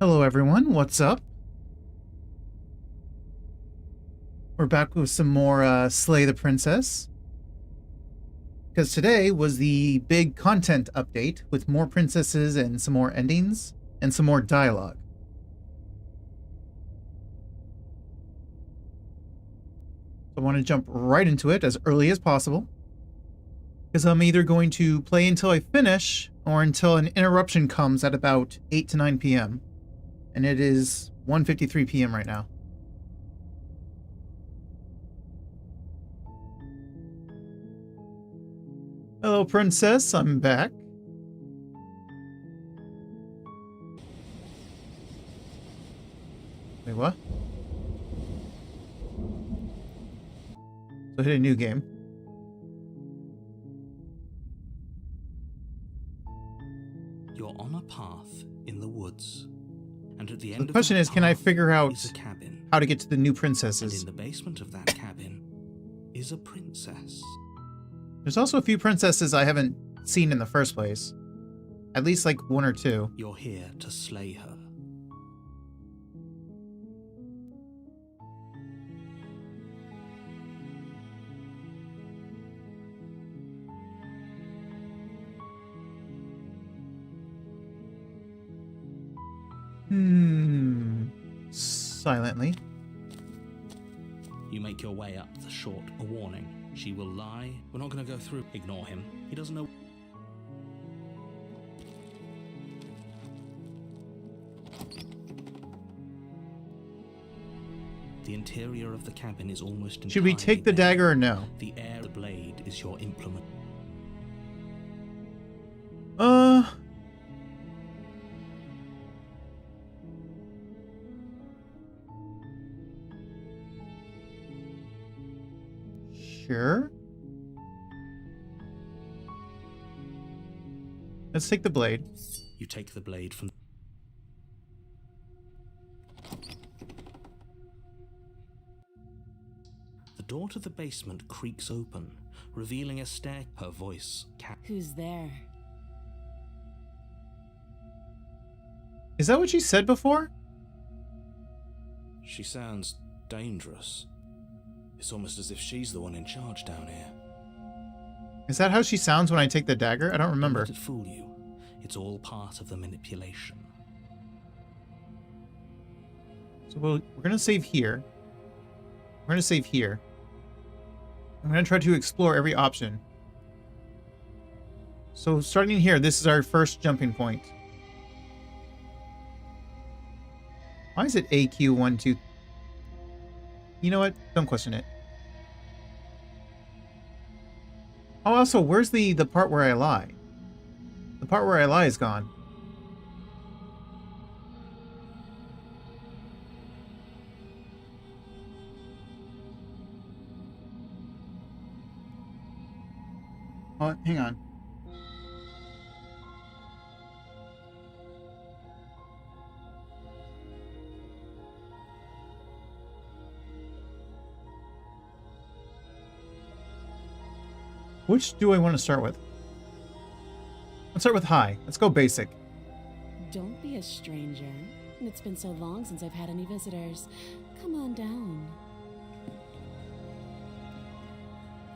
Hello everyone, what's up? We're back with some more Slay the Princess. Because today was the big content update with more princesses and some more endings and some more dialogue. So I want to jump right into it as early as possible. Because I'm either going to play until I finish or until an interruption comes at about 8 to 9 p.m. And it is 1:53 p.m. right now. Hello, Princess. I'm back. Wait, what? So hit a new game. You're on a path in the woods. And at the end The question is, can I figure out cabin, how to get to the new and princesses? in the basement of that cabin is a princess. There's also a few princesses I haven't seen in the first place. At least like one or two. You're here to slay her. Silently. You make your way up the short a warning. She will lie. We're not going to go through. Ignore him. He doesn't know. The interior of the cabin is almost entirely Should we take the bare. dagger or no? The air of the blade is your implement. Sure. Let's take the blade. You take the blade from... The door to the basement creaks open, revealing a stair. Her voice... Who's there? Is that what she said before? She sounds dangerous. It's almost as if she's the one in charge down here. Is that how she sounds when I take the dagger? I don't remember. Don't let it fool you. It's all part of the manipulation. So we're going to save here. We're going to save here. I'm going to try to explore every option. So starting here, this is our first jumping point. Why is it AQ1, 2? You know what? Don't question it. Oh, also, where's the part where I lie? The part where I lie is gone. Oh, hang on. Which do I want to start with? Let's start with high. Let's go basic. Don't be a stranger. It's been so long since I've had any visitors. Come on down.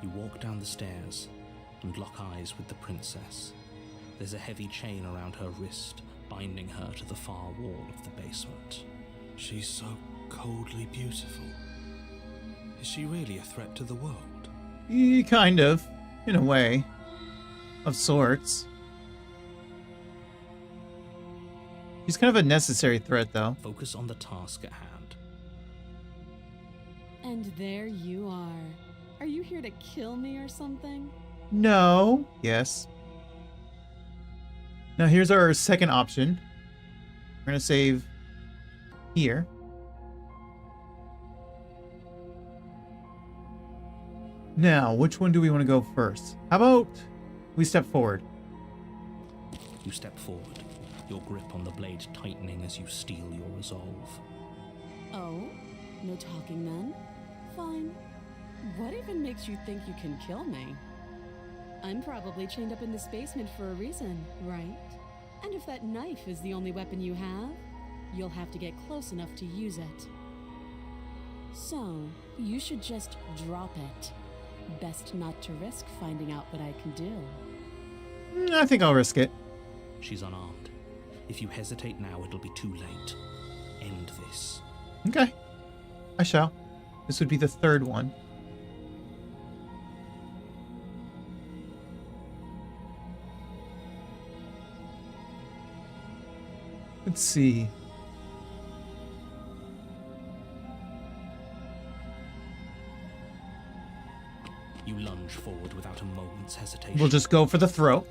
You walk down the stairs and lock eyes with the princess. There's a heavy chain around her wrist, binding her to the far wall of the basement. She's so coldly beautiful. Is she really a threat to the world? Kind of. In a way. Of sorts. She's kind of a necessary threat, though. Focus on the task at hand. And there you are. Are you here to kill me or something? No. Yes. Now here's our second option. We're going to save here. Now, which one do we want to go first? How about we step forward? You step forward, your grip on the blade tightening as you steel your resolve. Oh? No talking then? Fine. What even makes you think you can kill me? I'm probably chained up in this basement for a reason, right? And if that knife is the only weapon you have, you'll have to get close enough to use it. So, you should just drop it. Best not to risk finding out what I can do. I think I'll risk it. She's unarmed. If you hesitate now, it'll be too late. End this. Okay. I shall. This would be the third one. Let's see. You lunge forward without a moment's hesitation. We'll just go for the throat.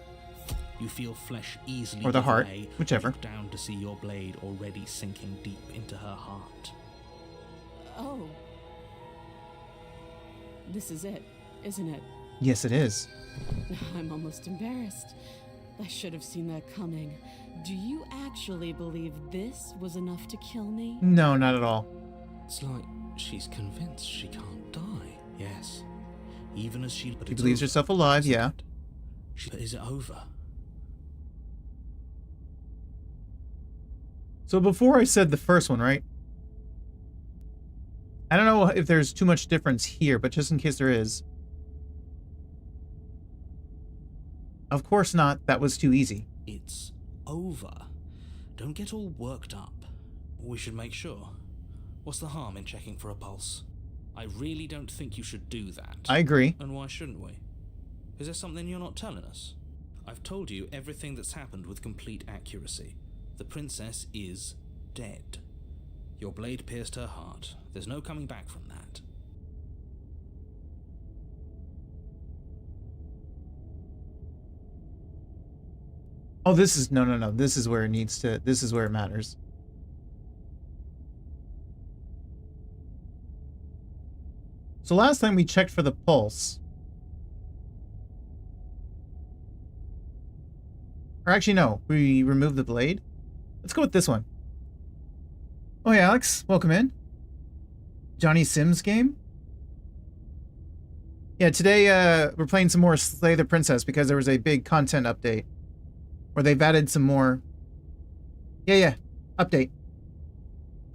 You feel flesh easily or the give heart, way. whichever. Look down to see your blade already sinking deep into her heart. Oh. This is it, isn't it? Yes, it is. I'm almost embarrassed. I should have seen that coming. Do you actually believe this was enough to kill me? No, not at all. It's like she's convinced she can't die. Yes. Even as she... She believes herself alive, yeah. Is it over? So before I said the first one, right? I don't know if there's too much difference here, but just in case there is. Of course not. That was too easy. It's over. Don't get all worked up. We should make sure. What's the harm in checking for a pulse? I really don't think you should do that. I agree. And why shouldn't we? Is there something you're not telling us? I've told you everything that's happened with complete accuracy. The princess is dead. Your blade pierced her heart. There's no coming back from that. Oh, this is... No. This is where it needs to... This is where it matters. So last time we checked for the pulse. Or actually, no. We removed the blade. Let's go with this one. Oh, hey, Alex. Welcome in. Johnny Sims game? Yeah, today we're playing some more Slay the Princess because there was a big content update. Where they've added some more... Yeah. Update.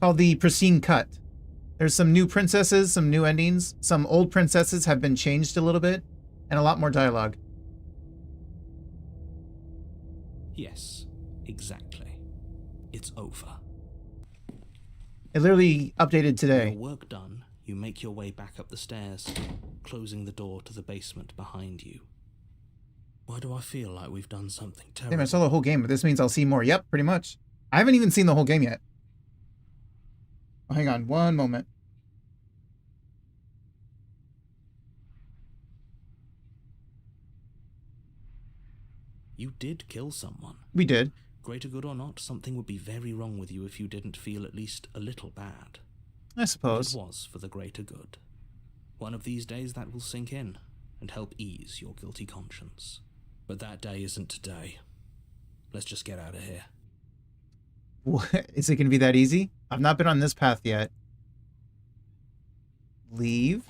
Called the Pristine Cut. There's some new princesses, some new endings. Some old princesses have been changed a little bit. And a lot more dialogue. Yes, exactly. It's over. It literally updated today. Your work done, you make your way back up the stairs, closing the door to the basement behind you. Why do I feel like we've done something terrible? Damn, I saw the whole game, but this means I'll see more. Yep, pretty much. I haven't even seen the whole game yet. Oh, hang on one moment. You did kill someone. We did. Greater good or not, something would be very wrong with you if you didn't feel at least a little bad. I suppose. It was for the greater good. One of these days that will sink in and help ease your guilty conscience. But that day isn't today. Let's just get out of here. What? Is it going to be that easy? I've not been on this path yet. Leave.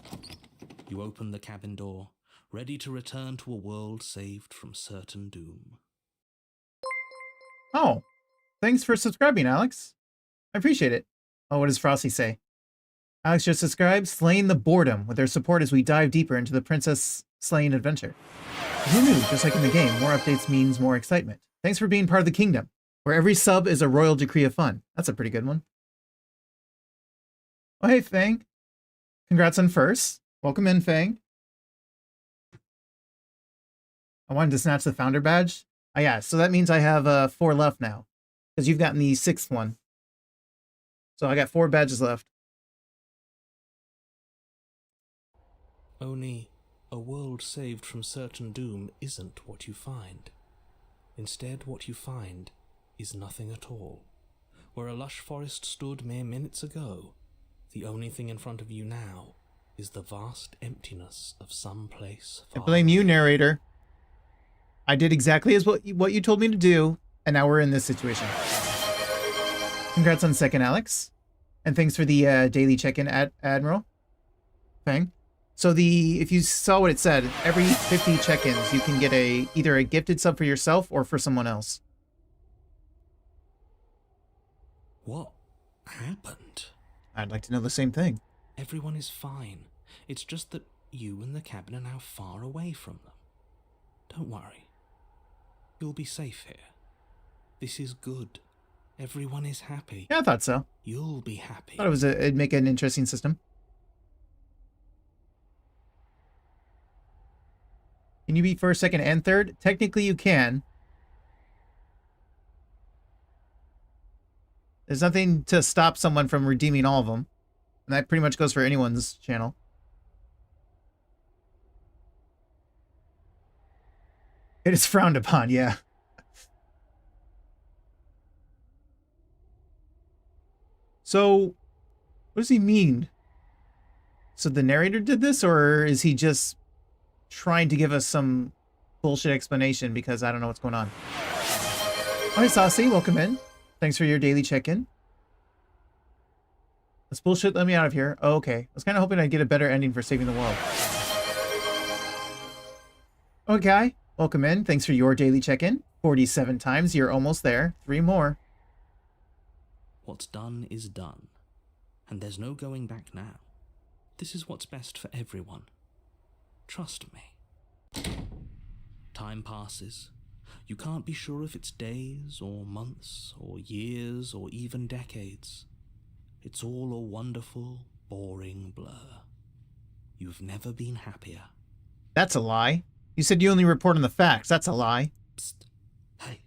You open the cabin door, ready to return to a world saved from certain doom. Oh, thanks for subscribing, Alex. I appreciate it. Oh, what does Frosty say? Alex just subscribed, slaying the boredom with their support as we dive deeper into the princess slaying adventure. Who knew, just like in the game, more updates means more excitement. Thanks for being part of the kingdom, where every sub is a royal decree of fun. That's a pretty good one. Oh, hey, Fang. Congrats on first. Welcome in, Fang. I wanted to snatch the founder badge. Oh, yeah, so that means I have 4 left now, because you've gotten the 6th one. So I got 4 badges left. Only a world saved from certain doom isn't what you find. Instead, what you find is nothing at all. Where a lush forest stood mere minutes ago, the only thing in front of you now is the vast emptiness of some place I far blame you, away. narrator. I did exactly as what you told me to do, and now we're in this situation. Congrats on second, Alex. And thanks for the daily check-in, Admiral. Fang. So if you saw what it said, every 50 check-ins, you can get either a gifted sub for yourself or for someone else. What happened? I'd like to know the same thing. Everyone is fine. It's just that you and the cabin are now far away from them. Don't worry. You'll be safe here. This is good. Everyone is happy. Yeah, I thought so. You'll be happy. Thought it'd make an interesting system. Can you beat first, second, and third? Technically, you can. There's nothing to stop someone from redeeming all of them. And that pretty much goes for anyone's channel. It is frowned upon, yeah. So, what does he mean? So the narrator did this, or is he just trying to give us some bullshit explanation because I don't know what's going on? Hi, Saucy. Welcome in. Thanks for your daily check-in. That's bullshit. Let me out of here. Oh, okay. I was kind of hoping I'd get a better ending for saving the world. Okay. Welcome in. Thanks for your daily check-in. 47 times. You're almost there. 3 more. What's done is done. And there's no going back now. This is what's best for everyone. Trust me. Time passes. You can't be sure if it's days or months or years or even decades. It's all a wonderful, boring blur. You've never been happier. That's a lie. You said you only report on the facts. That's a lie. Psst. Hey,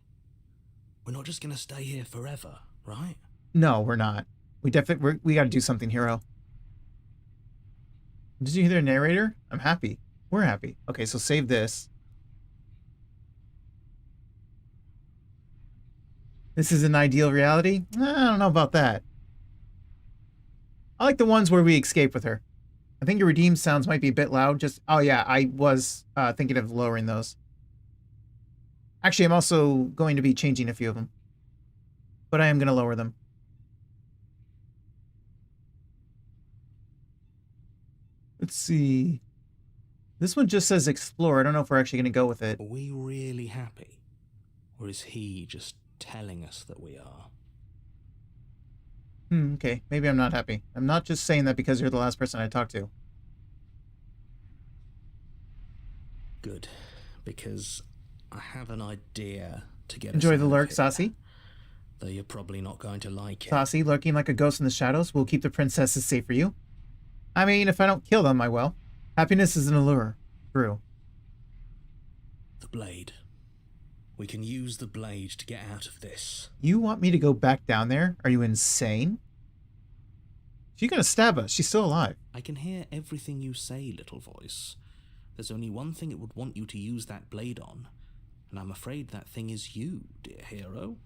we're not just gonna stay here forever, right? No, we're not. We gotta do something, hero. Did you hear the narrator? I'm happy. We're happy. Okay, so save this. This is an ideal reality? I don't know about that. I like the ones where we escape with her. I think your redeem sounds might be a bit loud. Oh yeah, I was thinking of lowering those. Actually, I'm also going to be changing a few of them. But I am going to lower them. Let's see. This one just says explore. I don't know if we're actually going to go with it. Are we really happy? Or is he just telling us that we are? Okay. Maybe I'm not happy. I'm not just saying that because you're the last person I talked to. Good. Because I have an idea to get Enjoy us the out lurk, of here. Saucy. Though you're probably not going to like it. Saucy, lurking like a ghost in the shadows. We'll keep the princesses safe for you. I mean, if I don't kill them, I will. Happiness is an allure. True. The blade. We can use the blade to get out of this. You want me to go back down there? Are you insane? She's gonna stab us. She's still alive. I can hear everything you say, little voice. There's only one thing it would want you to use that blade on, and I'm afraid that thing is you, dear hero.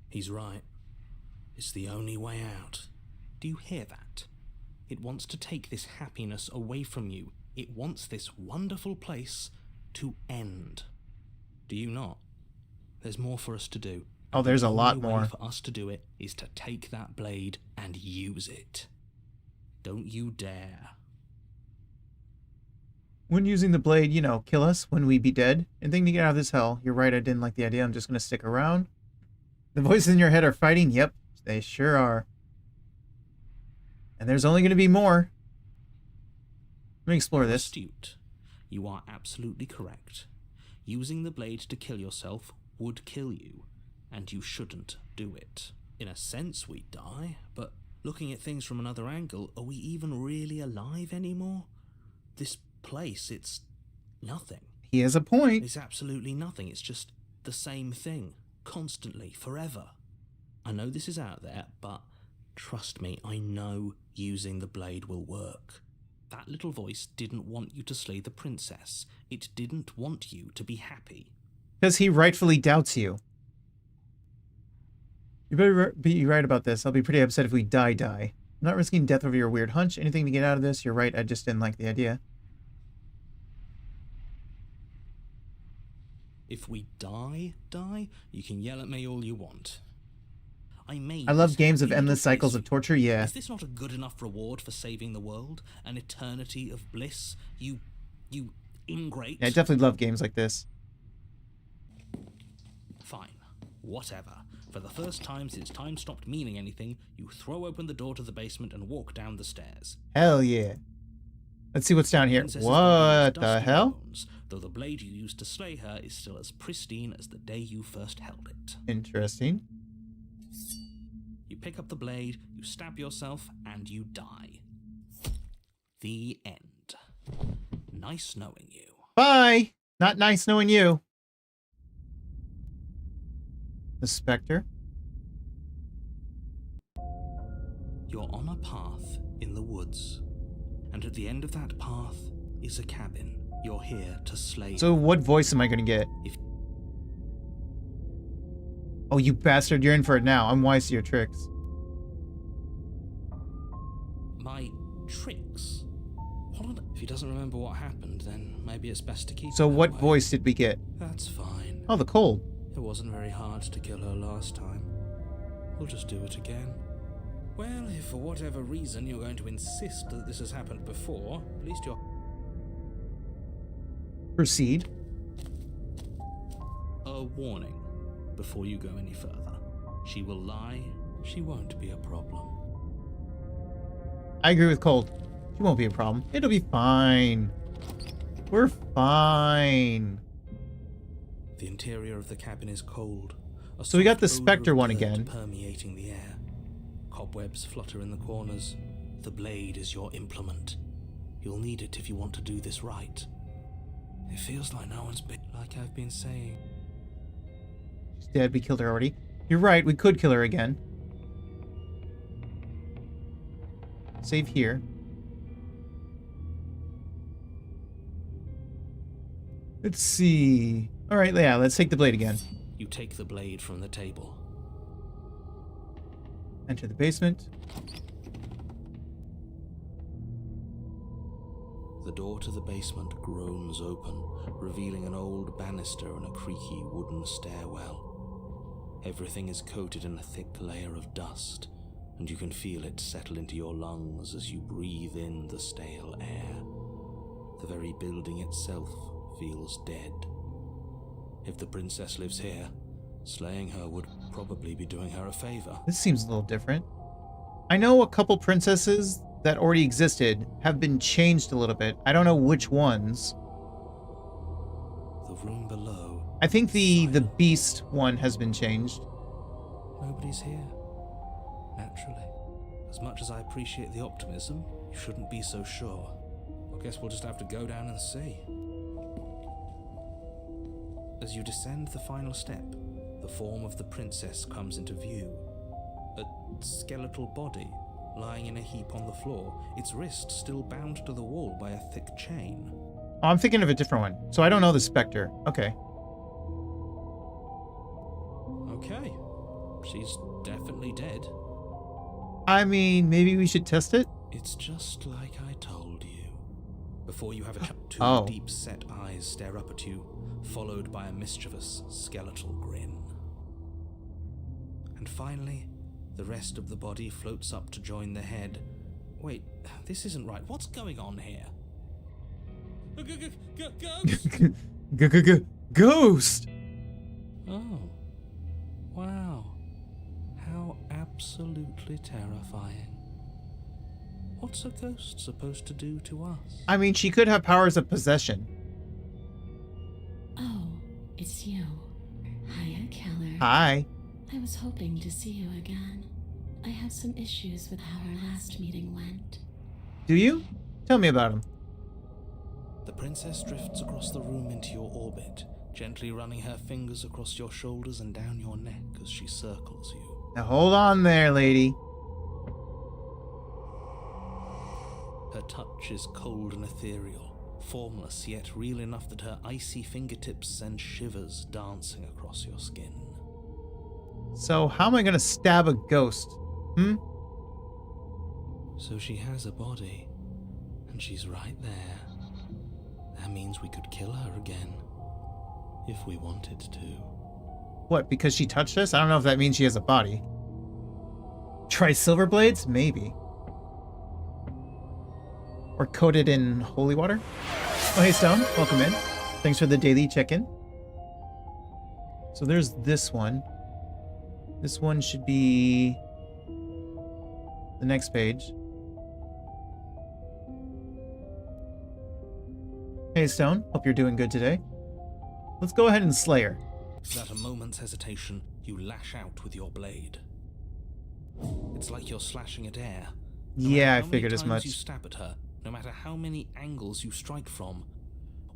He's right. It's the only way out. Do you hear that? It wants to take this happiness away from you. It wants this wonderful place to end. Do you not? There's more for us to do. Oh, there's a lot The only more. way for us to do it is to take that blade and use it. Don't you dare. When using the blade, you know, kill us when we be dead. Anything to get out of this hell. You're right, I didn't like the idea. I'm just gonna stick around. The voices in your head are fighting? Yep, they sure are. And there's only gonna be more. Let me explore this. Astute. You are absolutely correct. Using the blade to kill yourself would kill you, and you shouldn't do it. In a sense, we die, but looking at things from another angle, are we even really alive anymore? This place, it's nothing. He has a point. It's absolutely nothing. It's just the same thing, constantly, forever. I know this is out there, but trust me, I know using the blade will work. That little voice didn't want you to slay the princess. It didn't want you to be happy. Because he rightfully doubts you. You better be right about this. I'll be pretty upset if we die. I'm not risking death over your weird hunch. Anything to get out of this? You're right, I just didn't like the idea. If we die, you can yell at me all you want. I love games of endless cycles of torture, yeah. Is this not a good enough reward for saving the world? An eternity of bliss? You ingrate? Yeah, I definitely love games like this. Fine. Whatever. For the first time since time stopped meaning anything, you throw open the door to the basement and walk down the stairs. Hell yeah. Let's see what's down here. Princess's body What is the dusty hell? bones, though the blade you used to slay her is still as pristine as the day you first held it. Interesting. You pick up the blade, you stab yourself, and you die. The end. Nice knowing you. Bye. Not nice knowing you. The spectre. You're on a path in the woods, and at the end of that path is a cabin. You're here to slay. So what voice am I going to get? If- Oh, you bastard. You're in for it now. I'm wise to your tricks. My tricks? If he doesn't remember what happened, then maybe it's best to keep So it that what way. voice did we get? That's fine. Oh, the cold. It wasn't very hard to kill her last time. We'll just do it again. Well, if for whatever reason you're going to insist that this has happened before, at least you're... Proceed. A warning before you go any further. She will lie. She won't be a problem. I agree with Cold. It won't be a problem. It'll be fine. We're fine. The interior of the cabin is cold. So we got the soft odor spectre of one dirt again. permeating the air. Cobwebs flutter in the corners. The blade is your implement. You'll need it if you want to do this right. It feels like no one's been... Like I've been saying. She's dead. We killed her already. You're right. We could kill her again. Save here. Let's see. All right, yeah, let's take the blade again. You take the blade from the table. Enter the basement. The door to the basement groans open, revealing an old banister and a creaky wooden stairwell. Everything is coated in a thick layer of dust, and you can feel it settle into your lungs as you breathe in the stale air. The very building itself feels dead. If the princess lives here, slaying her would probably be doing her a favor. This seems a little different. I know a couple princesses that already existed have been changed a little bit. I don't know which ones. The room below. I think the beast one has been changed. Nobody's here. Naturally. As much as I appreciate the optimism, you shouldn't be so sure. I guess we'll just have to go down and see. As you descend the final step, the form of the princess comes into view. A skeletal body, lying in a heap on the floor, its wrist still bound to the wall by a thick chain. Oh, I'm thinking of a different one. So I don't know the spectre. Okay. Okay. She's definitely dead. I mean, maybe we should test it? It's just like I told you. Before you have a two Oh. deep-set eyes stare up at you, followed by a mischievous skeletal grin. And finally, the rest of the body floats up to join the head. Wait, this isn't right. What's going on here? Ghost! Ghost! Oh. Wow. How absolutely terrifying. What's a ghost supposed to do to us? I mean, she could have powers of possession. Oh, it's you. Hiya, Keller. Hi. I was hoping to see you again. I have some issues with how our last meeting went. Do you? Tell me about him. The princess drifts across the room into your orbit, gently running her fingers across your shoulders and down your neck as she circles you. Now hold on there, lady. Her touch is cold and ethereal, formless yet real enough that her icy fingertips send shivers dancing across your skin. So how am I gonna stab a ghost? So she has a body, and she's right there. That means we could kill her again, if we wanted to. What, because she touched us? I don't know if that means she has a body. Try silver blades? Maybe. Or coated in holy water? Oh, hey, Stone. Welcome in. Thanks for the daily check-in. So there's this one. This one should be the next page. Hey, Stone. Hope you're doing good today. Let's go ahead and slay her. Without a moment's hesitation, you lash out with your blade. It's like you're slashing at air. Yeah, I figured as much. You stab at her, no matter how many angles you strike from,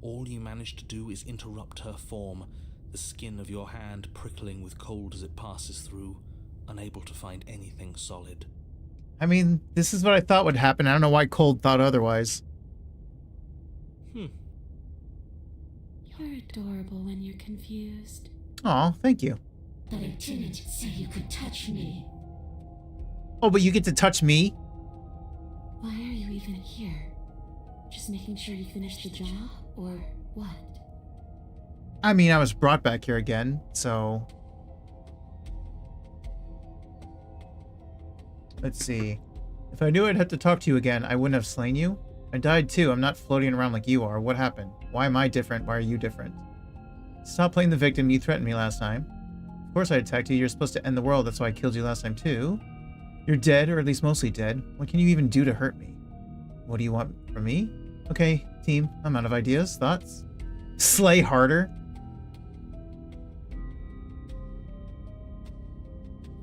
all you manage to do is interrupt her form, the skin of your hand prickling with cold as it passes through, unable to find anything solid. I mean, this is what I thought would happen. I don't know why Cold thought otherwise. You're adorable when you're confused. Aw, thank you. But I didn't say you could touch me. Oh, but you get to touch me? Why are you even here? Just making sure you finish the job, or what? I mean, I was brought back here again, so... Let's see. If I knew I'd have to talk to you again, I wouldn't have slain you. I died too. I'm not floating around like you are. What happened? Why am I different? Why are you different? Stop playing the victim. You threatened me last time. Of course I attacked you. You're supposed to end the world. That's why I killed you last time too. You're dead, or at least mostly dead. What can you even do to hurt me? What do you want from me? Okay, team. I'm out of ideas. Thoughts? Slay harder?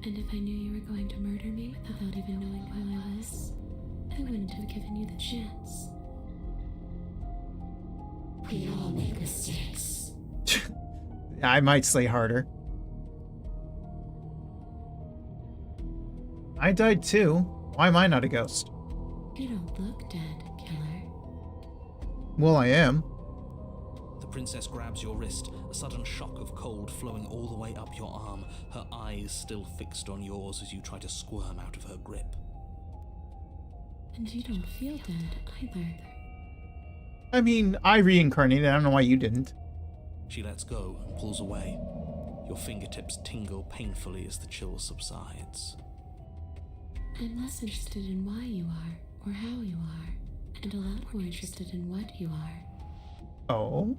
And if I knew you were going to murder me without even knowing who I was, I wouldn't have given you the chance. We all make mistakes. I might slay harder. I died too. Why am I not a ghost? You don't look dead, killer. Well, I am. The princess grabs your wrist, a sudden shock of cold flowing all the way up your arm, her eyes still fixed on yours as you try to squirm out of her grip. And you don't feel dead either. I mean, I reincarnated. I don't know why you didn't. She lets go and pulls away. Your fingertips tingle painfully as the chill subsides. I'm less interested in why you are, or how you are, and a lot more interested in what you are. Oh?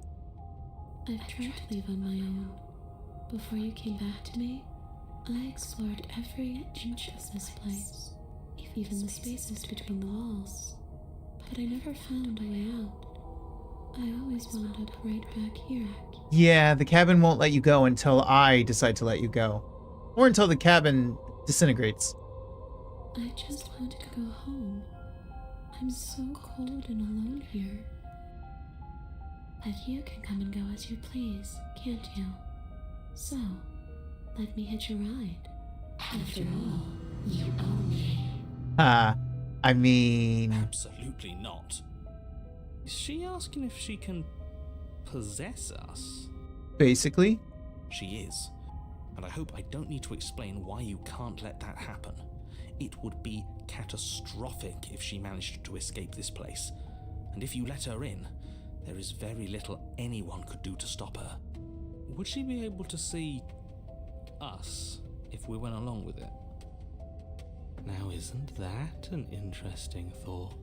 I've tried to leave on my own. Before you came back to me, I explored every inch of this place, even the spaces between the walls. But I never found a way out. I always wound up right back here. Yeah, the cabin won't let you go until I decide to let you go. Or until the cabin disintegrates. I just want to go home. I'm so cold and alone here. But you can come and go as you please, can't you? So, let me hitch a ride. After all, you own me. I mean... Absolutely not. Is she asking if she can possess us? Basically. She is. And I hope I don't need to explain why you can't let that happen. It would be catastrophic if she managed to escape this place. And if you let her in, there is very little anyone could do to stop her. Would she be able to see us if we went along with it? Now, isn't that an interesting thought?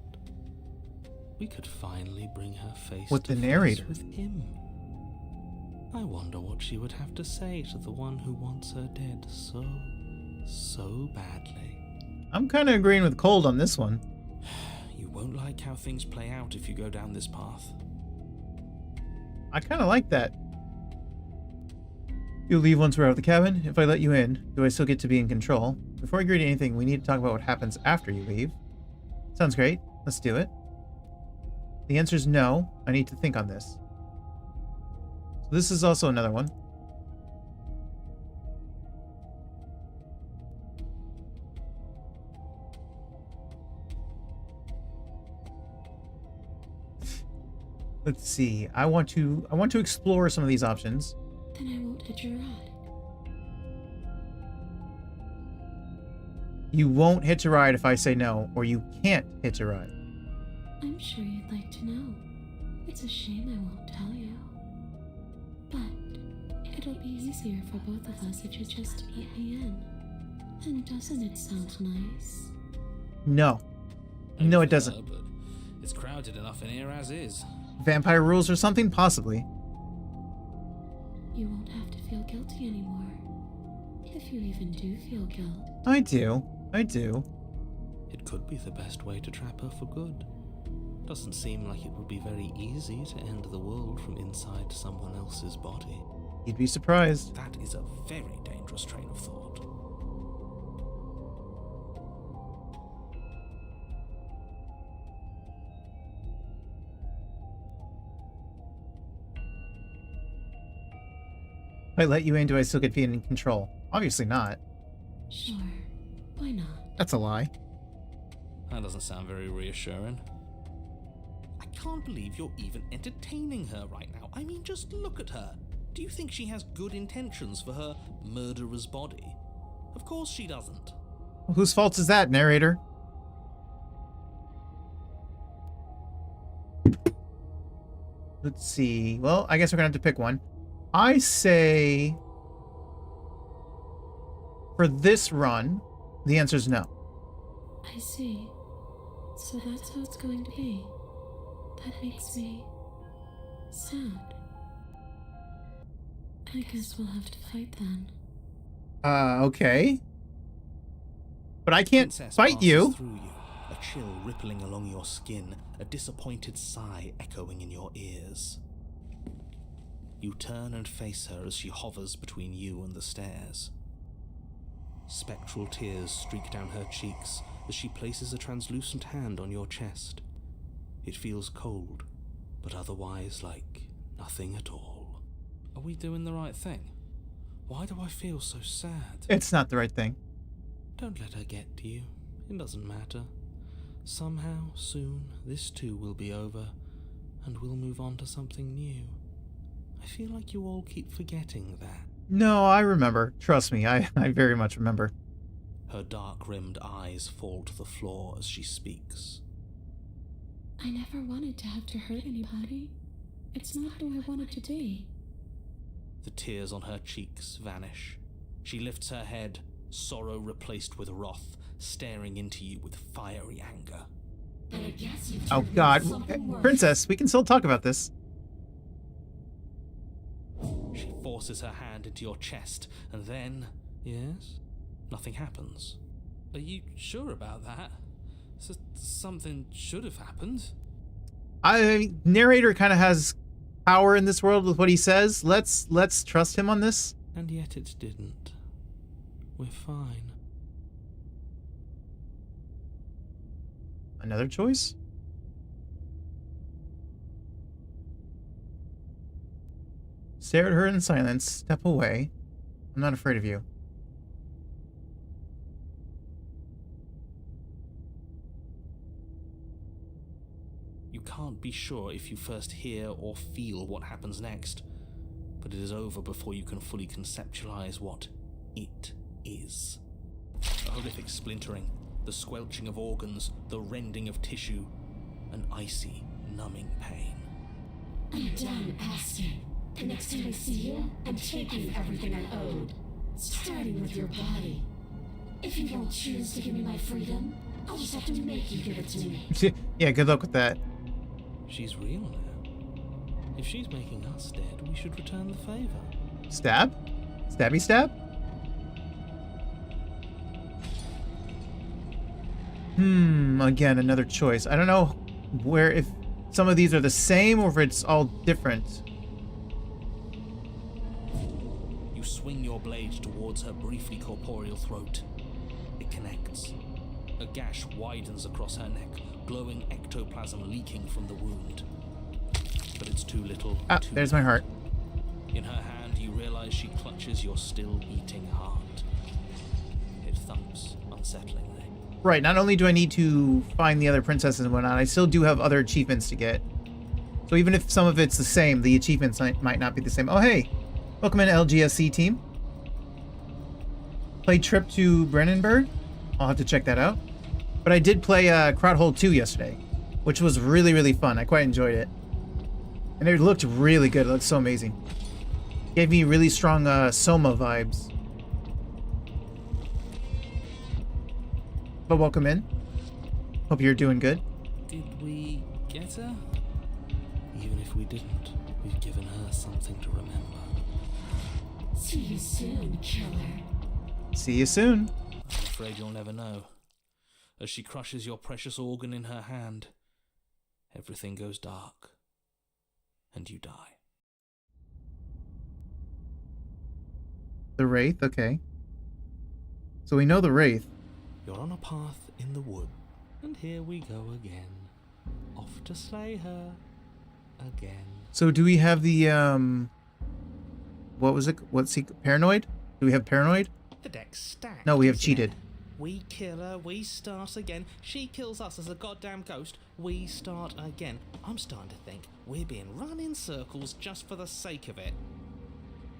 We could finally bring her face with to the face narrator with him. I wonder what she would have to say to the one who wants her dead so badly. I'm kind of agreeing with Cold on this one. You won't like how things play out if you go down this path. I kind of like that. You'll leave once we're out of the cabin. If I let you in, do I still get to be in control? Before I agree to anything, we need to talk about what happens after you leave. Sounds great. Let's do it. The answer is no. I need to think on this. So this is also another one. Let's see. I want to explore some of these options. Then I won't hitch a ride. You won't hitch a ride if I say no, or you can't hitch a ride. I'm sure you'd like to know. It's a shame I won't tell you. But it'll be easier for both of us if you just let me in. And doesn't it sound nice? No. No, it doesn't. But it's crowded enough in here as is. Vampire rules or something? Possibly. You won't have to feel guilty anymore. If if you even do feel guilt. I do. I do. It could be the best way to trap her for good. Doesn't seem like it would be very easy to end the world from inside someone else's body. You'd be surprised. That is a very dangerous train of thought. If I let you in, do I still get in control? Obviously not. Sure, why not? That's a lie. That doesn't sound very reassuring. I can't believe you're even entertaining her right now. I mean, just look at her. Do you think she has good intentions for her murderer's body? Of course she doesn't. Well, whose fault is that, narrator? Let's see. Well, I guess we're gonna have to pick one. I say for this run, the answer is no. I see. So that's how it's going to be. That makes me sad. I guess we'll have to fight then. Okay. But I can't Princess fight passes you. through you, a chill rippling along your skin, a disappointed sigh echoing in your ears. You turn and face her as she hovers between you and the stairs. Spectral tears streak down her cheeks as she places a translucent hand on your chest. It feels cold, but otherwise like nothing at all. Are we doing the right thing? Why do I feel so sad? It's not the right thing. Don't let her get to you. It doesn't matter. Somehow, soon, this too will be over, and we'll move on to something new. I feel like you all keep forgetting that. No, I remember. Trust me, I very much remember. Her dark-rimmed eyes fall to the floor as she speaks. I never wanted to have to hurt anybody. It's not who I wanted to be. The tears on her cheeks vanish. She lifts her head, sorrow replaced with wrath, staring into you with fiery anger. But I guess you've Oh turned God, into something worse. Princess, we can still talk about this. She forces her hand into your chest, and then... Yes? Nothing happens. Are you sure about that? Something should have happened. Narrator kind of has power in this world with what he says. Let's trust him on this. And yet it didn't. We're fine. Another choice? Stare at her in silence. Step away. I'm not afraid of you. You can't be sure if you first hear or feel what happens next, but it is over before you can fully conceptualize what it is. A horrific splintering, the squelching of organs, the rending of tissue, an icy, numbing pain. I'm done asking. The next time I see you, I'm taking everything I owed. Starting with your body. If you don't choose to give me my freedom, I'll just have to make you give it to me. Yeah, good luck with that. She's real now. If she's making us dead, we should return the favor. Stab? Stabby stab? Again, another choice. I don't know where, if some of these are the same or if it's all different. You swing your blade towards her briefly corporeal throat. It connects. A gash widens across her neck, glowing ectoplasm leaking from the wound. But it's too little. Ah, too there's my heart. In her hand, you realize she clutches your still-beating heart. It thumps unsettlingly. Right, not only do I need to find the other princesses and whatnot, I still do have other achievements to get. So even if some of it's the same, the achievements might not be the same. Oh, hey! Welcome in, LGSC team. Played Trip to Brennenburg. I'll have to check that out. But I did play Crowdhold 2 yesterday, which was really, really fun. I quite enjoyed it. And it looked really good. It looked so amazing. Gave me really strong Soma vibes. But welcome in. Hope you're doing good. Did we get her? Even if we didn't, we've given her something to remember. See you soon, killer. See you soon. I'm afraid you'll never know. As she crushes your precious organ in her hand, everything goes dark, and you die. The Wraith, okay. So we know the Wraith. You're on a path in the wood, and here we go again. Off to slay her again. So do we have the, what was it? What's he, paranoid? Do we have paranoid? The deck's stacked. No, we have isn't cheated. it? We kill her, we start again. She kills us as a goddamn ghost, we start again. I'm starting to think we're being run in circles just for the sake of it.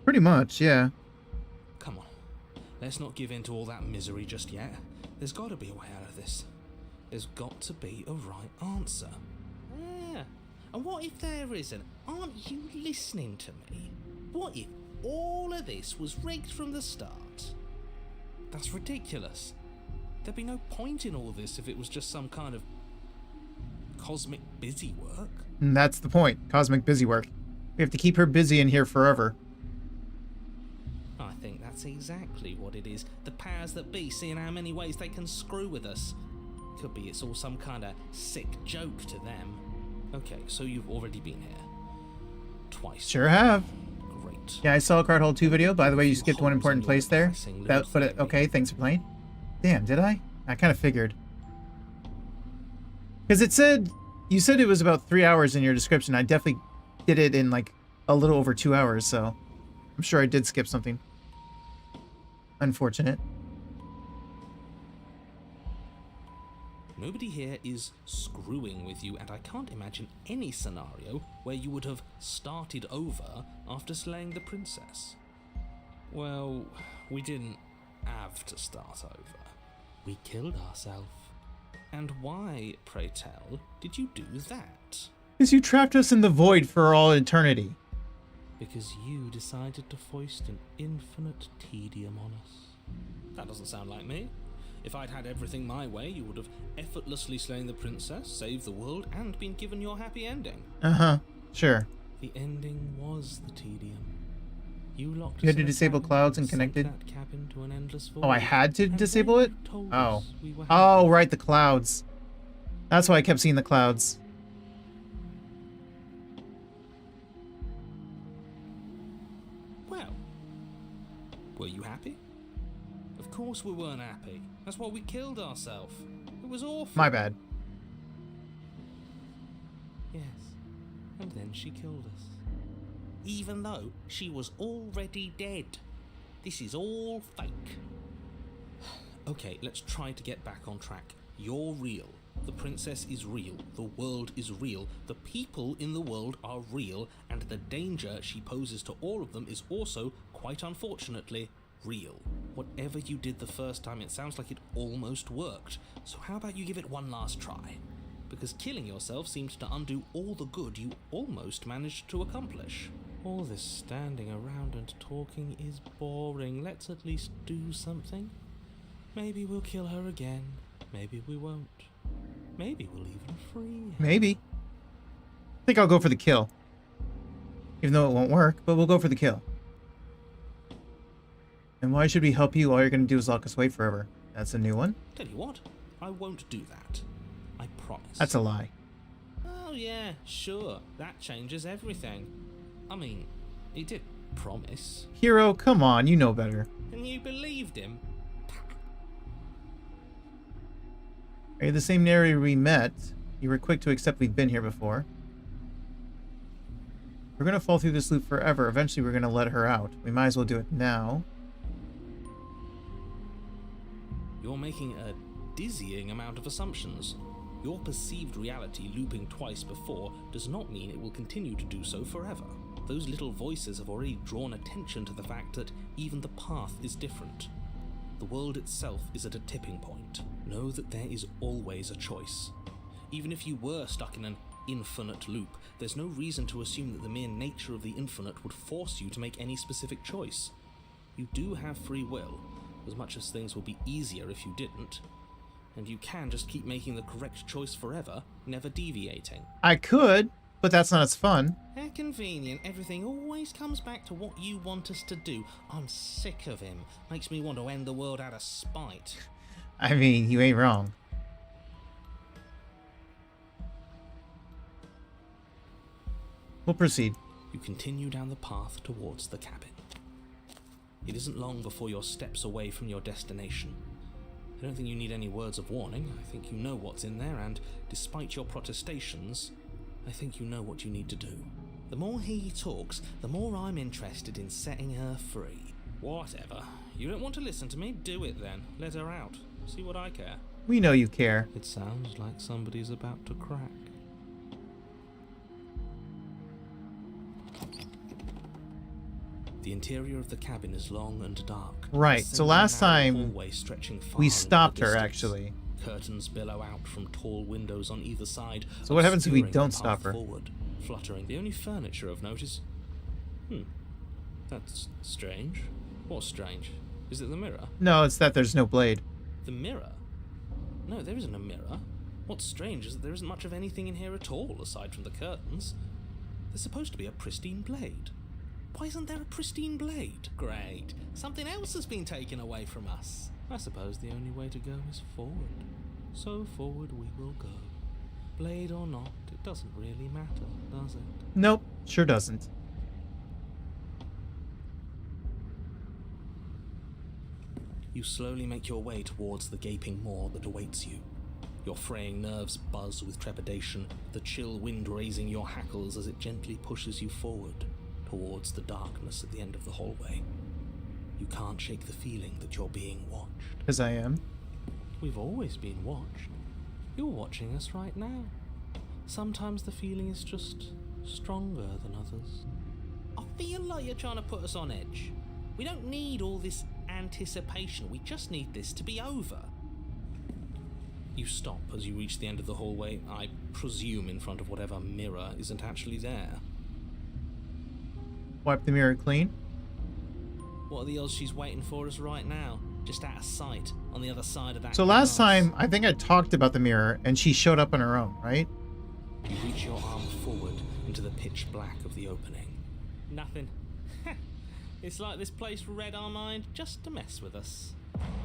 Pretty much, yeah. Come on, let's not give in to all that misery just yet. There's got to be a way out of this. There's got to be a right answer. Yeah. And what if there isn't? Aren't you listening to me? What if all of this was rigged from the start? That's ridiculous. There'd be no point in all this if it was just some kind of cosmic busy work. And that's the point. Cosmic busy work. We have to keep her busy in here forever. I think that's exactly what it is. The powers that be, seeing how many ways they can screw with us. Could be it's all some kind of sick joke to them. Okay, so you've already been here. Twice. Sure have. Great. Yeah, I saw a card hold 2 video. By the way, you skipped one important place there. Okay, thanks for playing. Damn, did I? I kind of figured. Because it said, you said it was about 3 hours in your description. I definitely did it in like a little over 2 hours, so I'm sure I did skip something. Unfortunate. Nobody here is screwing with you, and I can't imagine any scenario where you would have started over after slaying the princess. Well, we didn't have to start over. We killed ourselves. And why, pray tell, did you do that? Because you trapped us in the void for all eternity. Because you decided to foist an infinite tedium on us. That doesn't sound like me. If I'd had everything my way, you would have effortlessly slain the princess, saved the world, and been given your happy ending. Uh-huh. Sure. The ending was the tedium. You locked You had us to in a disable cabin, clouds and sent connected? that cabin to an endless void, Oh, I had to and disable then it? you told Oh. us we were Oh, happy. right, the clouds. That's why I kept seeing the clouds. Well, were you happy? Of course we weren't happy. That's why we killed ourselves. It was awful. My bad. Yes, and then she killed us. Even though she was already dead. This is all fake. Okay, let's try to get back on track. You're real. The princess is real. The world is real. The people in the world are real. And the danger she poses to all of them is also, quite unfortunately, real. Whatever you did the first time, it sounds like it almost worked. So how about you give it one last try? Because killing yourself seems to undo all the good you almost managed to accomplish. All this standing around and talking is boring. Let's at least do something. Maybe we'll kill her again. Maybe we won't. Maybe we'll even free her. Maybe. I think I'll go for the kill. Even though it won't work, but we'll go for the kill. And why should we help you? All you're going to do is lock us away forever. That's a new one. Tell you what, I won't do that. I promise. That's a lie. Oh yeah, sure. That changes everything. I mean, he did promise. Hero, come on, you know better. And you believed him? Are you the same narrator we met? You were quick to accept we've been here before. We're going to fall through this loop forever. Eventually we're going to let her out. We might as well do it now. You're making a dizzying amount of assumptions. Your perceived reality looping twice before does not mean it will continue to do so forever. Those little voices have already drawn attention to the fact that even the path is different. The world itself is at a tipping point. Know that there is always a choice. Even if you were stuck in an infinite loop, there's no reason to assume that the mere nature of the infinite would force you to make any specific choice. You do have free will, as much as things would be easier if you didn't. And you can just keep making the correct choice forever, never deviating. I could, but that's not as fun. How convenient. Everything always comes back to what you want us to do. I'm sick of him. Makes me want to end the world out of spite. I mean, you ain't wrong. We'll proceed. You continue down the path towards the cabin. It isn't long before you're steps away from your destination. I don't think you need any words of warning. I think you know what's in there, and despite your protestations, I think you know what you need to do. The more he talks, the more I'm interested in setting her free. Whatever. You don't want to listen to me? Do it then. Let her out. See what I care. We know you care. It sounds like somebody's about to crack. The interior of the cabin is long and dark. Right, so last time hallway stretching far we into stopped the her, distance. actually. Curtains billow out from tall windows on either side. So what happens if we obscuring don't the stop path her? Forward, fluttering. The only furniture of note is... That's strange. What's strange? Is it the mirror? No, it's that there's no blade. The mirror? No, there isn't a mirror. What's strange is that there isn't much of anything in here at all, aside from the curtains. There's supposed to be a pristine blade. Why isn't there a pristine blade? Great. Something else has been taken away from us. I suppose the only way to go is forward. So forward we will go. Blade or not, it doesn't really matter, does it? Nope, sure doesn't. You slowly make your way towards the gaping maw that awaits you. Your fraying nerves buzz with trepidation, the chill wind raising your hackles as it gently pushes you forward towards the darkness at the end of the hallway. You can't shake the feeling that you're being watched. Because I am. We've always been watched. You're watching us right now. Sometimes the feeling is just stronger than others. I feel like you're trying to put us on edge. We don't need all this anticipation. We just need this to be over. You stop as you reach the end of the hallway, I presume in front of whatever mirror isn't actually there. Wipe the mirror clean. What are the odds she's waiting for us right now? Just out of sight, on the other side of that So last glass. time, I think I talked about the mirror, and she showed up on her own, right? You reach your arm forward into the pitch black of the opening. Nothing. It's like this place read our mind just to mess with us.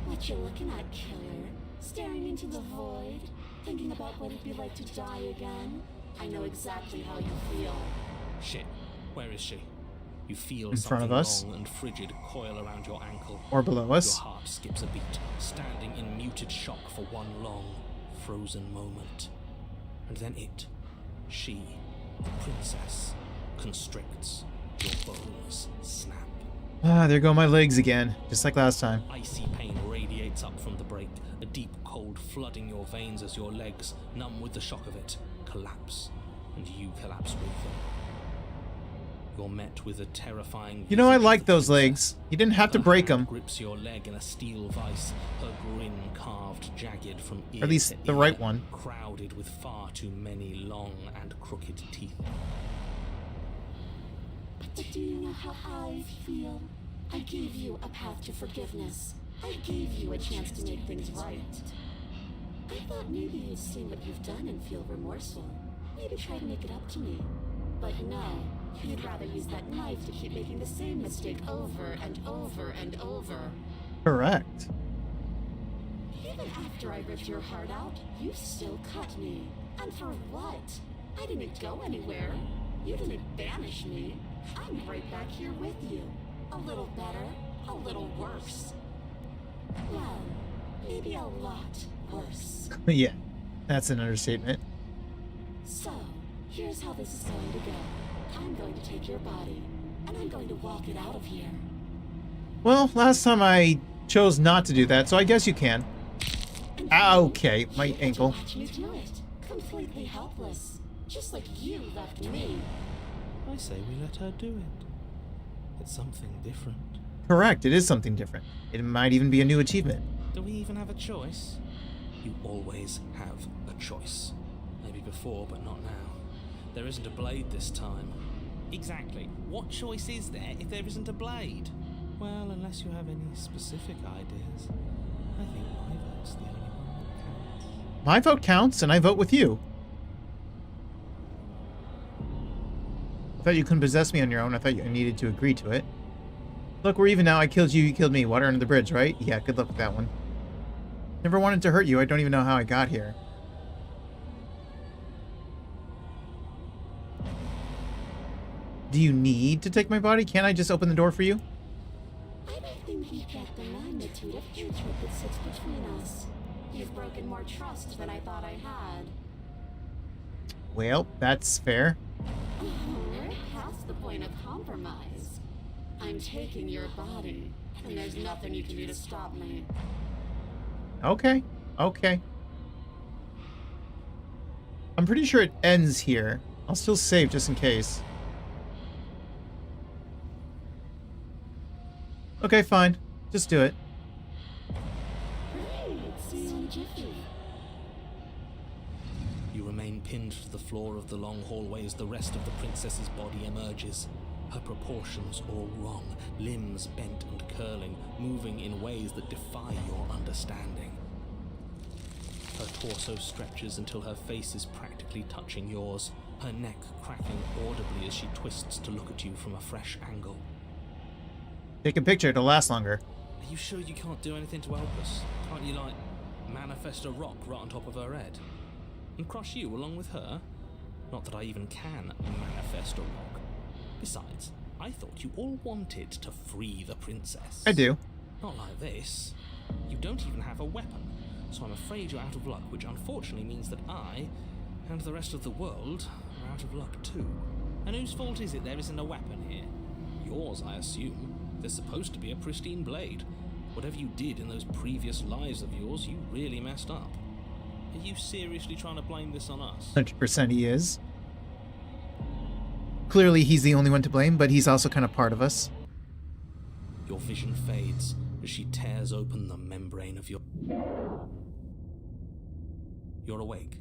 What you looking at, killer? Staring into the void? Thinking about what it'd be like to die again? I know exactly how you feel. Shit, where is she? You feel In front something of us? long and frigid coil around your ankle. Or below us. Your heart skips a beat, standing in muted shock for one long, frozen moment. And then she, the princess, constricts. Your bones snap. Ah, there go my legs again, just like last time. Icy pain radiates up from the break, a deep cold flooding your veins as your legs, numb with the shock of it, collapse, and you collapse with them. You're met with a terrifying... You know, I visage like of the those princess. legs. You didn't have to Her break hand them. grips your leg in a steel vice, her grin carved jagged from ear Or at least to the ear, right one. crowded with far too many long and crooked teeth. But do you know how I feel? I gave you a path to forgiveness. I gave you a chance to make things right. I thought maybe you'd see what you've done and feel remorseful. Maybe try to make it up to me. But no, you'd rather use that knife to keep making the same mistake over and over and over. Correct. Even after I ripped your heart out, you still cut me. And for what? I didn't go anywhere. You didn't banish me. I'm right back here with you. A little better, a little worse. Well, maybe a lot worse. Yeah, that's an understatement. So, here's how this is going to go. I'm going to take your body, and I'm going to walk it out of here. Well, last time I chose not to do that, so I guess you can. And Ah, you, okay, my you get to ankle. watch me do it, completely helpless, just like you left me. I say we let her do it. It's something different. Correct, it is something different. It might even be a new achievement. Do we even have a choice? You always have a choice. Maybe before, but not now. There isn't a blade this time. Exactly. What choice is there if there isn't a blade? Well, unless you have any specific ideas, I think my vote's the only one that counts. My vote counts, and I vote with you. I thought you couldn't possess me on your own. I thought you needed to agree to it. Look, we're even now. I killed you, you killed me. Water under the bridge, right? Yeah, good luck with that one. Never wanted to hurt you. I don't even know how I got here. Do you need to take my body? Can't I just open the door for you? I don't think you get the magnitude of hatred that sits between us. You've broken more trust than I thought I had. Well, that's fair. We're past the point of compromise. I'm taking your body, and there's nothing you can do to stop me. Okay. Okay. I'm pretty sure it ends here. I'll still save just in case. Okay, fine. Just do it. Great, see you in a jiffy. You remain pinned to the floor of the long hallway as the rest of the princess's body emerges. Her proportions all wrong, limbs bent and curling, moving in ways that defy your understanding. Her torso stretches until her face is practically touching yours, her neck cracking audibly as she twists to look at you from a fresh angle. Take a picture, it'll last longer. Are you sure you can't do anything to help us? Can't you, like, manifest a rock right on top of her head? And crush you along with her? Not that I even can manifest a rock. Besides, I thought you all wanted to free the princess. I do. Not like this. You don't even have a weapon, so I'm afraid you're out of luck, which unfortunately means that I, and the rest of the world, are out of luck too. And whose fault is it there isn't a weapon here? Yours, I assume. There's supposed to be a pristine blade. Whatever you did in those previous lives of yours, you really messed up. Are you seriously trying to blame this on us? 100% he is. Clearly he's the only one to blame, but he's also kind of part of us. Your vision fades as she tears open the membrane of your... You're awake.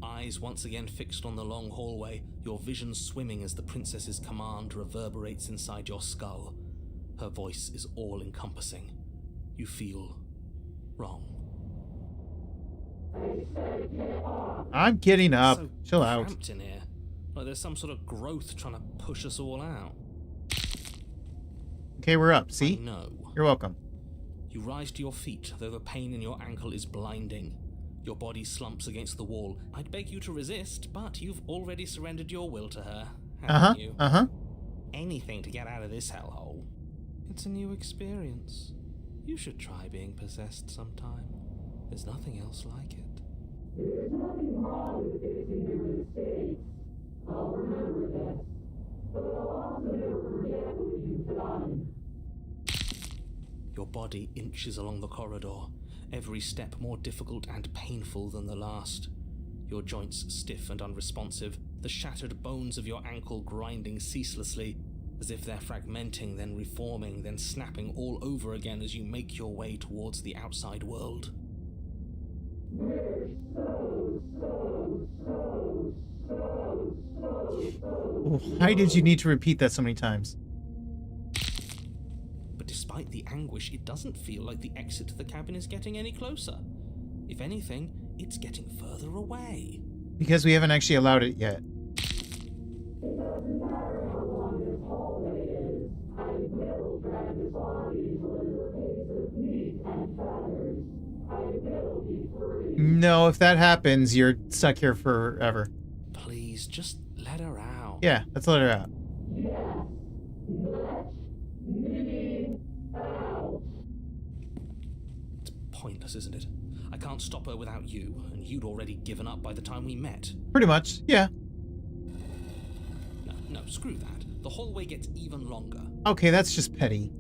Eyes once again fixed on the long hallway, your vision swimming as the princess's command reverberates inside your skull. Her voice is all-encompassing. You feel wrong. I'm getting up. So Chill out. cramped in here. Like there's some sort of growth trying to push us all out. Okay, we're up. I See? know. You're welcome. You rise to your feet, though the pain in your ankle is blinding. Your body slumps against the wall. I'd beg you to resist, but you've already surrendered your will to her, haven't you? Anything to get out of this hellhole. It's a new experience. You should try being possessed sometime. There's nothing else like it. There's nothing wrong with fixing your mistakes. I'll remember this, but I'll also never forget what you've done. Your body inches along the corridor, every step more difficult and painful than the last. Your joints stiff and unresponsive, the shattered bones of your ankle grinding ceaselessly, as if they're fragmenting, then reforming, then snapping all over again as you make your way towards the outside world. Why did you need to repeat that so many times? But despite the anguish, it doesn't feel like the exit to the cabin is getting any closer. If anything, it's getting further away. Because we haven't actually allowed it yet. No, if that happens, you're stuck here forever. Please, just let her out. Yeah, let's let her out. It's pointless, isn't it? I can't stop her without you, and you'd already given up by the time we met. Pretty much, yeah. No, screw that. The hallway gets even longer. Okay, that's just petty.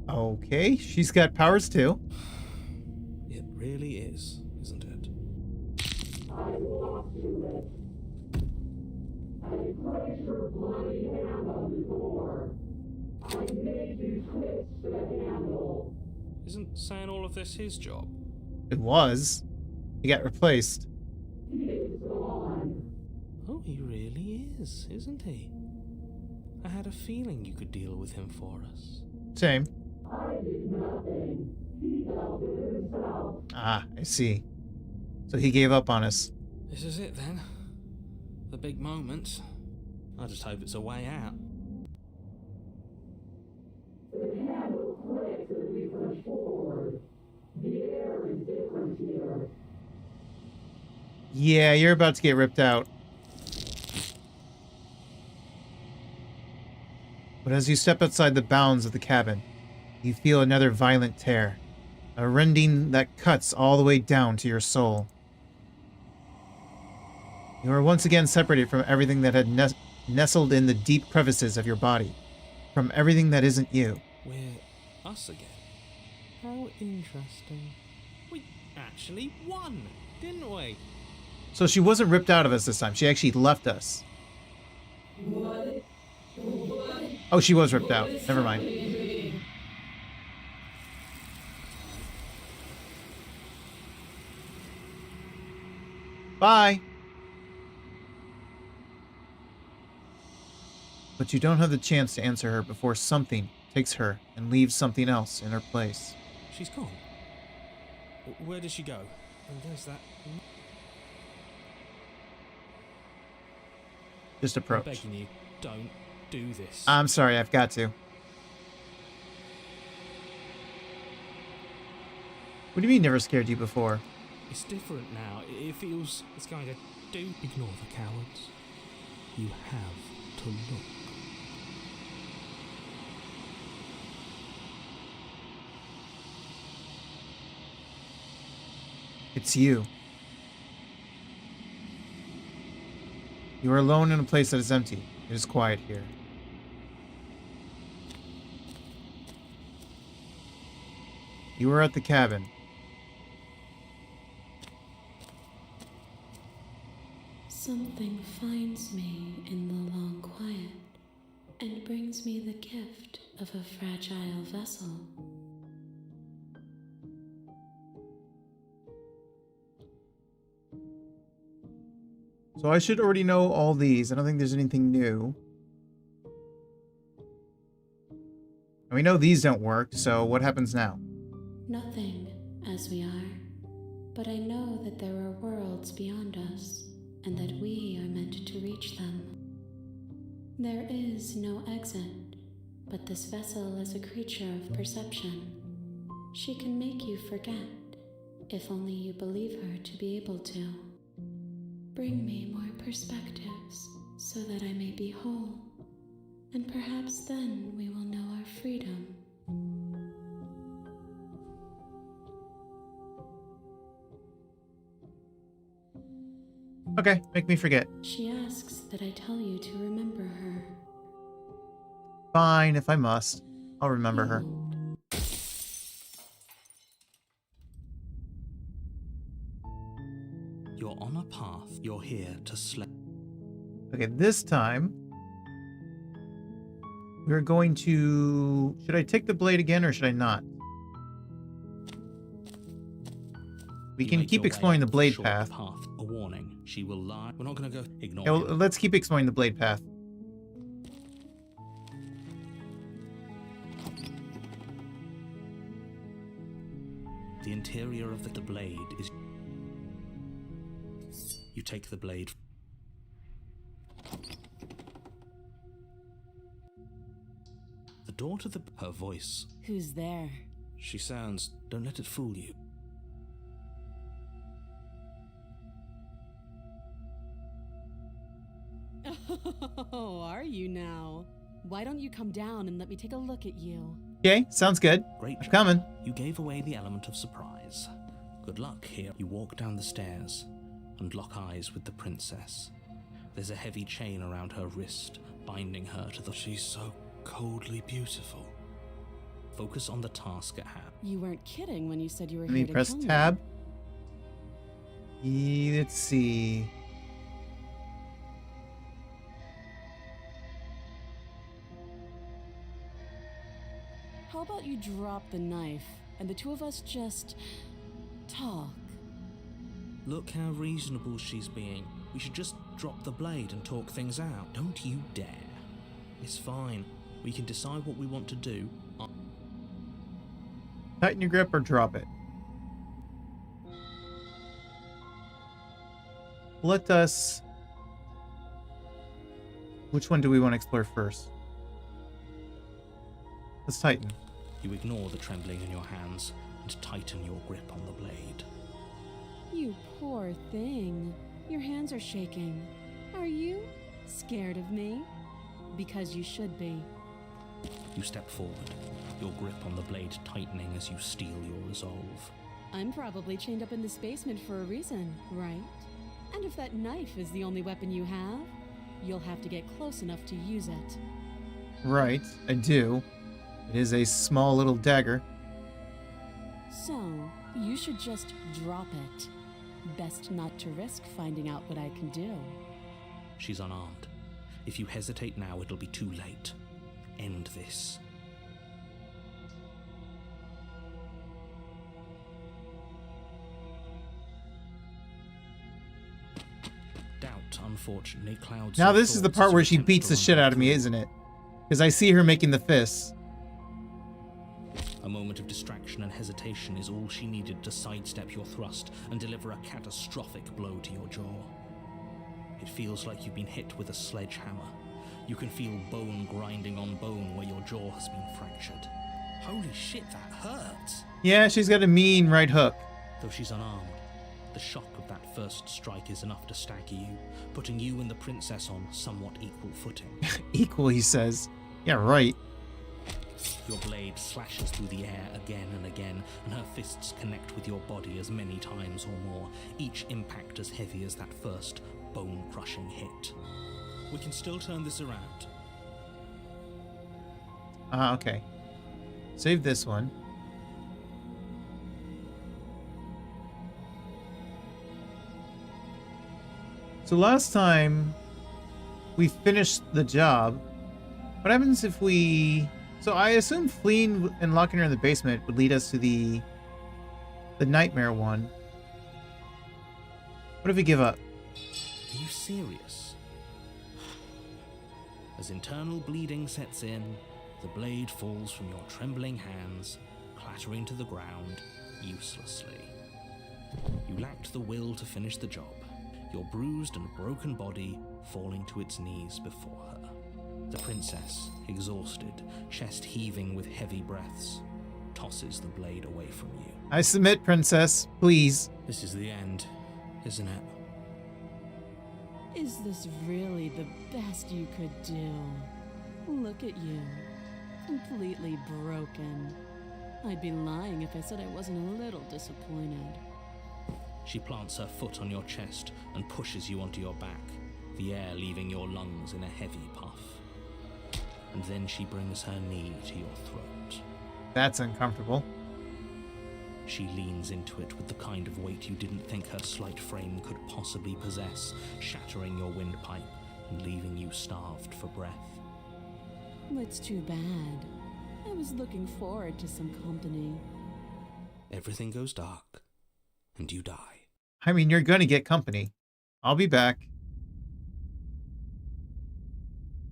Okay, she's got powers too. It really is, isn't it? Isn't saying all of this his job? It was. He got replaced. Oh, he really is, isn't he? I had a feeling you could deal with him for us. Same. Ah, I see. So he gave up on us. This is it then. The big moment. I just hope it's a way out. Yeah, you're about to get ripped out. But as you step outside the bounds of the cabin, you feel another violent tear. A rending that cuts all the way down to your soul. You are once again separated from everything that had nestled in the deep crevices of your body. From everything that isn't you. We're us again. How interesting. We actually won, didn't we? So she wasn't ripped out of us this time. She actually left us. Oh, she was ripped out. Never mind. Bye. But you don't have the chance to answer her before something takes her and leaves something else in her place. She's gone. Where did she go? And there's that. Just I'm approach. begging you, don't do this. I'm sorry, I've got to. What do you mean never scared you before? It's different now. It feels it's going to do. Ignore the cowards. You have to look. It's you. You are alone in a place that is empty. It is quiet here. You are at the cabin. Something finds me in the long quiet and brings me the gift of a fragile vessel. So I should already know all these. I don't think there's anything new. And we know these don't work, so what happens now? Nothing, as we are, but I know that there are worlds beyond us, and that we are meant to reach them. There is no exit, but this vessel is a creature of perception. She can make you forget, if only you believe her to be able to. Bring me more perspectives, so that I may be whole, and perhaps then we will know our freedom. Okay, make me forget. She asks that I tell you to remember her. Fine, if I must. I'll remember her. You're on a path. You're here to slay. Okay, this time we're going to... Should I take the blade again or should I not? We You can make keep your way exploring the up blade short path. A warning. She will lie. We're not going to go. Ignore Yeah, well, him. let's keep exploring the blade path. The interior of the blade is... You take the blade. The door to her voice. Who's there? She sounds... Don't let it fool you. Oh, are you now? Why don't you come down and let me take a look at you? Okay, sounds good. Great I'm job. coming. You gave away the element of surprise. Good luck here. You walk down the stairs and lock eyes with the princess. There's a heavy chain around her wrist, binding her to the... She's so coldly beautiful. Focus on the task at hand. You weren't kidding when you said you were Let me here to press kill me. tab. Let's see. How about you drop the knife and the two of us just talk? Look how reasonable she's being. We should just drop the blade and talk things out. Don't you dare. It's fine. We can decide what we want to do. Tighten your grip or drop it. let us... Which one do we want to explore first? Let's tighten. You ignore the trembling in your hands and tighten your grip on the blade. You poor thing. Your hands are shaking. Are you scared of me? Because you should be. You step forward, your grip on the blade tightening as you steel your resolve. I'm probably chained up in this basement for a reason, right? And if that knife is the only weapon you have, you'll have to get close enough to use it. Right, I do. It is a small little dagger. So, you should just drop it. Best not to risk finding out what I can do. She's unarmed. If you hesitate now, it'll be too late. End this. Doubt, unfortunately, clouds. Now of this is the thoughts part as where you she attempt beats to the shit run out of me, through. isn't it? Because I see her making the fists. A moment of distraction and hesitation is all she needed to sidestep your thrust and deliver a catastrophic blow to your jaw. It feels like you've been hit with a sledgehammer. You can feel bone grinding on bone where your jaw has been fractured. Holy shit, that hurts! Yeah, she's got a mean right hook. Though she's unarmed, the shock of that first strike is enough to stagger you, putting you and the princess on somewhat equal footing. Equal, he says. Yeah, right. Your blade slashes through the air again and again, and her fists connect with your body as many times or more, each impact as heavy as that first bone-crushing hit. We can still turn this around. Okay. Save this one. So last time we finished the job. What happens if we... So I assume fleeing and locking her in the basement would lead us to the nightmare one. What if we give up? Are you serious? As internal bleeding sets in, the blade falls from your trembling hands, clattering to the ground uselessly. You lacked the will to finish the job, your bruised and broken body falling to its knees before her. The princess, exhausted, chest heaving with heavy breaths, tosses the blade away from you. I submit, princess. Please. This is the end, isn't it? Is this really the best you could do? Look at you. Completely broken. I'd be lying if I said I wasn't a little disappointed. She plants her foot on your chest and pushes you onto your back, the air leaving your lungs in a heavy puff. And then she brings her knee to your throat. That's uncomfortable. She leans into it with the kind of weight you didn't think her slight frame could possibly possess, shattering your windpipe and leaving you starved for breath. It's too bad. I was looking forward to some company. Everything goes dark, and you die. I mean, you're gonna get company. I'll be back.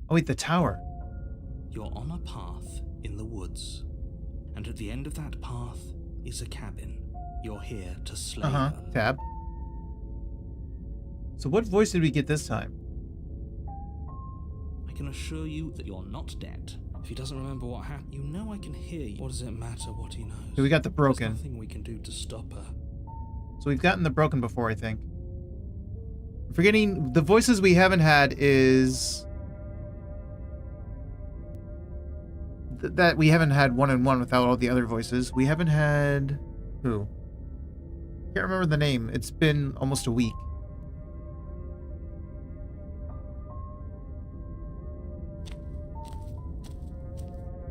Oh wait, the tower. You're on a path in the woods, and at the end of that path is a cabin. You're here to slay her. Tab. So what voice did we get this time? I can assure you that you're not dead. If he doesn't remember what happened, you know I can hear you. What does it matter what he knows? So we got the broken. There's nothing we can do to stop her. So we've gotten the broken before, I think. I'm forgetting the voices we haven't had is that we haven't had one-on-one without all the other voices. We haven't had who? Can't remember the name. It's been almost a week.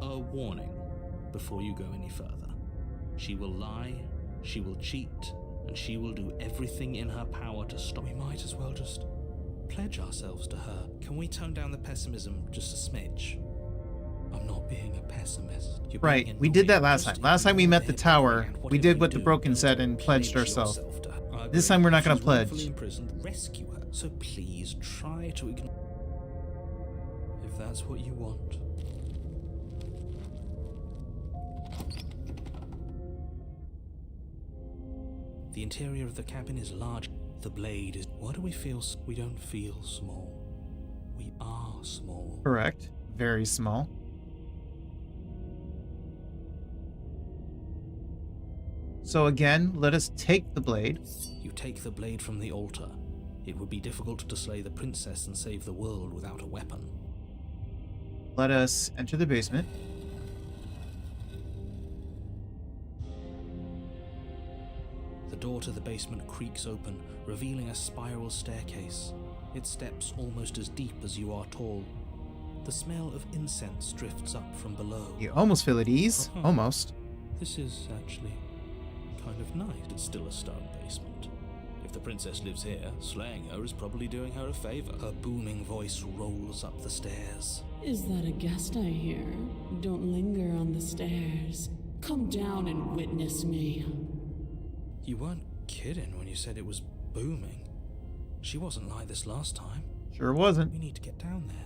A warning before you go any further. She will lie, she will cheat, and she will do everything in her power to stop. We might as well just pledge ourselves to her. Can we tone down the pessimism just a smidge? I'm not being a pessimist. You're being Right, we did that annoying. last Just time. Last time we met the ignore tower, and we whatever did you what the do, broken don't said and pledged pledge ourselves. yourself to her. I This agree. time we're not gonna She's wrongfully pledge. imprisoned. Rescue her. So please try to ignore. If that's what you want. The interior of the cabin is large. The blade is... Why do we feel... We don't feel small. We are small. Correct. Very small. So again, let us take the blade. You take the blade from the altar. It would be difficult to slay the princess and save the world without a weapon. Let us enter the basement. The door to the basement creaks open, revealing a spiral staircase. Its steps almost as deep as you are tall. The smell of incense drifts up from below. You almost feel at ease. Uh-huh. Almost. This is actually kind of nice. It's still a stone basement. If the princess lives here, slaying her is probably doing her a favor. Her booming voice rolls up the stairs. Is that a guest I hear? Don't linger on the stairs. Come down and witness me. You weren't kidding when you said it was booming. She wasn't like this last time. Sure wasn't. We need to get down there.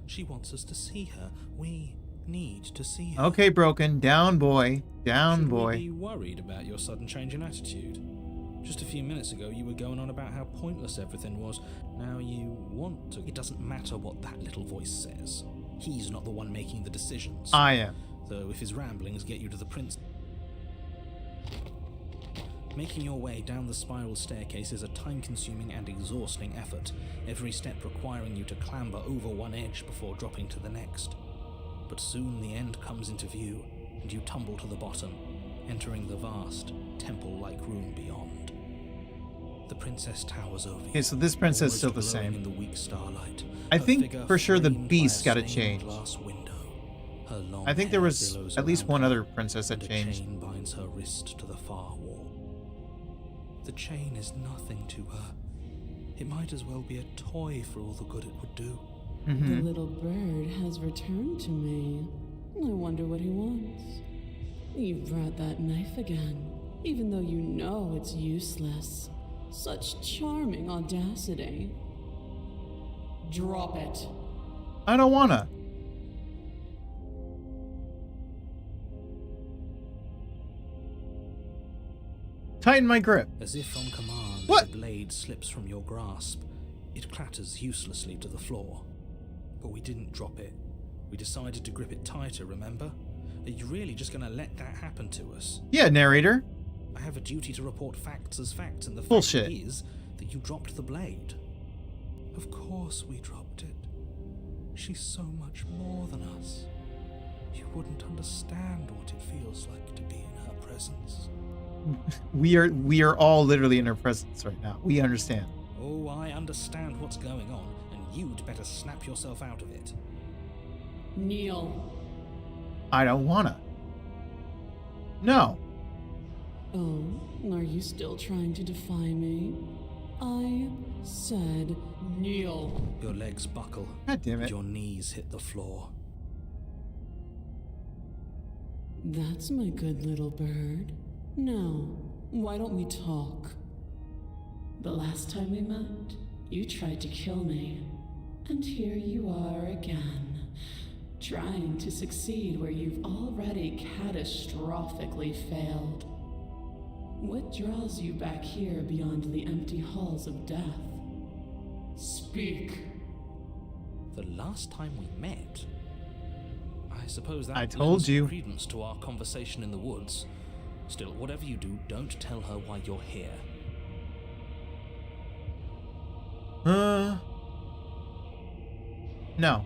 She wants us to see her. We need to see her. Okay, Broken. Down, boy. Down, Should boy. we be worried about your sudden change in attitude? Just a few minutes ago, you were going on about how pointless everything was. Now you want to. It doesn't matter what that little voice says. He's not the one making the decisions. I am. Though if his ramblings get you to the prince... Making your way down the spiral staircase is a time-consuming and exhausting effort, every step requiring you to clamber over one edge before dropping to the next. But soon the end comes into view, and you tumble to the bottom, entering the vast, temple-like room beyond. The princess towers over you. Okay, so this princess is still the almost glowing same. in the weak starlight. I Her think figure for sure the framed by beast a got to stained change. glass window. Her long I think there hair was billows at least around one her, other princess that and changed. A chain binds her wrist to the far wall. The chain is nothing to her. It might as well be a toy for all the good it would do. The little bird has returned to me. I wonder what he wants. You brought that knife again, even though you know it's useless. Such charming audacity. Drop it. I don't wanna. Tighten my grip. As if on command, What? the blade slips from your grasp. It clatters uselessly to the floor. But we didn't drop it. We decided to grip it tighter, remember? Are you really just going to let that happen to us? Yeah, narrator. I have a duty to report facts as facts, and the Bullshit. fact is that you dropped the blade. Of course we dropped it. She's so much more than us. You wouldn't understand what it feels like to be in her presence. We are all literally in her presence right now. We understand. Oh, I understand what's going on, and you'd better snap yourself out of it. Kneel. I don't wanna. No. Oh, are you still trying to defy me? I said kneel. Your legs buckle, God damn and it. your knees hit the floor. That's my good little bird. Now, why don't we talk? The last time we met, you tried to kill me. And here you are again, trying to succeed where you've already catastrophically failed. What draws you back here beyond the empty halls of death? Speak. The last time we met? I suppose that I told lends some you. credence to our conversation in the woods. Still, whatever you do, don't tell her why you're here. No.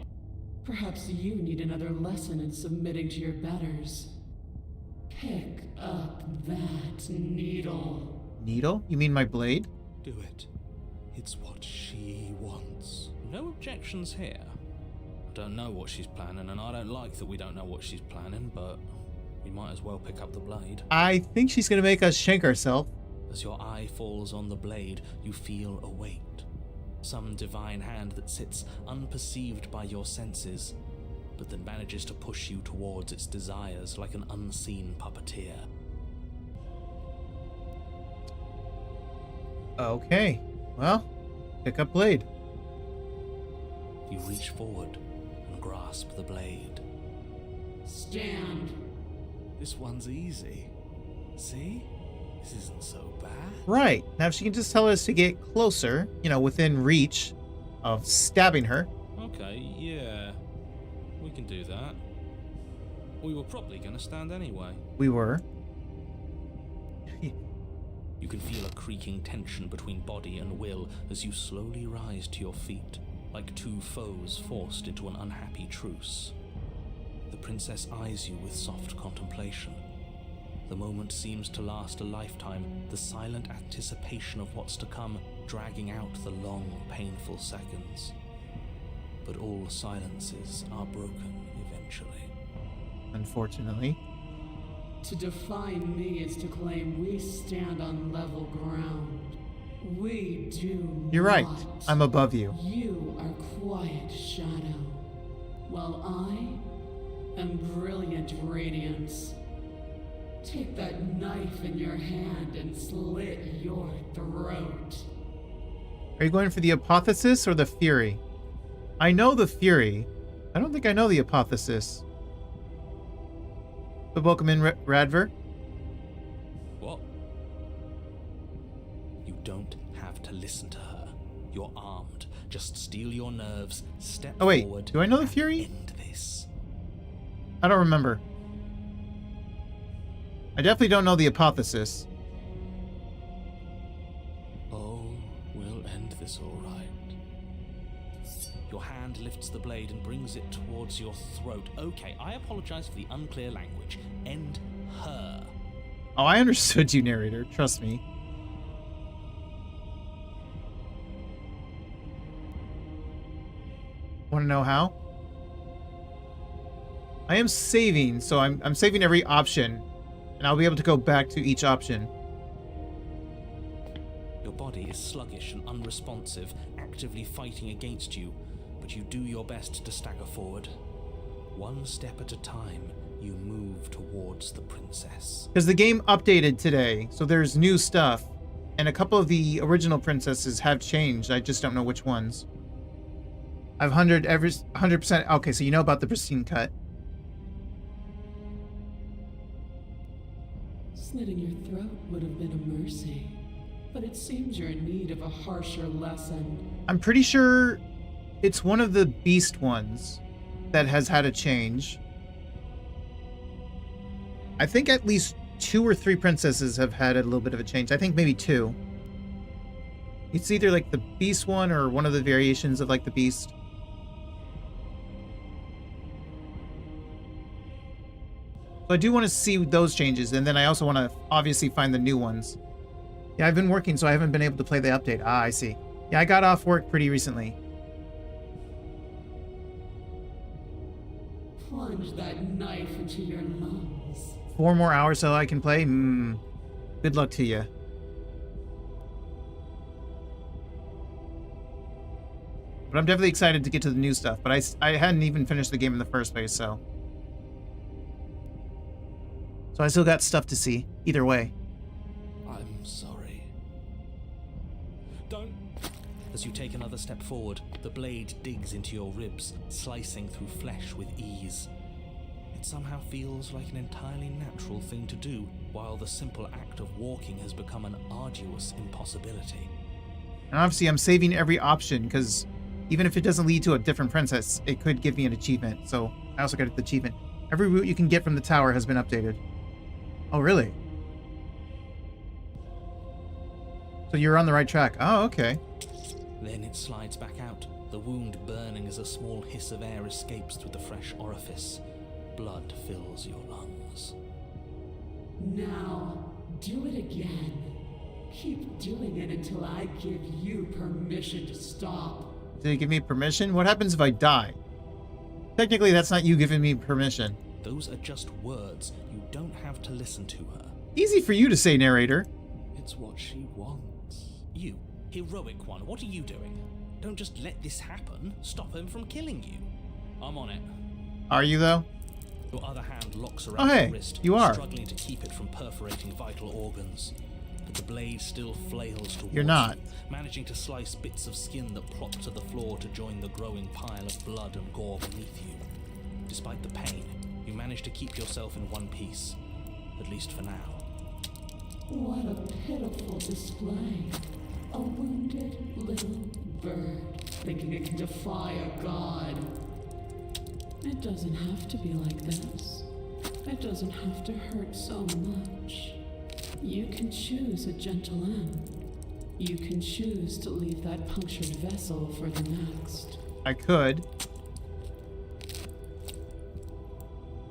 Perhaps you need another lesson in submitting to your betters. Pick up that needle. Needle? You mean my blade? Do it. It's what she wants. No objections here. I don't know what she's planning, and I don't like that we don't know what she's planning, but we might as well pick up the blade. I think she's gonna make us shank ourselves. As your eye falls on the blade, you feel a weight. Some divine hand that sits unperceived by your senses, but that manages to push you towards its desires like an unseen puppeteer. Okay. Well, pick up blade. You reach forward and grasp the blade. Stand. This one's easy. See? This isn't so bad. Right. Now, if she can just tell us to get closer, you know, within reach of stabbing her. Okay, yeah. We can do that. We were probably going to stand anyway. We were. You can feel a creaking tension between body and will as you slowly rise to your feet, like two foes forced into an unhappy truce. The princess eyes you with soft contemplation. The moment seems to last a lifetime, the silent anticipation of what's to come dragging out the long, painful seconds. But all silences are broken eventually. Unfortunately. To define me is to claim we stand on level ground. We do You're right. not. I'm above you. You are quiet shadow, while I am brilliant radiance. Take that knife in your hand and slit your throat. Are you going for the apothesis or the fury? I know the fury. I don't think I know the apothesis. But welcome in, Radver. What? You don't have to listen to her. You're armed. Just steel your nerves, step Oh wait, forward. do I know the and fury? End this. I don't remember. I definitely don't know the apothesis. Oh, we'll end this all right. Your hand lifts the blade and brings it towards your throat. Okay, I apologize for the unclear language. End her. Oh, I understood you, narrator. Trust me. Want to know how? I am saving, so I'm saving every option, and I'll be able to go back to each option. Your body is sluggish and unresponsive, actively fighting against you, but you do your best to stagger forward. One step at a time, you move towards the princess. Because the game updated today, so there's new stuff, and a couple of the original princesses have changed. I just don't know which ones. I've 100%. Okay, so you know about the pristine cut. Slitting your throat would have been a mercy, but it seems you're in need of a harsher lesson. I'm pretty sure it's one of the beast ones that has had a change. I think at least 2 or 3 princesses have had a little bit of a change. I think maybe 2. It's either like the beast one or one of the variations of like the beast. So I do want to see those changes, and then I also want to obviously find the new ones. Yeah, I've been working, so I haven't been able to play the update. Ah, I see. Yeah, I got off work pretty recently. Plunge that knife into your lungs. 4 more hours so I can play? Good luck to you. But I'm definitely excited to get to the new stuff, but I hadn't even finished the game in the first place, so... So I still got stuff to see, either way. I'm sorry. Don't. As you take another step forward, the blade digs into your ribs, slicing through flesh with ease. It somehow feels like an entirely natural thing to do, while the simple act of walking has become an arduous impossibility. And obviously I'm saving every option, because even if it doesn't lead to a different princess, it could give me an achievement, so I also got the achievement. Every route you can get from the tower has been updated. Oh, really? So you're on the right track. Oh, okay. Then it slides back out, the wound burning as a small hiss of air escapes through the fresh orifice. Blood fills your lungs. Now, do it again. Keep doing it until I give you permission to stop. Did you give me permission? What happens if I die? Technically, that's not you giving me permission. Those are just words. You don't have to listen to her. Easy for you to say, narrator. It's what she wants. You, heroic one, what are you doing? Don't just let this happen. Stop him from killing you. I'm on it. Are you, though? Your other hand locks Oh, around hey, your wrist, you are. struggling to keep it from perforating vital organs. But the blade still flails towards You're not. you, managing to slice bits of skin that plop to the floor to join the growing pile of blood and gore beneath you. Despite the pain, you manage to keep yourself in one piece, at least for now. What a pitiful display. A wounded little bird thinking it can defy a god. It doesn't have to be like this. It doesn't have to hurt so much. You can choose a gentle end. You can choose to leave that punctured vessel for the next. I could.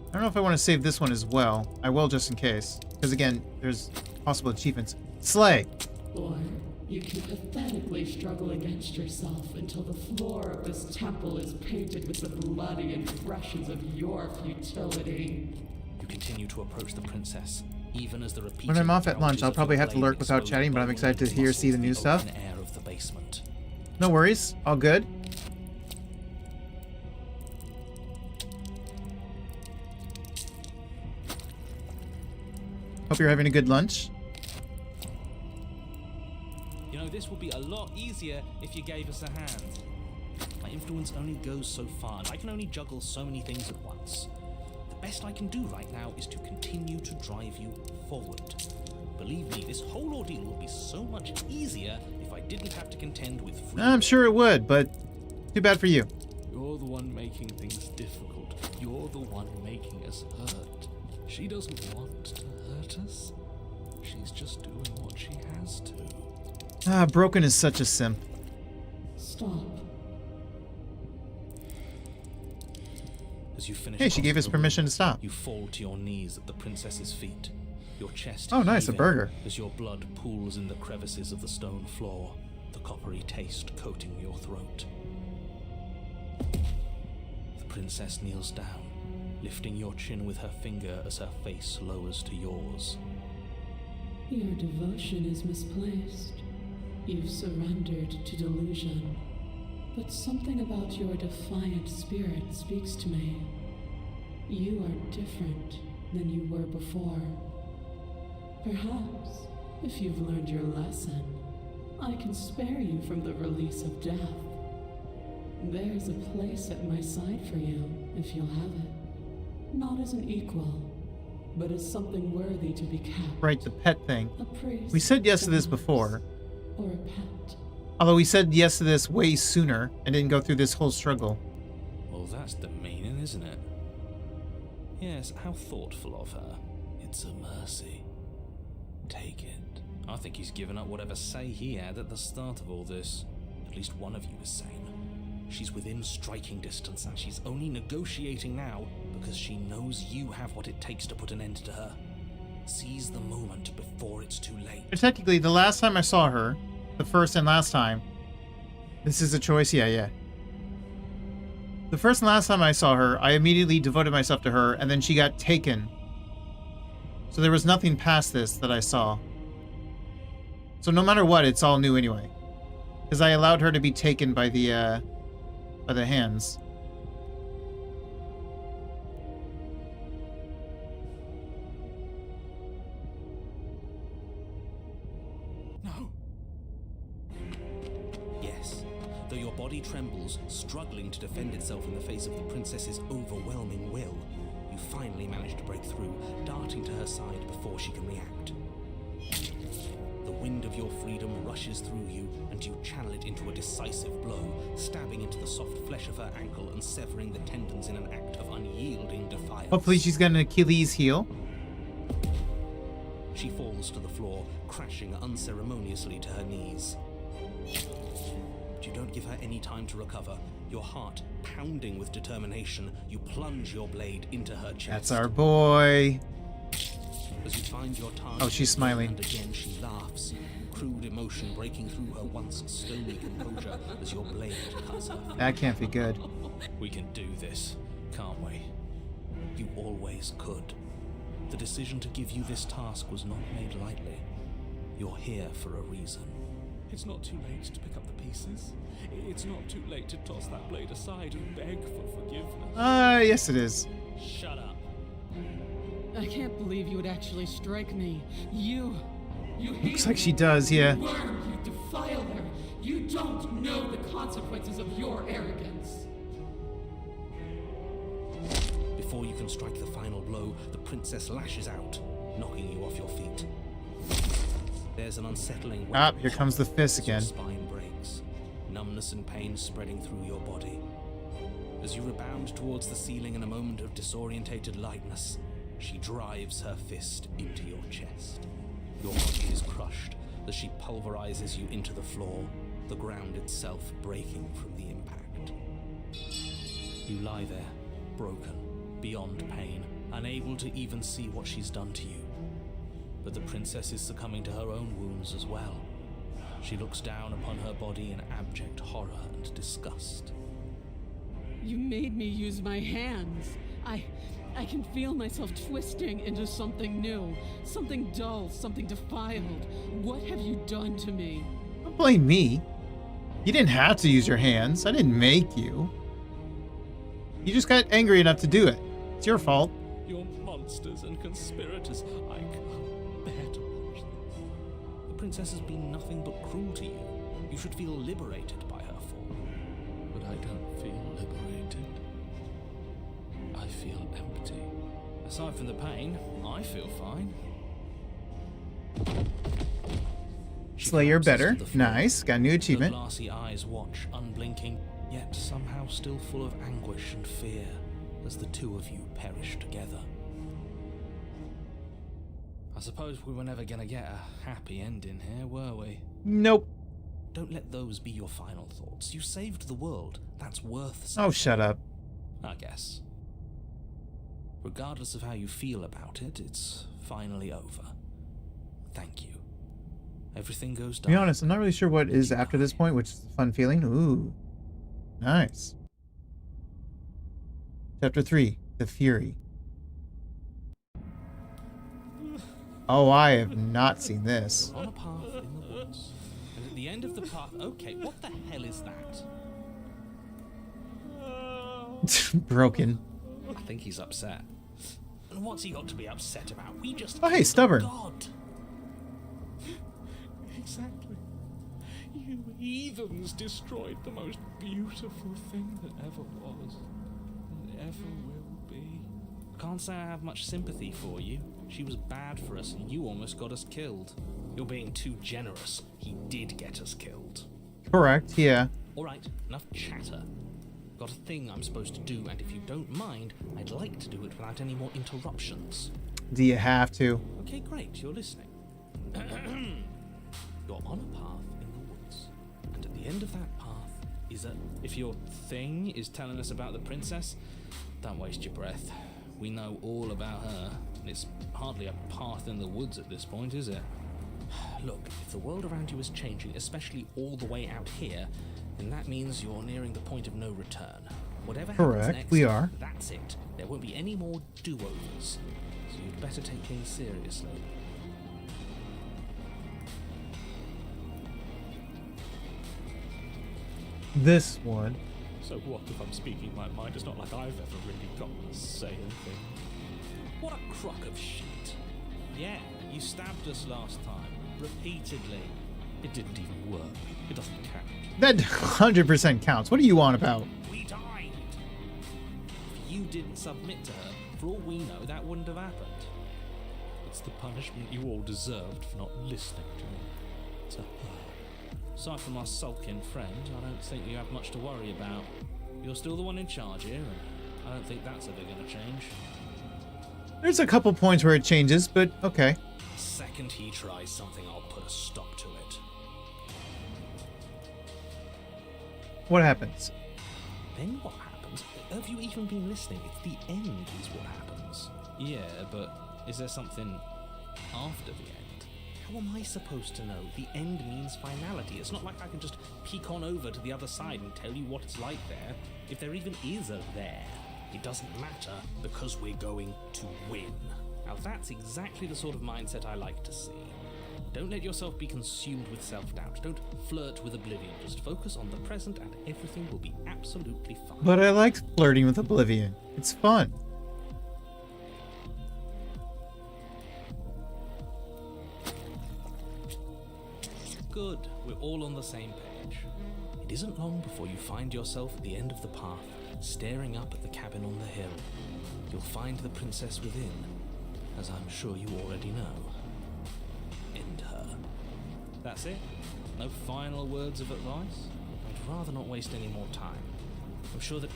I don't know if I want to save this one as well. I will just in case. Because again, there's possible achievements. Slay! Or you can pathetically struggle against yourself until the floor of this temple is painted with the bloody impressions of your futility. You continue to approach the princess, even as the repeated When I'm off at lunch, gouges I'll of probably your have to blade lurk without expose chatting, but I'm bone excited to and see the new muscles stuff. in the open air of the basement. No worries. All good. Hope you're having a good lunch. You know, this would be a lot easier if you gave us a hand. My influence only goes so far, and I can only juggle so many things at once. The best I can do right now is to continue to drive you forward. Believe me, this whole ordeal would be so much easier if I didn't have to contend with free I'm sure it would, but too bad for you. You're the one making things difficult. You're the one making us hurt. She doesn't want to hurt us. She's just doing what she has to. Ah, Broken is such a simp. Stop. As you finish Hey, she gave us crossing the permission room, to stop. You fall to your knees at the princess's feet. Your chest Oh, nice, a heaving burger. as your blood pools in the crevices of the stone floor, the coppery taste coating your throat. The princess kneels down, lifting your chin with her finger as her face lowers to yours. Your devotion is misplaced. You've surrendered to delusion. But something about your defiant spirit speaks to me. You are different than you were before. Perhaps, if you've learned your lesson, I can spare you from the release of death. There's a place at my side for you, if you'll have it. Not as an equal, but as something worthy to be kept. Right, the pet thing. A priest, We said yes to this perhaps, before. Or a pet. Although we said yes to this way sooner and didn't go through this whole struggle. Well, that's the meaning, isn't it? Yes, how thoughtful of her. It's a mercy. Take it. I think he's given up whatever say he had at the start of all this. At least one of you is sane. She's within striking distance, and she's only negotiating now because she knows you have what it takes to put an end to her. Seize the moment before it's too late. But technically, the last time I saw her, the first and last time, this is a choice? Yeah. The first and last time I saw her, I immediately devoted myself to her, and then she got taken. So there was nothing past this that I saw. So no matter what, it's all new anyway. Because I allowed her to be taken by the hands. No. Yes. Though your body trembles, struggling to defend itself in the face of the princess's overwhelming will, you finally manage to break through, darting to her side before she can react. The wind of your freedom rushes through you, and you channel it into a decisive blow, stabbing into the soft flesh of her ankle and severing the tendons in an act of unyielding defiance. Hopefully she's got an Achilles heel. She falls to the floor, crashing unceremoniously to her knees. But you don't give her any time to recover. Your heart pounding with determination, you plunge your blade into her chest. That's our boy. As you find your target, Oh, she's smiling. and again she laughs, crude emotion breaking through her once stony composure as your blade cuts her. That can't be good. We can do this, can't we? You always could. The decision to give you this task was not made lightly. You're here for a reason. It's not too late to pick up the pieces. It's not too late to toss that blade aside and beg for forgiveness. Yes it is. Shut up. I can't believe you would actually strike me. You hate Looks like she does, yeah. You worm, you defile her. You don't know the consequences of your arrogance. Before you can strike the final blow, the princess lashes out, knocking you off your feet. There's an unsettling weight Ah, on here your comes the shoulder fist as your again. spine breaks, numbness and pain spreading through your body. As you rebound towards the ceiling in a moment of disorientated lightness, she drives her fist into your chest. Your body is crushed as she pulverizes you into the floor, the ground itself breaking from the impact. You lie there, broken, beyond pain, unable to even see what she's done to you. But the princess is succumbing to her own wounds as well. She looks down upon her body in abject horror and disgust. You made me use my hands. I can feel myself twisting into something new, something dull, something defiled. What have you done to me? Don't blame me. You didn't have to use your hands. I didn't make you. You just got angry enough to do it. It's your fault. You're monsters and conspirators. I can't bear to watch this. The princess has been nothing but cruel to you. You should feel liberated by her fall. But I don't feel liberated. I feel empty. Aside from the pain, I feel fine. She Slayer collapses better. to the floor. Nice. Got a new Her achievement. glassy eyes watch, unblinking, yet somehow still full of anguish and fear as the two of you perish together. I suppose we were never gonna get a happy ending here, were we? Nope. Don't let those be your final thoughts. You saved the world. That's worth Oh, something, shut up. I guess. Regardless of how you feel about it, it's finally over. Thank you. Everything goes To dark. be honest, I'm not really sure what is after this point, which is a fun feeling. Ooh. Nice. Chapter 3, The Fury. Oh, I have not seen this. On a path in the woods. And at the end of the path... Okay, what the hell is that? Broken. I think he's upset. And what's he got to be upset about? We just... Oh, hey, killed a stubborn. God. Exactly. You heathens destroyed the most beautiful thing that ever was, and ever will be. Can't say I have much sympathy for you. She was bad for us and you almost got us killed. You're being too generous. He did get us killed. Correct, yeah. Alright, enough chatter. Got a thing I'm supposed to do, and if you don't mind, I'd like to do it without any more interruptions. Do you have to? Okay, great, you're listening. You're on a path in the woods, and at the end of that path is a... If your thing is telling us about the princess, don't waste your breath. We know all about her, and it's hardly a path in the woods at this point, is it? Look, if the world around you is changing, especially all the way out here, then that means you're nearing the point of no return. Whatever happens Correct, next, we are. that's it. There won't be any more do-overs, so you'd better take things seriously. This one. So what if I'm speaking my mind? It's not like I've ever really got to say anything. What a crock of shit. Yeah, you stabbed us last time, repeatedly. It didn't even work. It doesn't count. That 100% counts. What are you on about? We died. If you didn't submit to her, for all we know, that wouldn't have happened. It's the punishment you all deserved for not listening to me. To her. Aside from our sulking friend, I don't think you have much to worry about. You're still the one in charge here, and I don't think that's ever going to change. There's a couple points where it changes, but okay. The second he tries something, I'll put a stop to it. What happens? Then what happens? Have you even been listening? It's the end is what happens. Yeah, but is there something after the end? How am I supposed to know? The end means finality. It's not like I can just peek on over to the other side and tell you what it's like there. If there even is a there, it doesn't matter because we're going to win. Now that's exactly the sort of mindset I like to see. Don't let yourself be consumed with self-doubt. Don't flirt with oblivion. Just focus on the present and everything will be absolutely fine. But I like flirting with oblivion. It's fun. Good, we're all on the same page. It isn't long before you find yourself at the end of the path, staring up at the cabin on the hill. You'll find the princess within, as I'm sure you already know. End her. That's it? No final words of advice? I'd rather not waste any more time. I'm sure that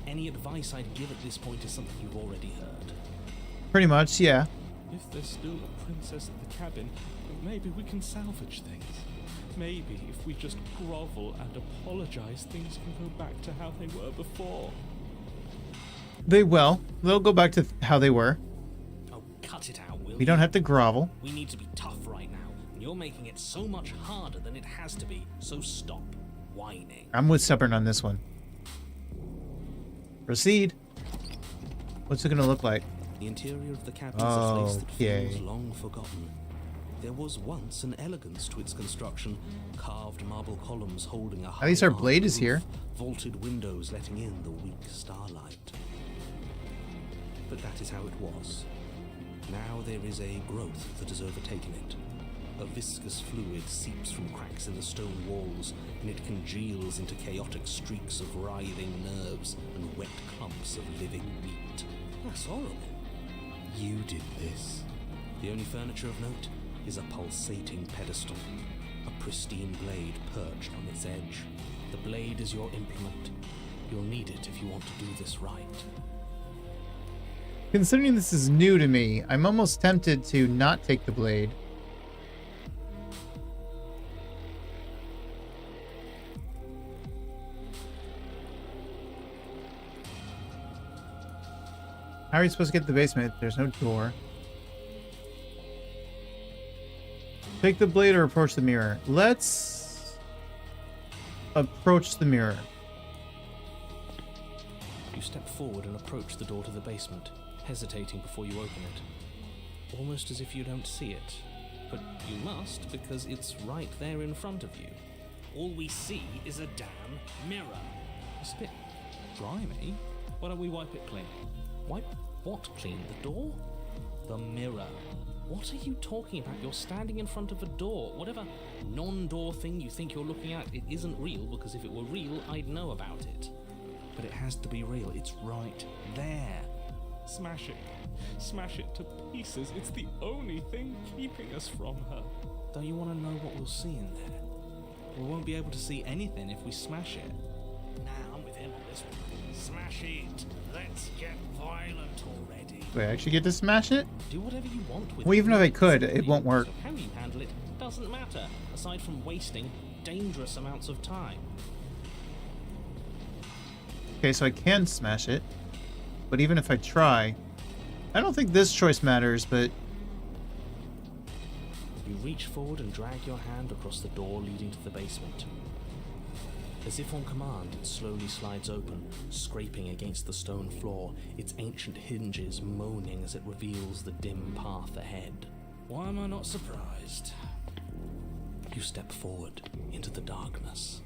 any advice I'd give at this point is something you've already heard. Pretty much, yeah. If there's still a princess at the cabin, maybe we can salvage things. Maybe if we just grovel and apologize, things can go back to how they were before. They will. They'll go back to how they were. Oh, cut it out, will We don't have to grovel. We need to be tough right now, and you're making it so much harder than it has to be, so stop whining. I'm with stubborn on this one. Proceed. What's it gonna look like? The interior of the cabin is a place that Okay. feels long forgotten. There was once an elegance to its construction, carved marble columns holding a high At least our arched blade is roof, here. vaulted windows letting in the weak starlight. But that is how it was. Now there is a growth that has overtaken it. A viscous fluid seeps from cracks in the stone walls, and it congeals into chaotic streaks of writhing nerves and wet clumps of living meat. That's horrible. You did this. The only furniture of note is a pulsating pedestal, a pristine blade perched on its edge. The blade is your implement. You'll need it if you want to do this right. Considering this is new to me, I'm almost tempted to not take the blade. How are you supposed to get to the basement? There's no door. Take the blade or approach the mirror. Let's approach the mirror. You step forward and approach the door to the basement, hesitating before you open it. Almost as if you don't see it. But you must, because it's right there in front of you. All we see is a damn mirror. It's a bit grimy. Why don't we wipe it clean? Wipe what clean? The door? The mirror. What are you talking about? You're standing in front of a door. Whatever non-door thing you think you're looking at, it isn't real, because if it were real, I'd know about it. But it has to be real. It's right there. Smash it. Smash it to pieces. It's the only thing keeping us from her. Don't you want to know what we'll see in there? We won't be able to see anything if we smash it. Nah, I'm with him on this one. Smash it. Let's get violent already. Do I actually get to smash it? Do whatever you want with Well, even if I it. could, it won't work. So how you handle it doesn't matter, aside from wasting dangerous amounts of time. Okay, so I can smash it. But even if I try, I don't think this choice matters, but You reach forward and drag your hand across the door leading to the basement. As if on command, it slowly slides open, scraping against the stone floor, its ancient hinges moaning as it reveals the dim path ahead. Why am I not surprised? You step forward into the darkness.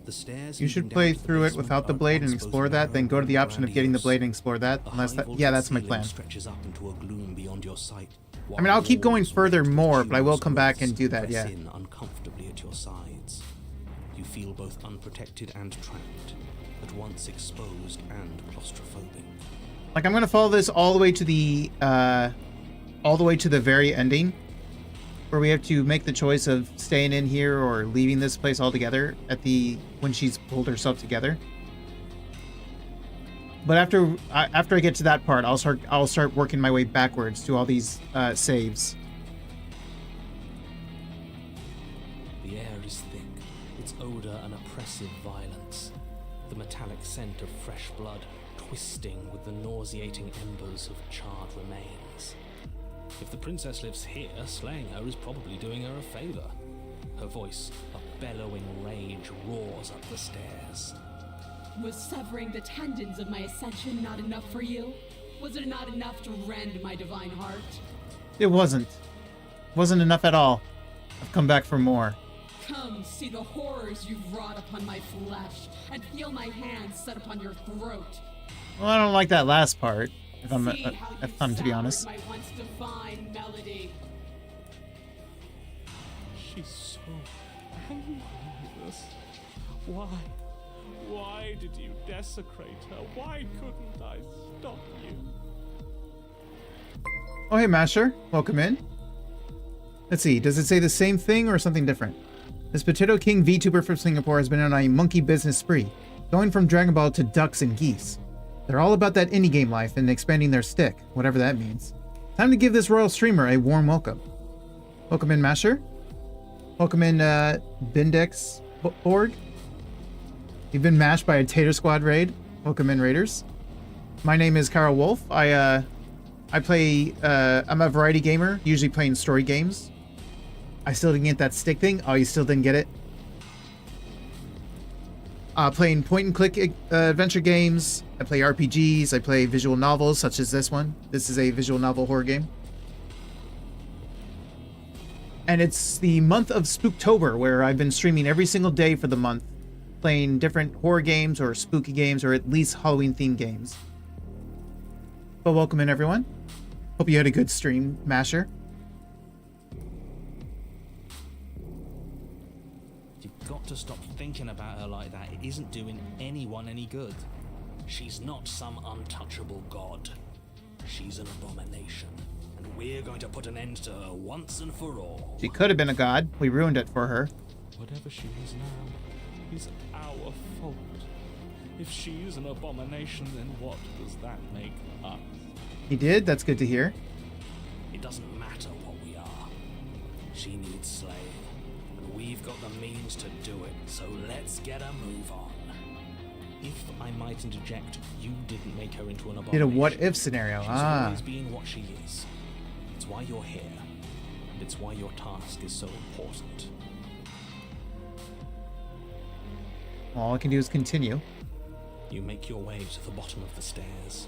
The stairs you leading should down play to the through it basement without the are blade and once both explore that, then narrow go to the and option of getting the grandiose. blade and explore that. A Unless that, high-vaulted yeah, that's my ceiling plan. stretches up into a gloom beyond your sight. I mean, I'll keep going walls further rift with more, but I will curious come back and growths do that, press yeah. in uncomfortably at your sides. You feel both unprotected and trapped, at once exposed and claustrophobic. Like, I'm gonna follow this all the way to the very ending, where we have to make the choice of staying in here or leaving this place altogether at the when she's pulled herself together. But after I get to that part, I'll start working my way backwards to all these saves. The air is thick, its odor an oppressive violence. The metallic scent of fresh blood twisting with the nauseating embers of charred remains. If the princess lives here, slaying her is probably doing her a favor. Her voice, a bellowing rage, roars up the stairs. Was severing the tendons of my ascension not enough for you? Was it not enough to rend my divine heart? It wasn't enough at all. I've come back for more. Come, see the horrors you've wrought upon my flesh, and feel my hands set upon your throat. Well, I don't like that last part, if I'm See how you to be honest. soured my once divine melody. She's so angry with us. Why? Why did you desecrate her? Why couldn't I stop you? Oh, hey, Masher. Welcome in. Let's see, does it say the same thing or something different? This Potato King VTuber from Singapore has been on a monkey business spree, going from Dragon Ball to ducks and geese. They're all about that indie game life and expanding their stick, whatever that means. Time to give this royal streamer a warm welcome. Welcome in, Masher. Welcome in, Bindex.org. You've been mashed by a Tater Squad raid. Welcome in, Raiders. My name is Carl Wolf. I play, I'm a variety gamer, usually playing story games. I still didn't get that stick thing. Oh, you still didn't get it? Playing point-and-click adventure games. I play RPGs. I play visual novels, such as this one. This is a visual novel horror game. And it's the month of Spooktober, where I've been streaming every single day for the month, playing different horror games or spooky games, or at least Halloween-themed games. But welcome in, everyone. Hope you had a good stream, Masher. You've got to stop thinking about her like that. It isn't doing anyone any good. She's not some untouchable god. She's an abomination, and we're going to put an end to her once and for all. She could have been a god. We ruined it for her. Whatever she is now is our fault. If she's an abomination, then what does that make us? He did? That's good to hear. It doesn't matter what we are. She needs slaying, and we've got the means to do it, so let's get a move on. If I might interject, you didn't make her into an abomination. Did a what-if scenario. She's always been what she is. It's why you're here, and it's why your task is so important. All I can do is continue. You make your way to the bottom of the stairs.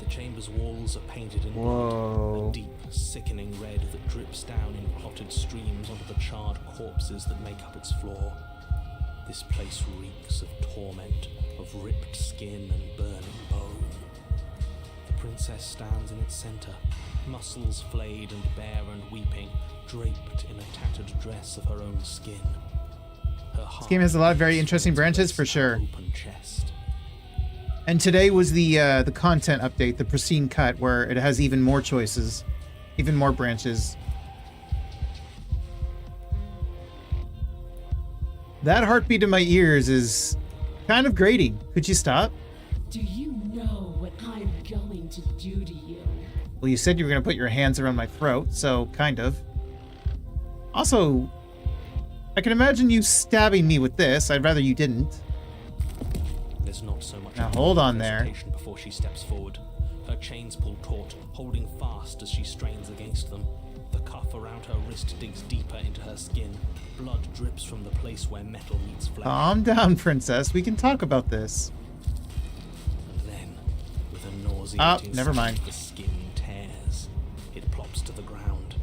The chamber's walls are painted in blood, a deep, sickening red that drips down in clotted streams onto the charred corpses that make up its floor. This place reeks of torment, of ripped skin and burning bone. The princess stands in its center, muscles flayed and bare and weeping, draped in a tattered dress of her own skin. This game has a lot of very interesting branches, for sure. Open chest. And today was the content update, the pristine cut, where it has even more choices, even more branches. That heartbeat in my ears is kind of grating. Could you stop? Do you know what I'm going to do to you? Well, you said you were going to put your hands around my throat, so kind of. Also, I can imagine you stabbing me with this. I'd rather you didn't. There's not so much. Now hold on there. Before she steps forward, her chains pull taut, holding fast as she strains against them. The cuff around her wrist digs deeper into her skin. Blood drips from the place where metal meets flesh. Calm down, princess. We can talk about this. And then, with a nauseating never mind. sound, the skin tears. It plops to the ground.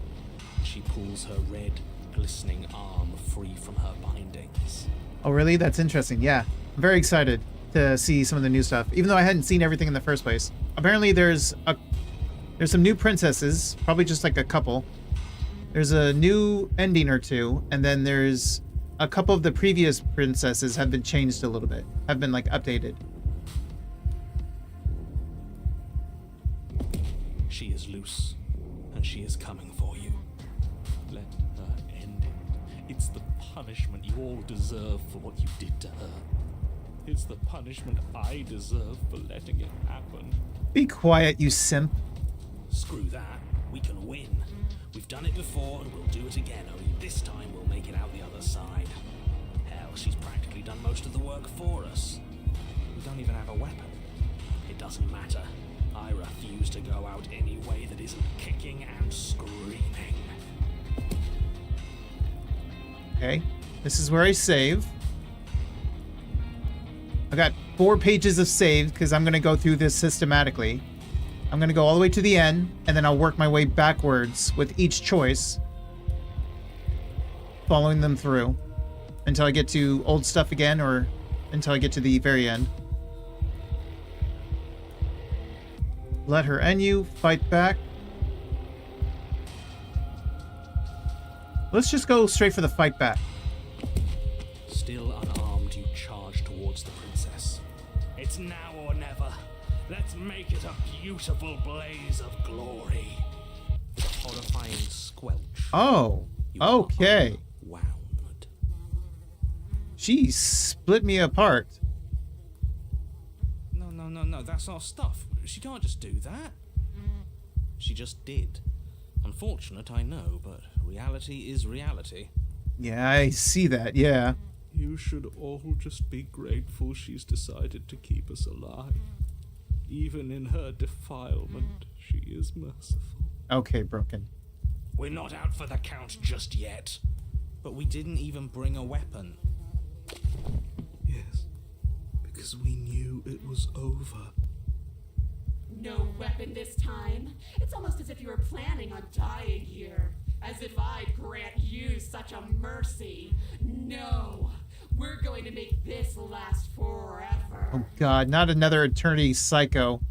She pulls her red, glistening arm free from her bindings. Oh, really? That's interesting. Yeah. I'm very excited to see some of the new stuff, even though I hadn't seen everything in the first place. Apparently there's some new princesses, probably just like a couple. There's a new ending or two, and then there's a couple of the previous princesses have been changed a little bit, have been like updated. She is loose, and she is coming for you. Let her end it. It's the punishment you all deserve for what you did to her. It's the punishment I deserve for letting it happen. Be quiet, you simp. Screw that. We can win. We've done it before and we'll do it again, only this time we'll make it out the other side. Hell, she's practically done most of the work for us. We don't even have a weapon. It doesn't matter. I refuse to go out any way that isn't kicking and screaming. Okay. This is where I save. I got 4 pages of save because I'm going to go through this systematically. I'm going to go all the way to the end, and then I'll work my way backwards with each choice, following them through until I get to old stuff again, or until I get to the very end. Let her end you, fight back. Let's just go straight for the fight back. Still unarmed, you charge towards the princess. It's now or never. Let's make it a beautiful blaze of glory. With a horrifying squelch. Oh, You are okay. unwound. She split me apart. No, that's our stuff. She can't just do that. She just did. Unfortunate, I know, but reality is reality. Yeah, I see that, yeah. You should all just be grateful she's decided to keep us alive. Even in her defilement, she is merciful. Okay, Broken. We're not out for the count just yet. But we didn't even bring a weapon. Yes, because we knew it was over. No weapon this time. It's almost as if you were planning on dying here. As if I'd grant you such a mercy. No, we're going to make this last forever. Oh god, not another eternity psycho.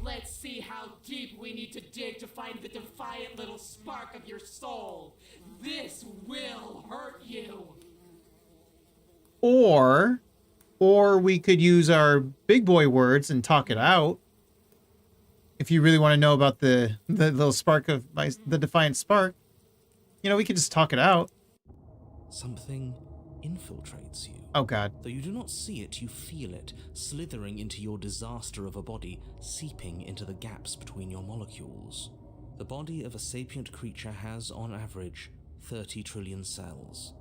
Let's see how deep we need to dig to find the defiant little spark of your soul. This will hurt you. Or we could use our big boy words and talk it out. If you really want to know about the little spark of the defiant spark, you know, we could just talk it out. Something infiltrates you. Oh god. Though you do not see it, you feel it, slithering into your disaster of a body, seeping into the gaps between your molecules. The body of a sapient creature has, on average, 30 trillion cells,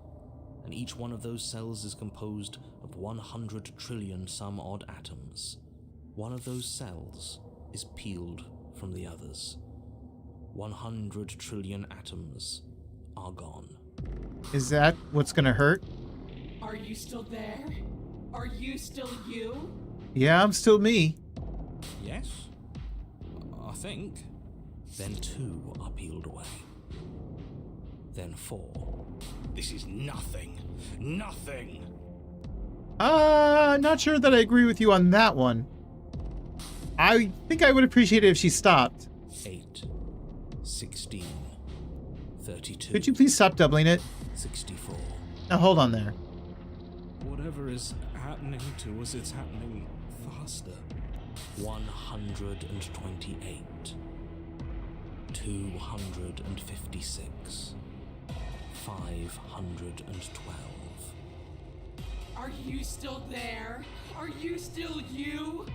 and each one of those cells is composed of 100 trillion some odd atoms. One of those cells is peeled from the others. 100 trillion atoms are gone. Is that what's gonna hurt? Are you still there? Are you still you? Yeah, I'm still me. Yes? I think. Then 2 are peeled away. Then 4. This is nothing. Nothing. Not sure that I agree with you on that one. I think I would appreciate it if she stopped. 8. 16. 32. Could you please stop doubling it? 64. Now hold on there. Whatever is happening to us, it's happening faster. 128. 256. 512. Are you still there? Are you still you?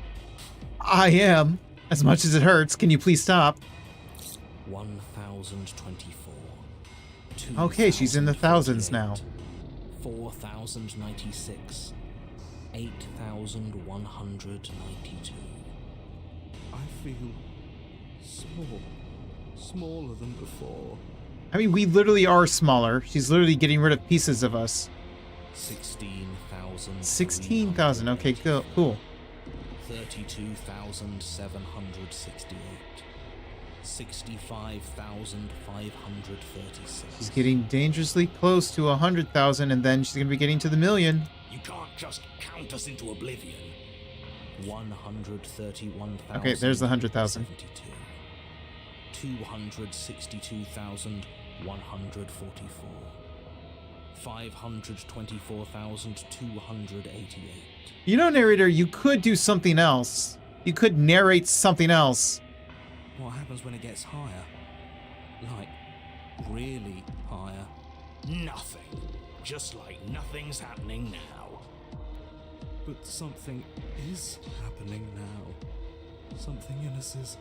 I am. As much as it hurts, can you please stop? 1024. Okay, she's in the thousands now. 4096. 8192. I feel small. Smaller than before. I mean, we literally are smaller. She's literally getting rid of pieces of us. 16,000. 16,000. Okay, cool. 32,768. 65,536. She's getting dangerously close to 100,000, and then she's gonna be getting to the million. You can't just count us into oblivion. 131,000. Okay, there's the 100,000. 262,144. 524,288. You know, narrator, you could do something else. You could narrate something else. What happens when it gets higher? Like, really higher? Nothing. Just like nothing's happening now. But something is happening now. Something in us is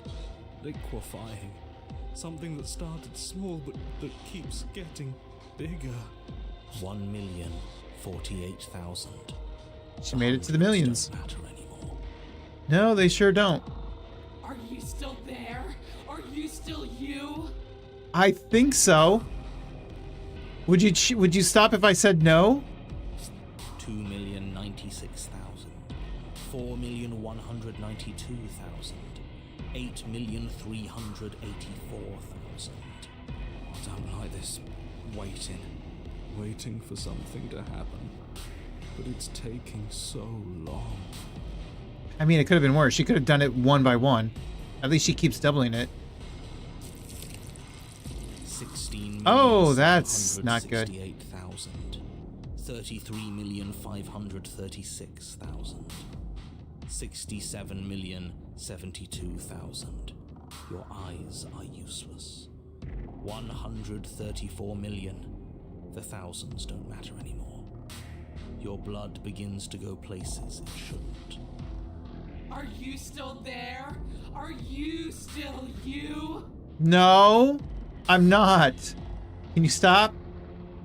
liquefying. Something that started small but that keeps getting bigger. 1,048,000. She made it to the millions. Don't matter anymore. No, they sure don't. Are you still there? Are you still you? I think so. Would you stop if I said no? 2,096,000. 4,192,000. 8,384,000. I don't like this waiting. Waiting for something to happen. But it's taking so long. I mean, it could have been worse. She could have done it one by one. At least she keeps doubling it. 16. Oh, that's not good. 33,536,000. 67,072,000. Your eyes are useless. 134 million. The thousands don't matter anymore. Your blood begins to go places it shouldn't. Are you still there? Are you still you? No, I'm not. Can you stop?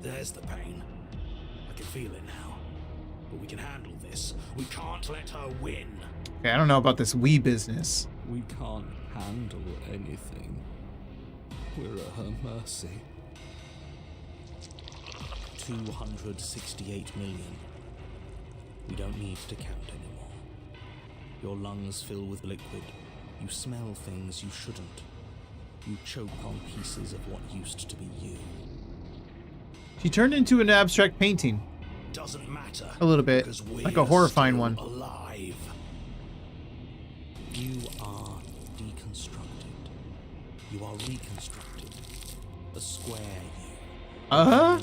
There's the pain. I can feel it now. But we can handle this. We can't let her win. Okay, I don't know about this we business. We can't handle anything. We're at her mercy. 268 million. We don't need to count anymore. Your lungs fill with liquid. You smell things you shouldn't. You choke on pieces of what used to be you. She turned into an abstract painting. Doesn't matter. A little bit. Because we're Like a horrifying still one. alive. You are deconstructed. You are reconstructed. A square you. Uh-huh.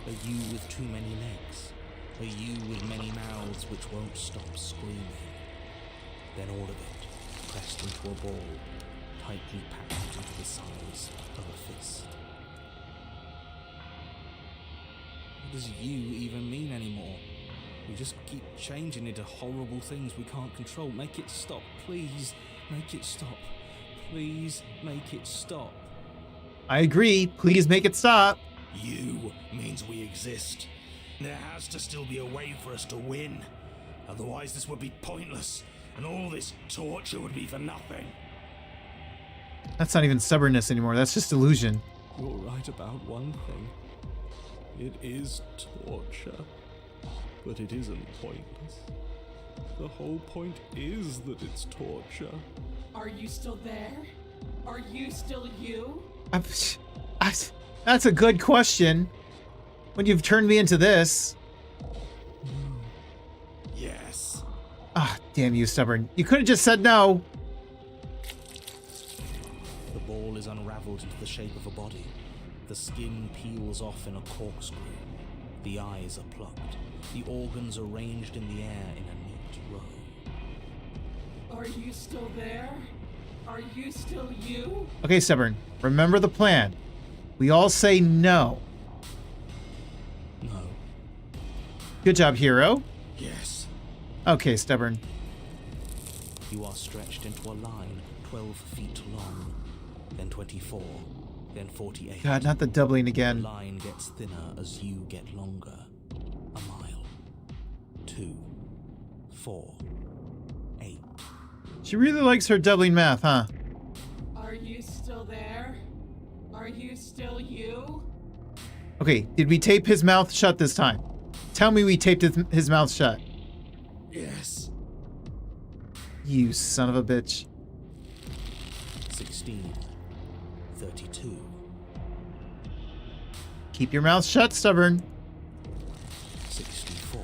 A you with too many legs. A you with many mouths which won't stop screaming. Then all of it, pressed into a ball, tightly packed into the size of a fist. What does you even mean anymore? We just keep changing into horrible things we can't control. Make it stop, please. Make it stop. Please make it stop. I agree. Please make it stop. You means we exist. There has to still be a way for us to win. Otherwise this would be pointless, and all this torture would be for nothing. That's not even stubbornness anymore. That's just illusion. You're right about one thing. It is torture. But it isn't pointless. The whole point is that it's torture. Are you still there? Are you still you? That's a good question. When you've turned me into this. Yes. Ah, damn you, stubborn. You could have just said no. The ball is unraveled into the shape of a body. The skin peels off in a corkscrew. The eyes are plucked. The organs arranged in the air in a neat row. Are you still there? Are you still you? Okay, stubborn. Remember the plan. We all say no. No. Good job, hero. Yes. Okay, stubborn. You are stretched into a line 12 feet long, then 24, then 48. God, not the doubling The again. line gets thinner as you get longer. A mile. 2. 4. 8. She really likes her doubling math, huh? Are you still there? Are you still you? Okay, did we tape his mouth shut this time? Tell me we taped his mouth shut. Yes. You son of a bitch. 16. 32. Keep your mouth shut, stubborn. 64.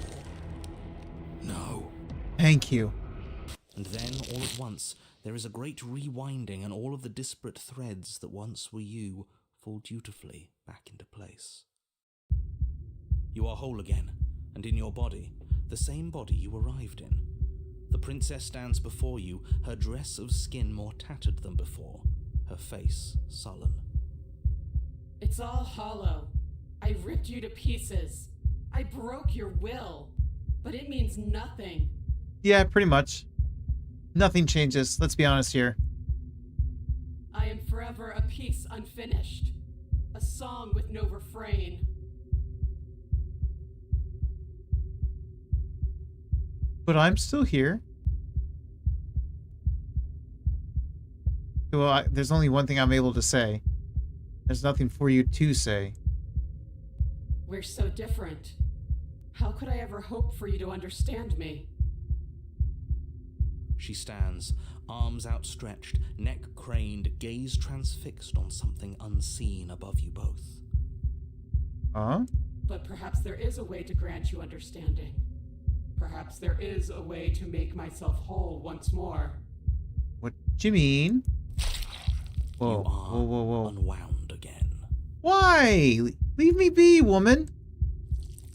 No. Thank you. And then, all at once, there is a great rewinding, and all of the disparate threads that once were you fall dutifully back into place. You are whole again, and in your body, the same body you arrived in. The princess stands before you, her dress of skin more tattered than before, her face sullen. It's all hollow. I ripped you to pieces. I broke your will. But it means nothing. Yeah, pretty much. Nothing changes. Let's be honest here. I am forever a piece unfinished. A song with no refrain. But I'm still here. Well, there's only one thing I'm able to say. There's nothing for you to say. We're so different. How could I ever hope for you to understand me? She stands, arms outstretched, neck craned, gaze transfixed on something unseen above you both. Huh? But perhaps there is a way to grant you understanding. Perhaps there is a way to make myself whole once more. What do you mean? Whoa, You are whoa, whoa, whoa. unwound again. Why? Leave me be, woman.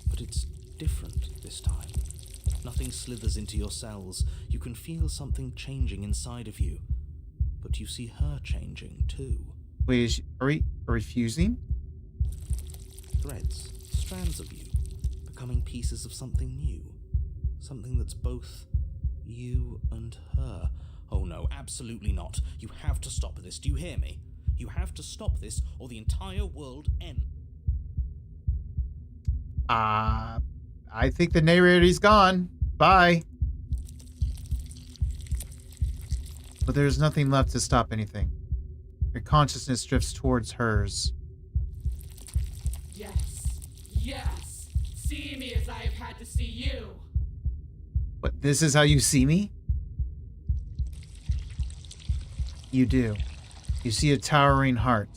But it's different this time. Nothing slithers into your cells. You can feel something changing inside of you. But but you see her changing too. Wait, are we refusing? Threads, strands of you, becoming pieces of something new. Something that's both you and her. Oh no, absolutely not. You have to stop this. Do you hear me? You have to stop this, or the entire world ends. I think the narrator's gone. Bye. But there's nothing left to stop anything. Your consciousness drifts towards hers. Yes. Yes. See me as I have had to see you. What, this is how you see me? You do. You see a towering heart,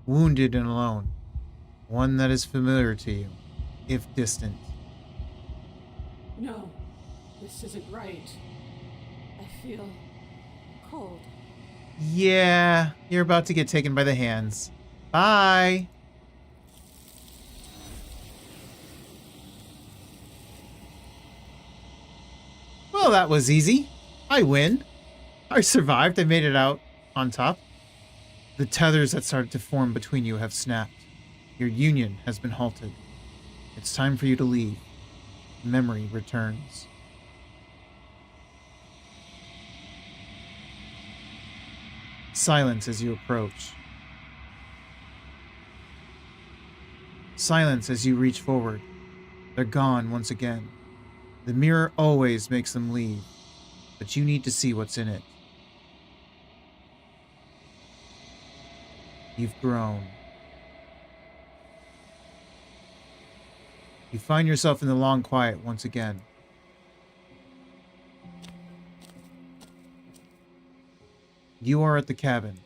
wounded and alone. One that is familiar to you, if distant. No, this isn't right. I feel cold. Yeah, you're about to get taken by the hands. Bye. Well, that was easy. I win. I survived. I made it out on top. The tethers that started to form between you have snapped. Your union has been halted. It's time for you to leave. Memory returns. Silence as you approach. Silence as you reach forward. They're gone once again. The mirror always makes them leave, but you need to see what's in it. You've grown. You find yourself in the long quiet once again. You are at the cabin.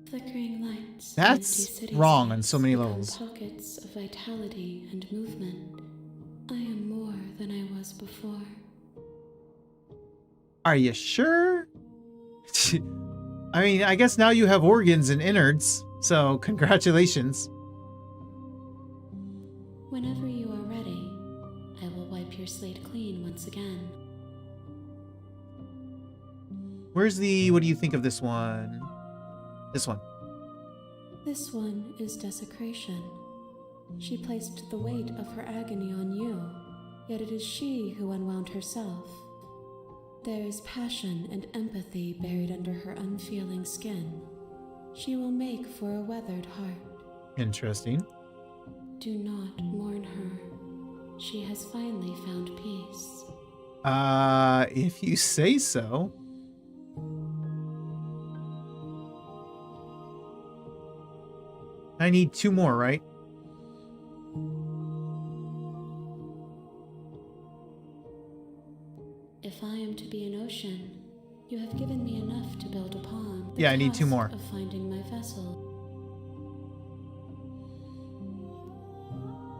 Flickering lights. That's empty city wrong on streets so many become levels. Pockets of vitality and movement. I am more than I was before. Are you sure? I mean, I guess now you have organs and innards, so congratulations. Whenever you are ready, I will wipe your slate clean once again. Where's the... what do you think of this one? This one. This one is desecration. She placed the weight of her agony on you, yet it is she who unwound herself. There is passion and empathy buried under her unfeeling skin. She will make for a weathered heart. Interesting. Do not mourn her. She has finally found peace. If you say so. I need 2 more, right? If I am to be an ocean, you have given me enough to build upon. The Yeah, I need 2 task more. Of finding my vessel.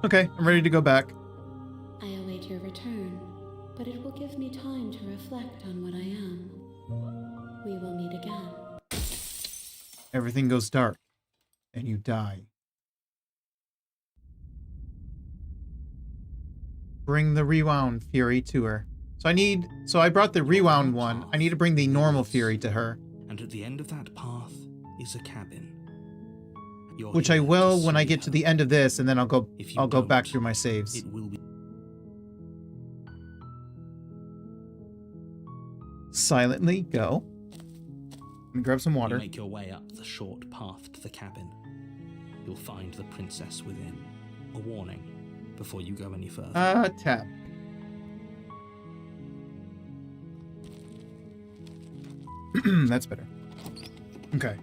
Okay, I'm ready to go back. I await your return, but it will give me time to reflect on what I am. We will meet again. Everything goes dark, and you die. Bring the rewound fury to her. So I brought the rewound one. I need to bring the normal fury to her. And at the end of that path is a cabin. You're Which I here will to when I see get to her. the end of this, and then I'll go If you back don't, through my saves. It will be Silently go. And grab some You water. make your way up the short path to the cabin. You'll find the princess within. A warning before you go any further. Tap. That's better. Okay.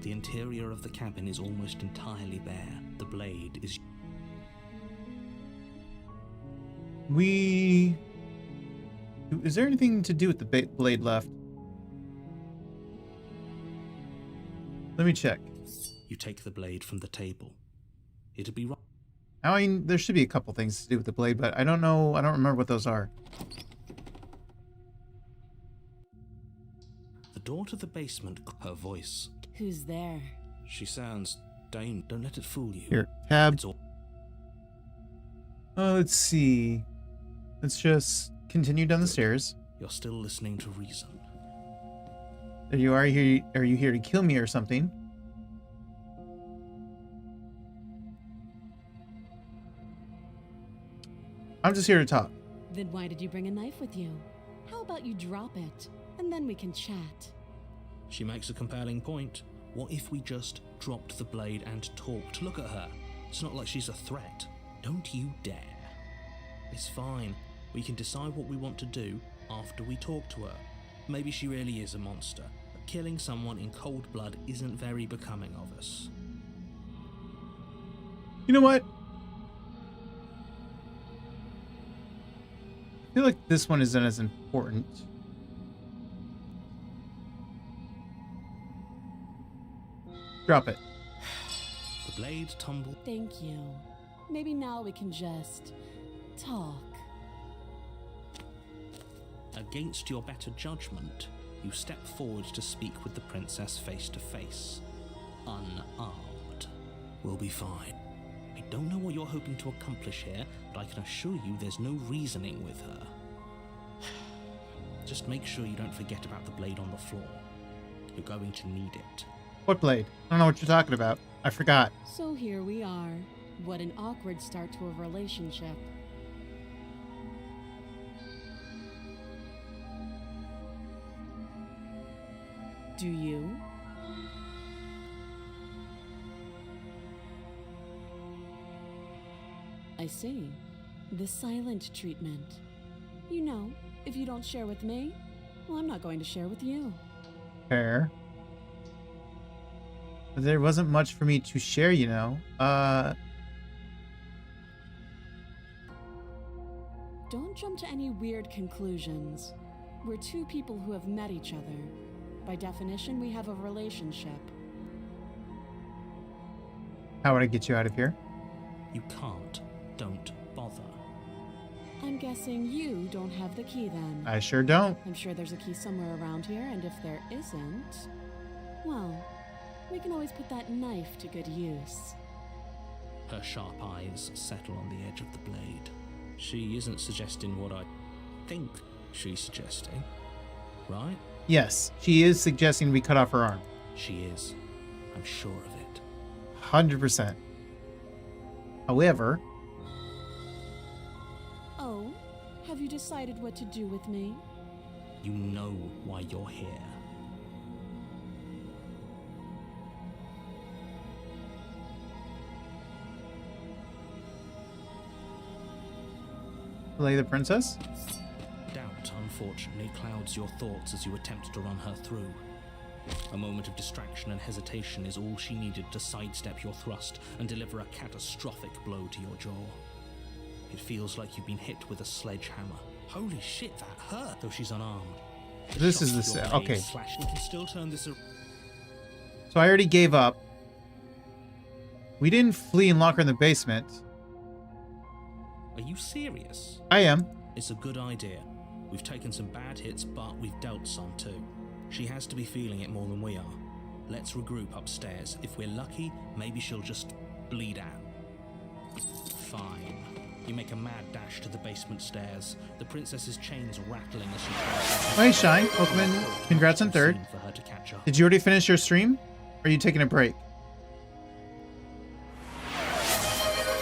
The interior of the cabin is almost entirely bare. The blade is... Is there anything to do with the blade left? Let me check. You take the blade from the table. It'll be right. I mean, there should be a couple things to do with the blade, but I don't know. I don't remember what those are. The door to the basement, her voice. Who's there? She sounds... Don't let it fool you. Here, tab. It's all... Let's see. Let's just continue down the stairs. You're still listening to reason. There you are. Here, are you here to kill me or something? I'm just here to talk. Then why did you bring a knife with you? How about you drop it, and then we can chat? She makes a compelling point. What if we just dropped the blade and talked? Look at her. It's not like she's a threat. Don't you dare. It's fine. We can decide what we want to do after we talk to her. Maybe she really is a monster, but killing someone in cold blood isn't very becoming of us. You know what? I feel like this one isn't as important. Drop it. The blade tumbled. Thank you. Maybe now we can just talk. Against your better judgment, you step forward to speak with the princess face to face. Unarmed. We'll be fine. I don't know what you're hoping to accomplish here, but I can assure you there's no reasoning with her. Just make sure you don't forget about the blade on the floor. You're going to need it. What blade? I don't know what you're talking about. I forgot. So here we are. What an awkward start to a relationship. Do you? I see. The silent treatment. You know, if you don't share with me, well, I'm not going to share with you. Fair. But there wasn't much for me to share, you know. Don't jump to any weird conclusions. We're two people who have met each other. By definition, we have a relationship. How would I get you out of here? You can't. Don't bother. I'm guessing you don't have the key then. I sure don't. I'm sure there's a key somewhere around here, and if there isn't, well, we can always put that knife to good use. Her sharp eyes settle on the edge of the blade. She isn't suggesting what I think she's suggesting, right? Yes, she is suggesting we cut off her arm. She is. I'm sure of it. 100%. However... Oh, have you decided what to do with me? You know why you're here. Play the princess? Doubt, unfortunately, clouds your thoughts as you attempt to run her through. A moment of distraction and hesitation is all she needed to sidestep your thrust and deliver a catastrophic blow to your jaw. It feels like you've been hit with a sledgehammer. Holy shit, that hurt! Though she's unarmed. This is the Shock of your set. blade Okay. slash- We can still turn this around. So I already gave up. We didn't flee and lock her in the basement. Are you serious? I am. It's a good idea. We've taken some bad hits, but we've dealt some too. She has to be feeling it more than we are. Let's regroup upstairs. If we're lucky, maybe she'll just bleed out. Fine. You make a mad dash to the basement stairs, the princess's chains rattling as she passes. Nice shine. Welcome in. Congrats on third. For her to catch up. Did you already finish your stream? Or are you taking a break?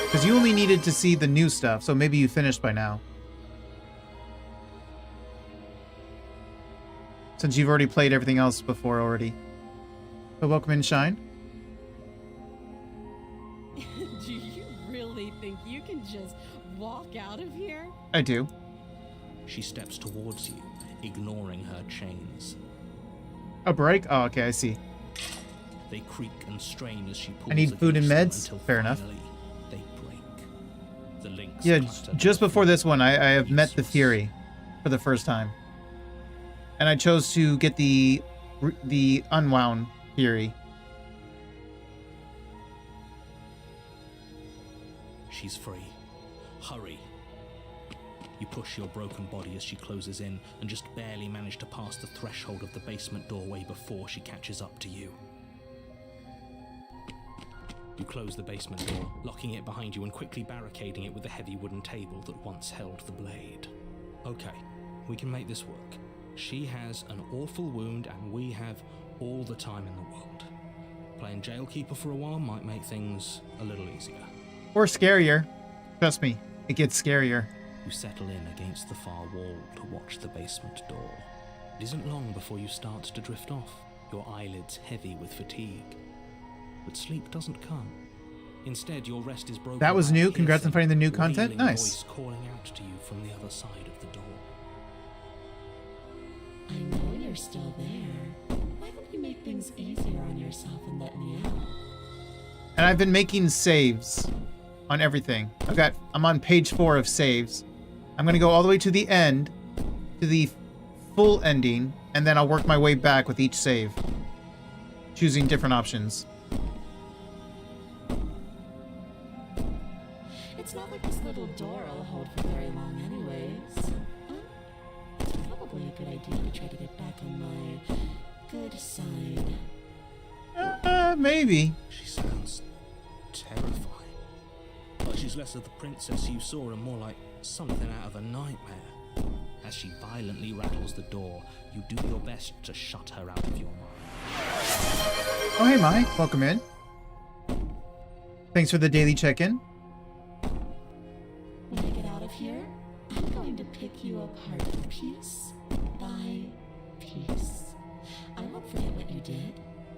Because you only needed to see the new stuff, so maybe you finished by now. Since you've already played everything else before already. But welcome in, Shine. Do you really think you can just walk out of here? I do. She steps towards you, ignoring her chains. A break? Oh, okay, I see. They creak and strain as she pulls. I need food and against them meds? until Fair enough. finally They break. The links Yeah, clatter just before this one, I have met the Useless. Fury for the first time. And I chose to get the unwound Fury. She's free. Hurry. You push your broken body as she closes in and just barely manage to pass the threshold of the basement doorway before she catches up to you. You close the basement door, locking it behind you and quickly barricading it with the heavy wooden table that once held the blade. Okay, we can make this work. She has an awful wound and we have all the time in the world. Playing jailkeeper for a while might make things a little easier. Or scarier. Trust me, it gets scarier. You settle in against the far wall to watch the basement door. It isn't long before you start to drift off, your eyelids heavy with fatigue. But sleep doesn't come. Instead, your rest is broken. That was by new. Congrats on finding the new wailing content. Nice. Voice calling out to you from the other side of the door. I know you're still there. Why don't you make things easier on yourself and let me out? And I've been making saves on everything. I'm on page 4 of saves. I'm gonna go all the way to the end, to the full ending, and then I'll work my way back with each save, choosing different options. It's not like this little door will hold for very long anyways. It's probably a good idea to try to get back on my good side. Maybe. She sounds terrifying. Like she's less of the princess you saw and more like something out of a nightmare. As she violently rattles the door, you do your best to shut her out of your mind. Oh, hey, Mai. Welcome in. Thanks for the daily check-in. When I get out of here, I'm going to pick you apart piece by piece. I won't forget what you did,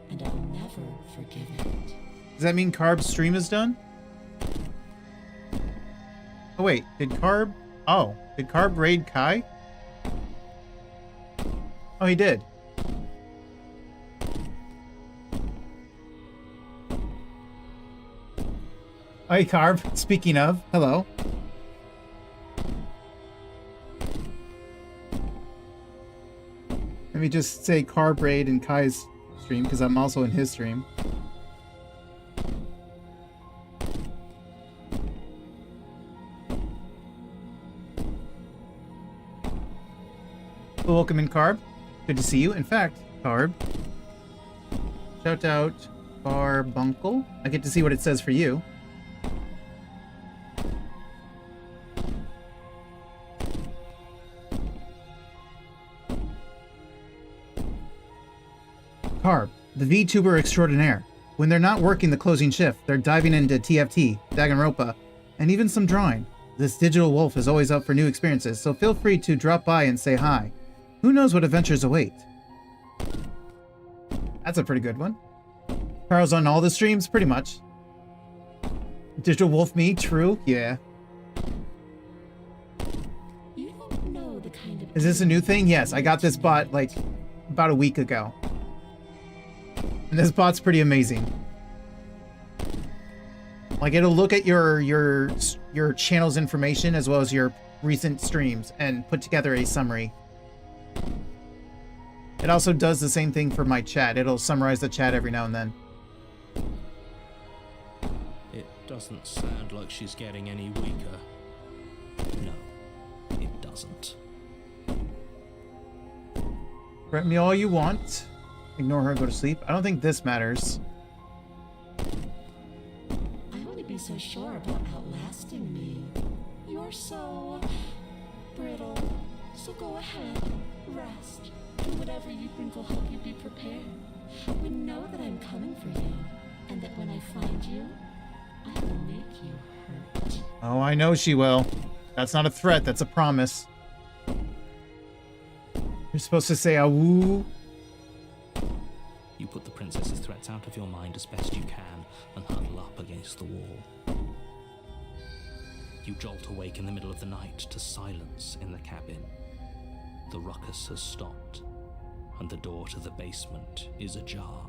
and I'll never forgive it. Does that mean Carb's stream is done? Oh, wait. Did Carb raid Kai? Oh, he did. Hey, Carb. Speaking of, hello. Let me just say Carb raid in Kai's stream, because I'm also in his stream. Well, welcome in, Carb. Good to see you. In fact, Carb, shout out Barbunkle. I get to see what it says for you. Carb, the VTuber extraordinaire. When they're not working the closing shift, they're diving into TFT, Danganronpa, and even some drawing. This digital wolf is always up for new experiences, so feel free to drop by and say hi. Who knows what adventures await? That's a pretty good one. Carl's on all the streams, pretty much. Digital wolf me, true? Yeah. You don't know the kind of... Is this a new thing? Yes, I got this bot like about a week ago. And this bot's pretty amazing. Like, it'll look at your channel's information as well as your recent streams and put together a summary. It also does the same thing for my chat. It'll summarize the chat every now and then. It doesn't sound like she's getting any weaker. No, it doesn't. Threat me all you want. Ignore her and go to sleep. I don't think this matters. I wouldn't be so sure about outlasting me. You're so... brittle. So go ahead. Rest. Do whatever you think will help you be prepared. But know that I'm coming for you. And that when I find you, I will make you hurt. Oh, I know she will. That's not a threat, that's a promise. You're supposed to say awoo. You put the princess's threats out of your mind as best you can and huddle up against the wall. You jolt awake in the middle of the night to silence in the cabin. The ruckus has stopped, and the door to the basement is ajar.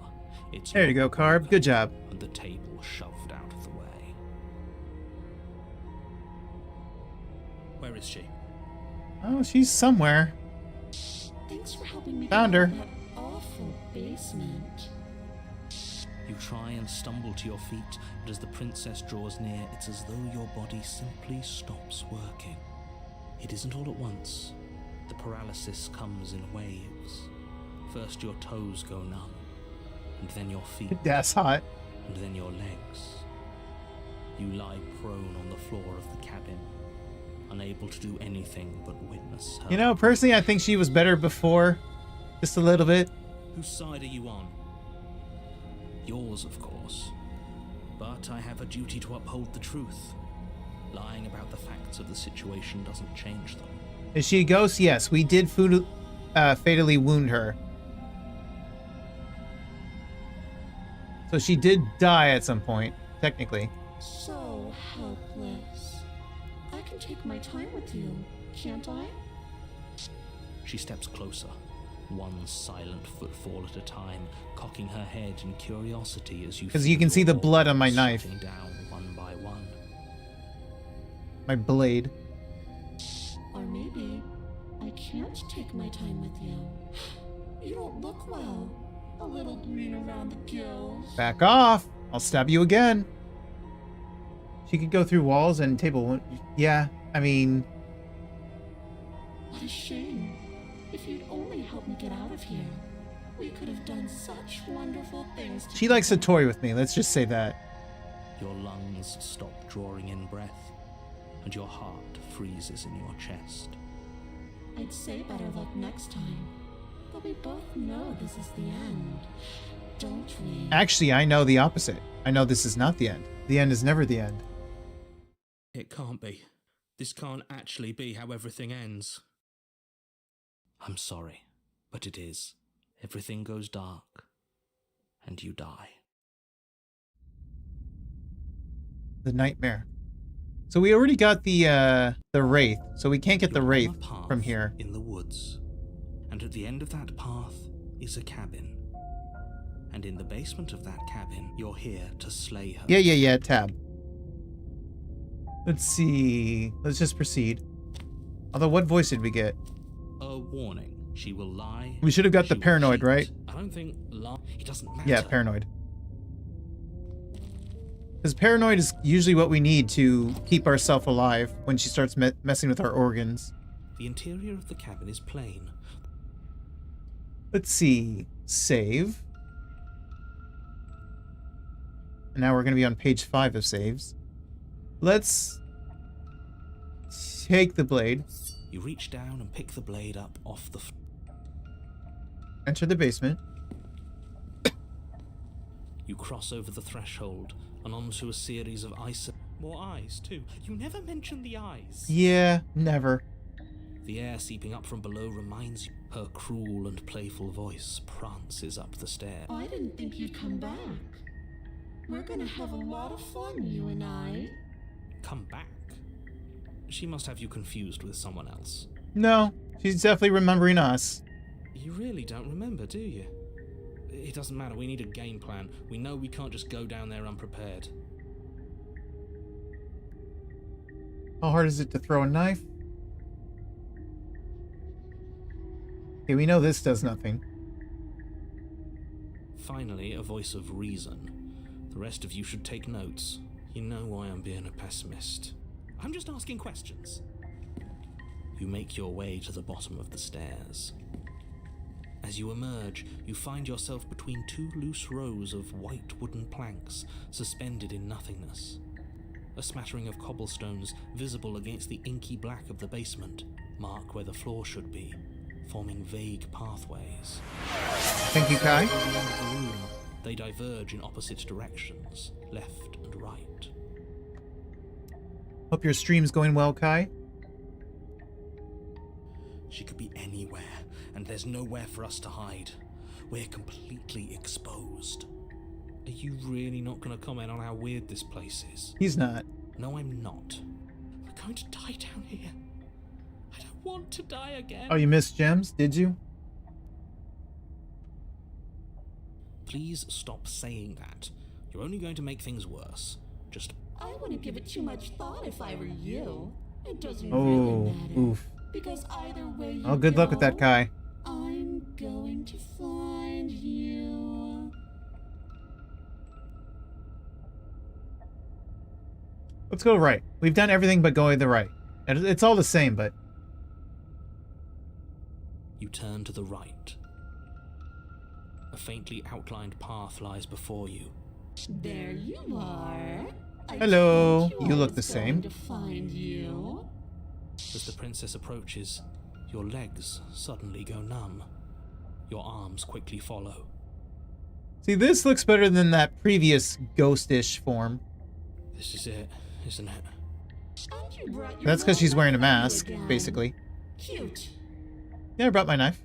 It's There you go, Carb. Good job. and the table shoved out of the way. Where is she? Oh, she's somewhere. Thanks for helping me Found get out her. of that awful basement. You try and stumble to your feet, but as the princess draws near, it's as though your body simply stops working. It isn't all at once. The paralysis comes in waves. First your toes go numb, and then your feet, That's hot. and then your legs. You lie prone on the floor of the cabin, unable to do anything but witness her. You know, personally, I think she was better before. Just a little bit. Whose side are you on? Yours, of course. But I have a duty to uphold the truth. Lying about the facts of the situation doesn't change them. Is she a ghost? Yes, we did fatally wound her. So she did die at some point, technically. So helpless. I can take my time with you, can't I? She steps closer, one silent footfall at a time, cocking her head in curiosity as you. Because you can see the blood on my knife. Down one by one. My blade. Or maybe I can't take my time with you. You don't look well. A little green around the gills. Back off! I'll stab you again. She could go through walls and table. Yeah, I mean. What a shame. If you'd only helped me get out of here, we could have done such wonderful things. She likes to toy with me, let's just say that. Your lungs stop drawing in breath, and your heart freezes in your chest. I'd say better luck next time, but we both know this is the end, don't we? Actually, I know the opposite. I know this is not the end. The end is never the end. It can't be. This can't actually be how everything ends. I'm sorry, but it is. Everything goes dark, and you die. The nightmare. So we already got the wraith, so we can't get the You're on wraith a path from here. in the woods, and at the end of that path is a cabin. And in the basement of that cabin, you're here to slay her. Yeah, tab. Let's see. Let's just proceed. Although, what voice did we get? A warning. She will lie. We should have got the she will paranoid, cheat. right? I don't think it doesn't matter. Yeah, paranoid. Because paranoid is usually what we need to keep ourselves alive when she starts messing with our organs. The interior of the cabin is plain. Let's see. Save. And now we're going to be on page 5 of saves. Let's take the blade. You reach down and pick the blade up off the floor. Enter the basement. You cross over the threshold and onto a series of ice. More eyes, too. You never mention the eyes. Yeah, never. The air seeping up from below reminds you. Her cruel and playful voice prances up the stair. I didn't think you'd come back. We're gonna have a lot of fun, you and I. Come back? She must have you confused with someone else. No, she's definitely remembering us. You really don't remember, do you? It doesn't matter, we need a game plan. We know we can't just go down there unprepared. How hard is it to throw a knife? Okay, we know this does nothing. Finally, a voice of reason. The rest of you should take notes. You know why I'm being a pessimist. I'm just asking questions. You make your way to the bottom of the stairs. As you emerge, you find yourself between two loose rows of white wooden planks suspended in nothingness. A smattering of cobblestones visible against the inky black of the basement mark where the floor should be, forming vague pathways. Thank you, Kai. At the end of the room, they diverge in opposite directions, left and right. Hope your stream's going well, Kai. She could be anywhere, and there's nowhere for us to hide. We're completely exposed. Are you really not going to comment on how weird this place is? He's not. No, I'm not. We're going to die down here. I don't want to die again. Oh, you missed gems, did you? Please stop saying that. You're only going to make things worse. Just... I wouldn't give it too much thought if I were you. It doesn't Oh, really matter. oof. Because either way you Oh, good luck with that, go, Kai. I'm going to find you. Let's go right. We've done everything but going the right. It's all the same, but... You turn to the right. A faintly outlined path lies before you. There you are. Hello. told You I look the was going same. to find you. As the princess approaches, your legs suddenly go numb. Your arms quickly follow. See, this looks better than that previous ghostish form. This is it, isn't it? And you brought your That's because she's wearing a knife mask, again. basically. Cute. Yeah, I brought my knife.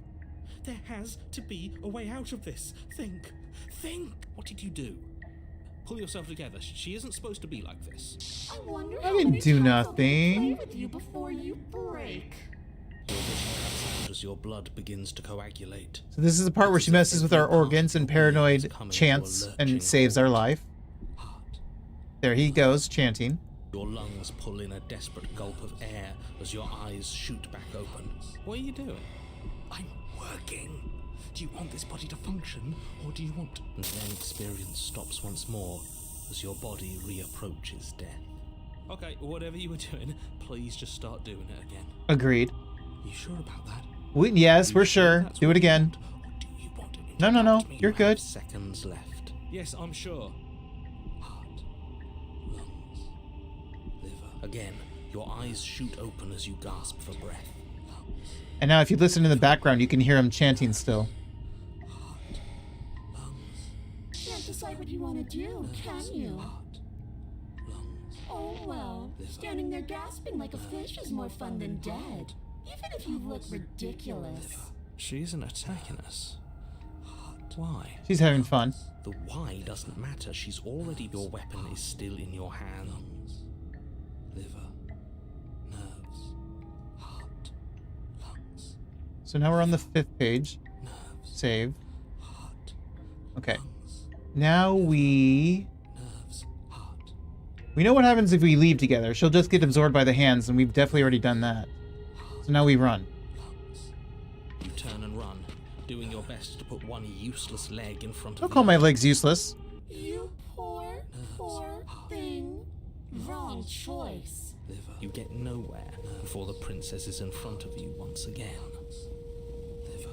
There has to be a way out of this. Think. What did you do? Pull yourself together. She isn't supposed to be like this. I wonder I how didn't many do times I'll get to play nothing. with you before you break. Your vision cuts out as your blood begins to coagulate. So this is the part where she messes with our organs and paranoid chants and saves our life. Heart. There he goes, chanting. Your lungs pull in a desperate gulp of air as your eyes shoot back open. What are you doing? I'm working. Do you want this body to function, or do you want... And then experience stops once more as your body reapproaches death. Okay, whatever you were doing, please just start doing it again. Agreed. You sure about that? Yes, we're You sure. that's Do what it you again. want, or do you want to No. interrupt me? You're You good. have seconds left. Yes, I'm sure. Heart, lungs, liver. Again, your eyes shoot open as you gasp for breath. Lungs, And now if you listen in the background, you can hear him chanting still. heart, lungs, Can't decide what you want to do, can you? heart, lungs. Oh well, standing there gasping like a fish is more fun than dead. Even if you look ridiculous. She isn't attacking us. Why? She's having fun. The why doesn't matter. She's already... Your weapon is still in your hands. Liver, nerves, heart, lungs, So now we're on the 5th page. nerves, Save. heart, Okay. lungs, Now we heart. know what happens if we leave together. She'll just get absorbed by the hands, and we've definitely already done that. So now we run. Lungs. You turn and run, doing your best to put one useless leg in front Don't of call the my other. legs useless. You poor thing. Wrong choice. Liver. You get nowhere before the princess is in front of you once again. Liver.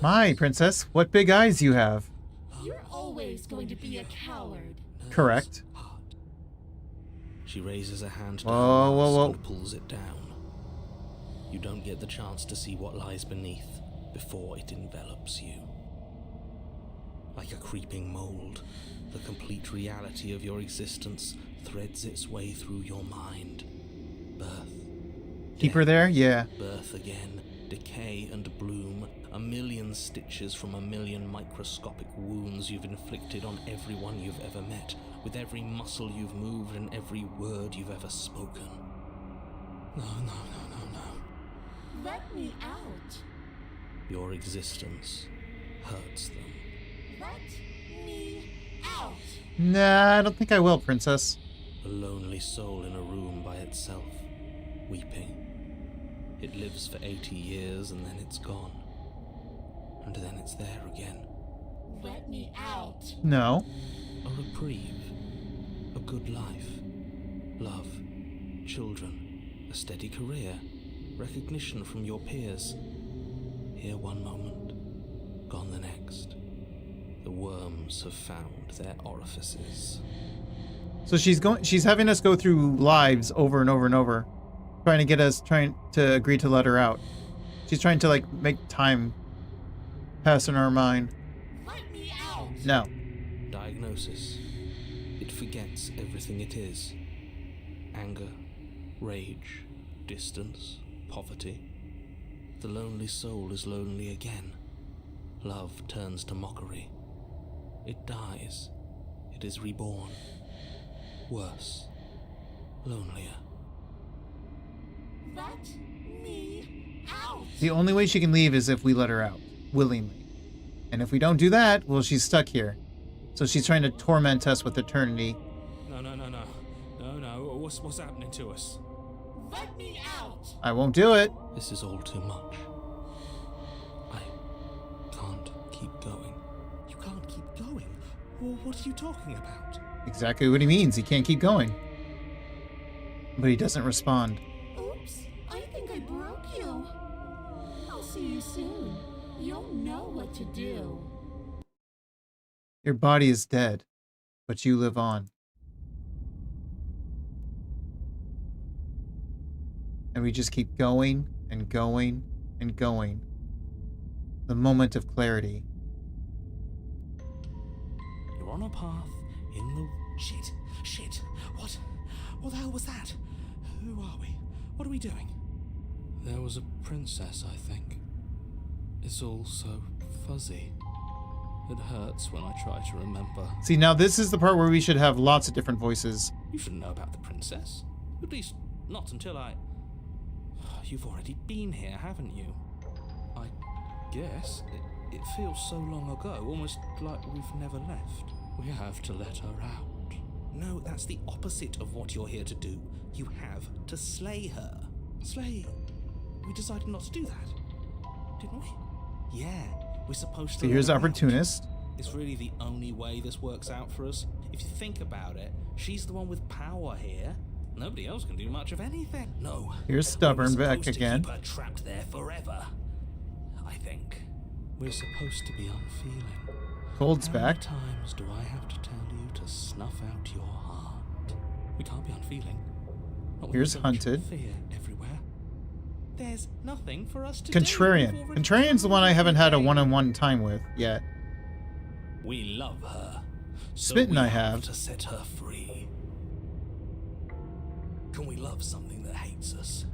My princess, what big eyes you have. You're always going to be a coward. Correct. Heart. She raises a hand to Whoa, her whoa, mask whoa. and pulls it down. You don't get the chance to see what lies beneath before it envelops you. Like a creeping mold, the complete reality of your existence threads its way through your mind. Birth. Keep her there? Yeah. Birth again, decay and bloom, a million stitches from a million microscopic wounds you've inflicted on everyone you've ever met, with every muscle you've moved and every word you've ever spoken. No. Let me out. Your existence hurts them. Let me out. Nah, I don't think I will, princess. A lonely soul in a room by itself, weeping. It lives for 80 years and then it's gone. And then it's there again. Let me out. No. A reprieve. A good life. Love. Children. A steady career. Recognition from your peers. Here one moment, gone the next. The worms have found their orifices. So she's having us go through lives over and over and over, trying to agree to let her out. She's trying to like make time pass in our mind. Let me out. No. Diagnosis. It forgets everything it is. Anger, rage, distance, poverty. The lonely soul is lonely again. Love turns to mockery. It dies. It is reborn. Worse. Lonelier. Let me out. The only way she can leave is if we let her out, willingly. And if we don't do that, well, she's stuck here. So she's trying to torment us with eternity. No. What's happening to us? Let me out. I won't do it. This is all too much. I can't keep going. You can't keep going. Well, what are you talking about? Exactly what he means. He can't keep going. But he doesn't respond. Oops, I think I broke you. I'll see you soon. You'll know what to do. Your body is dead, but you live on. And we just keep going and going and going. The moment of clarity. You're on a path in the... Shit. What the hell was that? Who are we? What are we doing? There was a princess, I think. It's all so fuzzy. It hurts when I try to remember. See, now this is the part where we should have lots of different voices. You shouldn't know about the princess. At least, not until I... You've already been here, haven't you? I guess. It feels so long ago, almost like we've never left. We have to let her out. No, that's the opposite of what you're here to do. You have to slay her. Slay? We decided not to do that, didn't we? Yeah, we're supposed to... So here's let her out. Opportunist. It's really the only way this works out for us. If you think about it, she's the one with power here. Nobody else can do much of anything. No. Here's Stubborn we were back supposed to again. Keep her trapped there forever. I think. We're supposed to be unfeeling. Cold's How back. many times do I have to tell you to snuff out your heart? We can't be unfeeling. Not with Here's so much Hunted. Fear everywhere. There's nothing for us to Contrarian. do. We've already Contrarian's the one I haven't had a done one-on-one time with yet. We love her. So Smitten we I have. to set her free. Can we love something that hates us?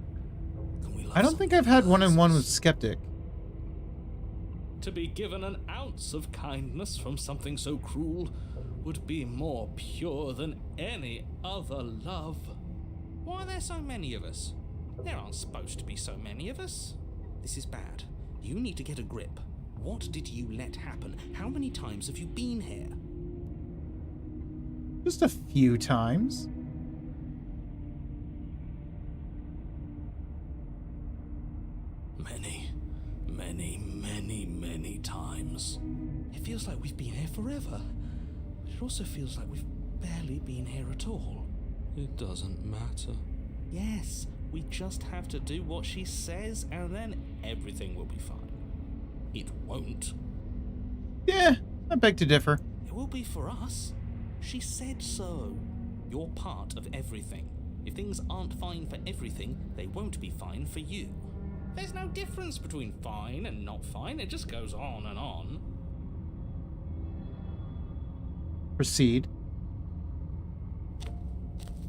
Can we love I don't think something I've had that one-on-one hurts with us? Skeptic. To be given an ounce of kindness from something so cruel would be more pure than any other love. Why are there so many of us? There aren't supposed to be so many of us. This is bad. You need to get a grip. What did you let happen? How many times have you been here? Just a few times. Many times. It feels like we've been here forever. But it also feels like we've barely been here at all. It doesn't matter. Yes, we just have to do what she says and then everything will be fine. It won't. Yeah, I beg to differ. It will be for us. She said so. You're part of everything. If things aren't fine for everything, they won't be fine for you. There's no difference between fine and not fine. It just goes on and on. Proceed.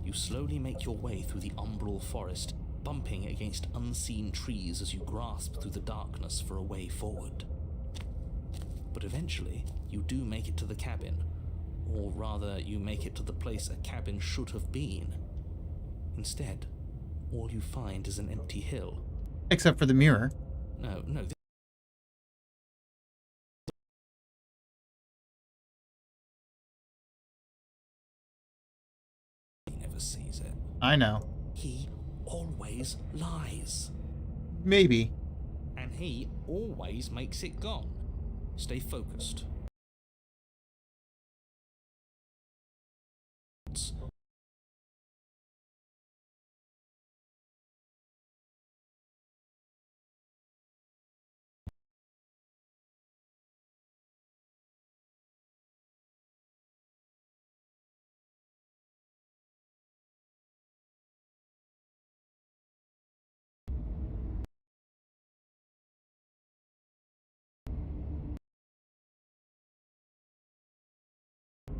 You slowly make your way through the umbral forest, bumping against unseen trees as you grasp through the darkness for a way forward. But eventually, you do make it to the cabin. Or rather, you make it to the place a cabin should have been. Instead, all you find is an empty hill. Except for the mirror. No. He never sees it. I know. He always lies. Maybe. And he always makes it gone. Stay focused.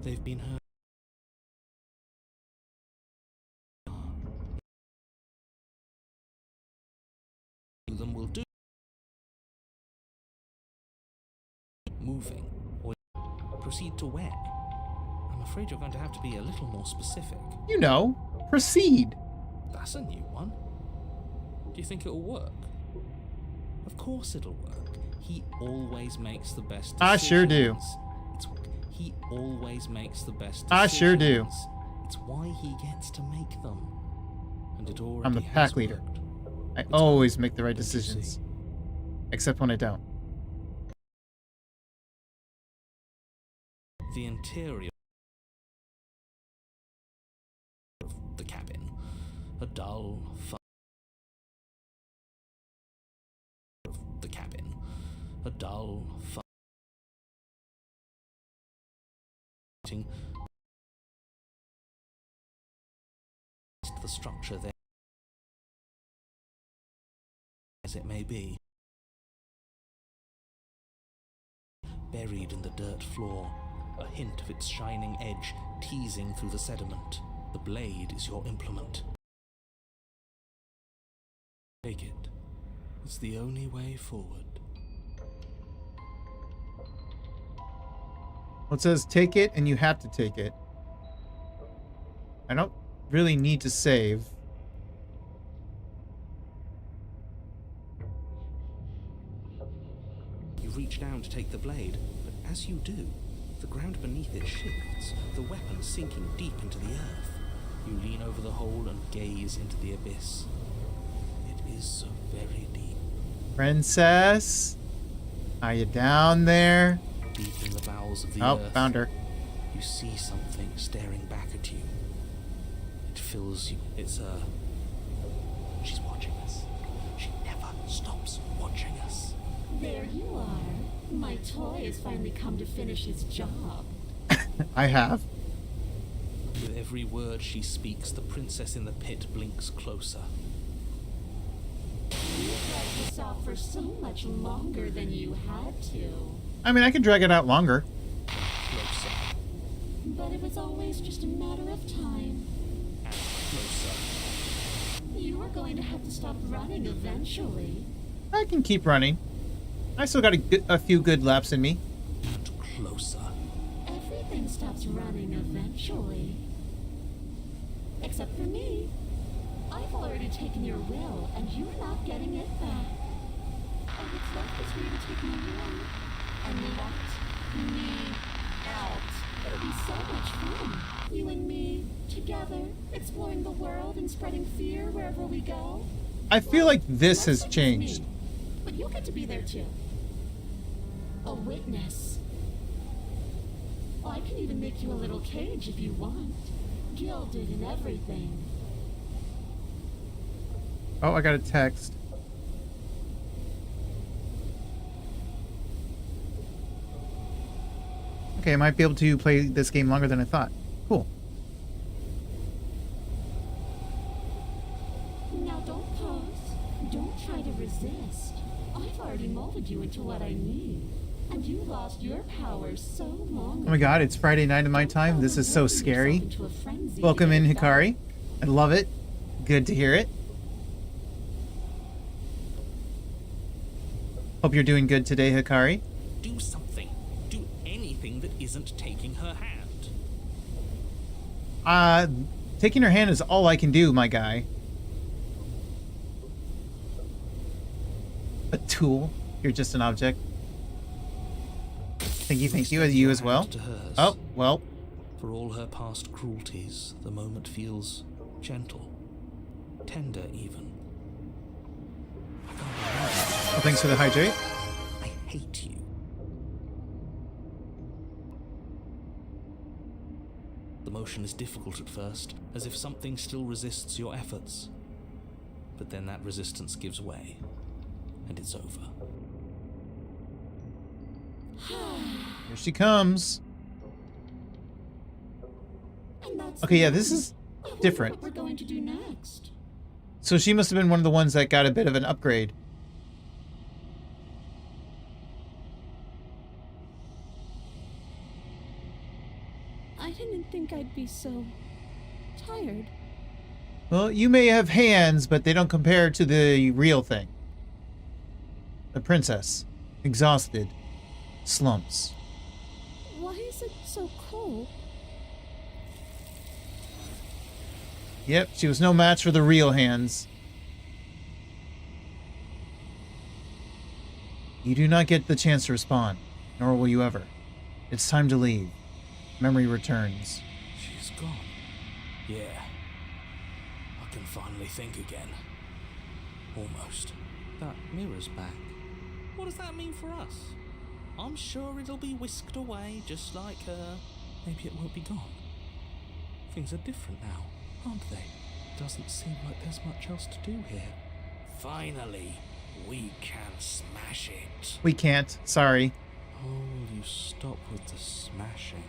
They've been hurt. Them will do. Moving. Or proceed to where? I'm afraid you're going to have to be a little more specific. You know. Proceed. That's a new one. Do you think it'll work? Of course it'll work. He always makes the best decisions. I sure do. He always makes the best decisions. I sure do. It's why he gets to make them. And it already I'm the has pack leader. worked. I It's always fine, make the right don't you decisions. see? Except when I don't. The interior of the cabin. A dull, of the cabin. A dull, the structure there. as it may be. Buried in the dirt floor, a hint of its shining edge teasing through the sediment. The blade is your implement. Take it. It's the only way forward. Well, it says take it and you have to take it. I don't really need to save. You reach down to take the blade, but as you do, the ground beneath it shifts, the weapon sinking deep into the earth. You lean over the hole and gaze into the abyss. It is so very deep. Princess? Are you down there? Deep in the bowels of the Oh, earth. found her. You see something staring back at you. It fills you. It's she's watching us. She never stops watching us. There you are. My toy has finally come to finish its job. I have. With every word she speaks, the princess in the pit blinks closer. You dragged this out for so much longer than you had to. I mean, I can drag it out longer. Closer But it was always just a matter of time. and closer. You were going to have to stop running eventually. I can keep running. I still got a few good laps in me. And closer. Everything stops running eventually. Except for me. I've already taken your will, and you're not getting it back. All that's left is for you to take my will and let me out. It'll be so much fun. You and me, together, exploring the world and spreading fear wherever we go. I feel like this has That's just changed. me. But you'll get to be there too. A witness. I can even make you a little cage if you want. Gilded and everything. Oh, I got a text. Okay, I might be able to play this game longer than I thought. Cool. Now don't pause. Don't try to resist. I've already molded you into what I need. And you lost your powers so long Oh my god, it's Friday night in my time. This is so scary. Welcome in, Hikari. I love it. Good to hear it. Hope you're doing good today, Hikari. Do something. Do anything that isn't taking her hand. Taking her hand is all I can do, my guy. A tool. You're just an object. Thank you, and you as well. To hers. Oh, well. For all her past cruelties, the moment feels gentle, tender even. Well, thanks for the hydrate. I hate you. The motion is difficult at first, as if something still resists your efforts. But then that resistance gives way, and it's over. Here she comes. Okay, yeah, this is different. What we're going to do next. So she must have been one of the ones that got a bit of an upgrade. I didn't think I'd be so tired. Well, you may have hands, but they don't compare to the real thing. The princess. Exhausted. Slumps. Why is it so cold? Yep, she was no match for the real hands. You do not get the chance to respond, nor will you ever. It's time to leave. Memory returns. She's gone. Yeah. I can finally think again. Almost. That mirror's back. What does that mean for us? I'm sure it'll be whisked away just like her. Maybe it won't be gone. Things are different now, aren't they? Doesn't seem like there's much else to do here. Finally, we can smash it. We can't. Sorry. Oh, will you stop with the smashing?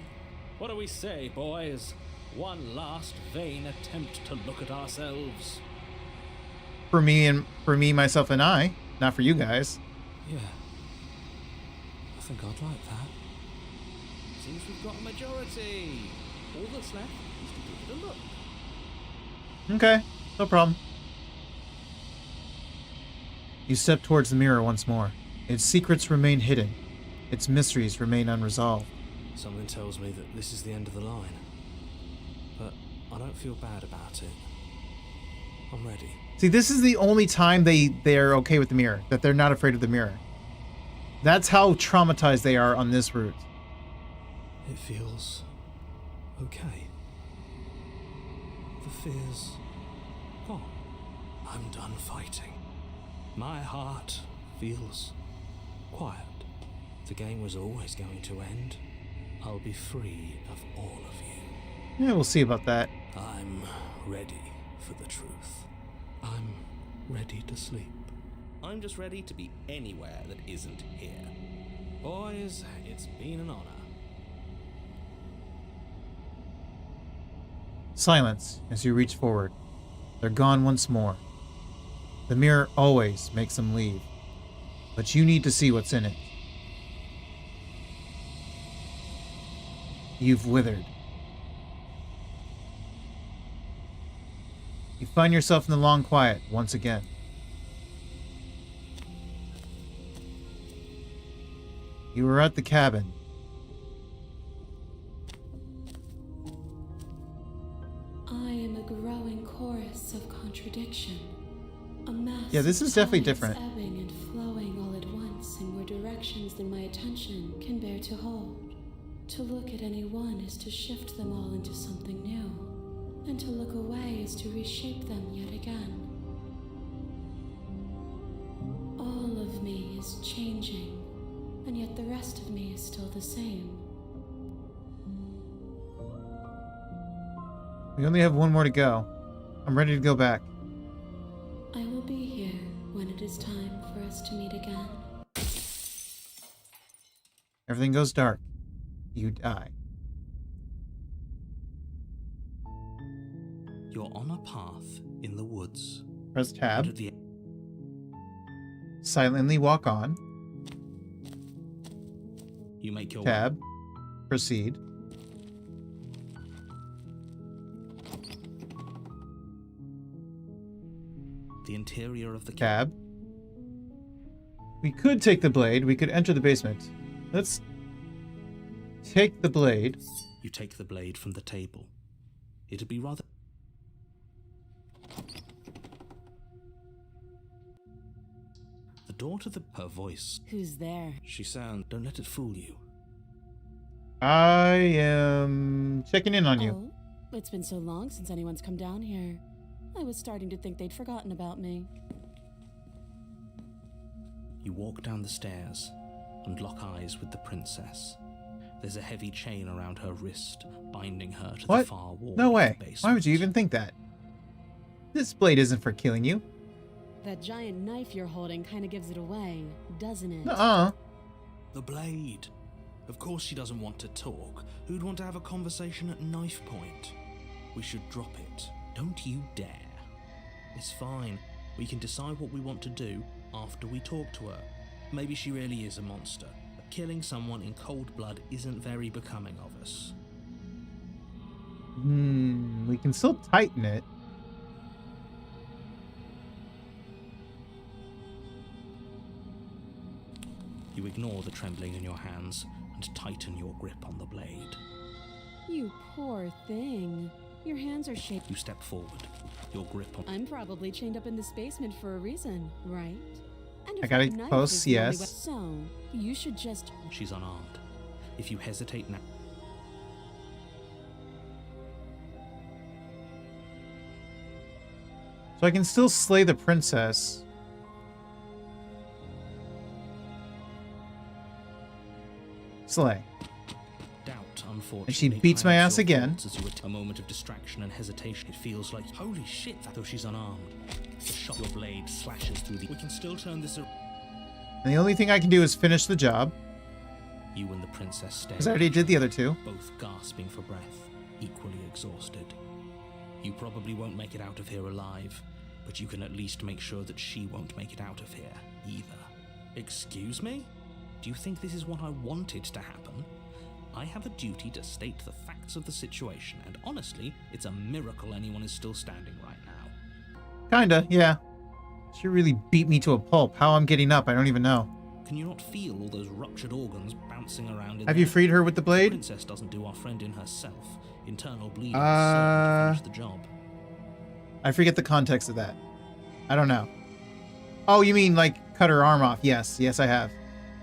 What do we say, boys? One last vain attempt to look at ourselves. For me, myself, and I. Not for you guys. Yeah. I think I'd like that. Seems we've got a majority. All that's left is to give it a look. Okay, no problem. You step towards the mirror once more. Its secrets remain hidden. Its mysteries remain unresolved. Something tells me that this is the end of the line. But I don't feel bad about it. I'm ready. See, this is the only time they're okay with the mirror, that they're not afraid of the mirror. That's how traumatized they are on this route. It feels okay. The fear's gone. I'm done fighting. My heart feels quiet. The game was always going to end. I'll be free of all of you. Yeah, we'll see about that. I'm ready for the truth. I'm ready to sleep. I'm just ready to be anywhere that isn't here. Boys, it's been an honor. Silence as you reach forward. They're gone once more. The mirror always makes them leave, but you need to see what's in it. You've withered. You find yourself in the long quiet once again. You are at the cabin. I am a growing chorus of contradiction. A mass Yeah, this of is definitely tides different. ebbing and flowing all at once in more directions than my attention can bear to hold. To look at any one is to shift them all into something new, and to look away is to reshape them yet again. All of me is changing, and yet the rest of me is still the same. We only have one more to go. I'm ready to go back. I will be here when it is time for us to meet again. Everything goes dark. You die. You're on a path in the woods. Press tab. At the Silently walk on. You make your Tab. Proceed. the interior of the Tab. We could take the blade. We could enter the basement. Let's take the blade. You take the blade from the table. It'd be rather... The door to her voice. Who's there? She sounds... Don't let it fool you. I am checking in on you. Oh, it's been so long since anyone's come down here. I was starting to think they'd forgotten about me. You walk down the stairs and lock eyes with the princess. There's a heavy chain around her wrist, binding her to What? the far wall No of way. the basement. Why would you even think that? This blade isn't for killing you. That giant knife you're holding kind of gives it away, doesn't it? Nuh-uh. The blade. Of course she doesn't want to talk. Who'd want to have a conversation at knife point? We should drop it. Don't you dare. It's fine. We can decide what we want to do after we talk to her. Maybe she really is a monster. But killing someone in cold blood isn't very becoming of us. We can still tighten it. You ignore the trembling in your hands and tighten your grip on the blade. You poor thing. Your hands are shaking. You step forward, your grip on... I'm probably chained up in this basement for a reason, right? And if I gotta that knife close, is the only yes. way- So, you should just... She's unarmed. If you hesitate now... So I can still slay the princess. Slay. Doubt, unfortunately, And she beats my clouds ass your again. thoughts as you a moment of distraction and hesitation. It feels like, holy shit, though she's unarmed. The shot of your blade slashes through the... We can still turn this around. And the only thing I can do is finish the job, You and the princess stare. because I already did the other two. Both gasping for breath, equally exhausted. You probably won't make it out of here alive, but you can at least make sure that she won't make it out of here. either. Excuse me? Do you think this is what I wanted to happen? I have a duty to state the facts of the situation, and honestly, it's a miracle anyone is still standing right now. Kinda, yeah. She really beat me to a pulp. How I'm getting up, I don't even know. Can you not feel all those ruptured organs bouncing around in Have there? you freed her with the The blade? princess doesn't do our friend in herself. Internal bleeding is certain to finish the job. I forget the context of that. I don't know. Oh, you mean like cut her arm off? Yes, yes I have.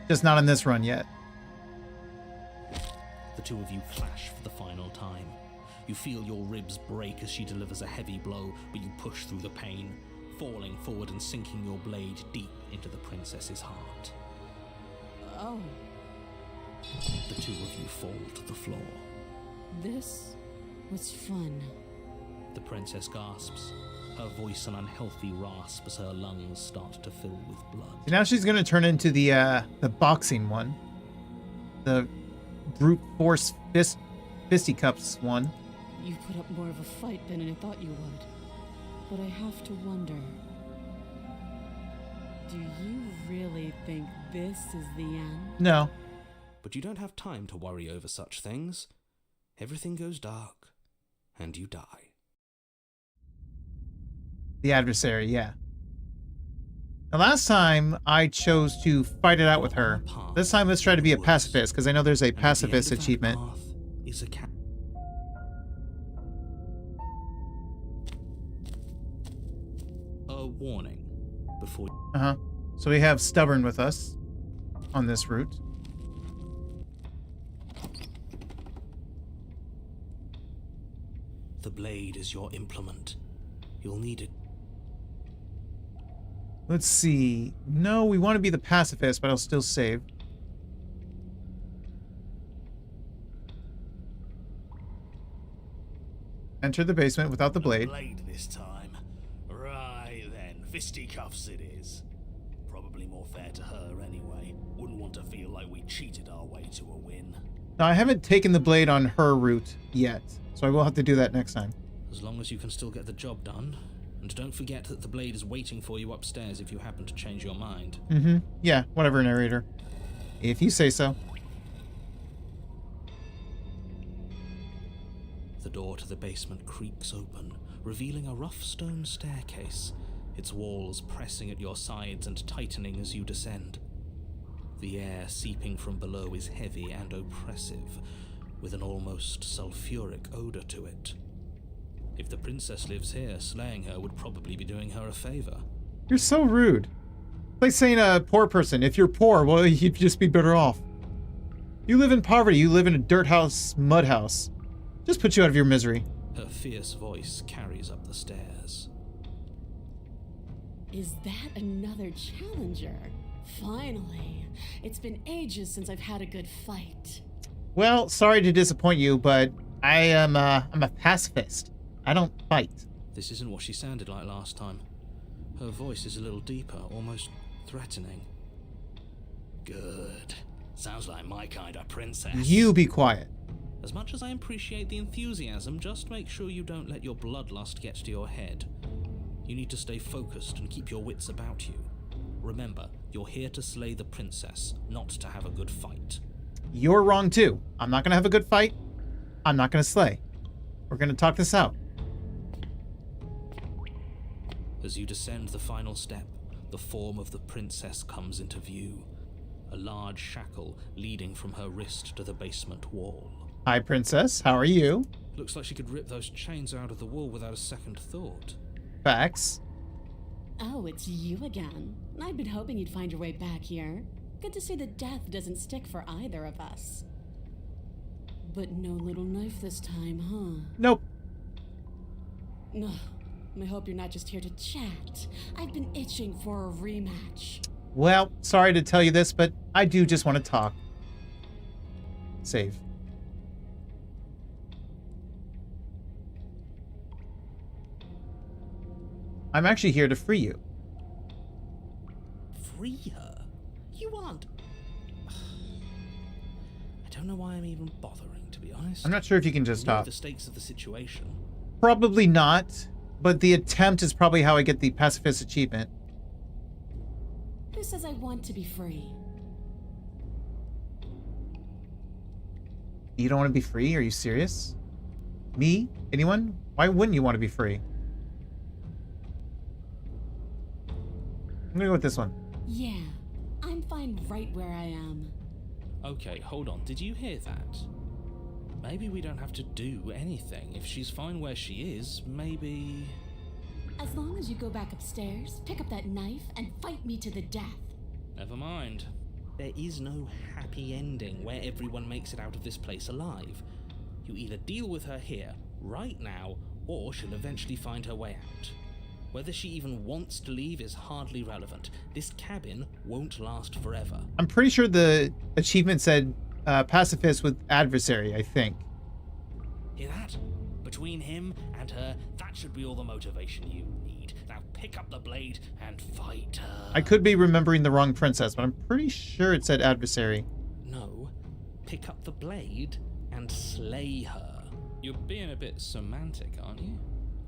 Just not in this run yet. The two of you clash for the final time. You feel your ribs break as she delivers a heavy blow, but you push through the pain, falling forward and sinking your blade deep into the princess's heart. Oh, The two of you fall to the floor. this was fun. The princess gasps, her voice an unhealthy rasp as her lungs start to fill with blood. Now she's gonna turn into the boxing one. The brute force fisticuffs one. You put up more of a fight than I thought you would. But I have to wonder, do you really think this is the end? No. But you don't have time to worry over such things. Everything goes dark, and you die. The adversary, yeah. The last time I chose to fight it out with her. This time let's try to be a pacifist, because I know there's a And at the end pacifist of that achievement. path is a a warning before Uh-huh. So we have stubborn with us on this route. the blade is your implement. You'll need it. Let's see. No, we want to be the pacifist, but I'll still save. Enter the basement without the blade. Blade this time. Right then, fisticuffs it is. Probably more fair to her anyway. Wouldn't want to feel like we cheated our way to a win. Now, I haven't taken the blade on her route yet, so I will have to do that next time. As long as you can still get the job done. And don't forget that the blade is waiting for you upstairs if you happen to change your mind. Mm-hmm. Yeah, whatever, narrator. If you say so. The door to the basement creaks open, revealing a rough stone staircase, its walls pressing at your sides and tightening as you descend. The air seeping from below is heavy and oppressive, with an almost sulfuric odor to it. If the princess lives here, slaying her would probably be doing her a favor. You're so rude. It's like saying a poor person, if you're poor, well, you'd just be better off. You live in poverty, you live in a dirt house, mud house. Just put you out of your misery. Her fierce voice carries up the stairs. Is that another challenger? Finally. It's been ages since I've had a good fight. Well, sorry to disappoint you, but I'm a pacifist. I don't fight. This isn't what she sounded like last time. Her voice is a little deeper, almost threatening. Good. Sounds like my kind of princess. You be quiet. As much as I appreciate the enthusiasm, just make sure you don't let your bloodlust get to your head. You need to stay focused and keep your wits about you. Remember, you're here to slay the princess, not to have a good fight. You're wrong too. I'm not gonna have a good fight. I'm not gonna slay. We're gonna talk this out. As you descend the final step, the form of the princess comes into view. A large shackle leading from her wrist to the basement wall. Hi, princess. How are you? Looks like she could rip those chains out of the wall without a second thought. Facts. Oh, it's you again. I've been hoping you'd find your way back here. Good to see that death doesn't stick for either of us. But no little knife this time, huh? Nope. No. I hope you're not just here to chat. I've been itching for a rematch. Well, sorry to tell you this, but I do just want to talk. Save. I'm actually here to free you. Free her? You aren't. I don't know why I'm even bothering, to be honest. I'm not sure if you can just You know stop. the stakes of the situation. Probably not, but the attempt is probably how I get the pacifist achievement. Who says I want to be free? You don't want to be free? Are you serious? Me? Anyone? Why wouldn't you want to be free? I'm gonna go with this one. Yeah, I'm fine right where I am. Okay, hold on. Did you hear that? Maybe we don't have to do anything. If she's fine where she is, maybe... As long as you go back upstairs, pick up that knife, and fight me to the death. Never mind. There is no happy ending where everyone makes it out of this place alive. You either deal with her here, right now, or she'll eventually find her way out. Whether she even wants to leave is hardly relevant. This cabin won't last forever. I'm pretty sure the achievement said pacifist with adversary, I think. Hear that? Between him and her, that should be all the motivation you need. Now pick up the blade and fight her. I could be remembering the wrong princess, but I'm pretty sure it said adversary. No, pick up the blade and slay her. You're being a bit semantic, aren't you?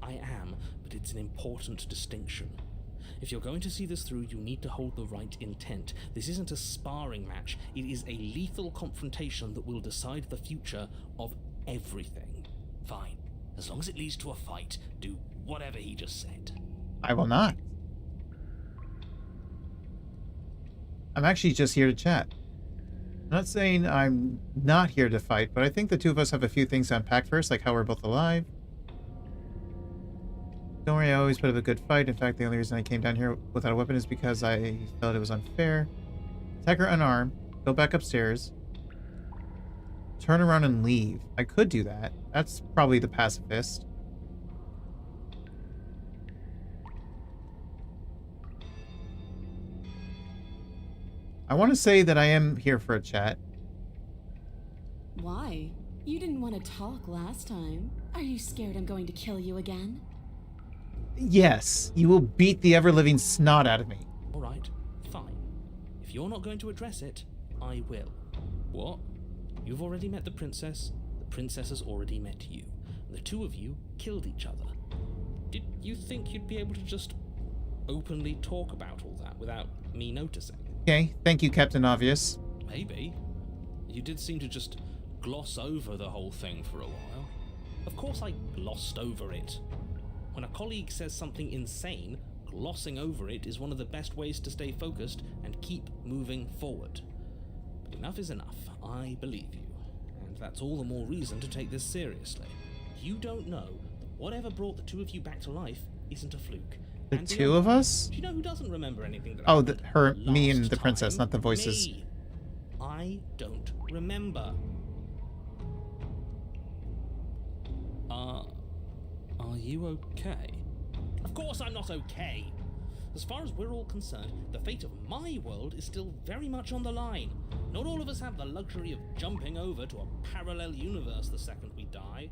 I am, but it's an important distinction. If you're going to see this through, you need to hold the right intent. This isn't a sparring match. It is a lethal confrontation that will decide the future of everything. Fine. As long as it leads to a fight, do whatever he just said. I will not. I'm actually just here to chat. I'm not saying I'm not here to fight, but I think the two of us have a few things to unpack first, like how we're both alive. Don't worry, I always put up a good fight. In fact, the only reason I came down here without a weapon is because I felt it was unfair. Attack her unarmed, go back upstairs, turn around and leave. I could do that. That's probably the pacifist. I want to say that I am here for a chat. Why? You didn't want to talk last time. Are you scared I'm going to kill you again? Yes, you will beat the ever-living snot out of me. Alright, fine. If you're not going to address it, I will. What? You've already met the princess has already met you. The two of you killed each other. Did you think you'd be able to just openly talk about all that without me noticing? Okay, thank you, Captain Obvious. Maybe. You did seem to just gloss over the whole thing for a while. Of course I glossed over it. When a colleague says something insane, glossing over it is one of the best ways to stay focused and keep moving forward. But enough is enough. I believe you. And that's all the more reason to take this seriously. You don't know that whatever brought the two of you back to life isn't a fluke. The And two of us? Do you know who doesn't remember anything that Oh, happened me and last the princess, time? not the voices. Me. I don't remember. Are you okay? Of course I'm not okay. As far as we're all concerned, the fate of my world is still very much on the line. Not all of us have the luxury of jumping over to a parallel universe the second we die.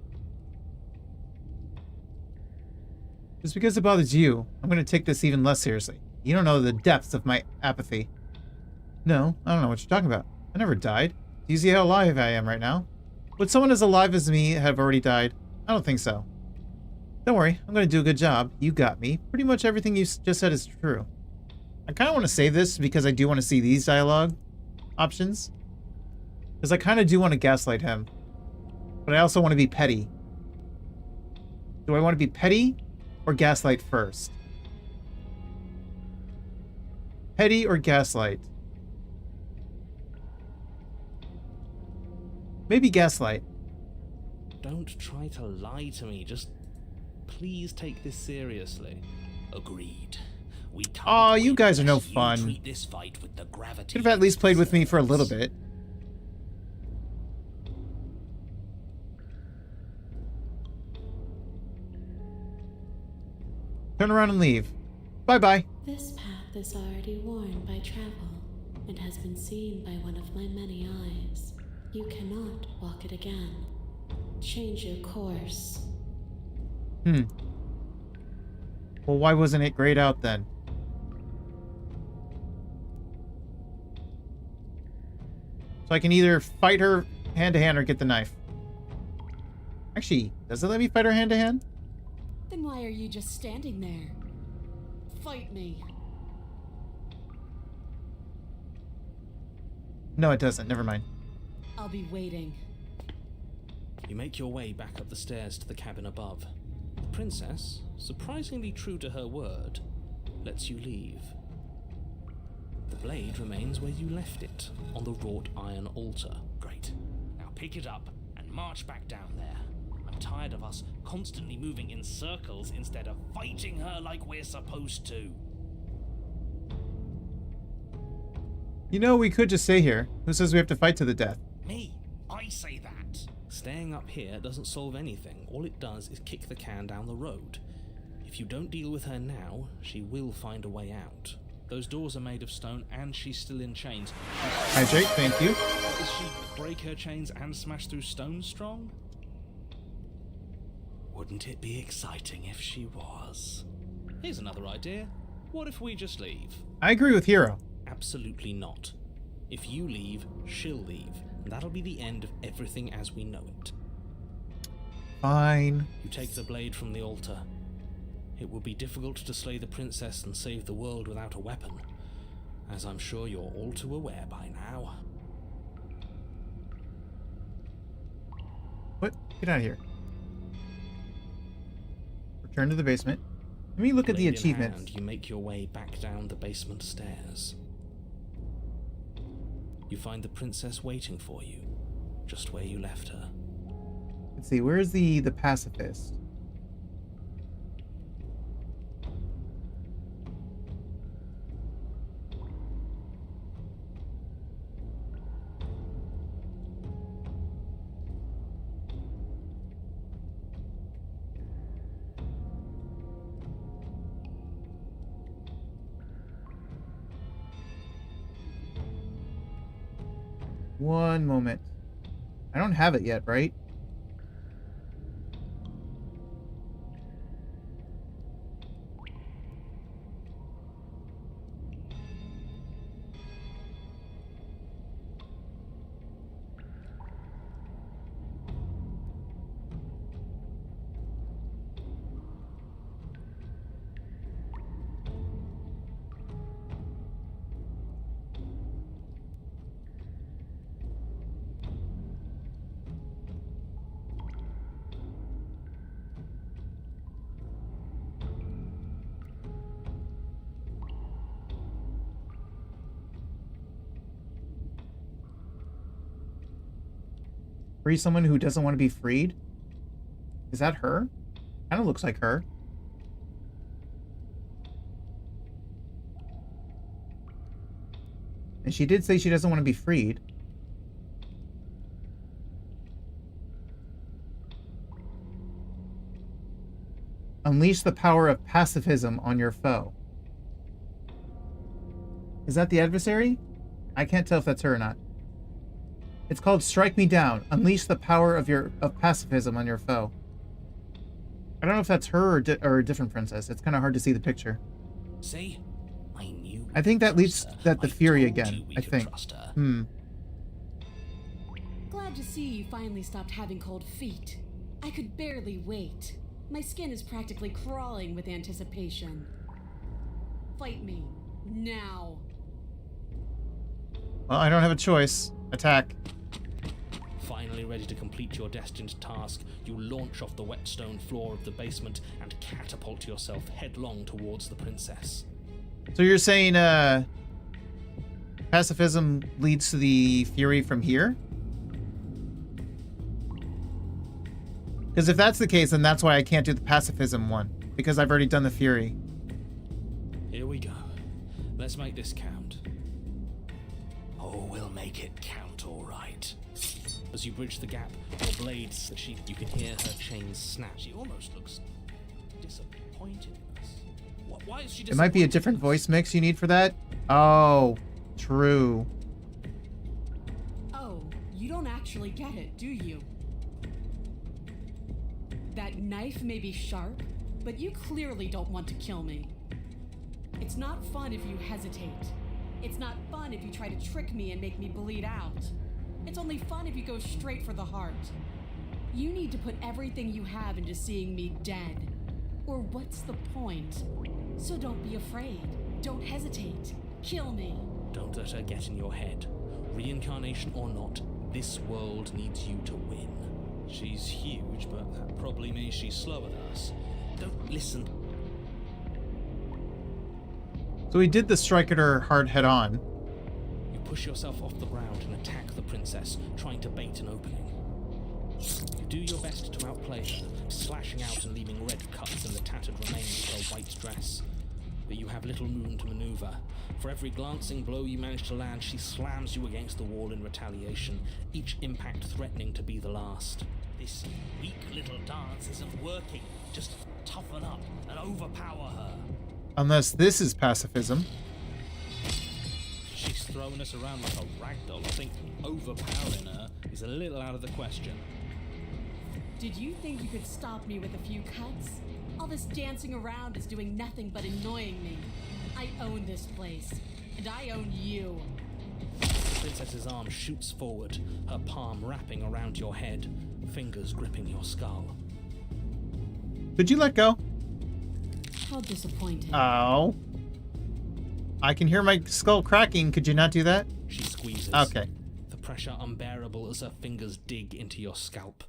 Just because it bothers you, I'm going to take this even less seriously. You don't know the depths of my apathy. No, I don't know what you're talking about. I never died. Do you see how alive I am right now? Would someone as alive as me have already died? I don't think so. Don't worry, I'm going to do a good job. You got me. Pretty much everything you just said is true. I kind of want to save this because I do want to see these dialogue options. Because I kind of do want to gaslight him. But I also want to be petty. Do I want to be petty or gaslight first? Petty or gaslight? Maybe gaslight. Don't try to lie to me. Just please take this seriously. Agreed. We can't Aw, you wait guys are no unless you fun. treat this fight with the gravity Could have at least played with me for a little deserves. bit. Turn around and leave. Bye-bye. This path is already worn by travel and has been seen by one of my many eyes. You cannot walk it again. Change your course. Well, why wasn't it grayed out then? So I can either fight her hand-to-hand or get the knife. Actually, does it let me fight her hand-to-hand? Then why are you just standing there? Fight me. No, it doesn't. Never mind. I'll be waiting. You make your way back up the stairs to the cabin above. The princess, surprisingly true to her word, lets you leave. The blade remains where you left it, on the wrought iron altar. Great. Now pick it up and march back down there. I'm tired of us constantly moving in circles instead of fighting her like we're supposed to. You know, we could just stay here. Who says we have to fight to the death? Me? I say that. Staying up here doesn't solve anything. All it does is kick the can down the road. If you don't deal with her now, she will find a way out. Those doors are made of stone and she's still in chains. Hydrate, thank you. Does she break her chains and smash through stone strong? Wouldn't it be exciting if she was? Here's another idea. What if we just leave? I agree with Hero. Absolutely not. If you leave, she'll leave. And that'll be the end of everything as we know it. Fine. You take the blade from the altar. It will be difficult to slay the princess and save the world without a weapon, as I'm sure you're all too aware by now. What? Get out of here. Return to the basement. Let me look at the Blade in achievements. hand, you make your way back down the basement stairs. You find the princess waiting for you, just where you left her. Let's see, where's the pacifist? One moment. I don't have it yet, right? Free someone who doesn't want to be freed? Is that her? Kind of looks like her. And she did say she doesn't want to be freed. Unleash the power of pacifism on your foe. Is that the adversary? I can't tell if that's her or not. It's called Strike Me Down. Unleash the power of pacifism on your foe. I don't know if that's her or a different princess. It's kind of hard to see the picture. See? I knew. I think that leads that the Fury again. I think. Glad to see you finally stopped having cold feet. I could barely wait. My skin is practically crawling with anticipation. Fight me. Now. Well, I don't have a choice. Attack. Finally ready to complete your destined task, you launch off the wet stone floor of the basement and catapult yourself headlong towards the princess. So you're saying, pacifism leads to the Fury from here? Because if that's the case, then that's why I can't do the pacifism one. Because I've already done the Fury. Here we go. Let's make this count. Oh, we'll make it count all right. As you bridge the gap, your blade sheath, you can hear her chains snap. She almost looks disappointed in us. Why is she It might be a different voice mix you need for that. Oh, true. Oh, you don't actually get it, do you? That knife may be sharp, but you clearly don't want to kill me. It's not fun if you hesitate. It's not fun if you try to trick me and make me bleed out. It's only fun if you go straight for the heart. You need to put everything you have into seeing me dead. Or what's the point? So don't be afraid. Don't hesitate. Kill me. Don't let her get in your head. Reincarnation or not, this world needs you to win. She's huge, but that probably means she's slower than us. Don't listen. So he did the strike at her hard head on. You push yourself off the ground and attack the princess, trying to bait an opening. You do your best to outplay her, slashing out and leaving red cuts in the tattered remains of her white dress. But you have little room to maneuver. For every glancing blow you manage to land, she slams you against the wall in retaliation, each impact threatening to be the last. This weak little dance isn't working. Just toughen up and overpower her. Unless this is pacifism. She's throwing us around like a ragdoll. I think overpowering her is a little out of the question. Did you think you could stop me with a few cuts? All this dancing around is doing nothing but annoying me. I own this place, and I own you. The princess's arm shoots forward, her palm wrapping around your head, fingers gripping your skull. Could you let go? How disappointing. Oh. I can hear my skull cracking. Could you not do that? She squeezes. Okay. The pressure unbearable as her fingers dig into your scalp.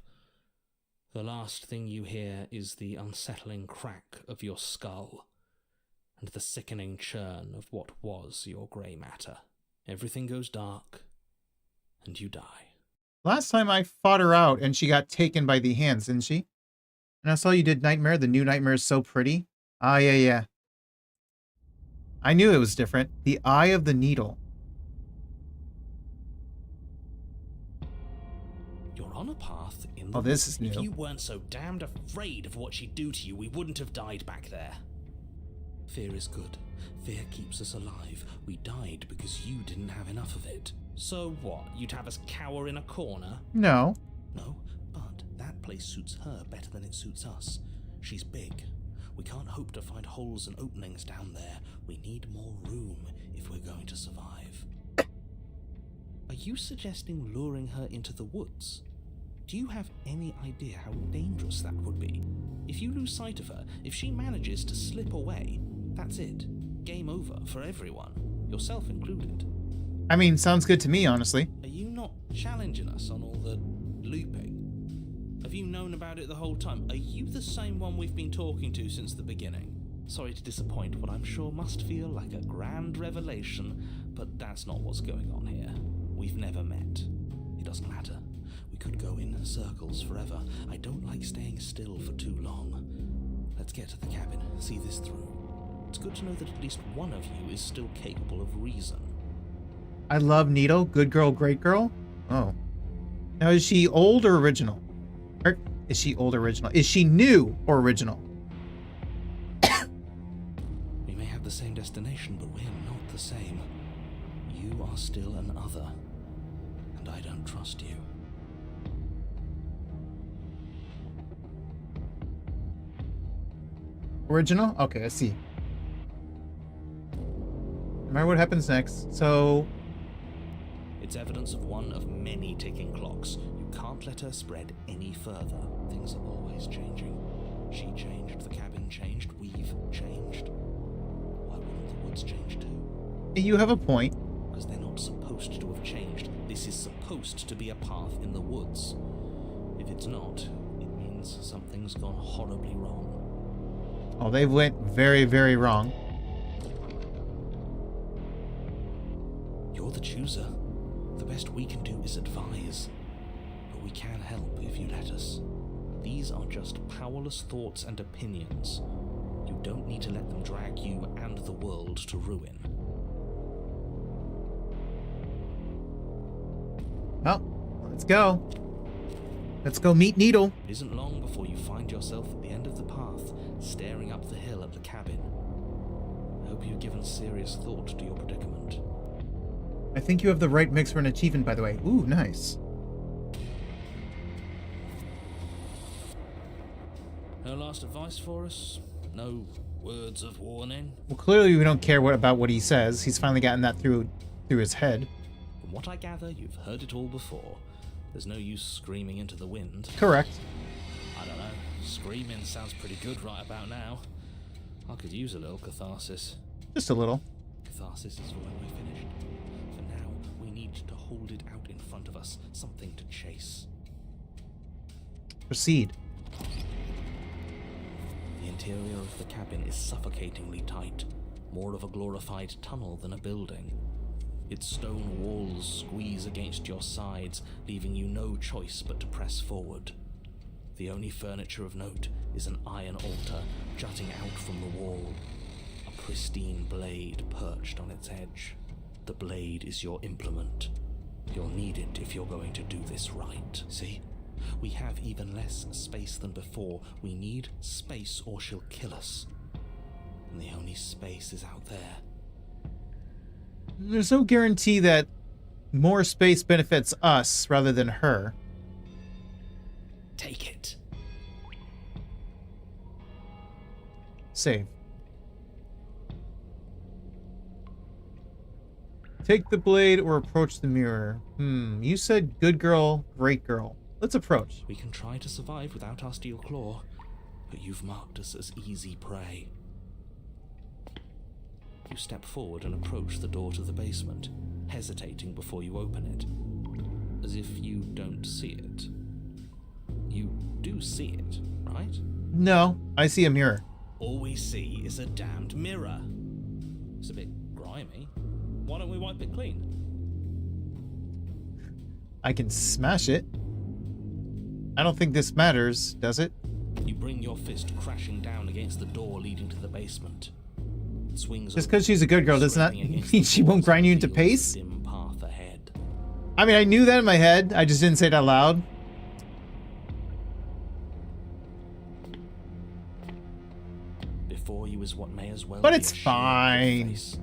The last thing you hear is the unsettling crack of your skull and the sickening churn of what was your grey matter. Everything goes dark, and you die. Last time I fought her out and she got taken by the hands, didn't she? And I saw you did Nightmare. The new Nightmare is so pretty. Ah, yeah. I knew it was different. The Eye of the Needle. You're on a path in the Oh, this is new. If you weren't so damned afraid of what she'd do to you, we wouldn't have died back there. Fear is good. Fear keeps us alive. We died because you didn't have enough of it. So what? You'd have us cower in a corner? No. No, but that place suits her better than it suits us. She's big. We can't hope to find holes and openings down there. We need more room if we're going to survive. Are you suggesting luring her into the woods? Do you have any idea how dangerous that would be? If you lose sight of her, if she manages to slip away, that's it. Game over for everyone, yourself included. I mean, sounds good to me, honestly. Are you not challenging us on all the looping? Have you known about it the whole time? Are you the same one we've been talking to since the beginning? Sorry to disappoint what I'm sure must feel like a grand revelation, but that's not what's going on here. We've never met. It doesn't matter. We could go in circles forever. I don't like staying still for too long. Let's get to the cabin, see this through. It's good to know that at least one of you is still capable of reason. I love Needle. Good girl, great girl. Oh. Now, is she old or original? Or is she old or original? Is she new or original? We may have the same destination, but we're not the same. You are still an other, and I don't trust you. Original? Okay, I see. Remember what happens next. So, It's evidence of one of many ticking clocks. You can't let her spread any further. Things are always changing. She changed, the cabin changed, we've changed. Why wouldn't the woods change too? you have a point. Because they're not supposed to have changed. This is supposed to be a path in the woods. If it's not, it means something's gone horribly wrong. Oh, they went very, very wrong. You're the chooser. The best we can do is advise. But we can help if you let us. These are just powerless thoughts and opinions. You don't need to let them drag you and the world to ruin. Well, let's go. Let's go meet Needle. It isn't long before you find yourself at the end of the path, staring up the hill at the cabin. I hope you've given serious thought to your predicament. I think you have the right mix for an achievement, by the way. Ooh, nice. No last advice for us? No words of warning? Well, clearly we don't care about what he says. He's finally gotten that through his head. From what I gather, you've heard it all before. There's no use screaming into the wind. Correct. I don't know. Screaming sounds pretty good right about now. I could use a little catharsis. Just a little. Catharsis is for when we're finished. For now, we need to hold hold it out in front of us, something to chase. Proceed. The interior of the cabin is suffocatingly tight, more of a glorified tunnel than a building. Its stone walls squeeze against your sides, leaving you no choice but to press forward. The only furniture of note is an iron altar jutting out from the wall, a pristine blade perched on its edge. The blade is your implement. You'll need it if you're going to do this right. See? We have even less space than before. We need space or she'll kill us. And the only space is out there. There's no guarantee that more space benefits us rather than her. Take it. Save. Take the blade or approach the mirror. You said good girl, great girl. Let's approach. We can try to survive without our steel claw, but you've marked us as easy prey. You step forward and approach the door to the basement, hesitating before you open it, as if you don't see it. You do see it, right? No, I see a mirror. All we see is a damned mirror. It's a bit grimy. Why don't we wipe it clean? I can smash it. I don't think this matters, does it? You bring your fist crashing down against the door leading to the basement. It swings Just because she's a good girl does not mean she won't grind you into pace. Dim path ahead. I mean, I knew that in my head. I just didn't say it out loud. Before you is what may as well But be it's a shape of fine. face.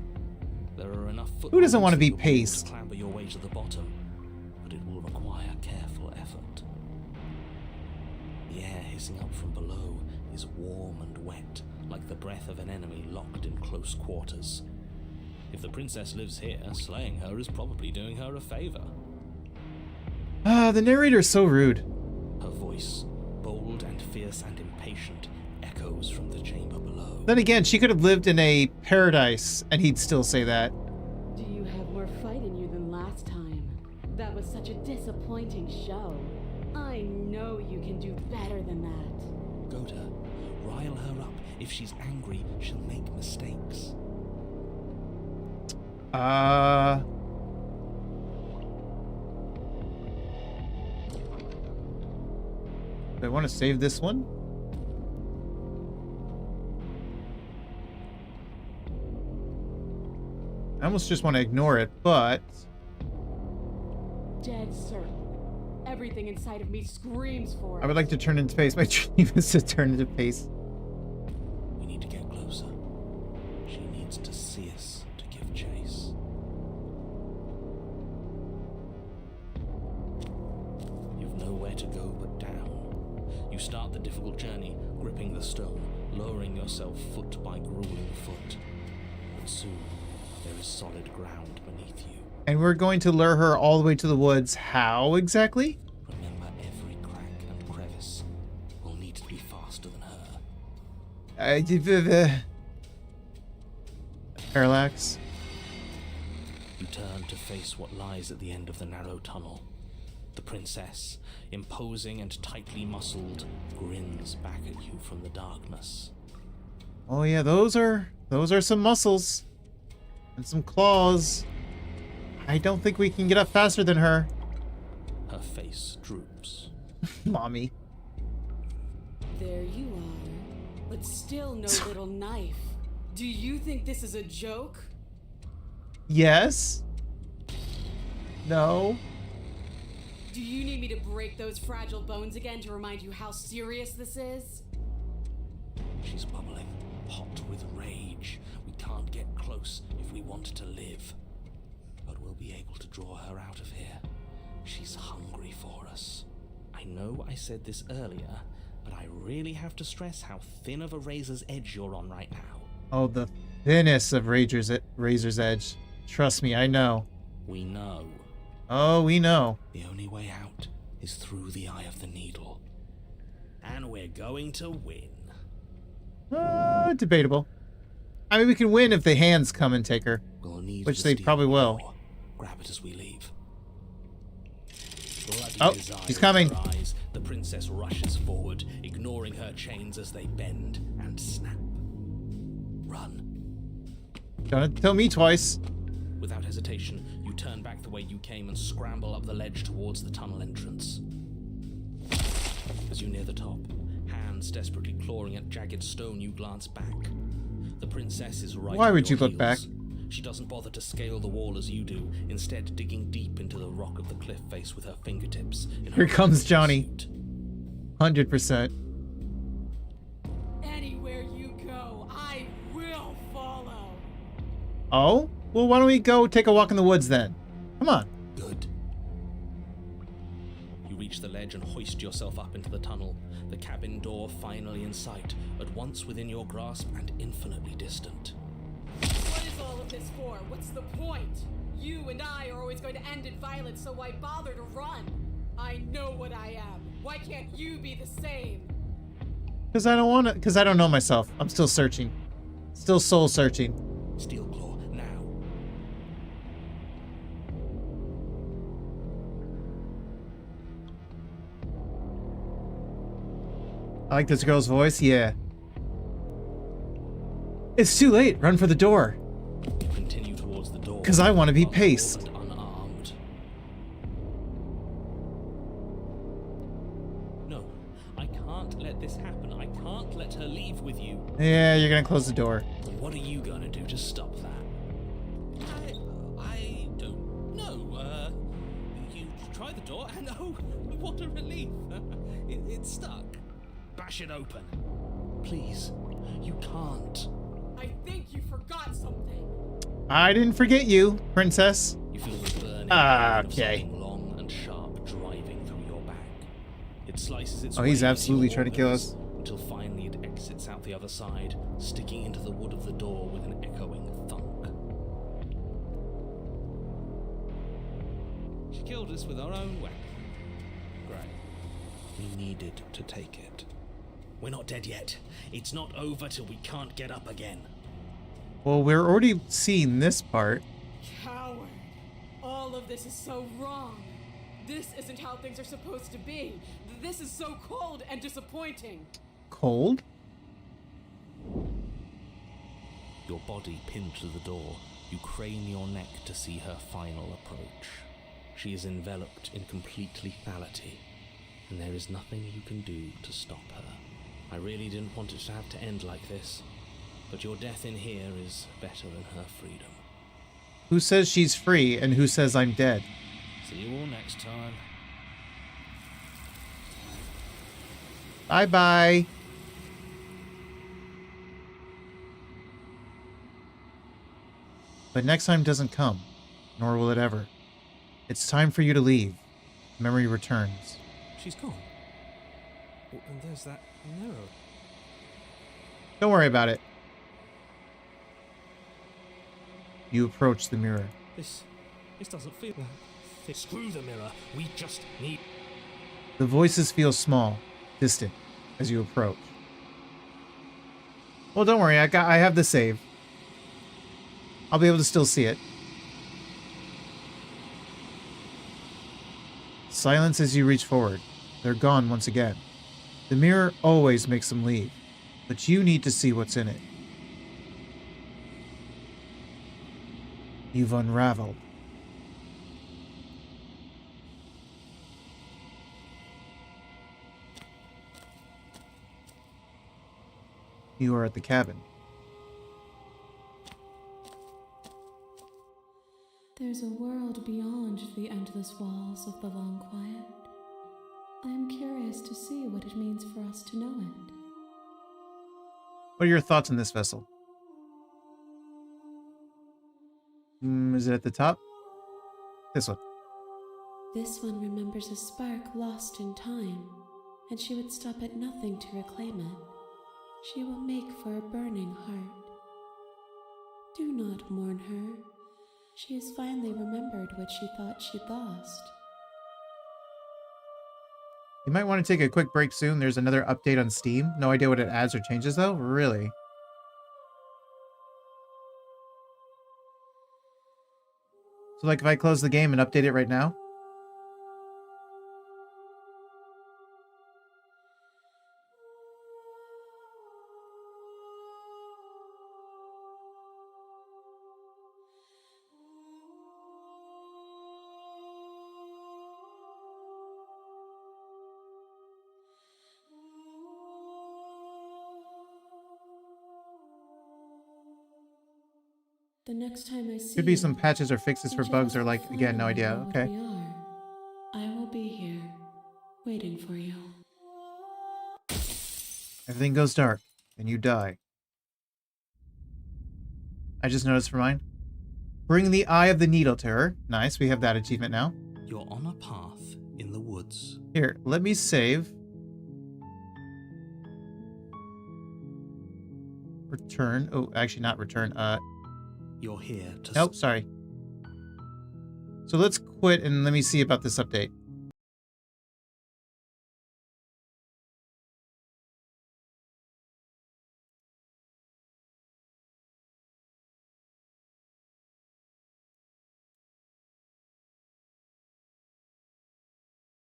There are enough Who doesn't want to be footholds that you'll able paced? Clamber your way to the bottom, but it will require careful effort. The air hissing up from below is warm and wet, like the breath of an enemy locked in close quarters. If the princess lives here, slaying her is probably doing her a favor. The narrator's so rude. Her voice, bold and fierce and impatient, echoes from the chamber below. Then again, she could have lived in a paradise and he'd still say that. Do you have more fight in you than last time? That was such a disappointing show. I know you can do better than that. Go to her. Rile her up. If she's angry, she'll make mistakes. Do I want to save this one? I almost just want to ignore it, but... Dead certain. Everything inside of me screams for it. I would like to turn into pace. My dream is to turn into pace. We need to get closer. She needs to see us to give chase. You've nowhere to go but down. You start the difficult journey, gripping the stone, lowering yourself foot by grueling foot. But soon, there is solid ground beneath you. And we're going to lure her all the way to the woods. How exactly? Remember every crack and crevice. We'll need to be faster than her. Parallax. You turn to face what lies at the end of the narrow tunnel. The princess, imposing and tightly muscled, grins back at you from the darkness. Oh yeah, those are some muscles. And some claws. I don't think we can get up faster than her. Her face droops. Mommy. There you are, but still no little knife. Do you think this is a joke? Yes. No. Do you need me to break those fragile bones again to remind you how serious this is? She's bubbling, hot with rage. We can't get close if we want to live. But we'll be able to draw her out of here. She's hungry for us. I know I said this earlier, but I really have to stress how thin of a razor's edge you're on right now. Oh, the thinnest of Razor's Edge. Trust me, I know. We know. Oh, we know. The only way out is through the eye of the needle. And we're going to win. Debatable. I mean, we can win if the hands come and take her. We'll need Which the they steel probably will. claw. Grab it as we leave. Bloody Oh, desire he's in coming. her eyes, the princess rushes forward, ignoring her chains as they bend and snap. Run. Don't tell me twice. Without hesitation, you turn back the way you came and scramble up the ledge towards the tunnel entrance. As you near the top, hands desperately clawing at jagged stone, you glance back. The princess is right. Why at would your you look back? heels. She doesn't bother to scale the wall as you do, instead digging deep into the rock of the cliff face with her fingertips. In her Here comes Johnny. suit. 100%. Anywhere you go, I will follow. Oh? Well, why don't we go take a walk in the woods then? Come on. Good. You reach the ledge and hoist yourself up into the tunnel, the cabin door finally in sight, at once within your grasp and infinitely distant. What is all of this for? What's the point? You and I are always going to end in violence, so why bother to run? I know what I am. Why can't you be the same? Because I don't want to. Because I don't know myself. I'm still searching. Still soul searching. Steel Claw, now. I like this girl's voice. Yeah. It's too late. Run for the door. You continue towards the door. 'Cause I wanna be vulnerable Pace. and unarmed. No, I can't let this happen. I can't let her leave with you. Yeah, you're gonna close the door. What are you gonna do to stop that? I don't know. You try the door and oh, what a relief. It's stuck. Bash it open. Please, you can't. I think you forgot something. I didn't forget you, princess. You feel the burning Ah, pain of okay. something long and sharp driving through your back. It slices its Oh, way he's into absolutely your trying to kill organs us. until finally it exits out the other side, sticking into the wood of the door with an echoing thunk. She killed us with our own weapon. Great. We needed to take it. We're not dead yet. It's not over till we can't get up again. Well, we're already seeing this part. Coward. All of this is so wrong. This isn't how things are supposed to be. This is so cold and disappointing. Cold? Your body pinned to the door, you crane your neck to see her final approach. She is enveloped in complete lethality, and there is nothing you can do to stop her. I really didn't want it to have to end like this, but your death in here is better than her freedom. Who says she's free and who says I'm dead? See you all next time. Bye-bye. But next time doesn't come, nor will it ever. It's time for you to leave. Memory returns. She's gone. Oh, and there's that mirror. Don't worry about it. You approach the mirror. This doesn't feel like this. Screw the mirror. We just need... The voices feel small, distant, as you approach. Well, don't worry, I have the save. I'll be able to still see it. Silence as you reach forward. They're gone once again. The mirror always makes them leave, but you need to see what's in it. You've unraveled. You are at the cabin. There's a world beyond the endless walls of the long quiet. I am curious to see what it means for us to know it. What are your thoughts on this vessel? Is it at the top? This one. This one remembers a spark lost in time, and she would stop at nothing to reclaim it. She will make for a burning heart. Do not mourn her. She has finally remembered what she thought she'd lost. You might want to take a quick break soon. There's another update on Steam. No idea what it adds or changes though. Really? So like if I close the game and update it right now? The next time I see Could be you, some patches or fixes for each of bugs us or will like, again, no finally idea. know what Okay. we are. I will be here, waiting for you. Everything goes dark, and you die. I just noticed for mine. Bring the Eye of the Needle to her. Nice, we have that achievement now. You're on a path in the woods. Here, let me save. Return. Oh, actually not return. You're here to... Nope, sorry. So let's quit and let me see about this update.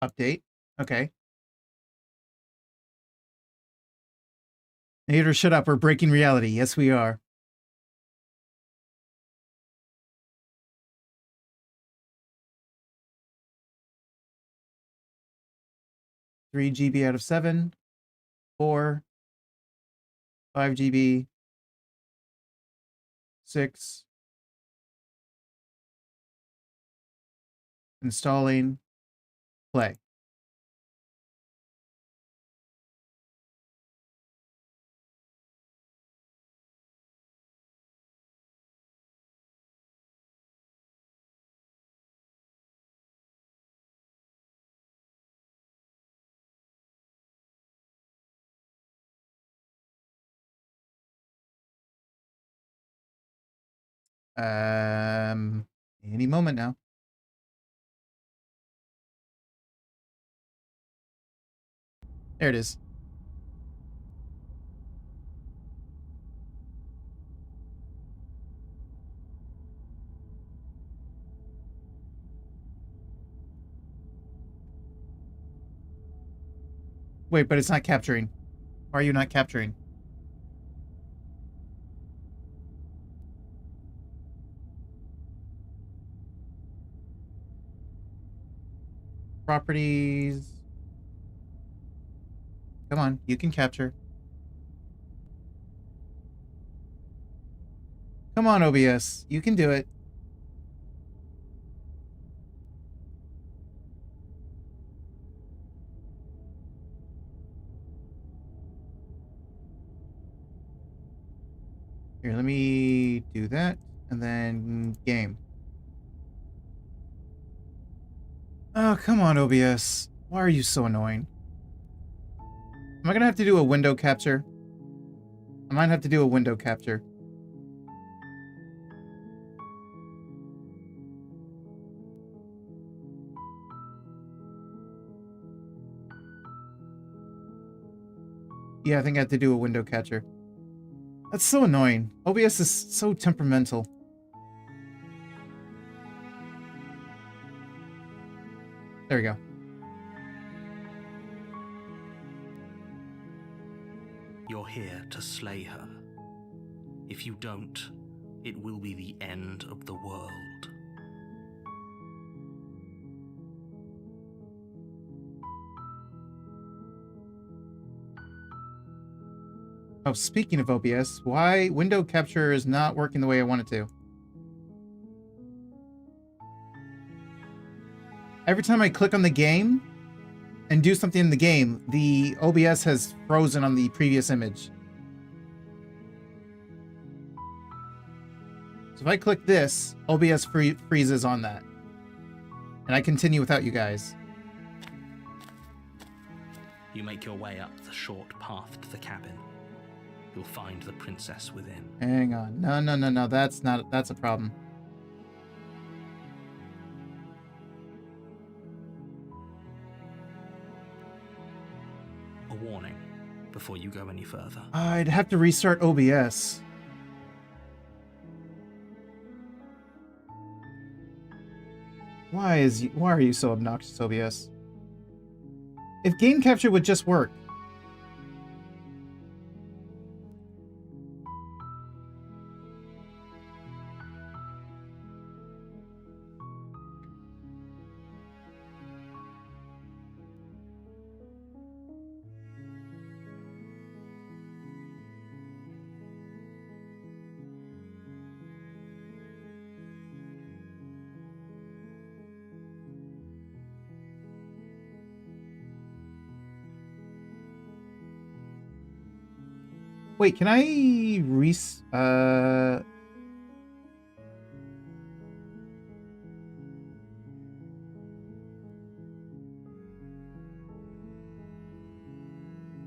Update. Okay. Nader, shut up. We're breaking reality. Yes, we are. Three GB out of 7. 4. 5 GB. 6. Installing. Play. Any moment now. There it is. Wait, but it's not capturing. Why are you not capturing? Properties. Come on, you can capture. Come on, OBS. You can do it. Here, let me do that. And then game. Oh, come on, OBS. Why are you so annoying? Am I gonna have to do a window capture? I might have to do a window capture. Yeah, I think I have to do a window capture. That's so annoying. OBS is so temperamental. There we go. You're here to slay her. If you don't, it will be the end of the world. Oh, speaking of OBS, why window capture is not working the way I want it to? Every time I click on the game and do something in the game, the OBS has frozen on the previous image. So if I click this, OBS freezes on that. And I continue without you guys. You make your way up the short path to the cabin. You'll find the princess within. Hang on. No. That's a problem. A warning before you go any further. I'd have to restart OBS. Why are you so obnoxious, OBS? If game capture would just work. Wait, can I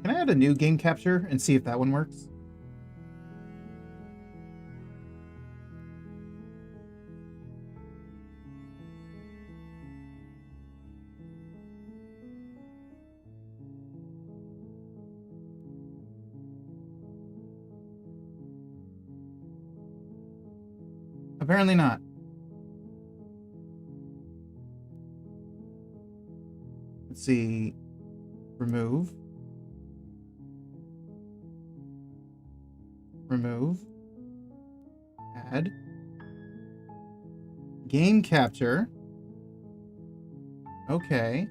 Can I add a new game capture and see if that one works? Apparently not. Let's see. Remove. Remove. Add. Game capture. Okay.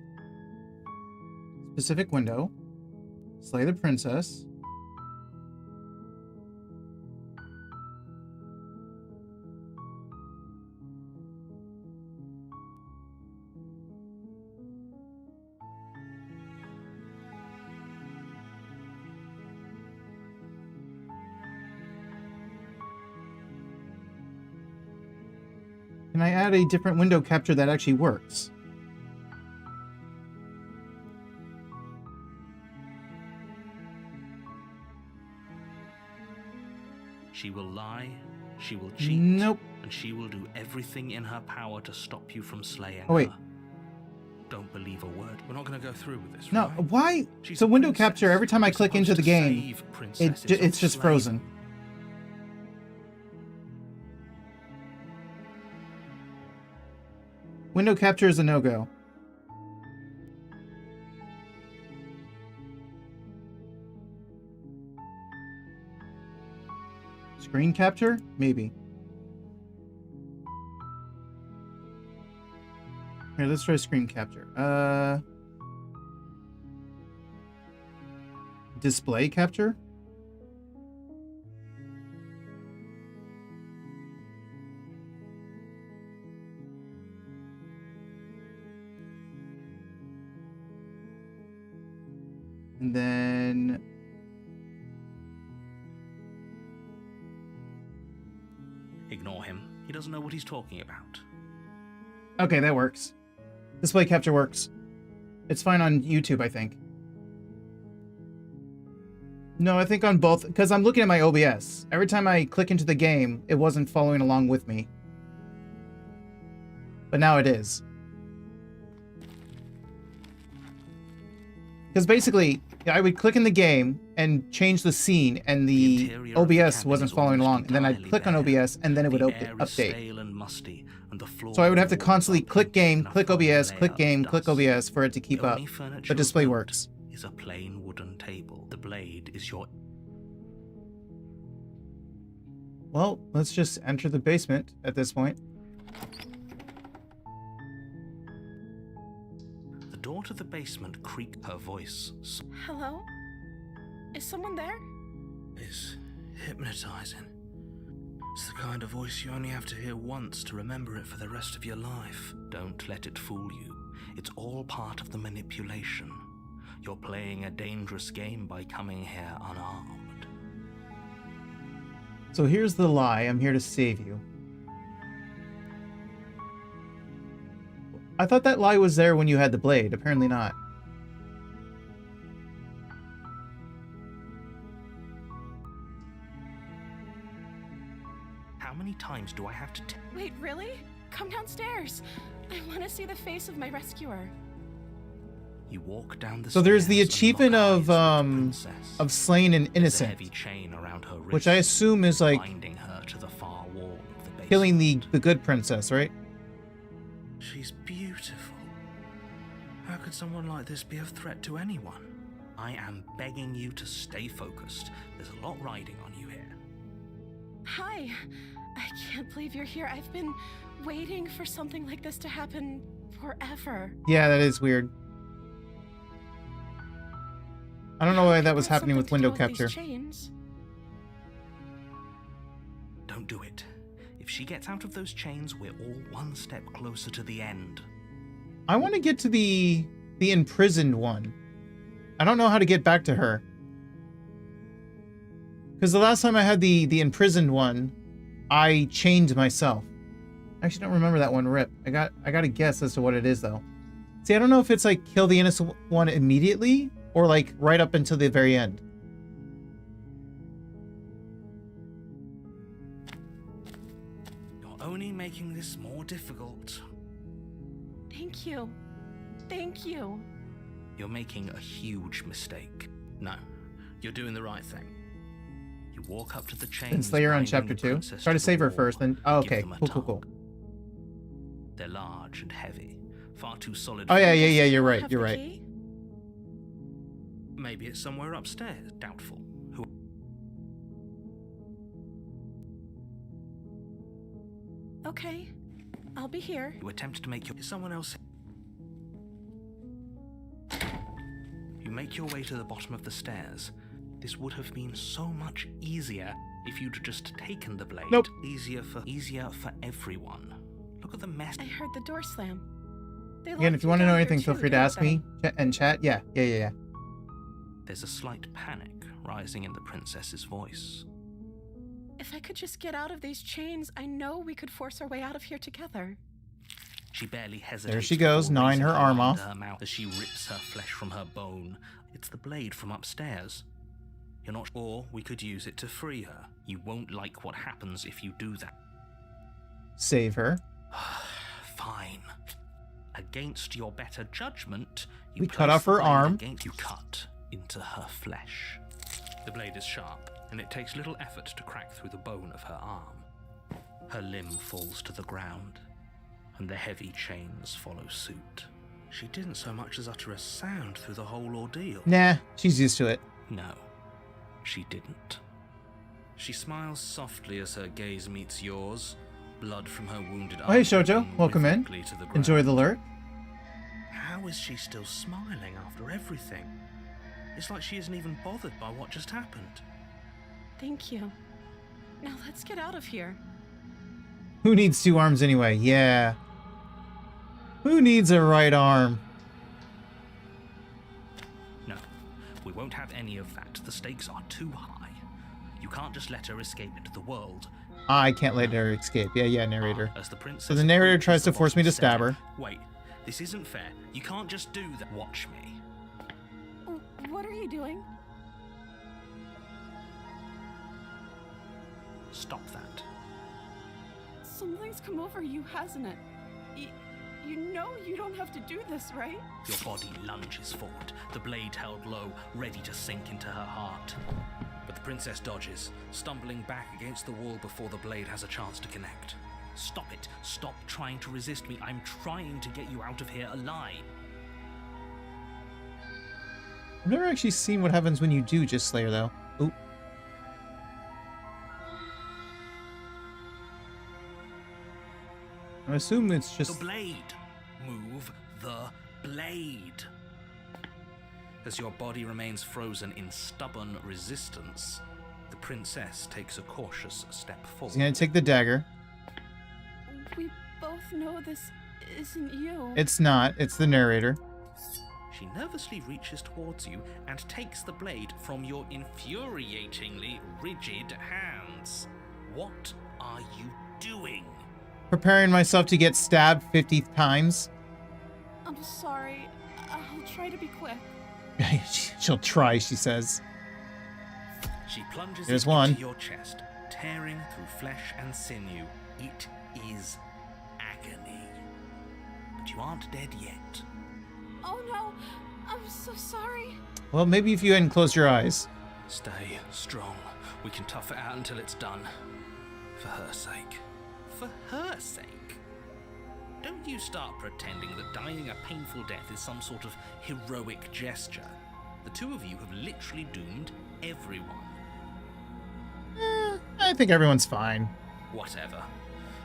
Specific window. Slay the princess. Can I add a different window capture that actually works? She will lie, she will cheat, Nope. and she will do everything in her power to stop you from slaying Oh, wait. her. Don't believe a word. We're not going to go through with this, No, right? why? She's So a window princess. capture, every time I You're click into supposed the to game, save princesses, it's not just slay frozen. them. Window capture is a no-go. Screen capture? Maybe. Here, let's try screen capture. Display capture? And then Ignore him. He doesn't know what he's talking about. okay, that works. Display capture works. It's fine on YouTube, I think. No, I think on both, because I'm looking at my OBS. Every time I click into the game, it wasn't following along with me. But now it is. Because basically, I would click in the game and change the scene, and the interior of the OBS cabin wasn't is following almost along. And then I'd entirely click on bare. OBS, and then it would The air is update. stale and musty, and the floor So I would have to and walls constantly are click painted game, in a click fine OBS, layer click of game, click dust. OBS for it to keep The up. only furniture But display built works. is a plain wooden table. The blade is your... Well, let's just enter the basement at this point. The door to the basement creaked. Her voice Hello? Is someone there? is hypnotizing. It's the kind of voice you only have to hear once to remember it for the rest of your life. Don't let it fool you. It's all part of the manipulation. You're playing a dangerous game by coming here unarmed. So here's the lie. I'm here to save you. I thought that lie was there when you had the blade. Apparently not. How many times do I have to Wait, really? Come downstairs. I want to see the face of my rescuer. You walk down the So there's the stairs and achievement lock eyes of with the princess. slaying an There's a innocent, heavy chain around her which I wrists, assume is like binding her to the far wall of the basement. killing the good princess, right? She's beautiful. How could someone like this be a threat to anyone? I am begging you to stay focused. There's a lot riding on you here. Hi. I can't believe you're here. I've been waiting for something like this to happen forever. Yeah, that is weird. I don't know why that was That's happening with something to window do with these capture. chains. Don't do it. If she gets out of those chains, we're all one step closer to the end. I want to get to the imprisoned one. I don't know how to get back to her. Because the last time I had the imprisoned one, I chained myself. I actually don't remember that one rip. I got a guess as to what it is though. See, I don't know if it's like kill the innocent one immediately or like right up until the very end. You're only making this more difficult. Thank you. Thank you. You're making a huge mistake. No, you're doing the right thing. You walk up to the chains. And Slayer on binding chapter the 2. princess Try to the save her wall first, then. and Oh, give okay. them a Cool. tug. They're large and heavy, far too solid. Oh for yeah, you. yeah, yeah. You're right. Have You're the right. key? Maybe it's somewhere upstairs. Doubtful. Who? Okay. I'll be here. You attempt to make your someone else. You make your way to the bottom of the stairs. This would have been so much easier if you'd just taken the blade. Nope. Easier for everyone. Look at the mess. I heard the door slam. They Again, locked if you me want to know down here anything, feel too, free to didn't ask they? me and chat. Yeah. There's a slight panic rising in the princess's voice. If I could just get out of these chains, I know we could force our way out of here together. She barely hesitates. There she goes, before gnawing raising her arm hand off. to her mouth as she rips her flesh from her bone. It's the blade from upstairs. You're not sure we could use it to free her. You won't like what happens if you do that. Save her. Fine. Against your better judgment, you We place cut off the her blade arm. You cut into her flesh. The blade is sharp, and it takes little effort to crack through the bone of her arm. Her limb falls to the ground, and the heavy chains follow suit. She didn't so much as utter a sound through the whole ordeal. Nah, she's used to it. No, she didn't. She smiles softly as her gaze meets yours. Blood from her wounded arm. Oh, hey, Shoujo. Welcome in. To the Enjoy ground. the lurk. How is she still smiling after everything? It's like she isn't even bothered by what just happened. Thank you. Now let's get out of here. Who needs two arms anyway? Yeah. Who needs a right arm? No, we won't have any of that. The stakes are too high. You can't just let her escape into the world. I can't let her escape. Yeah, narrator. As the princess So the narrator approaches tries the to force me to bottom stab stair. her. Wait, this isn't fair. You can't just do that. Watch me. What are you doing? Stop that. Something's come over you, hasn't it? You know you don't have to do this, right? Your body lunges forward, the blade held low, ready to sink into her heart. But the princess dodges, stumbling back against the wall before the blade has a chance to connect. Stop it. Stop trying to resist me. I'm trying to get you out of here alive. I've never actually seen what happens when you do just Slayer, though. Oop. I assume it's just... The blade. Move the blade. As your body remains frozen in stubborn resistance, the princess takes a cautious step forward. He's gonna take the dagger. We both know this isn't you. It's not. It's the narrator. She nervously reaches towards you and takes the blade from your infuriatingly rigid hands. What are you doing? Preparing myself to get stabbed 50 times. I'm sorry. I'll try to be quick. She'll try, she says. She plunges There's it one. into your chest, tearing through flesh and sinew. It is agony. But you aren't dead yet. Oh no! I'm so sorry. Well, maybe if you hadn't closed your eyes. Stay strong. We can tough it out until it's done. For her sake. For her sake? Don't you start pretending that dying a painful death is some sort of heroic gesture. The two of you have literally doomed everyone. I think everyone's fine. Whatever.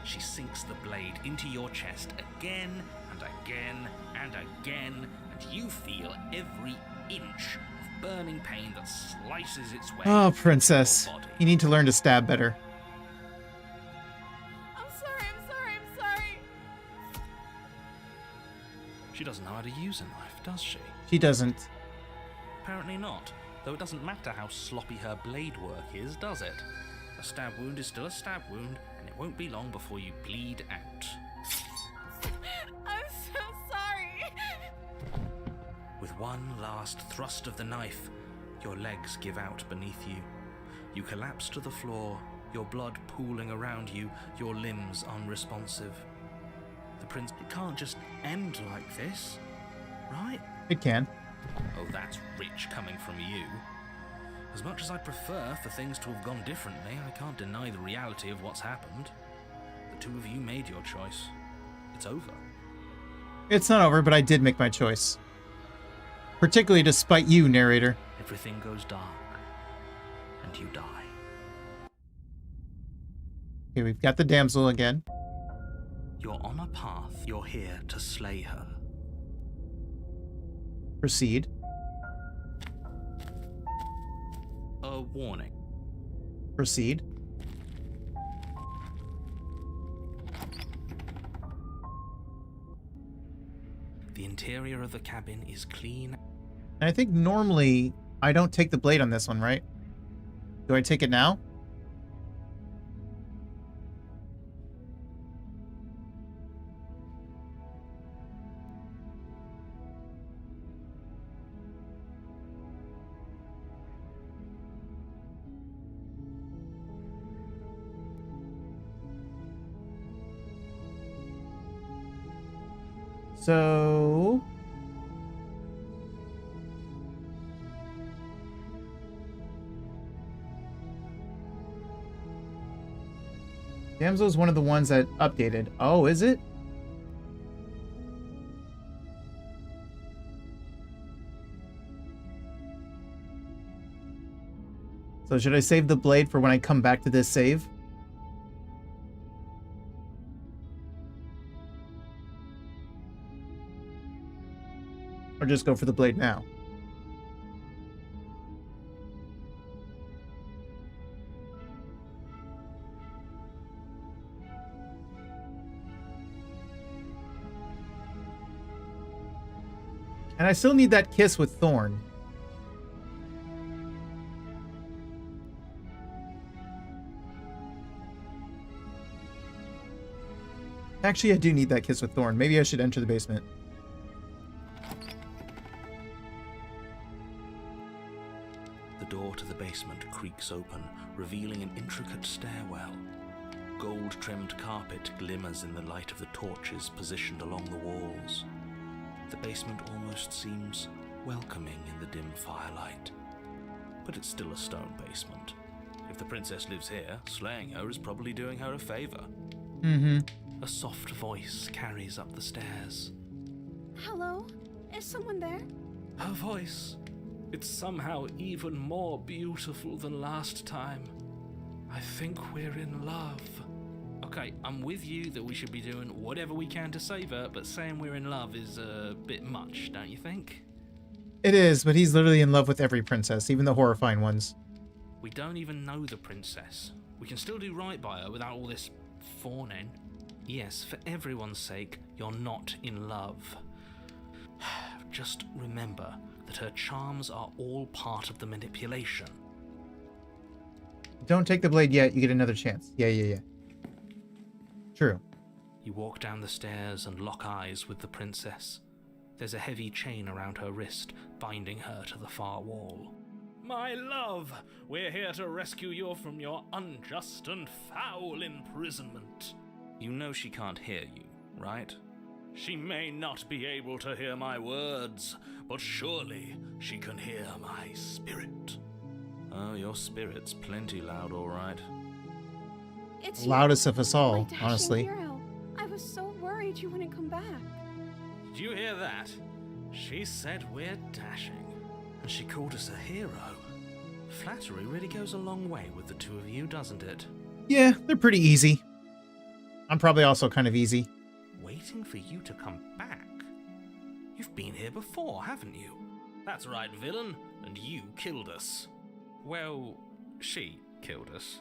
She sinks the blade into your chest again and again and again, and you feel every inch of burning pain that slices its way Oh, through princess. your body. You need to learn to stab better. I'm sorry. She doesn't know how to use a knife, does she? She doesn't. Apparently not. though it doesn't matter how sloppy her blade work is, does it? A stab wound is still a stab wound, and it won't be long before you bleed out. I'm so sorry. With one last thrust of the knife, your legs give out beneath you. You collapse to the floor, your blood pooling around you, your limbs unresponsive. The prince, it can't just end like this, right? It can. Oh, that's rich coming from you. As much as I'd prefer for things to have gone differently, I can't deny the reality of what's happened. The two of you made your choice. It's over. It's not over, but I did make my choice. Particularly despite you, narrator. Everything goes dark, and you die. Okay, we've got the damsel again. You're on a path. You're here to slay her. Proceed. A warning. Proceed. The interior of the cabin is clean. And I think normally I don't take the blade on this one, right? Do I take it now? So... Damsel is one of the ones that updated. Oh, is it? So should I save the blade for when I come back to this save? Or just go for the blade now? And I still need that kiss with Thorn. Actually, I do need that kiss with Thorn. Maybe I should enter the basement. The door to the basement creaks open, revealing an intricate stairwell. Gold-trimmed carpet glimmers in the light of the torches positioned along the walls. The basement almost seems welcoming in the dim firelight. But it's still a stone basement. If the princess lives here, slaying her is probably doing her a favor. Mm-hmm. A soft voice carries up the stairs. Hello? Is someone there? Her voice. It's somehow even more beautiful than last time. I think we're in love. Okay, I'm with you that we should be doing whatever we can to save her, but saying we're in love is a bit much, don't you think? It is, but he's literally in love with every princess, even the horrifying ones. We don't even know the princess. We can still do right by her without all this fawning. Yes, for everyone's sake, you're not in love. Just remember that her charms are all part of the manipulation. Don't take the blade yet, you get another chance. Yeah. True. You walk down the stairs and lock eyes with the princess. There's a heavy chain around her wrist, binding her to the far wall. My love, we're here to rescue you from your unjust and foul imprisonment. You know she can't hear you, right? She may not be able to hear my words, but surely she can hear my spirit. Oh, your spirit's plenty loud, all right. It's you, Loudest of us my all, dashing honestly. hero. I was so worried you wouldn't come back. Did you hear that? She said we're dashing. And she called us a hero. Flattery really goes a long way with the two of you, doesn't it? Yeah, they're pretty easy. I'm probably also kind of easy. Waiting for you to come back? You've been here before, haven't you? That's right, villain, and you killed us. Well, she killed us.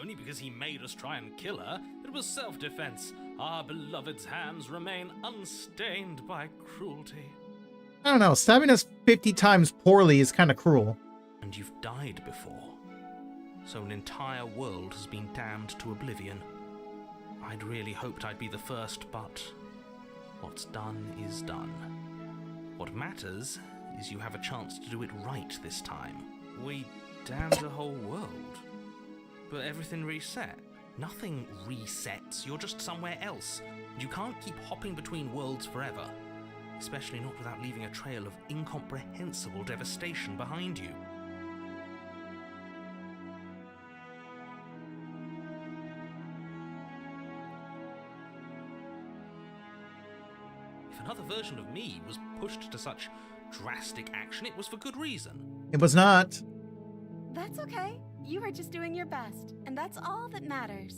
Only because he made us try and kill her. It was self-defense. Our beloved's hands remain unstained by cruelty. I don't know, stabbing us 50 times poorly is kind of cruel. and you've died before. So an entire world has been damned to oblivion. I'd really hoped I'd be the first, but what's done is done. What matters is you have a chance to do it right this time. We damned the whole world, but everything reset. Nothing resets, you're just somewhere else. You can't keep hopping between worlds forever, especially not without leaving a trail of incomprehensible devastation behind you. If another version of me was pushed to such drastic action, it was for good reason. It was not. That's okay. You were just doing your best, and that's all that matters.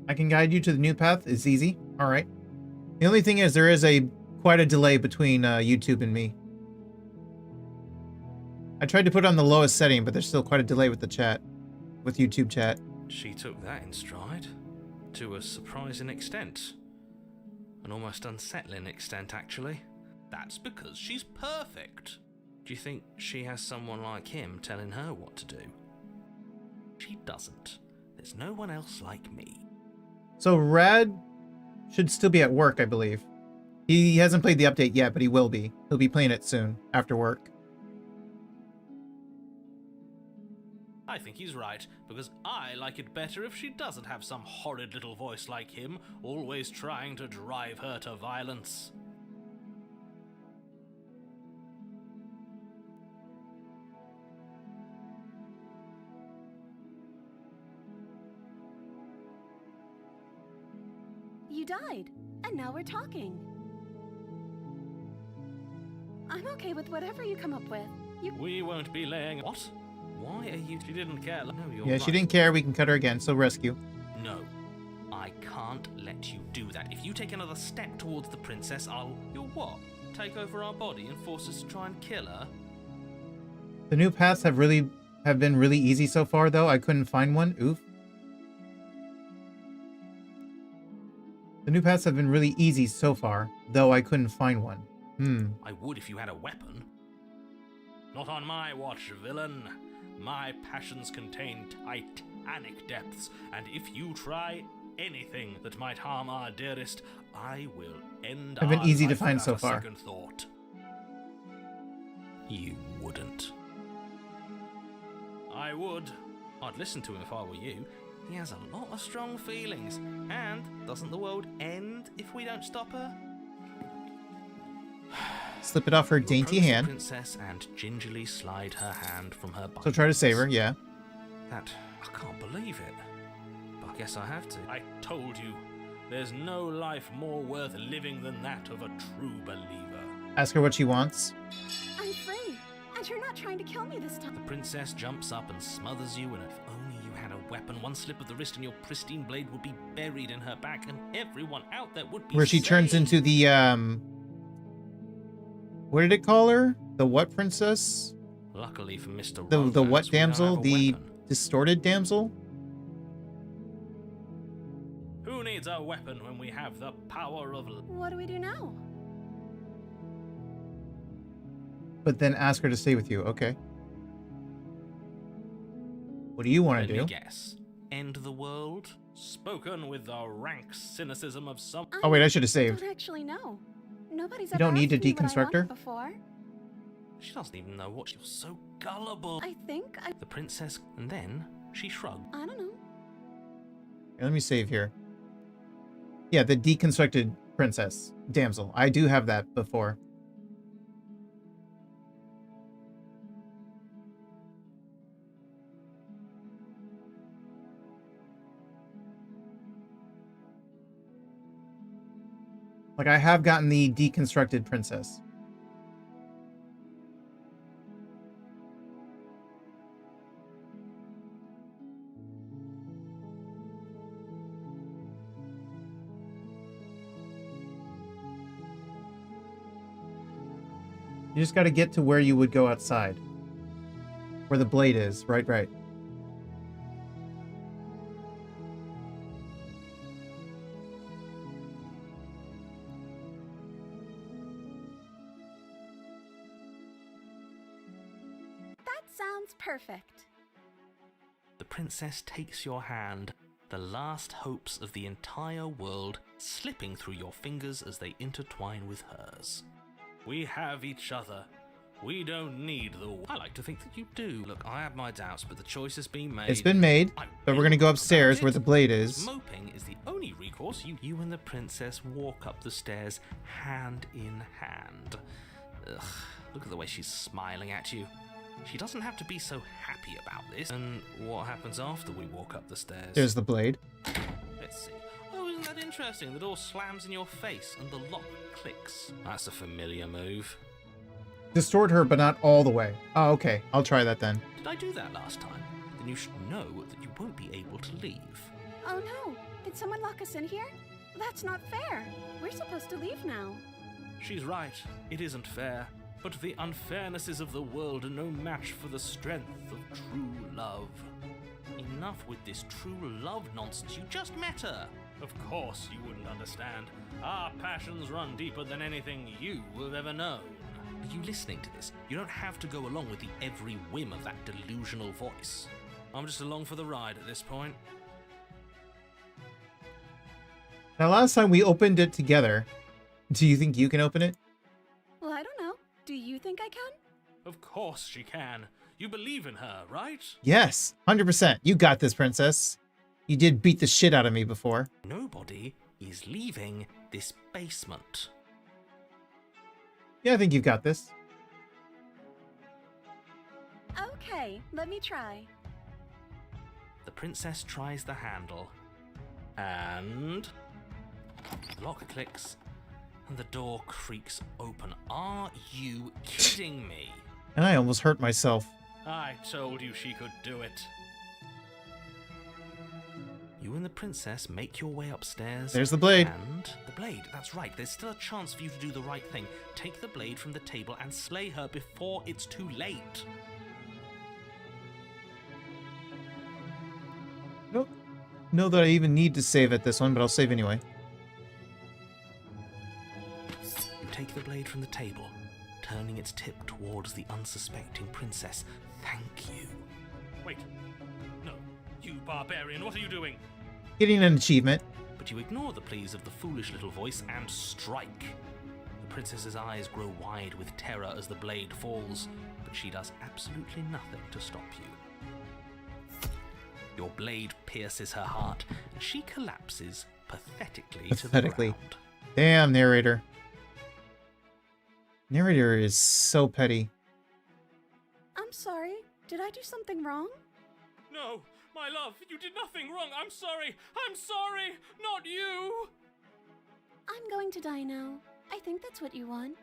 I can guide you to the new path. It's easy. All right. The only thing is there is quite a delay between YouTube and me. I tried to put it on the lowest setting, but there's still quite a delay with the chat, with YouTube chat. She took that in stride, to a surprising extent. An almost unsettling extent, actually. That's because she's perfect. Do you think she has someone like him telling her what to do? She doesn't. There's no one else like me. So Rad should still be at work, I believe. He hasn't played the update yet, but he will be. He'll be playing it soon, after work. I think he's right, because I like it better if she doesn't have some horrid little voice like him, always trying to drive her to violence. You died, and now we're talking. I'm okay with whatever you come up with. We won't be laying... What? Why are you... She didn't care. No, you're Yeah, right. she didn't care. We can cut her again, so rescue. No. I can't let you do that. If you take another step towards the princess, You'll what? Take over our body and force us to try and kill her? The new paths have been really easy so far, though. I couldn't find one. Oof. The new paths have been really easy so far, though I couldn't find one. I would if you had a weapon. Not on my watch, villain. My passions contain titanic depths, and if you try anything that might harm our dearest, I will end Have been our easy to life find without so a far. second thought. You wouldn't. I would. I'd listen to him if I were you. He has a lot of strong feelings, and doesn't the world end if we don't stop her? Slip it off her dainty Approach the hand. princess and gingerly slide her hand from her So try to save her, buttons. yeah. I can't believe it. But I guess I have to. I told you, there's no life more worth living than that of a true believer. Ask her what she wants. I'm free, and you're not trying to kill me this time. The princess jumps up and smothers you, and if only you had a weapon, one slip of the wrist and your pristine blade would be buried in her back, and everyone out there would be Where she turns saved. into the, what did it call her? The what princess? Luckily for Mr. The Romance, what we don't damsel? have a The weapon. distorted damsel? Who needs a weapon when we have the power of... What do we do now? But then ask her to stay with you. Okay. What do you want Let to me do? guess. End the world? Spoken with the rank cynicism of some... Oh wait, I should have I saved. don't actually know. Nobody's You ever don't need to asked me what I deconstruct her? want before. She doesn't even know what... You're so gullible. I think I... The princess... And then she shrugged. I don't know. Here, let me save here. Yeah, the deconstructed princess. Damsel. I do have that before. Like, I have gotten the deconstructed princess. You just got to get to where you would go outside. Where the blade is. Right, right. Sounds perfect. The princess takes your hand, the last hopes of the entire world slipping through your fingers as they intertwine with hers. We have each other. We don't need the... I like to think that you do. Look, I have my doubts, but the choice has been made. It's been made, I but we're will gonna go talk upstairs about where it. the blade is. Moping is the only recourse. You and the princess walk up the stairs hand in hand. Ugh, look at the way she's smiling at you. She doesn't have to be so happy about this. And what happens after we walk up the stairs? There's the blade. Let's see. Oh, isn't that interesting? The door slams in your face and the lock clicks. That's a familiar move. Distort her, but not all the way. Oh, okay. I'll try that then. Did I do that last time? Then you should know that you won't be able to leave. Oh no, did someone lock us in here? That's not fair. We're supposed to leave now. She's right. It isn't fair. But the unfairnesses of the world are no match for the strength of true love. Enough with this true love nonsense. You just met her. Of course you wouldn't understand. Our passions run deeper than anything you have ever known. Are you listening to this? You don't have to go along with the every whim of that delusional voice. I'm just along for the ride at this point. Now, last time we opened it together. Do you think you can open it? Well, I don't know. Do you think I can? Of course she can. You believe in her, right? Yes, 100%. You got this, princess. You did beat the shit out of me before. Nobody is leaving this basement. Yeah, I think you've got this. Okay, let me try. The princess tries the handle, and the lock clicks, and the door creaks open. Are you kidding me? And I almost hurt myself. I told you she could do it. You and the princess make your way upstairs. There's the blade. And the blade, that's right. There's still a chance for you to do the right thing. Take the blade from the table and slay her before it's too late. Nope. Know that I even need to save at this one, but I'll save anyway. You take the blade from the table, turning its tip towards the unsuspecting princess. Thank you. Wait. No. You barbarian, what are you doing? Getting an achievement. But you ignore the pleas of the foolish little voice and strike. The princess's eyes grow wide with terror as the blade falls, but she does absolutely nothing to stop you. Your blade pierces her heart, and she collapses pathetically to the ground. Damn, narrator. Narrator is so petty. I'm sorry. Did I do something wrong? No, my love, you did nothing wrong. I'm sorry. I'm sorry. Not you. I'm going to die now. I think that's what you want.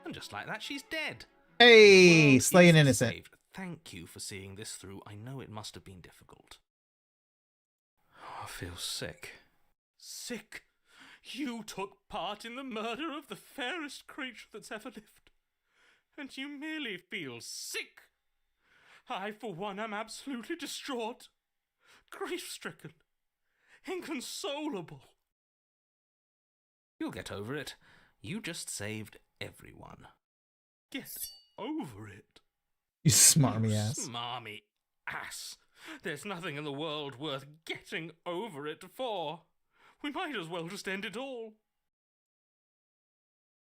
And just like that, she's dead. Hey, World slay an is innocent. saved. Thank you for seeing this through. I know it must have been difficult. I feel sick. Sick? You took part in the murder of the fairest creature that's ever lived. And you merely feel sick. I, for one, am absolutely distraught. Grief-stricken. Inconsolable. You'll get over it. You just saved everyone. Get over it. You smarmy You ass. Smarmy ass. There's nothing in the world worth getting over it for. We might as well just end it all.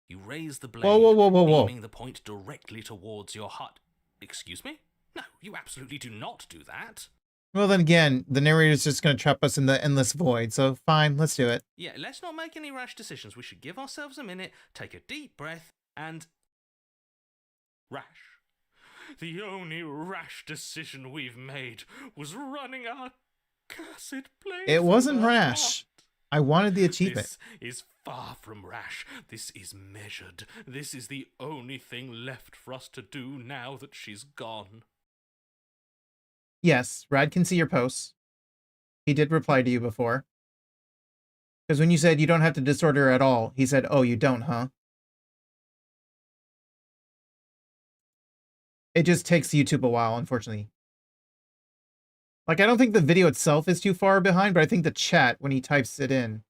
You raise the blade, Whoa. aiming the point directly towards your heart. Excuse me? No, you absolutely do not do that. Well, then again, the narrator's just going to trap us in the endless void, so fine, let's do it. Yeah, let's not make any rash decisions. We should give ourselves a minute, take a deep breath, and... Rash. The only rash decision we've made was running our cursed place. It wasn't from our rash. heart. I wanted the achievement. This is far from rash. This is measured. This is the only thing left for us to do now that she's gone. Yes, Rad can see your posts. He did reply to you before. Because when you said you don't have to distort her at all, he said, oh, you don't, huh? It just takes YouTube a while, unfortunately. Like, I don't think the video itself is too far behind, but I think the chat, when he types it in,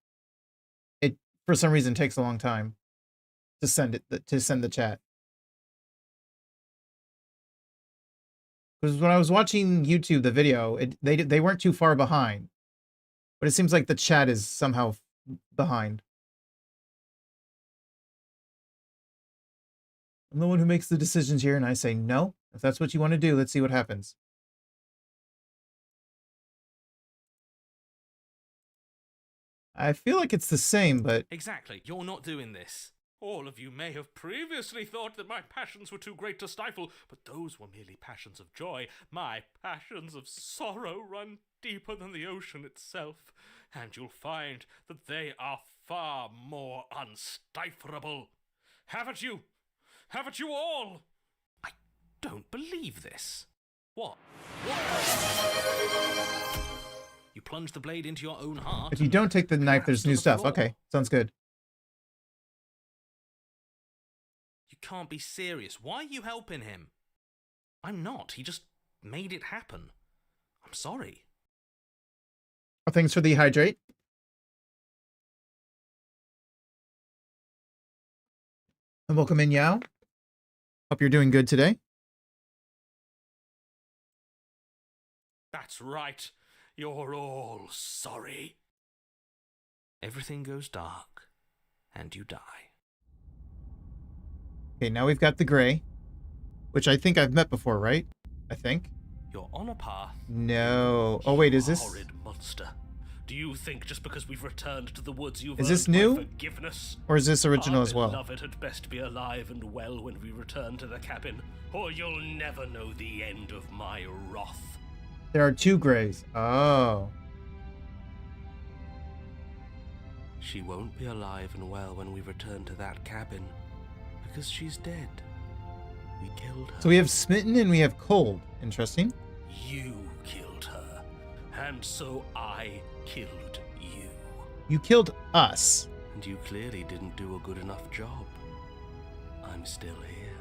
it, for some reason, takes a long time to send the chat. Because when I was watching YouTube, the video, they weren't too far behind. But it seems like the chat is somehow behind. I'm the one who makes the decisions here, and I say no. If that's what you want to do, let's see what happens. I feel like it's the same, but... Exactly, you're not doing this. All of you may have previously thought that my passions were too great to stifle, but those were merely passions of joy. My passions of sorrow run deeper than the ocean itself, and you'll find that they are far more unstiflable. Haven't you? Haven't you all? I don't believe this. What? You plunge the blade into your own heart. If you don't take the knife, there's new stuff. Okay, sounds good. You can't be serious. Why are you helping him? I'm not. He just made it happen. I'm sorry. Oh, thanks for the hydrate. And welcome in, Yao. Hope you're doing good today. That's right. You're all sorry. Everything goes dark, and you die. Okay, now we've got the gray, which I think I've met before, right? I think. You're on a path. No. Oh, wait, is this... Horrid monster. Do you think just because we've returned to the woods you've Is this earned my new? Forgiveness? Or is this original Our as well? beloved had best be alive and well when we return to the cabin, or you'll never know the end of my wrath. There are two grays. Oh. She won't be alive and well when we return to that cabin, because she's dead. We killed her. So we have smitten and we have cold. Interesting. You killed her, and so I killed you. You killed us. And you clearly didn't do a good enough job. I'm still here.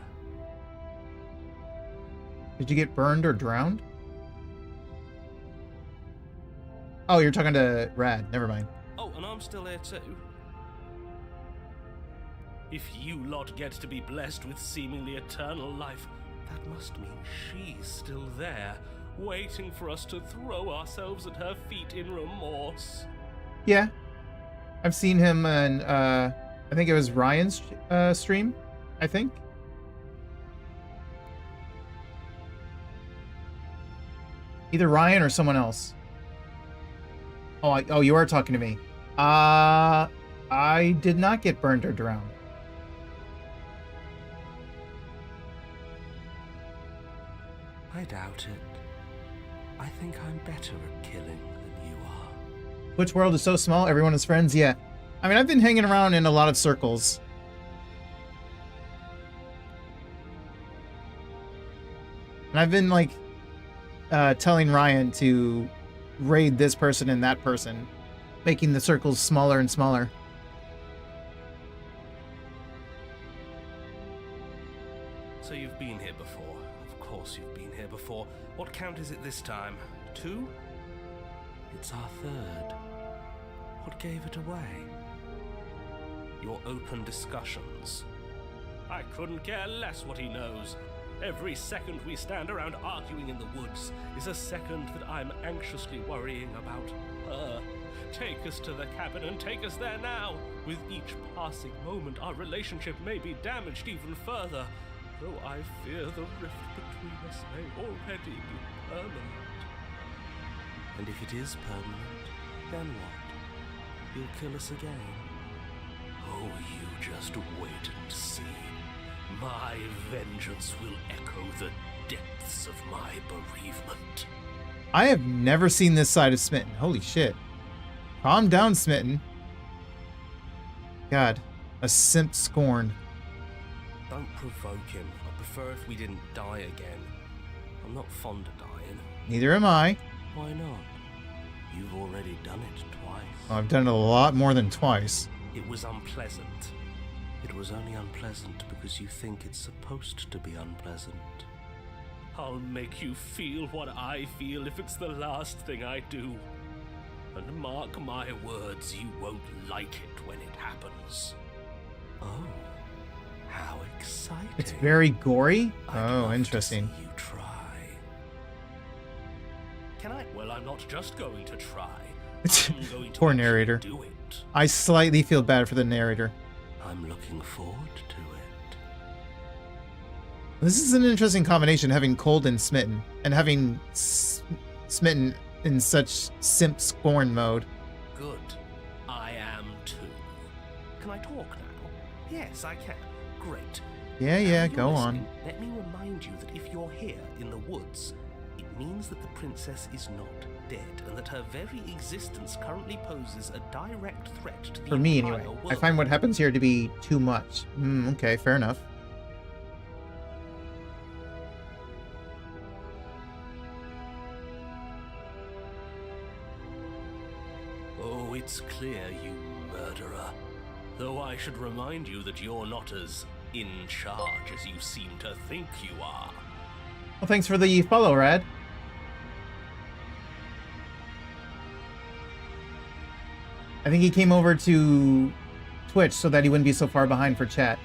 Did you get burned or drowned? Oh, you're talking to Rad. Never mind. Oh, and I'm still here too. If you lot get to be blessed with seemingly eternal life, that must mean she's still there, waiting for us to throw ourselves at her feet in remorse. Yeah. I've seen him in, I think it was Ryan's stream, I think. Either Ryan or someone else. Oh, you are talking to me. I did not get burned or drowned. I doubt it. I think I'm better at killing than you are. Which world is so small, everyone is friends? Yeah. I mean, I've been hanging around in a lot of circles. And I've been, like, telling Ryan to raid this person and that person, making the circles smaller and smaller. So you've been here before. Of course you've been here before. What count is it this time? 2? It's our 3rd. What gave it away? Your open discussions. I couldn't care less what he knows. Every second we stand around arguing in the woods is a second that I'm anxiously worrying about her. Take us to the cabin and take us there now. With each passing moment, our relationship may be damaged even further, though I fear the rift between us may already be permanent. And if it is permanent, then what? You'll kill us again? Oh, you just wait and see. My vengeance will echo the depths of my bereavement. I have never seen this side of Smitten. Holy shit. Calm down, Smitten. God, a simp scorned. Don't provoke him. I prefer if we didn't die again. I'm not fond of dying. Neither am I. Why not? You've already done it twice. Well, I've done it a lot more than twice. It was unpleasant. It was only unpleasant because you think it's supposed to be unpleasant. I'll make you feel what I feel if it's the last thing I do. And mark my words, you won't like it when it happens. Oh, how exciting. It's very gory? I'd Oh, love interesting. To see you try. Can I? Well, I'm not just going to try. I'm going to Poor actually narrator. do it. I slightly feel bad for the narrator. I'm looking forward to it. This is an interesting combination, having cold and smitten, and having smitten in such simp scorn mode. Good. I am too. Can I talk now? Yes, I can. Great. Yeah, Now yeah, you're go on. listening, let me remind you that if you're here in the woods, it means that the princess is not dead, and that her very existence currently poses a direct threat to the For me, entire anyway. world. I find what happens here to be too much. Okay, fair enough. Oh, it's clear, you murderer. Though I should remind you that you're not as in charge as you seem to think you are. Well, thanks for the follow, Rad. I think he came over to Twitch so that he wouldn't be so far behind for chat.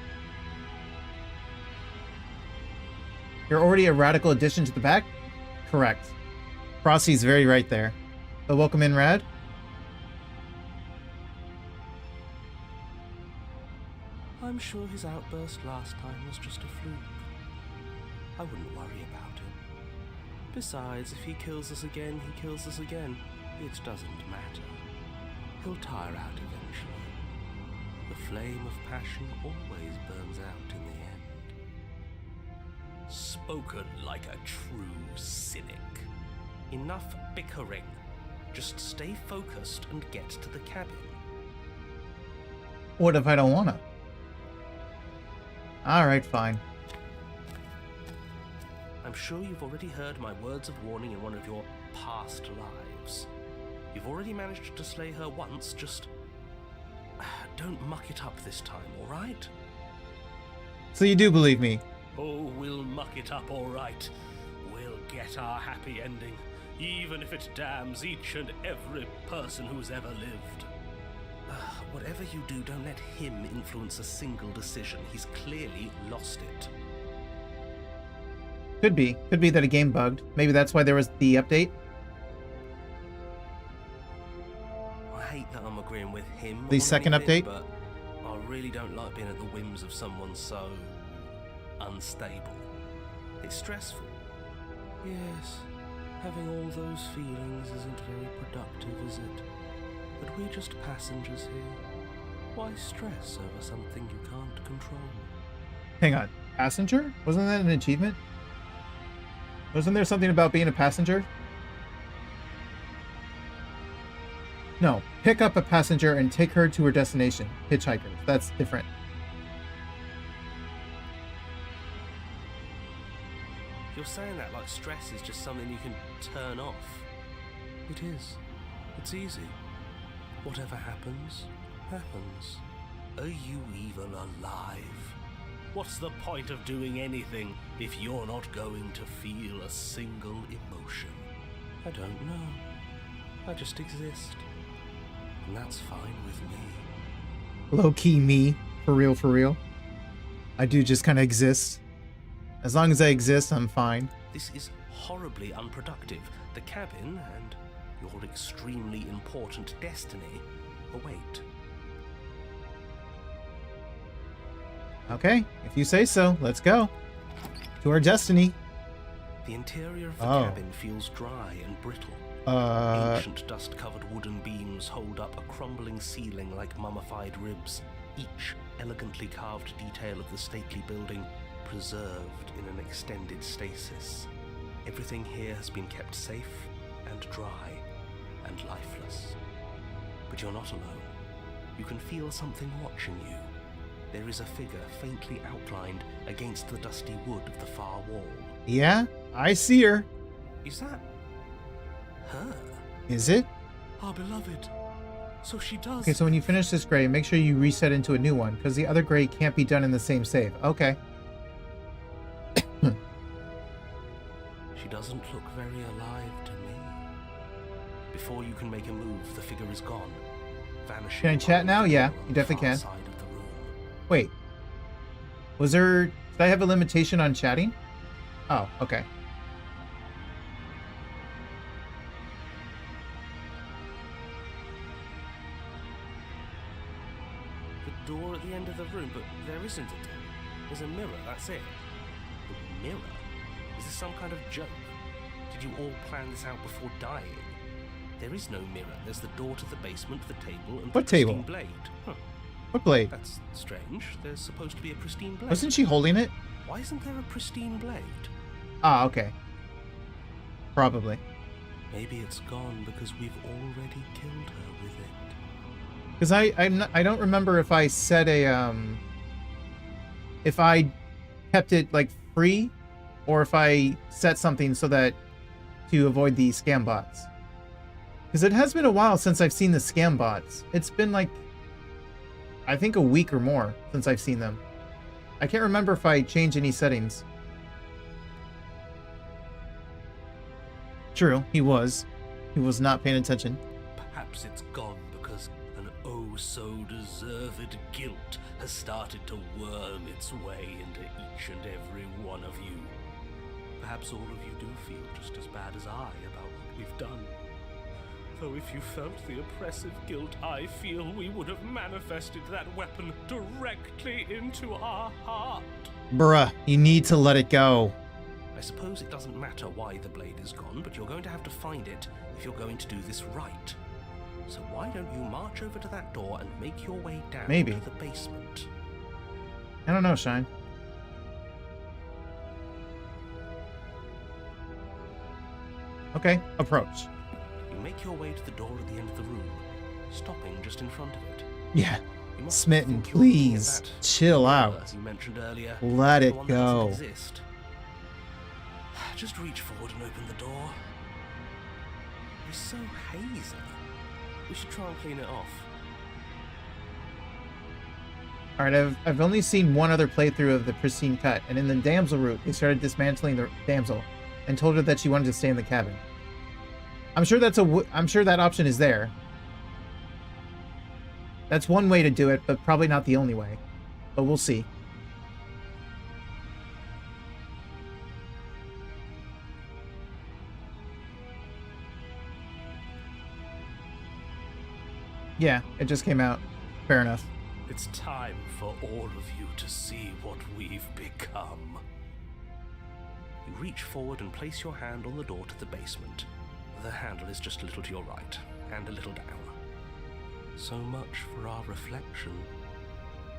You're already a radical addition to the pack? Correct. Frosty's very right there. So welcome in, Rad. I'm sure his outburst last time was just a fluke. I wouldn't worry about it. Besides, if he kills us again, he kills us again. It doesn't matter. He'll tire out eventually. The flame of passion always burns out in the end. Spoken like a true cynic. Enough bickering. Just stay focused and get to the cabin. What if I don't wanna? Alright, fine. I'm sure you've already heard my words of warning in one of your past lives. You've already managed to slay her once, just don't muck it up this time, alright? So you do believe me? Oh, we'll muck it up alright. We'll get our happy ending, even if it damns each and every person who's ever lived. Whatever you do, don't let him influence a single decision. He's clearly lost it. Could be. Could be that a game bugged. Maybe that's why there was the update. I hate that I'm agreeing with him. The on second anything, update? But I really don't like being at the whims of someone so unstable. It's stressful. Yes, having all those feelings isn't very productive, is it? But we're just passengers here. Why stress over something you can't control? Hang on. Passenger? Wasn't that an achievement? Wasn't there something about being a passenger? No. Pick up a passenger and take her to her destination. Hitchhiker. That's different. You're saying that like stress is just something you can turn off. It is. It's easy. Whatever happens, happens. Are you even alive? What's the point of doing anything if you're not going to feel a single emotion? I don't know. I just exist. And that's fine with me. Low-key me. For real, for real. I do just kind of exist. As long as I exist, I'm fine. This is horribly unproductive. The cabin and your extremely important destiny await. Okay, if you say so, let's go. To our The interior of the Oh. cabin feels dry and brittle. Ancient dust-covered wooden beams hold up a crumbling ceiling like mummified ribs, each elegantly carved detail of the stately building preserved in an extended stasis. Everything here has been kept safe and dry and lifeless. But you're not alone. You can feel something watching you. There is a figure faintly outlined against the dusty wood of the far wall. Yeah, I see her. Is that her? Is it? Our beloved. So she does. Okay, so when you finish this gray, make sure you reset into a new one, because the other gray can't be done in the same save. Okay. She doesn't look very alive to me. Before you can make a move, the figure is gone, vanishing. Can I chat now? Yeah, you definitely can. Side of the room. Wait. Was there... Did I have a limitation on chatting? Oh, okay. door at the end of the room, but there isn't a door. There's a mirror, that's it. A mirror? Is this some kind of joke? Did you all plan this out before dying? There is no mirror. There's the door to the basement, the table, and What the pristine table? blade. Huh. What blade? That's strange. There's supposed to be a pristine blade. Wasn't she holding it? Why isn't there a pristine blade? Ah, okay. Probably. Maybe it's gone because we've already killed her with it. Because I don't remember if I said if I kept it like free, or if I set something so that to avoid the scam bots. Because it has been a while since I've seen the scam bots. It's been like, I think a week or more since I've seen them. I can't remember if I changed any settings. True, he was. He was not paying attention. Perhaps it's gone because an oh-so-deserved guilt has started to worm its way into each and every one of you. Perhaps all of you do feel just as bad as I about what we've done. Though if you felt the oppressive guilt I feel, we would have manifested that weapon directly into our heart. Bruh, you need to let it go. I suppose it doesn't matter why the blade is gone, but you're going to have to find it if you're going to do this right. So why don't you march over to that door and make your way down Maybe. to the basement? I don't know, Shine. Okay, approach. You make your way to the door at the end of the room, stopping just in front of it. Yeah. You must Smitten, think you're looking at please. that Chill mirror out. You mentioned earlier. Let the it one go. That doesn't exist. Just reach forward and open the door. It's so hazy. We should try and clean it off. Alright, I've only seen one other playthrough of the pristine cut, and in the damsel route, they started dismantling the damsel and told her that she wanted to stay in the cabin. I'm sure I'm sure that option is there. That's one way to do it, but probably not the only way. But we'll see. Yeah, it just came out. Fair enough. It's time for all of you to see what we've become. You reach forward and place your hand on the door to the basement. The handle is just a little to your right, and a little down. So much for our reflection.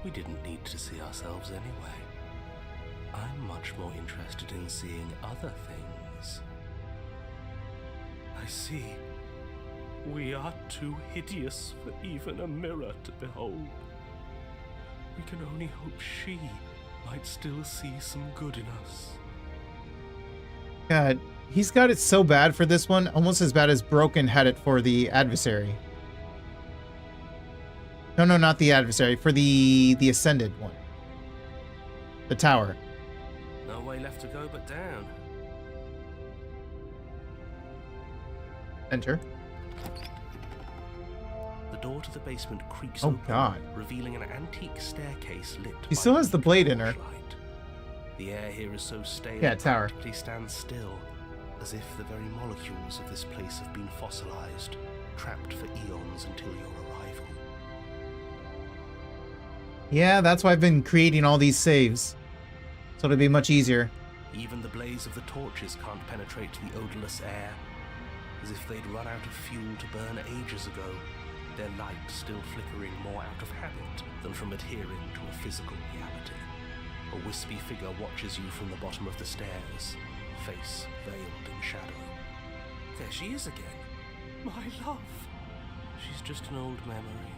We didn't need to see ourselves anyway. I'm much more interested in seeing other things. I see. We are too hideous for even a mirror to behold. We can only hope she might still see some good in us. God, he's got it so bad for this one, almost as bad as Broken had it for the adversary. No, not the adversary, for the ascended one. The tower. No way left to go but down. Enter. The door to the basement creaks Oh, open, God. revealing an antique staircase lit She by still has a the blade in her. torchlight. The air here is so stale Yeah, it tower. practically stands still, as if the very molecules of this place have been fossilized, trapped for eons until your arrival. Yeah, that's why I've been creating all these saves. So it'll be much easier. Even the blaze of the torches can't penetrate the odorless air, as if they'd run out of fuel to burn ages ago, their light still flickering more out of habit than from adhering to a physical reality. A wispy figure watches you from the bottom of the stairs, face veiled in shadow. There she is again. My love. She's just an old memory.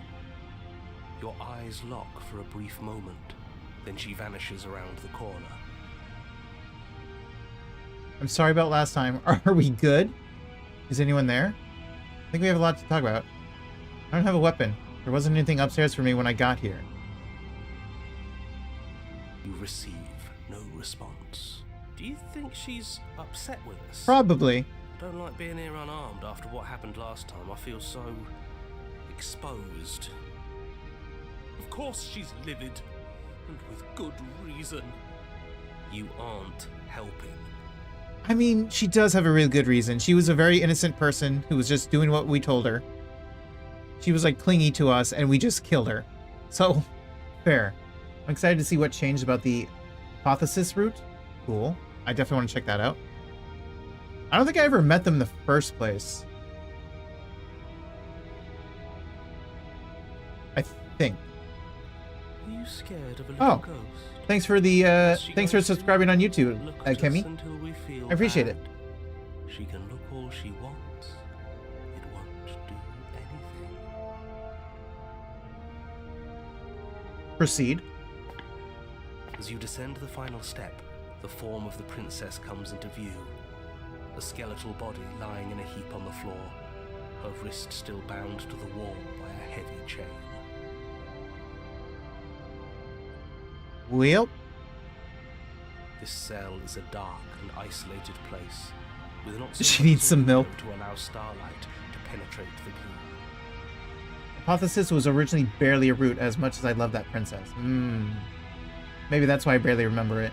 Your eyes lock for a brief moment, then she vanishes around the corner. I'm sorry about last time. Are we good? Is anyone there? I think we have a lot to talk about. I don't have a weapon. There wasn't anything upstairs for me when I got here. You receive no response. Do you think she's upset with us? Probably. Don't like being here unarmed after what happened last time. I feel so exposed. Of course she's livid, and with good reason. You aren't helping. I mean, she does have a really good reason. She was a very innocent person who was just doing what we told her. She was like clingy to us and we just killed her. So Fair. I'm excited to see what changed about the apothesis route. Cool. I definitely want to check that out. I don't think I ever met them in the first place. I think. Are you scared of a little ghost? Thanks for subscribing on YouTube, Kemi. I appreciate it. She can look all she wants. It won't do anything. Proceed. As you descend the final step, the form of the princess comes into view. A skeletal body lying in a heap on the floor, her wrist still bound to the wall by a heavy chain. Well, this cell is a dark and isolated place, with not she needs some milk to allow starlight to penetrate the gloom. Apothesis was originally barely a route, as much as I love that princess. Maybe that's why I barely remember it.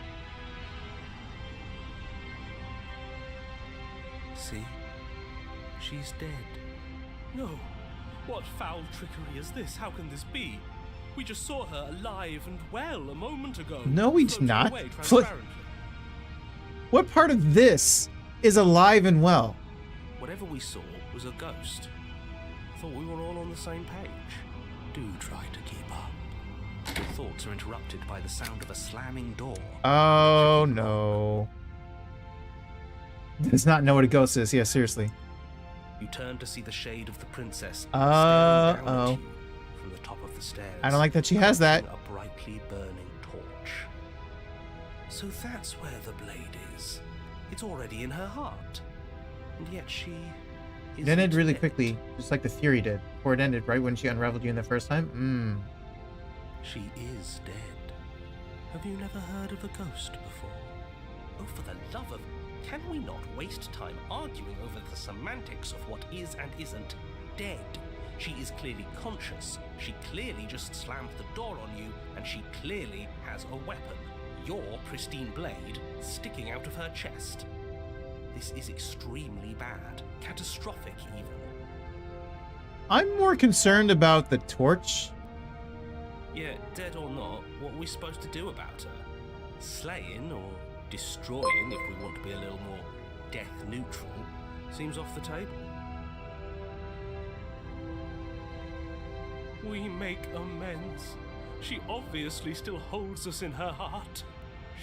See? She's dead. No! What foul trickery is this? How can this be? We just saw her alive and well a moment ago. No, we did floating not. away transparently. What part of this is alive and well? Whatever we saw was a ghost. Thought we were all on the same page. Do try to keep up. Your thoughts are interrupted by the sound of a slamming door. Oh no. Does not know what a ghost is. Yeah, seriously. You turn to see the shade of the princess staring down at Uh-oh. you from the top of the stairs. I don't like that she has that. A brightly burning torch. So that's where the blade is. It's already in her heart. And yet she It ended really dead. quickly, just like the theory did. Before it ended, right when she unraveled you in the first time? She is dead. Have you never heard of a ghost before? Oh, for the love of... Can we not waste time arguing over the semantics of what is and isn't dead? She is clearly conscious. She clearly just slammed the door on you, and she clearly has a weapon. Your pristine blade sticking out of her chest. This is extremely bad. Catastrophic, even. I'm more concerned about the torch. Yeah, dead or not, what are we supposed to do about her? Slaying or destroying, if we want to be a little more death neutral, seems off the table. We make amends. She obviously still holds us in her heart.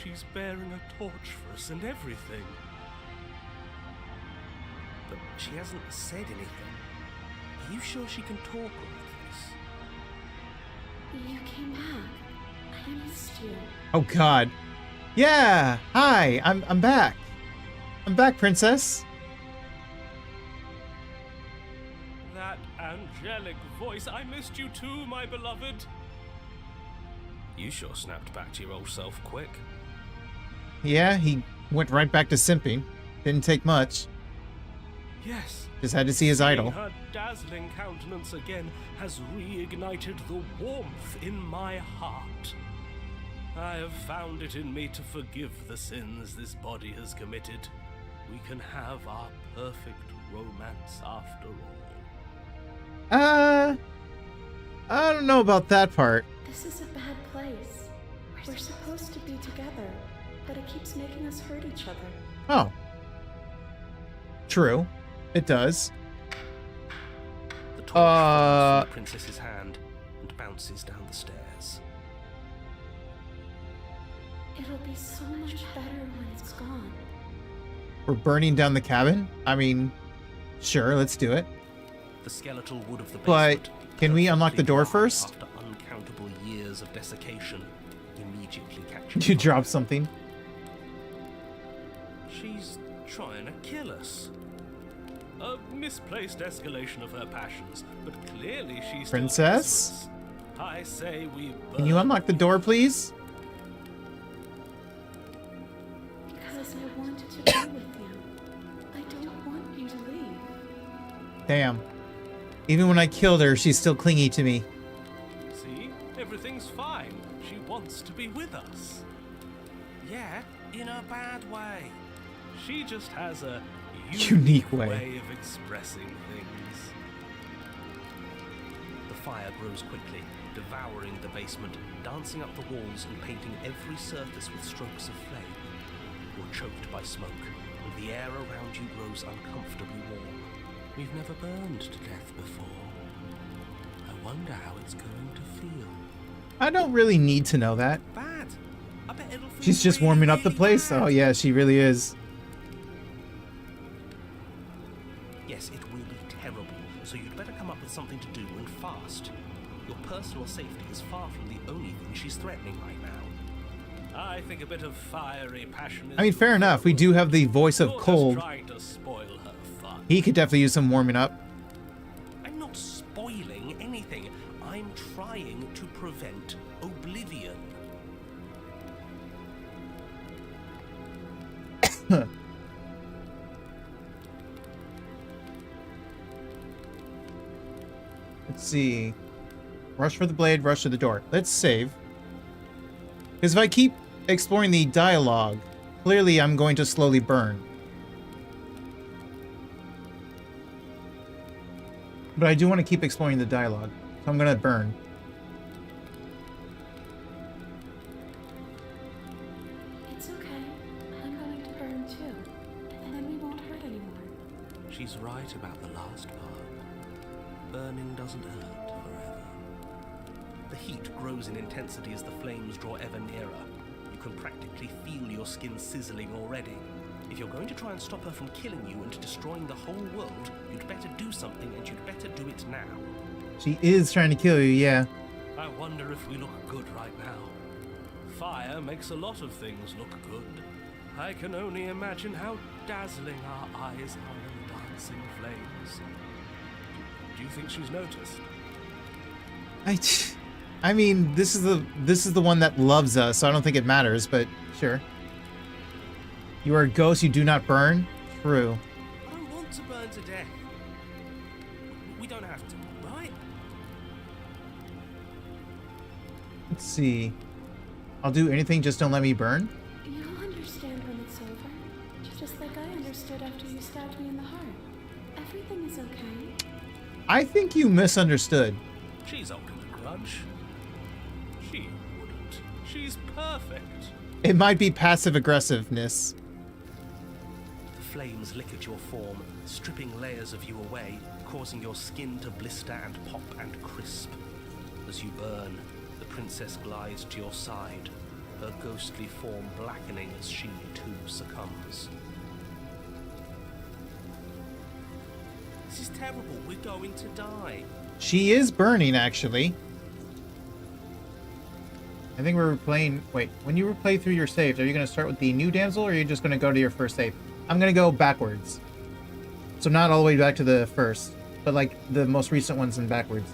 She's bearing a torch for us and everything. But she hasn't said anything. Are you sure she can talk like this? You came back. I missed you. Oh god. Yeah. Hi. I'm back. I'm back, princess. That angelic voice. I missed you too, my beloved. You sure snapped back to your old self quick. Yeah, he went right back to simping. Didn't take much. Yes. Just had to see his Seeing idol. her dazzling countenance again has reignited the warmth in my heart. I have found it in me to forgive the sins this body has committed. We can have our perfect romance after all. I don't know about that part. This is a bad place. We're supposed to be together, but it keeps making us hurt each other. Oh. True. It does. The torch falls from the princess's hand and bounces down the stairs. It'll be so much better when it's gone. We're burning down the cabin? I mean, sure, let's do it. The skeletal wood of the But basement, can we unlock the door perfectly first? After uncountable years of desiccation, immediately catches You fire. dropped something. She's trying to kill us. A misplaced escalation of her passions, but clearly she's Princess? still restless. I say we Can you burn unlock the door, please? Because I wanted to be with you. I don't want you to leave. Damn. Even when I killed her, she's still clingy to me. See? Everything's fine. She wants to be with us. Yeah, in a bad way. She just has a Unique way. of expressing things. The The fire grows quickly, devouring the basement, dancing up the walls and painting every surface with strokes of flame. You're choked by smoke, and the air around you grows uncomfortably warm. We've never burned to death before. I wonder how it's going to feel. I don't really need to know that. Bad. I bet it'll feel She's just really, warming up the really place. bad. Oh yeah, she really is. Yes, it will be terrible, so you'd better come up with something to do and fast. Your personal safety is far from the only thing she's threatening right now. I think a bit of fiery passion is... I mean, fair enough. We do have the voice of You're just cold. trying to spoil her fun. He could definitely use some warming up. I'm not spoiling anything. I'm trying to prevent oblivion. Let's see. Rush for the blade, rush to the door. Let's save. Because if I keep exploring the dialogue, clearly I'm going to slowly burn. But I do want to keep exploring the dialogue, so I'm going to burn. It's okay. I'm going to burn too. And then we won't hurt anymore. She's right about the last part. Burning doesn't hurt forever. The heat grows in intensity as the flames draw ever nearer. You can practically feel your skin sizzling already. If you're going to try and stop her from killing you and destroying the whole world, you'd better do something, and you'd better do it now. She is trying to kill you, yeah. I wonder if we look good right now. Fire makes a lot of things look good. I can only imagine how dazzling our eyes are in the dancing flames. Do you think she's noticed? I mean, this is the one that loves us, so I don't think it matters, but sure. You are a ghost, you do not burn? True. I don't want to burn to death. We don't have to, right? Let's see. I'll do anything, just don't let me burn? You'll understand when it's over. Just like I understood after you stabbed me in the heart. Everything is okay. I think you misunderstood. She's holding a grudge. She wouldn't. She's perfect. It might be passive aggressiveness. The flames lick at your form, stripping layers of you away, causing your skin to blister and pop and crisp. As you burn, the princess glides to your side, her ghostly form blackening as she too succumbs. This is terrible. We're going to die. She is burning, actually. I think we're playing... Wait, when you play through your saves, are you going to start with the new damsel, or are you just going to go to your first save? I'm going to go backwards. So not all the way back to the first, but like the most recent ones and backwards.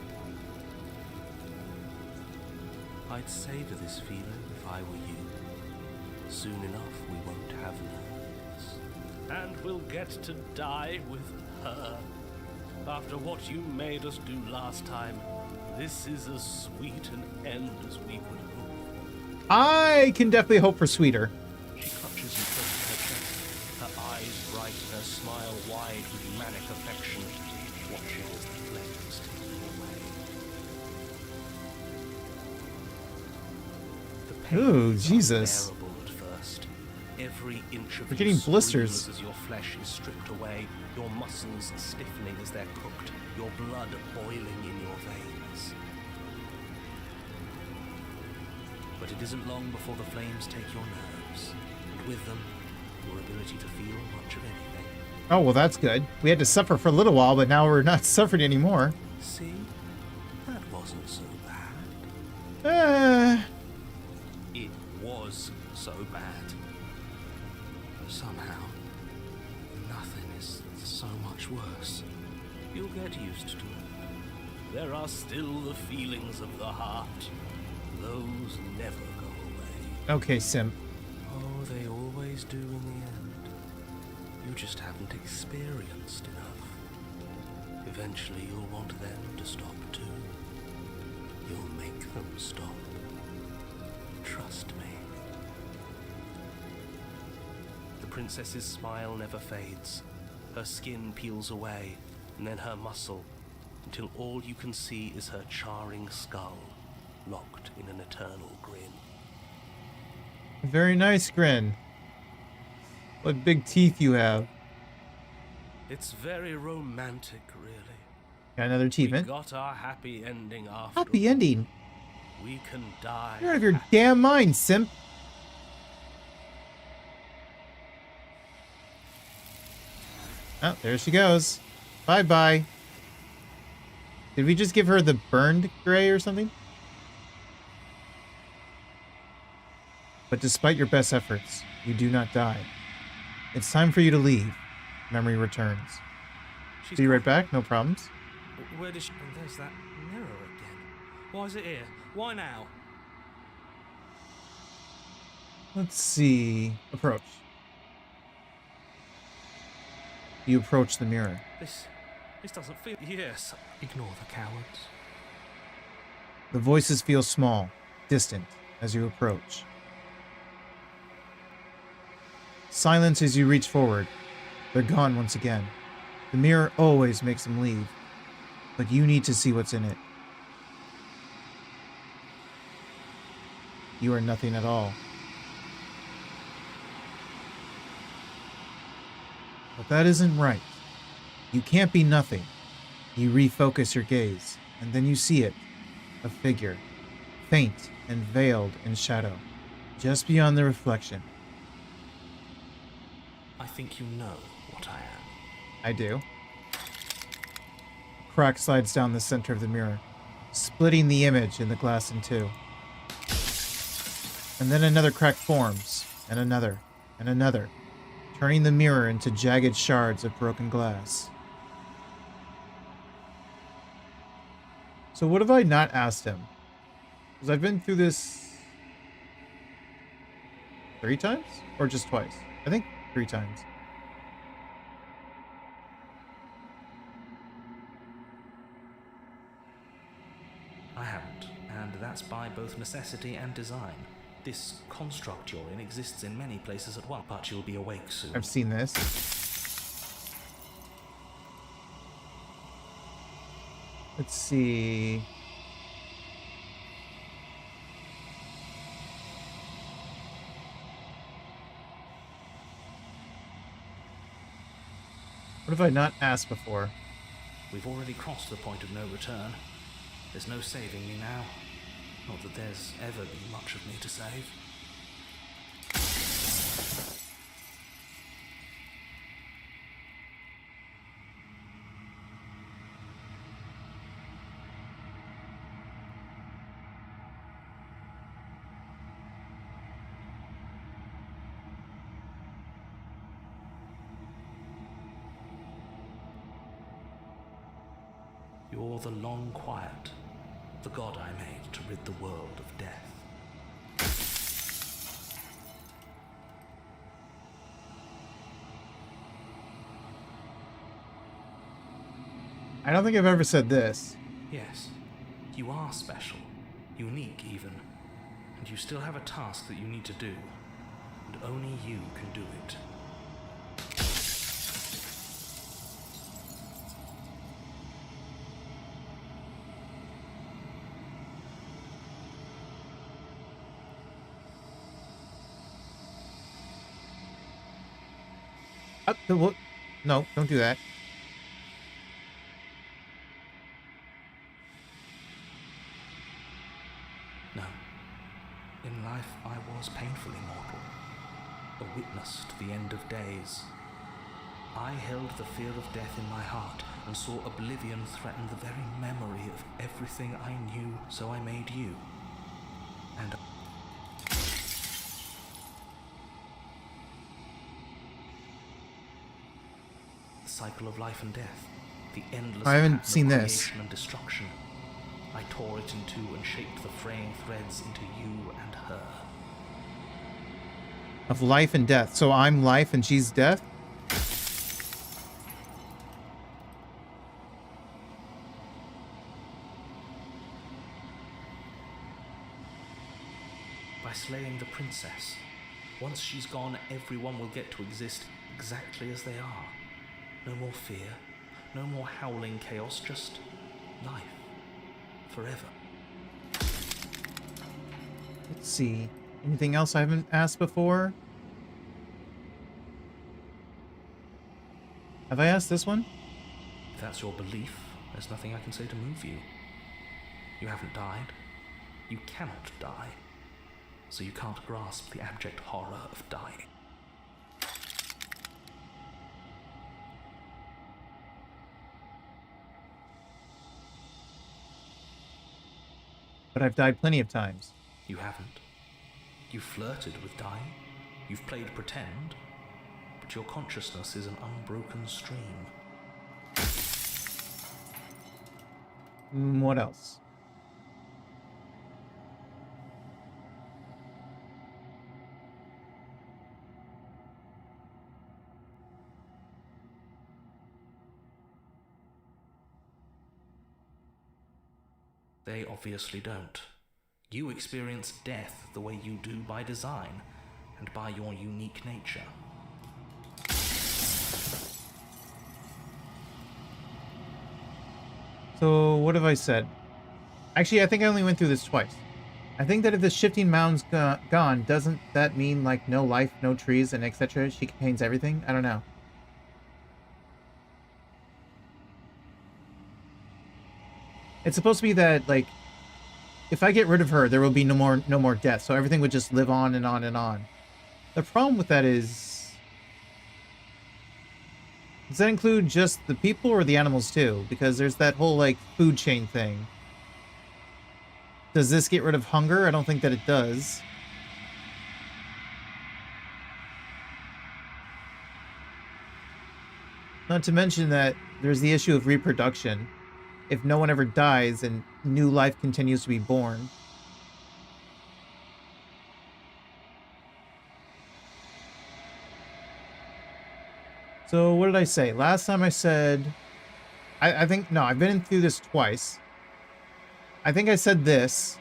I'd savor this feeling if I were you. Soon enough, we won't have nerves. And we'll get to die with her. After what you made us do last time, this is as sweet an end as we could hope. I can definitely hope for sweeter. She clutches you close to her chest, her eyes bright and her smile wide with manic affection, watching as the flames take you away. The pain Ooh, is Jesus. unbearable at first. Every inch of We're you getting blisters. screams as your flesh is stripped away, your muscles stiffening as they're cooked, your blood boiling in your veins. But it isn't long before the flames take your nerves, and with them, your ability to feel much of anything. Oh, well, that's good. We had to suffer for a little while, but now we're not suffering anymore. See? That wasn't so bad. It was so bad. But somehow, nothing is so much worse. You'll get used to it. There are still the feelings of the heart. Those never go away. Okay, Simp. Oh, they always do in the end. You just haven't experienced enough. Eventually you'll want them to stop too. You'll make them stop. Trust me. The princess's smile never fades. Her skin peels away, and then her muscle, until all you can see is her charring skull, locked in an eternal grin. Very nice grin. What big teeth you have. It's very romantic, really. Got another We achievement. got our happy ending after Happy all. ending. We can die. You're out of your happy. damn mind, simp. Oh, there she goes. Bye-bye. Did we just give her the burned gray or something? But despite your best efforts, you do not die. It's time for you to leave. Memory returns. She's Be right gone. back, no problems. Where did she... And there's that mirror again. Why is it here? Why now? Let's see. Approach. You approach the mirror. This doesn't feel... Yes. Ignore the cowards. The voices feel small, distant, as you approach. Silence as you reach forward. They're gone once again. The mirror always makes them leave, but you need to see what's in it. You are nothing at all. But that isn't right. You can't be nothing. You refocus your gaze, and then you see it. A figure, faint and veiled in shadow, just beyond the reflection. I think you know what I am. I do. A crack slides down the center of the mirror, splitting the image in the glass in two. And then another crack forms, and another, turning the mirror into jagged shards of broken glass. So what have I not asked him? Because I've been through this 3 times? Or just twice? I think 3 times. I haven't, and that's by both necessity and design. This construct you're in exists in many places at once, but you'll be awake soon. I've seen this. Let's see. What have I not asked before? We've already crossed the point of no return. There's no saving me now. Not that there's ever been much of me to save. You're the long quiet, the god I made to rid the world of death. I don't think I've ever said this. Yes, you are special, unique even, and you still have a task that you need to do, and only you can do it. No, don't do that. No. In life, I was painfully mortal, a witness to the end of days. I held the fear of death in my heart and saw oblivion threaten the very memory of everything I knew, so I made you. And the cycle of life and death, the endless I haven't pattern seen of this. creation and destruction. I tore it in two and shaped the fraying threads into you and her. Of life and death. So I'm life and she's death? By slaying the princess, once she's gone, everyone will get to exist exactly as they are. No more fear, no more howling chaos, just life. Forever. Let's see. Anything else I haven't asked before? Have I asked this one? If that's your belief, there's nothing I can say to move you. You haven't died. You cannot die. So you can't grasp the abject horror of dying. But I've died plenty of times. You haven't. You've flirted with dying. You've played pretend. But your consciousness is an unbroken stream. What else? They obviously don't. You experience death the way you do by design, and by your unique nature. So, what have I said? Actually, I think I only went through this twice. I think that if the shifting mound's gone, doesn't that mean, like, no life, no trees, and etc.? She contains everything? I don't know. It's supposed to be that, like, if I get rid of her, there will be no more death, so everything would just live on and on and on. The problem with that is... Does that include just the people or the animals too? Because there's that whole, like, food chain thing. Does this get rid of hunger? I don't think that it does. Not to mention that there's the issue of reproduction. If no one ever dies and new life continues to be born. So what did I say? Last time I said... I think... No, I've been through this twice. I think I said this.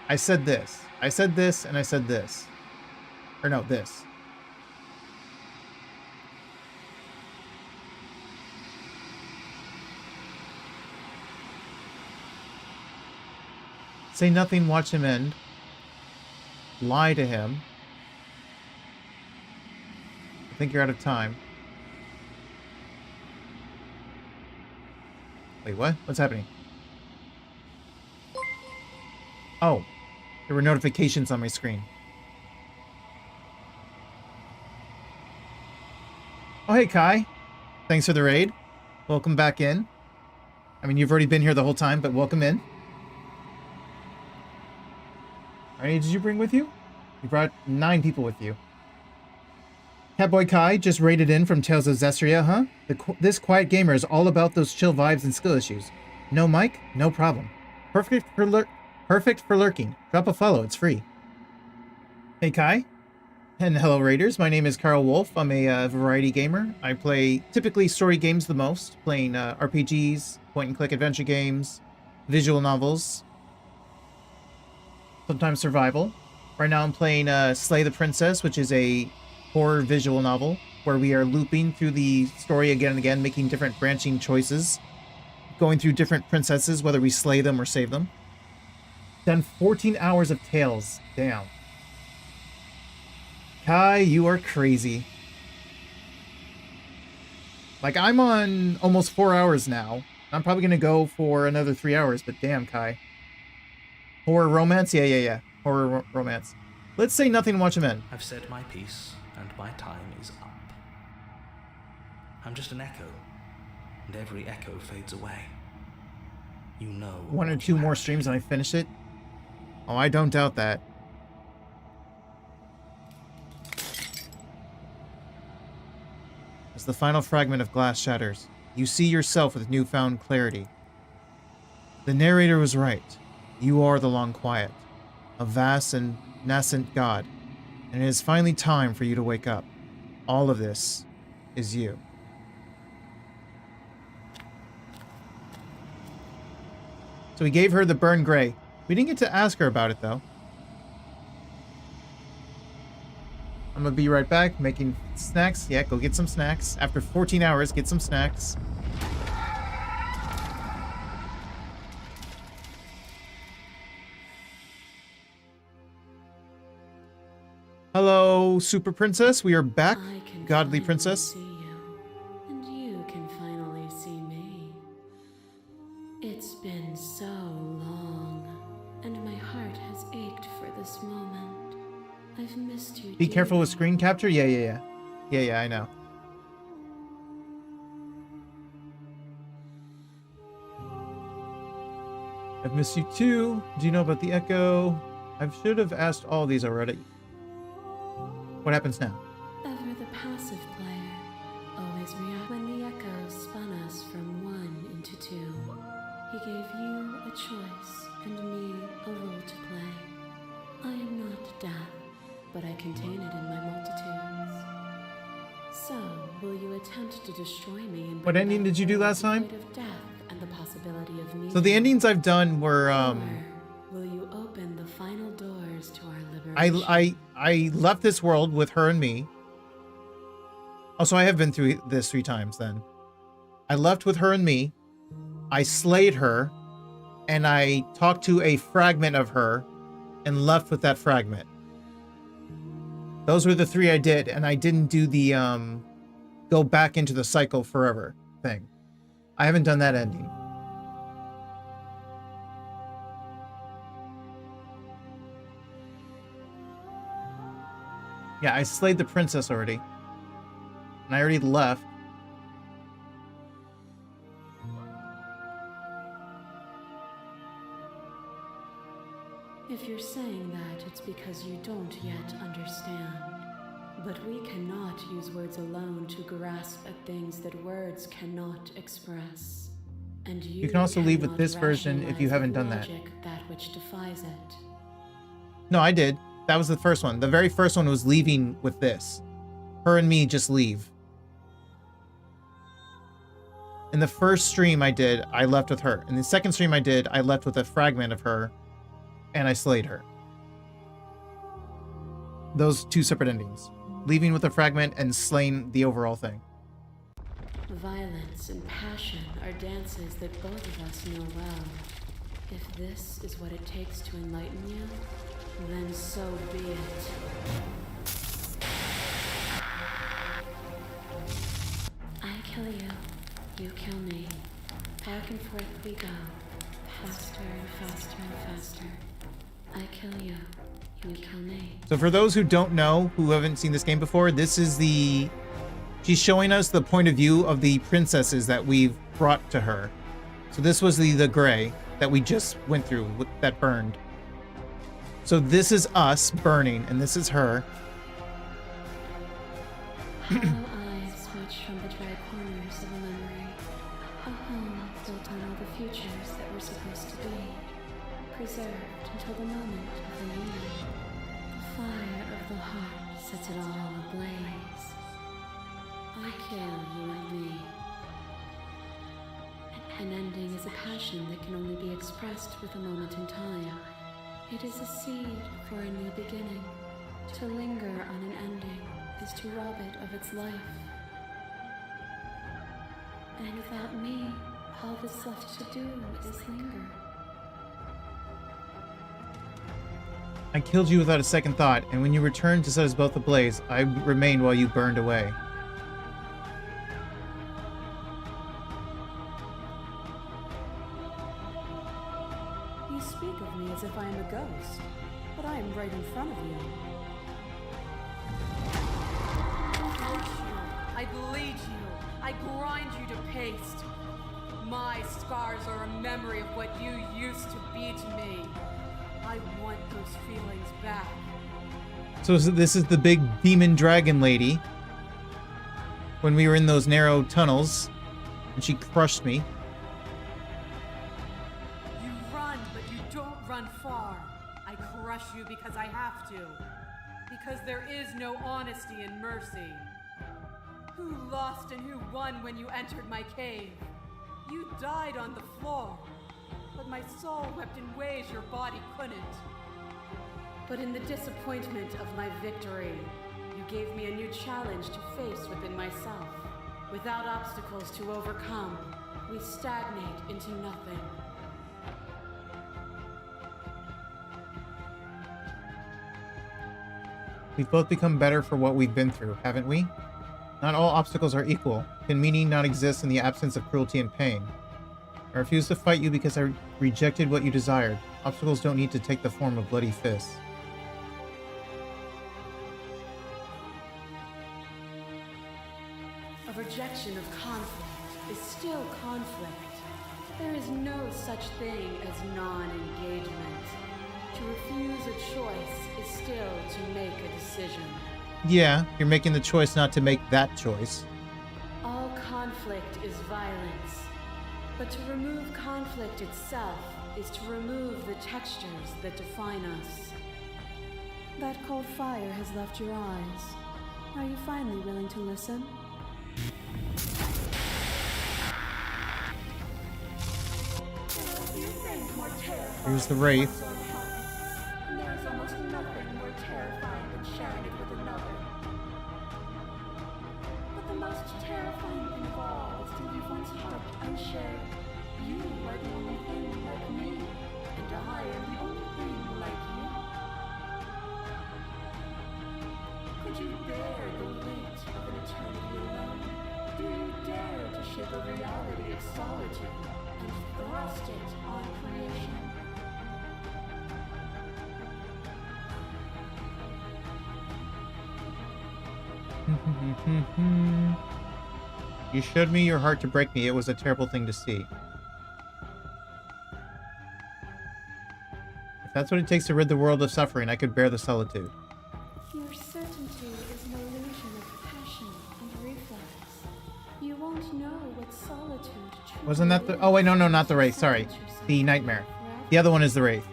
I said this. I said this and I said this. Or no, this. Say nothing, watch him end. Lie to him. I think you're out of time. Wait, what? What's happening? Oh, there were notifications on my screen. Oh, hey, Kai. Thanks for the raid. Welcome back in. I mean, you've already been here the whole time, but welcome in. How many did you bring with you? You brought 9 people with you. Catboy Kai just raided in from Tales of Zestria, huh? This quiet gamer is all about those chill vibes and skill issues. No mic? No problem. Perfect for lurking. Drop a follow, it's free. Hey Kai. And hello Raiders, my name is Carl Wolf. I'm a variety gamer. I play typically story games the most, playing RPGs, point-and-click adventure games, visual novels, sometimes survival. Right now I'm playing Slay the Princess, which is a horror visual novel where we are looping through the story again and again, making different branching choices, going through different princesses, whether we slay them or save them. Done 14 hours of Tales. Damn. Kai, you are crazy. Like, I'm on almost 4 hours now. I'm probably going to go for another 3 hours, but damn, Kai. Horror romance? Yeah. Horror romance. Let's say nothing and watch him end. I've said my piece, and my time is up. I'm just an echo, and every echo fades away. You know. 1 or 2 more streams and I finish it? Oh, I don't doubt that. As the final fragment of glass shatters, you see yourself with newfound clarity. The narrator was right. You are the long quiet, a vast and nascent god, and it is finally time for you to wake up. All of this is you. So we gave her the burn gray. We didn't get to ask her about it, though. I'm gonna be right back making snacks. Yeah, go get some snacks. After 14 hours, get some snacks. Hello, Super Princess. We are back. Godly Princess. See you, and you can finally see me. It's been so long, and my heart has ached for this moment. I've missed you. Be careful with dearly. screen capture. Yeah, I know. I've missed you too. Do you know about the echo? I should have asked all these already. What happens now? Ever the passive player, always react when the echo spun us from 1 into 2. He gave you a choice and me a role to play. I am not death, but I contain it in my multitudes. So, will you attempt to destroy me and What bring ending back did you do the last time? void of death and the possibility of me? So the endings I've done were Or will you open the final doors to our liberation? I left this world with her and me. Oh, so I have been through this 3 times then. I left with her and me. I slayed her, and I talked to a fragment of her and left with that fragment. Those were the 3 I did, and I didn't do the go back into the cycle forever thing. I haven't done that ending. Yeah, I slayed the princess already. And I already left. If you're saying that, it's because you don't yet understand. But we cannot use words alone to grasp at things that words cannot express. And you can also leave with cannot this version if you rationalize haven't with done that. logic that which defies it. No, I did. That was the first one. The very first one was leaving with this. Her and me just leave. In the first stream I did, I left with her. In the second stream I did, I left with a fragment of her, and I slayed her. Those 2 separate endings. Leaving with a fragment and slaying the overall thing. Violence and passion are dances that both of us know well. If this is what it takes to enlighten you, then so be it. I kill you, you kill me. Back and forth we go, faster and faster and faster. I kill you, you kill me. So for those who don't know, who haven't seen this game before, this is the... She's showing us the point of view of the princesses that we've brought to her. So this was the gray that we just went through, that burned. So this is us burning, and this is her. Hollow eyes watch from the dry corners of a memory. A home built on all the futures that were supposed to be. Preserved until the moment of the union. The fire of the heart sets it all ablaze. I kill you and me. An ending is a passion that can only be expressed with a moment in time. It is a seed for a new beginning. To linger on an ending is to rob it of its life. And without me, all that's left to do is linger. I killed you without a second thought, and when you returned to set us both ablaze, I remained while you burned away. You speak of me as if I am a ghost, but I am right in front of you. I bleed you. I grind you to paste. My scars are a memory of what you used to be to me. I want those feelings back. So this is the big demon dragon lady. When we were in those narrow tunnels, and she crushed me. You run, but you don't run far. I crush you because I have to. Because there is no honesty and mercy. Who lost and who won when you entered my cave? You died on the floor. But my soul wept in ways your body couldn't. But in the disappointment of my victory, you gave me a new challenge to face within myself. Without obstacles to overcome, we stagnate into nothing. We've both become better for what we've been through, haven't we? Not all obstacles are equal. Can meaning not exist in the absence of cruelty and pain? I refuse to fight you because I rejected what you desired. Obstacles don't need to take the form of bloody fists. A rejection of conflict is still conflict. There is no such thing as non-engagement. To refuse a choice is still to make a decision. Yeah, you're making the choice not to make that choice. All conflict is violence. But to remove conflict itself is to remove the textures that define us. That cold fire has left your eyes. Are you finally willing to listen? Here's the wraith. There is almost nothing more terrifying than sharing it with another. But the most terrifying thing of all is to leave one's heart unshared. You are the only thing like me, and I am the only thing like you. Could you bear the weight of an eternity alone? Do you dare to shake the reality of solitude and thrust it on creation? You showed me your heart to break me. It was a terrible thing to see. If that's what it takes to rid the world of suffering, I could bear the solitude. Your certainty is an illusion of passion and reflex. You won't know what solitude truly Wasn't that the... Oh, wait, no, not the wraith. Sorry. The nightmare. The other one is the wraith.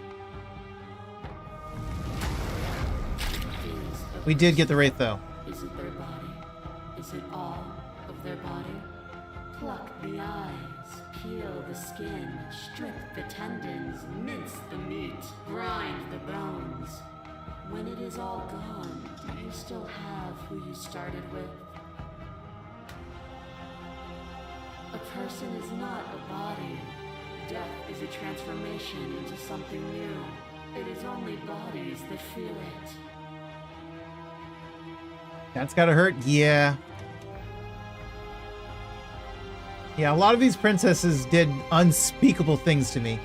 We did get the wraith, though. Is it their body? Is it all of their body? Pluck the eyes, peel the skin, strip the tendons, mince the meat, grind the bones. When it is all gone, do you still have who you started with? A person is not a body. Death is a transformation into something new. It is only bodies that feel it. That's gotta hurt? Yeah. Yeah, a lot of these princesses did unspeakable things to me.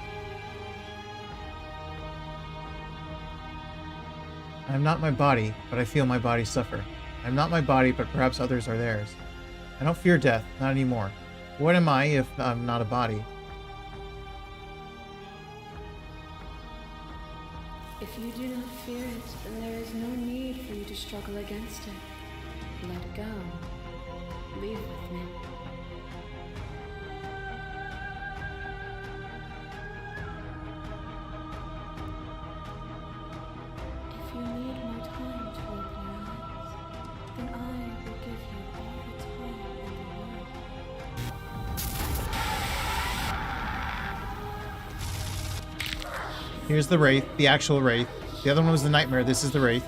I'm not my body, but I feel my body suffer. I'm not my body, but perhaps others are theirs. I don't fear death, not anymore. What am I if I'm not a body? If you do not fear it, then there is no need for you to struggle against it. Let go. Leave with me. If you need more time to open your eyes, then I will give you all the time in the world. Here's the wraith, the actual wraith. The other one was the nightmare. This is the wraith.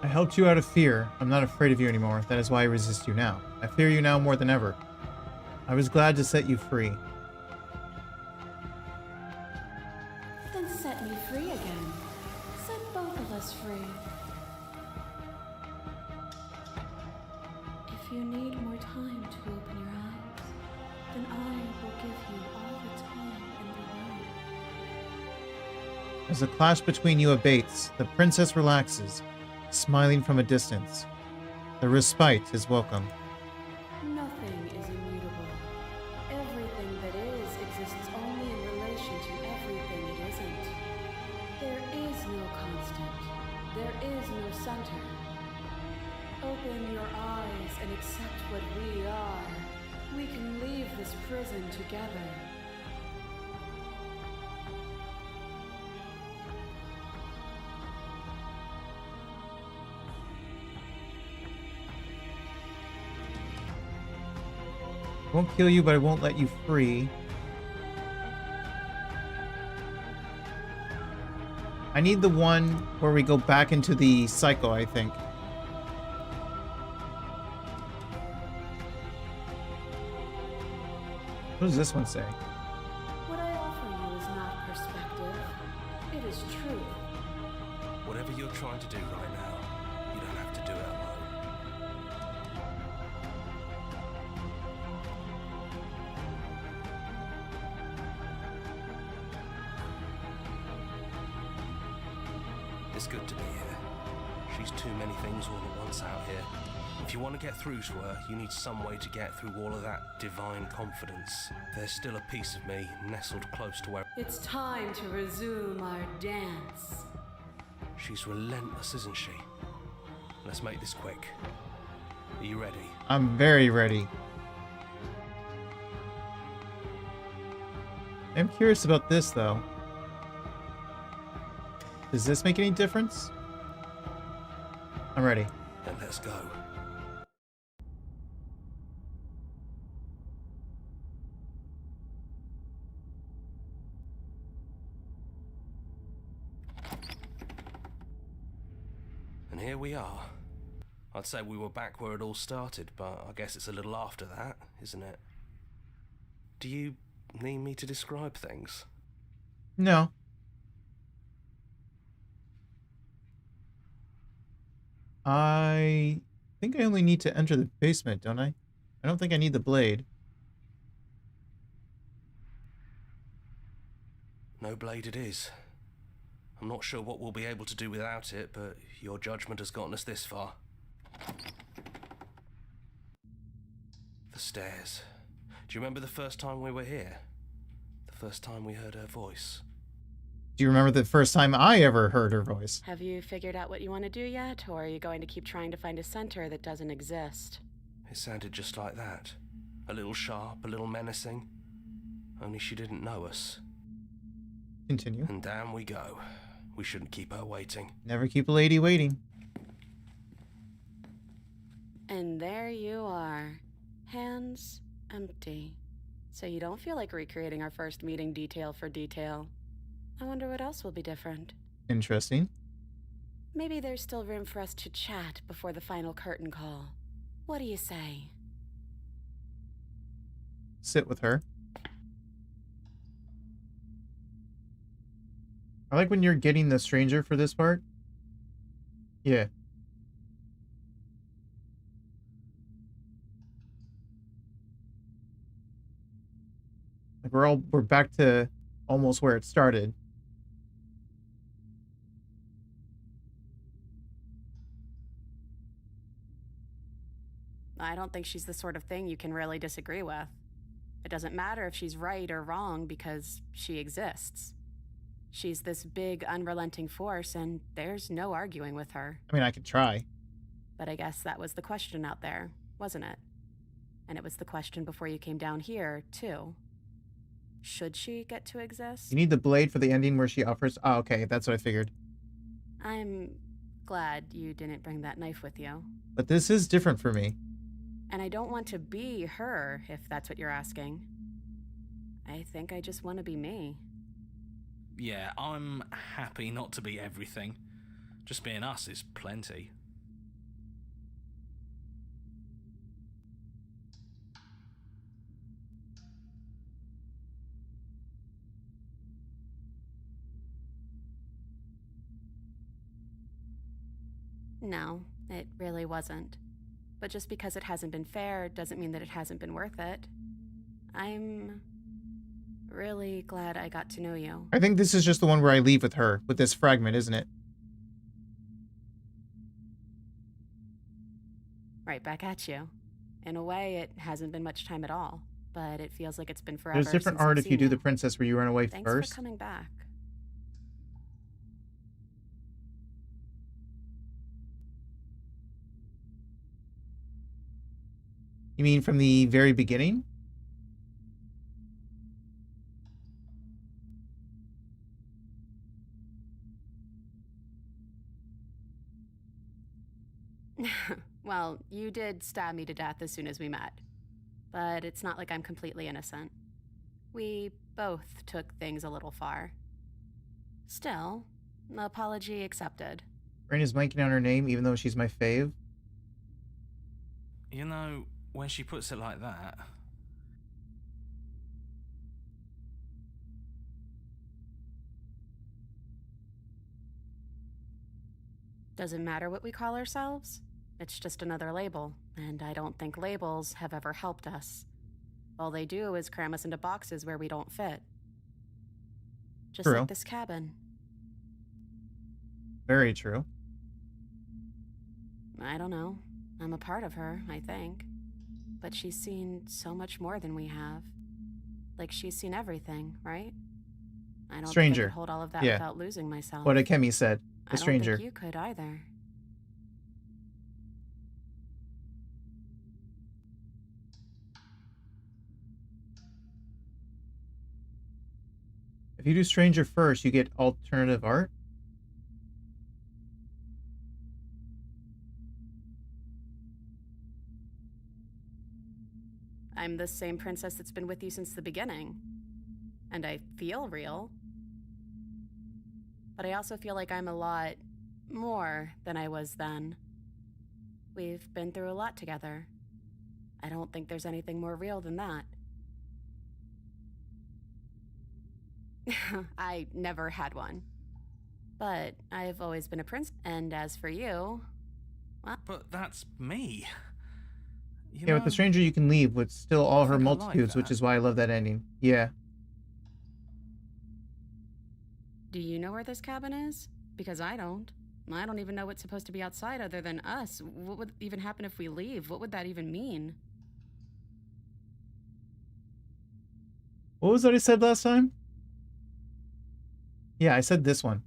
I helped you out of fear. I'm not afraid of you anymore. That is why I resist you now. I fear you now more than ever. I was glad to set you free. Then set me free again. Set both of us free. If you need more time to open your eyes, then I will give you all the time in the world. As the clash between you abates, the princess relaxes, smiling from a distance. The respite is welcome. Nothing is immutable. Everything that is exists There is no center. Open your eyes and accept what we are. We can leave this prison together. I won't kill you, but I won't let you free. I need the one where we go back into the cycle, I think. What does this one say? What I offer you is not perspective. It is truth. Whatever you're trying to do right now, you don't have to do it alone. It's good to be here. She's too many things all at once out here. If you want to get through to her, you need some way to get through all of that divine confidence. There's still a piece of me nestled close to where... It's time to resume our dance. She's relentless, isn't she? Let's make this quick. Are you ready? I'm very ready. I'm curious about this, though. Does this make any difference? I'm ready. Then let's go. And here we are. I'd say we were back where it all started, but I guess it's a little after that, isn't it? Do you need me to describe things? No. I think I only need to enter the basement, don't I? I don't think I need the blade. No blade it is. I'm not sure what we'll be able to do without it, but your judgment has gotten us this far. The stairs. Do you remember the first time we were here? The first time we heard her voice? Do you remember the first time I ever heard her voice? Have you figured out what you want to do yet, or are you going to keep trying to find a center that doesn't exist? It sounded just like that. A little sharp, a little menacing. Only she didn't know us. Continue. And down we go. We shouldn't keep her waiting. Never keep a lady waiting. And there you are. Hands empty. So you don't feel like recreating our first meeting detail for detail. I wonder what else will be different. Interesting. Maybe there's still room for us to chat before the final curtain call. What do you say? Sit with her. I like when you're getting the stranger for this part. Yeah. Like we're back to almost where it started. I don't think she's the sort of thing you can really disagree with. It doesn't matter if she's right or wrong because she exists. She's this big, unrelenting force, and there's no arguing with her. I mean, I could try. But I guess that was the question out there, wasn't it? And it was the question before you came down here, too. Should she get to exist? You need the blade for the ending where she offers... Oh, okay, that's what I figured. I'm glad you didn't bring that knife with you. But this is different for me. And I don't want to be her, if that's what you're asking. I think I just want to be me. Yeah, I'm happy not to be everything. Just being us is plenty. No, it really wasn't. But just because it hasn't been fair doesn't mean that it hasn't been worth it. I'm really glad I got to know you. I think this is just the one where I leave with her, with this fragment, isn't it? Right back at you. In a way, it hasn't been much time at all, but it feels like it's been forever. There's different since art I've if you seen do the princess where you run away 1st. Thanks for coming back. You mean from the very beginning? Well, you did stab me to death as soon as we met. But it's not like I'm completely innocent. We both took things a little far. Still, apology accepted. Rain is blanking on her name even though she's my fave. You know, when she puts it like that... Doesn't matter what we call ourselves. It's just another label, and I don't think labels have ever helped us. All they do is cram us into boxes where we don't fit. Just True. like this cabin. Very true. I don't know. I'm a part of her, I think. But she's seen so much more than we have. Like, she's seen everything, right? I don't Stranger. think I could hold all of that Yeah. without losing myself. What Akemi said. I The don't stranger. think you could either. If you do stranger first, you get alternative art. I'm the same princess that's been with you since the beginning. And I feel real. But I also feel like I'm a lot more than I was then. We've been through a lot together. I don't think there's anything more real than that. I never had one. But I've always been a prince. And as for you, well... But that's me. Yeah, with the stranger you can leave with still all her think I like multitudes, which that. is why I love that ending. Yeah. Do you know where this cabin is? Because I don't. I don't even know what's supposed to be outside other than us. What would even happen if we leave? What would that even mean? What was that I said last time? Yeah, I said this one.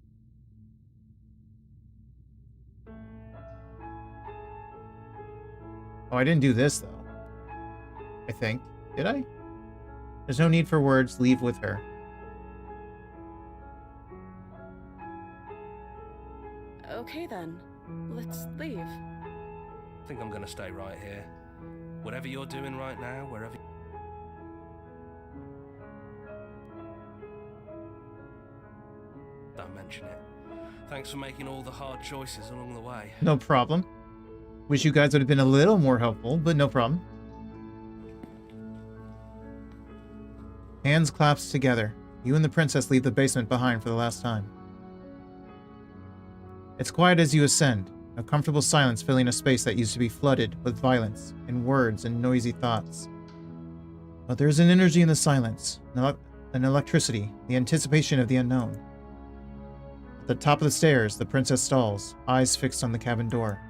Oh, I didn't do this, though. I think. Did I? There's no need for words. Leave with her. Okay then. Let's leave. I think I'm gonna stay right here. Whatever you're doing right now, wherever... Don't mention it. Thanks for making all the hard choices along the way. No problem. Wish you guys would have been a little more helpful, but no problem. Hands clasped together. You and the princess leave the basement behind for the last time. It's quiet as you ascend, a comfortable silence filling a space that used to be flooded with violence, and words and noisy thoughts. But there is an energy in the silence, an electricity, the anticipation of the unknown. At the top of the stairs, the princess stalls, eyes fixed on the cabin door.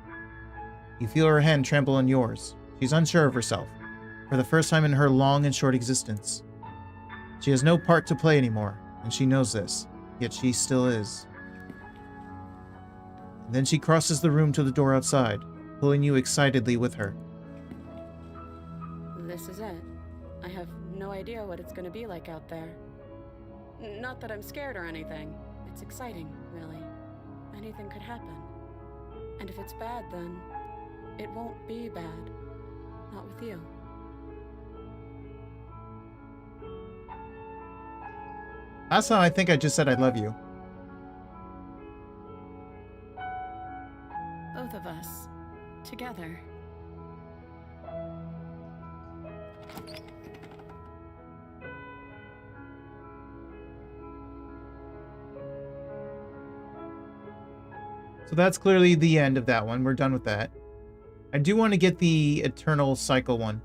You feel her hand trample on yours. She's unsure of herself, for the first time in her long and short existence. She has no part to play anymore, and she knows this, yet she still is. And then she crosses the room to the door outside, pulling you excitedly with her. This is it. I have no idea what it's gonna be like out there. Not that I'm scared or anything. It's exciting, really. Anything could happen. And if it's bad, then it won't be bad. Not with you. Last time I think I just said I love you. Both of us. Together. So that's clearly the end of that one. We're done with that. I do want to get the Eternal Cycle one.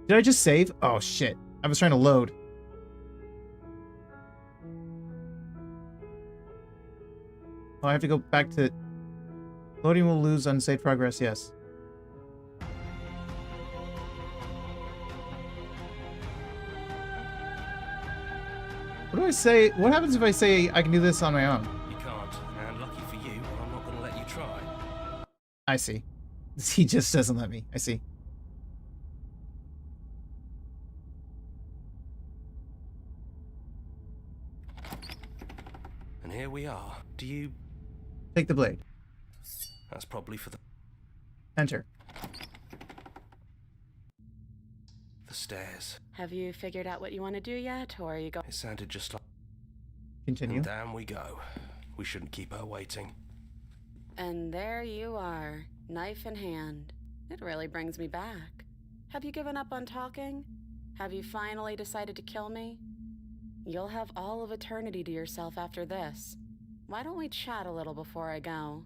Did I just save? Oh, shit. I was trying to load. Oh, I have to go back to... Loading will lose unsaved progress, yes. What do I say? What happens if I say I can do this on my own? You can't, and lucky for you, I'm not gonna let you I see. He just doesn't let me. I see. And here we are. Do you... Take the blade. That's probably for the Enter. stairs. Have you figured out what you want to do yet, or are you going? It sounded just like... Continue. And down we go. We shouldn't keep her waiting. And there you are, knife in hand. It really brings me back. Have you given up on talking? Have you finally decided to kill me? You'll have all of eternity to yourself after this. Why don't we chat a little before I go?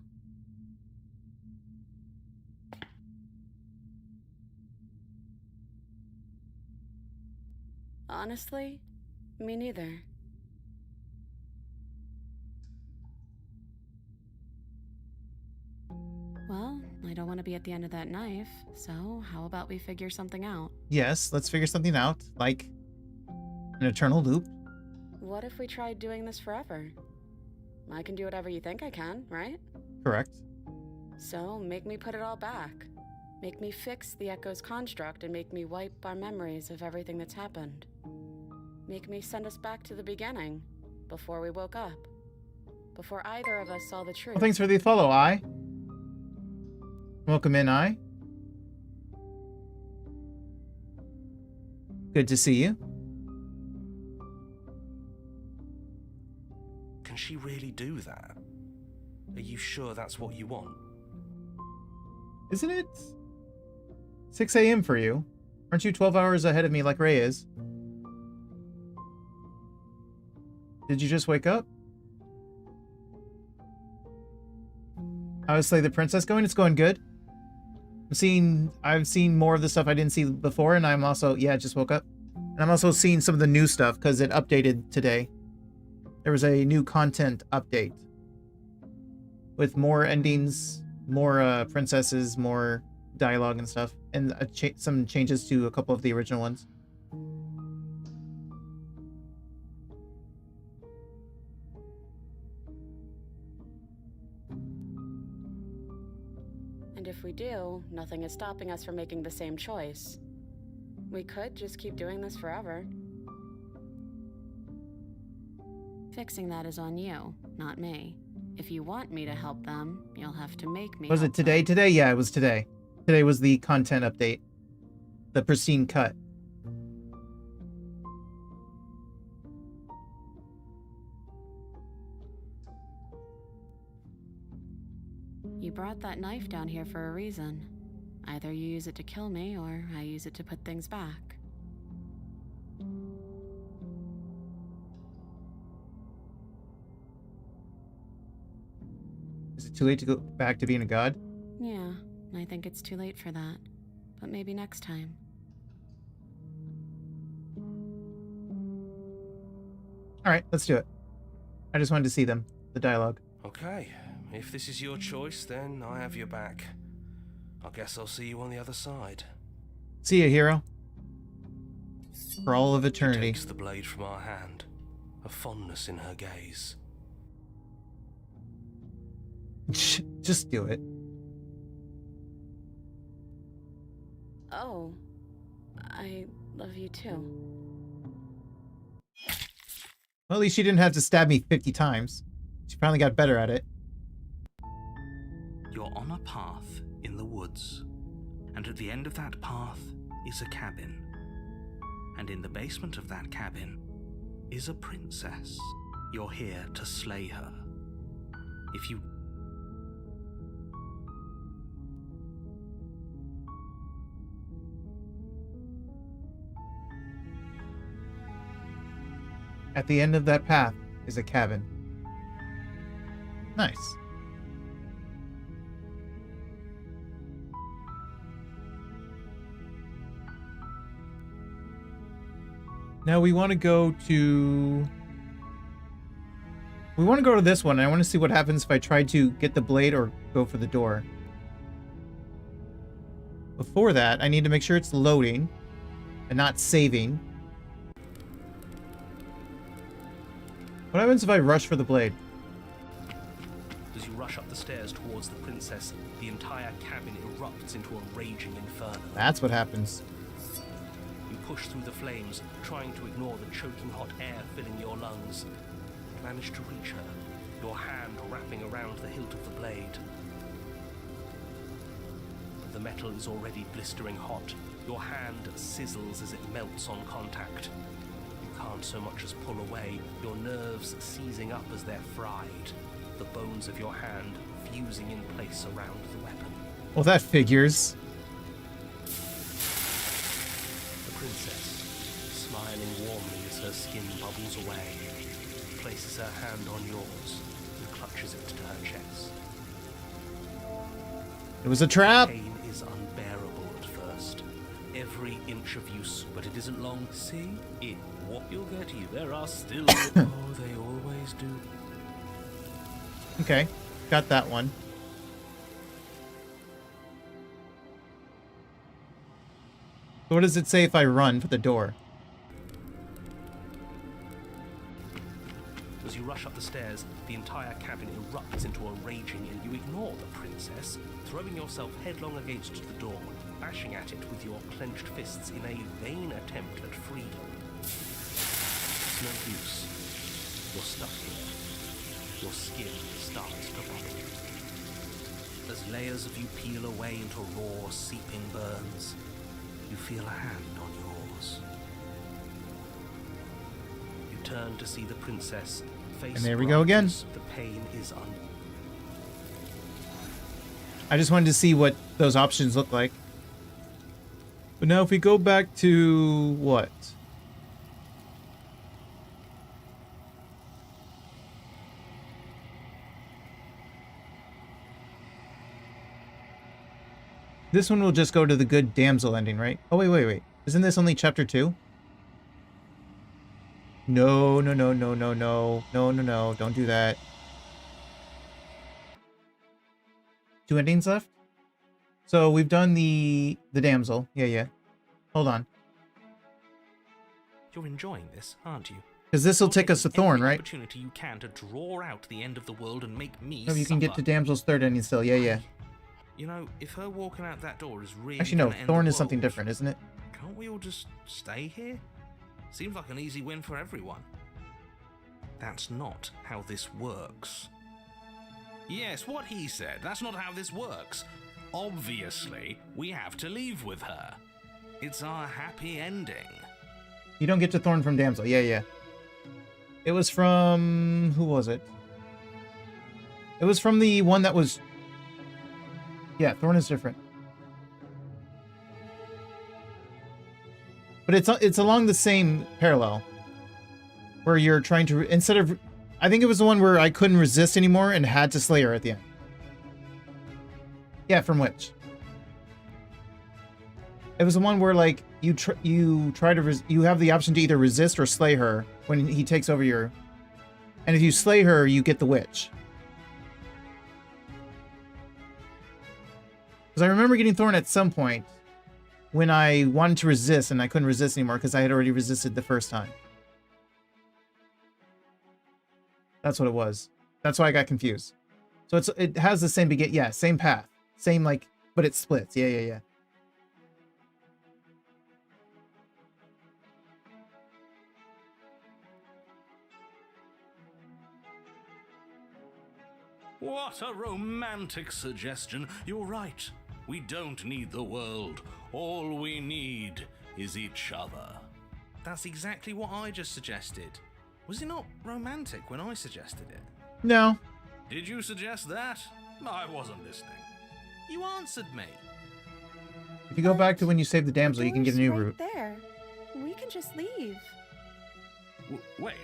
Honestly, me neither. Well, I don't want to be at the end of that knife, so how about we figure something out? Yes, let's figure something out, like an eternal loop. What if we tried doing this forever? I can do whatever you think I can, right? Correct. So, make me put it all back. Make me fix the Echo's construct and make me wipe our memories of everything that's happened. Make me send us back to the beginning, before we woke up. Before either of us saw the truth. Well, thanks for the follow, I. Welcome in, I. Good to see you. Can she really do that? Are you sure that's what you want? Isn't it 6 a.m. for you? Aren't you 12 hours ahead of me like Ray is? Did you just wake up? How is Slay the Princess going? It's going good. I've seen more of the stuff I didn't see before, and I'm also, yeah, just woke up. And I'm also seeing some of the new stuff because it updated today. There was a new content update with more endings, more princesses, more dialogue and stuff, and some changes to a couple of the original ones. And if we do, nothing is stopping us from making the same choice. We could just keep doing this forever. Fixing that is on you, not me. If you want me to help them, you'll have to make me. Was it today? Today? Yeah, it was today. Today was the content update. The pristine cut. You brought that knife down here for a reason. Either you use it to kill me, or I use it to put things back. Is it too late to go back to being a god? Yeah, I think it's too late for that. But maybe next time. Alright, let's do it. I just wanted to see them. The dialogue. Okay, if this is your choice, then I have your back. I guess I'll see you on the other side. See ya, hero. For all of She eternity. takes the blade from our hand, a fondness in her gaze. Just do it. Oh, I love you too. Well, at least she didn't have to stab me 50 times. She finally got better at it. You're on a path in the woods, and at the end of that path is a cabin. And in the basement of that cabin is a princess. You're here to slay her. If you... At the end of that path is a cabin. Nice. Now we want to go to... We want to go to this one. I want to see what happens if I try to get the blade or go for the door. Before that, I need to make sure it's loading and not saving. What happens if I rush for the blade? As you rush up the stairs towards the princess, the entire cabin erupts into a raging inferno. That's what happens. You push through the flames, trying to ignore the choking hot air filling your lungs. You manage to reach her, your hand wrapping around the hilt of the blade. But the metal is already blistering hot. Your hand sizzles as it melts on contact. You can't so much as pull away, your nerves seizing up as they're fried, the bones of your hand fusing in place around the weapon. Well, that figures. The princess, smiling warmly as her skin bubbles away, places her hand on yours and clutches it to her chest. It was a trap. Pain is unbearable at first. Every inch of use, but it isn't long. See? It what you'll get you. There are still oh, they always do. Okay, got that one. So what does it say if I run for the door? As you rush up the stairs, the entire cabin erupts into a raging, and you ignore the princess, throwing yourself headlong against the door, bashing at it with your clenched fists in a vain attempt at freedom. It's no use. You're stuck here. Your skin starts to bubble. As layers of you peel away into raw, seeping burns, you feel a hand on yours. You turn to see the princess, face And there we go again. The pain is I just wanted to see what those options look like. But now if we go back to what? This one will just go to the good damsel ending, right? Oh, wait. Isn't this only chapter 2? No. Don't do that. 2 endings left? So we've done the damsel. Yeah. Hold on. You're enjoying this, aren't you? Because this will take us to Thorn, right? Opportunity you can to draw out the end of the world and make me No, you can get to damsel's 3rd ending still. Yeah. You know, if her walking out that door is really Actually, no. gonna end Thorn the is something world, different, isn't it? Can't we all just stay here? Seems like an easy win for everyone. That's not how this works. Yes, what he said. That's not how this works. Obviously, we have to leave with her. It's our happy ending. You don't get to Thorn from damsel. Yeah. It was from... Who was it? It was from the one that was... Yeah, Thorn is different. But it's along the same parallel. Where you're trying to... Instead of... I think it was the one where I couldn't resist anymore and had to slay her at the end. Yeah, from Witch. It was the one where, like, you try to... you have the option to either resist or slay her when he takes over your... And if you slay her, you get the Witch. Because I remember getting Thorn at some point when I wanted to resist and I couldn't resist anymore because I had already resisted the first time. That's what it was. That's why I got confused. So it has the same same path. Same, like, but it splits. Yeah. What a romantic suggestion. You're right. We don't need the world. All we need is each other. That's exactly what I just suggested. Was it not romantic when I suggested it? No. Did you suggest that? I wasn't listening. You answered me. If you go back to when you saved the damsel, you can get a new right route. There. We can just leave. Wait.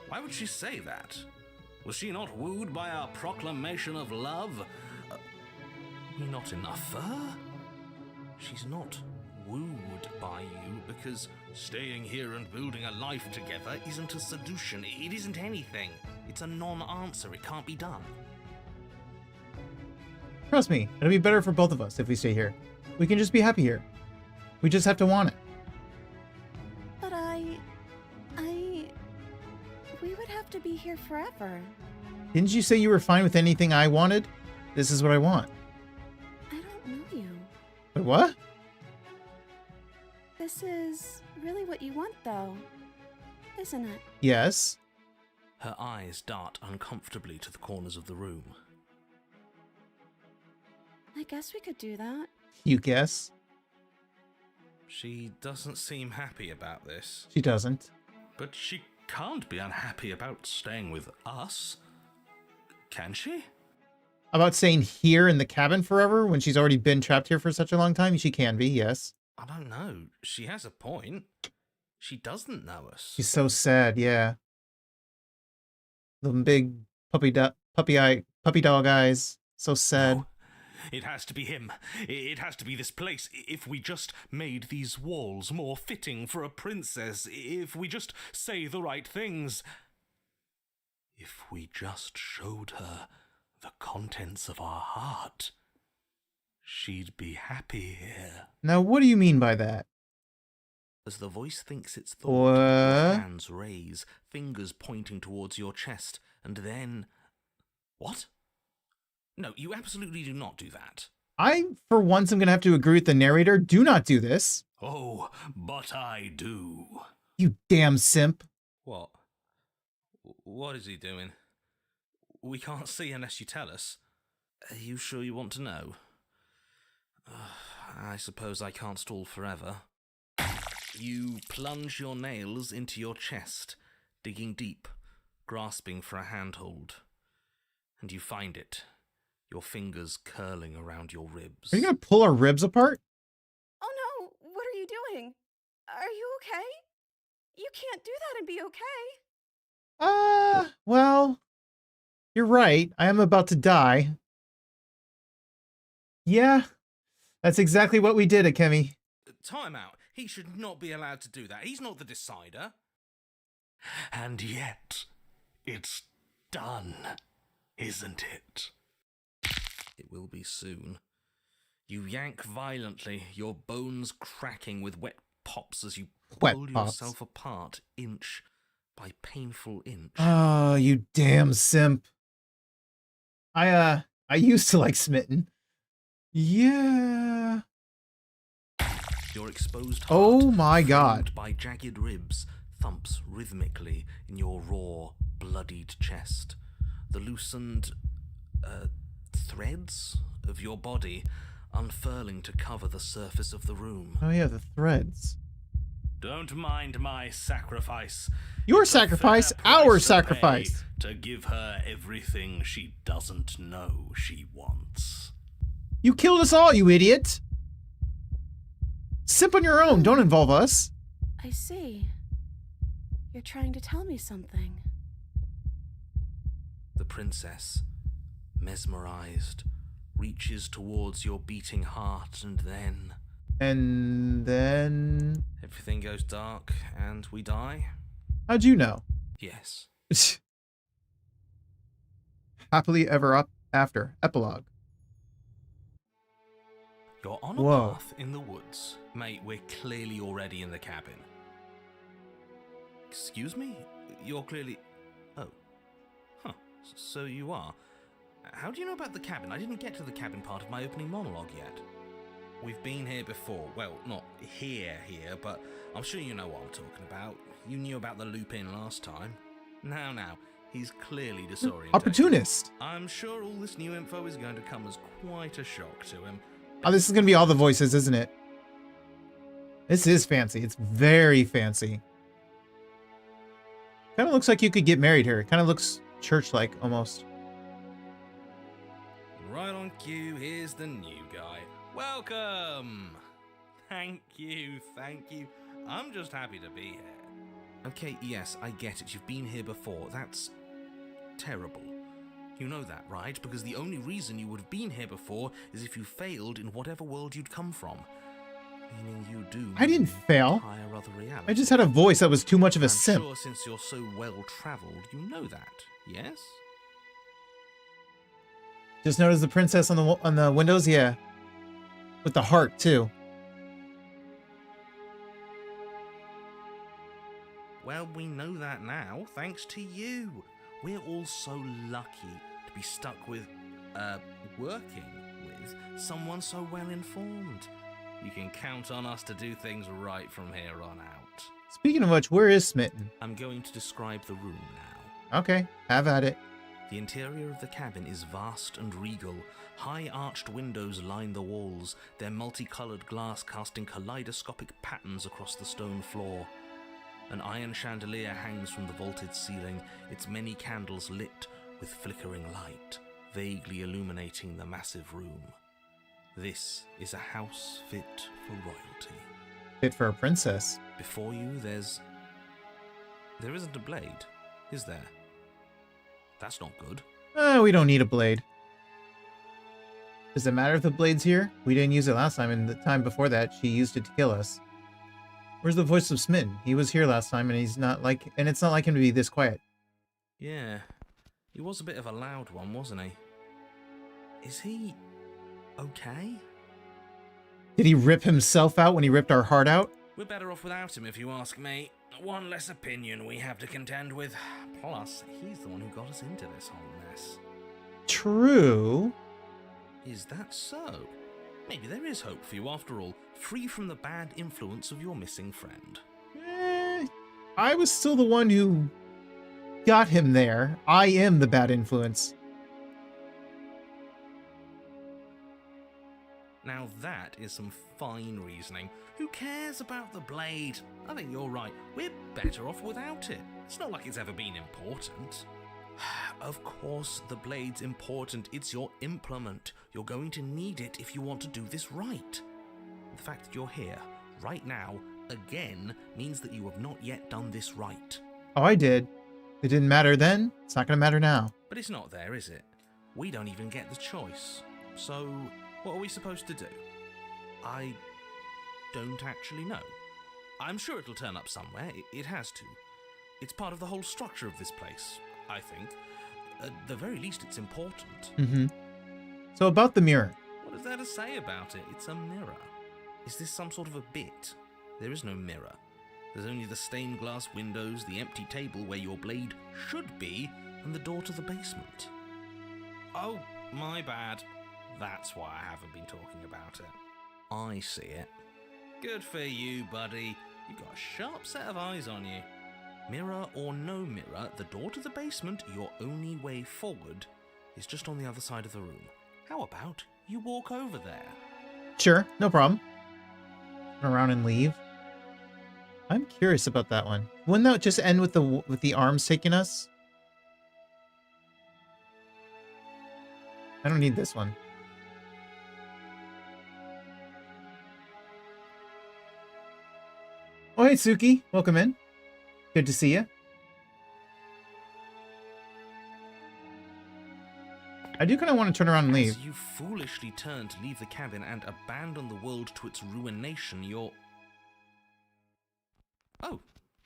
Why would she say that? Was she not wooed by our proclamation of love? We not enough for her? She's not wooed by you because staying here and building a life together isn't a solution. It isn't anything. It's a non-answer. It can't be done. Trust me, it'll be better for both of us if we stay here. We can just be happy here. We just have to want it. But we would have to be here forever. Didn't you say you were fine with anything I wanted? This is what I want. I don't know you. Wait, what? This is really what you want, though, isn't it? Yes. Her eyes dart uncomfortably to the corners of the room. I guess we could do that. You guess? She doesn't seem happy about this. She doesn't. But she can't be unhappy about staying with us. Can she? About staying here in the cabin forever when she's already been trapped here for such a long time? She can be, yes. I don't know. She has a point. She doesn't know us. She's so sad, yeah. The big puppy dog eyes. So sad. No, it has to be him. It has to be this place. If we just made these walls more fitting for a princess, if we just say the right things, if we just showed her the contents of our heart, she'd be happy here. Now, what do you mean by that? As the voice thinks its thought, your What? hands raise, fingers pointing towards your chest, and then... What? No, you absolutely do not do that. I, for once, am going to have to agree with the narrator. Do not do this. Oh, but I do. You damn simp. What? What is he doing? We can't see unless you tell us. Are you sure you want to know? I suppose I can't stall forever. You plunge your nails into your chest, digging deep, grasping for a handhold. And you find it, your fingers curling around your ribs. Are you going to pull our ribs apart? Oh no, what are you doing? Are you okay? You can't do that and be okay. Well, you're right. I am about to die. Yeah, that's exactly what we did, Akemi. Time out. He should not be allowed to do that. He's not the decider. And yet, it's done, isn't it? It will be soon. You yank violently, your bones cracking with wet pops as you pull yourself apart inch by painful inch. Oh, you damn simp. I used to like Smitten. Yeah. Your exposed heart, oh my God, framed by jagged ribs, thumps rhythmically in your raw, bloodied chest. The loosened threads of your body unfurling to cover the surface of the room. Oh yeah, the threads. Don't mind my sacrifice. Your It's a sacrifice, fair price our to sacrifice. pay to give her everything she doesn't know she wants. You killed us all, you idiot. Simp on your own. Don't involve us. I see. You're trying to tell me something. The princess, mesmerized, reaches towards your beating heart, and then... And then... everything goes dark, and we die? How'd you know? Yes. Happily ever after. Epilogue. You're on a Whoa. path in the woods. Mate, we're clearly already in the cabin. Excuse me? You're clearly... Oh. Huh. So you are. How do you know about the cabin? I didn't get to the cabin part of my opening monologue yet. We've been here before. Well, not here, but I'm sure you know what I'm talking about. You knew about the loop-in last time. Now. He's clearly disoriented. Opportunist. I'm sure all this new info is going to come as quite a shock to him. Oh, this is going to be all the voices, isn't it? This is fancy. It's very fancy. Kind of looks like you could get married here. It kind of looks church-like, almost. Right on cue, here's the new guy. Welcome! Thank you. I'm just happy to be here. Okay, yes, I get it. You've been here before. That's terrible. You know that, right? Because the only reason you would have been here before is if you failed in whatever world you'd come from. Meaning you do. I didn't fail. Entire other reality. I just had a voice that was too much of a I'm simp. sure since you're so well-travelled, you know that, yes? Just notice the princess on the windows? Yeah. With the heart, too. Well, we know that now, thanks to you. We're all so lucky to be stuck with, working with someone so well informed. You can count on us to do things right from here on out. Speaking of which, where is Smitten? I'm going to describe the room now. Okay, have at it. The interior of the cabin is vast and regal. High arched windows line the walls, their multicolored glass casting kaleidoscopic patterns across the stone floor. An iron chandelier hangs from the vaulted ceiling, its many candles lit with flickering light, vaguely illuminating the massive room. This is a house fit for royalty. Fit for a princess. Before you, there isn't a blade, is there? That's not good. We don't need a blade. Does it matter if the blade's here? We didn't use it last time, and the time before that, she used it to kill us. Where's the voice of Smitten? He was here last time, and it's not like him to be this quiet. Yeah, he was a bit of a loud one, wasn't he? Is he okay? Did he rip himself out when he ripped our heart out? We're better off without him, if you ask me. One less opinion we have to contend with. Plus, he's the one who got us into this whole mess. True. Is that so? Maybe there is hope for you after all, free from the bad influence of your missing friend. I was still the one who got him there. I am the bad influence. Now that is some fine reasoning. Who cares about the blade? I think you're right. We're better off without it. It's not like it's ever been important. Of course the blade's important. It's your implement. You're going to need it if you want to do this right. The fact that you're here, right now, again, means that you have not yet done this right. Oh, I did. It didn't matter then. It's not going to matter now. But it's not there, is it? We don't even get the choice. So, what are we supposed to do? I don't actually know. I'm sure it'll turn up somewhere. It has to. It's part of the whole structure of this place, I think. At the very least, it's important. Mm-hmm. So about the mirror. What is there to say about it? It's a mirror. Is this some sort of a bit? There is no mirror. There's only the stained glass windows, the empty table where your blade should be, and the door to the basement. Oh, my bad. That's why I haven't been talking about it. I see it. Good for you, buddy. You've got a sharp set of eyes on you. Mirror or no mirror, the door to the basement, your only way forward, is just on the other side of the room. How about you walk over there? Sure, no problem. Turn around and leave. I'm curious about that one. Wouldn't that just end with the arms taking us? I don't need this one. Oh, hey, Suki. Welcome in. Good to see you. I do kind of want to turn around and leave. As you foolishly turn to leave the cabin and abandon the world to its ruination, you're... Oh,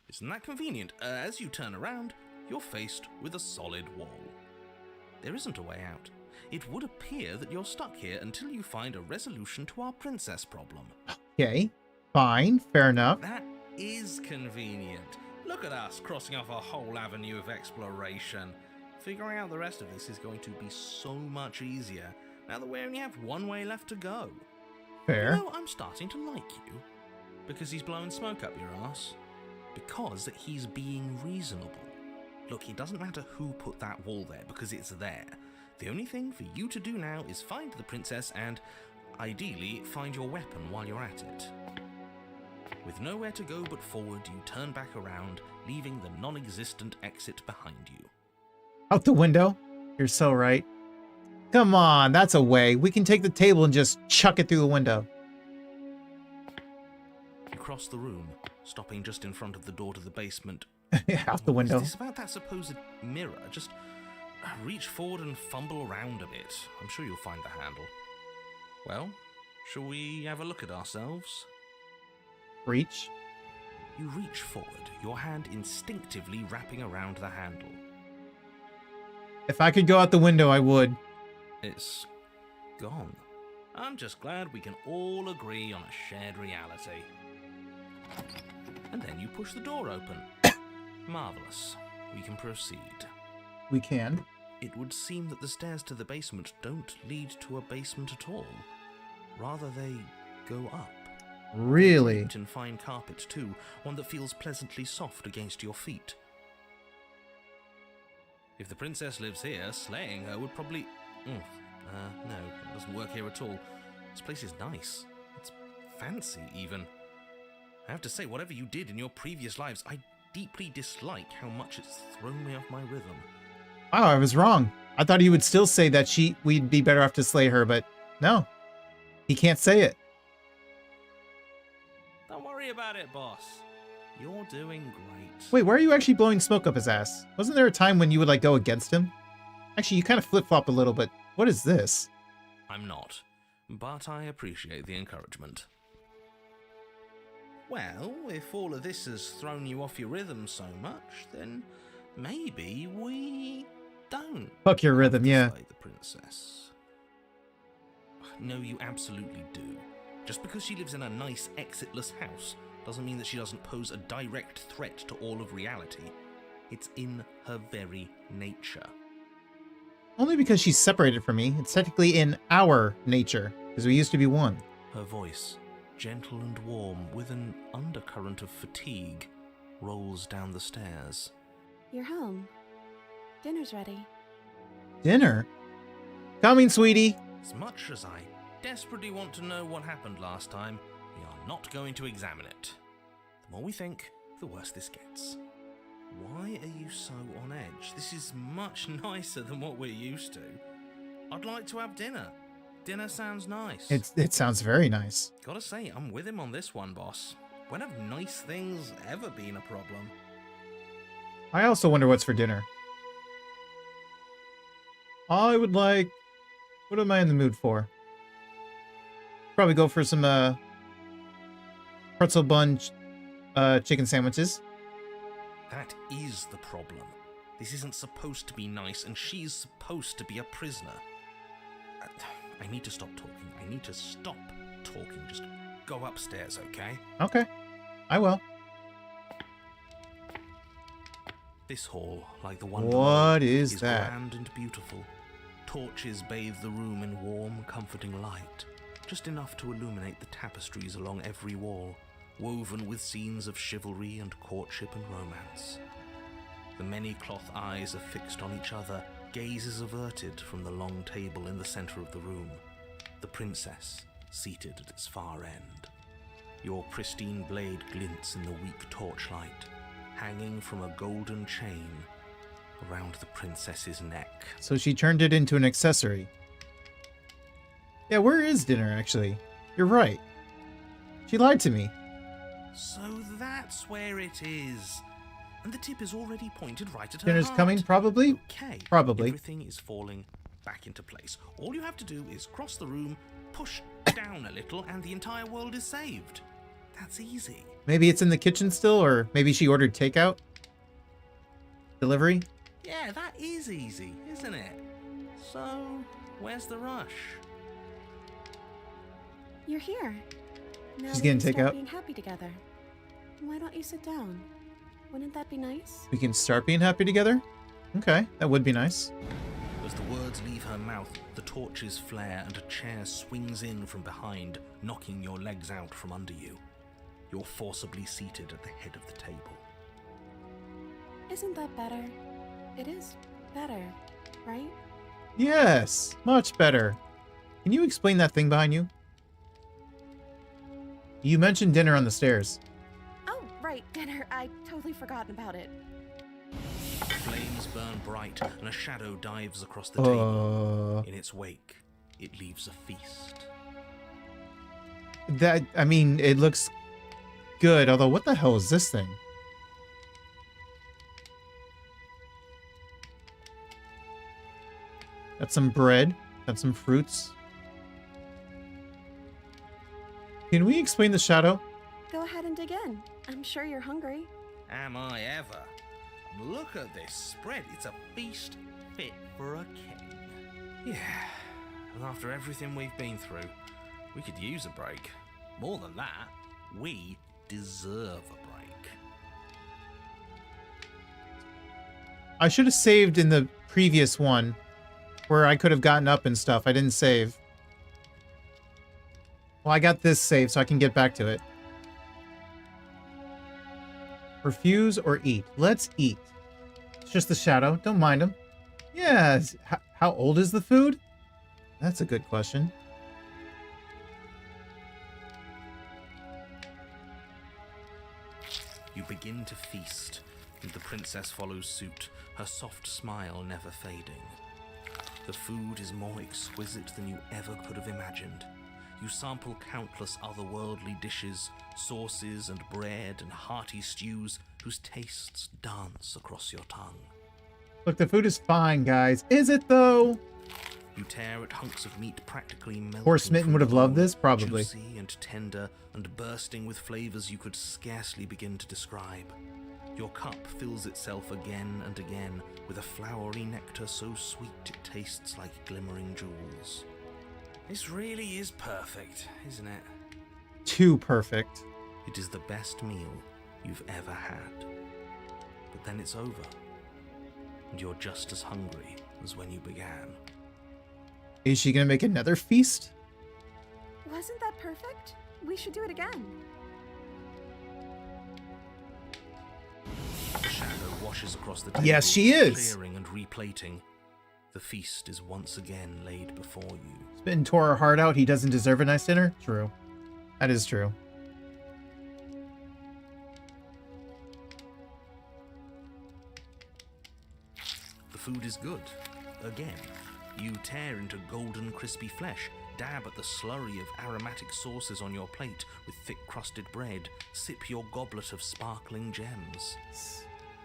isn't that convenient? As you turn around, you're faced with a solid wall. There isn't a way out. It would appear that you're stuck here until you find a resolution to our princess problem. Okay, fine, fair enough. That is convenient. Look at us crossing off a whole avenue of exploration. Figuring out the rest of this is going to be so much easier now that we only have one way left to go. Fair. You know, I'm starting to like you. Because he's blowing smoke up your ass. Because he's being reasonable. Look, it doesn't matter who put that wall there, because it's there. The only thing for you to do now is find the princess and, ideally, find your weapon while you're at it. With nowhere to go but forward, you turn back around, leaving the non-existent exit behind you. Out the window? You're so right. Come on, that's a way. We can take the table and just chuck it through the window. You cross the room, stopping just in front of the door to the basement. Out the window. Is this about that supposed mirror? Just reach forward and fumble around a bit. I'm sure you'll find the handle. Well, shall we have a look at ourselves? Reach. You reach forward, your hand instinctively wrapping around the handle. If I could go out the window, I would. It's gone. I'm just glad we can all agree on a shared reality. And then you push the door open. Marvelous. We can proceed. we can. It would seem that the stairs to the basement don't lead to a basement at all. Rather, they go up. Really? Draped in fine carpet, too, one that feels pleasantly soft against your feet. If the princess lives here, slaying her would probably... no, it doesn't work here at all. This place is nice. It's fancy, even. I have to say, whatever you did in your previous lives, I deeply dislike how much it's thrown me off my rhythm. Wow, I was wrong. I thought he would still say that we'd be better off to slay her, but no. He can't say it. Don't worry about it, boss. You're doing great. Wait, why are you actually blowing smoke up his ass? Wasn't there a time when you would, like, go against him? Actually, you kind of flip-flop a little, but what is this? I'm not, but I appreciate the encouragement. Well, if all of this has thrown you off your rhythm so much, then maybe we don't. Fuck your rhythm, yeah. Slay the princess. No, you absolutely do. Just because she lives in a nice, exitless house doesn't mean that she doesn't pose a direct threat to all of reality. It's in her very nature. Only because she's separated from me. It's technically in our nature, because we used to be one. Her voice, gentle and warm, with an undercurrent of fatigue, rolls down the stairs. You're home. Dinner's ready. Dinner? Coming, sweetie. As much as I desperately want to know what happened last time, we are not going to examine it. The more we think, the worse this gets. Why are you so on edge? This is much nicer than what we're used to. I'd like to have dinner. Dinner sounds nice. It sounds very nice. Gotta say, I'm with him on this one, boss. When have nice things ever been a problem? I also wonder what's for dinner. I would like... What am I in the mood for? Probably go for some pretzel bun chicken sandwiches. That is the problem. This isn't supposed to be nice, and she's supposed to be a prisoner. I need to stop talking. I need to stop talking. Just go upstairs, okay? Okay. I will. This hall, like the one What below, is that? Grand and beautiful. Torches bathe the room in warm, comforting light, just enough to illuminate the tapestries along every wall, woven with scenes of chivalry and courtship and romance. The many cloth eyes are fixed on each other, gazes averted from the long table in the center of the room, the princess seated at its far end. Your pristine blade glints in the weak torchlight, hanging from a golden chain around the princess's neck. So she turned it into an accessory. Yeah, where is dinner, actually? You're right. She lied to me. So that's where it is. And the tip is already pointed right at her Dinner's heart. coming, probably? Okay. Probably. Everything is falling back into place. All you have to do is cross the room, push down a little, and the entire world is saved. That's easy. Maybe it's in the kitchen still, or maybe she ordered takeout? Delivery? Yeah, that is easy, isn't it? So, where's the rush? You're here. Now She's we getting can start takeout. being happy together. Why don't you sit down? Wouldn't that be nice? We can start being happy together? Okay, that would be nice. As the words leave her mouth, the torches flare and a chair swings in from behind, knocking your legs out from under you. You're forcibly seated at the head of the table. Isn't that better? It is better, right? Yes, much better. Can you explain that thing behind you? You mentioned dinner on the stairs. Oh, right, dinner. I totally forgotten about it. Flames burn bright and a shadow dives across the table. In its wake, it leaves a feast. I mean, it looks good, although what the hell is this thing? Got some bread, got some fruits. Can we explain the shadow? Go ahead and dig in. I'm sure you're hungry. Am I ever? Look at this spread. It's a feast fit for a king. Yeah, and after everything we've been through, we could use a break. More than that, we deserve a break. I should have saved in the previous one where I could have gotten up and stuff. I didn't save. Well, I got this saved so I can get back to it. Refuse or eat? Let's eat. It's just the shadow. Don't mind him. Yeah. How old is the food? That's a good question. You begin to feast, and the princess follows suit, her soft smile never fading. The food is more exquisite than you ever could have imagined. You sample countless otherworldly dishes, sauces and bread and hearty stews whose tastes dance across your tongue. Look, the food is fine, guys. Is it, though? You tear at hunks of meat practically melting. Poor Smitten would have loved this, probably. Juicy and tender and bursting with flavors you could scarcely begin to describe. Your cup fills itself again and again with a flowery nectar so sweet it tastes like glimmering jewels. This really is perfect, isn't it? Too perfect. It is the best meal you've ever had. But then it's over, and you're just as hungry as when you began. Is she gonna make another feast? Wasn't that perfect? We should do it again. The shadow washes across the table, Yes, she is. clearing and replating. The feast is once again laid before you. Smitten tore her heart out. He doesn't deserve a nice dinner? True. That is true. The food is good. Again, you tear into golden crispy flesh, dab at the slurry of aromatic sauces on your plate with thick-crusted bread, sip your goblet of sparkling gems.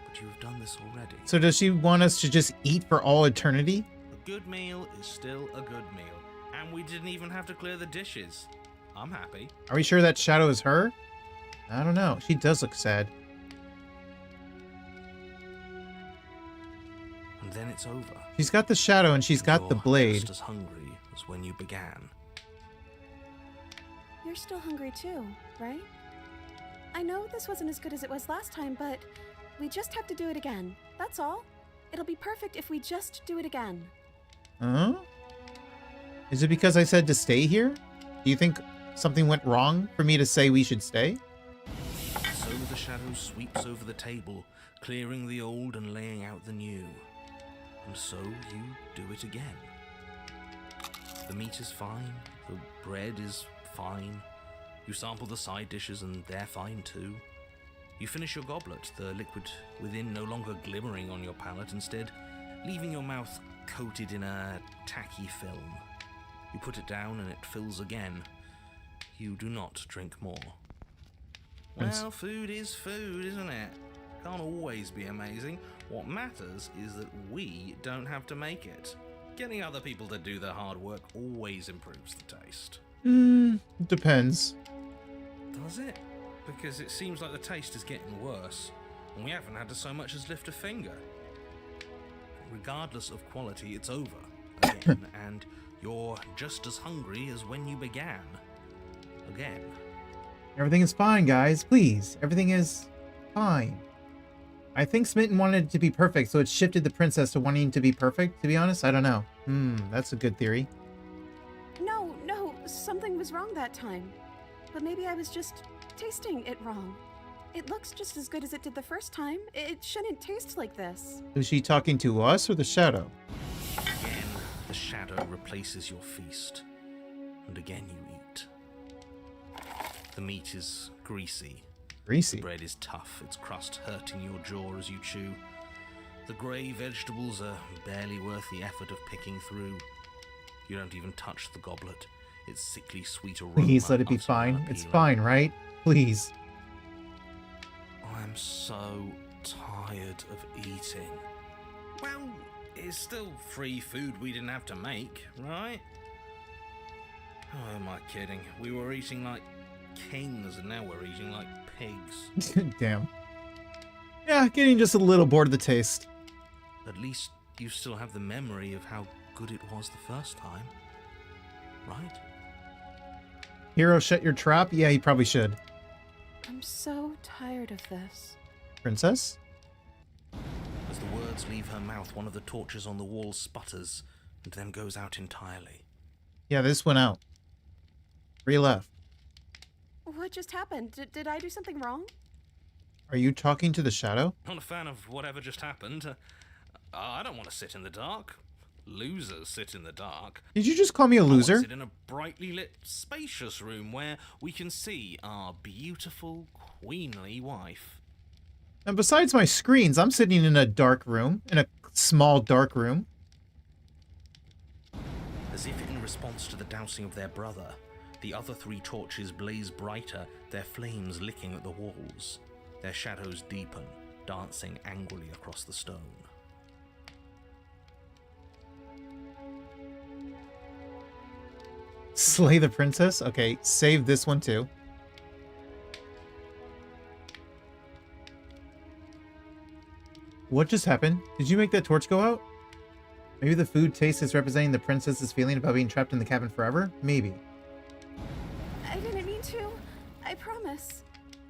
But you have done this already. So does she want us to just eat for all eternity? A good meal is still a good meal, and we didn't even have to clear the dishes. I'm happy. Are we sure that shadow is her? I don't know. She does look sad. And then it's over. She's got the shadow and she's got the You're blade. just as hungry as when you began. You're still hungry too, right? I know this wasn't as good as it was last time, but we just have to do it again. That's all. It'll be perfect if we just do it again. Huh? Is it because I said to stay here? Do you think something went wrong for me to say we should stay? So the shadow sweeps over the table, clearing the old and laying out the new. And so you do it again. The meat is fine, the bread is fine. You sample the side dishes and they're fine too. You finish your goblet, the liquid within no longer glimmering on your palate, instead leaving your mouth coated in a tacky film. You put it down and it fills again. You do not drink more. Well, food is food, isn't it? Can't always be amazing. What matters is that we don't have to make it. Getting other people to do the hard work always improves the taste. Depends. Does it? Because it seems like the taste is getting worse, and we haven't had to so much as lift a finger. Regardless of quality, it's over again, and you're just as hungry as when you began. Again. Everything is fine, guys. Please. Everything is fine. I think Smitten wanted it to be perfect, so it shifted the princess to wanting to be perfect, to be honest. I don't know. That's a good theory. No, something was wrong that time. But maybe I was just tasting it wrong. It looks just as good as it did the first time. It shouldn't taste like this. Is she talking to us or the shadow? Again, the shadow replaces your feast, and again you eat. The meat is greasy. Greasy? The bread is tough, its crust hurting your jaw as you chew. The grey vegetables are barely worth the effort of picking through. You don't even touch the goblet. Its sickly sweet aroma. Please let it be utter fine. unappealing. It's fine, right? Please. I'm so tired of eating. Well, it's still free food we didn't have to make, right? Oh, am I kidding? We were eating like kings and now we're eating like pigs. Damn. Yeah, getting just a little bored of the taste. At least you still have the memory of how good it was the first time, right? Hero, shut your trap? Yeah, he probably should. I'm so tired of this. Princess? As the words words leave her mouth, one of the torches on the wall sputters and then goes out entirely. Yeah, this went out. 3 left. What just happened? Did I do something wrong? Are you talking to the shadow? Not a fan of whatever just happened. I don't want to sit in the dark. Losers sit in the dark. Did you just call me a I want to loser? sit in a brightly lit, spacious room where we can see our beautiful, queenly wife. And besides my screens, I'm sitting in a dark room, in a small dark room. As if in response to the dousing of their brother, the other 3 torches blaze brighter, their flames licking at the walls. Their shadows deepen, dancing angrily across the stone. Slay the princess? Okay, save this one too. What just happened? Did you make that torch go out? Maybe the food taste is representing the princess's feeling about being trapped in the cabin forever? Maybe. I didn't mean to. I promise.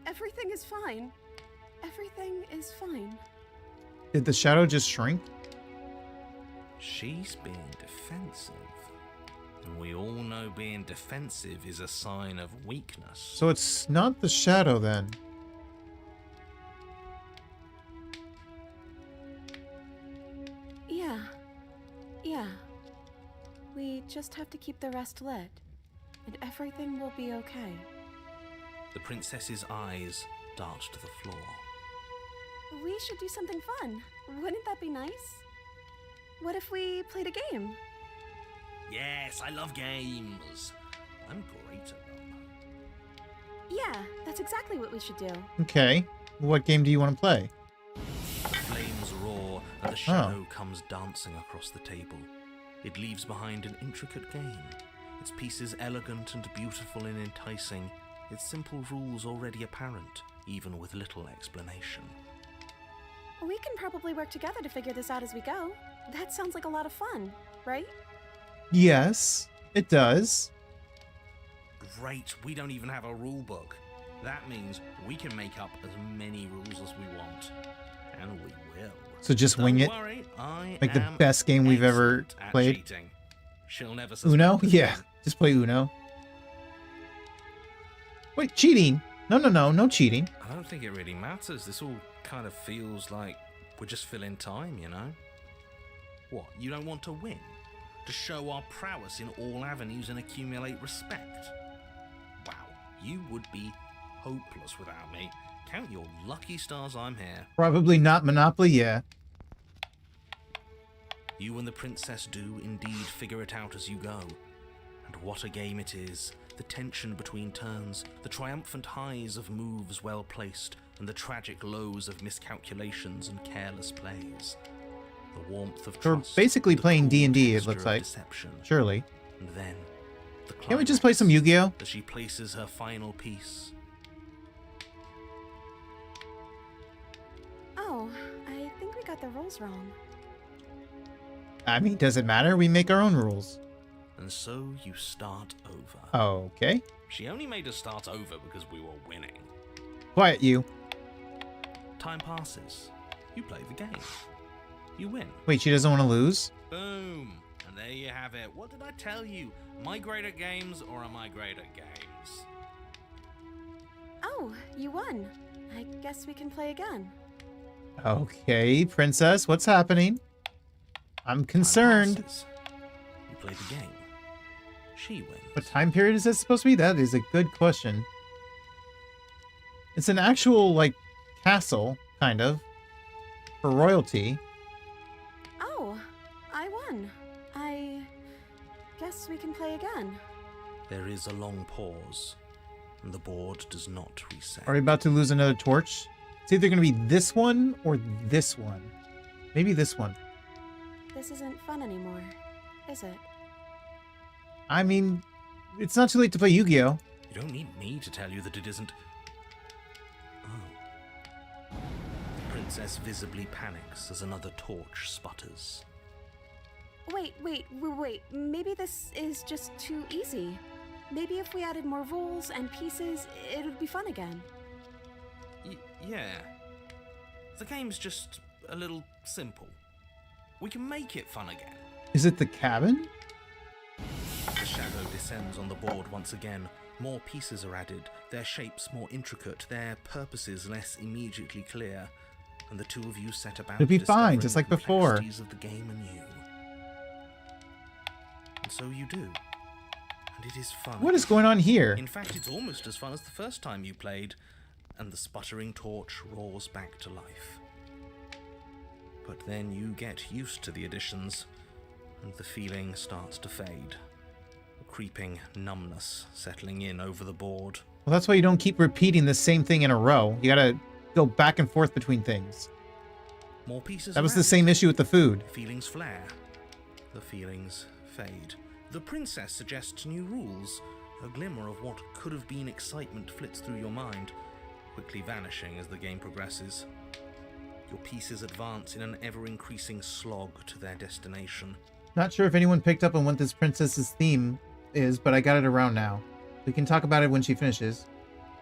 Everything is fine. Everything is fine. Did the shadow just shrink? She's being defensive. And we all know being defensive is a sign of weakness. So it's not the shadow then. Yeah. We just have to keep the rest lit, and everything will be okay. The princess's eyes dart to the floor. We should do something fun. Wouldn't that be nice? What if we played a game? Yes, I love games. I'm great at them. Yeah, that's exactly what we should do. Okay. What game do you want to play? Flames roar, and the shadow comes dancing across the table. It leaves behind an intricate game, its pieces elegant and beautiful and enticing, its simple rules already apparent, even with little explanation. We can probably work together to figure this out as we go. That sounds like a lot of fun, right? Yes, it does. Great, we don't even have a rule book. That means we can make up as many rules as we want. And we will. So just wing it. Worry, Like the best game we've ever played. Cheating. She'll never suspect Uno? us. Yeah, just play Uno. Wait, cheating? No cheating. I don't think it really matters. This all kind of feels like we're just filling time, you know? What, you don't want to win? To show our prowess in all avenues and accumulate respect? Wow, you would be hopeless without me. Count your lucky stars I'm here. Probably not Monopoly, yeah. You and the princess do indeed figure it out as you go. And what a game it is. The tension between turns, the triumphant highs of moves well placed, and the tragic lows of miscalculations and careless plays. The warmth of We're trust. basically the playing cool D&D, it texture looks of like. Deception. Surely. And then, the Can't we just play some climax, Yu-Gi-Oh? as she places her final piece. Oh, I think we got the rules wrong. I mean, does it matter? We make our own rules. And so you start over. Okay. She only made us start over because we were winning. Quiet, you. Time passes. You play the game. You win. Wait, she doesn't want to lose? Boom. And there you have it. What did I tell you? Am I great at games or am I great at games? Oh, you won. I guess we can play again. Okay, princess, what's happening? I'm concerned. Time passes. You play the game. She wins. What time period is this supposed to be? That is a good question. It's an actual, like, castle, kind of, for royalty. Oh, I won. I guess we can play again. There is a long pause, and the board does not reset. Are we about to lose another torch? It's either going to be this one or this one. Maybe this one. This isn't fun anymore, is it? I mean, it's not too late to play Yu-Gi-Oh! You don't need me to tell you that it isn't. Oh. The princess visibly panics as another torch sputters. Wait. Maybe this is just too easy. Maybe if we added more rules and pieces, it would be fun again. Yeah. The game's just a little simple. We can make it fun again. Is it the cabin? The shadow descends on the board once again. More pieces are added, their shapes more intricate, their purposes less immediately clear, and the two of you set about It'll be fine, discovering just like the before. complexities of the game anew. And so you do. And it is fun. What is going on here? In fact, it's almost as fun as the first time you played, and the sputtering torch roars back to life. But then you get used to the additions, and the feeling starts to fade. A creeping numbness settling in over the board. Well, that's why you don't keep repeating the same thing in a row. You gotta go back and forth between things. More pieces. That was the around. same issue with the food. Feelings flare. The feelings fade. The princess suggests new rules. A glimmer of what could have been excitement flits through your mind, quickly vanishing as the game progresses. Your pieces advance in an ever-increasing slog to their destination. Not sure if anyone picked up on what this princess's theme is, but I got it around now. We can talk about it when she finishes.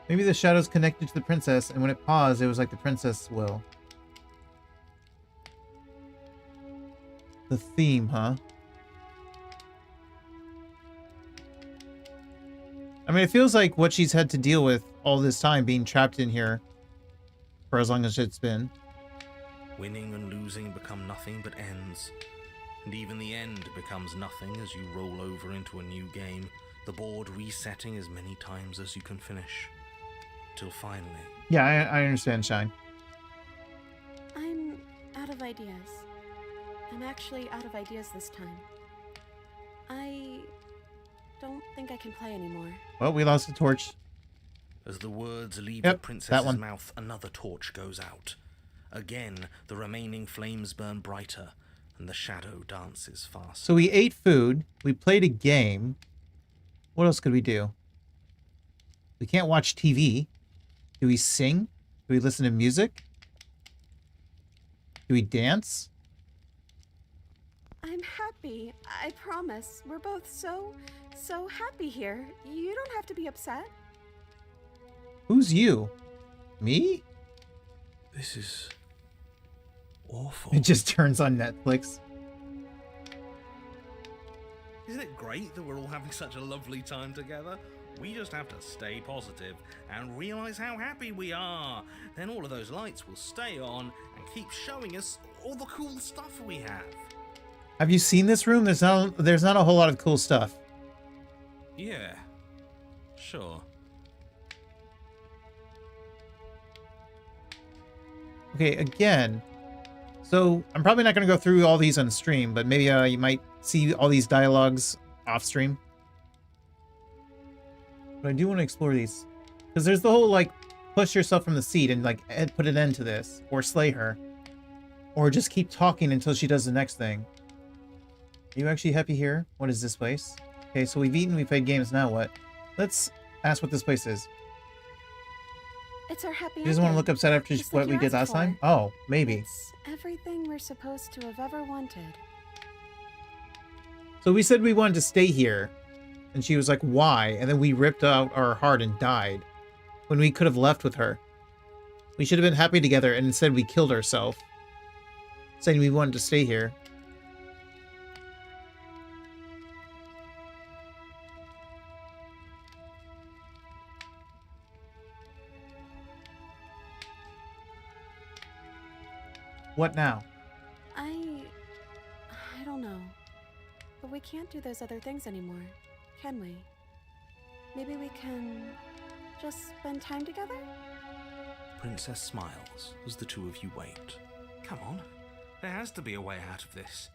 Maybe the shadow's connected to the princess, and when it paused, it was like the princess will. The theme, huh? I mean, it feels like what she's had to deal with all this time being trapped in here for as long as it's been. Winning and losing become nothing but ends. And even the end becomes nothing as you roll over into a new game, the board resetting as many times as you can finish. Till finally... Yeah, I understand, Shine. I'm out of ideas. I'm actually out of ideas this time. I don't think I can play anymore. Well, we lost the torch. As the words leave Yep, the that princess's one. mouth, another torch goes out. Again, the remaining flames burn brighter, and the shadow dances faster. So we ate food. We played a game. What else could we do? We can't watch TV. Do we sing? Do we listen to music? Do we dance? I'm happy. I promise. We're both so happy here. You don't have to be upset. Who's you? Me? This is... awful. It just turns on Netflix. Isn't it great that we're all having such a lovely time together? We just have to stay positive and realize how happy we are. Then all of those lights will stay on and keep showing us all the cool stuff we have. Have you seen this room? There's not a whole lot of cool stuff. Yeah, sure. Okay, again. So I'm probably not going to go through all these on stream, but maybe you might see all these dialogues off stream. But I do want to explore these. Because there's the whole, like, push yourself from the seat and, like, put an end to this. Or slay her. Or just keep talking until she does the next thing. Are you actually happy here? What is this place? Okay, so we've eaten, we've played games, now what? Let's ask what this place is. It's our happy You doesn't want to ending. look upset after Just what like we you did last asked for. time? Oh, maybe. It's everything we're supposed to have ever wanted. So we said we wanted to stay here. And she was like, why? And then we ripped out our heart and died. When we could have left with her. We should have been happy together, and instead we killed ourselves. Saying we wanted to stay here. What now? I don't know. But we can't do those other things anymore, can we? Maybe we can just spend time together? Princess smiles as the two of you wait. Come on, there has to be a way out of this.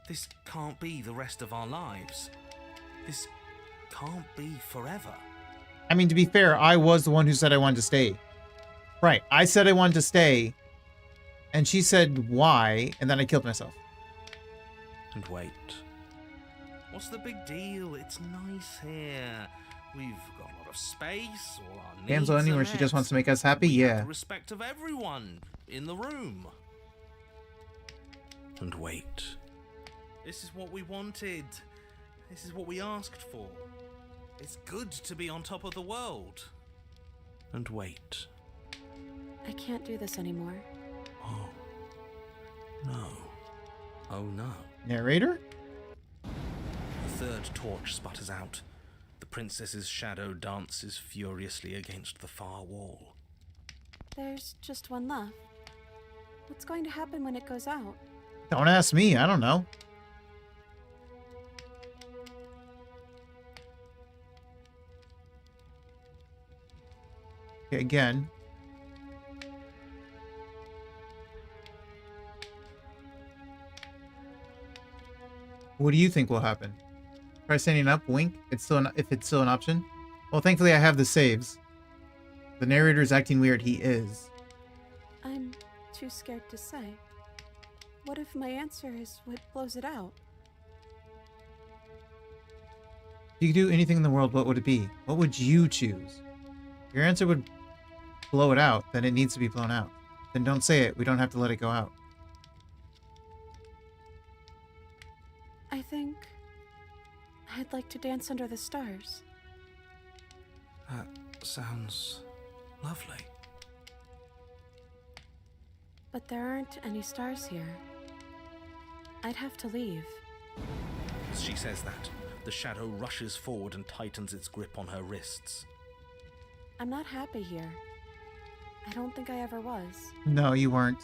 This can't be the rest of our lives. This can't be forever. I mean, to be fair, I was the one who said I wanted to stay. Right, I said I wanted to stay. And she said why, and then I killed myself. And wait. What's the big deal? It's nice here. We've got a lot of space, all our needs Damsel are anywhere, she just met. wants to make us happy? We have Yeah. the respect of everyone in the room. And wait. This is what we wanted. This is what we asked for. It's good to be on top of the world. And wait. I can't do this anymore. Oh, No. Oh no. Narrator? The third torch sputters out. The princess's shadow dances furiously against the far wall. There's just one left. What's going to happen when it goes out? Don't ask me. I don't know. Okay, again. What do you think will happen? Try standing up, wink. If it's still an option. Well, thankfully I have the saves. The narrator is acting weird. He is. I'm too scared to say. What if my answer is what blows it out? If you could do anything in the world, what would it be? What would you choose? If your answer would blow it out, then it needs to be blown out. Then don't say it. We don't have to let it go out. I think I'd like to dance under the stars. That sounds lovely. But there aren't any stars here. I'd have to leave. As she says that, the shadow rushes forward and tightens its grip on her wrists. I'm not happy here. I don't think I ever was. No, you weren't.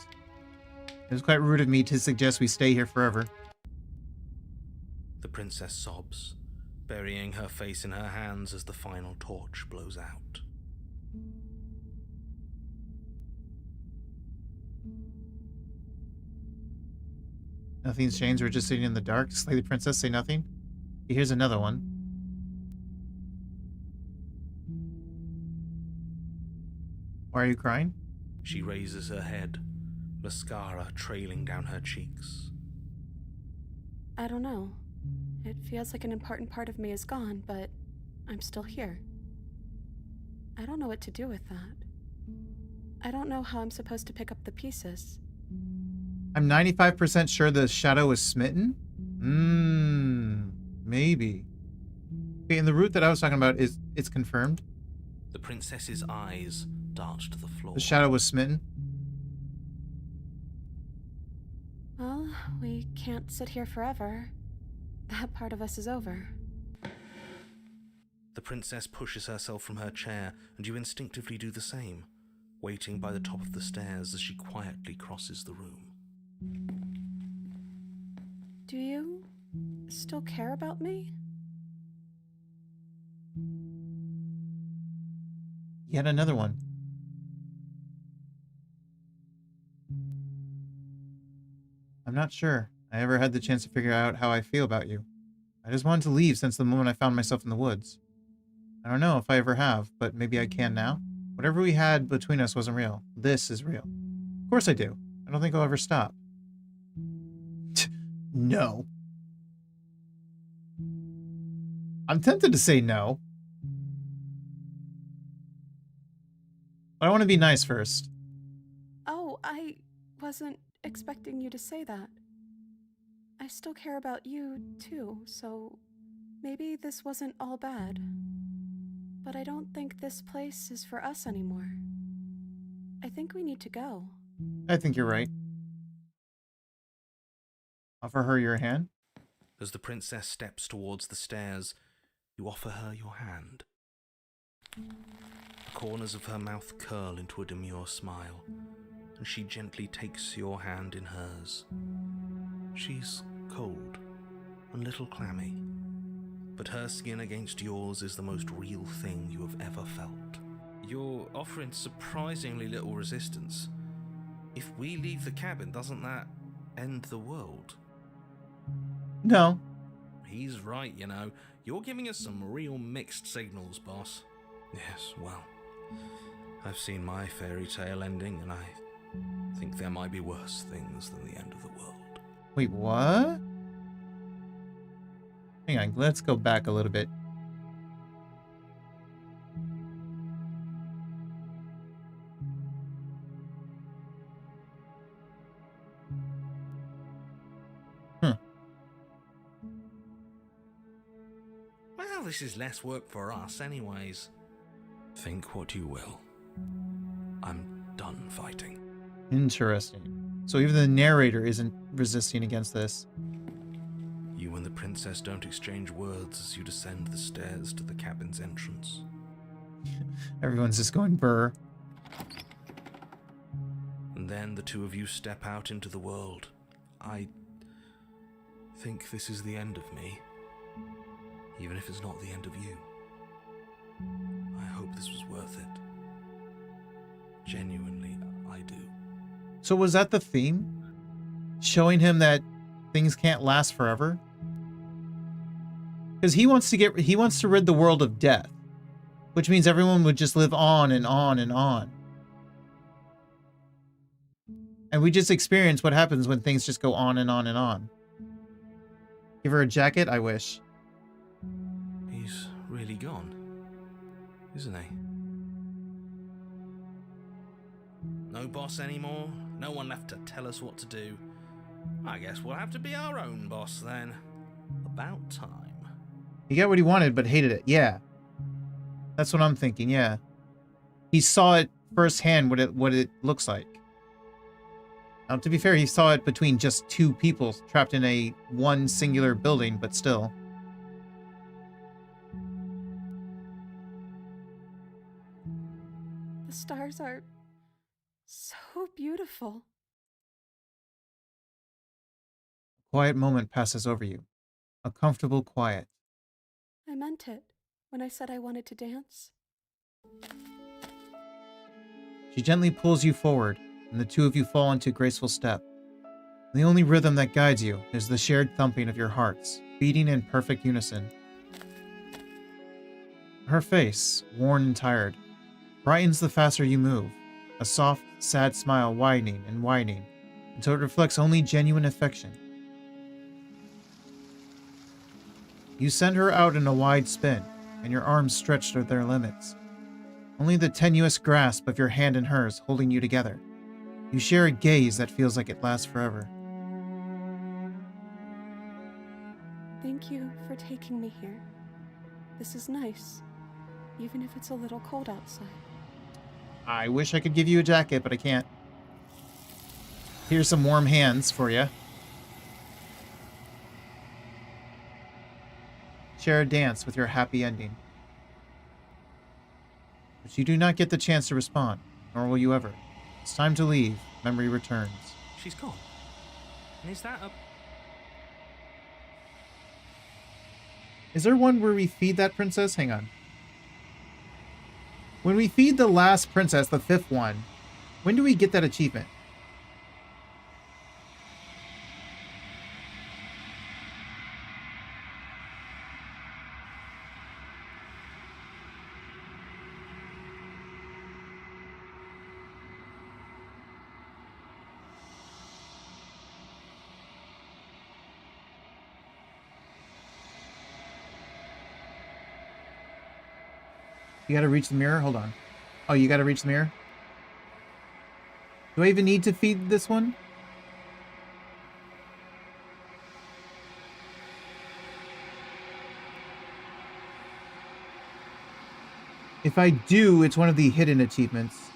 It was quite rude of me to suggest we stay here forever. The princess sobs, burying her face in her hands as the final torch blows out. Nothing's changed. We're just sitting in the dark. Slay the princess, say nothing. Here's another one. Why are you crying? She raises her head, mascara trailing down her cheeks. I don't know. It feels like an important part of me is gone, but I'm still here. I don't know what to do with that. I don't know how I'm supposed to pick up the pieces. I'm 95% sure the shadow is smitten? Maybe. Okay, and the route that I was talking about it's confirmed. The princess's eyes dart to the floor. The shadow was smitten. Well, we can't sit here forever. That part of us is over. The princess pushes herself from her chair, and you instinctively do the same, waiting by the top of the stairs as she quietly crosses the room. Do you still care about me? Yet another one. I'm not sure I ever had the chance to figure out how I feel about you. I just wanted to leave since the moment I found myself in the woods. I don't know if I ever have, but maybe I can now. Whatever we had between us wasn't real. This is real. Of course I do. I don't think I'll ever stop. No. I'm tempted to say no. But I want to be nice first. Oh, I wasn't expecting you to say that. I still care about you, too, so maybe this wasn't all bad. But I don't think this place is for us anymore. I think we need to go. I think you're right. Offer her your hand. As the princess steps towards the stairs, you offer her your hand. The corners of her mouth curl into a demure smile, and she gently takes your hand in hers. She's cold, a little clammy, but her skin against yours is the most real thing you have ever felt. You're offering surprisingly little resistance. If we leave the cabin, doesn't that end the world? No. He's right, you know. You're giving us some real mixed signals, boss. Yes, well, I've seen my fairy tale ending, and I think there might be worse things than the end of the world. Wait, what? Hang on, let's go back a little bit. Well, this is less work for us anyways. Think what you will. I'm done fighting. Interesting. So even the narrator isn't resisting against this. You and the princess don't exchange words as you descend the stairs to the cabin's entrance. Everyone's just going burr. And then the two of you step out into the world. I think this is the end of me, even if it's not the end of you. I hope this was worth it. Genuinely, I do. So was that the theme? Showing him that things can't last forever? Because he wants to rid the world of death, which means everyone would just live on and on and on. And we just experience what happens when things just go on and on and on. Give her a jacket? I wish. He's really gone, isn't he? No boss anymore? No one left to tell us what to do? I guess we'll have to be our own boss then. About time. He got what he wanted, but hated it. Yeah. That's what I'm thinking, yeah. He saw it firsthand, what it looks like. Now, to be fair, he saw it between just two people trapped in one singular building, but still. The stars are so beautiful. A quiet moment passes over you. A comfortable quiet. I meant it when I said I wanted to dance. She gently pulls you forward, and the two of you fall into a graceful step. The only rhythm that guides you is the shared thumping of your hearts, beating in perfect unison. Her face, worn and tired, brightens the faster you move, a soft, sad smile widening and widening until it reflects only genuine affection. You send her out in a wide spin, and your arms stretched to their limits. Only the tenuous grasp of your hand in hers holding you together. You share a gaze that feels like it lasts forever. Thank you for taking me here. This is nice, even if it's a little cold outside. I wish I could give you a jacket, but I can't. Here's some warm hands for you. Share a dance with your happy ending. But you do not get the chance to respond, nor will you ever. It's time to leave. Memory returns. She's gone. And is that a... Is there one where we feed that princess? Hang on. When we feed the last princess, the fifth one, when do we get that achievement? You gotta reach the mirror? Hold on. Oh, you gotta reach the mirror? Do I even need to feed this one? If I do, it's one of the hidden achievements.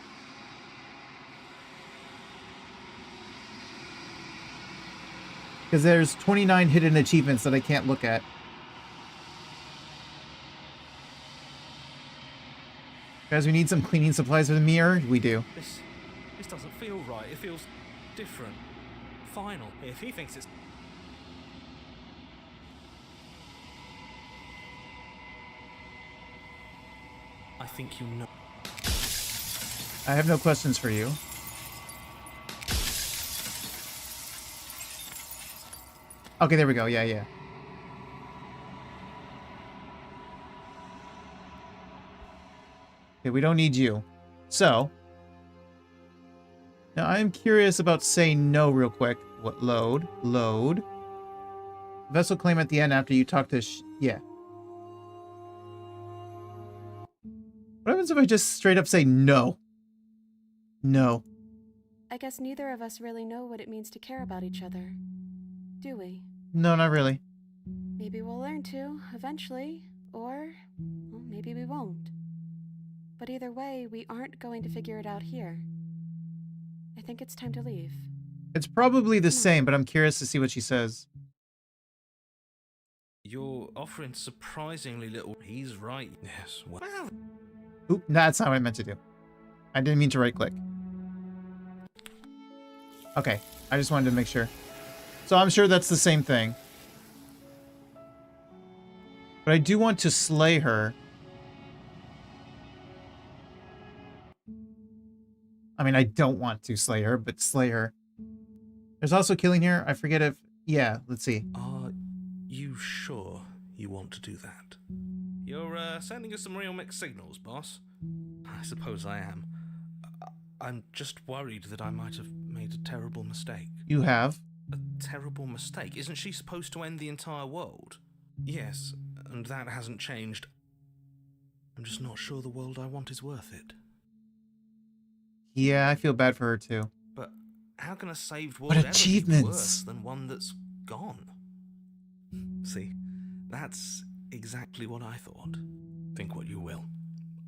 Because there's 29 hidden achievements that I can't look at. Guys, we need some cleaning supplies for the mirror. We do. This doesn't feel right. It feels different. Final. If he thinks it's... I think you know. I have no questions for you. Okay, there we go. Yeah, yeah. Okay, we don't need you. So, now I'm curious about saying no real quick. What? Load. Vessel claim at the end after you talk to yeah. What happens if I just straight up say no? No. I guess neither of us really know what it means to care about each other, do we? No, not really. Maybe we'll learn to, eventually, or well, maybe we won't. But either way, we aren't going to figure it out here. I think it's time to leave. It's probably the same, but I'm curious to see what she says. You're offering surprisingly little. He's right. Yes. Well. Oop, that's not what I meant to do. I didn't mean to right click. Okay, I just wanted to make sure. So I'm sure that's the same thing. But I do want to slay her. I mean, I don't want to slay her, but slay her. There's also killing here. I forget if... Yeah, let's see. Are you sure you want to do that? You're sending us some real mixed signals, boss. I suppose I am. I'm just worried that I might have made a terrible mistake. You have. A terrible mistake? Isn't she supposed to end the entire world? Yes, and that hasn't changed. I'm just not sure the world I want is worth it. Yeah, I feel bad for her too. But how can a saved world What ever be achievements? worse than one that's gone? See, that's exactly what I thought. Think what you will.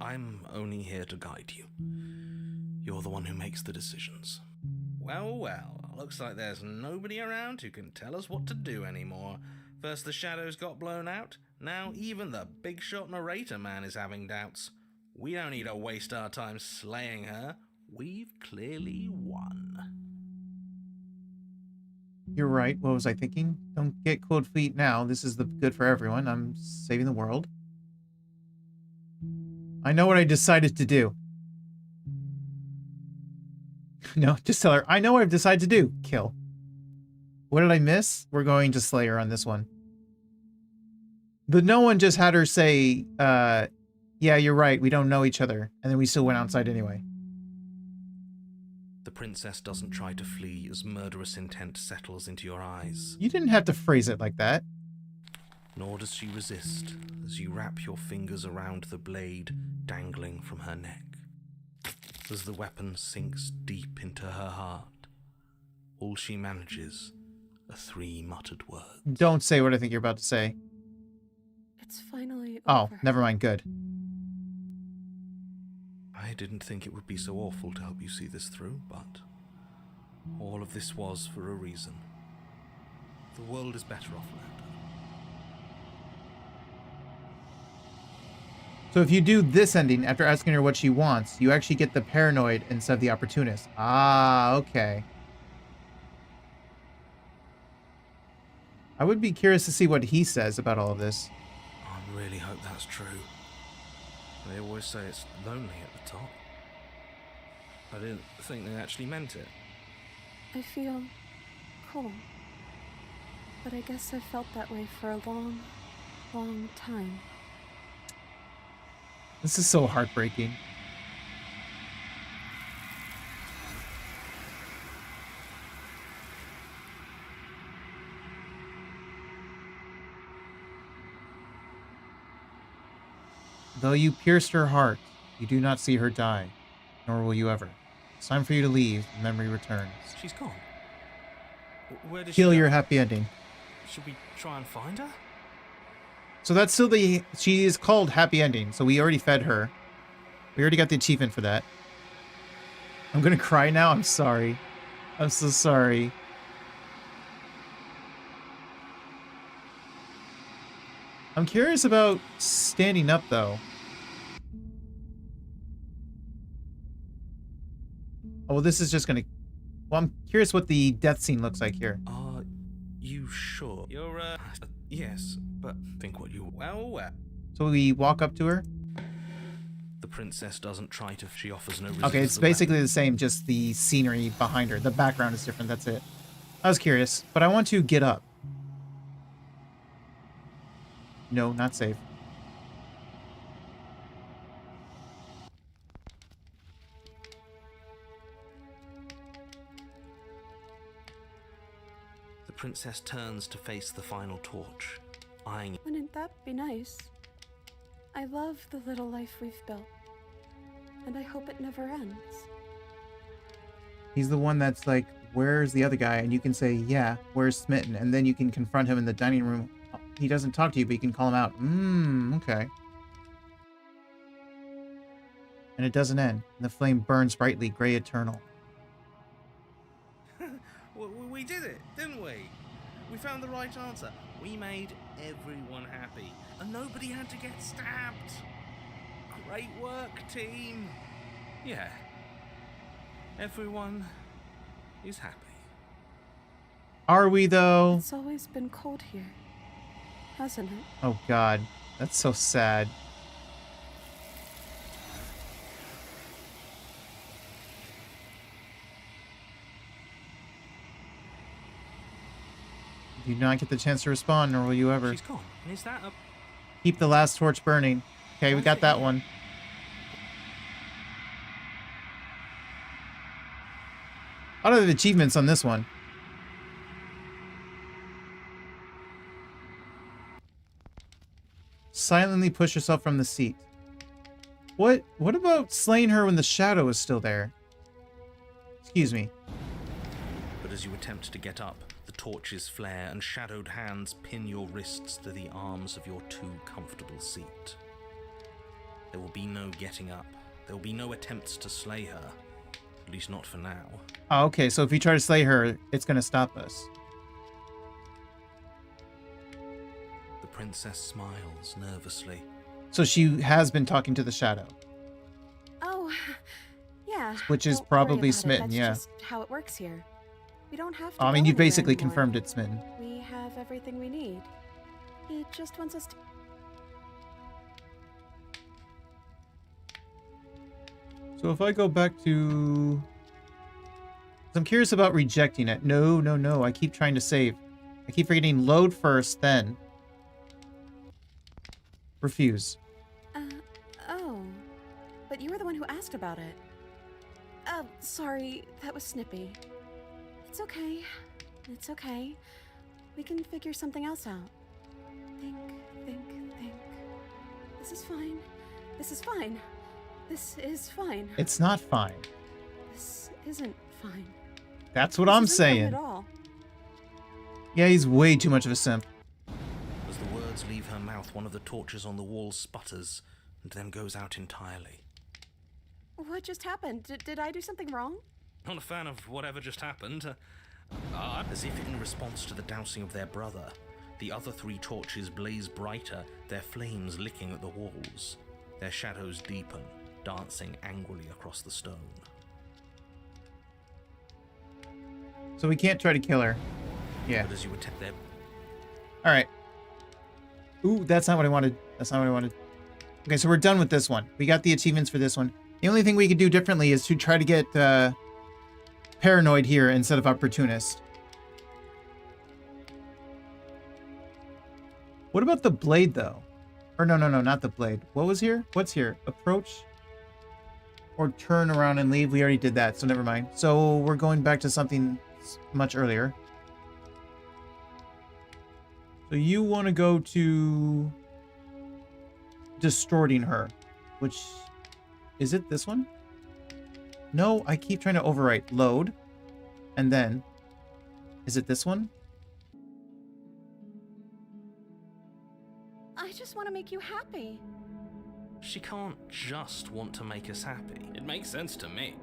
I'm only here to guide you. You're the one who makes the decisions. Well, well, looks like there's nobody around who can tell us what to do anymore. First the shadows got blown out, now even the big shot narrator man is having doubts. We don't need to waste our time slaying her. We've clearly won. You're right. What was I thinking? Don't get cold feet now. This is the good for everyone. I'm saving the world. I know what I decided to do. No, just tell her, I know what I've decided to do. Kill. What did I miss? We're going to slay her on this one. But no one just had her say, yeah, you're right. We don't know each other. And then we still went outside anyway. The princess doesn't try to flee as murderous intent settles into your eyes. You didn't have to phrase it like that. Nor does she resist as you wrap your fingers around the blade dangling from her neck. As the weapon sinks deep into her heart, all she manages are 3 muttered words. Don't say what I think you're about to say. It's finally Oh, over. never mind. Good. I didn't think it would be so awful to help you see this through, but all of this was for a reason. The world is better off without her. So if you do this ending after asking her what she wants, you actually get the paranoid instead of the opportunist. Ah, okay. I would be curious to see what he says about all of this. I really hope that's true. They always say it's lonely at the top. I didn't think they actually meant it. I feel cool. But I guess I've felt that way for a long, long time. This is so heartbreaking. Though you pierced her heart, you do not see her die, nor will you ever. It's time for you to leave. Memory returns. She's gone. Where did Kill she your go? happy ending. Should we try and find her? So that's still the... She is called happy ending, so we already fed her. We already got the achievement for that. I'm gonna cry now. I'm sorry. I'm so sorry. I'm curious about standing up, though. Oh, well, this is just gonna... Well, I'm curious what the death scene looks like here. Are you sure? You're, yes, but think what you... Well. So we walk up to her. The princess doesn't try to... She offers no resistance. Okay, it's basically the same, just the scenery behind her. The background is different, that's it. I was curious, but I want to get up. No, not safe. The princess turns to face the final torch, eyeing it. Wouldn't that be nice? I love the little life we've built. And I hope it never ends. He's the one that's like, where's the other guy? And you can say, yeah, where's Smitten? And then you can confront him in the dining room. He doesn't talk to you, but you can call him out. Okay. And it doesn't end. And the flame burns brightly, gray eternal. We did it, didn't we? We found the right answer. We made everyone happy, and nobody had to get stabbed. Great work, team. Yeah. Everyone is happy. Are we, though? It's always been cold here, hasn't it? Oh, God. That's so sad. You do not get the chance to respond, nor will you ever. She's gone. And is that a... Keep the last torch burning. Okay, we got that one. A lot of achievements on this one. Silently push yourself from the seat. What about slaying her when the shadow is still there? Excuse me. But as you attempt to get up, the torches flare and shadowed hands pin your wrists to the arms of your too comfortable seat. There will be no getting up. There will be no attempts to slay her. At least not for now. Oh, okay, so if you try to slay her, it's going to stop us. The princess smiles nervously. So she has been talking to the shadow. Oh, yeah. Which is Don't worry probably about it. smitten, That's yeah. just how it works here. We don't have to I mean, go you anywhere basically anymore. confirmed it's smitten. We have everything we need. He just wants us to... So if I go back to... I'm curious about rejecting it. No. I keep trying to save. I keep forgetting load first, then. Refuse. Oh. But you were the one who asked about it. Oh, sorry. That was snippy. It's okay. It's okay. We can figure something else out. Think. This is fine. This is fine. This is fine. It's not fine. This isn't fine. That's what This I'm isn't fine saying. at all. Yeah, he's way too much of a simp. As the words leave her mouth, one of the torches on the wall sputters and then goes out entirely. What just happened? Did I do something wrong? Not a fan of whatever just happened. As if in response to the dousing of their brother, the other 3 torches blaze brighter, their flames licking at the walls. Their shadows deepen, dancing angrily across the stone. So we can't try to kill her. Yeah. But as you attempt their... Alright. Ooh, that's not what I wanted. That's not what I wanted. Okay, so we're done with this one. We got the achievements for this one. The only thing we could do differently is to try to get paranoid here instead of opportunist. What about the blade, though? Or no, not the blade. What was here? What's here? Approach or turn around and leave. We already did that, so never mind. So we're going back to something much earlier. So you want to go to distorting her, which is it this one? No, I keep trying to overwrite. Load. And then is it this one? I just want to make you happy. She can't just want to make us happy. It makes sense to me.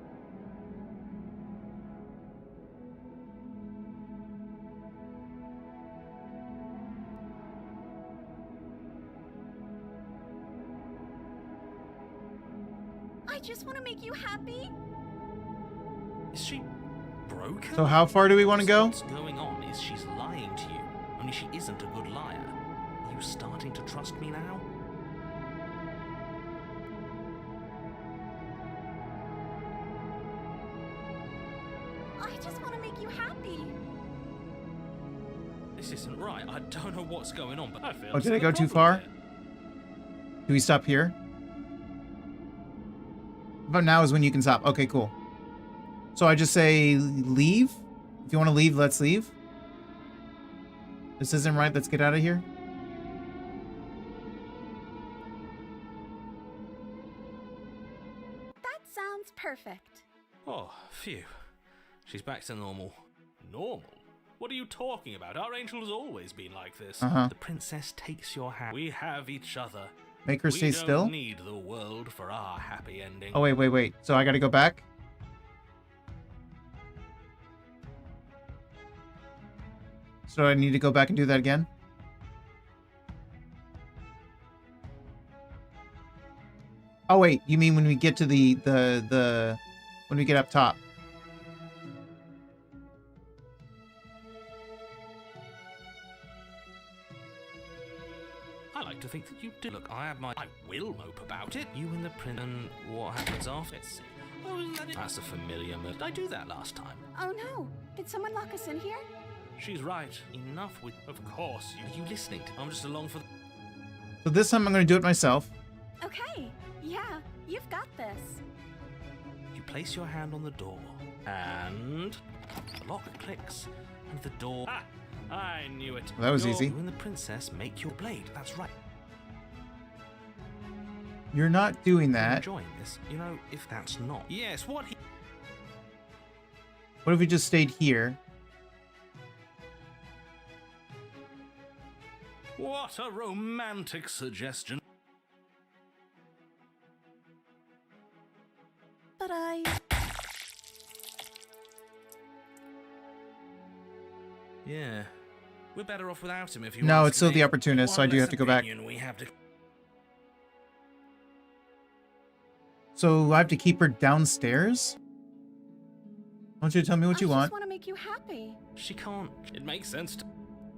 I just want to make you happy. Is she broken? So how far do we want to go? What's going on is she's lying to you, only she isn't a good liar. Are you starting to trust me now? I just want to make you happy. This isn't right. I don't know what's going on, but I feel Oh, did I go too far? Do we stop here? About now is when you can stop. Okay, cool. So I just say leave? If you want to leave, let's leave. This isn't right. Let's get out of here. That sounds perfect. Oh, phew. She's back to normal. Normal? What are you talking about? Our angel has always been like this. Uh-huh. The princess takes your hand. We have each other. Make her stay still? We don't need the world for our happy ending. Oh, wait. So I gotta go back? So I need to go back and do that again? Oh wait, you mean when we get to when we get up top? I like to think that you do. Look, I will mope about it. You and the prince, and what happens after? Oh, that's a familiar move. Did I do that last time? Oh no! Did someone lock us in here? She's right. Enough with. Of course. Are you listening? I'm just along for. So this time I'm going to do it myself. Okay. Yeah, you've got this. You place your hand on the door, and the lock clicks, and the door. Ah! I knew it. Well, that was easy. You and the princess make your blade. That's right. You're not doing I'm that. enjoying this. You know, if that's not. Yes, what? What if we just stayed here? What a romantic suggestion. But I... Yeah. We're better off without him if you No, ask it's still me. the opportunist, so I One do less have to go back. opinion we have to... So I have to keep her downstairs? I want you to tell me what you I want. just want to make you happy. She can't. It makes sense to...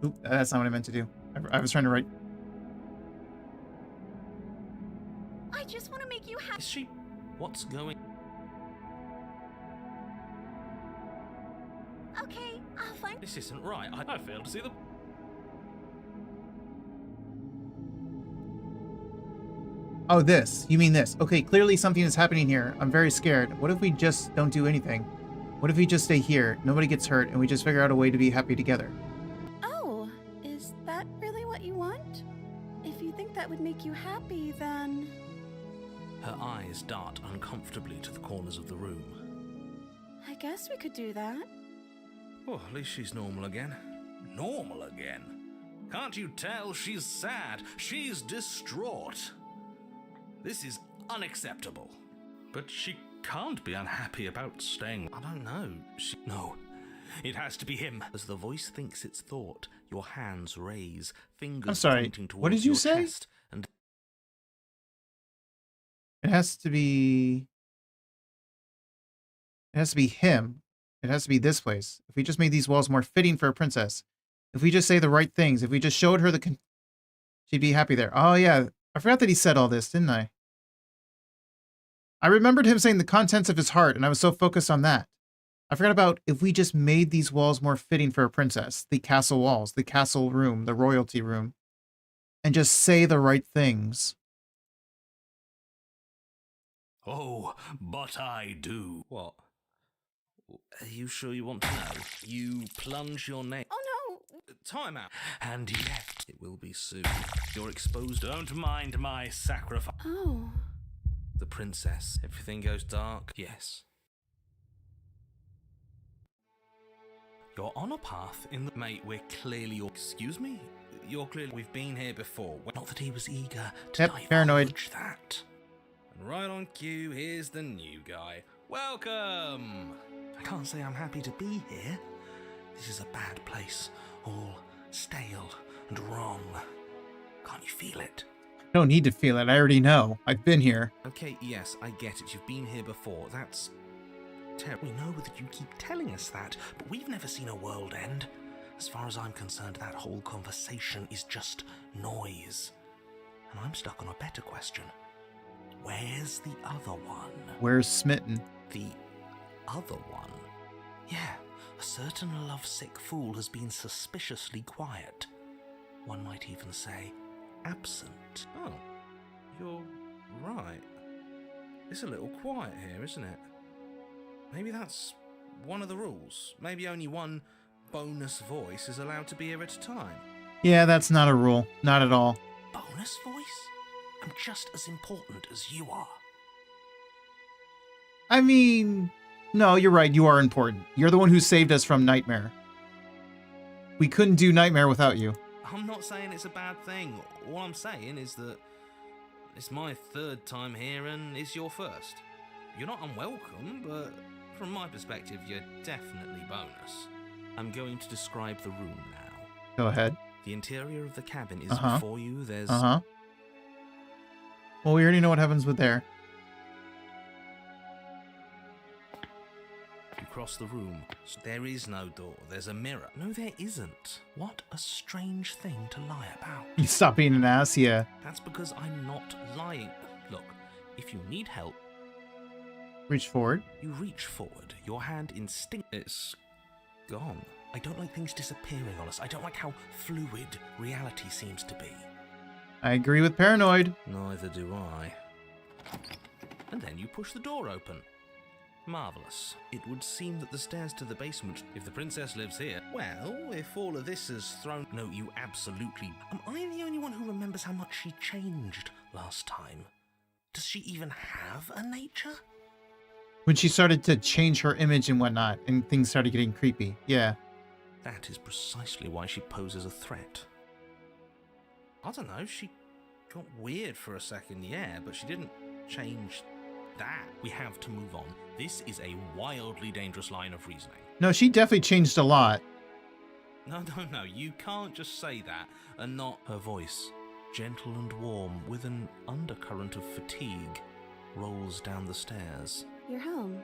Oop, that's not what I meant to do. I was trying to write. I just want to make you happy. Is she... What's going... Okay, I'll find... This isn't right. I failed to see the... Oh, this. You mean this. Okay, clearly something is happening here. I'm very scared. What if we just don't do anything? What if we just stay here, nobody gets hurt, and we just figure out a way to be happy together? Oh, is that really what you want? If you think that would make you happy, then... Her eyes dart uncomfortably to the corners of the room. I guess we could do that. Oh, at least she's normal again. Normal again? Can't you tell she's sad? She's distraught. This is unacceptable. But she can't be unhappy about staying. I don't know. No. It has to be him. As the voice thinks its thought, your hands raise, fingers I'm sorry, pointing towards what did you your say? chest, and It has to be... It has to be him. It has to be this place. If we just made these walls more fitting for a princess. If we just say the right things. If we just showed her the... She'd be happy there. Oh, yeah. I forgot that he said all this, didn't I? I remembered him saying the contents of his heart, and I was so focused on that. I forgot about if we just made these walls more fitting for a princess. The castle walls, the castle room, the royalty room. And just say the right things. oh, but I do. What? Are you sure you want to know? You plunge your neck. Oh no! Time out. And yet, it will be soon. You're exposed. Don't mind my sacrifice. Oh. The princess. Everything goes dark. Yes. You're on a path in the... Mate, we're clearly... Excuse me? You're clearly... We've been here before. Not that he was eager to paranoid. divulge that. And right on cue, here's the new guy. Welcome! I can't say I'm happy to be here. This is a bad place. All stale and wrong. Can't you feel it? I don't need to feel it. I already know. I've been here. Okay, yes, I get it. You've been here before. That's terrible. We know that you keep telling us that, but we've never seen a world end. As far as I'm concerned, that whole conversation is just noise. And I'm stuck on a better question. Where's the other one? Where's Smitten? The other one? Yeah, a certain lovesick fool has been suspiciously quiet. One might even say absent. Oh, you're right. It's a little quiet here, isn't it? Maybe that's one of the rules. Maybe only one bonus voice is allowed to be here at a time. Yeah, that's not a rule. Not at all. Bonus voice? I'm just as important as you are. I mean... No, you're right. You are important. You're the one who saved us from Nightmare. We couldn't do Nightmare without you. I'm not saying it's a bad thing. All I'm saying is that it's my third time here and it's your first. You're not unwelcome, but from my perspective, you're definitely bonus. I'm going to describe the room now. Go ahead. The interior of the cabin is Uh-huh. before you. There's Uh-huh. Well, we already know what happens with there. You cross the room. There is no door. There's a mirror. No, there isn't. What a strange thing to lie about. You stop being an ass, yeah. That's because I'm not lying. Look, if you need help, Reach forward. you reach forward. Your hand it's gone. I don't like things disappearing on us. I don't like how fluid reality seems to be. I agree with paranoid. Neither do I. And then you push the door open. Marvellous. It would seem that the stairs to the basement, if the princess lives here, well, if all of this is thrown... No, you absolutely... Am I the only one who remembers how much she changed last time? Does she even have a nature? When she started to change her image and whatnot, and things started getting creepy. Yeah. That is precisely why she poses a threat. I don't know, she got weird for a second, yeah, but she didn't change that. We have to move on. This is a wildly dangerous line of reasoning. No, she definitely changed a lot. No, you can't just say that and not... Her voice, gentle and warm, with an undercurrent of fatigue, rolls down the stairs. You're home.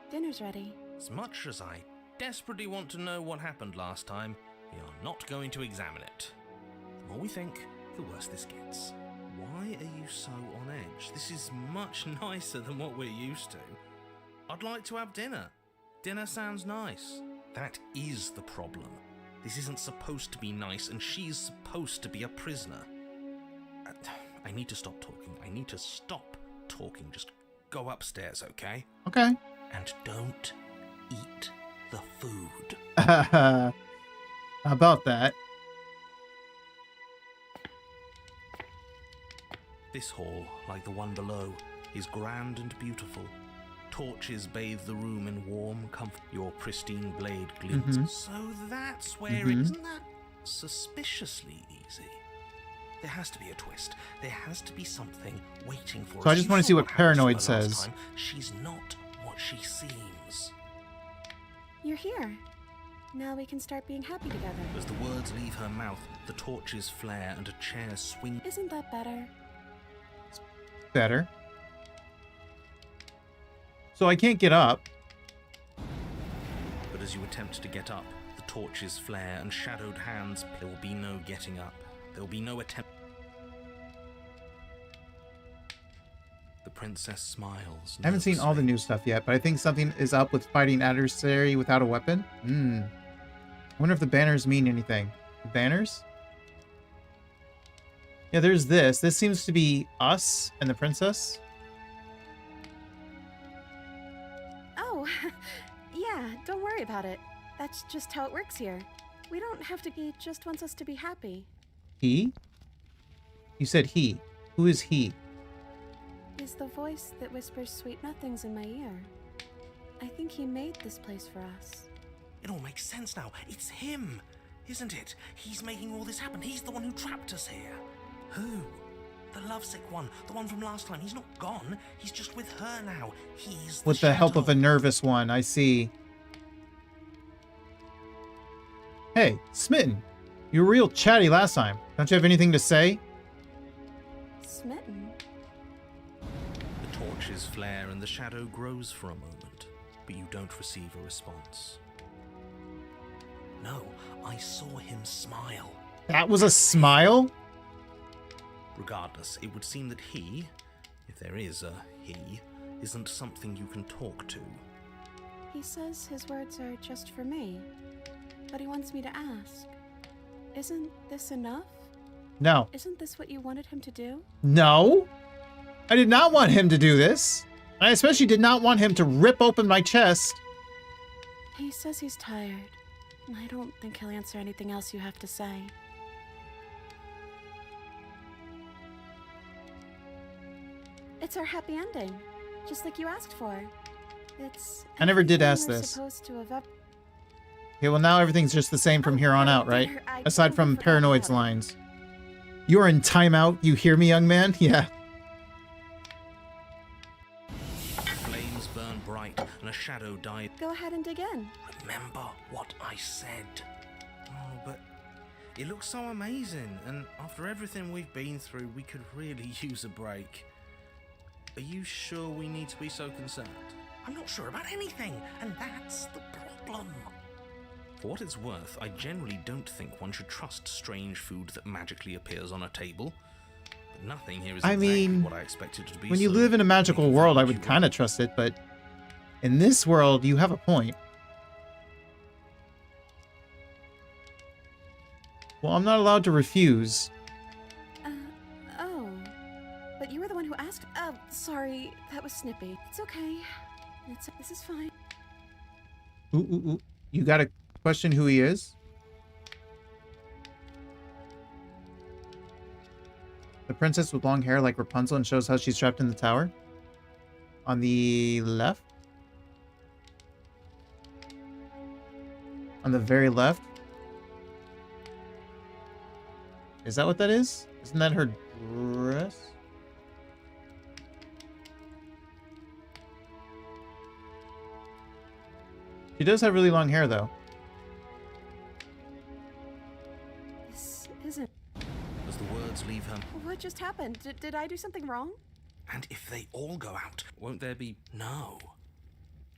Dinner's ready. As much as I desperately want to know what happened last time, we are not going to examine it. The more we think, the worse this gets. Why are you so on edge? This is much nicer than what we're used to. I'd like to have dinner. Dinner sounds nice. That is the problem. This isn't supposed to be nice, and she's supposed to be a prisoner. I need to stop talking. I need to stop talking. Just go upstairs, okay? Okay. And don't eat the food. How about that? This hall, like the one below, is grand and beautiful. Torches bathe the room in warm comfort. Your pristine blade glints. So that's where it... Isn't that suspiciously easy? There has to be a twist. There has to be something waiting for us. So I just want to see what Paranoid says. She's not what she seems. You're here. Now we can start being happy together. As the words leave her mouth, the torches flare and a chair swings. Isn't that better? Better. So I can't get up. But as you attempt to get up, the torches flare and shadowed hands. There will be no getting up. There will be no attempt. The princess smiles. I haven't seen all the new stuff yet, but I think something is up with fighting adversary without a weapon. I wonder if the banners mean anything. Banners? Yeah, there's this. This seems to be us and the princess. Oh, yeah, don't worry about it. That's just how it works here. We don't have to... He just wants us to be happy. He? You said he. Who is he? He's the voice that whispers sweet nothings in my ear. I think he made this place for us. It all makes sense now. It's him, isn't it? He's making all this happen. He's the one who trapped us here. Who? The lovesick one. The one from last time. He's not gone. He's just with her now. He's With the help of a nervous one, I see. Hey, Smitten. You were real chatty last time. Don't you have anything to say? Smitten? The torches flare and the shadow grows for a moment, but you don't receive a response. No, I saw him smile. That was a smile? Regardless, it would seem that he, if there is a he, isn't something you can talk to. He says his words are just for me, but he wants me to ask. Isn't this enough? No. Isn't this what you wanted him to do? No. I did not want him to do this. I especially did not want him to rip open my chest. He says he's tired. I don't think he'll answer anything else you have to say. It's our happy ending, just like you asked for. It's... I never did ask we're this. Supposed to have Okay, well now everything's just the same from here on out, right? I Aside from totally forgot Paranoid's about it. lines. You're in timeout, you hear me, young man? Yeah. Flames burn bright and a shadow died. Go ahead and dig in. Remember what I said. Oh, but It looks so amazing, and after everything we've been through, we could really use a break. Are you sure we need to be so concerned? I'm not sure about anything, and that's the problem. For what it's worth, I generally don't think one should trust strange food that magically appears on a table. But nothing here is I exactly mean, what I expected it to be. When you so live in a magical make of world, it I what would you kind of will. trust it, but in this world, you have a point. Well, I'm not allowed to refuse. Oh. But you were the one who asked. Oh, sorry. That was snippy. It's okay. This is fine. Ooh. You got to question who he is? The princess with long hair like Rapunzel and shows how she's trapped in the tower. On the left? On the very left? Is that what that is? Isn't that her dress? She does have really long hair, though. This isn't. As the words leave her, What just happened? Did I do something wrong? and if they all go out, won't there be no,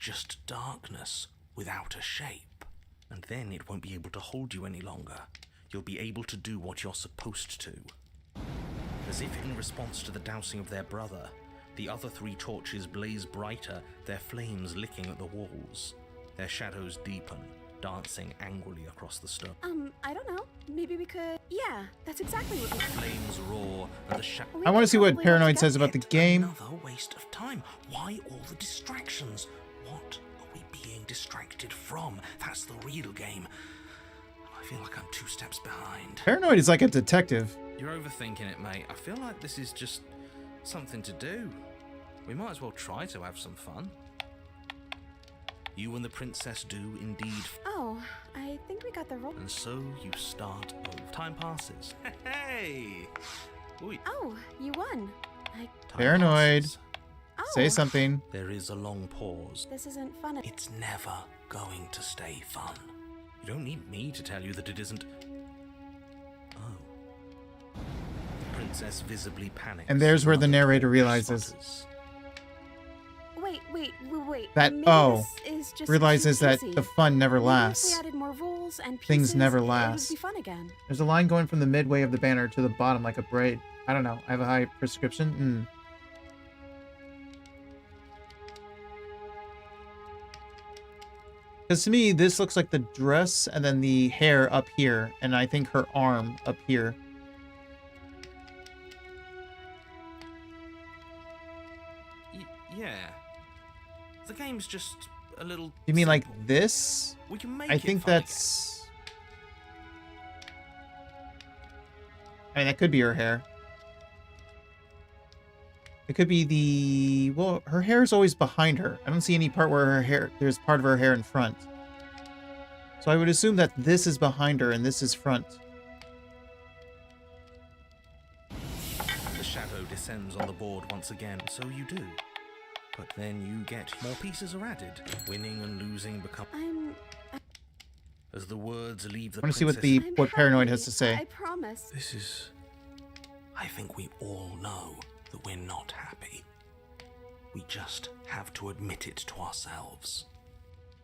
just darkness without a shape? And then it won't be able to hold you any longer. You'll be able to do what you're supposed to. As if in response to the dousing of their brother, the other 3 torches blaze brighter, their flames licking at the walls. Their shadows deepen, dancing angrily across the stone. I don't know. Maybe we could. Yeah, that's exactly what we. Flames roar, and the shadows. I want to see what Paranoid says about the game. Another waste of time. Why all the distractions? What are we being distracted from? That's the real game. I feel like I'm 2 steps behind. Paranoid is like a detective. You're overthinking it, mate. I feel like this is just something to do. We might as well try to have some fun. You and the princess do indeed. Oh, I think we got the roll. And so you start over. Time passes. Hey! Oi. Oh, you won. Time Paranoid. passes. Oh. Say something. There is a long pause. This isn't fun. It's never going to stay fun. You don't need me to tell you that it isn't. Oh. The princess visibly panics. And there's where the Another narrator torch realizes. sputters. Wait. That, Maybe oh, this is just realizes too that easy. the fun never Maybe if lasts. we added more rules and pieces, Things never it would last. be fun again. There's a line going from the midway of the banner to the bottom like a braid. I don't know. I have a high prescription. Because to me, this looks like the dress and then the hair up here. And I think her arm up here. Yeah. The game's just a little. You mean like simple. this? We can make I it think fun again. that's... I mean, that could be her hair. It could be the... Well, her hair is always behind her. I don't see any part where her hair... There's part of her hair in front. So I would assume that this is behind her and this is front. The shadow descends on the board once again, so you do. But then you get more pieces are added. Winning and losing become. As the words leave the I want to see what princess- what Paranoid has to say. I promise. This is. I think we all know that we're not happy. We just have to admit it to ourselves.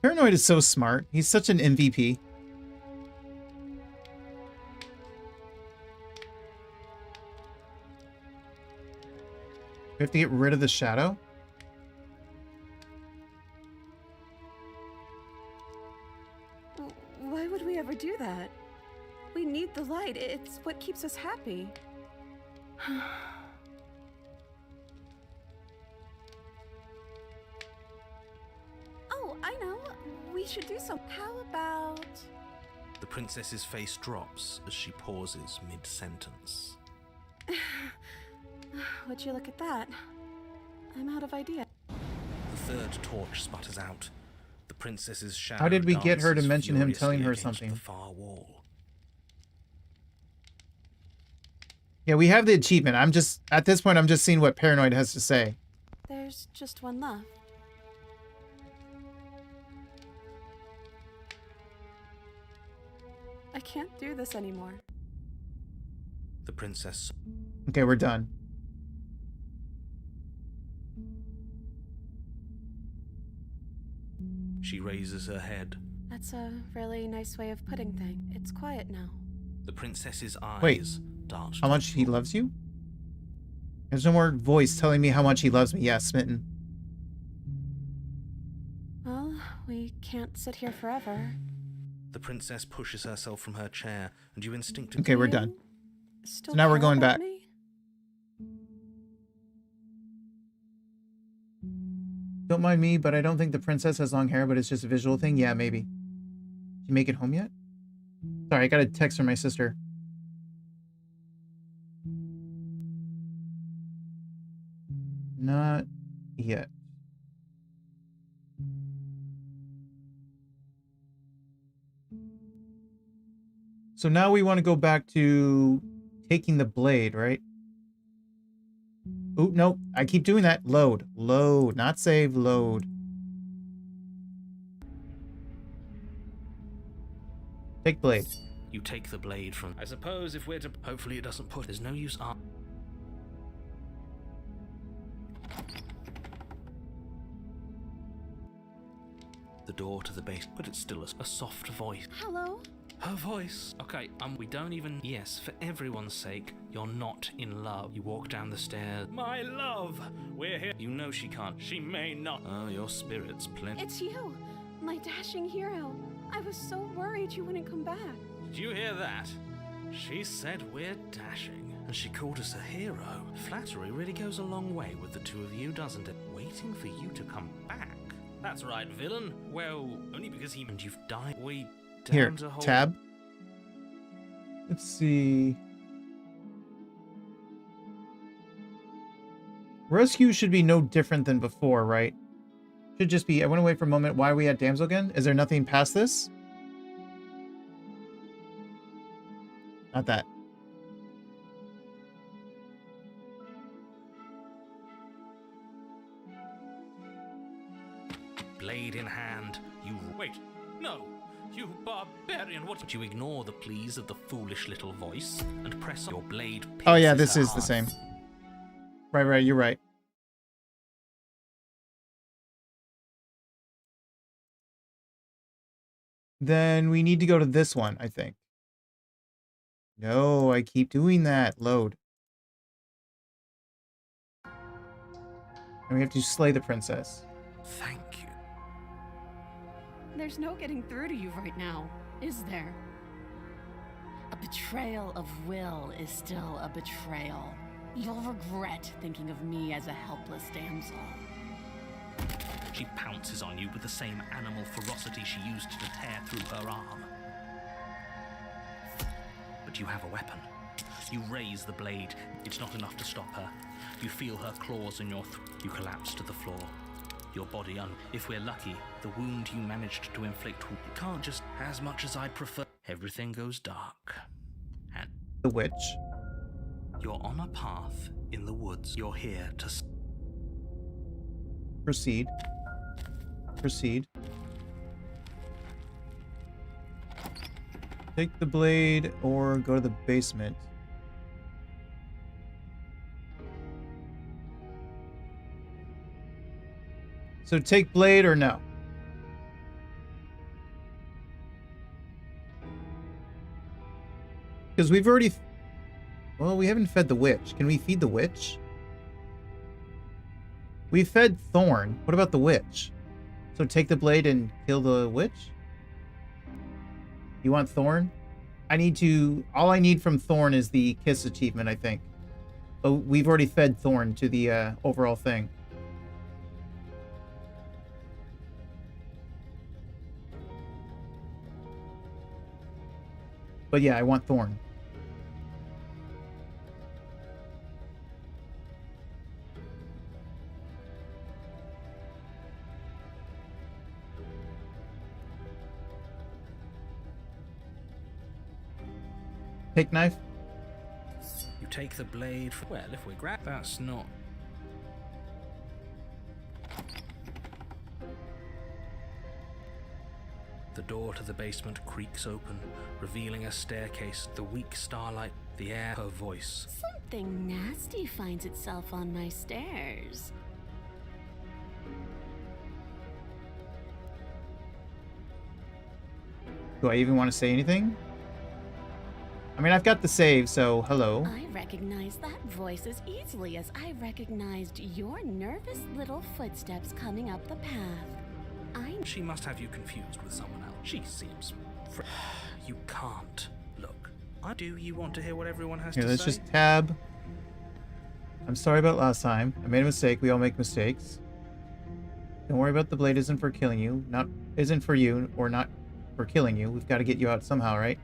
Paranoid is so smart. He's such an MVP. We have to get rid of the shadow? Why would we ever do that? We need the light. It's what keeps us happy. Oh, I know. We should do some. How about... The princess's face drops as she pauses mid-sentence. Would you look at that? I'm out of idea. The third torch sputters out. The princess's shadow. How did we get her to dances mention him furiously telling her against something? The far wall. Yeah, we have the achievement. I'm just... At this point, I'm just seeing what Paranoid has to say. There's just one left. I I can't do this anymore. The princess. Okay, we're done. She raises her head. That's a really nice way of putting things. It's quiet now. The princess's eyes Wait, dart. how much he loves you? There's no more voice telling me how much he loves me. Yeah, smitten. Well, we can't sit here forever. The princess pushes herself from her chair, and you instinctively... Okay, we're done. Still So now we're care going about back. me? Don't mind me, but I don't think the princess has long hair, but it's just a visual thing. Yeah, maybe. Did you make it home yet? Sorry, I got a text from my sister. Not yet. So now we want to go back to taking the blade, right? Oop, nope. I keep doing that. Load. Load. Not save. Load. Take blade. You take the blade from... I suppose if we're to... Hopefully it doesn't put... There's no use... The door to the base, but it's still a soft voice. Hello? Her voice. Okay, we don't even... Yes, for everyone's sake, you're not in love. You walk down the stairs. My love! We're here. You know she can't. She may not. Oh, your spirit's plenty. It's you, my dashing hero. I was so worried you wouldn't come back. Did you hear that? She said we're dashing, and she called us a hero. Flattery really goes a long way with the two of you, doesn't it? Waiting for you to come back. That's right, villain. Well, only because he... And you've died. We... Here, tab. Let's see. Rescue should be no different than before, right? Should just be, I went away for a moment. Why are we at damsel again? Is there nothing past this? Not that. Blade in hand, you... Wait, no! You barbarian, what? But you ignore the pleas of the foolish little voice and press on your blade. Oh yeah, this is the same. Right, you're right. Then we need to go to this one, I think. No, I keep doing that. Load. And we have to slay the princess. Thank you. There's no getting through to you right now, is there? A betrayal of will is still a betrayal. You'll regret thinking of me as a helpless damsel. She pounces on you with the same animal ferocity she used to tear through her arm. But you have a weapon. You raise the blade. It's not enough to stop her. You feel her claws in your You collapse to the floor. Your body If we're lucky, the wound you managed to inflict can't just... As much as I'd prefer... Everything goes dark. And... The witch. You're on a path in the woods. You're here to... Proceed. Proceed. Take the blade or go to the basement. So take blade or no? Because we've already... Well, we haven't fed the witch. Can we feed the witch? We fed Thorn. What about the witch? So take the blade and kill the witch? You want Thorn? I need to... All I need from Thorn is the kiss achievement, I think. But we've already fed Thorn to the overall thing. But yeah, I want Thorn. Take knife. You take the blade... Well, if we grab... That's not... The door to the basement creaks open, revealing a staircase, the weak starlight, the air, her voice. Something nasty finds itself on my stairs. Do I even want to say anything? I mean, I've got the save, so hello. I recognize that voice as easily as I recognized your nervous little footsteps coming up the path. She must have you confused with someone else. She seems... You can't. Look, do you want to hear what everyone has to say? Let's just tab. I'm sorry about last time. I made a mistake. We all make mistakes. Don't worry about the blade isn't for killing you. Isn't for you, or not for killing you. We've got to get you out somehow, right?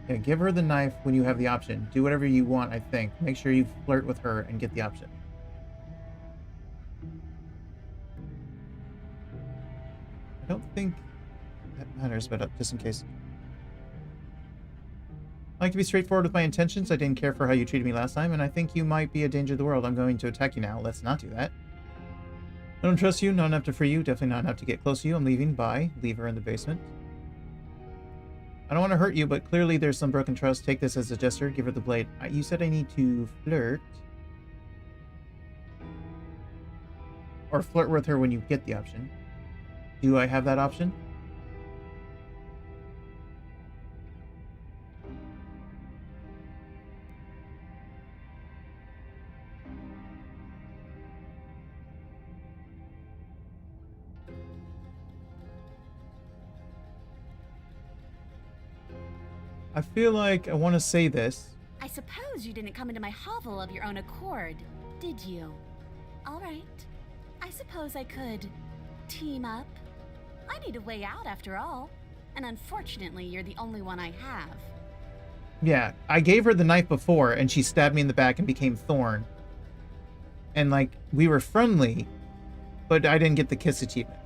Yeah, give her the knife when you have the option. Do whatever you want, I think. Make sure you flirt with her and get the option. I don't think that matters, but just in case. I like to be straightforward with my intentions. I didn't care for how you treated me last time, and I think you might be a danger to the world. I'm going to attack you now. Let's not do that. I don't trust you. Not enough to free you. Definitely not enough to get close to you. I'm leaving. Bye. Leave her in the basement. I don't want to hurt you, but clearly there's some broken trust. Take this as a gesture. Give her the blade. You said I need to flirt. Or flirt with her when you get the option. Do I have that option? I feel like I want to say this. I suppose you didn't come into my hovel of your own accord, did you? All right. I suppose I could team up. I need a way out after all. And unfortunately, you're the only one I have. Yeah, I gave her the knife before and she stabbed me in the back and became Thorn. And like, we were friendly, but I didn't get the kiss achievement.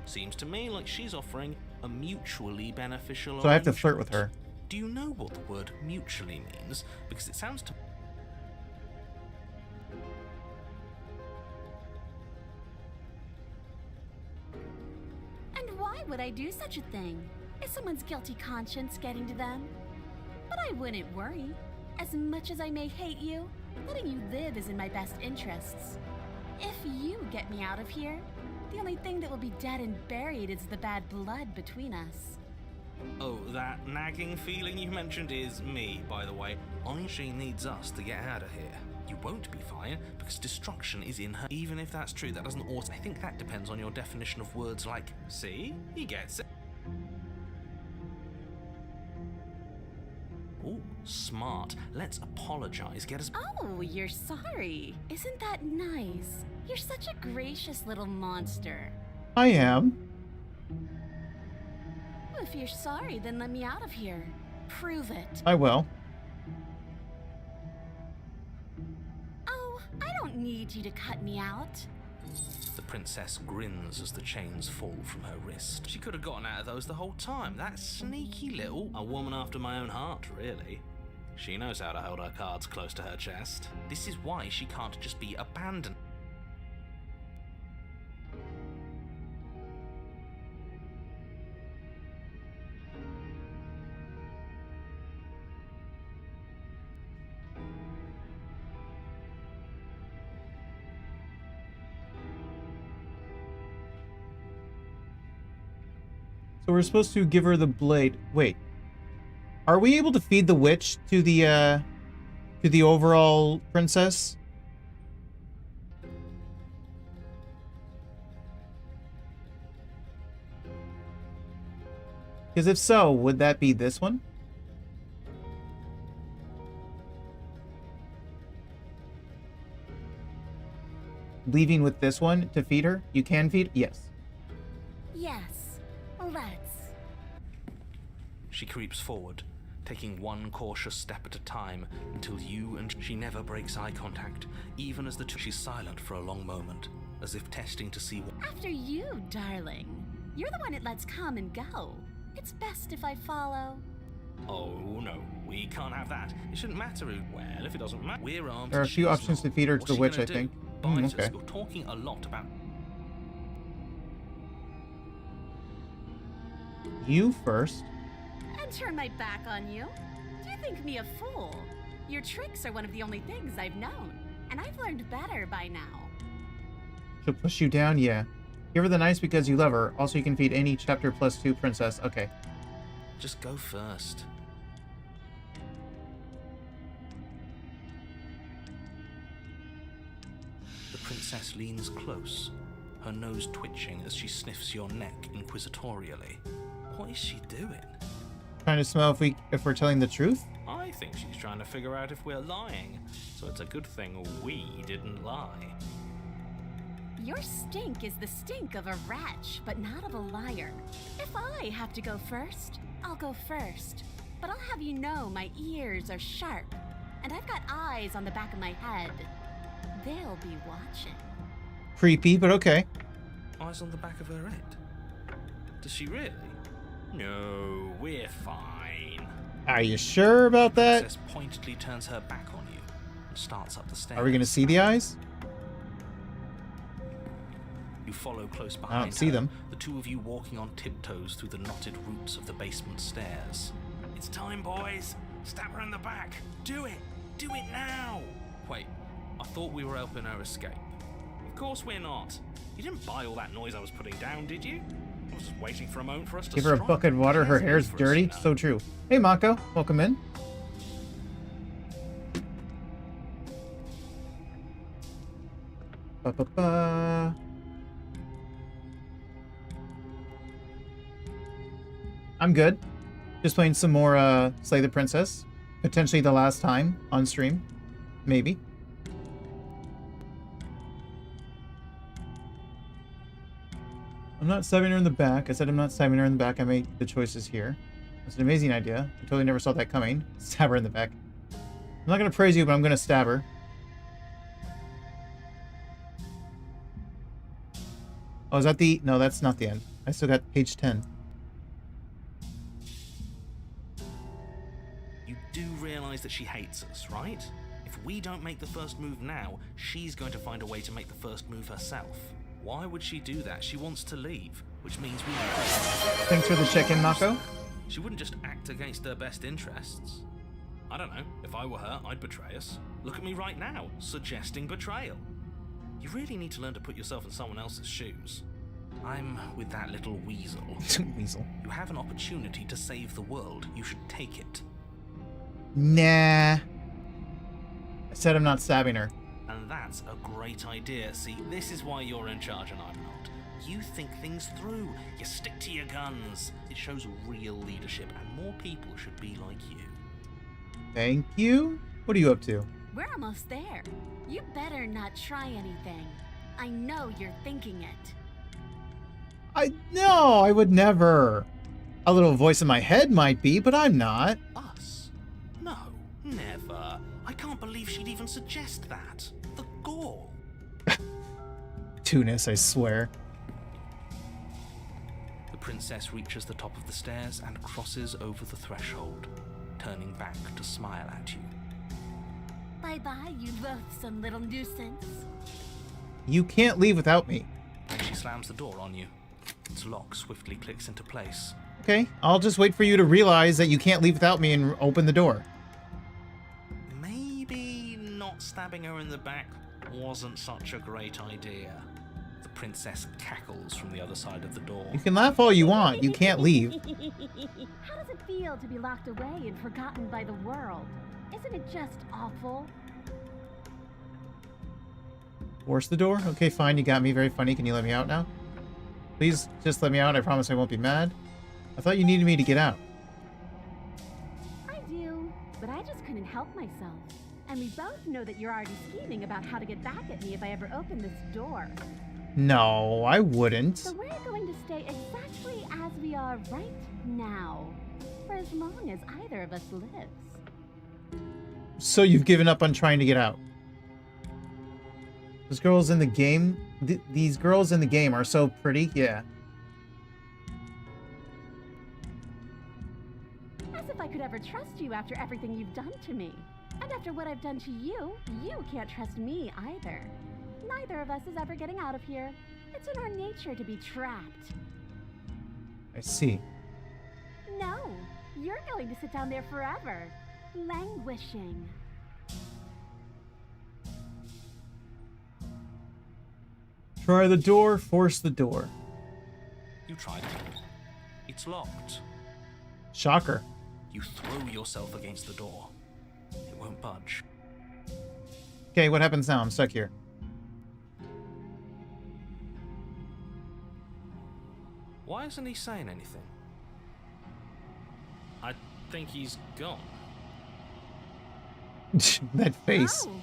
Seems to me like she's offering a mutually beneficial So I have to flirt with her. Do you know what the word mutually means? Because it sounds to... And why would I do such a thing? Is someone's guilty conscience getting to them? But I wouldn't worry. As much as I may hate you, letting you live is in my best interests. If you get me out of here, the only thing that will be dead and buried is the bad blood between us. Oh, that nagging feeling you mentioned is me, by the way. She needs us to get out of here. You won't be fine, because destruction is in her. Even if that's true, that doesn't also... I think that depends on your definition of words like, see? He gets it. Oh, smart. Let's apologize. Get us... Oh, you're sorry. Isn't that nice? You're such a gracious little monster. I am. If you're sorry, then let me out of here. Prove it. I will. Oh, I don't need you to cut me out. The princess grins as the chains fall from her wrist. She could have gotten out of those the whole time. That sneaky little... A woman after my own heart, really. She knows how to hold her cards close to her chest. This is why she can't just be abandoned. So we're supposed to give her the blade. Wait. Are we able to feed the witch to the overall princess? Because if so, would that be this one? Leaving with this one to feed her? You can feed? Yes. Yes. Let's. She creeps forward, taking one cautious step at a time until you and she never breaks eye contact, even as the two. She's silent for a long moment, as if testing to see what... After you, darling. You're the one it lets come and go. It's best if I follow. Oh no, we can't have that. It shouldn't matter who. Well, if it doesn't matter, we're armed. There are a few options to feed her to the witch, I think. Bite Okay. us. You're talking a lot about. You first. And turn my back on you? Do you think me a fool? Your tricks are one of the only things I've known, and I've learned better by now. She'll push you down, yeah. Give her the nice because you love her. Also, you can feed any chapter +2 princess. Okay. Just go first. The princess leans close, her nose twitching as she sniffs your neck inquisitorially. What is she doing? Trying to smell if we're telling the truth? I think she's trying to figure out if we're lying, so it's a good thing we didn't lie. Your stink is the stink of a wretch, but not of a liar. If I have to go first, I'll go first. But I'll have you know my ears are sharp, and I've got eyes on the back of my head. They'll be watching. Creepy, but okay. Eyes on the back of her head? Does she really? No, we're fine. Are you sure about The that? princess pointedly turns her back on you and starts up the stairs. Are we gonna see the eyes? You follow close behind I don't see her, them. the two of you walking on tiptoes through the knotted roots of the basement stairs. It's time, boys! Stab her in the back! Do it! Do it now! Wait, I thought we were helping her escape. Of course we're not. You didn't buy all that noise I was putting down, did you? I was just waiting for a moment for us to Give her a strike. bucket of water. Her Cares hair's for us, dirty. you know. So true. Hey, Mako. Welcome in. Ba-ba-ba. I'm good. Just playing some more Slay the Princess. Potentially the last time on stream. Maybe. I'm not stabbing her in the back. I said I'm not stabbing her in the back. I made the choices here. That's an amazing idea. I totally never saw that coming. Stab her in the back. I'm not going to praise you, but I'm going to stab her. Oh, is that the... No, that's not the end. I still got page 10. You do realize that she hates us, right? If we don't make the first move now, she's going to find a way to make the first move herself. Why would she do that? She wants to leave, which means we... Thanks for the check-in, Mako. She wouldn't just act against her best interests. I don't know. If I were her, I'd betray us. Look at me right now, suggesting betrayal. You really need to learn to put yourself in someone else's shoes. I'm with that little weasel. Weasel. You have an opportunity to save the world. You should take it. Nah. I said I'm not stabbing her. And that's a great idea. See, this is why you're in charge and I'm not. You think things through. You stick to your guns. It shows real leadership, and more people should be like you. Thank you. What are you up to? We're almost there. You better not try anything. I know you're thinking it. No, I would never. A little voice in my head might be, but I'm not. Us? No, never. I can't believe she'd even suggest that. The gall. Tunis, I swear. The princess reaches the top of the stairs and crosses over the threshold, turning back to smile at you. Bye-bye, you loathsome little nuisance. You can't leave without me. And she slams the door on you. Its lock swiftly clicks into place. Okay, I'll just wait for you to realize that you can't leave without me and open the door. Maybe not stabbing her in the back wasn't such a great idea. The princess cackles from the other side of the door. You can laugh all you want. You can't leave. How does it feel to be locked away and forgotten by the world? Isn't it just awful? Force the door? Okay, fine. You got me. Very funny. Can you let me out now? Please just let me out. I promise I won't be mad. I thought you needed me to get out. I do, but I just couldn't help myself. And we both know that you're already scheming about how to get back at me if I ever open this door. No, I wouldn't. So we're going to stay exactly as we are right now, for as long as either of us lives. So you've given up on trying to get out. Those girls in the game, these girls in the game are so pretty, yeah. As if I could ever trust you after everything you've done to me. And after what I've done to you, you can't trust me either. Neither of us is ever getting out of here. It's in our nature to be trapped. I see. No, you're going to sit down there forever, languishing. Try the door, force the door. You tried it. It's locked. Shocker. You throw yourself against the door. It won't budge. Okay, what happens now? I'm stuck here. Why isn't he saying anything? I think he's gone. That face. Oh,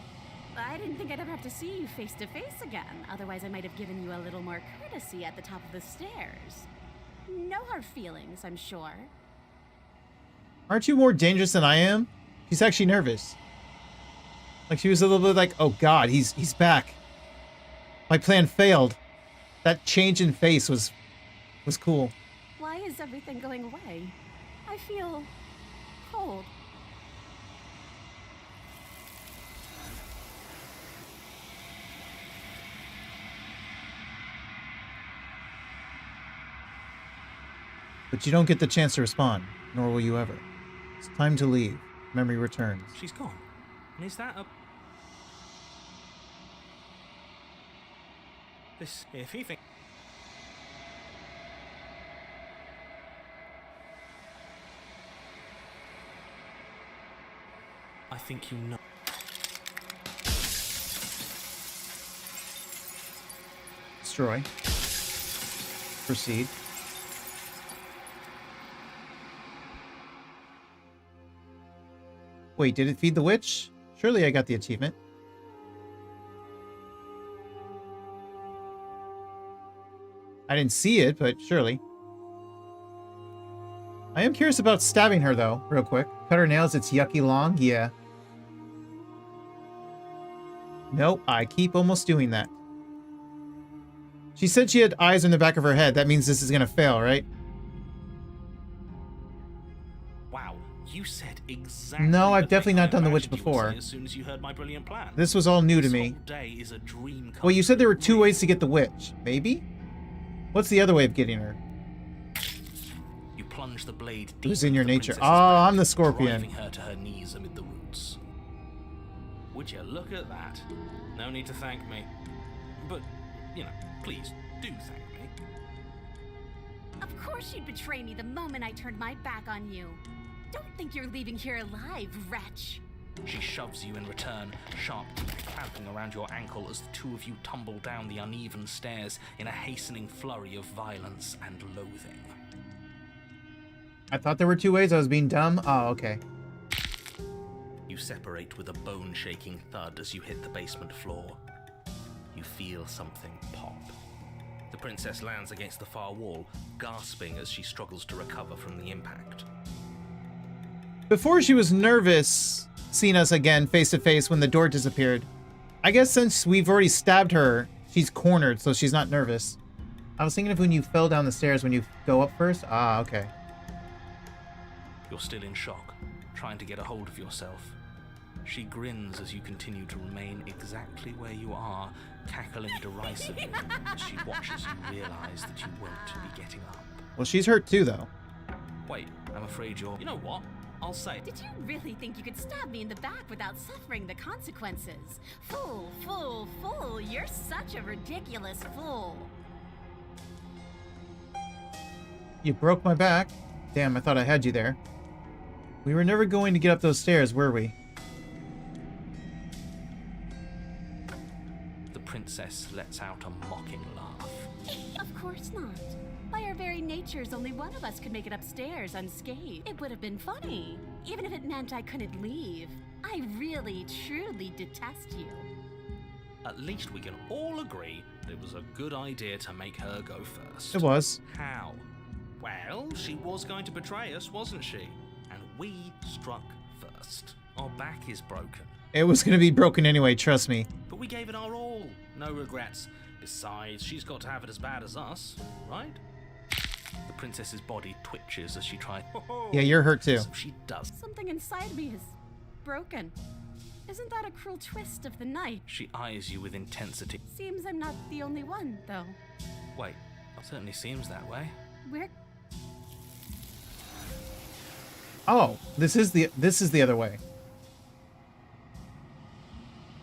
I didn't think I'd ever have to see you face to face again. Otherwise, I might have given you a little more courtesy at the top of the stairs. No hard feelings, I'm sure. Aren't you more dangerous than I am? She's actually nervous. Like she was a little bit like, oh god, he's back. My plan failed. That change in face was cool. Why is everything going away? I feel cold. But you don't get the chance to respond, nor will you ever. It's time to leave. Memory returns. She's gone. And is that a... This... If he thinks... I think you know... Destroy. Proceed. Wait, did it feed the witch? Surely I got the achievement. I didn't see it, but surely. I am curious about stabbing her, though, real quick. Cut her nails, it's yucky long, yeah. Nope, I keep almost doing that. She said she had eyes in the back of her head. That means this is gonna fail, right? Wow, you said exactly... No, I've the definitely thing not I done the witch imagined you would before. say as soon as you heard my brilliant plan. This was all new to This me. whole day is a dream come Well, you said there were true. 2 ways to get the witch. Maybe? What's the other way of getting her? You plunge the blade deep Who's in your into the nature? princess's Oh, back, I'm the scorpion. driving her to her knees amid the roots. Would you look at that? No need to thank me. But, you know, please do thank me. Of course you'd betray me the moment I turned my back on you. Don't think you're leaving here alive, wretch. She shoves you in return, sharp teeth clamping around your ankle as the two of you tumble down the uneven stairs in a hastening flurry of violence and loathing. I thought there were 2 ways. I was being dumb. Oh, okay. You separate with a bone-shaking thud as you hit the basement floor. You feel something pop. The princess lands against the far wall, gasping as she struggles to recover from the impact. Before she was nervous seeing us again face to face when the door disappeared. I guess since we've already stabbed her, she's cornered, so she's not nervous. I was thinking of when you fell down the stairs when you go up first. Ah, okay. You're still in shock, trying to get a hold of yourself. She grins as you continue to remain exactly where you are, cackling derisively as she watches you realize that you won't be getting up. Well, she's hurt too, though. Wait, I'm afraid you're... You know what? I'll say it. Did you really think you could stab me in the back without suffering the consequences? Fool, fool, fool. You're such a ridiculous fool. You broke my back. Damn, I thought I had you there. We were never going to get up those stairs, were we? The princess lets out a mocking laugh. Of course not. By our very natures, only one of us could make it upstairs unscathed. It would have been funny, even if it meant I couldn't leave. I really, truly detest you. At least we can all agree that it was a good idea to make her go first. It was. How? Well, she was going to betray us, wasn't she? And we struck first. Our back is broken. It was going to be broken anyway, trust me. But we gave it our all. No regrets. Besides, she's got to have it as bad as us, right? The princess's body twitches as she tries. Yeah, you're hurt too. So she does. Something inside me is broken. Isn't that a cruel twist of the night? She eyes you with intensity. Seems I'm not the only one, though. Wait, it certainly seems that way. Where? Oh, this is the other way.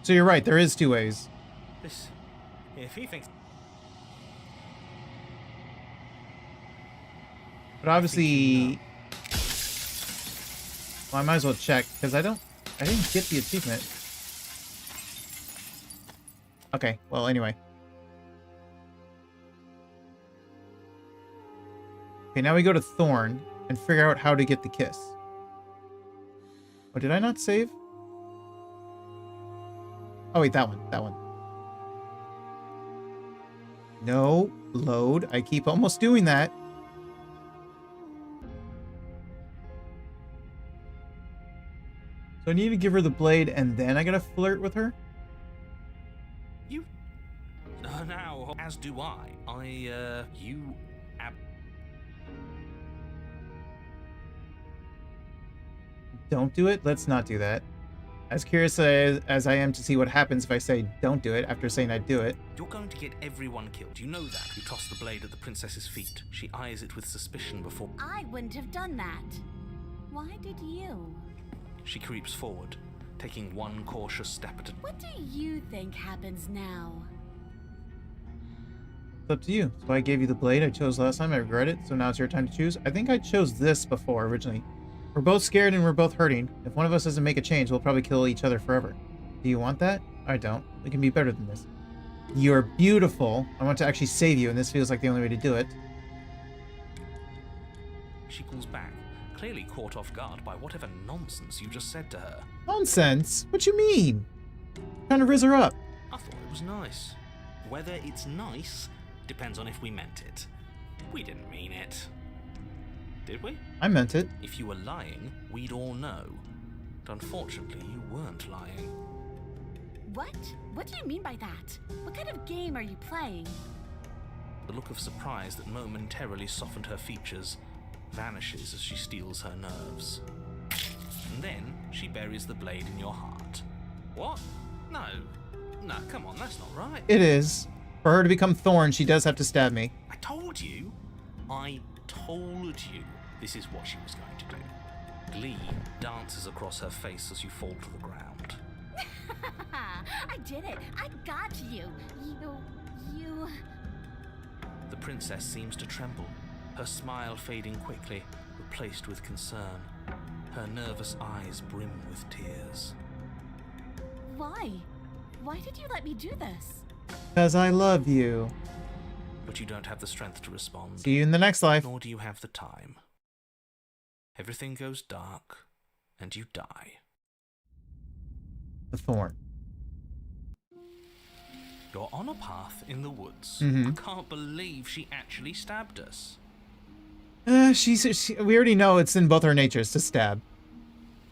So you're right, there is two ways. If he thinks. But obviously, well, I might as well check because I didn't get the achievement. Okay, well, anyway. Okay, now we go to Thorn and figure out how to get the kiss. Oh, did I not save? Oh, wait, that one. No, load. I keep almost doing that. So I need to give her the blade and then I gotta flirt with her? You. Now, as do I. You. Don't do it? Let's not do that. As curious as I am to see what happens if I say don't do it after saying I'd do it. You're going to get everyone killed. You know that. You toss the blade at the princess's feet. She eyes it with suspicion before. I wouldn't have done that. Why did you? She creeps forward, taking one cautious step at a. What do you think happens now? It's up to you. So I gave you the blade I chose last time. I regret it. So now it's your time to choose. I think I chose this before originally. We're both scared and we're both hurting. If one of us doesn't make a change, we'll probably kill each other forever. Do you want that? I don't. We can be better than this. You're beautiful. I want to actually save you, and this feels like the only way to do it. She pulls back, clearly caught off guard by whatever nonsense you just said to her. Nonsense? What you mean? Trying to rizz her up. I thought it was nice. Whether it's nice depends on if we meant it. We didn't mean it. Did we? I meant it. If you were lying, we'd all know. But unfortunately, you weren't lying. What? What do you mean by that? What kind of game are you playing? The look of surprise that momentarily softened her features vanishes as she steels her nerves. And then she buries the blade in your heart. What? No, come on, that's not right. It is. For her to become Thorn, she does have to stab me. I told you. This is what she was going to do. Glee dances across her face as you fall to the ground. I did it. I got you. You... The princess seems to tremble, her smile fading quickly, replaced with concern. Her nervous eyes brim with tears. Why? Why did you let me do this? Because I love you. But you don't have the strength to respond. See you in the next life. Nor do you have the time. Everything goes dark, and you die. The Thorn. You're on a path in the woods. Mm-hmm. I can't believe she actually stabbed us. We already know it's in both our natures to stab.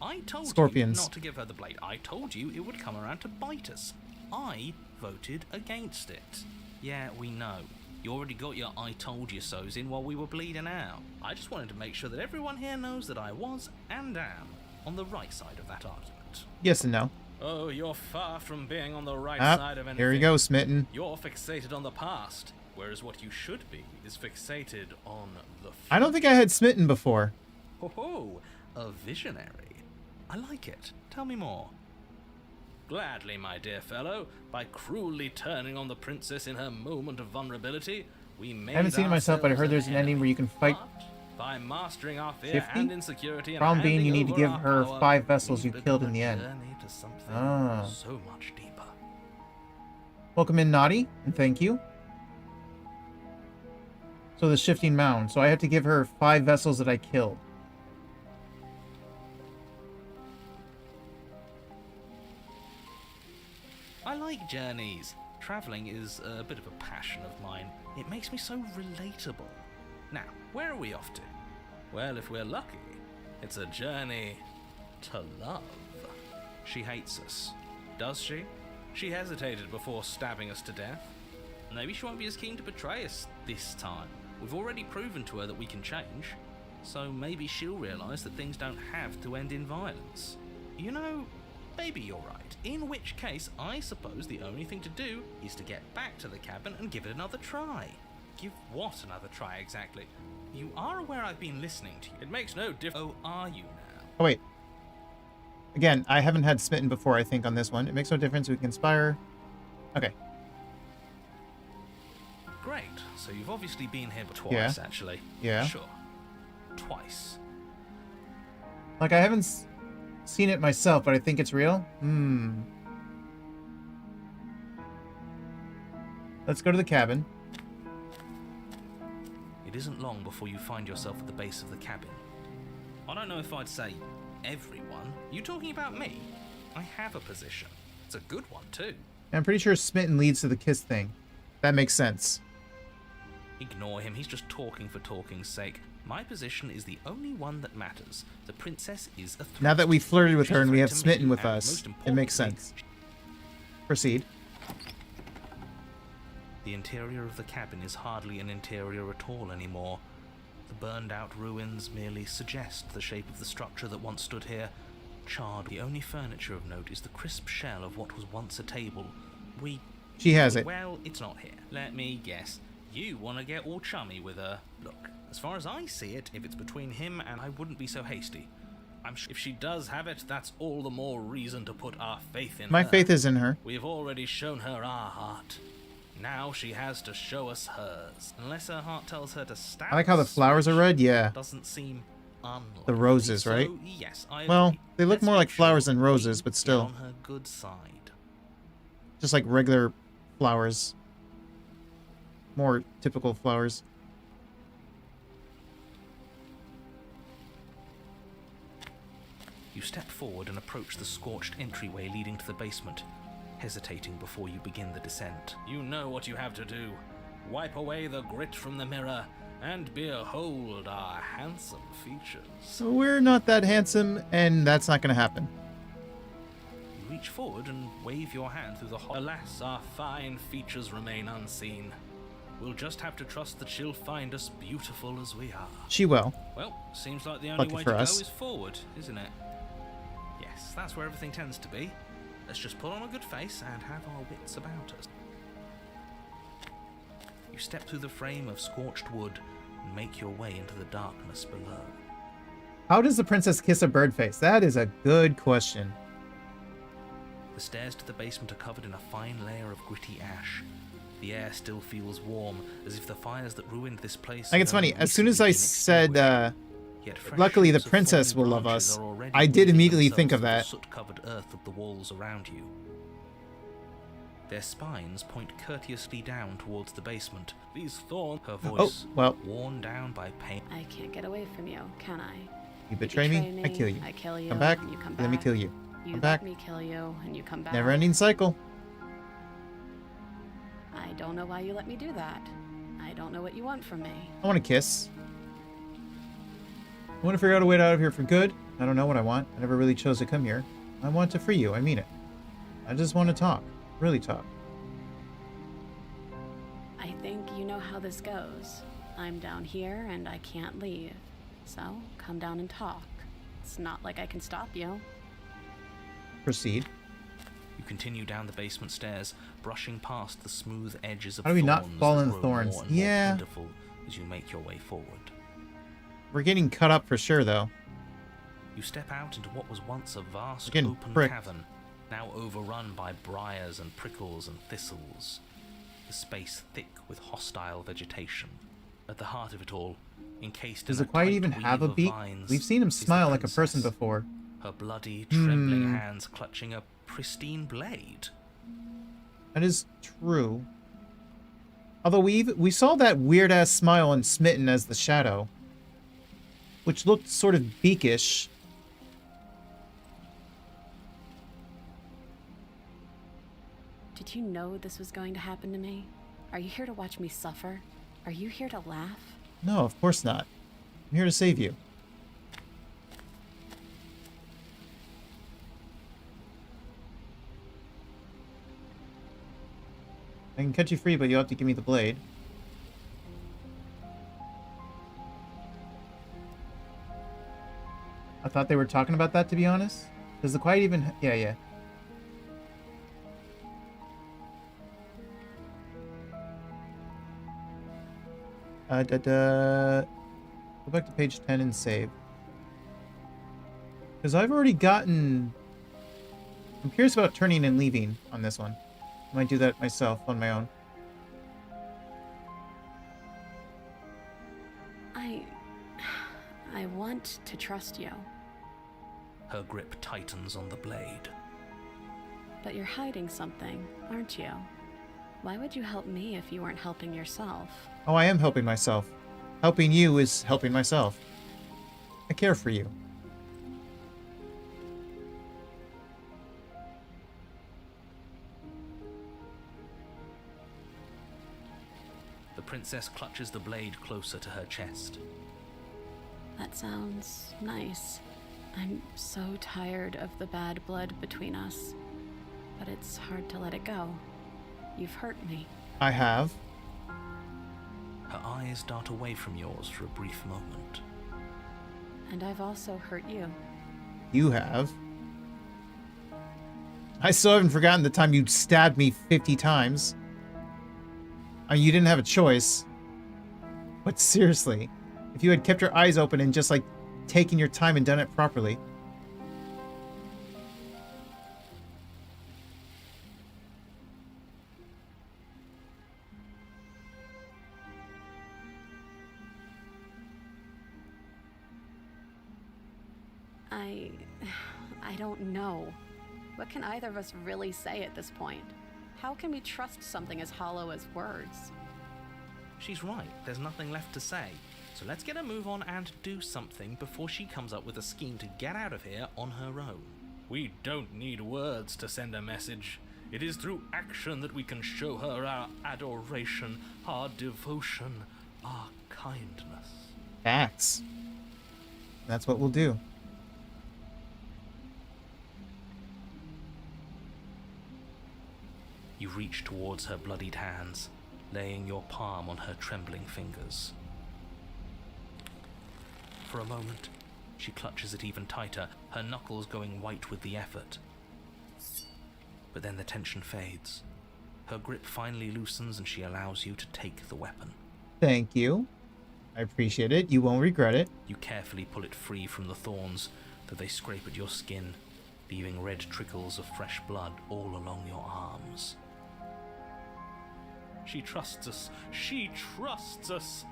I told Scorpions. you not to give her the blade. I told you it would come around to bite us. I voted against it. Yeah, we know. You already got your I told you so's in while we were bleeding out. I just wanted to make sure that everyone here knows that I was and am on the right side of that argument. Yes and no. Oh, you're far from being on the right side of anything. Here we go, Smitten. You're fixated on the past, whereas what you should be is fixated on the future. I don't think I had Smitten before. Oh, a visionary. I like it. Tell me more. Gladly, my dear fellow. By cruelly turning on the princess in her moment of vulnerability, we made I haven't seen it myself, but I heard there's an ending where you can fight. By mastering our fear 50? and insecurity, and Problem being, you need to handing give over her our power, 5 vessels we you killed in the began end. a journey to something Ah. so much deeper. Welcome in, Naughty, and thank you. So the shifting mound. So I have to give her 5 vessels that I killed. I like journeys. Traveling is a bit of a passion of mine. It makes me so relatable. Now, where are we off to? Well, if we're lucky, it's a journey to love. She hates us. Does she? She hesitated before stabbing us to death. Maybe she won't be as keen to betray us this time. We've already proven to her that we can change, so maybe she'll realise that things don't have to end in violence. You know, maybe you're right, in which case I suppose the only thing to do is to get back to the cabin and give it another try. Give what another try exactly? You are aware I've been listening to you. It makes no difference. Oh, are you now? Oh, wait. Again, I haven't had smitten before, I think, on this one. It makes no difference. We can inspire. Okay. Great. So you've obviously been here twice, actually. Yeah. Sure. Twice. Like, I haven't seen it myself, but I think it's real. Let's go to the cabin. It isn't long before you find yourself at the base of the cabin. I don't know if I'd say everyone. You talking about me? I have a position. It's a good one, too. I'm pretty sure smitten leads to the kiss thing. That makes sense. Ignore him. He's just talking for talking's sake. My position is the only one that matters. The princess is a threat. Now that we flirted with She's her and we a have threat to smitten me, with and us, most it makes importantly, sense. Proceed. The interior of the cabin is hardly an interior at all anymore. The burned-out ruins merely suggest the shape of the structure that once stood here, charred. The only furniture of note is the crisp shell of what was once a table. She has it. Well, it's not here. Let me guess. You want to get all chummy with her. Look, as far as I see it, if it's between him and I wouldn't be so hasty. I'm sure if she does have it, that's all the more reason to put our faith in her. My faith is in her. We have already shown her our heart. Now she has to show us hers. Unless her heart tells her to stab I like how the us, flowers are which red. Yeah. doesn't seem unlikely. The roses, right? So, yes, I Well, agree. they look Let's more make like flowers sure than roses, we but get still. on her good side. Just like regular flowers. More typical flowers. You step forward and approach the scorched entryway leading to the basement, hesitating before you begin the descent. You know what you have to do. Wipe away the grit from the mirror and behold our handsome features. So we're not that handsome, and that's not going to happen. You reach forward and wave your hand through the hole. Alas, our fine features remain unseen. We'll just have to trust that she'll find us beautiful as we are. She will. Well, seems like the only Lucky way for to us. go is forward, isn't it? Yes, that's where everything tends to be. Let's just put on a good face and have our wits about us. You step through the frame of scorched wood and make your way into the darkness below. How does the princess kiss a bird face? That is a good question. The stairs to the basement are covered in a fine layer of gritty ash. The air still feels warm, as if the fires that ruined this place... Like, it's funny, as soon as I said, luckily the princess will love us, I did immediately think of that. Soot-covered earth of the walls around you. Their spines point courteously down towards the basement. These thorns, her voice, worn down by pain. I can't get away from you, can I? You betray me, I kill you. I kill you, Come back, and you come back. let me kill you. You Come let back. me kill you, and you come back. Never-ending cycle. I don't know why you let me do that. I don't know what you want from me. I want to kiss. I want to figure out a way out of here for good. I don't know what I want. I never really chose to come here. I want to free you, I mean it. I just want to talk. Really talk. I think you know how this goes. I'm down here and I can't leave. So, come down and talk. It's not like I can stop you. Proceed. You continue down the basement stairs, brushing past the smooth edges of How do we not thorns fall that in grow thorns? more and more Yeah. plentiful as you make your way forward. We're getting cut up for sure, though. You step out into what was once a vast Again, open pricked. cavern, now overrun by briars and prickles and thistles. The space thick with hostile vegetation. At the heart of it all, encased Does in the a quiet tight even weave have a of beak? vines, We've seen him is the smile like a person princess, before. her bloody, trembling hands clutching a pristine blade. That is true. Although we saw that weird-ass smile in Smitten as the shadow, which looked sort of beakish. Did you know this was going to happen to me? Are you here to watch me suffer? Are you here to laugh? No, of course not. I'm here to save you. I can cut you free, but you'll have to give me the blade. I thought they were talking about that, to be honest. Does the quiet even... Yeah. Go back to page 10 and save. Because I've already gotten... I'm curious about turning and leaving on this one. I might do that myself on my own. I want to trust you. Her grip tightens on the blade. But you're hiding something, aren't you? Why would you help me if you weren't helping yourself? Oh, I am helping myself. Helping you is helping myself. I care for you. The princess clutches the blade closer to her chest. That sounds nice. I'm so tired of the bad blood between us. But it's hard to let it go. You've hurt me. I have. Her eyes dart away from yours for a brief moment. And I've also hurt you. You have. I still haven't forgotten the time you stabbed me 50 times. You didn't have a choice. But seriously, if you had kept your eyes open and just, like, taken your time and done it properly. I don't know. What can either of us really say at this point? How can we trust something as hollow as words? She's right, there's nothing left to say. So let's get a move on and do something before she comes up with a scheme to get out of here on her own. We don't need words to send a message. It is through action that we can show her our adoration, our devotion, our kindness. Facts. That's what we'll do. You reach towards her bloodied hands, laying your palm on her trembling fingers. For a moment, she clutches it even tighter, her knuckles going white with the effort. But then the tension fades. Her grip finally loosens and she allows you to take the weapon. Thank you. I appreciate it. You won't regret it. You carefully pull it free from the thorns, though they scrape at your skin, leaving red trickles of fresh blood all along your arms. She trusts us. She trusts us.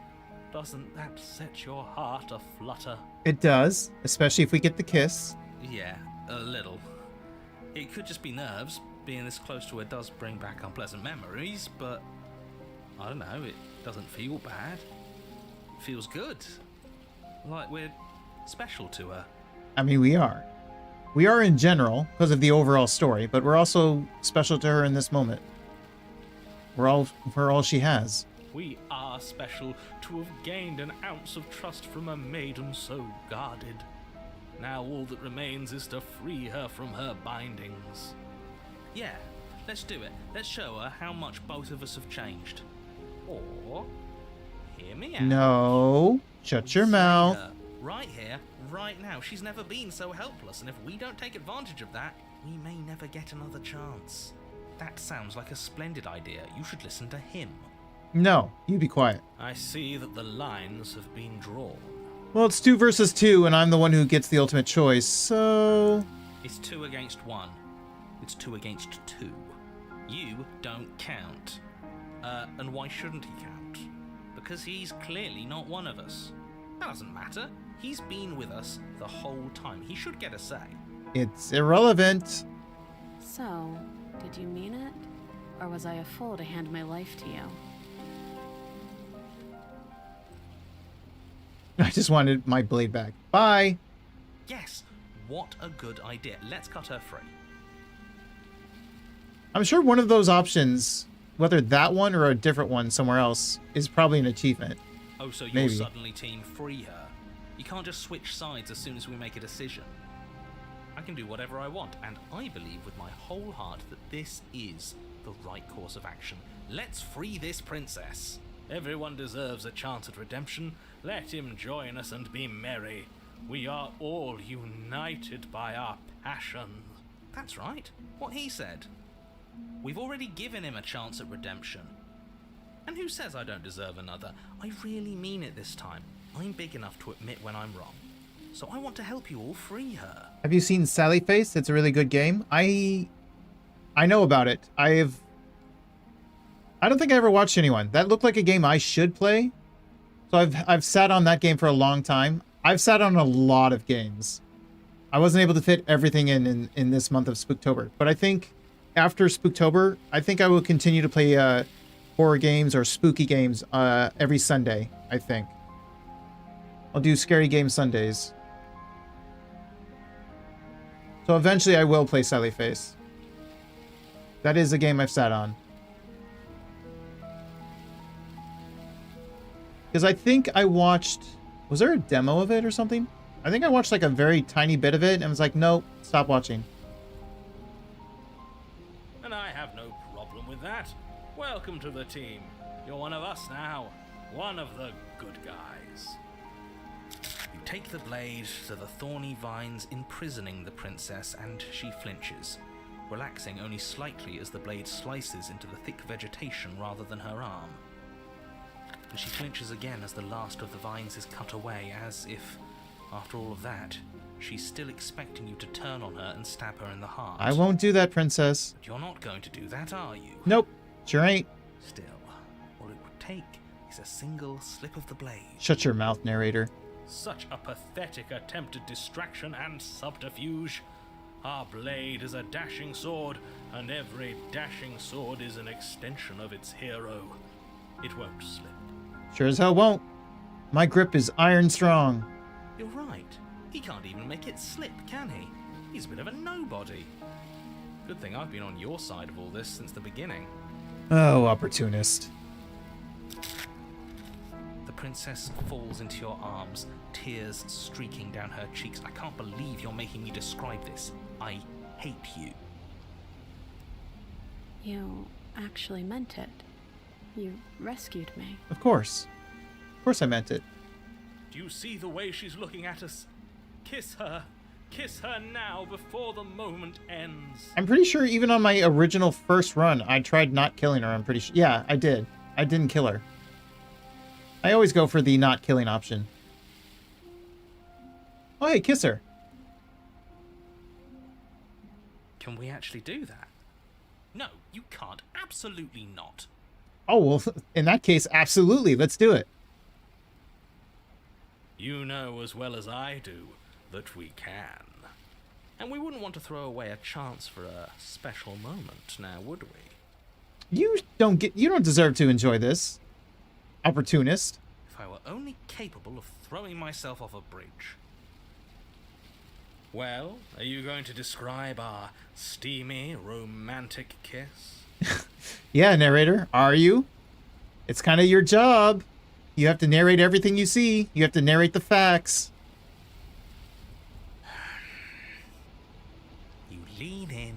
Doesn't that set your heart aflutter? It does, especially if we get the kiss. Yeah, a little. It could just be nerves. Being this close to her does bring back unpleasant memories, but I don't know, it doesn't feel bad. It feels good. Like we're special to her. I mean, we are. We are in general, because of the overall story, but we're also special to her in this moment. We're all she has. We are special to have gained an ounce of trust from a maiden so guarded. Now all that remains is to free her from her bindings. Yeah, let's do it. Let's show her how much both of us have changed. Or, hear me out. No, shut your mouth. Right here, right now. She's never been so helpless, and if we don't take advantage of that, we may never get another chance. That sounds like a splendid idea. You should listen to him. No, you be quiet. I see that the lines have been drawn. Well, it's 2 versus 2, and I'm the one who gets the ultimate choice, so... It's 2 against 1. It's 2 against 2. You don't count. And why shouldn't he count? Because he's clearly not one of us. That doesn't matter. He's been with us the whole time. He should get a say. It's irrelevant. So, did you mean it? Or was I a fool to hand my life to you? I just wanted my blade back. Bye. Yes, what a good idea. Let's cut her free. I'm sure one of those options, whether that one or a different one somewhere else, is probably an achievement. Oh, so you're Maybe. suddenly team free her. You can't just switch sides as soon as we make a decision. I can do whatever I want, and I believe with my whole heart that this is the right course of action. Let's free this princess. Everyone deserves a chance at redemption. Let him join us and be merry. We are all united by our passion. That's right. What he said. We've already given him a chance at redemption. And who says I don't deserve another? I really mean it this time. I'm big enough to admit when I'm wrong. So I want to help you all free her. Have you seen Sally Face? It's a really good game. I know about it. I don't think I ever watched anyone. That looked like a game I should play. So I've sat on that game for a long time. I've sat on a lot of games. I wasn't able to fit everything in this month of Spooktober. But I think after Spooktober, I think I will continue to play horror games or spooky games every Sunday, I think. I'll do Scary Game Sundays. So eventually I will play Sally Face. That is a game I've sat on. Because I think I watched... Was there a demo of it or something? I think I watched like a very tiny bit of it and was like, nope, stop watching. And I have no problem with that. Welcome to the team. You're one of us now. One of the good guys. You take the blade to the thorny vines imprisoning the princess, and she flinches, relaxing only slightly as the blade slices into the thick vegetation rather than her arm. And she flinches again as the last of the vines is cut away, as if, after all of that, she's still expecting you to turn on her and stab her in the heart. I won't do that, princess. But you're not going to do that, are you? Nope, sure ain't. Still, all it would take is a single slip of the blade. Shut your mouth, narrator. Such a pathetic attempt at distraction and subterfuge. Our blade is a dashing sword, and every dashing sword is an extension of its hero. It won't slip. Sure as hell won't. My grip is iron strong. You're right. He can't even make it slip, can he? He's a bit of a nobody. Good thing I've been on your side of all this since the beginning. Oh, opportunist. The princess falls into your arms, tears streaking down her cheeks. I can't believe you're making me describe this. I hate you. You actually meant it. You rescued me. Of course. Of course I meant it. Do you see the way she's looking at us? Kiss her. Kiss her now before the moment ends. I'm pretty sure even on my original first run, I tried not killing her. I'm pretty sure. Yeah, I did. I didn't kill her. I always go for the not killing option. Oh, hey, kiss her. Can we actually do that? No, you can't. Absolutely not. Oh, well, in that case, absolutely. Let's do it. You know as well as I do that we can. And we wouldn't want to throw away a chance for a special moment, now would we? You don't deserve to enjoy this. Opportunist. If I were only capable of throwing myself off a bridge. Well, are you going to describe our steamy, romantic kiss? Yeah, narrator, are you? It's kind of your job. You have to narrate everything you see. You have to narrate the facts. You lean in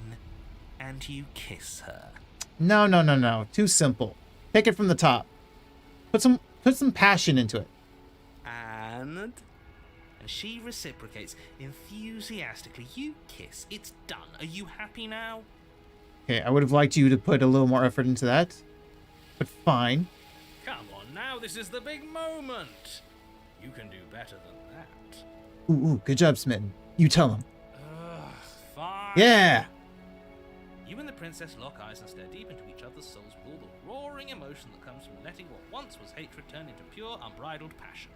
and you kiss her. No. Too simple. Take it from the top. Put some passion into it. And she reciprocates enthusiastically. You kiss. It's done. Are you happy now? Okay, I would have liked you to put a little more effort into that. But fine. Come on now, this is the big moment. You can do better than that. Ooh, good job, Smitten. You tell him. Fine. Yeah! You and the princess lock eyes and stare deep into each other's souls with all the roaring emotion that comes from letting what once was hatred turn into pure, unbridled passion.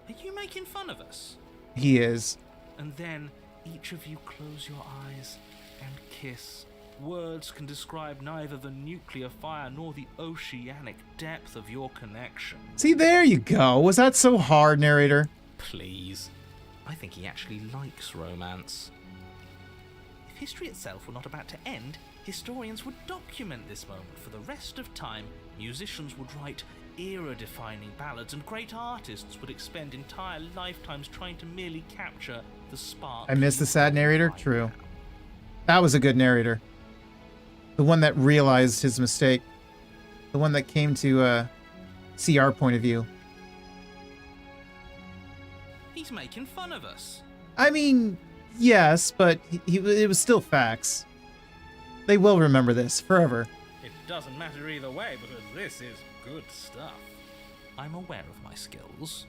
Are you making fun of us? He is. And then each of you close your eyes and kiss. Words can describe neither the nuclear fire nor the oceanic depth of your connection. See, there you go. Was that so hard, narrator? Please. I think he actually likes romance. If history itself were not about to end, historians would document this moment for the rest of time. Musicians would write era-defining ballads, and great artists would expend entire lifetimes trying to merely capture the spark. I missed the sad narrator? True. That was a good narrator. The one that realized his mistake. The one that came to see our point of view. He He's making fun of us. I mean, yes, but it was still facts. They will remember this forever. It doesn't matter either way because this is good stuff. I'm aware of my skills.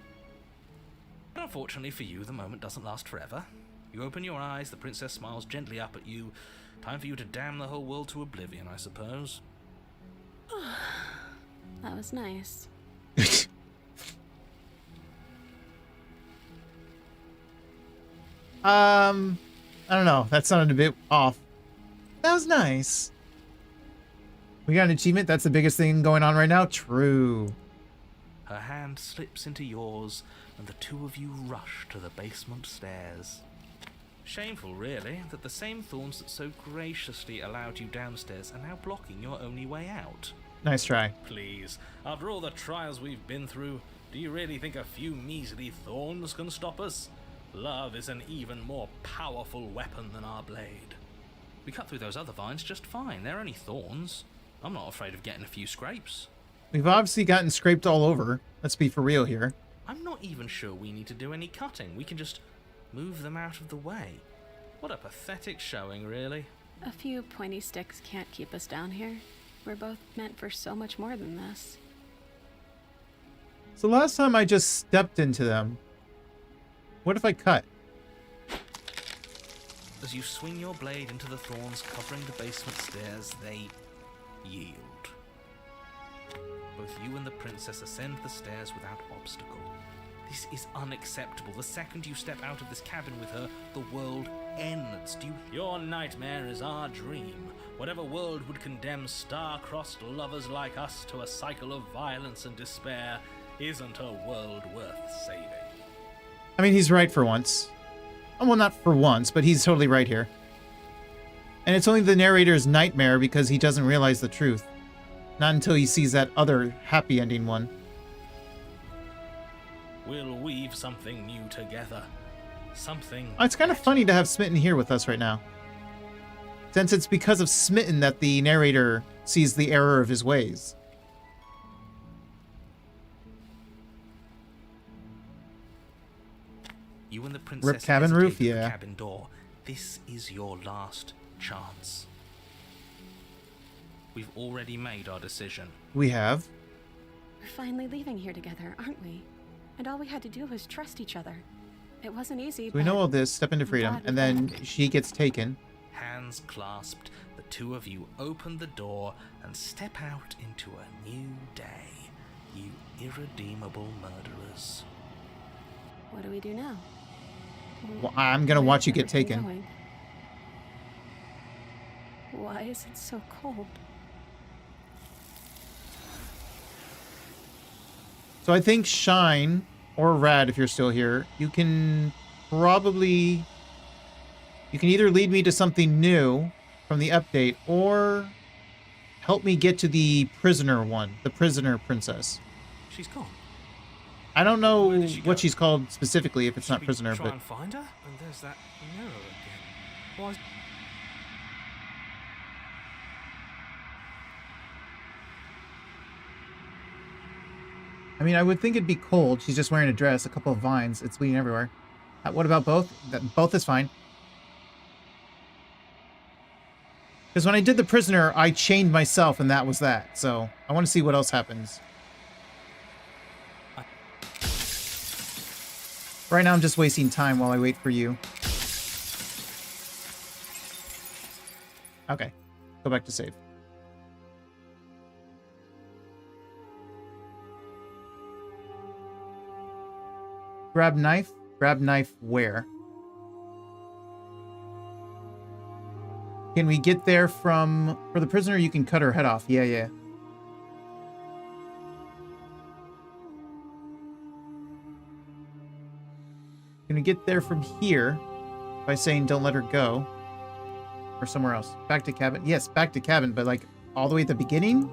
But unfortunately for you, the moment doesn't last forever. You open your eyes, the princess smiles gently up at you. Time for you to damn the whole world to oblivion, I suppose. That was nice. I don't know. That sounded a bit off. That was nice. We got an achievement. That's the biggest thing going on right now. True. Her hand slips into yours, and the two of you rush to the basement stairs. Shameful, really, that the same thorns that so graciously allowed you downstairs are now blocking your only way out. Nice try. Please, after all the trials we've been through, do you really think a few measly thorns can stop us? Love is an even more powerful weapon than our blade. We cut through those other vines just fine. They're only thorns. I'm not afraid of getting a few scrapes. We've obviously gotten scraped all over. Let's be for real here. I'm not even sure we need to do any cutting. We can just move them out of the way. What a pathetic showing, really. A few pointy sticks can't keep us down here. We're both meant for so much more than this. So last time I just stepped into them. What if I cut? As you swing your blade into the thorns covering the basement stairs, they yield. Both you and the princess ascend the stairs without obstacle. This is unacceptable. The second you step out of this cabin with her, the world ends. Your nightmare is our dream. Whatever world would condemn star-crossed lovers like us to a cycle of violence and despair isn't a world worth saving. I mean, he's right for once. Well, not for once, but he's totally right here. And it's only the narrator's nightmare because he doesn't realize the truth. Not until he sees that other happy ending one. We'll weave something new together. Something... It's kind of funny to have Smitten here with us right now. Since it's because of Smitten that the narrator sees the error of his ways. You and the princess Rip cabin roof, hesitate at the yeah. cabin door. This is your last chance. We've already made our decision. We have. We're finally leaving here together, aren't we? And all we had to do was trust each other. It wasn't easy, So we know all this, step into freedom, glad we and then did. she gets taken. Hands clasped, the two of you open the door and step out into a new day. You irredeemable murderers. What do we do now? Well, I'm gonna watch you get Where's everything taken. going? Why is it so cold? So I think Shine, or Rad if you're still here, you can probably... You can either lead me to something new from the update, or help me get to the prisoner one, the prisoner princess. She's gone. I don't know Where did she go? what she's called specifically, if it's not Should we prisoner, try but... and find her? And there's that mirror again. Why? I mean, I would think it'd be cold. She's just wearing a dress, a couple of vines. It's bleeding everywhere. What about both? Both is fine. Because when I did the prisoner, I chained myself, and that was that. So I want to see what else happens. Right now, I'm just wasting time while I wait for you. Okay. Go back to save. Grab knife. Grab knife where? Can we get there from... For the prisoner, you can cut her head off. Yeah, yeah. Can we get there from here by saying don't let her go? Or somewhere else? Back to cabin? Yes, back to cabin, but like all the way at the beginning?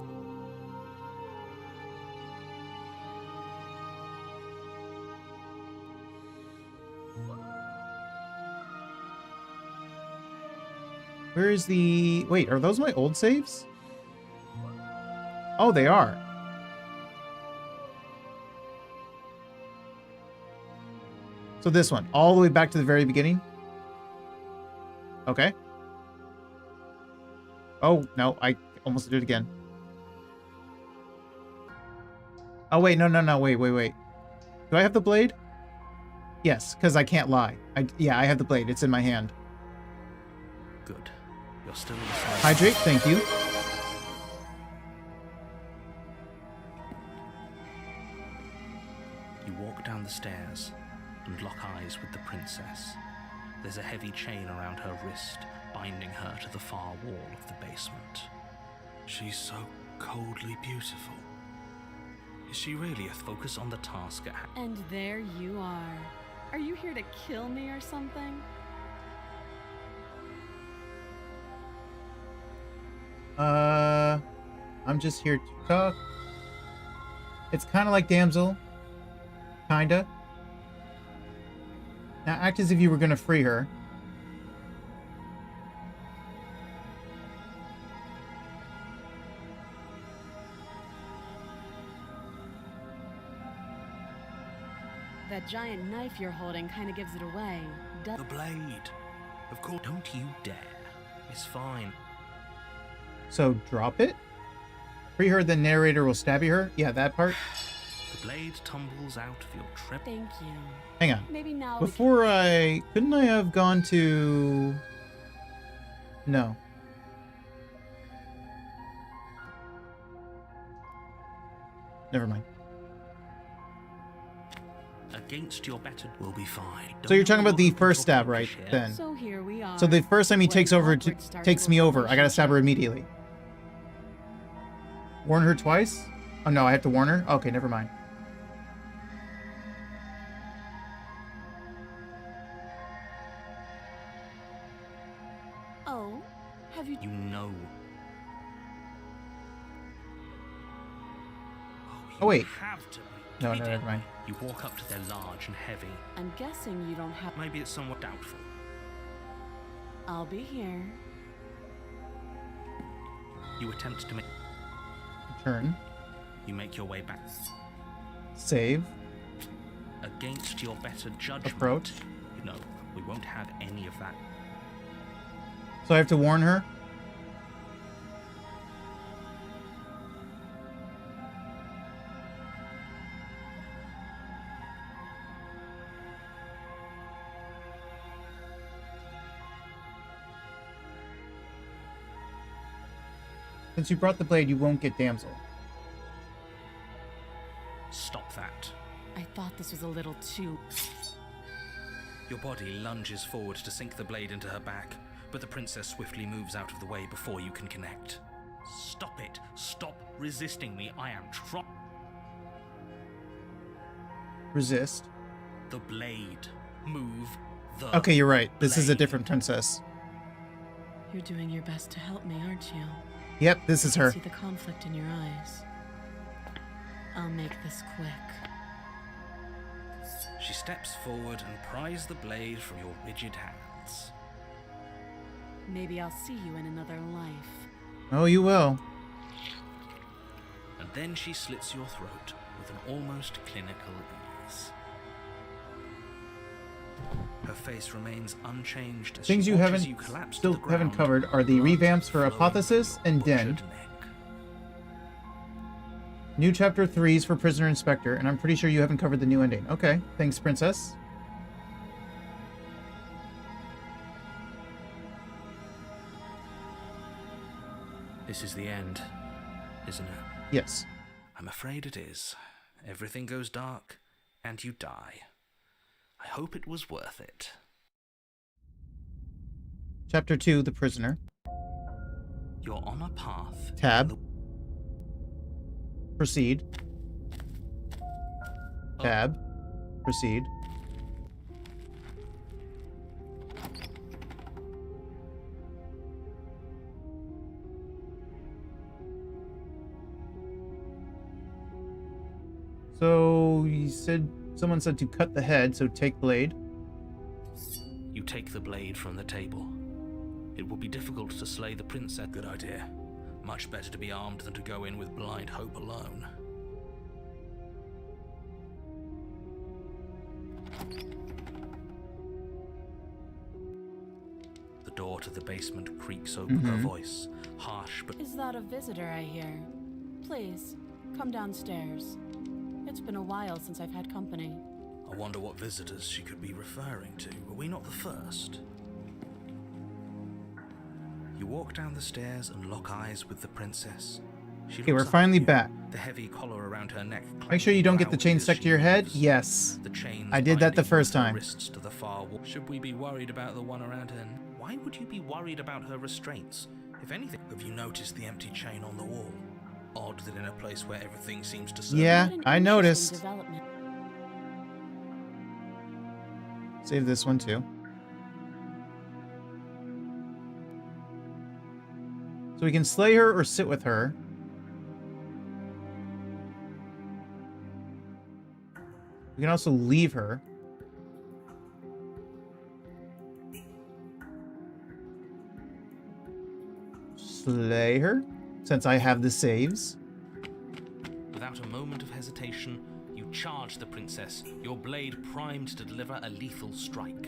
Where is the... Wait, are those my old saves? Oh, they are. So this one, all the way back to the very beginning. Okay. Oh, no, I almost did it again. Oh, wait, no, wait. Do I have the blade? Yes, because I can't lie. Yeah, I have the blade. It's in my hand. Good. You're still listening. Hydrate, thank you. You walk down the stairs and lock eyes with the princess. There's a heavy chain around her wrist, binding her to the far wall of the basement. She's so coldly beautiful. Is she really a Focus on the task at hand. And there you are. Are you here to kill me or something? I'm just here to talk. It's kind of like damsel. Kinda. Now act as if you were gonna free her. That giant knife you're holding kind of gives it away. The blade. Of course. Don't you dare. It's fine. So drop it. Free her, the narrator will stab you her. Yeah, that part. The blade tumbles out of your trip. Thank you. Hang on. Maybe now Before couldn't I have gone to... No. Never mind. Against your better will be fine. So you're talking about the first stab, right? Then. So here we are. So the first time he takes me over, I gotta stab her immediately. Warn her twice? Oh no, I have to warn her? Okay, never mind. Oh, have you... You know. Oh wait. Have to be. No, kidding. never mind. You walk up to their large and heavy. I'm guessing you don't have... Maybe it's somewhat doubtful. I'll be here. You attempt to make... Turn. You make your way back. Save. Against your better judgment. Approach. No, we won't have any of that. So I have to warn her? Since you brought the blade, you won't get damsel. Stop that. I thought this was a little too... Your body lunges forward to sink the blade into her back, but the princess swiftly moves out of the way before you can connect. Stop it. Stop resisting me. I am Resist. The blade. Move the... Okay, you're right. This is a blade. different princess. You're doing your best to help me, aren't you? Yep, this is I her. see the conflict in your eyes. I'll make this quick. She steps forward and pries the blade from your rigid hands. Maybe I'll see you in another life. Oh, you will. And then she slits your throat with an almost clinical ease. Her face remains unchanged as Things she you watches haven't you collapse to still the haven't ground, covered are the blood revamps for flowing Apothesis from your and Den. butchered neck. New chapter 3s for Prisoner and Spectre, and I'm pretty sure you haven't covered the new ending. Okay, thanks, Princess. This is the end, isn't it? Yes. I'm afraid it is. Everything goes dark, and you die. I hope it was worth it. Chapter 2, The Prisoner. You're on a path. Tab. Proceed. Tab. Proceed. So you said someone said to cut the head, so take blade. You take the blade from the table. It will be difficult to slay the princess. Good idea. Much better to be armed than to go in with blind hope alone. to the basement creaks over her voice, harsh but... Is that a visitor I hear? Please, come downstairs. It's been a while since I've had company. I wonder what visitors she could be referring to. Were we not the first? You walk down the stairs and lock eyes with the princess. She Okay, we're looks up finally at you, back. the heavy collar around her neck. Make sure you don't get the chain loudly stuck as to your she head. moves. Yes. The chains I did that the binding first her time. wrists to the far wall. Should we be worried about the one around her? Why would you be worried about her restraints? If anything, have you noticed the empty chain on the wall? Odd that in a place where everything seems to serve. Yeah, What an I interesting noticed. development. Save this one too. So we can slay her or sit with her. We can also leave her. Slay her, since I have the saves. Without a moment of hesitation, you charge the princess, your blade primed to deliver a lethal strike.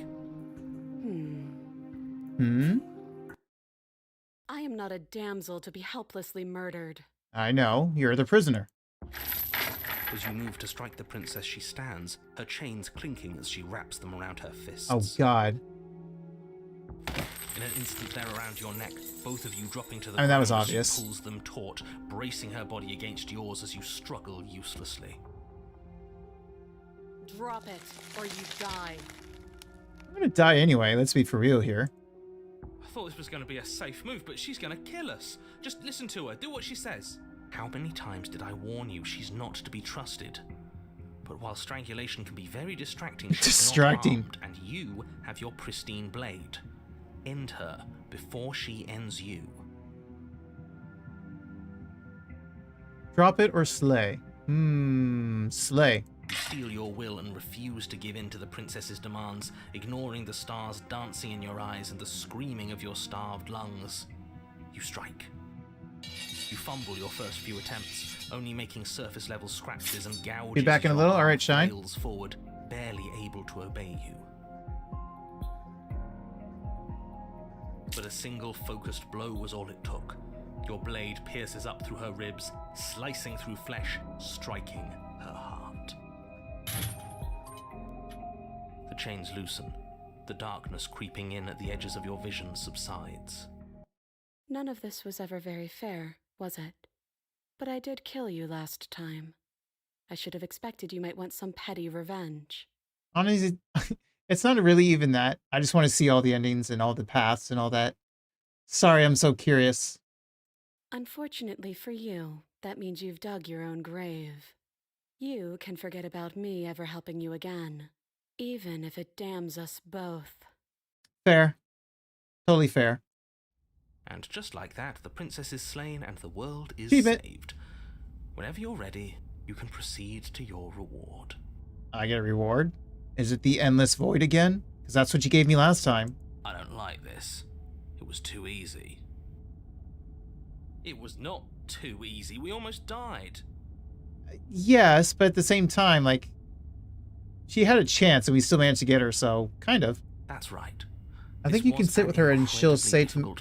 I am not a damsel to be helplessly murdered. I know, you're the prisoner. As you move to strike the princess, she stands, her chains clinking as she wraps them around her fists. Oh god. In an instant, they're around your neck, both of you dropping to the I mean, that was ground as she obvious. pulls them taut, bracing her body against yours as you struggle uselessly. Drop it, or you die. I'm gonna die anyway, let's be for real here. I thought this was going to be a safe move, but she's going to kill us. Just listen to her, do what she says. How many times did I warn you she's not to be trusted? But while strangulation can be very distracting, she's Distracting. not armed, and you have your pristine blade. End her before she ends you. Drop it or slay? Slay. You steel your will and refuse to give in to the princess's demands, ignoring the stars dancing in your eyes and the screaming of your starved lungs. You strike. You fumble your first few attempts, only making surface-level scratches and gouges. Be back in a as your little. All arm right, Shine. flails forward, barely able to obey you. But a single focused blow was all it took. Your blade pierces up through her ribs, slicing through flesh, striking her heart. The chains loosen. The darkness creeping in at the edges of your vision subsides. None of this was ever very fair, was it? But I did kill you last time. I should have expected you might want some petty revenge. Honestly, it's not really even that. I just want to see all the endings and all the paths and all that. Sorry, I'm so curious. Unfortunately for you, that means you've dug your own grave. You can forget about me ever helping you again, even if it damns us both. Fair. Totally fair. And just like that, the princess is slain and the world is Achievement. saved. Whenever you're ready, you can proceed to your reward. I get a reward? Is it the endless void again? Because that's what you gave me last time. I don't like this. It was too easy. It was not too easy. We almost died. Yes, but at the same time, like, she had a chance and we still managed to get her, so kind of. That's right. I think you can sit with her and she'll say to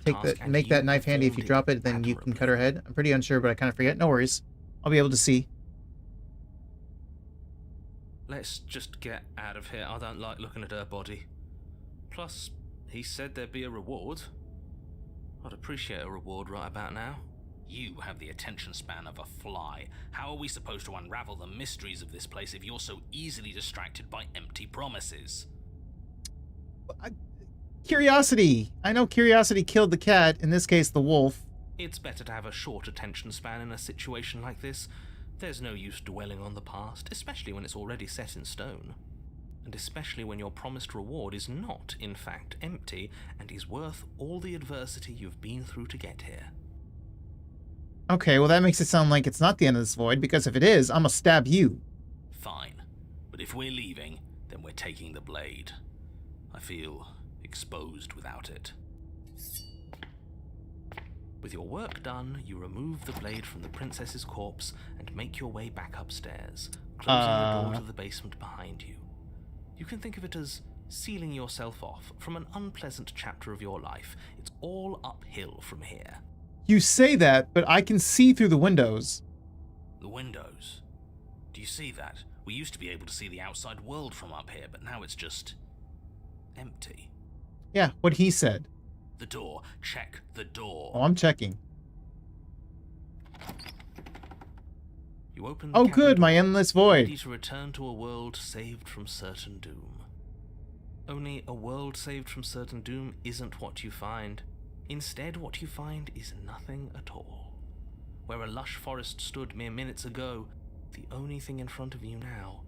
make that knife handy. If you drop it, then you can cut her head. I'm pretty unsure, but I kind of forget. No worries. I'll be able to see. Let's just get out of here. I don't like looking at her body. Plus, he said there'd be a reward. I'd appreciate a reward right about now. You have the attention span of a fly. How are we supposed to unravel the mysteries of this place if you're so easily distracted by empty promises? Curiosity. I know curiosity killed the cat. In this case, the wolf. It's better to have a short attention span in a situation like this. There's no use dwelling on the past, especially when it's already set in stone. And especially when your promised reward is not, in fact, empty and is worth all the adversity you've been through to get here. Okay, well that makes it sound like it's not the end of this void, because if it is, I'm gonna stab you. Fine. But if we're leaving, then we're taking the blade. I feel exposed without it. With your work done, you remove the blade from the princess's corpse and make your way back upstairs, closing the door to the basement behind you. You can think of it as sealing yourself off from an unpleasant chapter of your life. It's all uphill from here. You say that, but I can see through the windows. The windows? Do you see that? We used to be able to see the outside world from up here, but now it's just empty. Yeah, what he said. The door. Check the door. Oh, I'm checking. You open the Oh, cabin good, my door, endless void. ready to return to a world saved from certain doom. Only a world saved from certain doom isn't what you find. Instead, what you find is nothing at all. Where a lush forest stood mere minutes ago, the only thing in front of you now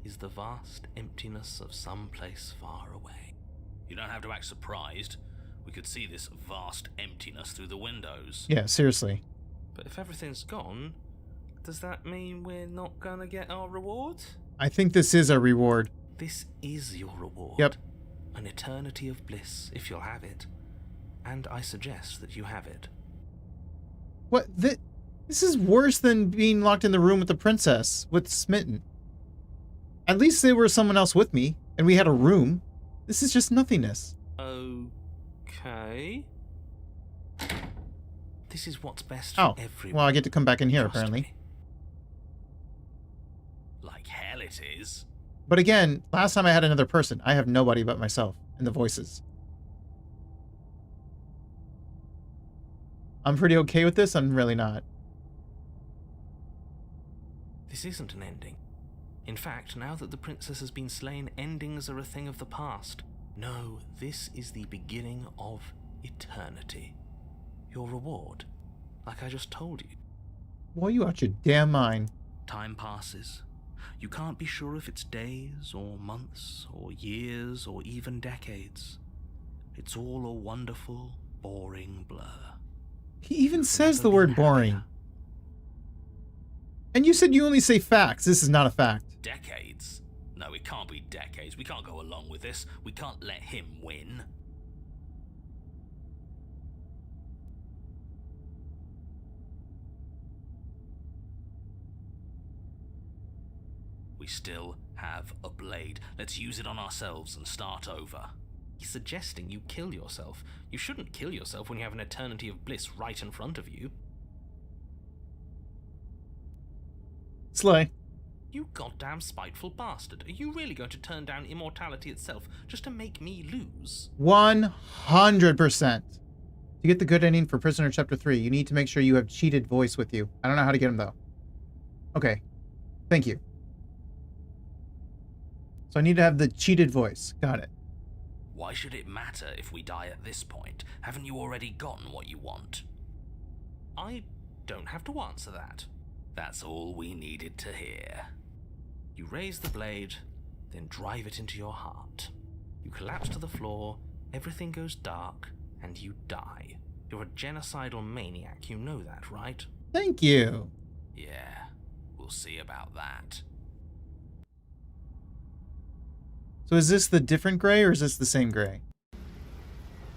is the vast emptiness of some place far away. You don't have to act surprised. We could see this vast emptiness through the windows. Yeah, seriously. But if everything's gone, does that mean we're not gonna get our reward? I think this is a reward. This is your reward. Yep. An eternity of bliss, if you'll have it. And I suggest that you have it. What? This is worse than being locked in the room with the princess, with Smitten. At least there was someone else with me, and we had a room. This is just nothingness. Okay. This is what's best Oh, for everyone. well, I get to come back in here, Trust apparently. me. Like hell it is. But again, last time I had another person. I have nobody but myself and the voices. I'm pretty okay with this. I'm really not. This isn't an ending. In fact, now that the princess has been slain, endings are a thing of the past. No, this is the beginning of eternity. Your reward, like I just told you. Boy, you out your damn mind. Time passes. You can't be sure if it's days, or months, or years, or even decades. It's all a wonderful, boring blur. He even says the Never word been boring. happier. And you said you only say facts. This is not a fact. Decades? No, it can't be decades. We can't go along with this. We can't let him win. We still have a blade. Let's use it on ourselves and start over. He's suggesting you kill yourself. You shouldn't kill yourself when you have an eternity of bliss right in front of you. Slay. You goddamn spiteful bastard. Are you really going to turn down immortality itself just to make me lose? 100%. To get the good ending for Prisoner Chapter 3, you need to make sure you have cheated voice with you. I don't know how to get him, though. Okay. Thank you. So I need to have the cheated voice. Got it. Why should it matter if we die at this point? Haven't you already gotten what you want? I don't have to answer that. That's all we needed to hear. You raise the blade, then drive it into your heart. You collapse to the floor, everything goes dark, and you die. You're a genocidal maniac, you know that, right? Thank you. Yeah, we'll see about that. So is this the different gray or is this the same gray?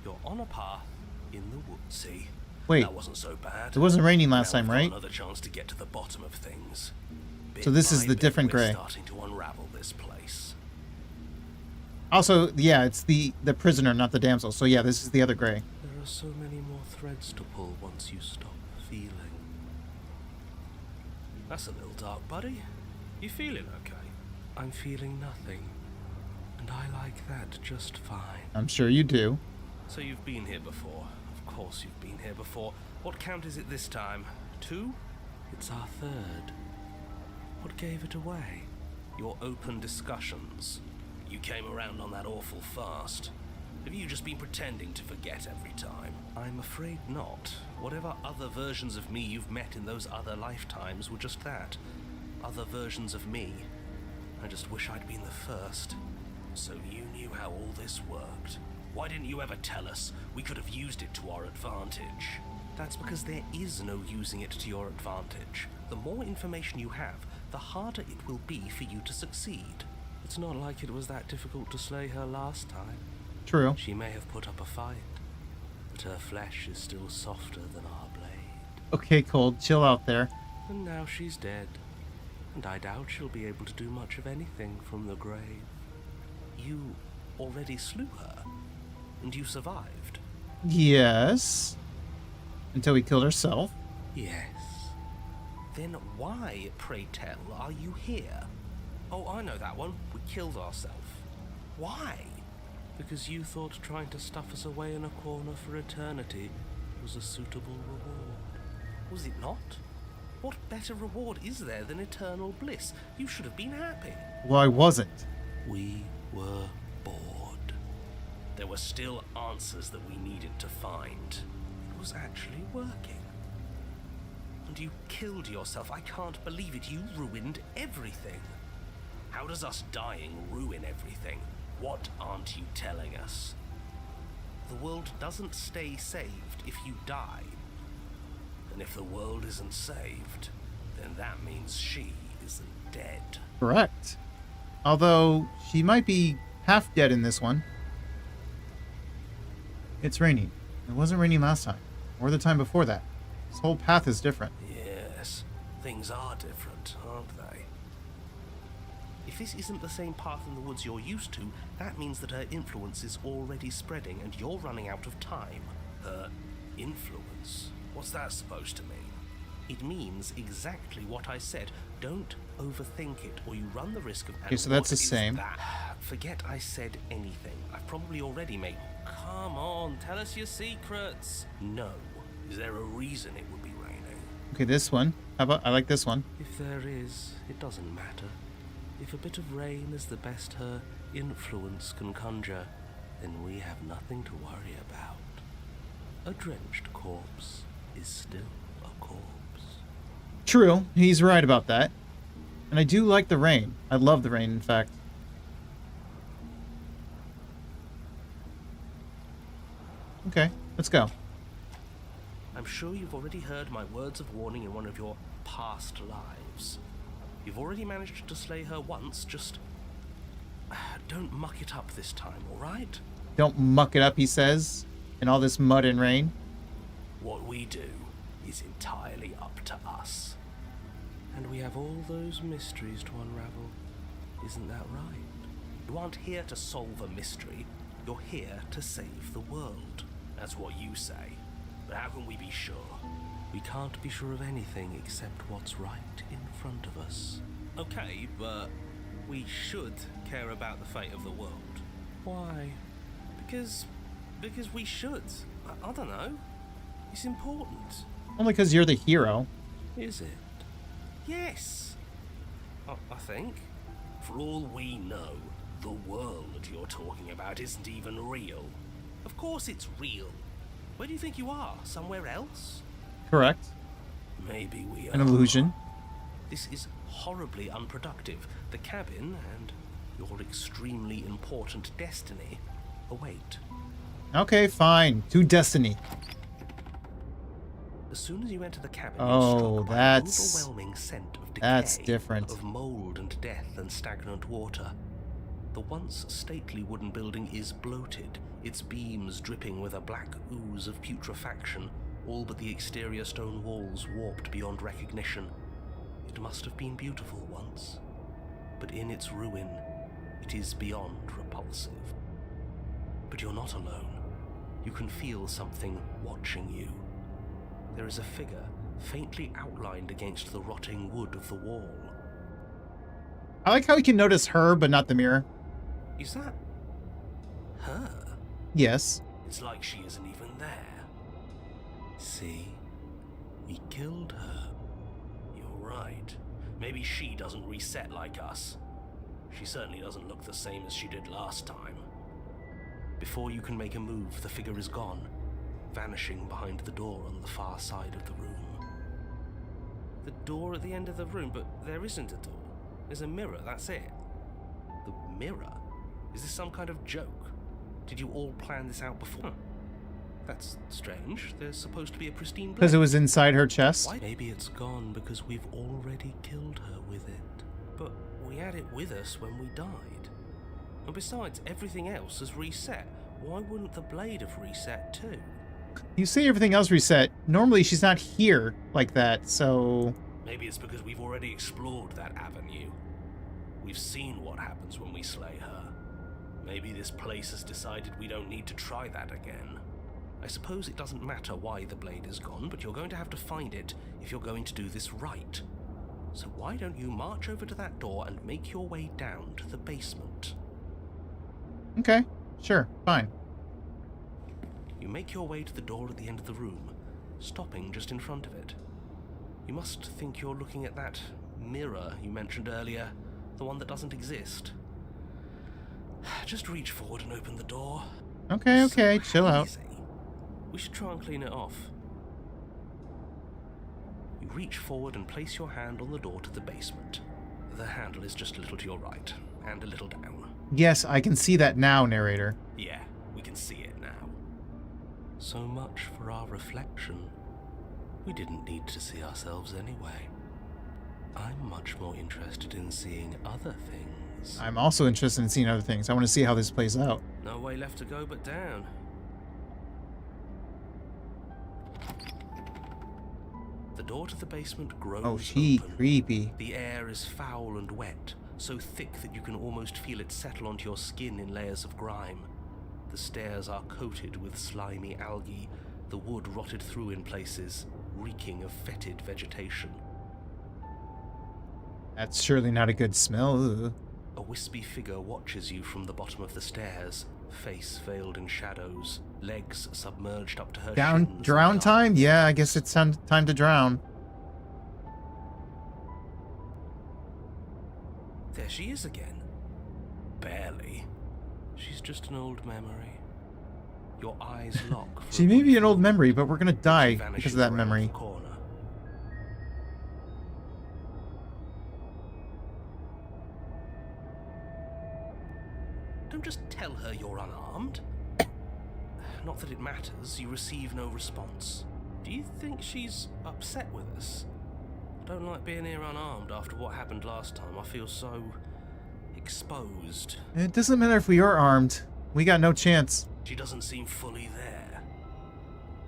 You're on a path in the woods, see? Wait, That wasn't so bad. it wasn't raining last Now time, we've got right? Another chance to get to the bottom of things. Bit So this is by the bit, different we're gray. Starting to unravel this place. Also, yeah, it's the prisoner, not the damsel. So yeah, this is the other gray. There are so many more threads to pull once you stop feeling. That's a little dark, buddy. You feeling okay? I'm feeling nothing. And I like that just fine. I'm sure you do. So you've been here before. Of course you've been here before. What count is it this time? 2? It's our 3rd. What gave it away? Your open discussions. You came around on that awful fast. Have you just been pretending to forget every time? I'm afraid not. Whatever other versions of me you've met in those other lifetimes were just that. Other versions of me. I just wish I'd been the first. So you knew how all this worked. Why didn't you ever tell us? We could have used it to our advantage. That's because there is no using it to your advantage. The more information you have, the harder it will be for you to succeed. It's not like it was that difficult to slay her last time. True. She may have put up a fight, but her flesh is still softer than our blade. Okay, Cold, chill out there. And now she's dead, and I doubt she'll be able to do much of anything from the grave. You already slew her, and you survived. Yes. Until we killed herself. Yes. Then why, pray tell, are you here? Oh, I know that one. We killed ourselves. Why? Because you thought trying to stuff us away in a corner for eternity was a suitable reward. Was it not? What better reward is there than eternal bliss? You should have been happy. Well, I wasn't. We were bored. There were still answers that we needed to find. It was actually working. And you killed yourself. I can't believe it. You ruined everything. How does us dying ruin everything? What aren't you telling us? The world doesn't stay saved if you die. And if the world isn't saved, then that means she isn't dead. Correct. Although, she might be half dead in this one. It's raining. It wasn't raining last time. Or the time before that. This whole path is different. Yes, things are different, aren't they? If this isn't the same path in the woods you're used to, that means that her influence is already spreading and you're running out of time. Her influence? What's that supposed to mean? It means exactly what I said. Don't overthink it, or you run the risk of... Okay, so that's the same. Forget I said anything. I've probably already made... Come on, tell us your secrets. No. Is there a reason it would be raining? Okay, this one. How about... I like this one. If there is, it doesn't matter. If a bit of rain is the best her influence can conjure, then we have nothing to worry about. A drenched corpse is still a corpse. True, he's right about that. And I do like the rain. I love the rain, in fact. Okay, let's go. I'm sure you've already heard my words of warning in one of your past lives. You've already managed to slay her once, just... don't muck it up this time, alright? Don't muck it up, he says, in all this mud and rain. What we do is entirely up to us. And we have all those mysteries to unravel. Isn't that right? You aren't here to solve a mystery. You're here to save the world. That's what you say. But how can we be sure? We can't be sure of anything except what's right in front of us. Okay, but we should care about the fate of the world. Why? Because we should. I don't know. It's important. Only because you're the hero. Is it? Yes. I think. For all we know, the world you're talking about isn't even real. Of course it's real. Where do you think you are? Somewhere else? Correct. Maybe we are. An illusion. This is horribly unproductive. The cabin and your extremely important destiny await. Okay, fine. To destiny. As soon as you enter the cabin, Oh, you're struck by that's... an overwhelming scent of decay, That's different. of mold and death and stagnant water. The once stately wooden building is bloated, its beams dripping with a black ooze of putrefaction, all but the exterior stone walls warped beyond recognition. It must have been beautiful once, but in its ruin, it is beyond repulsive. But you're not alone. You can feel something watching you. There is a figure faintly outlined against the rotting wood of the wall. I like how we can notice her, but not the mirror. Is that her? Yes. It's like she isn't even there. See? We killed her. You're right. Maybe she doesn't reset like us. She certainly doesn't look the same as she did last time. Before you can make a move, the figure is gone, vanishing behind the door on the far side of the room. The door at the end of the room, but there isn't a door. There's a mirror, that's it. The mirror? Is this some kind of joke? Did you all plan this out before? That's strange. There's supposed to be a pristine blade. Because it was inside her chest? Why? Maybe it's gone because we've already killed her with it. But we had it with us when we died. And besides, everything else has reset. Why wouldn't the blade have reset too? You say everything else reset. Normally she's not here like that, so... Maybe it's because we've already explored that avenue. We've seen what happens when we slay her. Maybe this place has decided we don't need to try that again. I suppose it doesn't matter why the blade is gone, but you're going to have to find it if you're going to do this right. So why don't you march over to that door and make your way down to the basement? Okay, sure, fine. You make your way to the door at the end of the room, stopping just in front of it. You must think you're looking at that mirror you mentioned earlier, the one that doesn't exist. Just reach forward and open the door. Okay, okay, chill out. We should try and clean it off. You reach forward and place your hand on the door to the basement. The handle is just a little to your right, and a little down. Yes, I can see that now, narrator. Yeah, we can see it now. So much for our reflection. We didn't need to see ourselves anyway. I'm much more interested in seeing other things. I'm also interested in seeing other things. I want to see how this plays out. No way left to go but down. The door to the basement grows Oh, she open. creepy. The air is foul and wet, so thick that you can almost feel it settle onto your skin in layers of grime. The stairs are coated with slimy algae, the wood rotted through in places, reeking of fetid vegetation. That's surely not a good smell. Ugh. A wispy figure watches you from the bottom of the stairs, face veiled in shadows, legs submerged up to her shins. Drown time? Yeah, I guess it's time to drown. There she is again. Barely. She's just an old memory. Your eyes lock. She may be an old memory, but we're gonna die because of that memory. Corner. Don't just tell her you're unarmed. Not that it matters, you receive no response. Do you think she's upset with us? I don't like being here unarmed after what happened last time. I feel so exposed. It doesn't matter if we are armed. We got no chance. She doesn't seem fully there.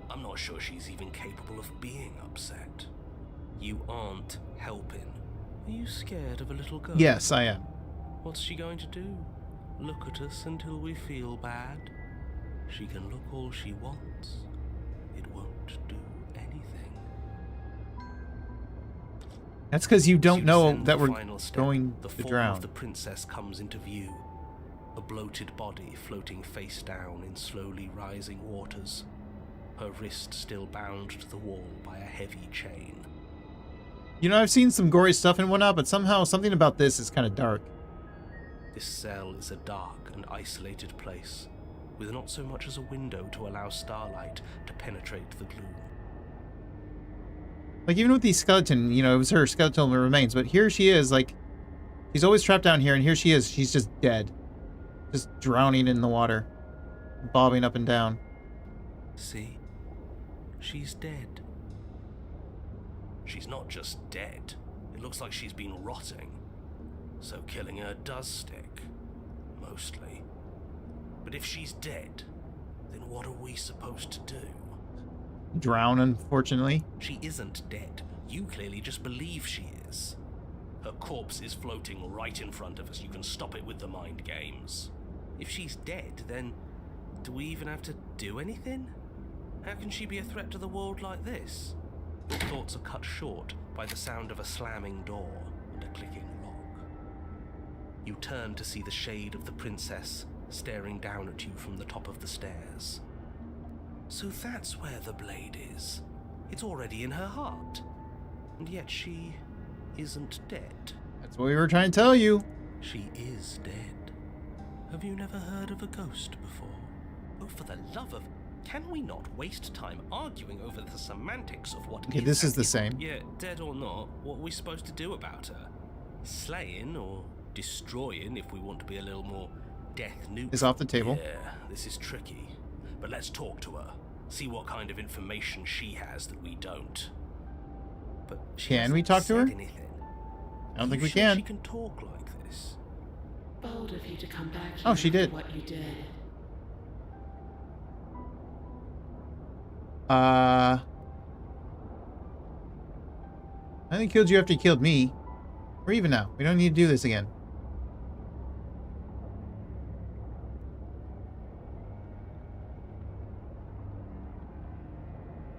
I'm not sure she's even capable of being upset. You aren't helping. Are you scared of a little girl? Yes, I am. What's she going to do? Look at us until we feel bad? She can look all she wants. It won't do anything. That's because you don't know that we're going to form drown. of the princess comes into view. A bloated body floating face down in slowly rising waters. Her wrist still bound to the wall by a heavy chain. You know, I've seen some gory stuff and whatnot, but somehow something about this is kind of dark. This cell is a dark and isolated place, with not so much as a window to allow starlight to penetrate the gloom. Like, even with these skeleton, you know, it was her skeletal remains, but here she is, like, she's always trapped down here, and here she is, she's just dead. Just drowning in the water, bobbing up and down. See? She's dead. She's not just dead. It looks like she's been rotting. So killing her does stick. Mostly. But if she's dead, then what are we supposed to do? Drown, unfortunately. She isn't dead. You clearly just believe she is. Her corpse is floating right in front of us. You can stop it with the mind games. If she's dead, then do we even have to do anything? How can she be a threat to the world like this? Your thoughts are cut short by the sound of a slamming door and a clicking lock. You turn to see the shade of the princess staring down at you from the top of the stairs. So that's where the blade is. It's already in her heart. And yet she isn't dead. That's what we were trying to tell you. She is dead. Have you never heard of a ghost before? Oh, for the love of... Can we not waste time arguing over the semantics of what Okay, this is the same. Yeah, dead or not, what are we supposed to do about her? Slaying or destroying, if we want to be a little more death neutral. Is off the table. Yeah, this is tricky. But let's talk to her. See what kind of information she has that we don't. But can we talk to her? Anything. I don't think we Sure can. she can talk like this? Bold of you to come back here Oh, she did. for what you did. I only killed you after you killed me. We're even now. We don't need to do this again.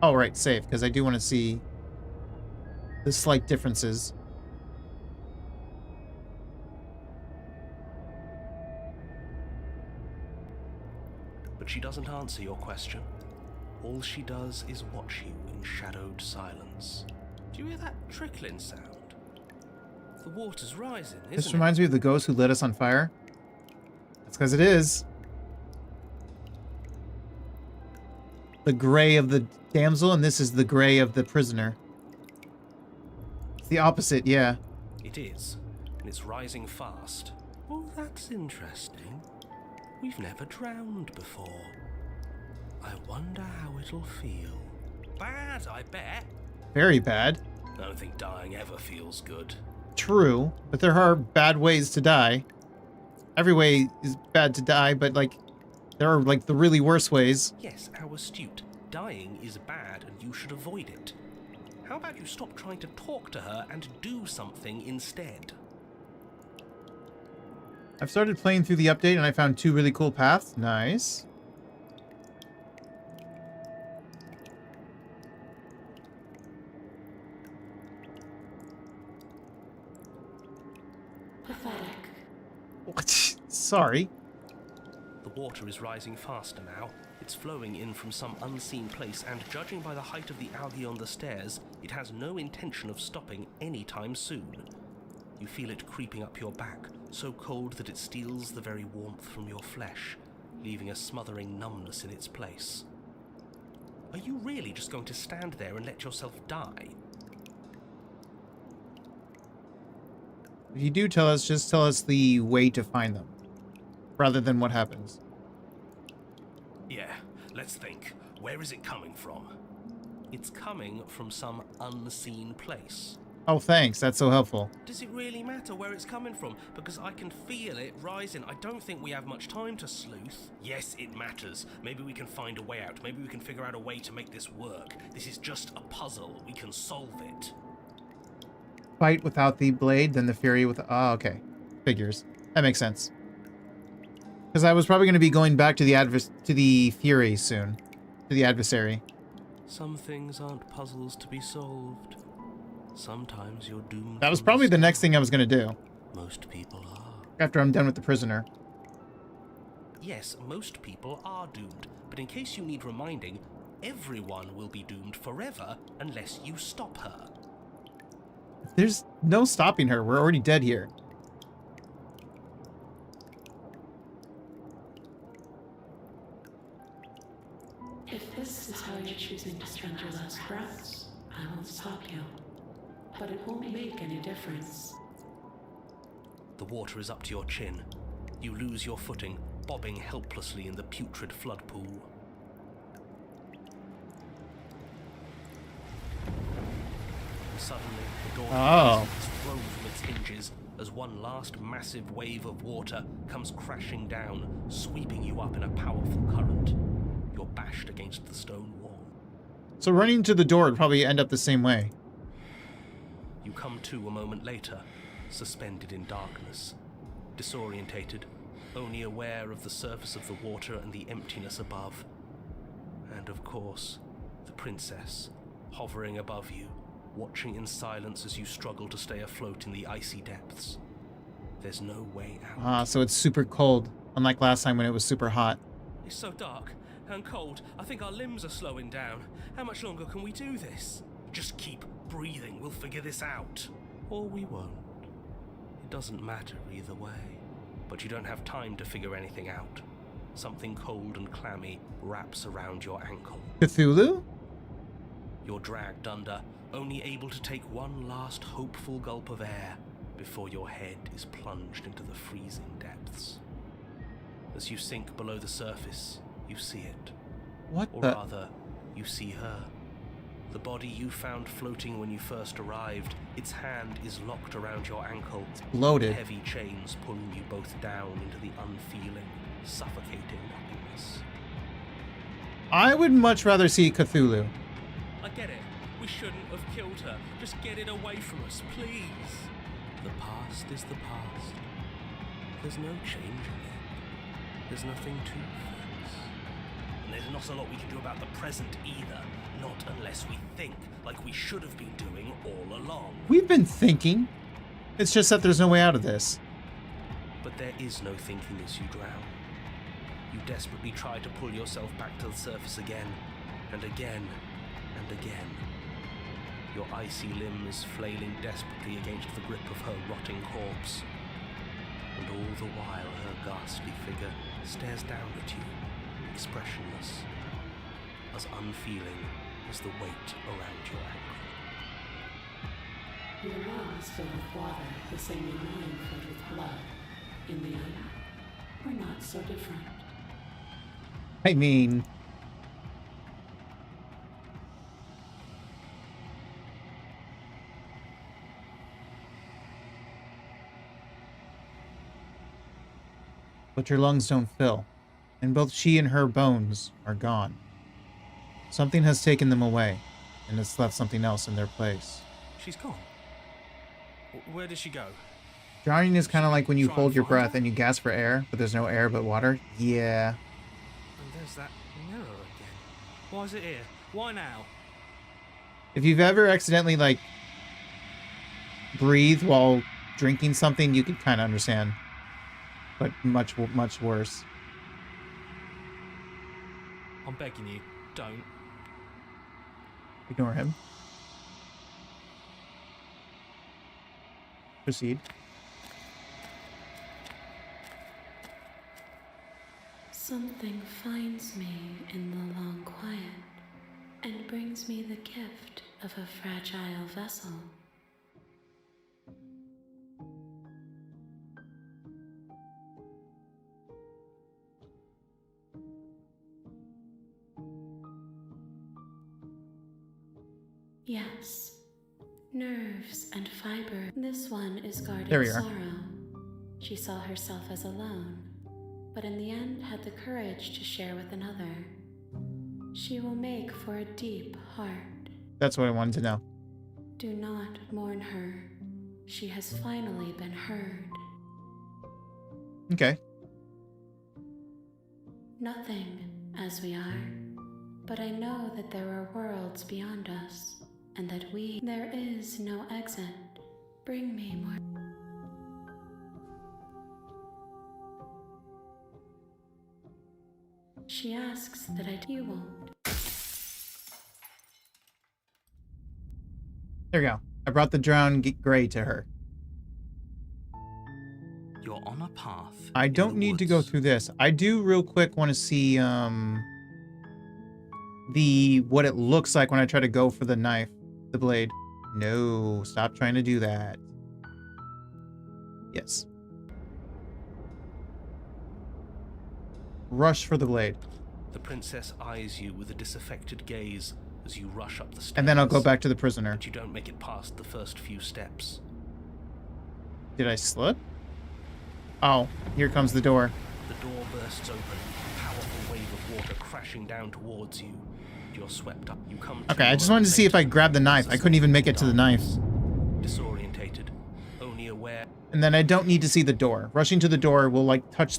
Oh, right, save, because I do want to see the slight differences. But she doesn't answer your question. All she does is watch you in shadowed silence. Do you hear that trickling sound? The water's rising, isn't it? This reminds me of the ghost who lit us on fire. That's because it is. The gray of the damsel, and this is the gray of the prisoner. It's the opposite, yeah. It is, and it's rising fast. Oh, that's interesting. We've never drowned before. I wonder how it'll feel. Bad, I bet. Very bad. I don't think dying ever feels good. True, but there are bad ways to die. Every way is bad to die, but, like, there are, like, the really worse ways. Yes, how astute. Dying is bad, and you should avoid it. How about you stop trying to talk to her and do something instead? I've started playing through the update, and I found 2 really cool paths. Nice. Pathetic. Sorry. The water is rising faster now. It's flowing in from some unseen place, and judging by the height of the algae on the stairs, it has no intention of stopping anytime soon. You feel it creeping up your back, so cold that it steals the very warmth from your flesh, leaving a smothering numbness in its place. Are you really just going to stand there and let yourself die? If you do tell us, just tell us the way to find them, rather than what happens. Yeah, let's think. Where is it coming from? It's coming from some unseen place. Oh, thanks. That's so helpful. Does it really matter where it's coming from? Because I can feel it rising. I don't think we have much time to sleuth. Yes, it matters. Maybe we can find a way out. Maybe we can figure out a way to make this work. This is just a puzzle. We can solve it. Fight without the blade, then the fury with... Oh, okay. Figures. That makes sense. Because I was probably going to be going back to the fury soon. To the adversary. Some things aren't puzzles to be solved. Sometimes you're doomed. That was probably the next thing I was going to do. Most people are. After I'm done with the prisoner. Yes, most people are doomed. But in case you need reminding, everyone will be doomed forever unless you stop her. There's no stopping her. We're already dead here. If this is how you're choosing to spend your last breaths, I won't stop you. But it won't make any difference. The water is up to your chin. You lose your footing, bobbing helplessly in the putrid flood pool. Suddenly, the door is thrown from its hinges as one last massive wave of water comes crashing down, sweeping you up in a powerful current. You're bashed against the stone wall. So running to the door would probably end up the same way. You come to a moment later, suspended in darkness, disorientated, only aware of the surface of the water and the emptiness above. And of course, the princess, hovering above you, watching in silence as you struggle to stay afloat in the icy depths. There's no way out. So it's super cold, unlike last time when it was super hot. It's so dark and cold, I think our limbs are slowing down. How much longer can we do this? Just keep breathing, we'll figure this out. Or we won't. It doesn't matter either way. But you don't have time to figure anything out. Something cold and clammy wraps around your ankle. Cthulhu? You're dragged under, only able to take one last hopeful gulp of air before your head is plunged into the freezing depths. As you sink below the surface, you see it. What or the? rather, you see her. The body you found floating when you first arrived, its hand is locked around your ankle. It's bloated. Heavy chains pulling you both down into the unfeeling, suffocating nothingness. I would much rather see Cthulhu. I get it. We shouldn't have killed her. Just get it away from us, please. The past is the past. There's no changing it. There's nothing to fix. there's not a lot we can do about the present either. Not unless we think, like we should have been doing all along. We've been thinking. It's just that there's no way out of this. But there is no thinking as you drown. You desperately try to pull yourself back to the surface again, and again, and again. Your icy limbs flailing desperately against the grip of her rotting corpse. And all the while her ghastly figure stares down at you, expressionless, as unfeeling as the weight around your ankle. Your lungs filled with water, the same as mine filled with blood. In the end, we're not so different. I mean... But your lungs don't fill, and both she and her bones are gone. Something has taken them away, and it's left something else in their place. She's gone. Where did she go? Drowning is kind of like when you Try hold and your find breath her? and you gasp for air, but there's no air but water. Yeah. And there's that mirror again. Why is it here? Why now? If you've ever accidentally, like, breathed while drinking something, you could kind of understand. But much, much worse. I'm begging you, don't. Ignore him. Proceed. Something finds me in the long quiet and brings me the gift of a fragile vessel. Yes, nerves and fiber. This one is guarded There we are. sorrow. She saw herself as alone, but in the end had the courage to share with another. She will make for a deep heart. That's what I wanted to know. Do not mourn her. She has finally been heard. Okay. Nothing as we are, but I know that there are worlds beyond us, and that there is no exit. Bring me more. She asks that you won't. There we go. I brought the drowned gray to her. You're on a path. I in don't the need to go woods. through this. I do real quick want to see what it looks like when I try to go for the knife, the blade. No, stop trying to do that. Yes. Rush for the blade. The princess eyes you with a disaffected gaze as you rush up the stairs. And then I'll go back to the prisoner. But you don't make it past the first few steps. Did I slip? Oh, here comes the door. The door bursts open, a powerful wave of water crashing down towards you. You're swept up. You come to Okay, I your just wanted to see if I grabbed the knife. I couldn't even make it to the knife. Disorientated, only aware. And then I don't need to see the door. Rushing to the door will, like, touch...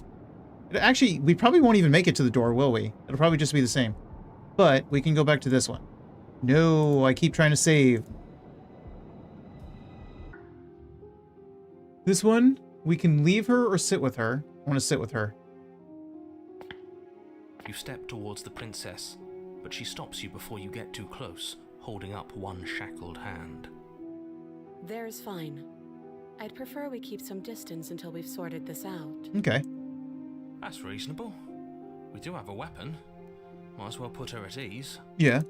Actually, we probably won't even make it to the door, will we? It'll probably just be the same. But we can go back to this one. No, I keep trying to save. This one, we can leave her or sit with her. I want to sit with her. You step towards the princess, but she stops you before you get too close, holding up one shackled hand. There's fine. I'd prefer we keep some distance until we've sorted this out. Okay. That's reasonable. We do have a weapon. Might as well put her at ease. Yeah.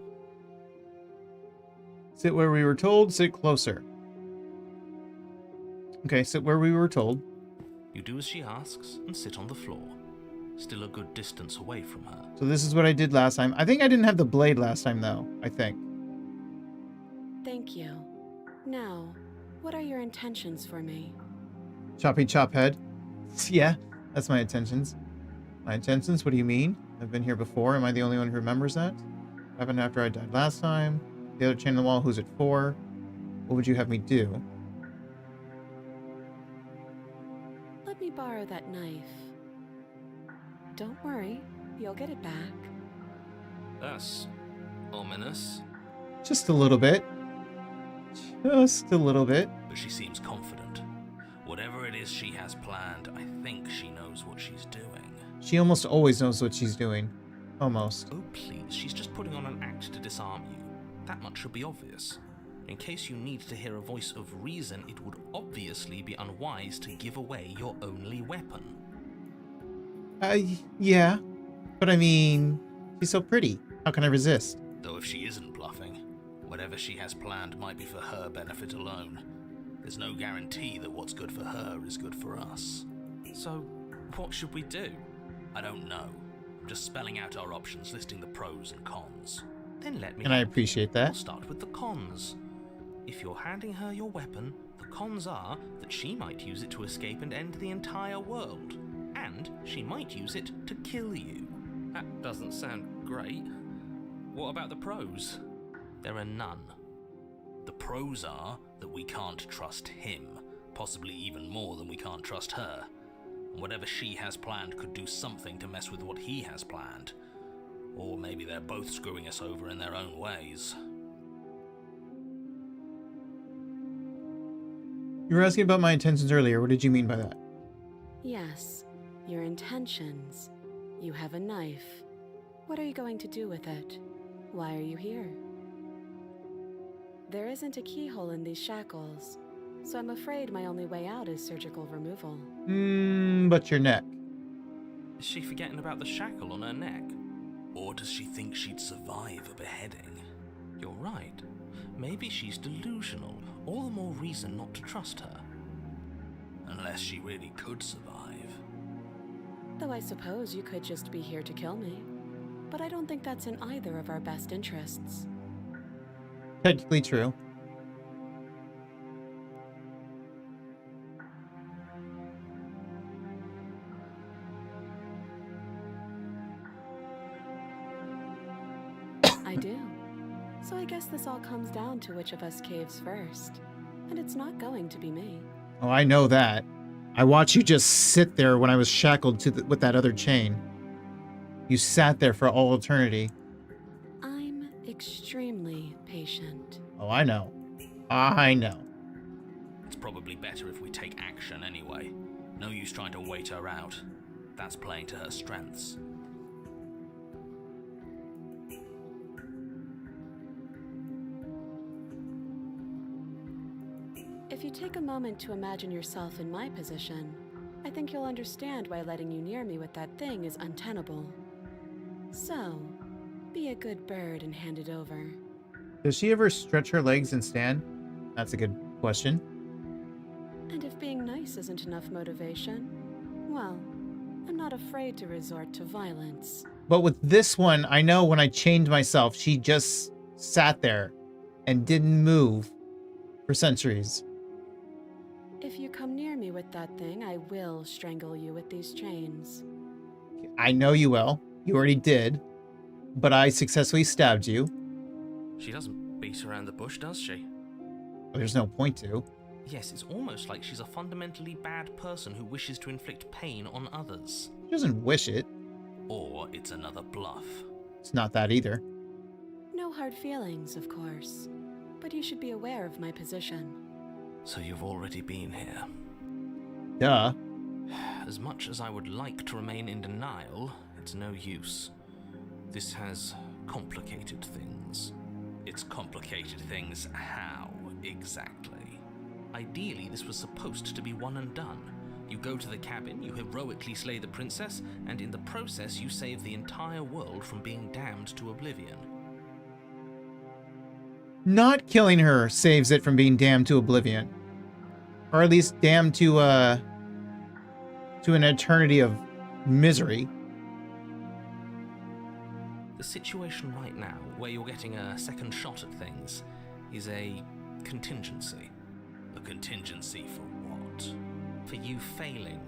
Sit where we were told, sit closer. Okay, sit where we were told. You do as she asks and sit on the floor, still a good distance away from her. So this is what I did last time. I think I didn't have the blade last time, though. I think. Thank you. Now, what are your intentions for me? Choppy chop head. Yeah, that's my intentions. My intentions? What do you mean? I've been here before. Am I the only one who remembers that? What happened after I died last time? The other chain on the wall, who's it for? What would you have me do? Let me borrow that knife. Don't worry, you'll get it back. That's ominous. Just a little bit. Just a little bit. But she seems confident. Whatever it is she has planned, I think she knows what she's doing. She almost always knows what she's doing. Almost. Oh, please, she's just putting on an act to disarm you. That much should be obvious. In case you need to hear a voice of reason, it would obviously be unwise to give away your only weapon. Yeah. But I mean, she's so pretty. How can I resist? Though if she isn't bluffing, whatever she has planned might be for her benefit alone. There's no guarantee that what's good for her is good for us. So, what should we do? I don't know. I'm just spelling out our options, listing the pros and cons. Then let me... And I appreciate that. We'll start with the cons. If you're handing her your weapon, the cons are that she might use it to escape and end the entire world. And she might use it to kill you. That doesn't sound great. What about the pros? There are none. The pros are that we can't trust him, possibly even more than we can't trust her. And whatever she has planned could do something to mess with what he has planned. Or maybe they're both screwing us over in their own ways. You were asking about my intentions earlier. What did you mean by that? Yes, your intentions. You have a knife. What are you going to do with it? Why are you here? There isn't a keyhole in these shackles, so I'm afraid my only way out is surgical removal. But your neck. Is she forgetting about the shackle on her neck? Or does she think she'd survive a beheading? You're right. Maybe she's delusional. All the more reason not to trust her. Unless she really could survive. Though I suppose you could just be here to kill me. But I don't think that's in either of our best interests. Technically true. I do. So I guess this all comes down to which of us caves first. And it's not going to be me. Oh, I know that. I watched you just sit there when I was shackled to with that other chain. You sat there for all eternity. I'm extremely patient. Oh, I know. I know. It's probably better if we take action anyway. No use trying to wait her out. That's playing to her strengths. If you take a moment to imagine yourself in my position, I think you'll understand why letting you near me with that thing is untenable. So, be a good bird and hand it over. Does she ever stretch her legs and stand? That's a good question. And if being nice isn't enough motivation, well, I'm not afraid to resort to violence. But with this one, I know when I chained myself, she just sat there and didn't move for centuries. If you come near me with that thing, I will strangle you with these chains. I know you will. You already did. But I successfully stabbed you. She doesn't beat around the bush, does she? There's no point to. Yes, it's almost like she's a fundamentally bad person who wishes to inflict pain on others. She doesn't wish it. Or it's another bluff. It's not that either. No hard feelings, of course. But you should be aware of my position. So you've already been here. Duh. As much as I would like to remain in denial, it's no use. This has complicated things. It's complicated things how, exactly? Ideally, this was supposed to be one and done. You go to the cabin, you heroically slay the princess, and in the process you save the entire world from being damned to oblivion. Not killing her saves it from being damned to oblivion. Or at least damned to an eternity of misery. The situation right now, where you're getting a second shot at things, is a contingency. A contingency for what? For you failing,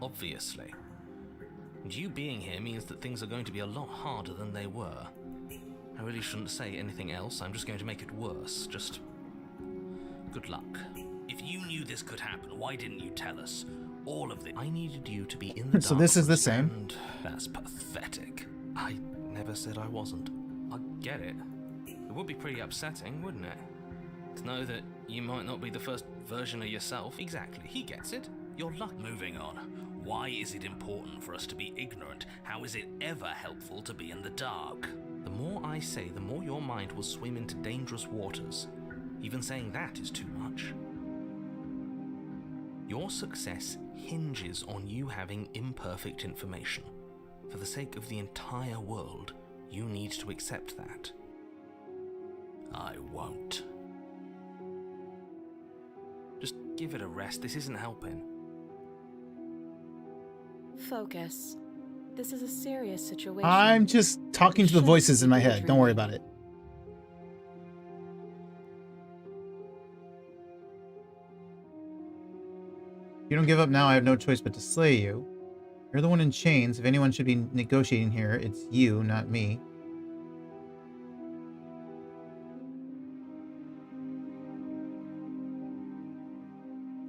obviously. And you being here means that things are going to be a lot harder than they were. I really shouldn't say anything else, I'm just going to make it worse. Just good luck. If you knew this could happen, why didn't you tell us? All of this. I needed you to be in the So this is the same. and that's pathetic. I never said I wasn't. get it. It would be pretty upsetting, wouldn't it? To know that you might not be the first version of yourself. Exactly, he gets it. You're lucky. Moving on. Why is it important for us to be ignorant? How is it ever helpful to be in the dark? The more I say, the more your mind will swim into dangerous waters. Even saying that is too much. Your success hinges on you having imperfect information. For the sake of the entire world, you need to accept that. I won't. Just give it a rest, this isn't helping. Focus. This is a serious situation. I'm just talking to the voices in my head. Don't worry about it. If you don't give up now, I have no choice but to slay you. You're the one in chains. If anyone should be negotiating here, it's you, not me.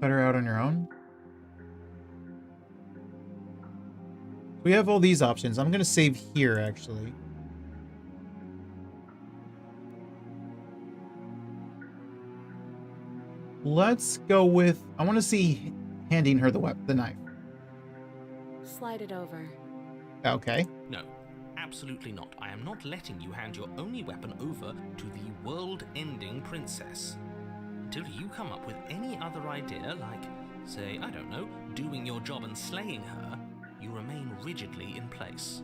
Cut her out on your own. We have all these options. I'm going to save here, actually. Let's go with... I want to see handing her the knife. Slide it over. Okay. No, absolutely not. I am not letting you hand your only weapon over to the world-ending princess. Until you come up with any other idea, like, say, I don't know, doing your job and slaying her, you remain rigidly in place.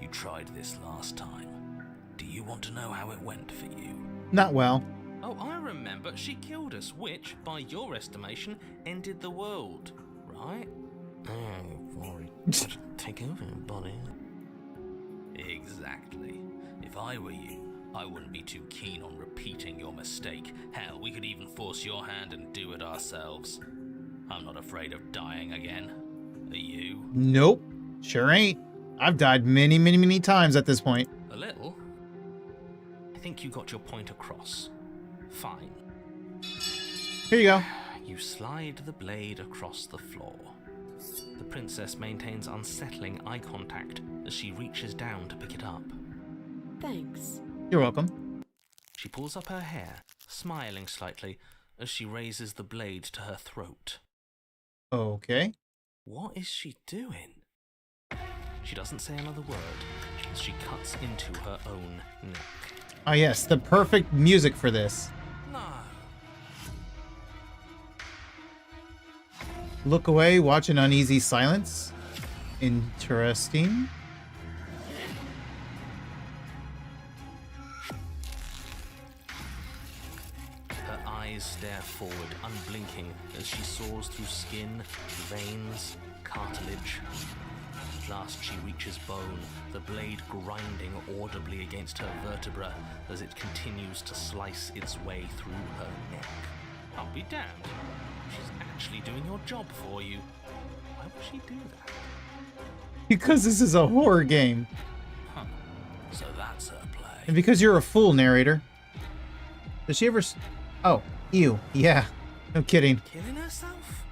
You tried this last time. Do you want to know how it went for you? Not well. Oh, I remember. She killed us, which, by your estimation, ended the world, right? Oh, sorry. Take over, buddy. Exactly. If I were you, I wouldn't be too keen on repeating your mistake. Hell, we could even force your hand and do it ourselves. I'm not afraid of dying again. Are you? Nope. Sure ain't. I've died many, many, many times at this point. A little. I think you got your point across. Fine. Here you go. You slide the blade across the floor. The princess maintains unsettling eye contact as she reaches down to pick it up. Thanks. You're welcome. She pulls up her hair, smiling slightly as she raises the blade to her throat. Okay. What is she doing? She doesn't say another word as she cuts into her own neck. Ah, yes, the perfect music for this. No. Look away, watch in uneasy silence. Interesting. Her eyes stare forward, unblinking, as she saws through skin, veins, cartilage. At last she reaches bone, the blade grinding audibly against her vertebra as it continues to slice its way through her neck. I'll be damned. She's actually doing your job for you. Why would she do that? Because this is a horror game. Huh. So that's her play. And because you're a fool, narrator. Does she ever... Oh, ew. Yeah. No kidding. Killing herself?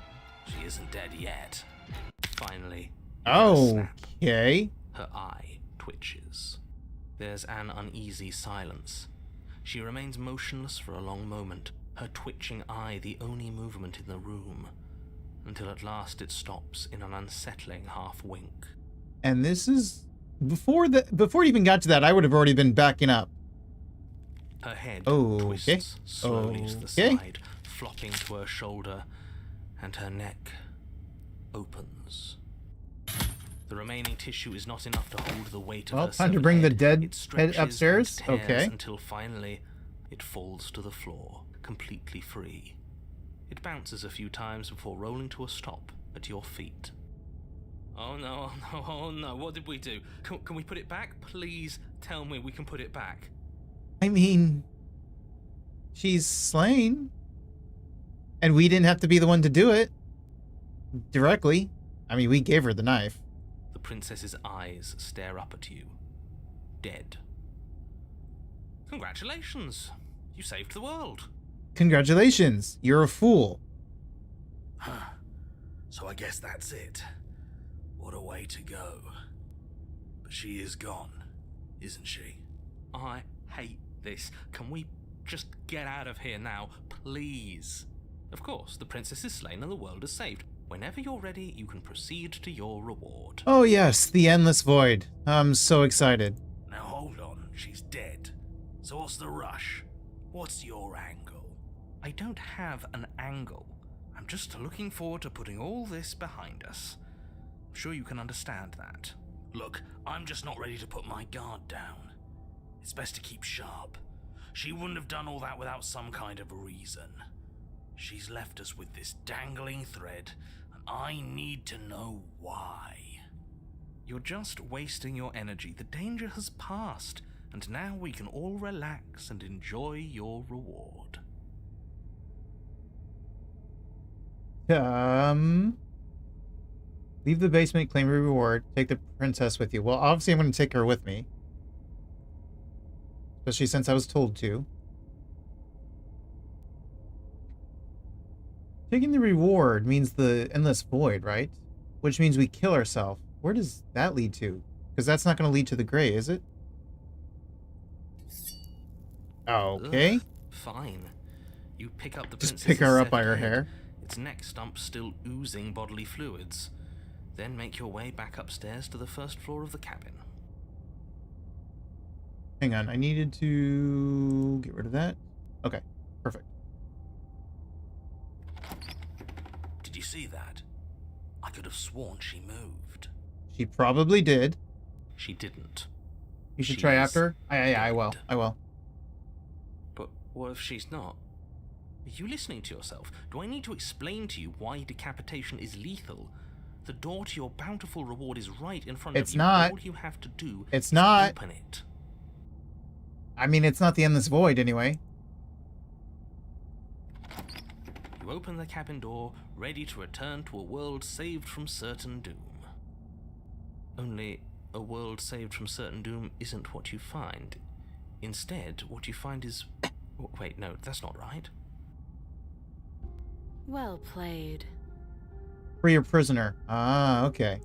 She isn't dead yet. Finally. Oh, okay. Her eye twitches. There's an uneasy silence. She remains motionless for a long moment, her twitching eye the only movement in the room, until at last it stops in an unsettling half-wink. And this is... Before it even got to that, I would have already been backing up. Her head Okay. twists slowly to the Okay. side, flopping to her shoulder, and her neck opens. The remaining tissue is not enough to hold the weight of Well, her time to severed bring the head. dead It head stretches upstairs. and tears Okay. until finally it falls to the floor, completely free. It bounces a few times before rolling to a stop at your feet. Oh no, oh no, oh no, what did we do? Can we put it back? Please tell me we can put it back. I mean... She's slain. And we didn't have to be the one to do it. Directly. I mean, we gave her the knife. The princess's eyes stare up at you. Dead. Congratulations! You saved the world. Congratulations. You're a fool. Huh. So I guess that's it. What a way to go. But she is gone, isn't she? I hate this. Can we just get out of here now, please? Of course, the princess is slain and the world is saved. Whenever you're ready, you can proceed to your reward. Oh yes, the endless void. I'm so excited. Now hold on, she's dead. So what's the rush? What's your angle? I don't have an angle. I'm just looking forward to putting all this behind us. I'm sure you can understand that. Look, I'm just not ready to put my guard down. It's best to keep sharp. She wouldn't have done all that without some kind of reason. She's left us with this dangling thread, and I need to know why. You're just wasting your energy. The danger has passed, and now we can all relax and enjoy your reward. Leave the basement, claim your reward, take the princess with you. Well, obviously I'm going to take her with me. Especially since I was told to. Taking the reward means the endless void, right? Which means we kill ourselves. Where does that lead to? Because that's not going to lead to the gray, is it? Okay. Ugh, fine. You pick up the Just princess's pick her up by severed her head, hair. its neck stump still oozing bodily fluids. Then make your way back upstairs to the first floor of the cabin. Hang on, I needed to get rid of that. Okay, perfect. Did you see that? I could have sworn she moved. She probably did. She didn't. You should try She's after? I will. dead. I will. But what if she's not? Are you listening to yourself? Do I need to explain to you why decapitation is lethal? The door to your bountiful reward is right in front It's of you. not. All you have to do It's is not. open it. I mean, it's not the endless void anyway. You open the cabin door, ready to return to a world saved from certain doom. Only, a world saved from certain doom isn't what you find. Instead, what you find is... Wait, no, that's not right. Well played. Free a prisoner. Ah, okay.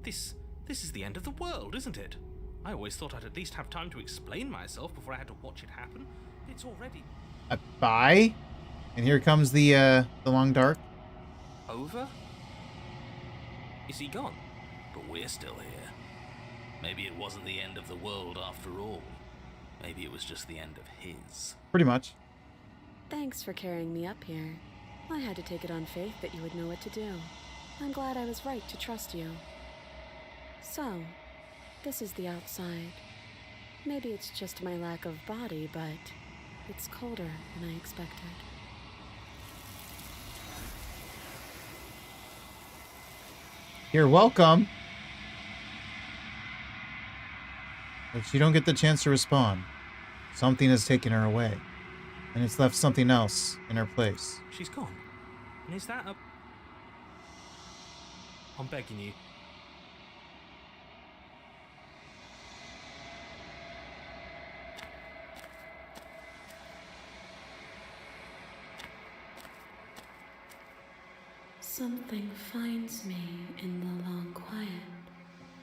This is the end of the world, isn't it? I always thought I'd at least have time to explain myself before I had to watch it happen. It's already... Bye. And here comes the long dark. over? Is he gone? But we're still here. Maybe it wasn't the end of the world after all. Maybe it was just the end of his. Pretty much. Thanks for carrying me up here. I had to take it on faith that you would know what to do. I'm glad I was right to trust you. So, this is the outside. Maybe it's just my lack of body, but it's colder than I expected. You're welcome. But you don't get the chance to respond. Something has taken her away. And it's left something else in her place. She's gone. And is that a... I'm begging you. Something finds me in the long quiet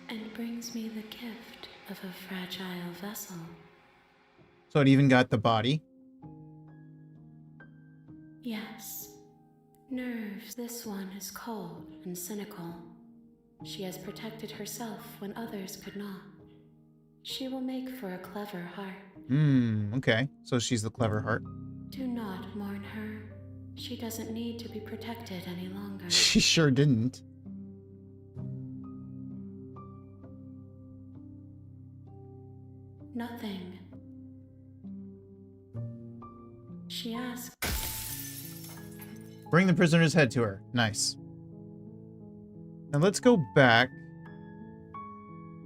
and brings me the gift of a fragile vessel. So it even got the body. Yes. Nerves. This one is cold and cynical. She has protected herself when others could not. She will make for a clever heart. Okay. So she's the clever heart. Do not mourn her. She doesn't need to be protected any longer. She sure didn't. Nothing. She asked. Bring the prisoner's head to her. Nice. Now let's go back.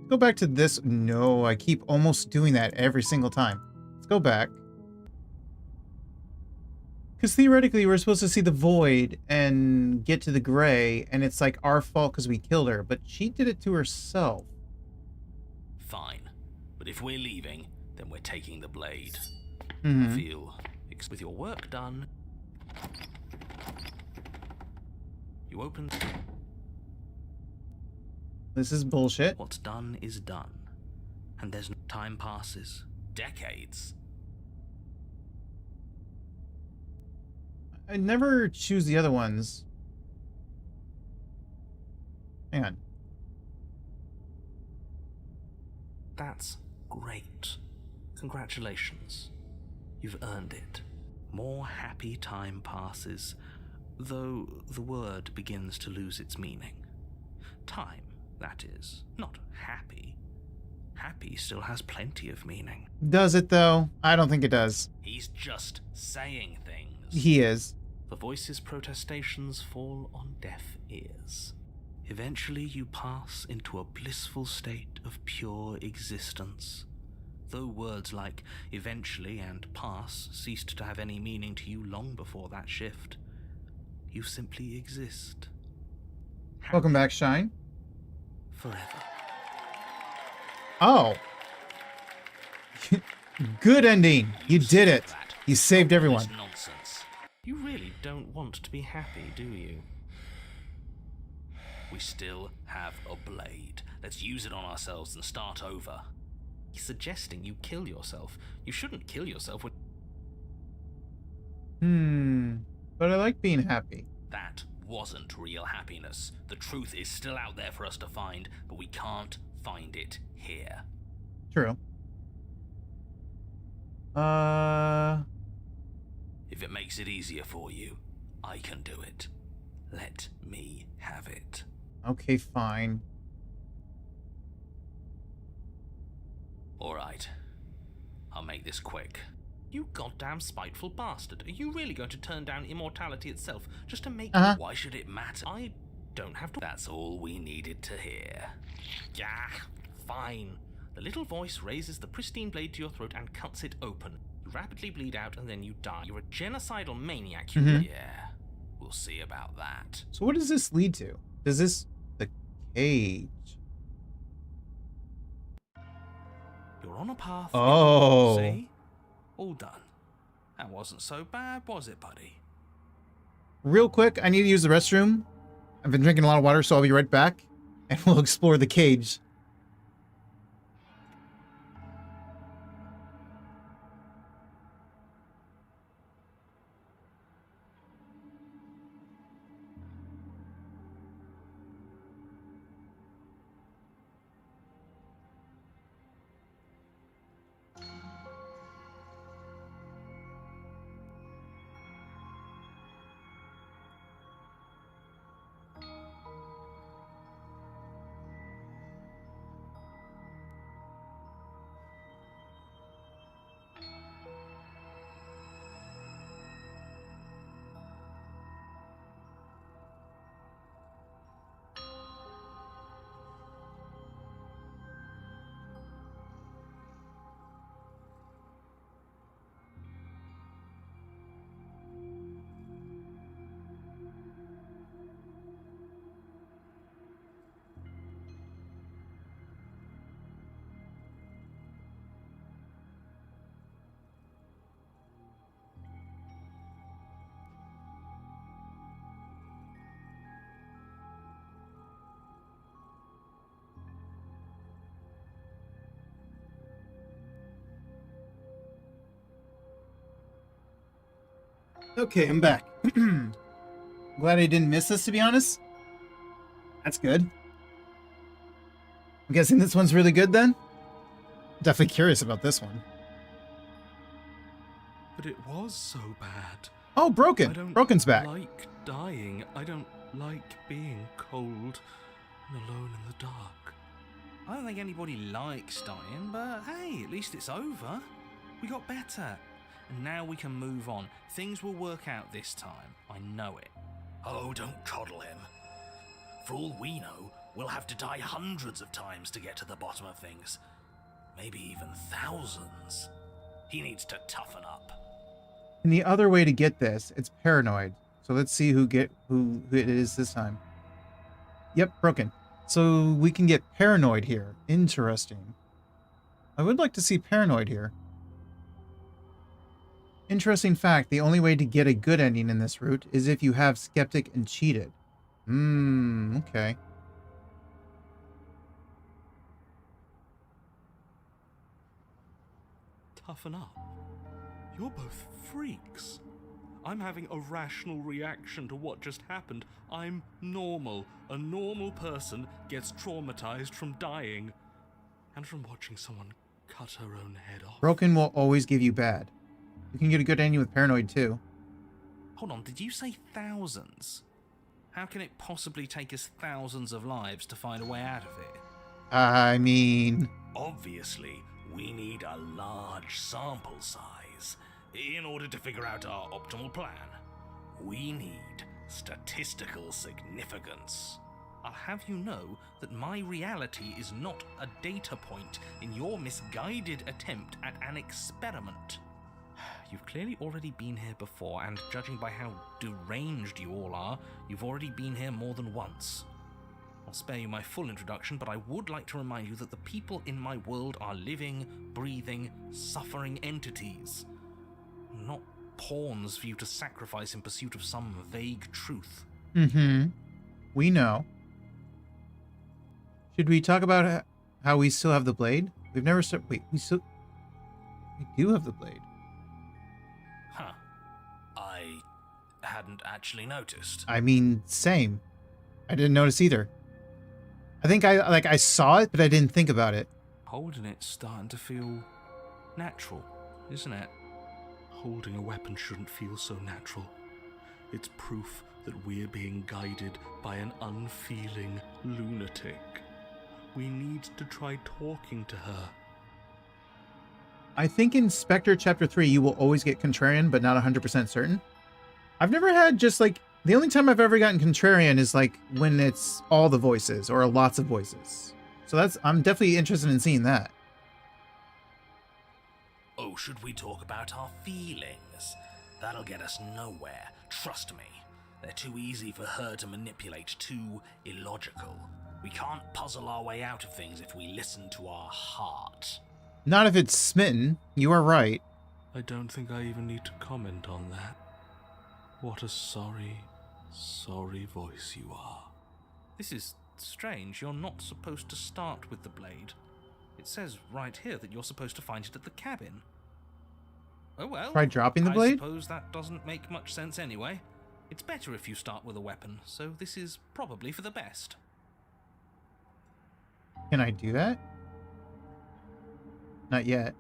Go back to this. No, I keep almost doing that every single time. Let's go back. Because theoretically, we're supposed to see the void and get to the gray, and it's like our fault because we killed her, but she did it to herself. Fine. But if we're leaving, then we're taking the blade. Mm-hmm. I feel... With your work done, you open... This is bullshit. What's done is done. And there's time passes. Decades. I never choose the other ones. Hang on. That's great. Congratulations. You've earned it. More happy time passes, though the word begins to lose its meaning. Time, that is, not happy. Happy still has plenty of meaning. Does it, though? I don't think it does. He's just saying things. He is. The voice's protestations fall on deaf ears. Eventually you pass into a blissful state of pure existence. Though words like eventually and pass ceased to have any meaning to you long before that shift, you simply exist. Happy Welcome back, Shine. forever. Oh. Good ending. You did it. That. You saved everyone. This nonsense. You really don't want to be happy, do you? We still have a blade. Let's use it on ourselves and start over. He's suggesting you kill yourself. You shouldn't kill yourself when... But I like being happy. That wasn't real happiness. The truth is still out there for us to find, but we can't find it here. True. If it makes it easier for you, I can do it. Let me have it. Okay, fine. Alright. I'll make this quick. You goddamn spiteful bastard. Are you really going to turn down immortality itself just to make... Why should it matter? I don't have to... That's all we needed to hear. Yeah, fine. The little voice raises the pristine blade to your throat and cuts it open. You rapidly bleed out and then you die. You're a genocidal maniac. Yeah, we'll see about that. So what does this lead to? Does this... The cage... You're on a path. Oh. See? All done. That wasn't so bad, was it, buddy? Real quick, I need to use the restroom. I've been drinking a lot of water, so I'll be right back. And we'll explore the cage. Okay, I'm back. Glad I didn't miss this, to be honest. That's good. I'm guessing this one's really good, then? Definitely curious about this one. But it was so bad. Oh, Broken! I don't Broken's back. like dying. I don't like being cold and alone in the dark. I don't think anybody likes dying, but hey, at least it's over. We got better. And now we can move on. Things will work out this time. I know it. Oh, don't coddle him. For all we know, we'll have to die hundreds of times to get to the bottom of things. Maybe even thousands. He needs to toughen up. And the other way to get this, it's paranoid. So let's see who it is this time. Yep, Broken. So we can get paranoid here. Interesting. I would like to see paranoid here. Interesting fact, the only way to get a good ending in this route is if you have skeptic and cheated. Okay. toughen up. You're both freaks. I'm having a rational reaction to what just happened. I'm normal. A normal person gets traumatized from dying and from watching someone cut her own head off. Broken will always give you bad. You can get a good ending with paranoid too. Hold on, did you say thousands? How can it possibly take us thousands of lives to find a way out of it? I mean... Obviously, we need a large sample size in order to figure out our optimal plan. We need statistical significance. I'll have you know that my reality is not a data point in your misguided attempt at an experiment. You've clearly already been here before, and judging by how deranged you all are, you've already been here more than once. I'll spare you my full introduction, but I would like to remind you that the people in my world are living, breathing, suffering entities. Not pawns for you to sacrifice in pursuit of some vague truth. Mm-hmm. We know. Should we talk about how we still have the blade? We've never started... Wait, we do have the blade. Huh. I hadn't actually noticed. I mean, same. I didn't notice either. I think I saw it, but I didn't think about it. Holding it's starting to feel natural, isn't it? Holding a weapon shouldn't feel so natural. It's proof that we're being guided by an unfeeling lunatic. We need to try talking to her. I think in Spectre Chapter 3, you will always get contrarian, but not 100% certain. I've never had just like... The only time I've ever gotten contrarian is like when it's all the voices or lots of voices. So I'm definitely interested in seeing that. Oh, should we talk about our feelings? That'll get us nowhere. Trust me. They're too easy for her to manipulate, too illogical. We can't puzzle our way out of things if we listen to our heart. Not if it's smitten. You are right. I don't think I even need to comment on that. What a sorry, sorry voice you are. This is strange. You're not supposed to start with the blade. It says right here that you're supposed to find it at the cabin. Oh well. Try dropping the blade? I suppose that doesn't make much sense anyway. It's better if you start with a weapon, so this is probably for the best. Can I do that? Not yet.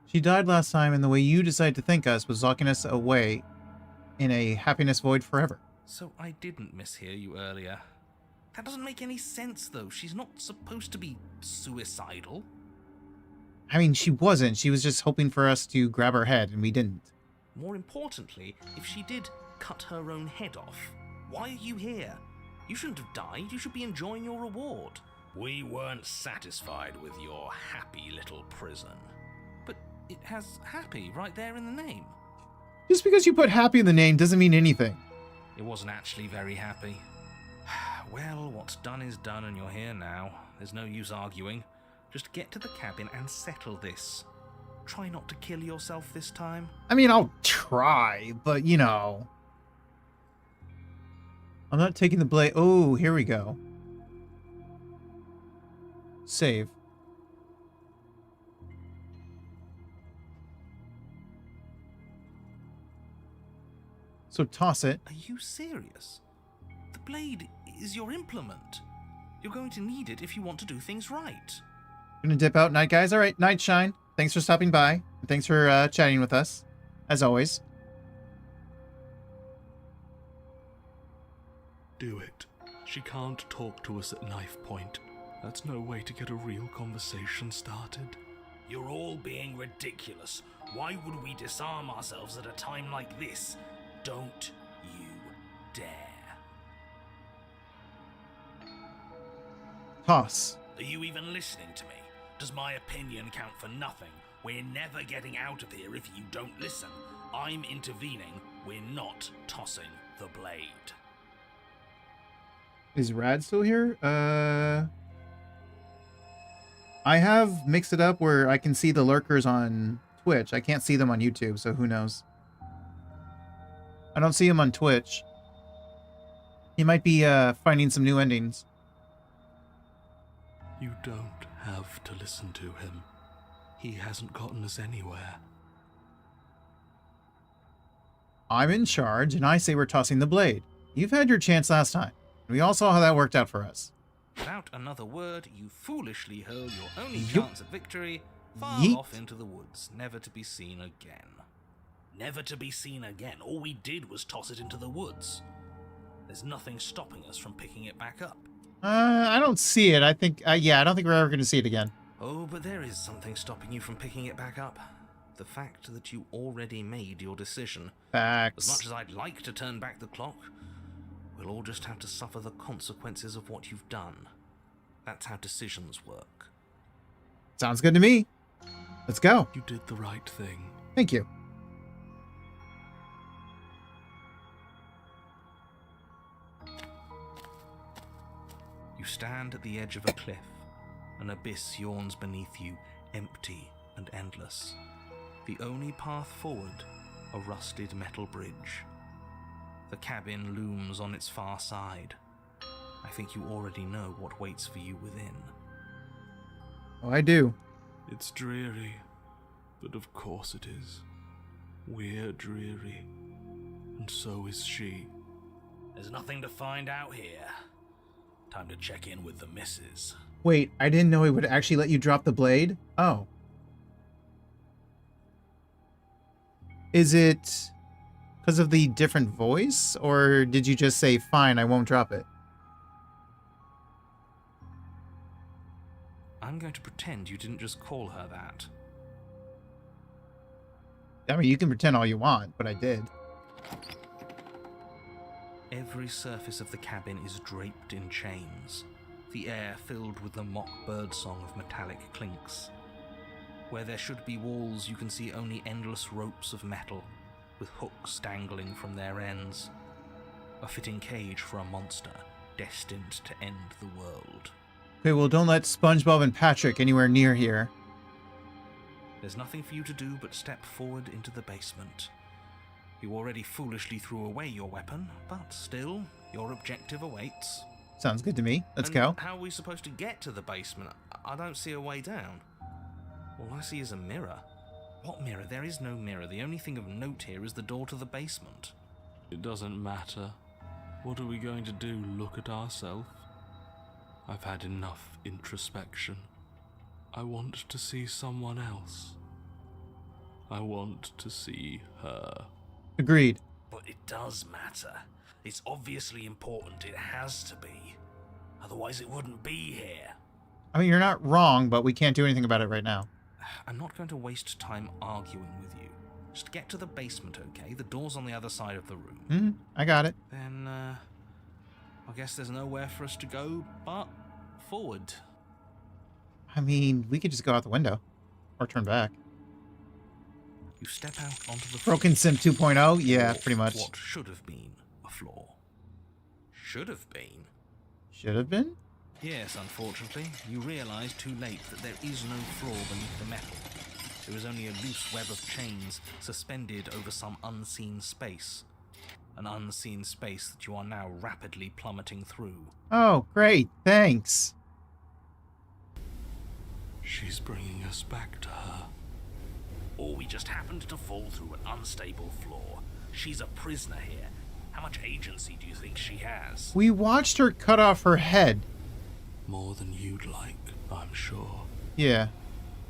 She died last time, and the way you decided to thank us was locking us away in a happiness void forever. So I didn't mishear you earlier. That doesn't make any sense, though. She's not supposed to be suicidal. I mean, she wasn't. She was just hoping for us to grab her head, and we didn't. More importantly, if she did cut her own head off, why are you here? You shouldn't have died. You should be enjoying your reward. We weren't satisfied with your happy little prison. But it has happy right there in the name. Just because you put happy in the name doesn't mean anything. It wasn't actually very happy. Well, what's done is done, and you're here now. There's no use arguing. Just get to the cabin and settle this. Try not to kill yourself this time. I mean, I'll try, but you know. I'm not taking the blade. Oh, here we go. Save. So toss it. Are you serious? The blade is your implement. You're going to need it if you want to do things right. Gonna dip out, night guys. All right, night shine. Thanks for stopping by. Thanks for chatting with us, as always. Do it. She can't talk to us at knife point. That's no way to get a real conversation started. You're all being ridiculous. Why would we disarm ourselves at a time like this? Don't you dare. Toss. Are you even listening to me? Does my opinion count for nothing? We're never getting out of here if you don't listen. I'm intervening. We're not tossing the blade. Is Rad still here? I have mixed it up where I can see the lurkers on Twitch. I can't see them on YouTube, so who knows? I don't see him on Twitch. He might be finding some new endings. You don't have to listen to him. He hasn't gotten us anywhere. I'm in charge, and I say we're tossing the blade. You've had your chance last time. We all saw how that worked out for us. Without another word, you foolishly hurl your only chance at victory far off into the woods, never to be seen again. Never to be seen again. All we did was toss it into the woods. There's nothing stopping us from picking it back up. I don't see it. I think, yeah, I don't think we're ever going to see it again. Oh, but there is something stopping you from picking it back up. The fact that you already made your decision. Facts. As much as I'd like to turn back the clock, we'll all just have to suffer the consequences of what you've done. That's how decisions work. Sounds good to me. Let's go. You did the right thing. Thank you. You stand at the edge of a cliff. An abyss yawns beneath you, empty and endless. The only path forward, a rusted metal bridge. The cabin looms on its far side. I think you already know what waits for you within. Oh, I do. It's dreary, but of course it is. We're dreary, and so is she. There's nothing to find out here. Time to check in with the missus. Wait, I didn't know he would actually let you drop the blade? Oh. Is it because of the different voice, or did you just say, fine, I won't drop it? I'm going to pretend you didn't just call her that. I mean, you can pretend all you want, but I did. Every surface of the cabin is draped in chains, the air filled with the mock birdsong of metallic clinks. Where there should be walls, you can see only endless ropes of metal, with hooks dangling from their ends. A fitting cage for a monster, destined to end the world. Okay, well, don't let SpongeBob and Patrick anywhere near here. There's nothing for you to do but step forward into the basement. You already foolishly threw away your weapon, but still, your objective awaits. Sounds good to me. Let's go. How are we supposed to get to the basement? I don't see a way down. All I see is a mirror. What mirror? There is no mirror. The only thing of note here is the door to the basement. It doesn't matter. What are we going to do, look at ourselves? I've had enough introspection. I want to see someone else. I want to see her. Agreed. But it does matter. It's obviously important. It has to be. Otherwise it wouldn't be here. I mean, you're not wrong, but we can't do anything about it right now. I'm not going to waste time arguing with you. Just get to the basement, okay? The door's on the other side of the room. I got it. Then, I guess there's nowhere for us to go but forward. I mean, we could just go out the window. Or turn back. You step out onto the Broken Sim 2.0? Yeah, pretty much. What should have been a floor. Should have been? Should have been? Yes, unfortunately. You realise too late that there is no floor beneath the metal. There is only a loose web of chains suspended over some unseen space. An unseen space that you are now rapidly plummeting through. Oh, great. Thanks. She's bringing us back to her. Or we just happened to fall through an unstable floor. She's a prisoner here. How much agency do you think she has? We watched her cut off her head. More than you'd like, I'm sure. Yeah.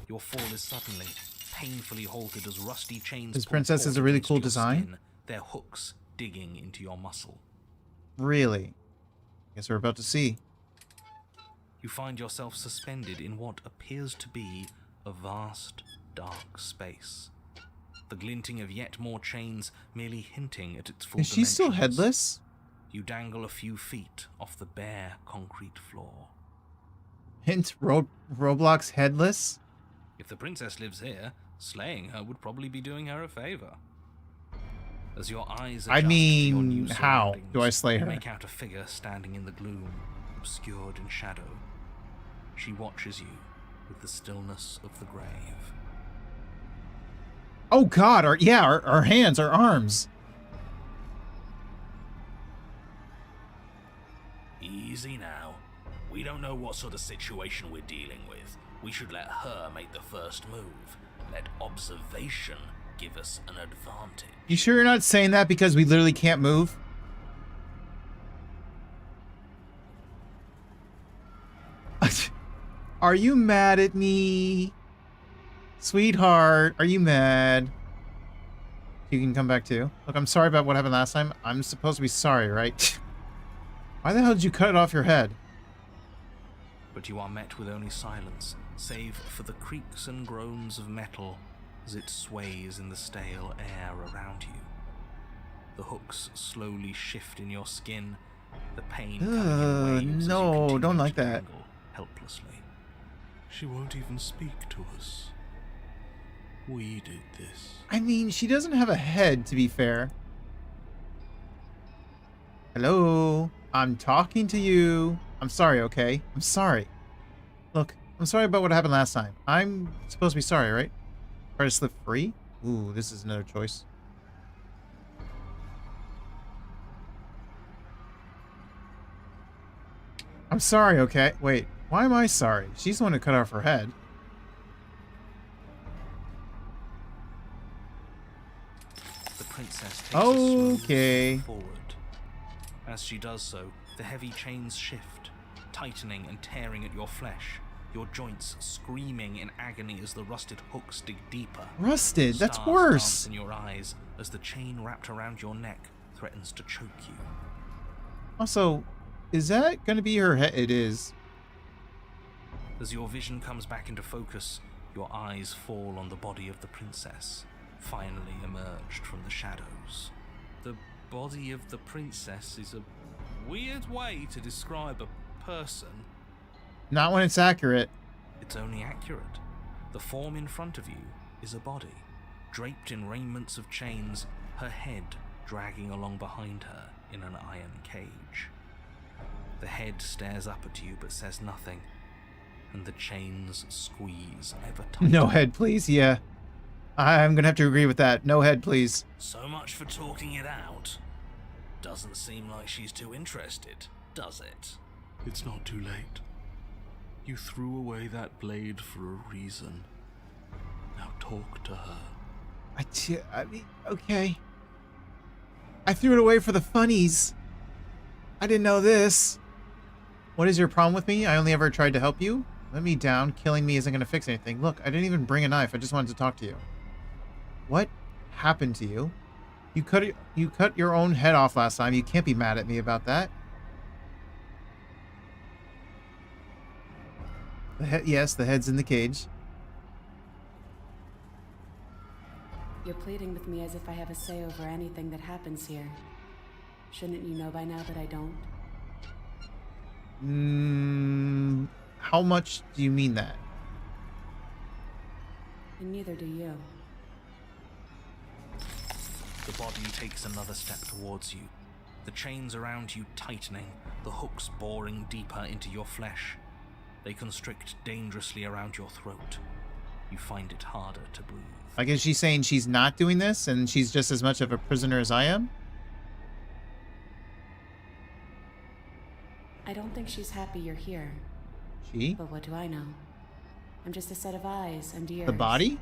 Your fall is suddenly, painfully halted as rusty chains. This princess is a really cool design. Skin, their hooks digging into your muscle. Really? Guess we're about to see. You find yourself suspended in what appears to be a vast, dark space. The glinting of yet more chains merely hinting at its full Is she still dimensions. headless? You dangle a few feet off the bare concrete floor. Hint, Roblox headless? If the princess lives here, slaying her would probably be doing her a favor. As your eyes adjust to your new how surroundings, do I slay her? You make out a figure standing in the gloom, obscured in shadow. She watches you with the stillness of the grave. Oh god, our hands, our arms. Easy now. We don't know what sort of situation we're dealing with. We should let her make the first move. Let observation give us an advantage. You sure you're not saying that because we literally can't move? Are you mad at me? Sweetheart, are you mad? You can come back too. Look, I'm sorry about what happened last time. I'm supposed to be sorry, right? Why the hell did you cut it off your head? But you are met with only silence, save for the creaks and groans of metal as it sways in the stale air around you. The hooks slowly shift in your skin, the pain coming in waves no, as you continue don't like to that. dangle helplessly. She won't even speak to us. We did this. I mean, she doesn't have a head, to be fair. Hello? I'm talking to you. I'm sorry, okay? I'm sorry. Look, I'm sorry about what happened last time. I'm supposed to be sorry, right? Try to slip free? Ooh, this is another choice. I'm sorry, okay? Wait, why am I sorry? She's the one who cut off her head. The princess takes a slow Okay. step forward. As she does so, the heavy chains shift, tightening and tearing at your flesh, your joints screaming in agony as the rusted hooks dig deeper. Rusted? That's Stars worse. dance in your eyes as the chain wrapped around your neck threatens to choke you. Also, is that going to be her head? It is. As your vision comes back into focus, your eyes fall on the body of the princess, finally emerged from the shadows. The body of the princess is a weird way to describe a person. Not when it's accurate. It's only accurate. The form in front of you is a body, draped in raiments of chains, her head dragging along behind her in an iron cage. The head stares up at you but says nothing, and the chains squeeze ever tighter. No head, please. Yeah. I'm going to have to agree with that. No head, please. So much for talking it out. Doesn't seem like she's too interested, does it? It's not too late. You threw away that blade for a reason. Now talk to her. I mean, okay. I threw it away for the funnies. I didn't know this. What is your problem with me? I only ever tried to help you? Let me down. Killing me isn't going to fix anything. Look, I didn't even bring a knife. I just wanted to talk to you. What happened to you? You cut your own head off last time. You can't be mad at me about that. Yes, the head's in the cage. You're pleading with me as if I have a say over anything that happens here. Shouldn't you know by now that I don't? How much do you mean that? And neither do you. The body takes another step towards you, the chains around you tightening, the hooks boring deeper into your flesh. They constrict dangerously around your throat. You find it harder to breathe. Like, is she saying she's not doing this and she's just as much of a prisoner as I am? I don't think she's happy you're here. She? But what do I know? I'm just a set of eyes and ears. The body?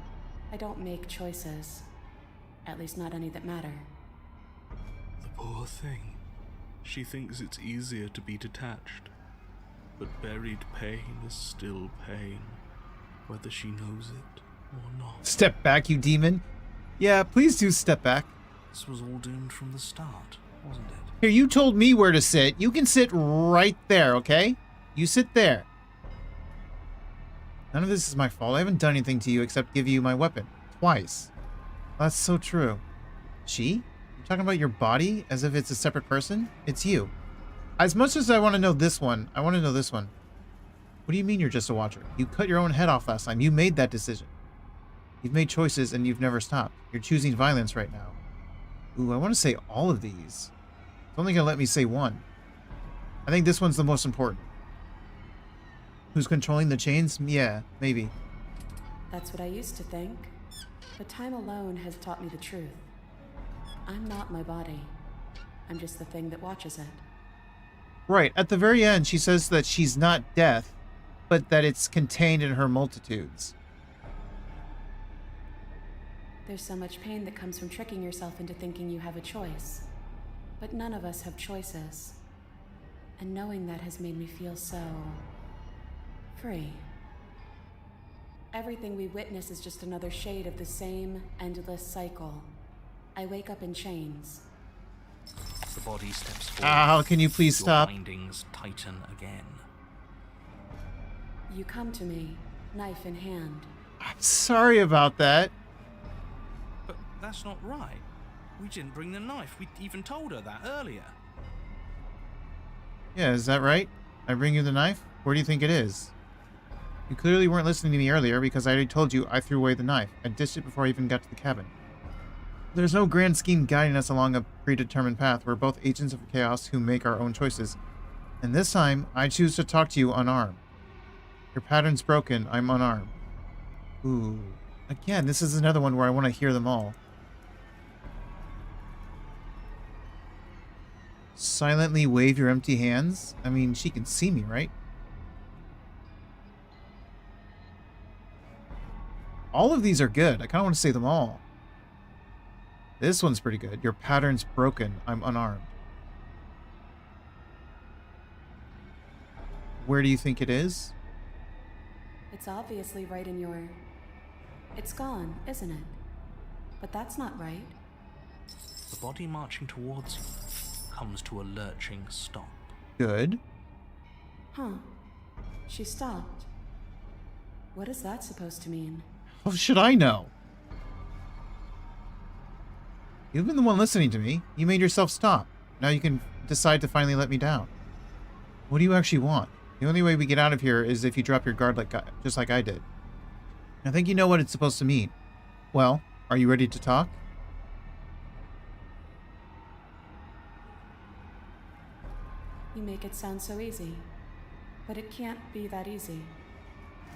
I don't make choices. At least not any that matter. The poor thing. She thinks it's easier to be detached. But buried pain is still pain, whether she knows it or not. Step back, you demon. Yeah, please do step back. This was all doomed from the start, wasn't it? Here, you told me where to sit. You can sit right there, okay? You sit there. None of this is my fault. I haven't done anything to you except give you my weapon. Twice. That's so true. She? You're talking about your body as if it's a separate person? It's you. As much as I want to know this one, I want to know this one. What do you mean you're just a watcher? You cut your own head off last time. You made that decision. You've made choices and you've never stopped. You're choosing violence right now. Ooh, I want to say all of these. It's only going to let me say one. I think this one's the most important. Who's controlling the chains? Yeah, maybe. That's what I used to think. But time alone has taught me the truth. I'm not my body. I'm just the thing that watches it. Right, at the very end, she says that she's not death, but that it's contained in her multitudes. There's so much pain that comes from tricking yourself into thinking you have a choice. But none of us have choices. And knowing that has made me feel so... free. Everything we witness is just another shade of the same endless cycle. I wake up in chains. The body steps forward. Al, can you please stop? Your bindings tighten again. You come to me, knife in hand. I'm sorry about that. But that's not right. We didn't bring the knife. We even told her that earlier. Yeah, is that right? I bring you the knife? Where do you think it is? You clearly weren't listening to me earlier because I already told you I threw away the knife. I ditched it before I even got to the cabin. There's no grand scheme guiding us along a predetermined path. We're both agents of chaos who make our own choices. And this time, I choose to talk to you unarmed. Your pattern's broken. I'm unarmed. Ooh. Again, this is another one where I want to hear them all. Silently wave your empty hands? I mean, she can see me, right? All of these are good. I kind of want to say them all. This one's pretty good. Your pattern's broken. I'm unarmed. Where do you think it is? It's obviously right in your... It's gone, isn't it? But that's not right. The body marching towards you comes to a lurching stop. Good. Huh. She stopped. What is that supposed to mean? How should I know? You've been the one listening to me. You made yourself stop. Now you can decide to finally let me down. What do you actually want? The only way we get out of here is if you drop your guard just like I did. I think you know what it's supposed to mean. Well, are you ready to talk? You make it sound so easy. But it can't be that easy.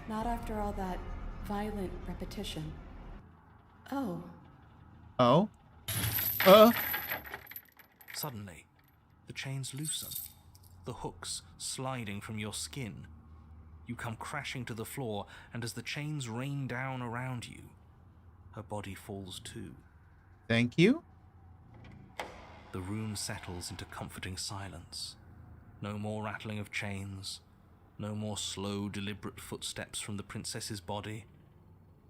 Not after all that violent repetition. Oh. Oh? Suddenly, the chains loosen, the hooks sliding from your skin. You come crashing to the floor, and as the chains rain down around you, her body falls too. Thank you? The room settles into comforting silence. No more rattling of chains, no more slow, deliberate footsteps from the princess's body,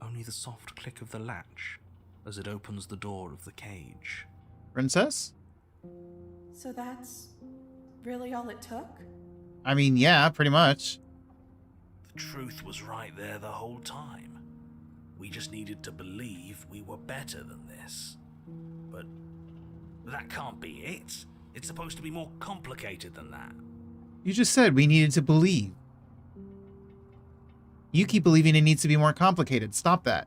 only the soft click of the latch as it opens the door of the cage. Princess? So that's really all it took? I mean, yeah, pretty much. The truth was right there the whole time. We just needed to believe we were better than this. But that can't be it. It's supposed to be more complicated than that. You just said we needed to believe. You keep believing it needs to be more complicated. Stop that.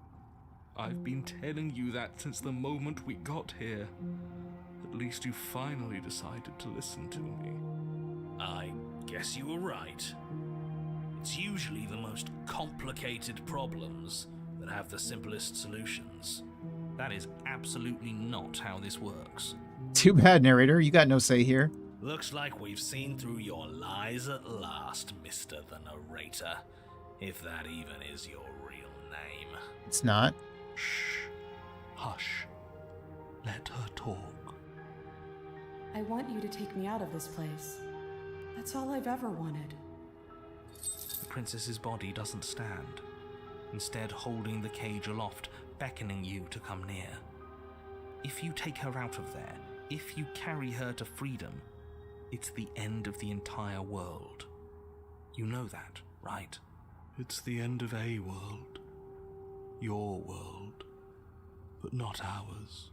I've been telling you that since the moment we got here. At least you finally decided to listen to me. I guess you were right. It's usually the most complicated problems that have the simplest solutions. That is absolutely not how this works. Too bad, narrator. You got no say here. Looks like we've seen through your lies at last, Mr. the Narrator. If that even is your real name. It's not. Shh. Hush. Let her talk. I want you to take me out of this place. That's all I've ever wanted. The princess's body doesn't stand, instead holding the cage aloft, beckoning you to come near. If you take her out of there, if you carry her to freedom, it's the end of the entire world. You know that, right? It's the end of a world. Your world. But not ours.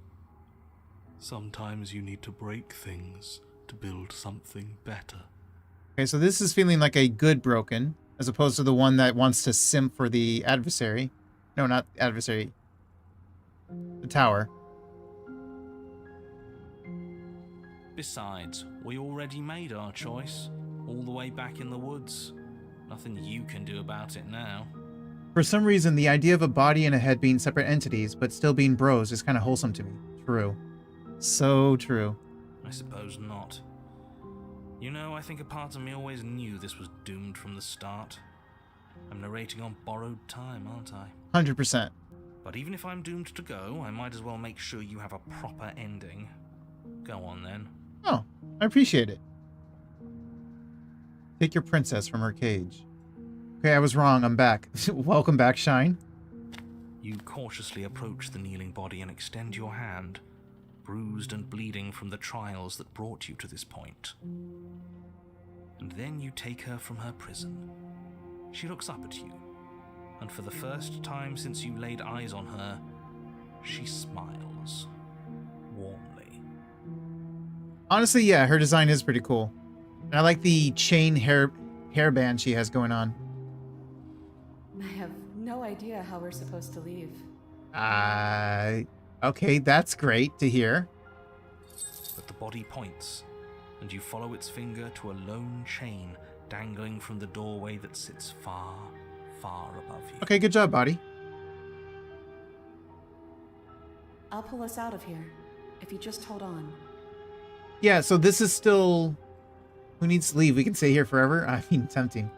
Sometimes you need to break things to build something better. Okay, so this is feeling like a good broken, as opposed to the one that wants to simp for the adversary. No, not adversary. The tower. Besides, we already made our choice, all the way back in the woods. Nothing you can do about it now. For some reason, the idea of a body and a head being separate entities, but still being bros is kind of wholesome to me. True. So true. I suppose not. You know, I think a part of me always knew this was doomed from the start. I'm narrating on borrowed time, aren't I? 100%. But even if I'm doomed to go, I might as well make sure you have a proper ending. Go on, then. Oh, I appreciate it. Take your princess from her cage. Okay, I was wrong. I'm back. Welcome back, Shine. You cautiously approach the kneeling body and extend your hand, bruised and bleeding from the trials that brought you to this point. And then you take her from her prison. She looks up at you, and for the first time since you laid eyes on her, she smiles warmly. Honestly, yeah, her design is pretty cool. And I like the chain hairband she has going on. I have no idea how we're supposed to leave. Okay, that's great to hear. But the body points, and you follow its finger to a lone chain dangling from the doorway that sits far, far above you. Okay, good job, body. I'll pull us out of here, if you just hold on. Yeah, so this is still... Who needs to leave? We can stay here forever? I mean, tempting.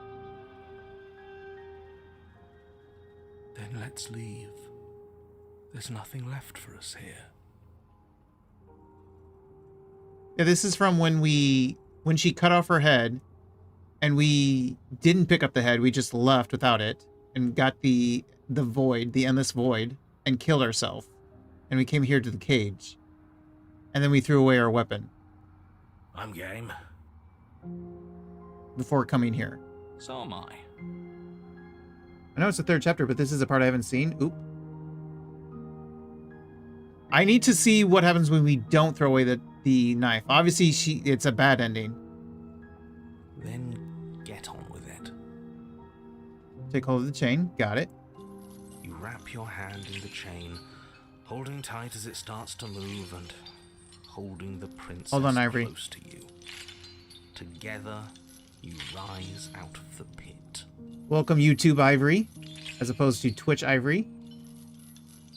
Then let's leave. There's nothing left for us here. Yeah, this is from when she cut off her head, and we didn't pick up the head, we just left without it, and got the void, the endless void, and killed ourselves. And we came here to the cage. And then we threw away our weapon. I'm game. Before coming here. So am I. I know it's the third chapter, but this is a part I haven't seen. Oop. I need to see what happens when we don't throw away the knife. Obviously, it's a bad ending. Then get on with it. Take hold of the chain. Got it. You wrap your hand in the chain, holding tight as it starts to move and holding the princess Hold on, Ivory. close to you. Together, you rise out of the pit. Welcome, YouTube Ivory, as opposed to Twitch Ivory.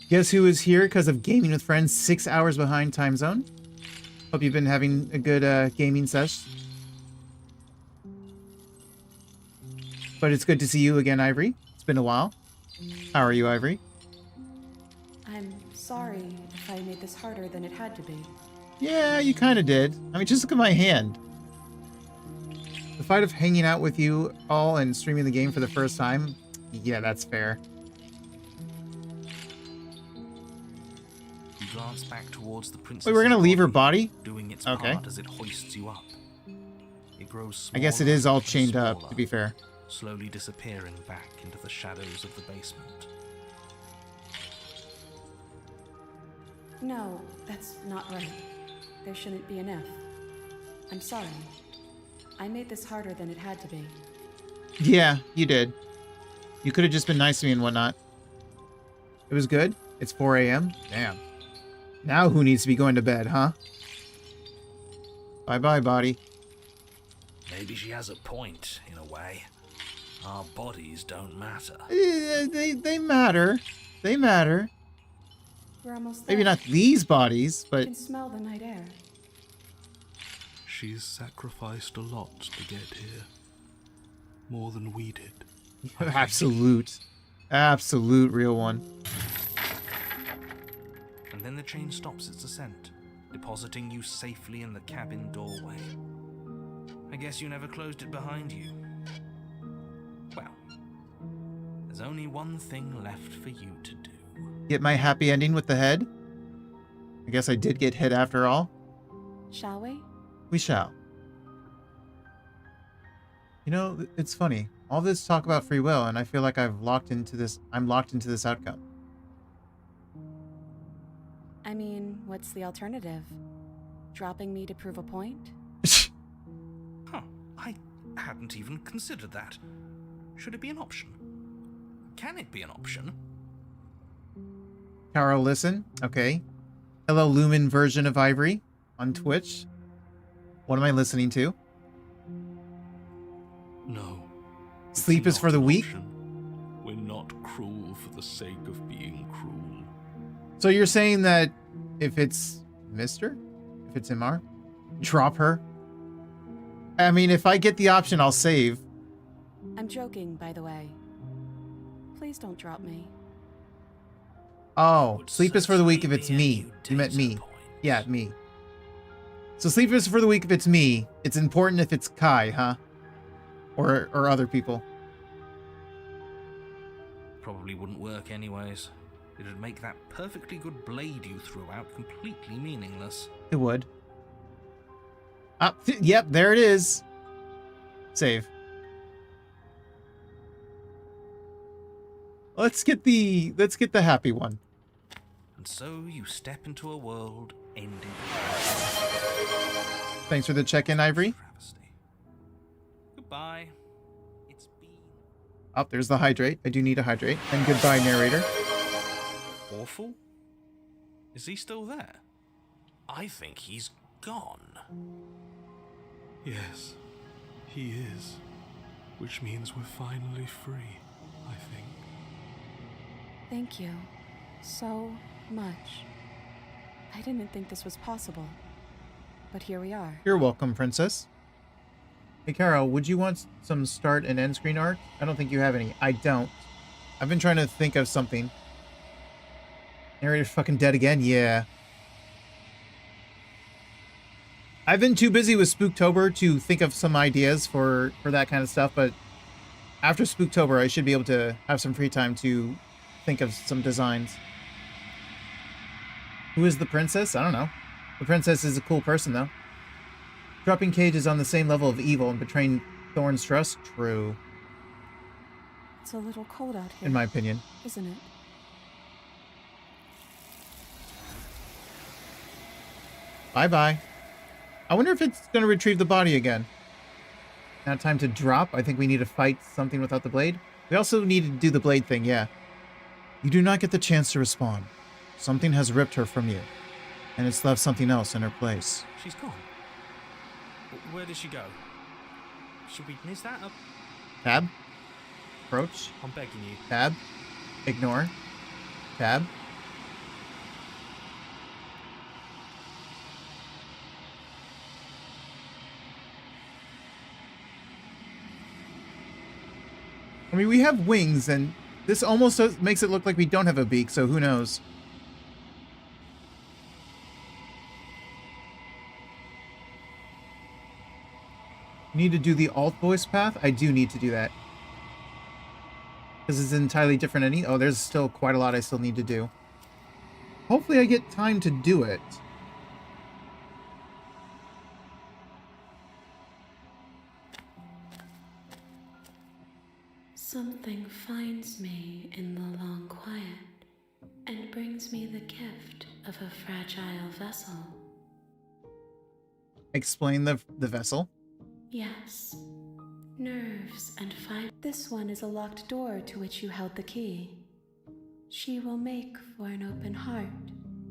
Guess who is here because of gaming with friends 6 hours behind time zone? Hope you've been having a good gaming sesh. But it's good to see you again, Ivory. It's been a while. How are you, Ivory? I'm sorry if I made this harder than it had to be. Yeah, you kind of did. I mean, just look at my hand. The fight of hanging out with you all and streaming the game for the first time, yeah, that's fair. You glance back towards the princess. Wait, we're gonna leave her body? Doing its Okay. part as it hoists you up. It grows smaller. I guess it is all and chained up, smaller, to be fair. slowly disappearing back into the shadows of the basement. No, that's not right. There shouldn't be an if. I'm sorry. I made this harder than it had to be. Yeah, you did. You could have just been nice to me and whatnot. It was good. It's 4 a.m. Damn. Now who needs to be going to bed, huh? Bye-bye, body. Maybe she has a point, in a way. Our bodies don't matter. They matter. They matter. We're almost there. Maybe not these bodies, I but... can smell the night air. She's sacrificed a lot to get here. More than we did. Absolute real one. And then the chain stops its ascent, depositing you safely in the cabin doorway. I guess you never closed it behind you. Well, there's only one thing left for you to do. Get my happy ending with the head? I guess I did get hit after all. Shall we? We shall. You know, it's funny. All this talk about free will, and I feel like I'm locked into this outcome. I mean, what's the alternative? Dropping me to prove a point? Huh, I hadn't even considered that. Should it be an option? Can it be an option? Carol, listen. Okay. Hello, Lumen version of Ivory on Twitch. What am I listening to? No. Sleep it's is for not the an weak? option. We're not cruel for the sake of being cruel. So you're saying that if it's Mr.? If it's MR? Drop her? I mean, if I get the option, I'll save. I'm joking, by the way. Please don't drop me. Oh, Would sleep is for the weak if certainly it's be a me. new You meant data me. point. Yeah, me. So sleep is for the weak if it's me. It's important if it's Kai, huh? Or other people. Probably wouldn't work anyways. It'd make that perfectly good blade you threw out completely meaningless. It would. Yep, there it is. Save. Let's get the happy one. And so you step into a world ending. Thanks for the check-in, Ivory. Travesty. Goodbye. It's been Oh, there's the hydrate. I do need a hydrate. And goodbye, narrator. awful. Is he still there? I think he's gone. Yes, he is. Which means we're finally free, I think. Thank you so much. I didn't think this was possible, but here we are. You're welcome, princess. Hey, Carol, would you want some start and end screen art? I don't think you have any. I don't. I've been trying to think of something. Narrator's fucking dead again? Yeah. I've been too busy with Spooktober to think of some ideas for that kind of stuff, but after Spooktober, I should be able to have some free time to think of some designs. Who is the princess? I don't know. The princess is a cool person, though. Dropping Cage is on the same level of evil and betraying Thorn's trust? True, It's a little cold out here, in my opinion. isn't it? Bye-bye. I wonder if it's going to retrieve the body again. Now time to drop. I think we need to fight something without the blade. We also need to do the blade thing, yeah. You do not get the chance to respond. Something has ripped her from you, and it's left something else in her place. She's gone. Where did she go? Should we miss that up? Tab. Approach. I'm begging you. Tab. Ignore. Tab. I mean, we have wings, and this almost makes it look like we don't have a beak, so who knows? Need to do the alt voice path? I do need to do that. Because it's entirely different. Oh, there's still quite a lot I still need to do. Hopefully I get time to do it. Something finds me in the long quiet and brings me the gift of a fragile vessel. Explain the vessel. Yes, nerves and fiber. This one is a locked door to which you held the key. She will make for an open heart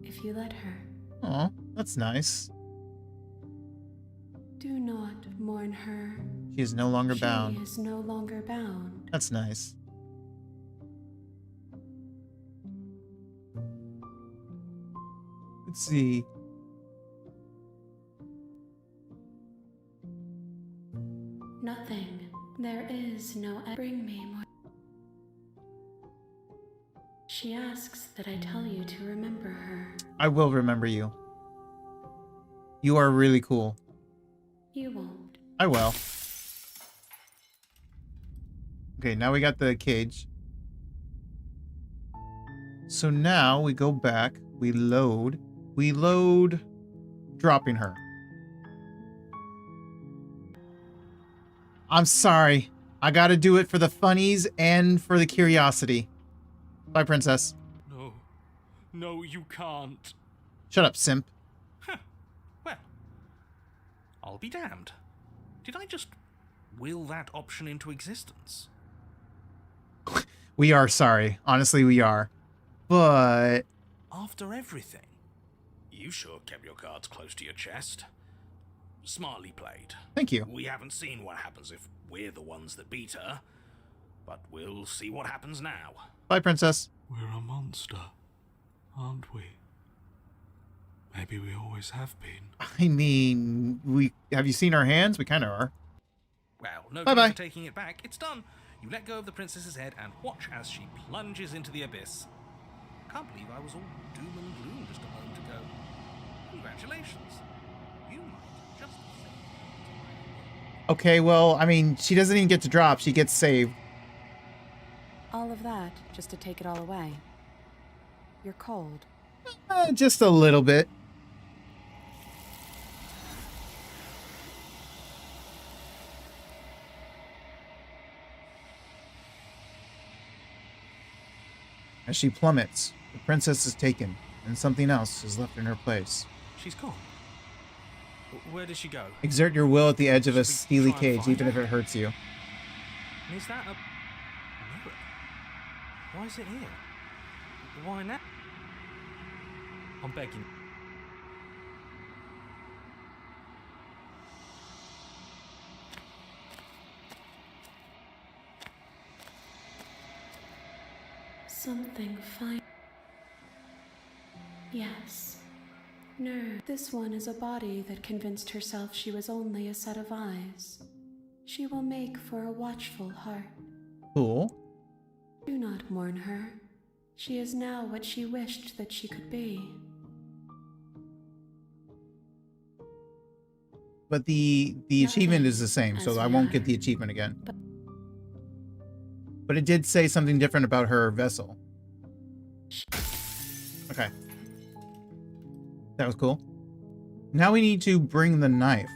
if you let her. Aw, that's nice. Do not mourn her. She is no longer bound. She is no longer bound. That's nice. Let's see. Nothing. There is no. Bring me more. She asks that I tell you to remember her. I will remember you. You are really cool. You won't. I will. Okay, now we got the cage. So now we go back. We load. We load dropping her. I'm sorry. I gotta do it for the funnies and for the curiosity. Bye, princess. No. No, you can't. Shut up, simp. Well, I'll be damned. Did I just will that option into existence? We are sorry. Honestly, we are. But After everything, you sure kept your cards close to your chest. Smartly played. thank you. We haven't seen what happens if we're the ones that beat her, but we'll see what happens now. Bye, princess. We're a monster, aren't we? Maybe we always have been. I mean, have you seen our hands? We kind of are. Well, no Bye-bye. need for taking it back. It's done. You let go of the princess's head and watch as she plunges into the abyss. Can't believe I was all doom and gloom just a moment ago. Congratulations. You might just Okay, well, I mean, she doesn't even get to drop. She gets saved. All of that just to take it all away. You're cold. Just a little bit. As she plummets, the princess is taken, and something else is left in her place. She's gone. Where did she go? Exert your will at the edge of a Should we steely try and cage, find even if her? it hurts you. And is that a mirror? Why is it here? Why now? I'm begging. Something fine. Yes. No, this one is a body that convinced herself she was only a set of eyes. She will make for a watchful heart. Cool. Do not mourn her. She is now what she wished that she could be. But the achievement is the same, so I won't get the achievement again. But it did say something different about her vessel. Okay. That was cool. Now we need to bring the knife.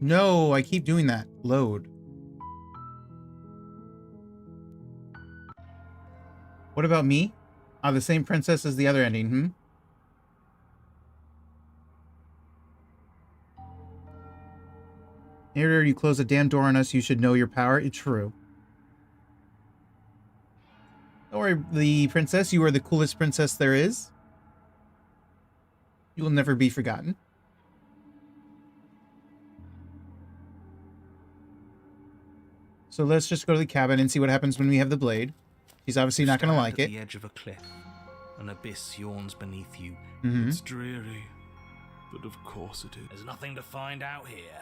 No, I keep doing that. Load. What about me? Ah, the same princess as the other ending, Narrator, you close the damn door on us, you should know your power. It's true. Don't worry, the princess, you are the coolest princess there is. You will never be forgotten. So let's just go to the cabin and see what happens when we have the blade. She's obviously not going to like At it. the edge of a cliff. An abyss yawns beneath you. It's dreary, but of course it is. There's nothing to find out here.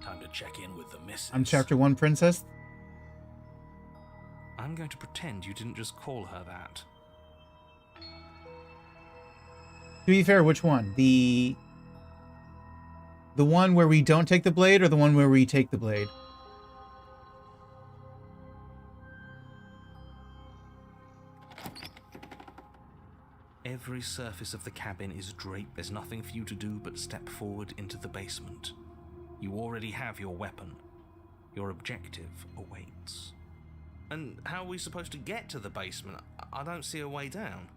Time to check in with the missus. I'm chapter 1 princess. I'm going to pretend you didn't just call her that. To be fair, which one? The one where we don't take the blade, or the one where we take the blade? Every surface of the cabin is draped. There's nothing for you to do but step forward into the basement. You already have your weapon. Your objective awaits. And how are we supposed to get to the basement? I don't see a way down.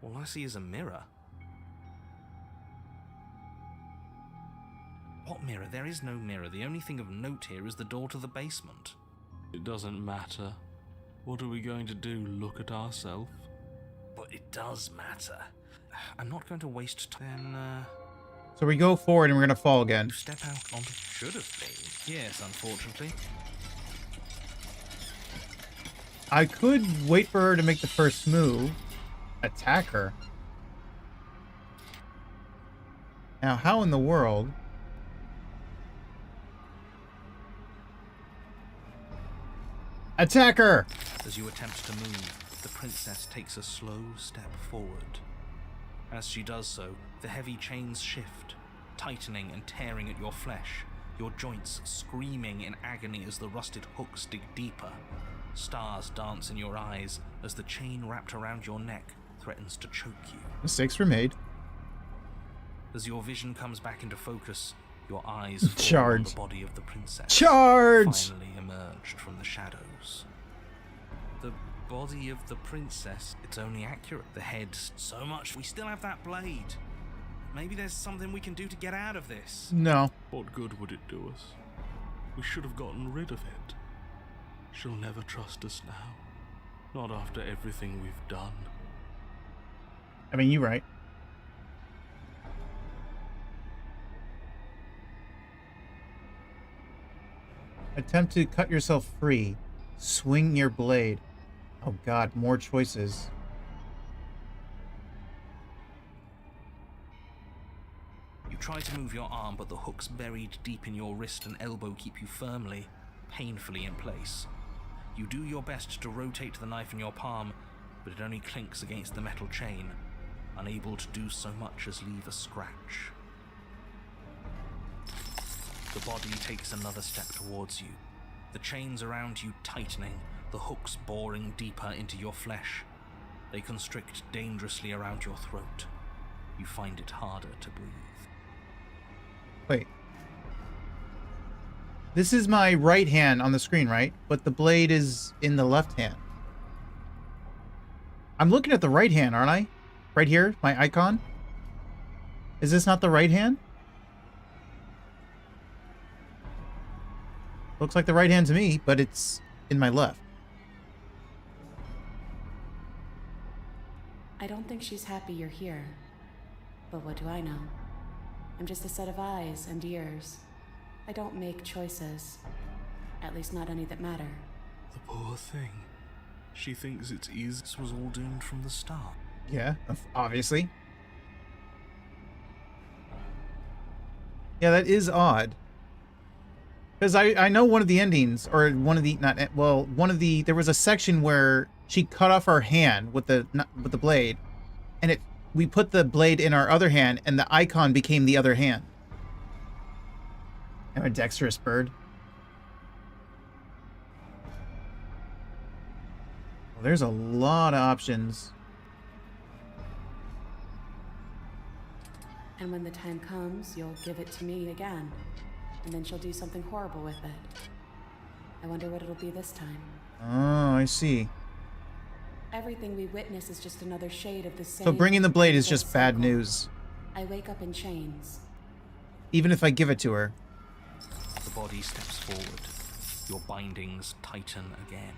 All I see is a mirror. What mirror? There is no mirror. The only thing of note here is the door to the basement. It doesn't matter. What are we going to do? Look at ourselves? But it does matter. I'm not going to waste time. So we go forward and we're going to fall again. Step out onto... Should have been. Yes, unfortunately. I could wait for her to make the first move. Attack her. Now, how in the world... Attack her! As you attempt to move, the princess takes a slow step forward. As she does so, the heavy chains shift, tightening and tearing at your flesh, your joints screaming in agony as the rusted hooks dig deeper. Stars dance in your eyes as the chain wrapped around your neck threatens to choke you. Mistakes were made. As your vision comes back into focus, your eyes fall Charge. on the body of the princess. Charge! Finally emerged from the shadows. The body of the princess, it's only accurate. The head, so much. We still have that blade. Maybe there's something we can do to get out of this. No. What good would it do us? We should have gotten rid of it. She'll never trust us now. Not after everything we've done. I mean, you're right. Attempt to cut yourself free. Swing your blade. Oh god, more choices. You try to move your arm, but the hooks buried deep in your wrist and elbow keep you firmly, painfully in place. You do your best to rotate the knife in your palm, but it only clinks against the metal chain, unable to do so much as leave a scratch. The body takes another step towards you, the chains around you tightening, the hooks boring deeper into your flesh. They constrict dangerously around your throat. You find it harder to breathe. Wait. This is my right hand on the screen, right? But the blade is in the left hand. I'm looking at the right hand, aren't I? Right here, my icon. Is this not the right hand? Looks like the right hand to me, but it's in my left. I don't think she's happy you're here. But what do I know? I'm just a set of eyes and ears. I don't make choices. At least not any that matter. The poor thing. She thinks it's easy. This was all doomed from the start. Yeah, obviously. Yeah, that is odd. Because I know one of the endings, or one of the, there was a section where she cut off her hand with the blade, and we put the blade in our other hand, and the icon became the other hand. I'm a dexterous bird. Well, there's a lot of options. And when the time comes, you'll give it to me again. And then she'll do something horrible with it. I wonder what it'll be this time. Oh, I see. Everything we witness is just another shade of the same. So bringing the blade is just bad news. I wake up in chains. Even if I give it to her. The body steps forward. Your bindings tighten again.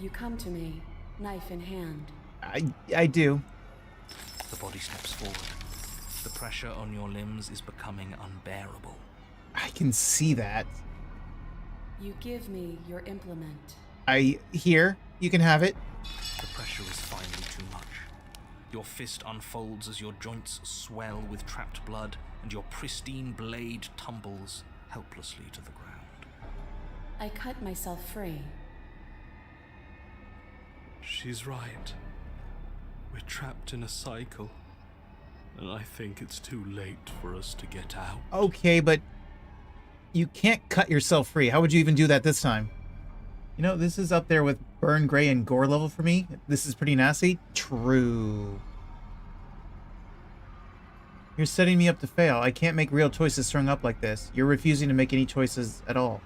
You come to me, knife in hand. I do. The body steps forward. The pressure on your limbs is becoming unbearable. I can see that. You give me your implement. Here, you can have it. The pressure is finally too much. Your fist unfolds as your joints swell with trapped blood, and your pristine blade tumbles helplessly to the ground. I cut myself free. She's right. We're trapped in a cycle. And I think it's too late for us to get out. Okay, but you can't cut yourself free. How would you even do that this time? You know, this is up there with burn, gray, and gore level for me. This is pretty nasty. True. You're setting me up to fail. I can't make real choices strung up like this. You're refusing to make any choices at all.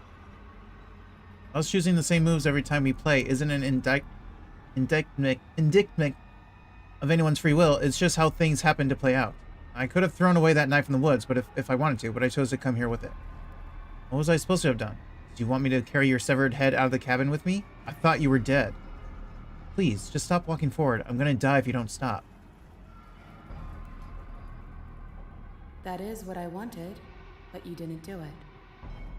Us choosing the same moves every time we play isn't an indictment of anyone's free will. It's just how things happen to play out. I could have thrown away that knife in the woods, but if I wanted to, but I chose to come here with it. What was I supposed to have done? Do you want me to carry your severed head out of the cabin with me? I thought you were dead. Please, just stop walking forward. I'm gonna die if you don't stop. That is what I wanted, but you didn't do it.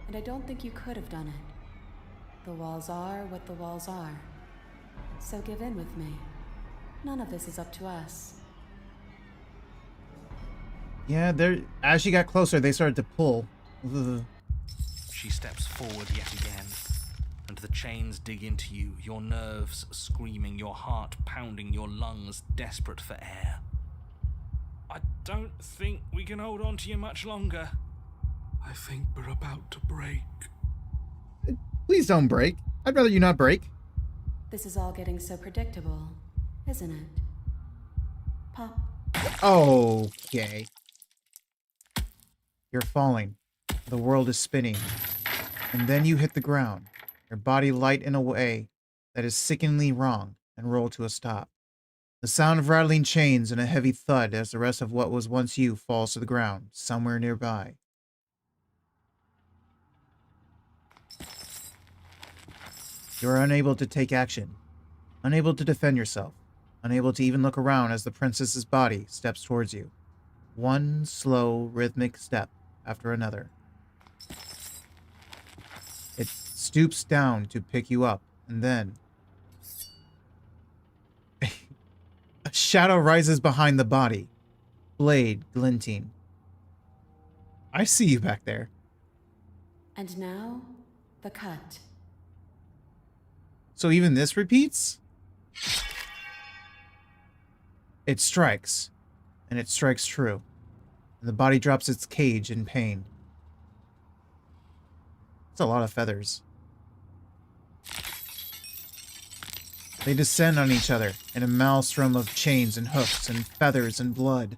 And I don't think you could have done it. The walls are what the walls are. So give in with me. None of this is up to us. Yeah, as she got closer, they started to pull. Ugh. She steps forward yet again, and the chains dig into you, your nerves screaming, your heart pounding, your lungs desperate for air. I don't think we can hold on to you much longer. I think we're about to break. Please don't break. I'd rather you not break. This is all getting so predictable, isn't it? Pop. Okay. You're falling. The world is spinning. And then you hit the ground, your body light in a way that is sickeningly wrong, and roll to a stop. The sound of rattling chains and a heavy thud as the rest of what was once you falls to the ground, somewhere nearby. You are unable to take action, unable to defend yourself, unable to even look around as the princess's body steps towards you. One slow, rhythmic step after another. It stoops down to pick you up, and then a shadow rises behind the body, blade glinting, I see you back there. And now, the cut. So even this repeats? It strikes, and it strikes true. And the body drops its cage in pain. It's a lot of feathers. They descend on each other in a maelstrom of chains and hooks and feathers and blood,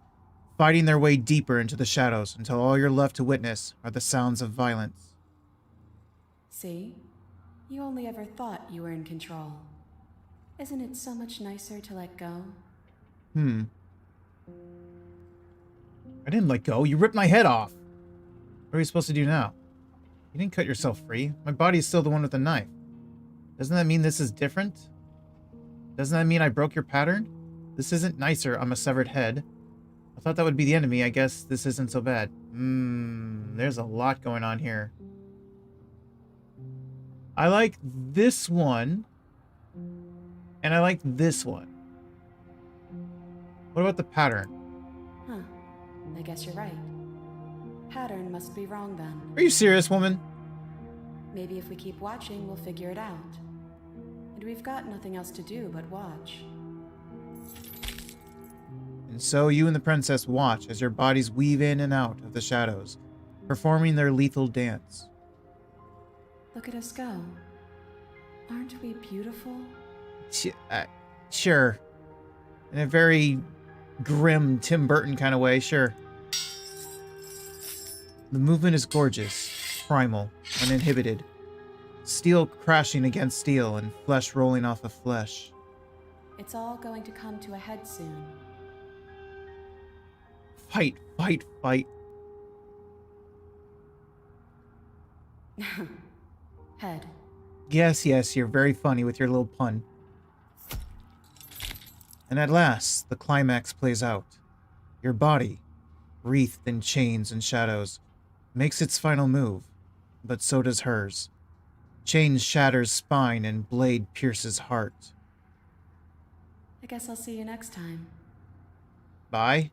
fighting their way deeper into the shadows until all you're left to witness are the sounds of violence. See? You only ever thought you were in control. Isn't it so much nicer to let go? I didn't let go. You ripped my head off. What are we supposed to do now? You didn't cut yourself free. My body's still the one with the knife. Doesn't that mean this is different? Doesn't that mean I broke your pattern? This isn't nicer. I'm a severed head. I thought that would be the enemy. I guess this isn't so bad. There's a lot going on here. I like this one. And I like this one. What about the pattern? Huh. I guess you're right. Pattern must be wrong then. Are you serious, woman? Maybe if we keep watching, we'll figure it out. And we've got nothing else to do but watch. And so you and the princess watch as your bodies weave in and out of the shadows, performing their lethal dance. Look at us go. Aren't we beautiful? Sure. In a very grim Tim Burton kind of way, sure. The movement is gorgeous, primal, uninhibited. Steel crashing against steel and flesh rolling off of flesh. It's all going to come to a head soon. Fight, fight, fight. Head. Yes, you're very funny with your little pun. And at last, the climax plays out. Your body, wreathed in chains and shadows, makes its final move, but so does hers. Chain shatters spine and blade pierces heart. I guess I'll see you next time. Bye.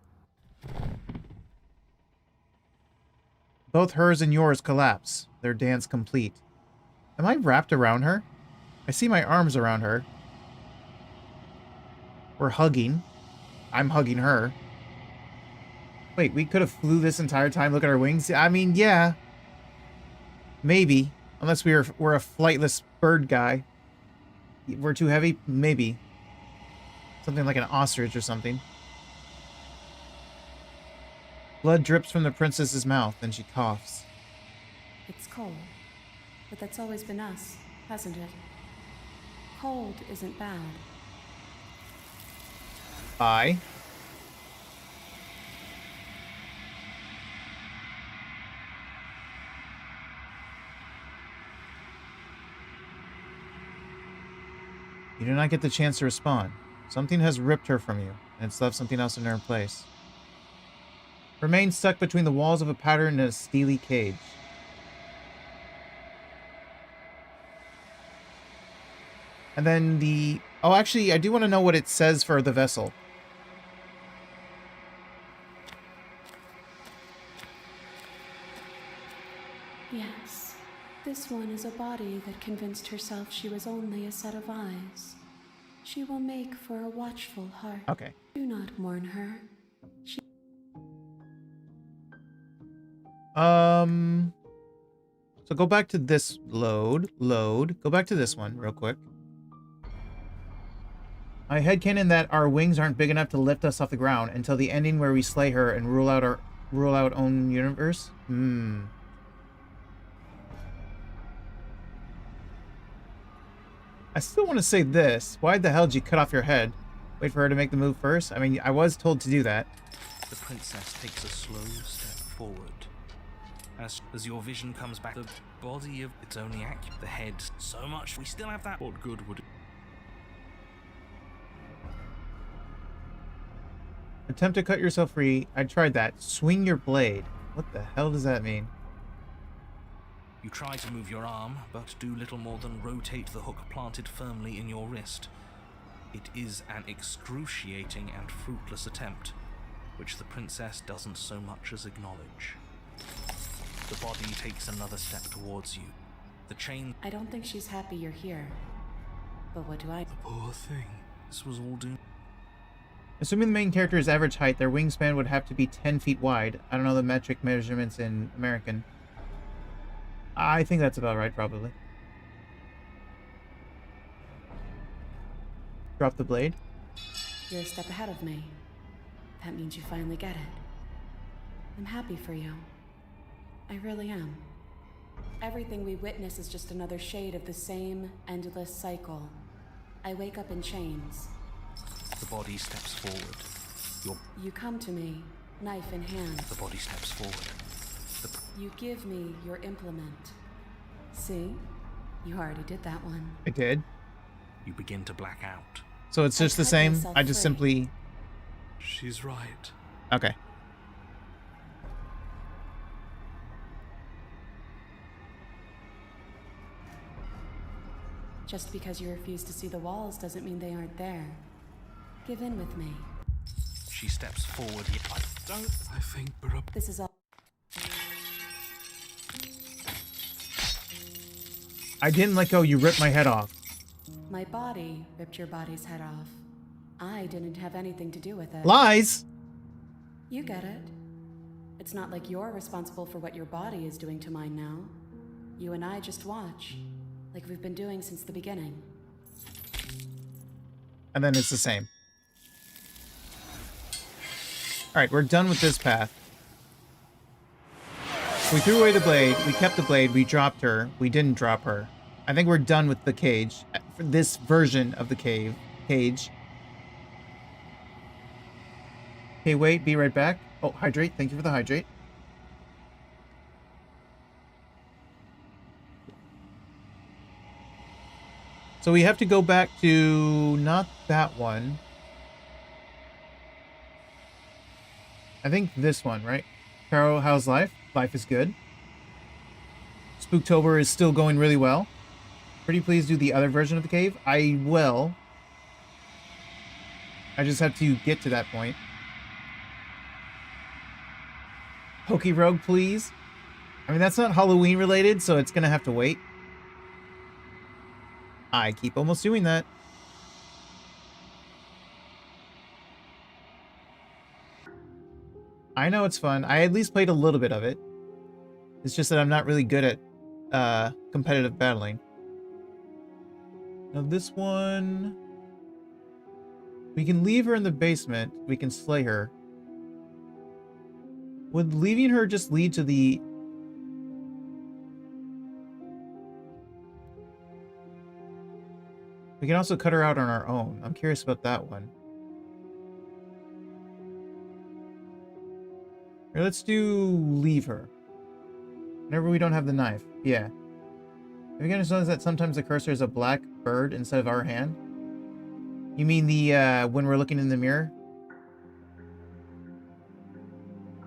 Both hers and yours collapse, their dance complete. Am I wrapped around her? I see my arms around her. We're hugging. I'm hugging her. Wait, we could have flew this entire time. Look at our wings. I mean, yeah. Maybe. Unless we're a flightless bird guy. We're too heavy? Maybe. Something like an ostrich or something. Blood drips from the princess's mouth and she coughs. It's cold. But that's always been us, hasn't it? Cold isn't bad. Bye. You do not get the chance to respond. Something has ripped her from you, and it's left something else in her place. Remain stuck between the walls of a pattern and a steely cage. And then the... Oh, actually, I do want to know what it says for the vessel. Yes. This one is a body that convinced herself she was only a set of eyes. She will make for a watchful heart. Okay. Do not mourn her. So go back to this load. Go back to this one real quick. I headcanon that our wings aren't big enough to lift us off the ground until the ending where we slay her and rule out own universe. I still want to say this. Why the hell did you cut off your head? Wait for her to make the move first? I mean, I was told to do that. The princess takes a slow step forward. As your vision comes back, the body of its only accurate, the head, so much. We still have that. What good would it? Attempt to cut yourself free. I tried that. Swing your blade. What the hell does that mean? You try to move your arm, but do little more than rotate the hook planted firmly in your wrist. It is an excruciating and fruitless attempt, which the princess doesn't so much as acknowledge. The body takes another step towards you. The chain... I don't think she's happy you're here. But what do I... The poor thing. This was all doomed. Assuming the main character is average height, their wingspan would have to be 10 feet wide. I don't know the metric measurements in American. I think that's about right, probably. Drop the blade. You're a step ahead of me. That means you finally get it. I'm happy for you. I really am. Everything we witness is just another shade of the same endless cycle. I wake up in chains. The body steps forward. You come to me, knife in hand. The body steps forward. You give me your implement. See? You already did that one. I did. You begin to black out. So it's just the same? I just simply... She's right. Okay. Just because you refuse to see the walls doesn't mean they aren't there. Give in with me. She steps forward. I think we're up. This is all. I didn't let go. You ripped my head off. My body ripped your body's head off. I didn't have anything to do with it. Lies! You get it. It's not like you're responsible for what your body is doing to mine now. You and I just watch, like we've been doing since the beginning. And then it's the same. Alright, we're done with this path. We threw away the blade, we kept the blade, we dropped her, we didn't drop her. I think we're done with the cage. For this version of the cage. Okay, wait, be right back. Oh, hydrate. Thank you for the hydrate. So we have to go back to not that one. I think this one, right? Caro, how's life? Life is good. Spooktober is still going really well. Pretty please do the other version of the cave. I will. I just have to get to that point. Poke Rogue, please. I mean, that's not Halloween related, so it's gonna have to wait. I keep almost doing that. I know it's fun. I at least played a little bit of it. It's just that I'm not really good at competitive battling. Now this one... We can leave her in the basement. We can slay her. Would leaving her just lead to the... We can also cut her out on our own. I'm curious about that one. Or let's do leave her. Whenever we don't have the knife. Yeah. Have you guys noticed that sometimes the cursor is a black bird instead of our hand? You mean the, when we're looking in the mirror?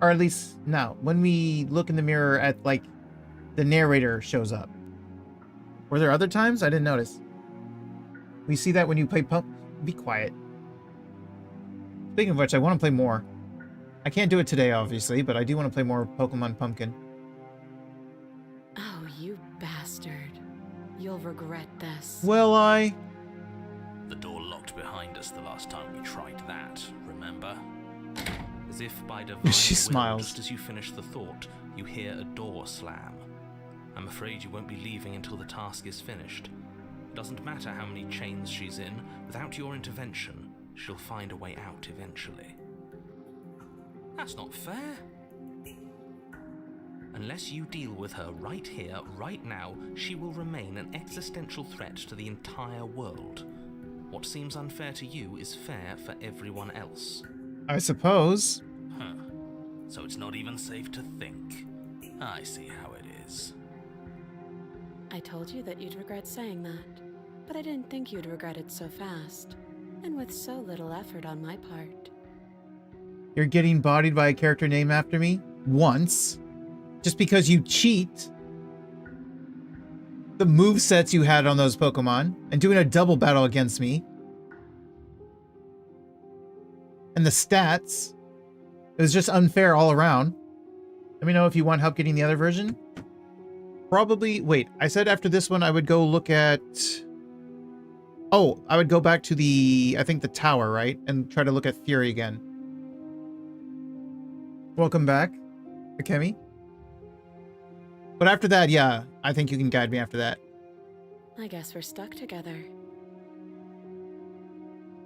Or at least, no. When we look in the mirror at, like, the narrator shows up. Were there other times? I didn't notice. We see that when you play Be quiet. Speaking of which, I want to play more. I can't do it today, obviously, but I do want to play more Pokemon Pumpkin. Oh, you bastard. You'll regret this. Will I? The door locked behind us the last time we tried that, remember? As if by divine She will, smiles. just as you finish the thought, you hear a door slam. I'm afraid you won't be leaving until the task is finished. It doesn't matter how many chains she's in, without your intervention, she'll find a way out eventually. That's not fair. Unless you deal with her right here, right now, she will remain an existential threat to the entire world. What seems unfair to you is fair for everyone else. I suppose. Huh. So it's not even safe to think. I see how it is. I told you that you'd regret saying that, but I didn't think you'd regret it so fast, and with so little effort on my part. You're getting bodied by a character named after me? Once. Just because you cheat the movesets you had on those Pokemon and doing a double battle against me. And the stats. It was just unfair all around. Let me know if you want help getting the other version. Probably, wait, I said after this one I would go look at... Oh, I would go back to the, I think the tower, right? And try to look at Fury again. Welcome back, Akemi. But after that, yeah, I think you can guide me after that. I guess we're stuck together.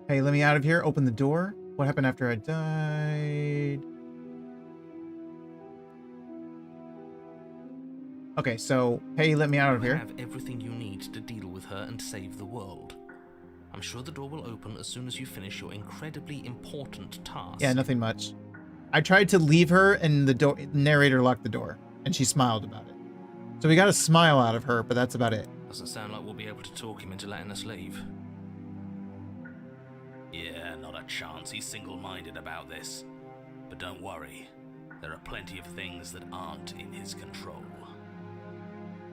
Hey, let me out of here. Open the door. What happened after I died? Okay, so, hey, let me out of You here. have everything you need to deal with her and save the world. I'm sure the door will open as soon as you finish your incredibly important task. Yeah, nothing much. I tried to leave her and the narrator locked the door, and she smiled about it. So we got a smile out of her, but that's about it. Doesn't sound like we'll be able to talk him into letting us leave. Yeah, not a chance. He's single-minded about this. But don't worry. There are plenty of things that aren't in his control.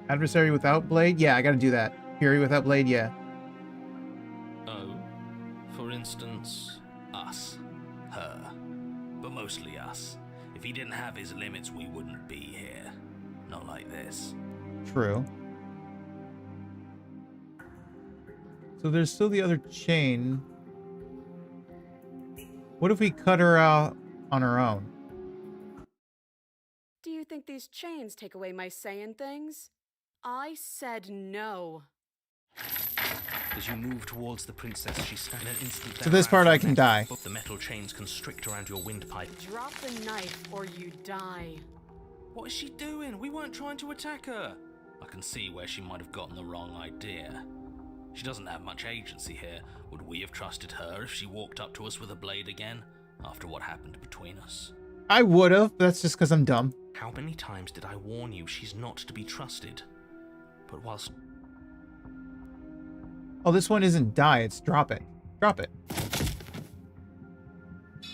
Adversary without blade? Yeah, I gotta do that. Fury without blade? Yeah. Oh? For instance, us. Her. But mostly us. If he didn't have his limits, we wouldn't be here. Not like this. True. So there's still the other chain. What if we cut her out on her own? Do you think these chains take away my saying things? I said no. As you move towards the princess, she stands in an instant. So this part I can die. The metal chains constrict around your windpipe. Drop the knife or you die. What is she doing? We weren't trying to attack her. I can see where she might have gotten the wrong idea. She doesn't have much agency here. Would we have trusted her if she walked up to us with a blade again, after what happened between us? I would have, but that's just because I'm dumb. How many times did I warn you she's not to be trusted? But whilst... Oh, this one isn't die, it's drop it. Drop it.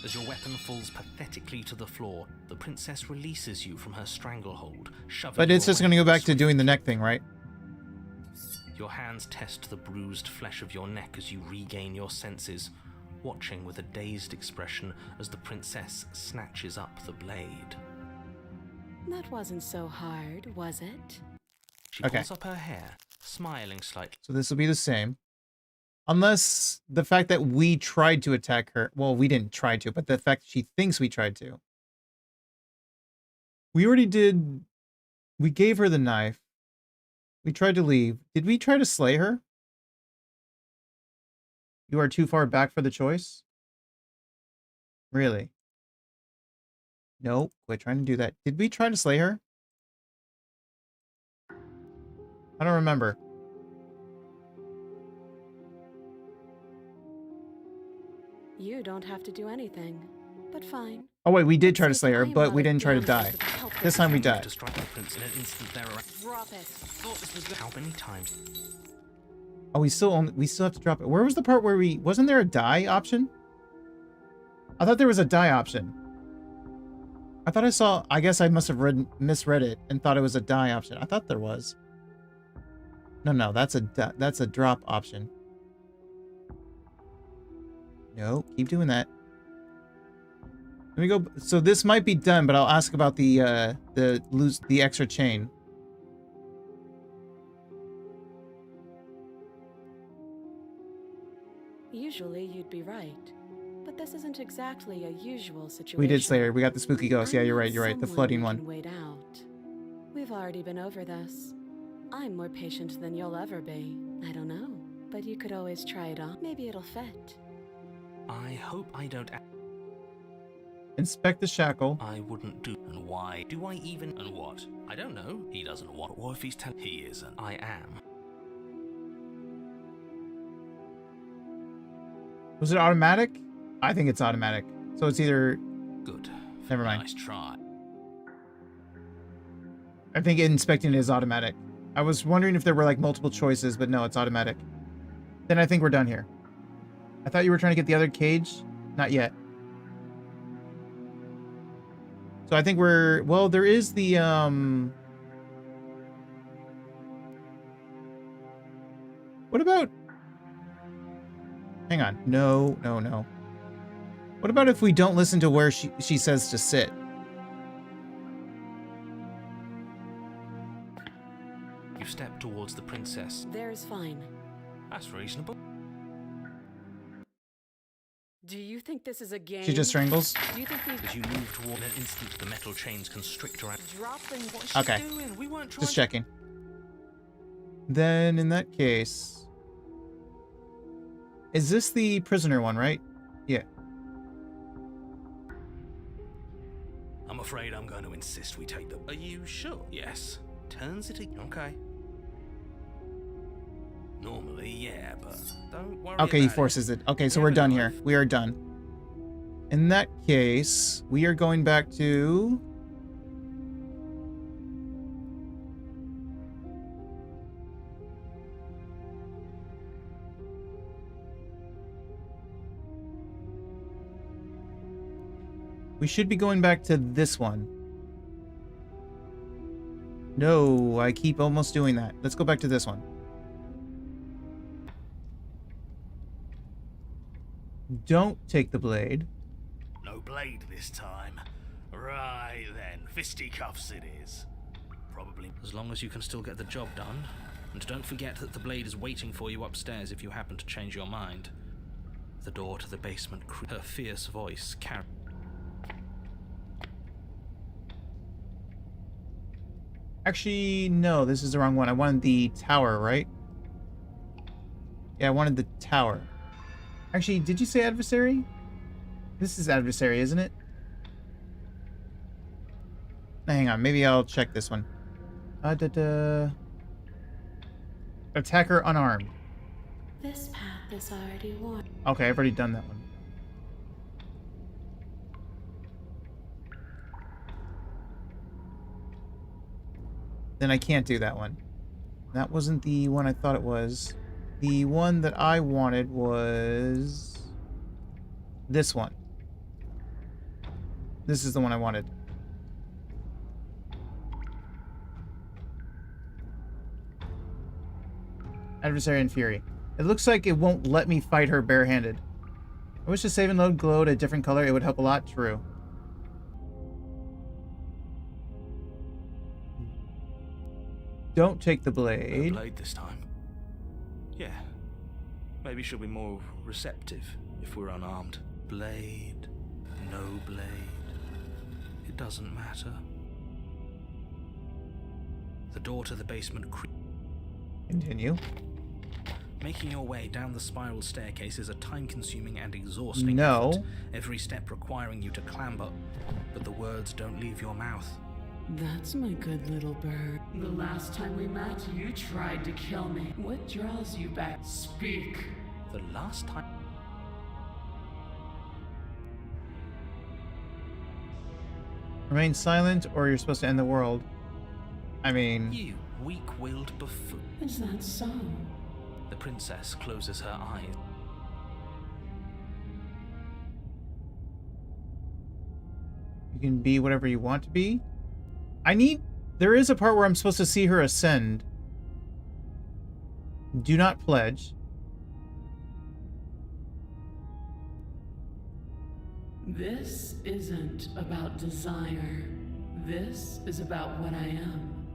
As your weapon falls pathetically to the floor, the princess releases you from her stranglehold, shoving But it's you just away going to go with back to doing the neck thing, right? Your hands test the bruised flesh of your neck as you regain your senses, watching with a dazed expression as the princess snatches up the blade. That wasn't so hard, was it? She Okay. pulls up her hair, smiling slightly. So this will be the same. Unless the fact that we tried to attack her... Well, we didn't try to, but the fact she thinks we tried to. We already did... We gave her the knife. We tried to leave. Did we try to slay her? You are too far back for the choice? Really? No, quit trying to do that. Did we try to slay her? I don't remember. You don't have to do anything, but fine. Oh wait, we did try to Since slay her, I'm but not we a didn't try to damsel die. to be helped This with time we this- died. To strike the prince in an instant there are... Drop it. Thought this was... How many times? Oh, we still have to drop it. Where was the part where wasn't there a die option? I thought there was a die option. I thought I saw, I guess I must have misread it and thought it was a die option. I thought there was. No, that's a drop option. No, keep doing that. Let me go. So this might be done, but I'll ask about the extra chain. Usually you'd be right, but this isn't exactly a usual situation. We did slay her. We got the spooky ghost. Yeah, I'm you're not right. You're right. The someone flooding you one. can wait out. We've already been over this. I'm more patient than you'll ever be. I don't know, but you could always try it on. Maybe it'll fit. I hope I don't... Inspect the shackle. I wouldn't do... And why do I even... And what? I don't know. He doesn't want... What if he's telling... He isn't. I am. Was it automatic? I think it's automatic. So it's either... Good. Never mind. Nice try. I think inspecting is automatic. I was wondering if there were like multiple choices, but no, it's automatic. Then I think we're done here. I thought you were trying to get the other cage. Not yet. So I think we're... Well, there is the... What about... Hang on. No. What about if we don't listen to where she says to sit? step towards the princess. There's fine. That's reasonable. Do you think this is a game? She just strangles. Do you think these As you move toward an instant, the metal chains constrict around. dropping? What's she Okay. doing? We weren't trying. Just checking. Then in that case, is this the prisoner one, right? Yeah. I'm afraid I'm going to insist we take them. Are you sure? Yes. Turns it. Okay. Normally, yeah, but don't worry. Okay, he about forces it. Okay, so We we're have done enough. here. We are done. In that case, we are going back to... We should be going back to this one. No, I keep almost doing that. Let's go back to this one. Don't take the blade. No blade this time. Right then, fisticuffs it is. Probably. As long as you can still get the job done. And don't forget that the blade is waiting for you upstairs if you happen to change your mind. The door to the basement, her fierce voice carried. Actually, no, this is the wrong one. I wanted the tower, right? Yeah, I wanted the tower. Actually, did you say adversary? This is adversary, isn't it? Now, hang on, maybe I'll check this one. Attacker unarmed. This path is already worn. Okay, I've already done that one. Then I can't do that one. That wasn't the one I thought it was. The one that I wanted was this one. This is the one I wanted. Adversary and Fury. It looks like it won't let me fight her barehanded. I wish the save and load glowed a different color. It would help a lot. True. Don't take the blade. No blade this time. Yeah. Maybe she'll be more receptive if we're unarmed. Blade, no blade. It doesn't matter. The door to the basement Continue. Making your way down the spiral staircase is a time-consuming and exhausting No. effort, every step requiring you to clamber, but the words don't leave your mouth. That's my good little bird. The last time we met, you tried to kill me. What draws you back? Speak. The last time... Remain silent or you're supposed to end the world. I mean... You weak-willed buffoon. Is that so? The princess closes her eyes. You can be whatever you want to be. There is a part where I'm supposed to see her ascend. Do not pledge. This isn't about desire. This is about what I am.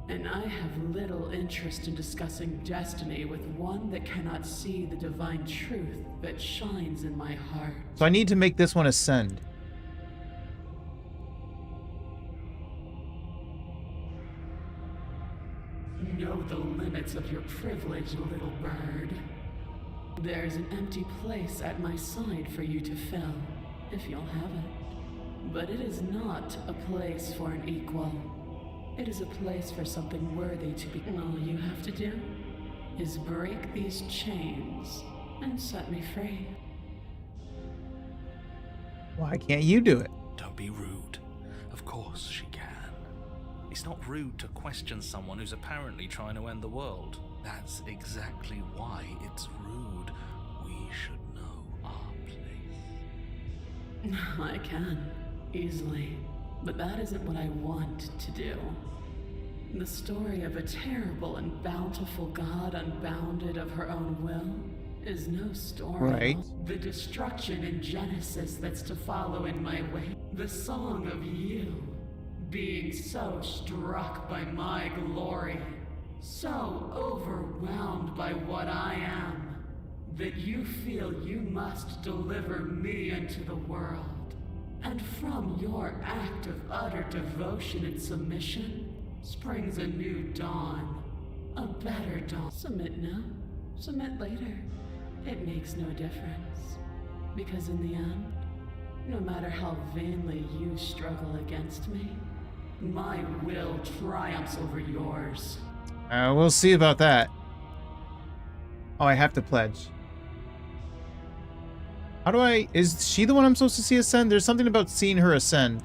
And I have little interest in discussing destiny with one that cannot see the divine truth that shines in my heart. So I need to make this one ascend. Know the limits of your privilege, little bird. There's an empty place at my side for you to fill, if you'll have it. But it is not a place for an equal. It is a place for something worthy to be. All you have to do is break these chains and set me free. Why can't you do it? Don't be rude. Of course she can. It's not rude to question someone who's apparently trying to end the world. That's exactly why it's rude. We should know our place. I can, easily. But that isn't what I want to do. The story of a terrible and bountiful god unbounded of her own will is no story. Right. The destruction in Genesis that's to follow in my wake. The song of you being so struck by my glory. So overwhelmed by what I am that you feel you must deliver me into the world. And from your act of utter devotion and submission springs a new dawn. A better dawn. Submit now, submit later. It makes no difference. Because in the end, no matter how vainly you struggle against me, my will triumphs over yours. We'll see about that. Oh, I have to pledge. How do I... Is she the one I'm supposed to see ascend? There's something about seeing her ascend.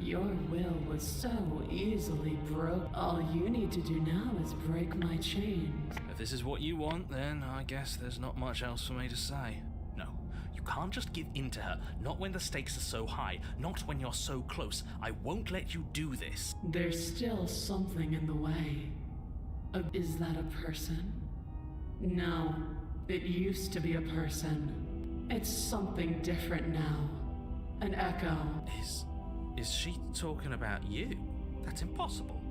Your will was so easily broke. All you need to do now is break my chains. If this is what you want, then I guess there's not much else for me to say. No, you can't just give in to her. Not when the stakes are so high. Not when you're so close. I won't let you do this. There's still something in the way. Is that a person? No, it used to be a person. It's something different now. An echo. Is she talking about you? That's impossible.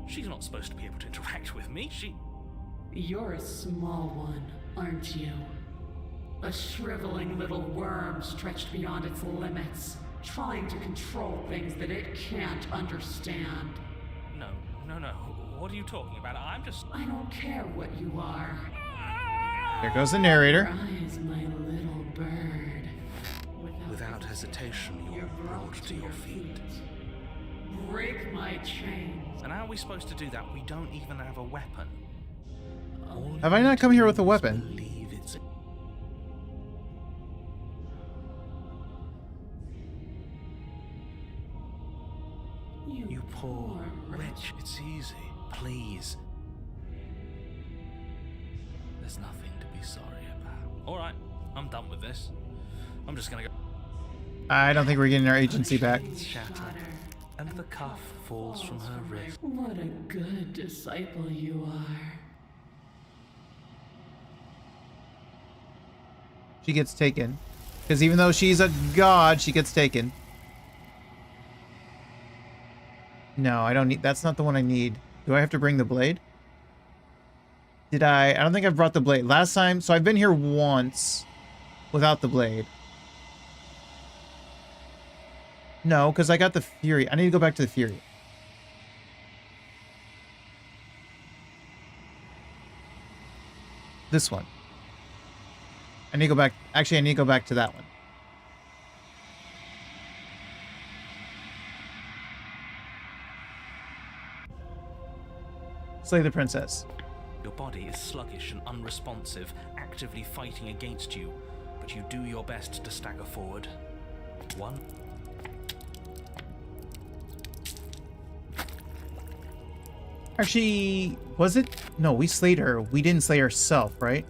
She's not supposed to be able to interact with me. You're a small one, aren't you? A shriveling little worm stretched beyond its limits, trying to control things that it can't understand. No. What are you talking about? I don't care what you are. Here goes the narrator. Rise, my little bird. Without hesitation, you're brought to your feet. Break my chains. And how are we supposed to do that? We don't even have a weapon. Have I not come here with a weapon? Believe it's you poor wretch. It's easy. Please. There's nothing to be sorry about. Alright, I'm done with this. I'm just gonna go. I don't think we're getting our agency back. Shatter, and the cuff falls from her wrist. What a good disciple you are. She gets taken. Because even though she's a god, she gets taken. No, I don't need... That's not the one I need. Do I have to bring the blade? Did I don't think I've brought the blade. Last time... So I've been here once without the blade. No, because I got the Fury. I need to go back to the Fury. This one. I need to go back... Actually, I need to go back to that one. Slay the princess. Your body is sluggish and unresponsive, actively fighting against you, but you do your best to stagger forward. 1. Actually, was it? No, we slayed her. We didn't slay herself, right?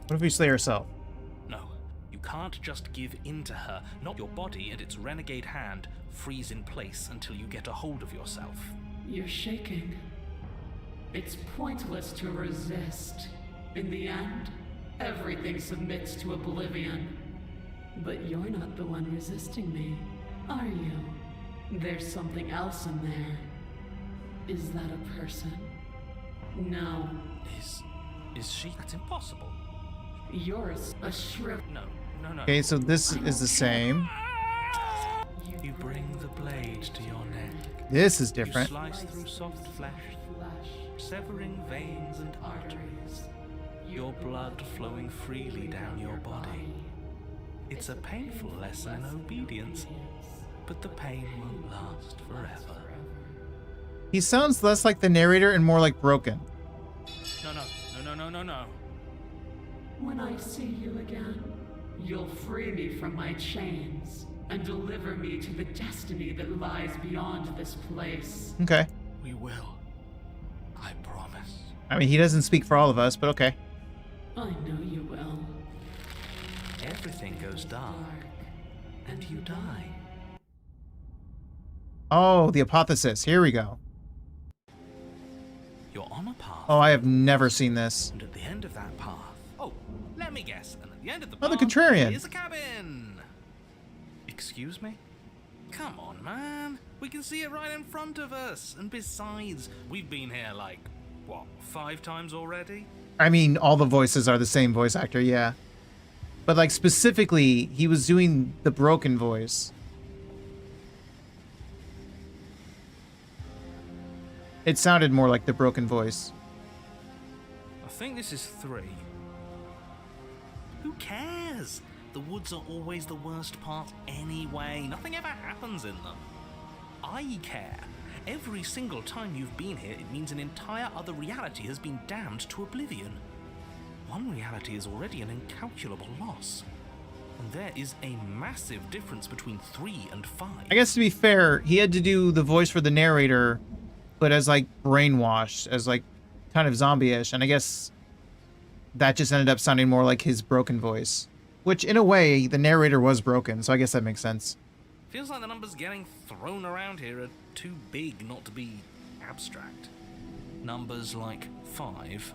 What if we slay herself? No, you can't just give in to her. Not your body and its renegade hand freeze in place until you get a hold of yourself. You're shaking. It's pointless to resist. In the end, everything submits to oblivion. But you're not the one resisting me, are you? There's something else in there. Is that a person? No. Is she? That's impossible. You're a shriv... No. Okay, so this is the same. You bring the blade to your neck. This is different. You slice through soft flesh, severing veins and arteries. Your blood flowing freely down your body. It's a painful lesson in obedience, but the pain won't last forever. He sounds less like the narrator and more like broken. No. When I see you again, you'll free me from my chains and deliver me to the destiny that lies beyond this place. Okay. We will. I promise. I mean, he doesn't speak for all of us, but okay. I know you will. Everything goes dark, and you die. Oh, the apothesis. Here we go. You're on a path. Oh, I have never seen this. And at the end of that path... Oh, let Let me guess. And at the end of the Oh, the path, contrarian. here's a cabin. Excuse me? Come on, man. We can see it right in front of us. And besides, we've been here like, what, 5 times already? I mean, all the voices are the same voice actor, yeah. But like specifically, he was doing the broken voice. It sounded more like the broken voice. I think this is 3. Who cares? The woods are always the worst part anyway. Nothing ever happens in them. I care. Every single time you've been here, it means an entire other reality has been damned to oblivion. One reality is already an incalculable loss. And there is a massive difference between 3 and 5. I guess to be fair, he had to do the voice for the narrator, but as like brainwashed, as like kind of zombie-ish. And I guess that just ended up sounding more like his broken voice. Which, in a way, the narrator was broken, so I guess that makes sense. Feels like the numbers getting thrown around here are too big not to be abstract. Numbers like 5.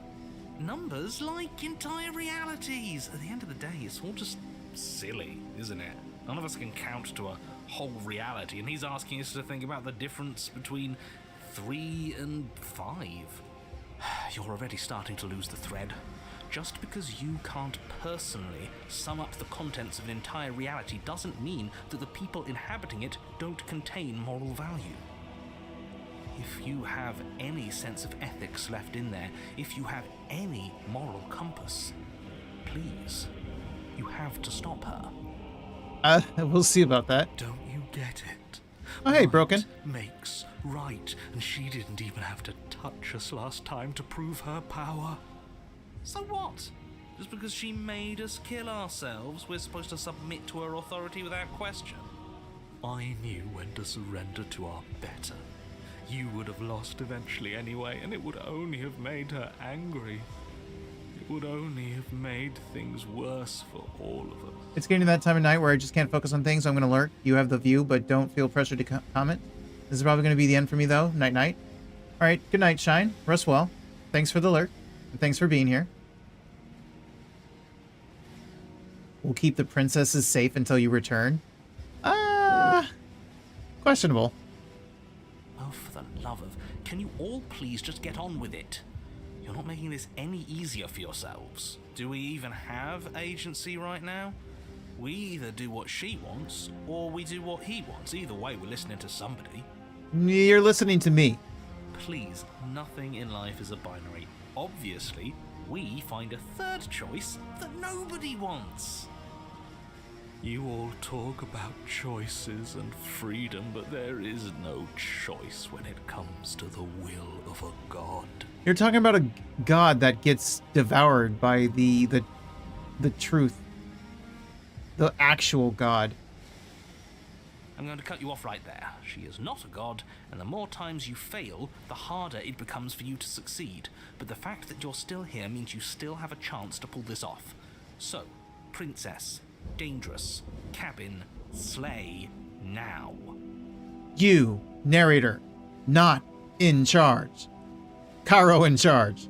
Numbers like entire realities. At the end of the day, it's all just silly, isn't it? None of us can count to a whole reality, and he's asking us to think about the difference between 3 and 5. You're already starting to lose the thread. Just because you can't personally sum up the contents of an entire reality doesn't mean that the people inhabiting it don't contain moral value. If you have any sense of ethics left in there, if you have any moral compass, please, you have to stop her. We'll see about that. Don't you get it? Oh, hey, Broken. Makes right, and she didn't even have to touch us last time to prove her power. So what? Just because she made us kill ourselves, we're supposed to submit to her authority without question? I knew when to surrender to our better. You would have lost eventually anyway, and it would only have made her angry. It would only have made things worse for all of us. It's getting to that time of night where I just can't focus on things, so I'm going to lurk. You have the view, but don't feel pressured to comment. This is probably going to be the end for me, though. Night-night. All right, good night, Shine. Rest well. Thanks for the lurk, and thanks for being here. We'll keep the princesses safe until you return. Questionable. Oh, for the love of... Can you all please just get on with it? You're not making this any easier for yourselves. Do we even have agency right now? We either do what she wants, or we do what he wants. Either way, we're listening to somebody. You're listening to me. Please, nothing in life is a binary. Obviously, we find a third choice that nobody wants. You all talk about choices and freedom, but there is no choice when it comes to the will of a god. You're talking about a god that gets devoured by the truth. The actual god. I'm going to cut you off right there. She is not a god, and the more times you fail, the harder it becomes for you to succeed. But the fact that you're still here means you still have a chance to pull this off. So, princess, dangerous, cabin, slay, now. You, narrator, not in charge. Caro in charge.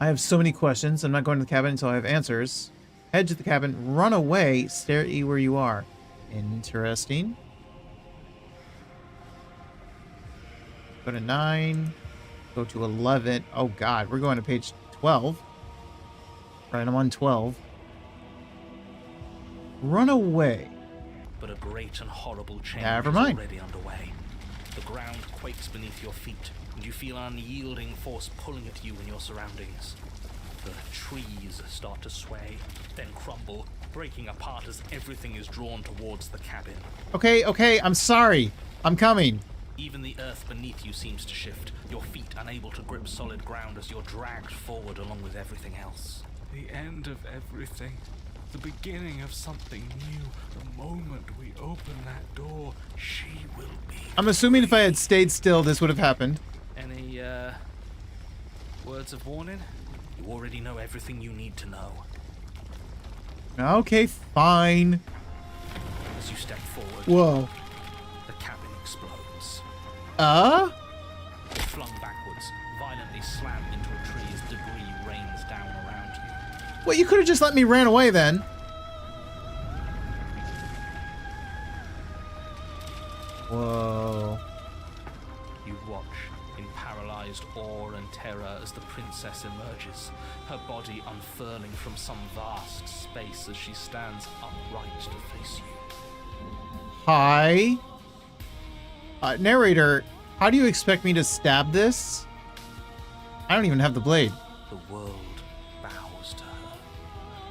I have so many questions. I'm not going to the cabin until I have answers. Head to the cabin, run away, stare at you where you are. Interesting. Go to 9. Go to 11. Oh god, we're going to page 12. Right, I'm on 12. Run away. But a great and horrible change Never is mind. already underway. The ground quakes beneath your feet, and you feel an unyielding force pulling at you and your surroundings. The trees start to sway, then crumble, breaking apart as everything is drawn towards the cabin. Okay, I'm sorry. I'm coming. Even the earth beneath you seems to shift, your feet unable to grip solid ground as you're dragged forward along with everything else. The end of everything. The beginning of something new. The moment we open that door, she will be. I'm assuming if I had stayed still, this would have happened. Any, words of warning? You already know everything you need to know. Okay, fine. As you step forward, Whoa. the cabin explodes. You're flung backwards, violently slammed into a tree as debris rains down Well, you could have just let me ran away then. Whoa. You watch in paralyzed awe and terror as the princess emerges, her body unfurling from some vast space as she stands upright to face you. Hi. Narrator, how do you expect me to stab this? I don't even have the blade. The world bows to her.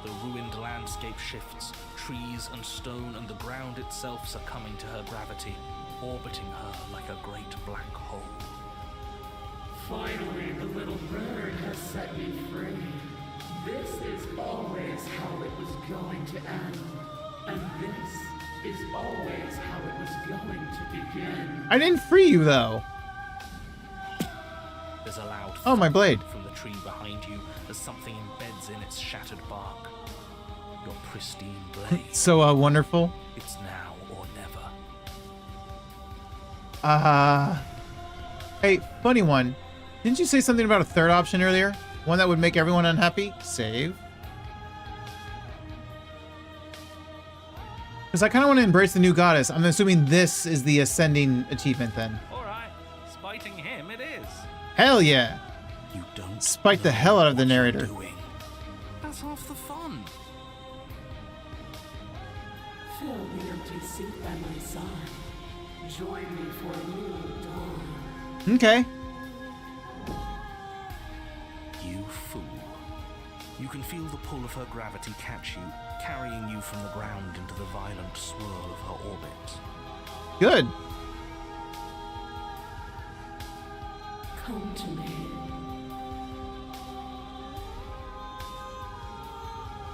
The ruined landscape shifts, trees and stone and the ground itself succumbing to her gravity, orbiting her like a great black hole. Finally, the little bird has set me free. This is always how it was going to end. And this is always how it was going to begin. I didn't free you, though. There's a loud Oh, my blade. from the tree behind you as something embeds in its shattered bark. Your pristine blade. So, wonderful. It's now or never. Hey, funny one. Didn't you say something about a third option earlier? One that would make everyone unhappy? Save. Because I kind of want to embrace the new goddess. I'm assuming this is the ascending achievement then. Alright, spiting him it is. Hell yeah. You don't Spite the hell out of the what you're narrator. doing. That's half the fun. Fill the empty seat by my side. Join me for a new dawn. Okay. You fool. You can feel the pull of her gravity catch you, carrying you from the ground into the violent swirl of her orbit. Good. Come to me.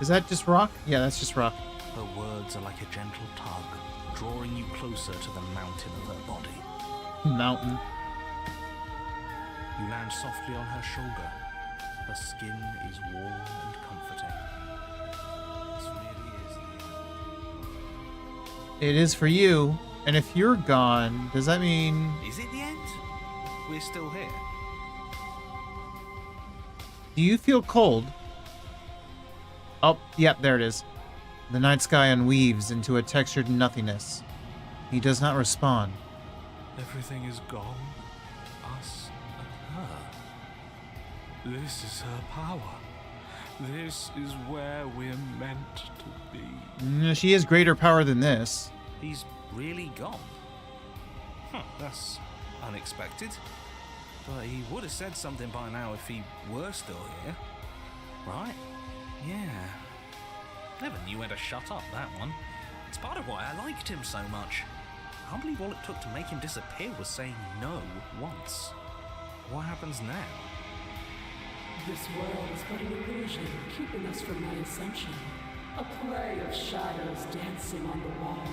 Is that just rock? Yeah, that's just rock. Her words are like a gentle tug, drawing you closer to the mountain of her body. Mountain. You land softly on her shoulder. Her skin is warm and comforting. This really is the end. It is for you. And if you're gone, does that mean... Is it the end? We're still here. Do you feel cold? Oh, yep, there it is. The night sky unweaves into a textured nothingness. He does not respond. Everything is gone. Us and her. This is her power. This is where we're meant to be. She has greater power than this. He's really gone. Huh, that's unexpected. But he would have said something by now if he were still here. Right? Yeah. Never knew when to shut up, that one. It's part of why I liked him so much. I can't believe all it took to make him disappear was saying no once. What happens now? This world is but an illusion, keeping us from my ascension. A play of shadows dancing on the wall.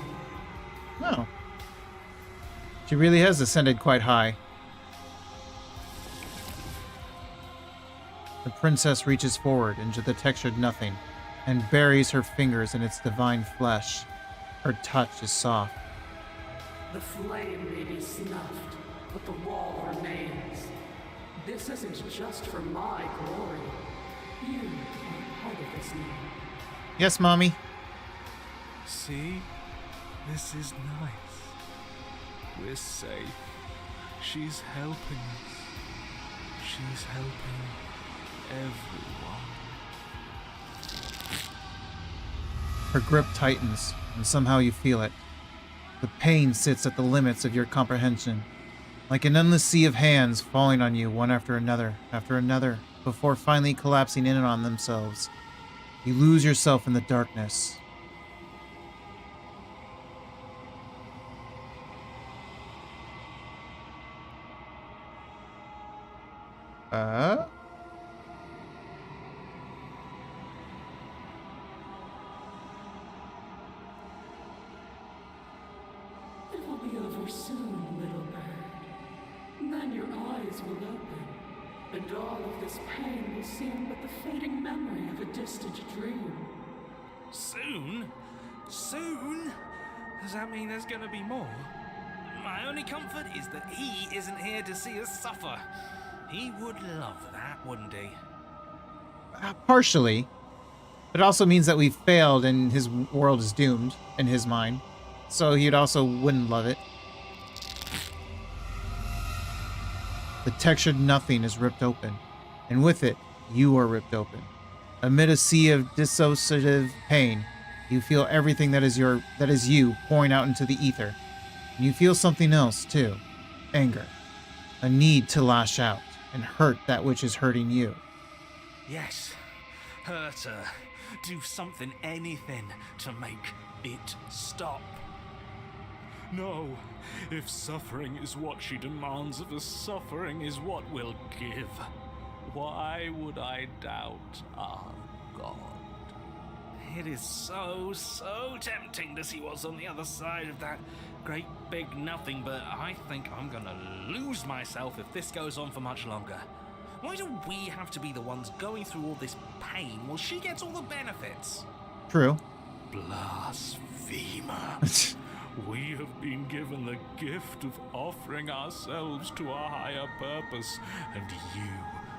Oh. She really has ascended quite high. The princess reaches forward into the textured nothing and buries her fingers in its divine flesh. Her touch is soft. The flame may be snuffed, but the wall remains. This isn't just for my glory. You are part of this now. Yes, Mommy. See? This is nice. We're safe. She's helping us. She's helping everyone. Her grip tightens, and somehow you feel it. The pain sits at the limits of your comprehension, like an endless sea of hands falling on you one after another, before finally collapsing in on themselves. You lose yourself in the darkness. It will be over soon, little bird. Then your eyes will open, and all of this pain will seem but the fading memory of a distant dream. Soon? Soon? Does that mean there's gonna be more? My only comfort is that he isn't here to see us suffer. He would love that, wouldn't he? Partially. But it also means that we failed and his world is doomed in his mind. So he also wouldn't love it. The textured nothing is ripped open, and with it, you are ripped open. Amid a sea of dissociative pain, you feel everything that is you pouring out into the ether. And you feel something else too. Anger. A need to lash out and hurt that which is hurting you. Yes. Hurt her. Do something, anything, to make it stop. No. If suffering is what she demands of us, suffering is what we'll give. Why would I doubt our God? It is so tempting to see what's on the other side of that great big nothing, but I think I'm gonna lose myself if this goes on for much longer. Why do we have to be the ones going through all this pain while she gets all the benefits? True. Blasphemer. We have been given the gift of offering ourselves to a higher purpose, and you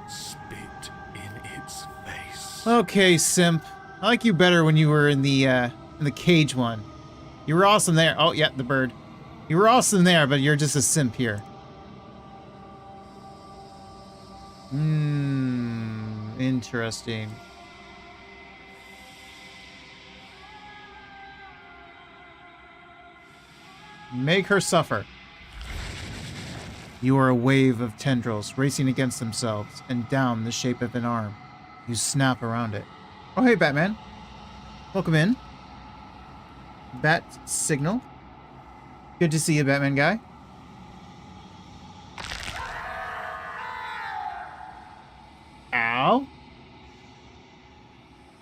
spit in its face. Okay, simp. I like you better when you were in the cage one. You were awesome there. Oh, yeah, the bird. You were awesome there, but you're just a simp here. Interesting. Make her suffer. You are a wave of tendrils racing against themselves and down the shape of an arm. You snap around it. Oh, hey, Batman. Welcome in. Bat signal. Good to see you, Batman guy. Ow.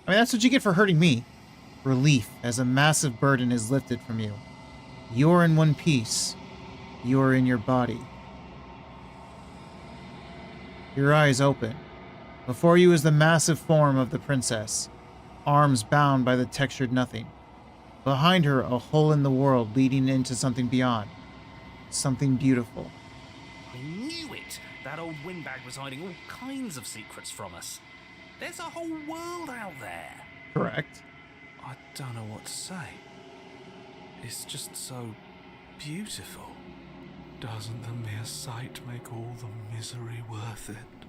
I mean, that's what you get for hurting me. Relief as a massive burden is lifted from you. You're in one piece. You're in your body. Your eyes open. Before you is the massive form of the princess, arms bound by the textured nothing. Behind her, a hole in the world leading into something beyond. Something beautiful. I knew it! That old windbag was hiding all kinds of secrets from us. There's a whole world out there. Correct. I don't know what to say. It's just so beautiful. Doesn't the mere sight make all the misery worth it?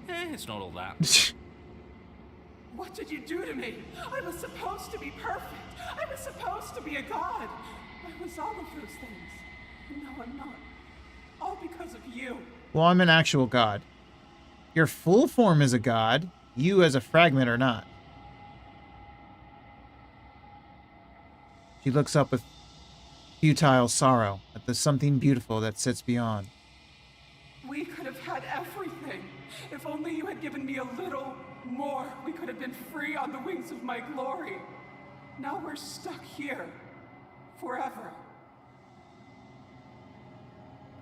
It's not all that. What did you do to me? I was supposed to be perfect. I was supposed to be a god. I was all of those things. And now I'm not. All because of you. Well, I'm an actual god. Your full form is a god. You as a fragment are not. She looks up with futile sorrow at the something beautiful that sits beyond. We could have had everything. If only you had given me a little more, we could have been free on the wings of my glory. Now we're stuck here. Forever.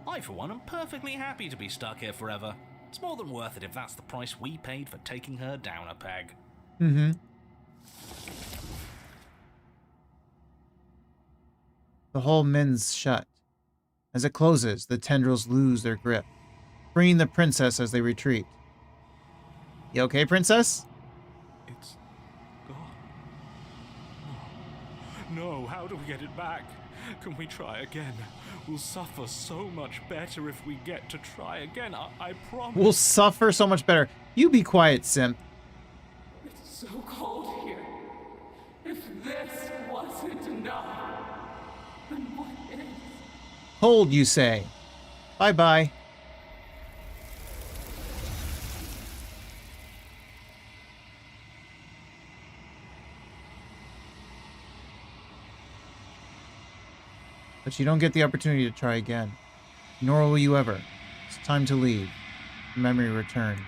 I, for one, am perfectly happy to be stuck here forever. It's more than worth it if that's the price we paid for taking her down a peg. Mm-hmm. The hole mends shut. As it closes, the tendrils lose their grip, freeing the princess as they retreat. You okay, princess? It's gone. No, how do we get it back? Can we try again? We'll suffer so much better if we get to try again. I promise. We'll suffer so much better. You be quiet, simp. It's so cold here. If this wasn't enough, then what is? Hold, you say. Bye-bye. But you don't get the opportunity to try again. Nor will you ever. It's time to leave. Memory returns.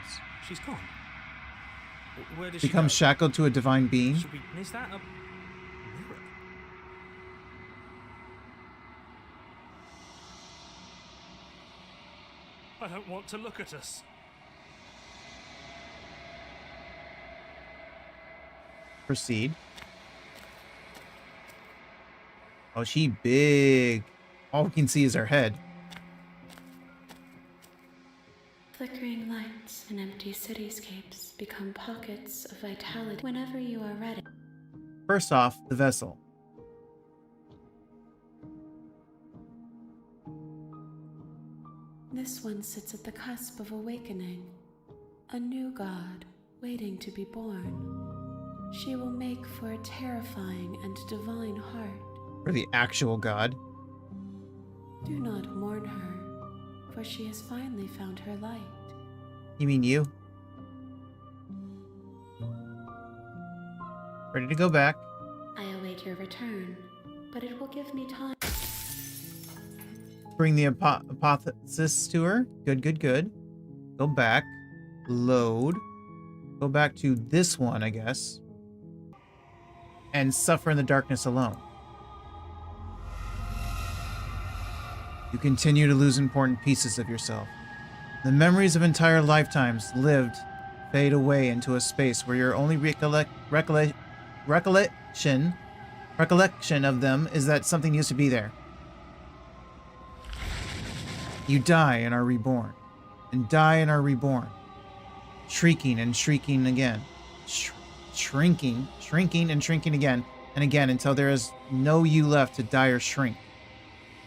She's gone. Where does she Become go? shackled to a divine being. Is that a mirror? I don't want to look at us. Proceed. Oh, she big. All we can see is her head. Flickering lights darkness and empty cityscapes become pockets of vitality whenever you are ready. First off, the vessel. This one sits at the cusp of awakening, a new god waiting to be born. She will make for a terrifying and divine heart. For the actual god. Do not mourn her, for she has finally found her light. You mean you? Ready to go back. I await your return, but it will give me time. Bring the apothesis to her. Good, good, good. Go back. Load. Go back to this one, I guess. And suffer in the darkness alone. You continue to lose important pieces of yourself. The memories of entire lifetimes lived fade away into a space where your only recollection of them is that something used to be there. You die and are reborn, and die and are reborn, shrieking and shrieking again, shrinking and shrinking again and again until there is no you left to die or shrink.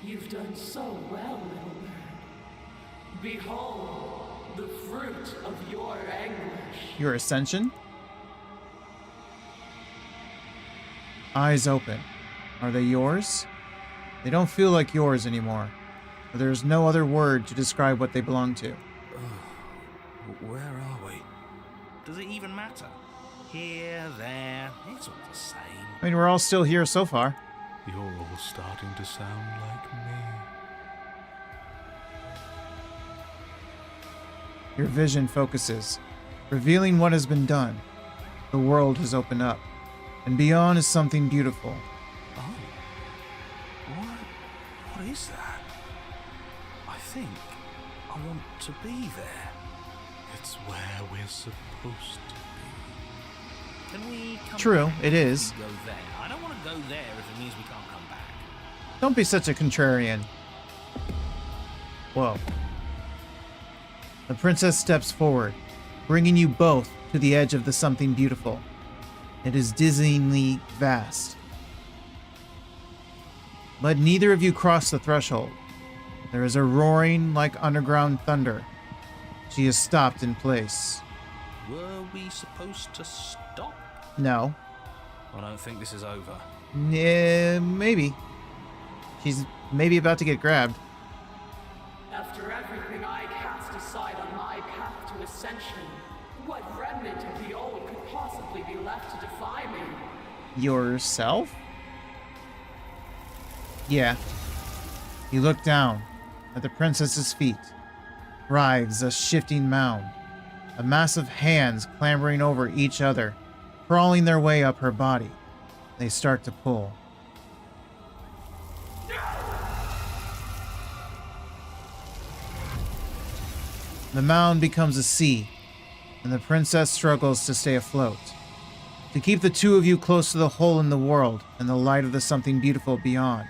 You've done so well, little bird. Behold, the fruit of your anguish. Your ascension? Eyes open. Are they yours? They don't feel like yours anymore. But there is no other word to describe what they belong to. Where are we? Does it even matter? Here, there, it's all the same. I mean, we're all still here so far. You're all starting to sound like me. Your vision focuses, revealing what has been done. The world has opened up, and beyond is something beautiful. Oh. What is that? I think I want to be there. It's where we're supposed to be. Can we come True, back it is. and go there? I don't want to go there if it means we can't come back. Don't be such a contrarian. Whoa. The princess steps forward, bringing you both to the edge of the something beautiful. It is dizzyingly vast. But neither of you cross the threshold. There is a roaring like underground thunder. She is stopped in place. Were we supposed to stop? No. I don't think this is over. Maybe. She's maybe about to get grabbed. After everything I cast aside on my path to ascension, what remnant of the old could possibly be left to defy me? Yourself? Yeah. You look down at the princess's feet. Writhes a shifting mound. A mass of hands clambering over each other, crawling their way up her body. They start to pull. The mound becomes a sea, and the princess struggles to stay afloat. To keep the two of you close to the hole in the world and the light of the something beautiful beyond.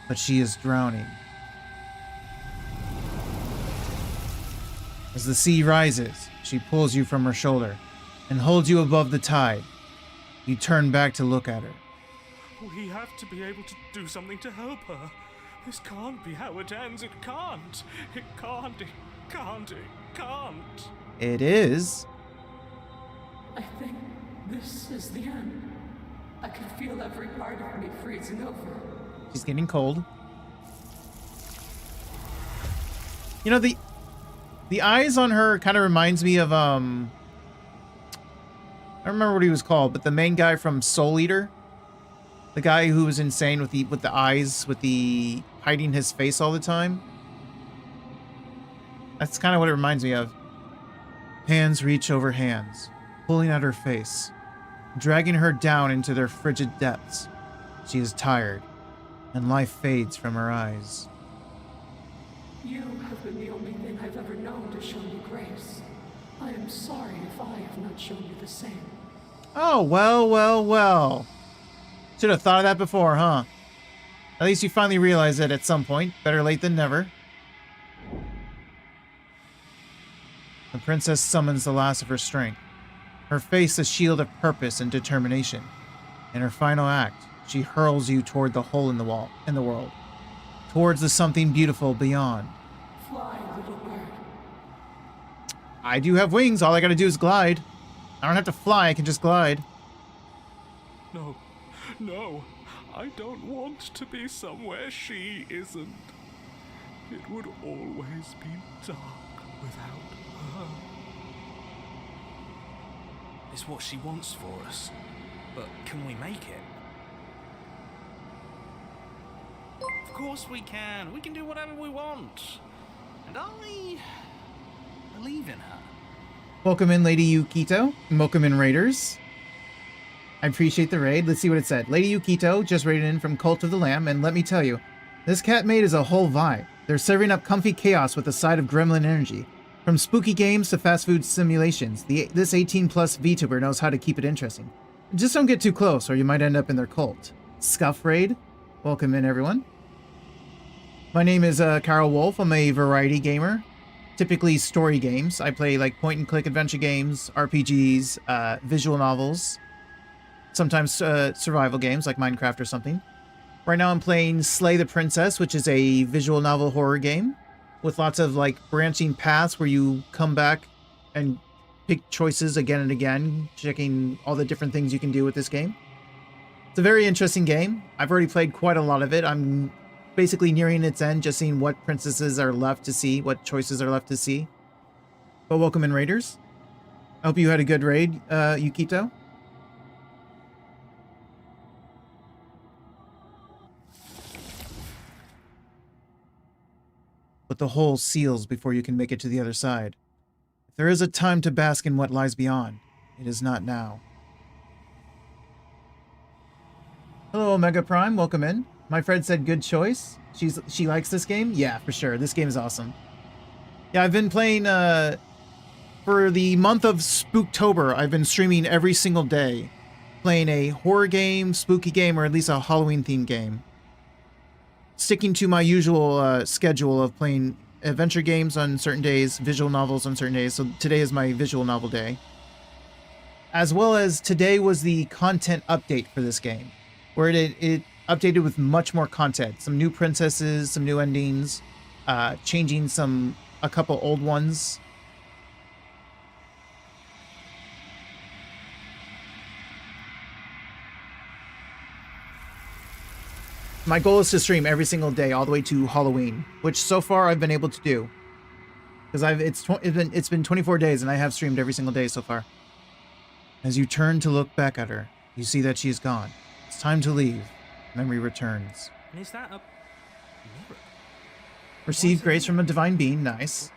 But she is drowning. As the sea rises, she pulls you from her shoulder and holds you above the tide. You turn back to look at her. We have to be able to do something to help her. This can't be how it ends. It can't. It can't. It can't. It can't. It is. I think this is the end. I can feel every part of me freezing over. She's getting cold. You know, the eyes on her kind of reminds me of, I don't remember what he was called, but the main guy from Soul Eater. The guy who was insane with the eyes, with the hiding his face all the time. That's kind of what it reminds me of. Hands reach over hands, pulling at her face, dragging her down into their frigid depths. She is tired, and life fades from her eyes. You have been the only thing I've ever known to show me grace. I am sorry if I have not shown you the same. Oh, well. Should have thought of that before, huh? At least you finally realized it at some point. Better late than never. The princess summons the last of her strength. Her face a shield of purpose and determination. In her final act, she hurls you toward the hole in the world, towards the something beautiful beyond. Fly, little bird. I do have wings. All I gotta do is glide. I don't have to fly. I can just glide. No, no, I don't want to be somewhere she isn't. It would always be dark without her. It's what she wants for us. But can we make it? Of course we can. We can do whatever we want. And I believe in her. Welcome in, Lady Yukito. Welcome in, Raiders. I appreciate the raid. Let's see what it said. Lady Yukito just raided in from Cult of the Lamb, and let me tell you, this cat maid is a whole vibe. They're serving up comfy chaos with a side of gremlin energy. From spooky games to fast food simulations, this 18-plus VTuber knows how to keep it interesting. Just don't get too close, or you might end up in their cult. Scuff Raid. Welcome in, everyone. My name is Carol Wolf. I'm a variety gamer. Typically story games. I play like point-and-click adventure games, RPGs, visual novels, sometimes survival games like Minecraft or something. Right now I'm playing Slay the Princess, which is a visual novel horror game with lots of like branching paths where you come back and pick choices again and again, checking all the different things you can do with this game. It's a very interesting game. I've already played quite a lot of it. I'm basically nearing its end, just seeing what princesses are left to see, what choices are left to see. But welcome in, Raiders. I hope you had a good raid, Yukito. But the hole seals before you can make it to the other side. If there is a time to bask in what lies beyond, it is not now. Hello, Omega Prime. Welcome in. My friend said good choice. She likes this game? Yeah, for sure. This game is awesome. Yeah, I've been playing, for the month of Spooktober, I've been streaming every single day. Playing a horror game, spooky game, or at least a Halloween-themed game. Sticking to my usual schedule of playing adventure games on certain days, visual novels on certain days. So today is my visual novel day. As well as today was the content update for this game, where it updated with much more content. Some new princesses, some new endings, changing a couple old ones. My goal is to stream every single day all the way to Halloween, which so far I've been able to do. Because it's been 24 days and I have streamed every single day so far. As you turn to look back at her, you see that she is gone. It's time to leave. Memory returns. And is that a mirror? Receive grace from a divine being. Nice.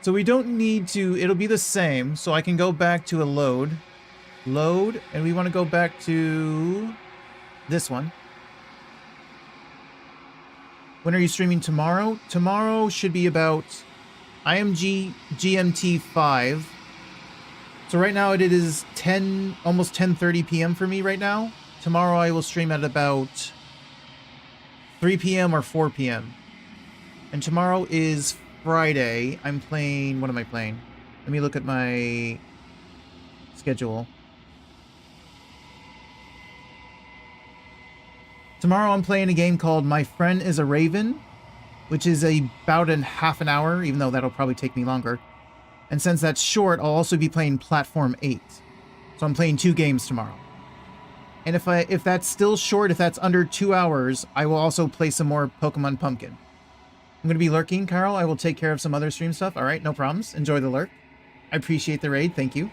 So we don't need to... It'll be the same. So I can go back to a load. Load. And we want to go back to... this one. When are you streaming tomorrow? Tomorrow should be about IMG GMT 5. So right now it is almost 10:30 p.m. for me right now. Tomorrow I will stream at about 3 p.m. or 4 p.m. And tomorrow is Friday. I'm playing... What am I playing? Let me look at my schedule. Tomorrow I'm playing a game called My Friend is a Raven, which is about half an hour, even though that'll probably take me longer. And since that's short, I'll also be playing Platform 8. So I'm playing 2 games tomorrow. And if that's still short, if that's under 2 hours, I will also play some more Pokemon Pumpkin. I'm going to be lurking, Carl. I will take care of some other stream stuff. All right, no problems. Enjoy the lurk. I appreciate the raid. Thank you.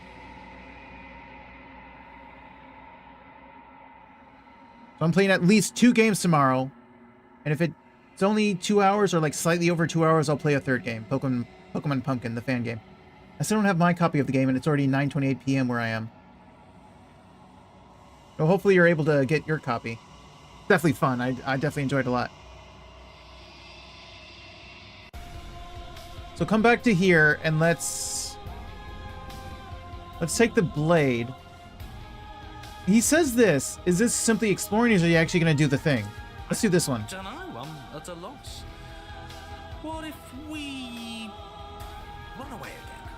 So I'm playing at least 2 games tomorrow. And if it's only 2 hours or like slightly over 2 hours, I'll play a 3rd game. Pokemon Pumpkin, the fan game. I still don't have my copy of the game, and it's already 9:28 p.m. where I am. So hopefully you're able to get your copy. Definitely fun. I definitely enjoyed it a lot. So come back to here and let's take the blade. He says this. Is this simply exploring, or is he actually going to do the thing? Let's do this one. I don't know. I'm at a loss. What if we run away again.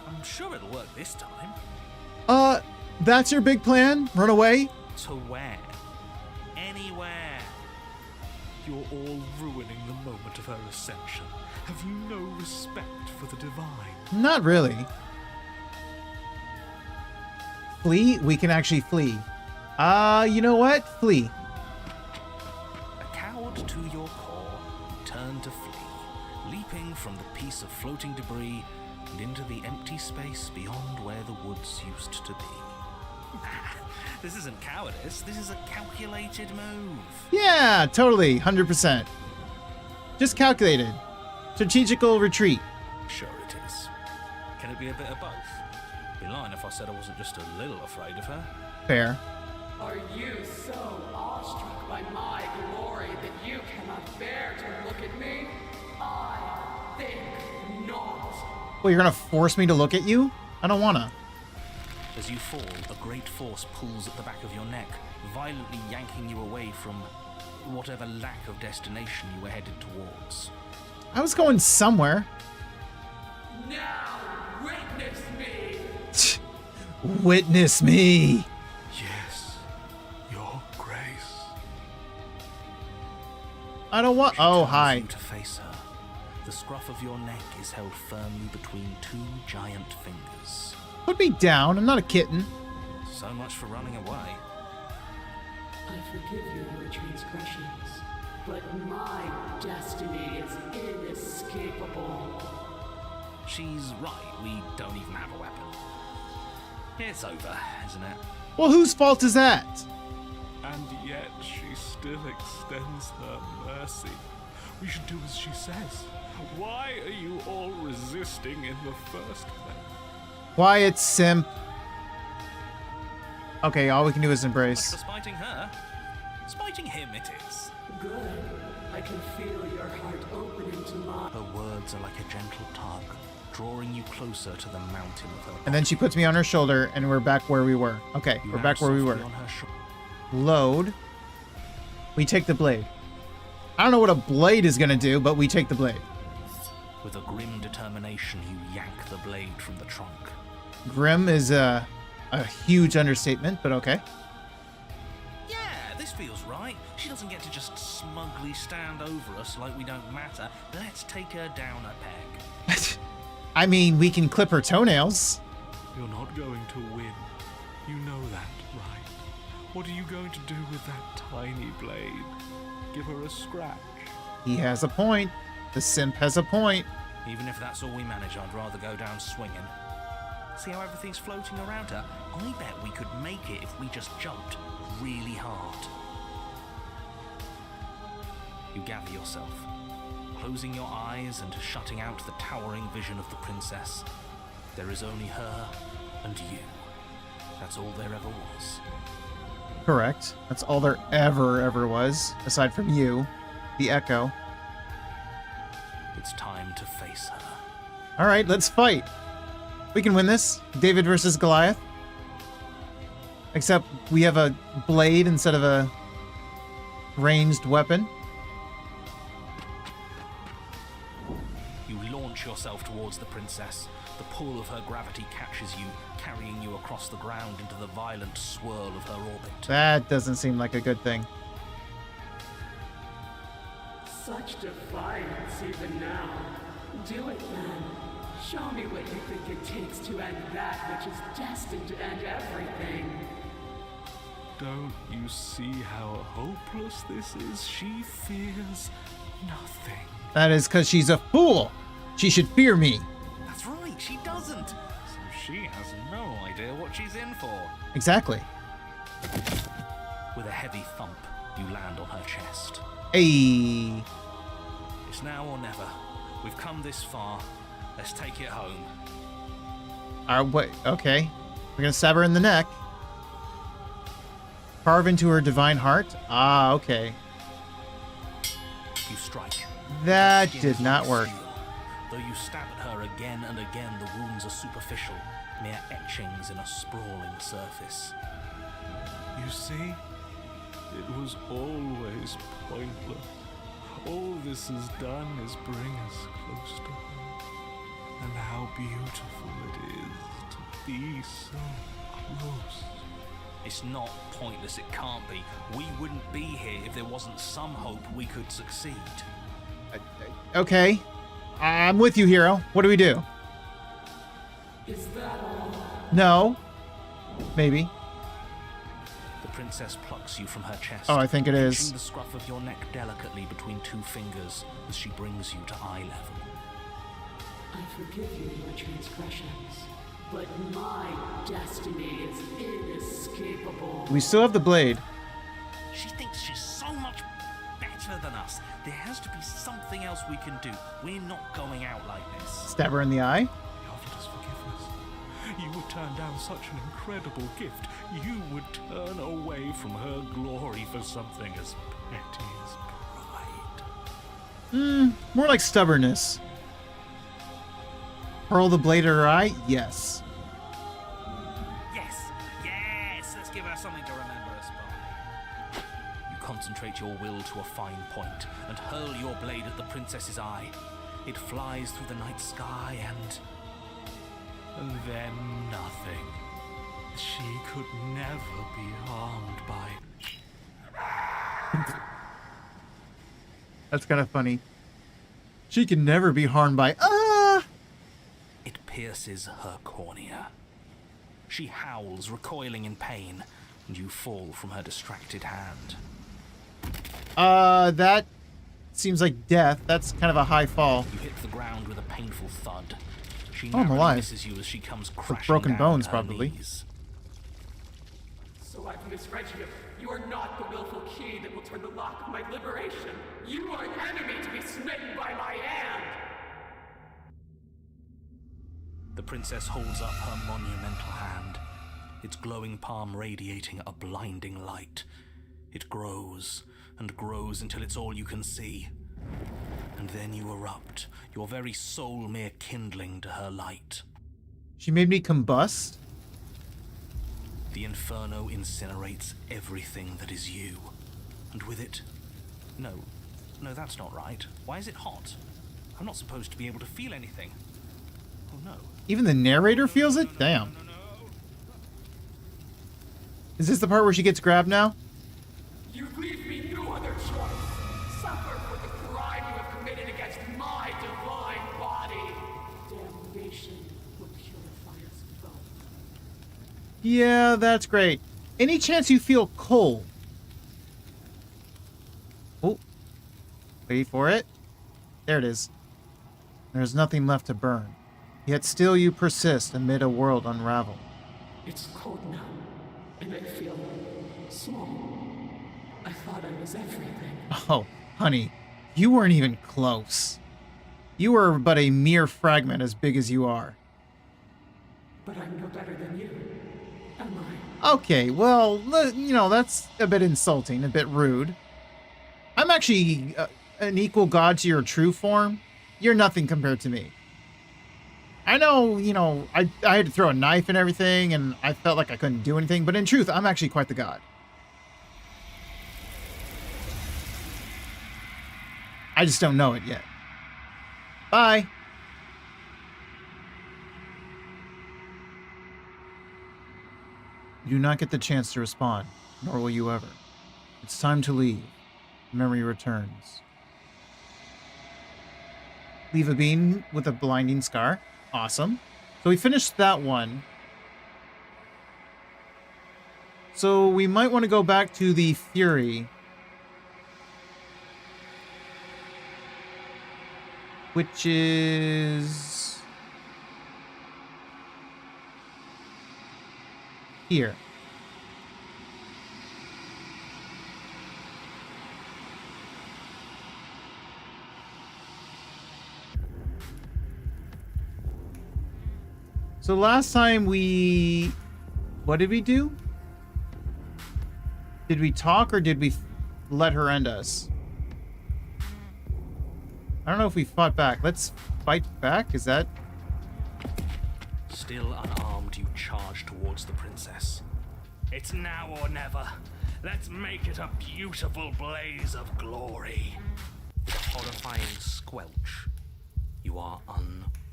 I'm sure it'll work this time. That's your big plan? Run away? To where? Anywhere. You're all ruining the moment of her ascension. Have you no respect for the divine? Not really. Flee? We can actually flee. You know what? Flee. A coward to your core, turn to flee, leaping from the piece of floating debris and into the empty space beyond where the woods used to be. This isn't cowardice, this is a calculated move. Yeah, totally. 100%. Just calculated. Strategical retreat. Sure it is. Can it be a bit of both? Be lying if I said I wasn't just a little afraid of her. Fair. Are you so awestruck by my glory that you cannot bear to look at me? I think not. Well, you're gonna force me to look at you? I don't wanna. As you fall, a great force pulls at the back of your neck, violently yanking you away from whatever lack of destination you were headed towards. I was going somewhere. Now witness me. Witness me. Yes, your grace. I don't want. She Oh, turns hi. you to face her. The scruff of your neck is held firmly between two giant fingers. Put me down. I'm not a kitten. So much for running away. I forgive you your transgressions, but my destiny is inescapable. She's right, we don't even have a weapon. It's over, isn't it? Well, whose fault is that? And yet she still extends her mercy. We should do as she says. Why are you all resisting in the first place? Quiet, simp. Okay, all we can do is Much embrace. for spiting her. Spiting him it is. Good. I can feel your heart opening to mine. Her words are like a gentle tug, drawing you closer to the mountain of her. And then she puts me on her shoulder, and we're back where we were. Okay, You we're land back where we were. softly on her Load. We take the blade. I don't know what a blade is gonna do, but we take the blade. With a grim determination, you yank the blade from the trunk. Grim is a huge understatement, but okay. Yeah, this feels right. She doesn't get to just smugly stand over us like we don't matter. Let's take her down a peg. I mean, we can clip her toenails. You're not going to win. You know that, right? What are you going to do with that tiny blade? Give her a scratch? He has a point. The simp has a point. Even if that's all we manage, I'd rather go down swinging. See how everything's floating around her? I bet we could make it if we just jumped really hard. You gather yourself, closing your eyes and shutting out the towering vision of the princess. There is only her and you. That's all there ever was. Correct. That's all there ever was, aside from you, the Echo. It's time to face her. All right, let's fight. We can win this. David versus Goliath. Except we have a blade instead of a ranged weapon. You launch yourself towards the princess. The pull of her gravity catches you, carrying you across the ground into the violent swirl of her orbit. That doesn't seem like a good thing. Such defiance even now. Do it then. Show me what you think it takes to end that which is destined to end everything. Don't you see how hopeless this is? She fears nothing. That is because she's a fool. She should fear me. That's right, she doesn't. So she has no idea what she's in for. Exactly. With a heavy thump, you land on her chest. Hey. It's now or never. We've come this far. Let's take it home. Wait, okay. We're gonna stab her in the neck. Carve into her divine heart. Ah, okay. You strike. That Her skin did is not like work. steel. Though you stab at her again and again, the wounds are superficial, mere etchings in a sprawling surface. You see? It was always pointless. All this has done is bring us close to her. and how beautiful it is to be so close. It's not pointless, it can't be. We wouldn't be here if there wasn't some hope we could succeed. Okay. I'm with you, hero. What do we do? Is that all? No. Maybe. The princess plucks you from her chest. Oh, I think it is. Pinching the scruff of your neck delicately between two fingers as she brings you to eye level. I forgive you your transgressions, but my destiny is inescapable. We still have the blade. She thinks she's so much better than us. There has to be something else we can do. We're not going out like this. Stab her in the eye. He offered us forgiveness. You would turn down such an incredible gift. You would turn away from her glory for something as petty as pride. More like stubbornness. Hurl the blade at her eye? Yes. Yes, let's give her something to remember us by. You concentrate your will to a fine point and hurl your blade at the princess's eye. It flies through the night sky and then nothing. She could never be harmed by... That's kind of funny. She can never be harmed by... It pierces her cornea. She howls, recoiling in pain, and you fall from her distracted hand. That seems like death. That's kind of a high fall. You hit the ground with a painful thud. She I'm narrowly alive. misses you as she comes crashing broken down bones, to her probably. knees. So I can misread you. You are not the willful key that will turn the lock of my liberation. You are an enemy to be smitten by my hand. The princess holds up her monumental hand, its glowing palm radiating a blinding light. It grows and grows until it's all you can see. And then you erupt, your very soul mere kindling to her light. She made me combust? The inferno incinerates everything that is you. And with it... No, that's not right. Why is it hot? I'm not supposed to be able to feel anything. Oh no. Even the narrator feels it? Damn. Is this the part where she gets grabbed now? You leave me no other choice. Suffer for the crime you have committed against my divine body. Damnation will purify us both. Yeah, that's great. Any chance you feel cold? Oh. Wait for it. There it is. There's nothing left to burn. Yet still you persist amid a world unraveled. It's cold now, and I feel small. I thought I was everything. Oh, honey, you weren't even close. You were but a mere fragment as big as you are. But I'm no better than you, am I? Okay, well, that's a bit insulting, a bit rude. I'm actually an equal god to your true form. You're nothing compared to me. I know, I had to throw a knife and everything, and I felt like I couldn't do anything, but in truth, I'm actually quite the god. I just don't know it yet. Bye. You do not get the chance to respond, nor will you ever. It's time to leave. Memory returns. Leave a being with a blinding scar. Awesome. So we finished that one. So we might want to go back to the Fury. Which is... here. So last time we... What did we do? Did we talk or did we let her end us? I don't know if we fought back. Let's fight back? Is that... Still unarmed, you charge towards the princess. It's now or never. Let's make it a beautiful blaze of glory. With a horrifying squelch, you are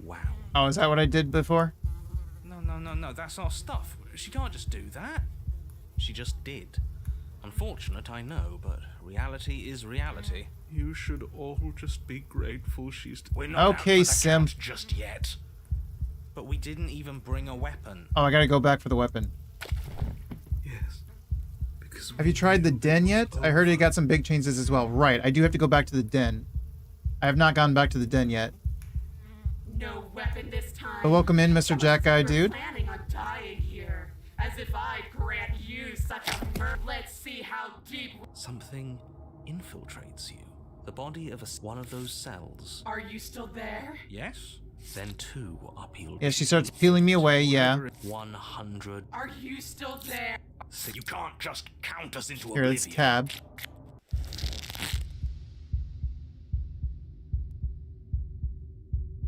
Wow. Oh, is that what I did before? No, that's our stuff. She can't just do that. She just did. Unfortunate, I know, but reality is reality. You should all just be grateful she's... We're not okay, out for the Sim. count just yet. But we didn't even bring a weapon. Oh, I gotta go back for the weapon. Yes. Because Have you tried the den yet? I heard it got some big changes as well. Right, I do have to go back to the den. I have not gone back to the den yet. No weapon this time. But welcome in, Mr. Jack Guy Dude. Planning on dying here, as if I'd grant you such a Let's see how deep. Something infiltrates you. The body of one of those cells. Are you still there? Yes? Then two are peeled. Yeah, she starts peeling me away, yeah. 100. Are you still there? So you can't just count us into Here, let's oblivion. tab.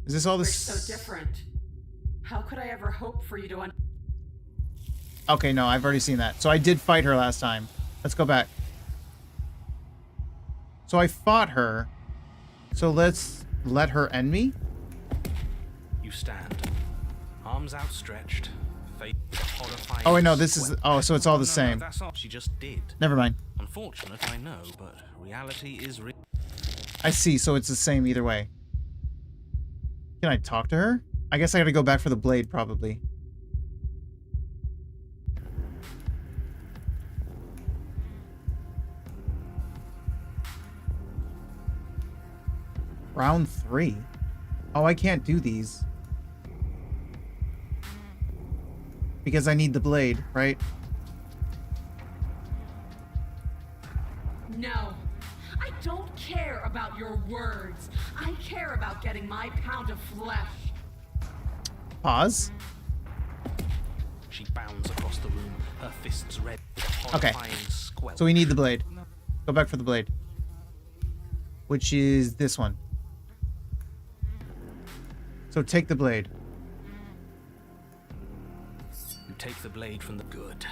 Is this all We're this? so different. How could I ever hope for you to Okay, no, I've already seen that. So I did fight her last time. Let's go back. So I fought her. So let's let her end me? You stand, arms outstretched, face horrifying. Oh wait, no, this is... sweat. Oh, so it's all the No, same. that's all. She just did. Never mind. Unfortunate, I know, but reality is real. I see, so it's the same either way. Can I talk to her? I guess I gotta go back for the blade, probably. Round 3. Oh, I can't do these. Because I need the blade, right? No. I don't care about your words. I care about getting my pound of flesh. Pause. She bounds across the room, her fists red with a Okay. horrifying squelch. So we need the blade. Go back for the blade. Which is this one. So take the blade. You take the blade from the good.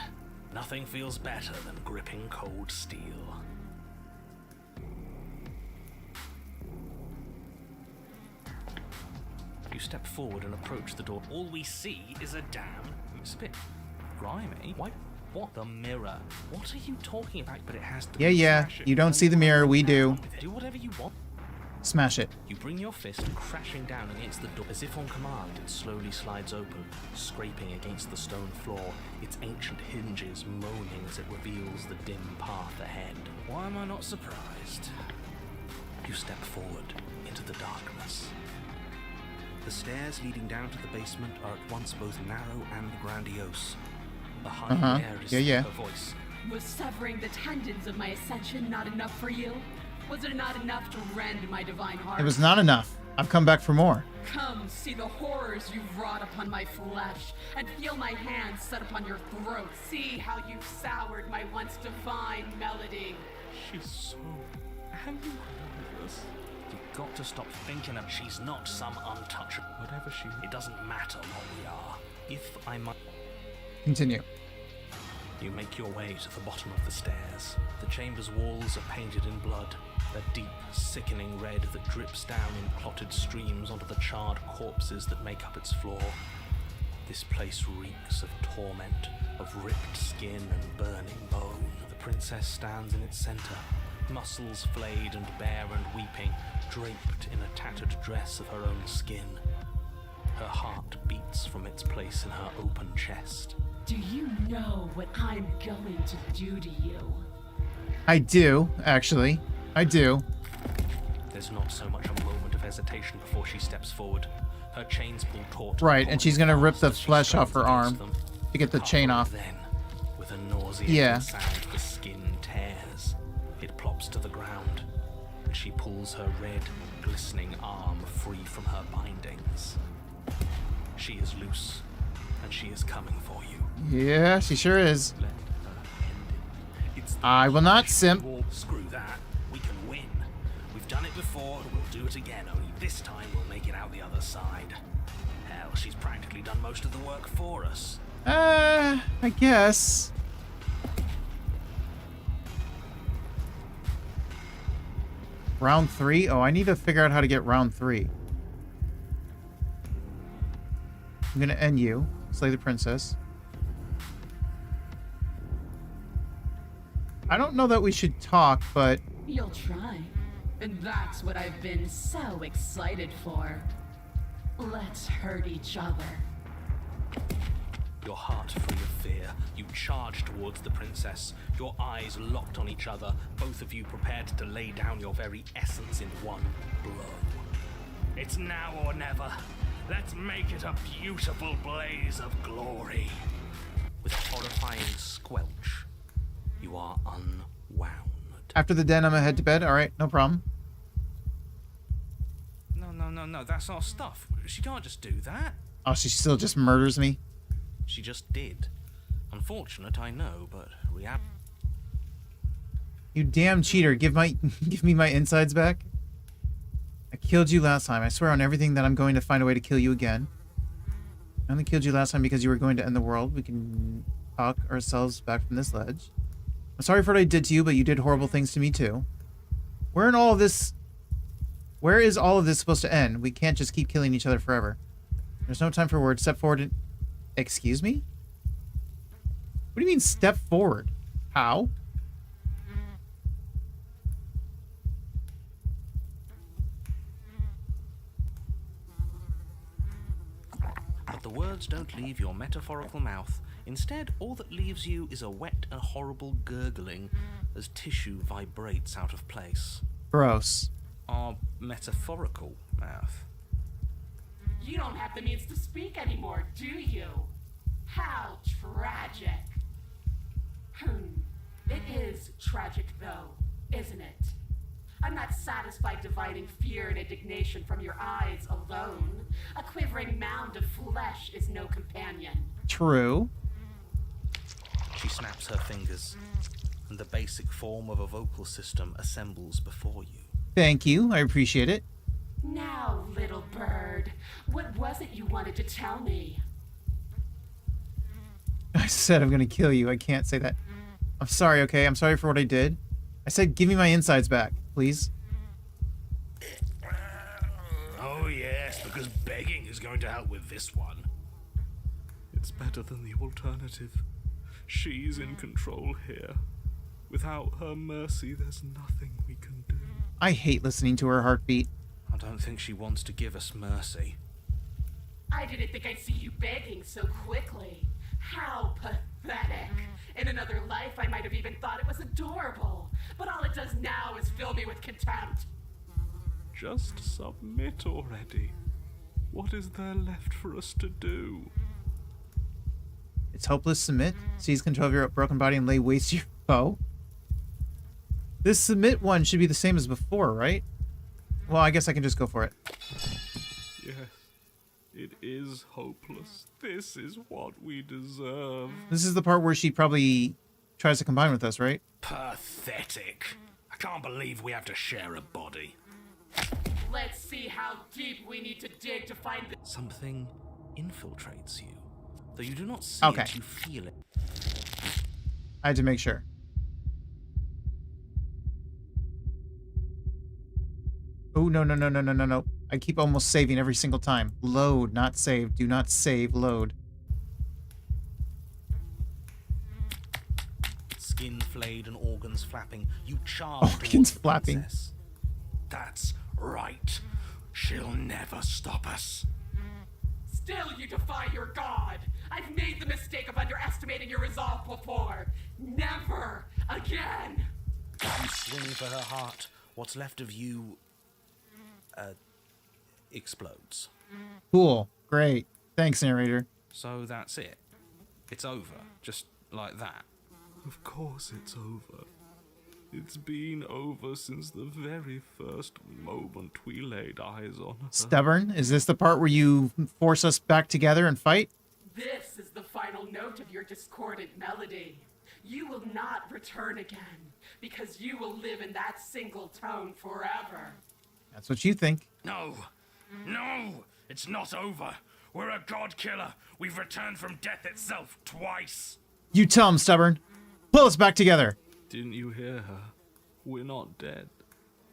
Nothing feels better than gripping cold steel. You step forward and approach the door. All we see is a damn... It's a bit grimy. Why? What? The mirror. What are you talking about? But it has to be. Yeah. Smash it. You don't see the mirror, we do. Do whatever you want. Smash it. You bring your fist crashing down against the door. As if on command, it slowly slides open, scraping against the stone floor, its ancient hinges moaning as it reveals the dim path ahead. Why am I not surprised? You step forward into the darkness. The stairs leading down to the basement are at once both narrow and grandiose. The high air is Yeah. her voice. Was severing the tendons of my ascension not enough for you? Was it not enough to rend my divine heart? It was not enough. I've come back for more. Come, see the horrors you've wrought upon my flesh, and feel my hands set upon your throat. See how you've soured my once divine melody. She's so angry with us. You've got to stop thinking of she's not some untouchable. Whatever she... It doesn't matter what we are. If I might... Continue. You make your way to the bottom of the stairs. The chamber's walls are painted in blood, a deep, sickening red that drips down in clotted streams onto the charred corpses that make up its floor. This place reeks of torment, of ripped skin and burning bone. The princess stands in its center, muscles flayed and bare and weeping, draped in a tattered dress of her own skin. Her heart beats from its place in her open chest. Do you know what I'm going to do to you? I do, actually. I do. There's not so much a moment of hesitation before she steps forward. Her chains pull taut. Right, and she's gonna rip the as she flesh off her strains arm against them. to get the chain off. Then, with a nauseating Yeah. sound, the skin tears. It plops to the ground, and she pulls her red, glistening arm free from her bindings. She is loose, and she is coming for you. Yeah, she sure is. Let her end it. It's the I will not push simp. wall. Screw that. We can win. We've done it before, and we'll do it again, only this time we'll make it out the other side. Hell, she's practically done most of the work for us. I guess. Round 3? Oh, I need to figure out how to get round 3. I'm gonna end you. Slay the princess. I don't know that we should talk, but... You'll try. And that's what I've been so excited for. Let's hurt each other. Your heart free of fear, you charge towards the princess, your eyes locked on each other, both of you prepared to lay down your very essence in one blow. It's now or never. Let's make it a beautiful blaze of glory. With a horrifying squelch, you are unwound. After the den, I'm gonna head to bed. All right, no problem. No, that's our stuff. She can't just do that. Oh, she still just murders me? She just did. Unfortunate, I know, but You damn cheater. Give me my insides back. I killed you last time. I swear on everything that I'm going to find a way to kill you again. I only killed you last time because you were going to end the world. We can talk ourselves back from this ledge. I'm sorry for what I did to you, but you did horrible things to me too. Where is all of this supposed to end? We can't just keep killing each other forever. There's no time for words. Step forward and... Excuse me? What do you mean, step forward? How? But the words don't leave your metaphorical mouth. Instead, all that leaves you is a wet and horrible gurgling as tissue vibrates out of place. Gross. Our metaphorical mouth. You don't have the means to speak anymore, do you? How tragic. It is tragic, though, isn't it? I'm not satisfied dividing fear and indignation from your eyes alone. A quivering mound of flesh is no companion. True. She snaps her fingers, and the basic form of a vocal system assembles before you. Thank you. I appreciate it. Now, little bird, what was it you wanted to tell me? I said I'm gonna kill you. I can't say that. I'm sorry, okay? I'm sorry for what I did. I said give me my insides back, please. Oh yes, because begging is going to help with this one. It's better than the alternative. She's in control here. Without her mercy, there's nothing we can do. I hate listening to her heartbeat. I don't think she wants to give us mercy. I didn't think I'd see you begging so quickly. How pathetic. In another life, I might have even thought it was adorable. But all it does now is fill me with contempt. Just submit already. What is there left for us to do? It's hopeless. Submit. Seize control of your broken body and lay waste to your foe. This submit one should be the same as before, right? Well, I guess I can just go for it. Yes, it is hopeless. This is what we deserve. This is the part where she probably tries to combine with us, right? Pathetic. I can't believe we have to share a body. Let's see how deep we need to dig to find the... Something infiltrates you. Though you do not see Okay. it, you feel it. I had to make sure. Oh, no. I keep almost saving every single time. Load, not save. Do not save, load. Skin flayed and organs flapping, you charge Organs towards the flapping. princess. That's right. She'll never stop us. Still you defy your god. I've made the mistake of underestimating your resolve before. Never again. You swing for her heart. What's left of you... explodes. Cool. Great. Thanks, narrator. So that's it. It's over. Just like that. Of course it's over. It's been over since the very first moment we laid eyes on her. Stubborn? Is this the part where you force us back together and fight? This is the final note of your discordant melody. You will not return again, because you will live in that single tone forever. That's what you think. No! It's not over! We're a god killer! We've returned from death itself twice! You tell him, Stubborn. Pull us back together. Didn't you hear her? We're not dead.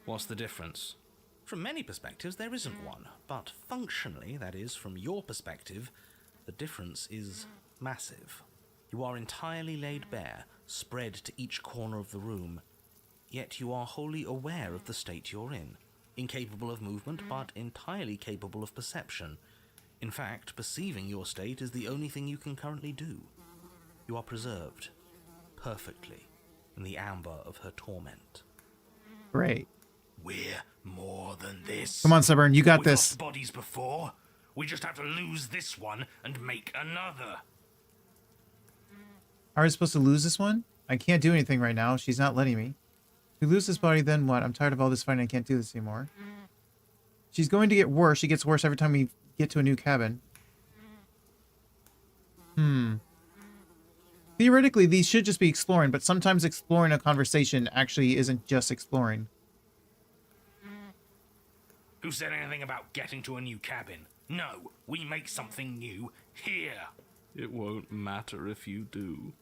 What's the difference? From many perspectives, there isn't one. But functionally, that is, from your perspective, The difference is massive. You are entirely laid bare, spread to each corner of the room, yet you are wholly aware of the state you're in, incapable of movement, but entirely capable of perception. In fact, perceiving your state is the only thing you can currently do. You are preserved, perfectly, in the amber of her torment. Great. We're more than this. Come on, Stubborn, you got We've this. lost bodies before. We just have to lose this one and make another. Are we supposed to lose this one? I can't do anything right now. She's not letting me. If we lose this body, then what? I'm tired of all this fighting. I can't do this anymore. She's going to get worse. She gets worse every time we get to a new cabin. Theoretically, these should just be exploring, but sometimes exploring a conversation actually isn't just exploring. Who said anything about getting to a new cabin? No, we make something new here. It won't matter if you do.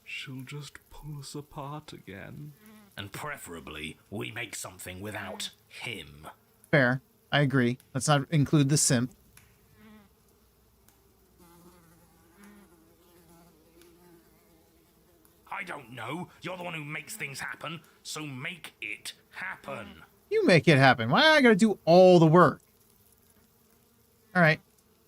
She'll just pull us apart again. And preferably, we make something without him. Fair. I agree. Let's not include the simp. I don't know. You're the one who makes things happen, so make it happen. You make it happen. Why I gotta do all the work? Alright.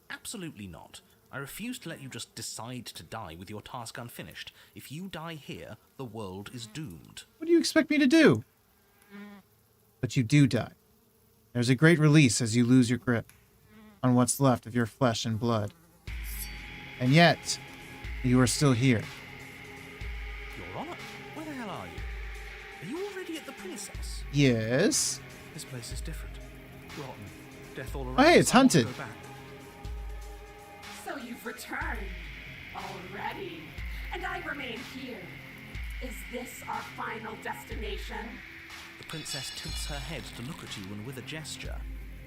Absolutely not. I refuse to let you just decide to die with your task unfinished. If you die here, the world is doomed. What do you expect me to do? But you do die. There's a great release as you lose your grip on what's left of your flesh and blood. And yet, you are still here. Your Honor, where the hell are you? Are you already at the Princess? Yes. This place is different. Rotten. Death all around. Oh, hey, it's I want to hunted. go back. So you've returned already, and I remain here. Is this our final destination? The Princess tilts her head to look at you, and with a gesture,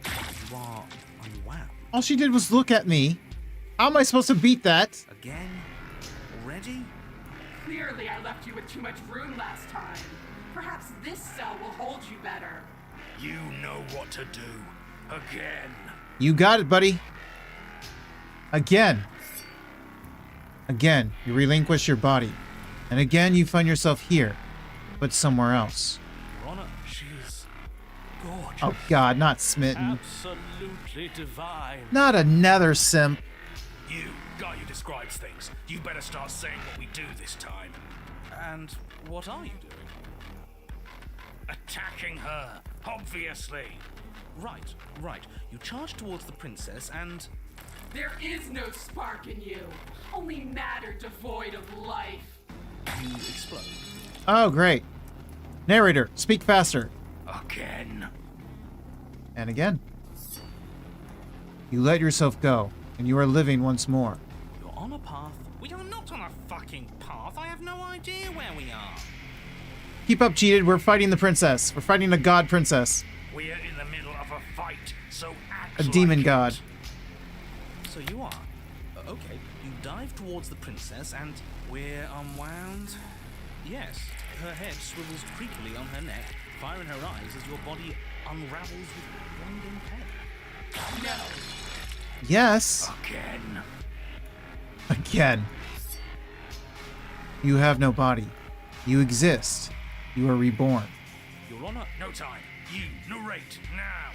you are unwound. All she did was look at me. How am I supposed to beat that? Again? Already? Clearly I left you with too much room last time. Perhaps this cell will hold you better. You know what to do. Again. You got it, buddy. Again. Again, you relinquish your body. And again, you find yourself here, but somewhere else. Your Honor, she's gorgeous. Oh God, not smitten. Absolutely divine. Not another simp. You, guy who describes things, you better start saying what we do this time. And what are you doing? Attacking her, obviously. Right. You charge towards the Princess and... There is no spark in you, only matter devoid of life. you explode. Oh, great. Narrator, speak faster. Again. And again. You let yourself go, and you are living once more. You're on a path. We are not on a fucking path. I have no idea where we are. Keep up, cheated. We're fighting the princess. We're fighting a god princess. We're in the middle of a fight, so act A demon like god. it. So you are. Okay, you dive towards the princess and we're unwound. Yes, her head swivels creepily on her neck, fire in her eyes as your body unravels with winding pen. No. Yes. Again. Again. You have no body. You exist. You are reborn. Your Honor, No time. You, narrate, now.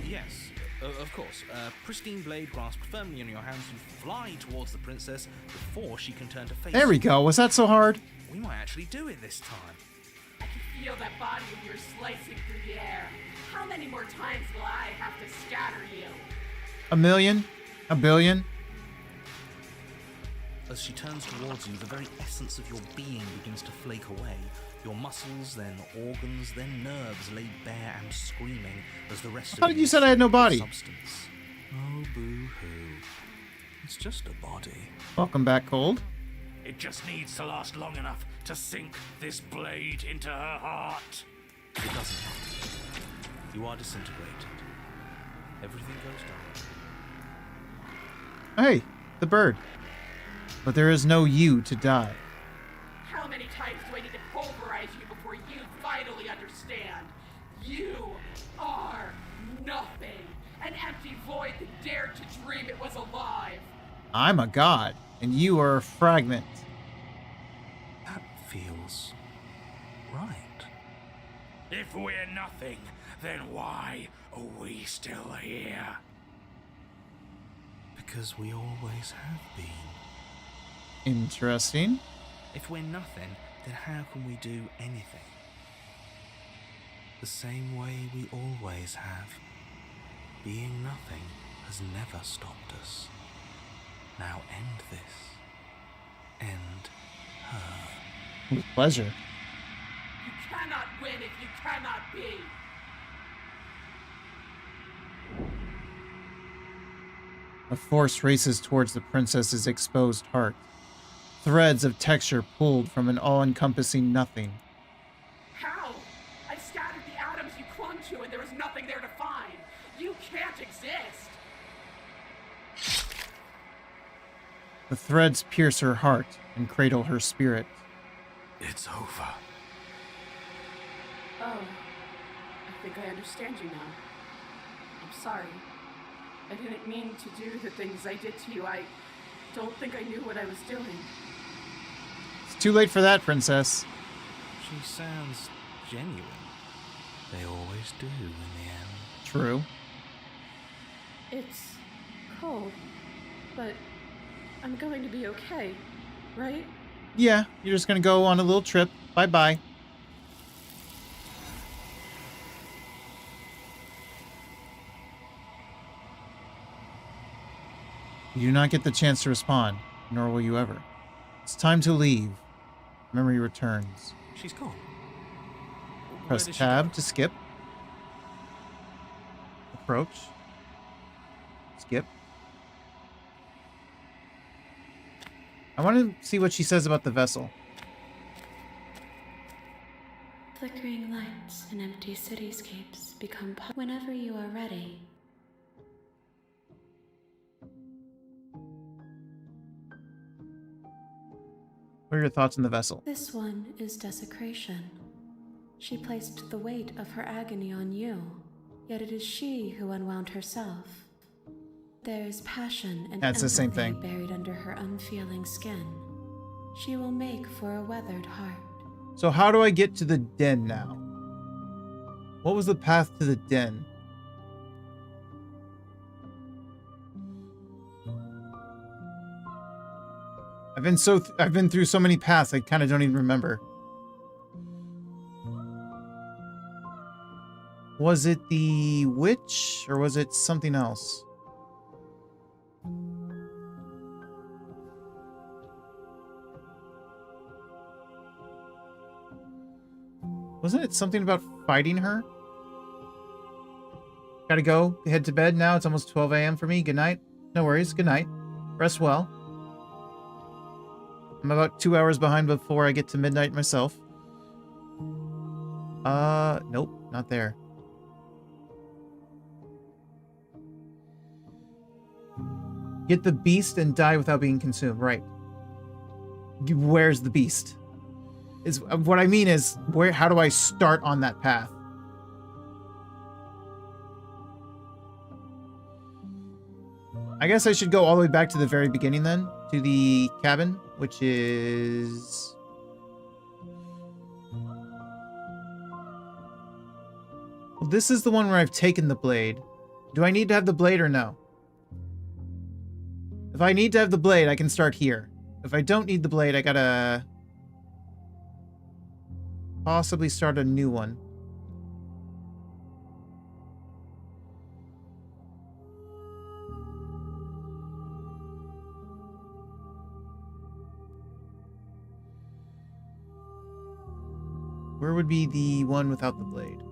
yes, of course. Pristine blade grasped firmly in your hands, you fly towards the princess before she can turn to face There we you. go. Was that so hard? We might actually do it this time. I can feel that body of yours slicing through the air. How many more times will I have to scatter you? 1 million? 1 billion? As she turns towards you, the very essence of your being begins to flake away. Your muscles, then organs, then nerves lay bare and screaming as the rest How of did you said I had no body? Substance. Oh, boo-hoo. It's just a body. Welcome back, Cold. It just needs to last long enough to sink this blade into her heart. It doesn't matter. You are disintegrated. Everything goes down. Hey, the bird. But there is no you to die. How many times do I need to pulverize you before you finally understand? You are nothing. An empty void that dared to dream it was alive. I'm a god, and you are a fragment. That feels right. If we're nothing, then why are we still here? Because we always have been. Interesting. If we're nothing, then how can we do anything? The same way we always have. Being nothing has never stopped us. Now end this. End her. With pleasure. You cannot win if you cannot be. A force races towards the princess's exposed heart. Threads of texture pulled from an all-encompassing nothing. How? I scattered the atoms you clung to and there was nothing there to find. You can't exist. The threads pierce her heart and cradle her spirit. It's over. Oh, I think I understand you now. I'm sorry. I didn't mean to do the things I did to you. I don't think I knew what I was doing. It's too late for that, princess. She sounds genuine. They always do in the end. True. It's cold, but I'm going to be okay, right? Yeah, you're just gonna go on a little trip. Bye-bye. You do not get the chance to respond, nor will you ever. It's time to leave. Memory returns. She's gone. Press tab to skip. Approach. Skip. I want to see what she says about the vessel. Flickering lights and empty cityscapes become whenever you are ready. What are your thoughts on the vessel? This one is desecration. She placed the weight of her agony on you, yet it is she who unwound herself. There is passion and That's the same empathy thing. buried under her unfeeling skin. She will make for a weathered heart. So how do I get to the den now? What was the path to the den? I've been through so many paths, I kind of don't even remember. Was it the witch or was it something else? Wasn't it something about fighting her? Gotta go. Head to bed now. It's almost 12 a.m. for me. Good night. No worries. Good night. Rest well. I'm about 2 hours behind before I get to midnight myself. Nope. Not there. Get the beast and die without being consumed. Right. Where's the beast? Is what I mean is how do I start on that path? I guess I should go all the way back to the very beginning then, to the cabin, which is well, this is the one where I've taken the blade. Do I need to have the blade or no? If I need to have the blade, I can start here. If I don't need the blade, I gotta possibly start a new one. Where would be the one without the blade?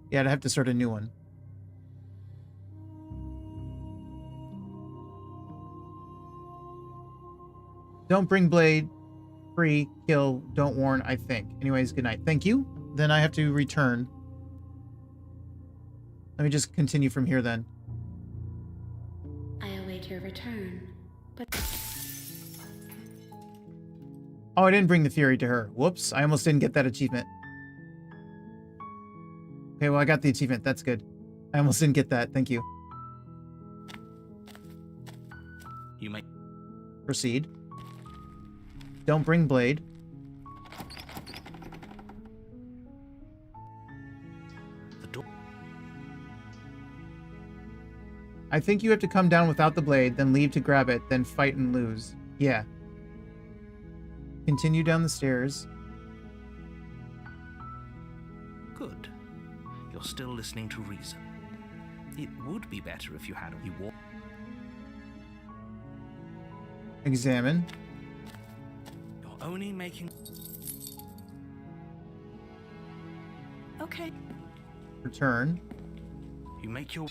Yeah, I'd have to start a new one. Don't bring blade. Free. Kill. Don't warn, I think. Anyways, good night. Thank you. Then I have to return. Let me just continue from here then. I await your return, but... Oh, I didn't bring the Fury to her. Whoops, I almost didn't get that achievement. Okay, well, I got the achievement. That's good. I almost didn't get that. Thank you. You may Proceed. Don't bring blade. the door. I think you have to come down without the blade, then leave to grab it, then fight and lose. Yeah. Continue down the stairs. Good. You're still listening to reason. It would be better if you had you walk. Examine. You're only making. Okay. Return. You make your.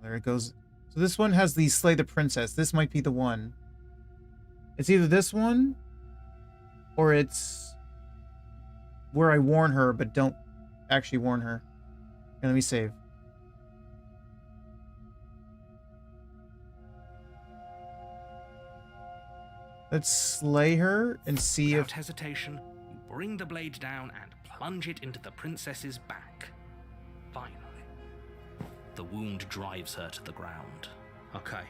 There it goes. So this one has the Slay the Princess. This might be the one. It's either this one, or it's where I warn her, but don't actually warn her. Okay, let me save. Let's slay her and see Without if... hesitation, you bring the blade down and plunge it into the princess's back. Finally. The wound drives her to the ground. Okay.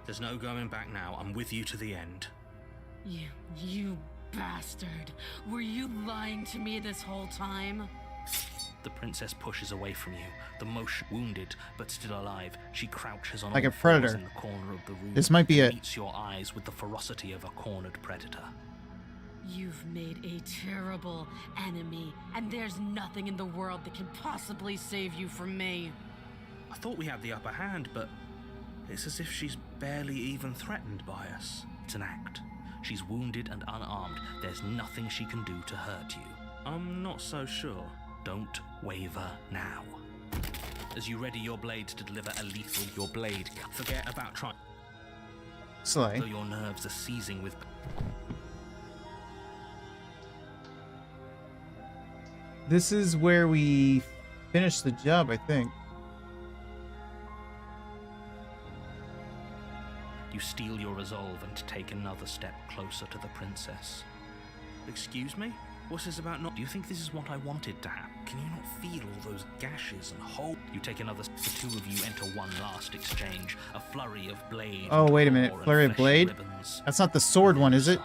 There's no going back now. I'm with you to the end. You bastard. Were you lying to me this whole time? The princess pushes away from you. The motion wounded, but still alive. She crouches on like all a predator. fours in the corner of the room. This might be and it. Meets your eyes with the ferocity of a cornered predator. You've made a terrible enemy, and there's nothing in the world that can possibly save you from me. I thought we had the upper hand, but it's as if she's barely even threatened by us. It's an act. She's wounded and unarmed. There's nothing she can do to hurt you. I'm not so sure. Don't waver now. As you ready your blade to deliver a lethal, your blade. Forget about trying. Slay. Though your nerves are seizing with. This is where we finish the job, I think. You steel your resolve and take another step closer to the princess. Excuse me? What's this about not? Do you think this is what I wanted to happen? Can you not feel all those gashes and holes? You take another step. The two of you enter one last exchange. A flurry of blade. Oh, wait a minute. and Flurry of fleshy blade? ribbons. That's not the sword one, is it?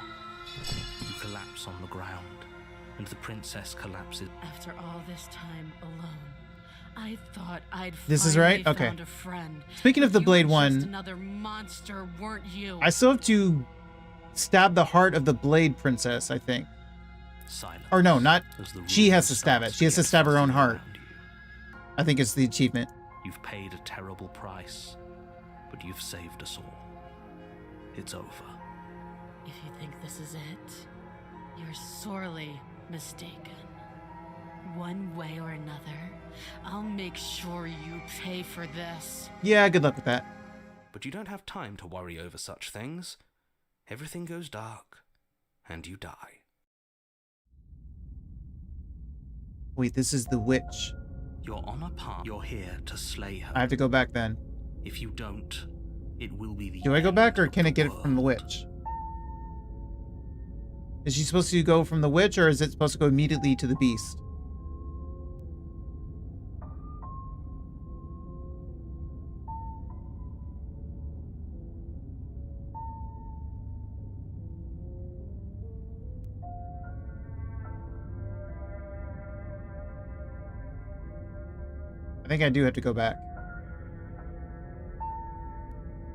You collapse on the ground, and the princess collapses. After all this time alone, I thought I'd This is finally right? Okay. found a friend. Speaking of the You blade were just one, another monster, weren't you? I still have to stab the heart of the blade princess, I think. Silence. Or no, not... as the She room has to stab it. starts She has to get stab her own fuzzy heart. around you. I think it's the achievement. You've paid a terrible price, but you've saved us all. It's over. If you think this is it, you're sorely mistaken. One way or another, I'll make sure you pay for this. Yeah, good luck with that. But you don't have time to worry over such things. Everything goes dark, and you die. Wait, this is the witch. You're on a path. You're here to slay her. I have to go back then. If you don't, it will be the Do I go end back, or of can the I get it from the world. witch? Is she supposed to go from the witch, or is it supposed to go immediately to the beast? I think I do have to go back.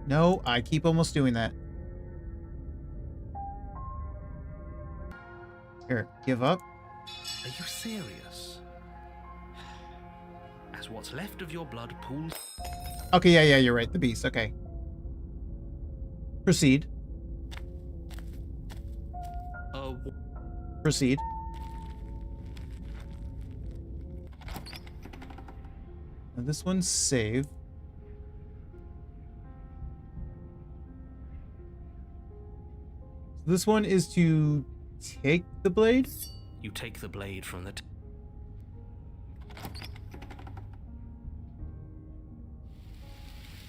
No, I keep almost doing that. Here, give up. Are you serious? As what's left of your blood pools. Okay, yeah, you're right. The beast. Okay. Proceed. Proceed. Now this one's save. So this one is to take the blade? You take the blade from the.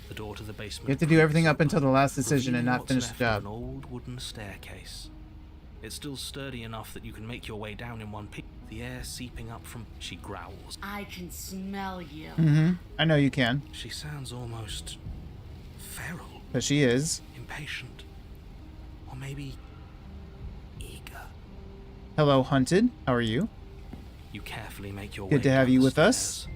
The door to the basement. You have to do everything up until the last decision and not revealing finish the what's left job. of An old wooden staircase. It's still sturdy enough that you can make your way down in one piece. The air seeping up from... She growls. I can smell you. Mm-hmm. I know you can. She sounds almost... feral. But she is. Impatient. Or maybe... eager. Hello, Hunted. How are you? You carefully make your way Good to have down you the with stairs. us.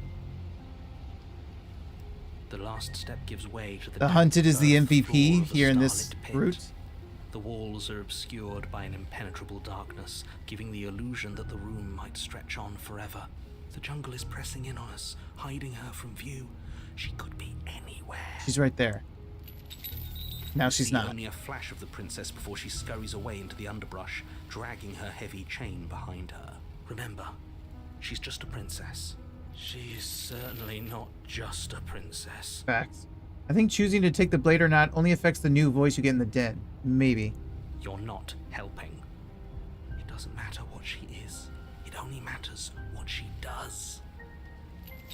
The last step gives way to the The Hunted is the damp earth floor MVP of a here in this starlit pit. route. The walls are obscured by an impenetrable darkness, giving the illusion that the room might stretch on forever. The jungle is pressing in on us, hiding her from view. She could be anywhere. She's right there. Now she's See not. only a flash of the princess before she scurries away into the underbrush, dragging her heavy chain behind her. Remember, she's just a princess. She's certainly not just a princess. Facts. I think choosing to take the blade or not only affects the new voice you get in the den. Maybe. You're not helping. It doesn't matter what she is. It only matters what she does.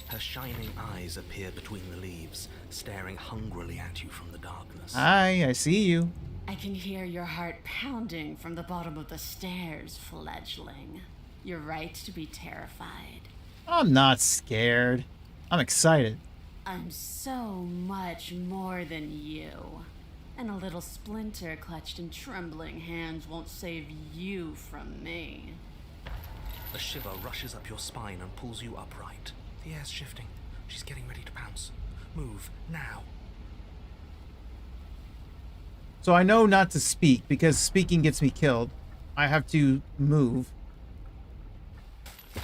Her shining eyes appear between the leaves, staring hungrily at you from the darkness. Hi, I see you. I can hear your heart pounding from the bottom of the stairs, fledgling. You're right to be terrified. I'm not scared. I'm excited. I'm so much more than you. And a little splinter clutched in trembling hands won't save you from me. A shiver rushes up your spine and pulls you upright. The air's shifting. She's getting ready to pounce. Move, now. So I know not to speak, because speaking gets me killed. I have to move. You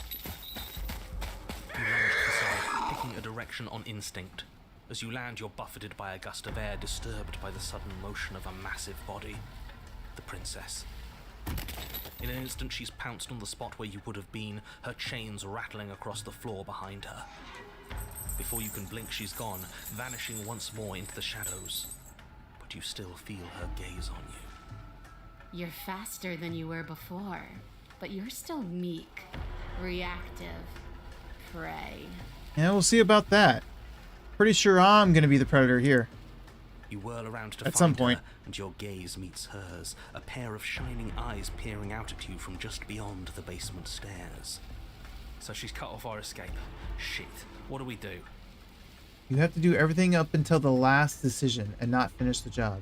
lunge to the side, picking a direction on instinct. As you land, you're buffeted by a gust of air, disturbed by the sudden motion of a massive body. The princess. In an instant, she's pounced on the spot where you would have been, her chains rattling across the floor behind her. Before you can blink, she's gone, vanishing once more into the shadows. But you still feel her gaze on you. You're faster than you were before, but you're still meek, reactive, prey. Yeah, we'll see about that. Pretty sure I'm gonna be the predator here. You whirl around to At find some point. her, and your gaze meets hers, a pair of shining eyes peering out at you from just beyond the basement stairs. So she's cut off our escape. Shit, what do we do? You have to do everything up until the last decision and not finish the job.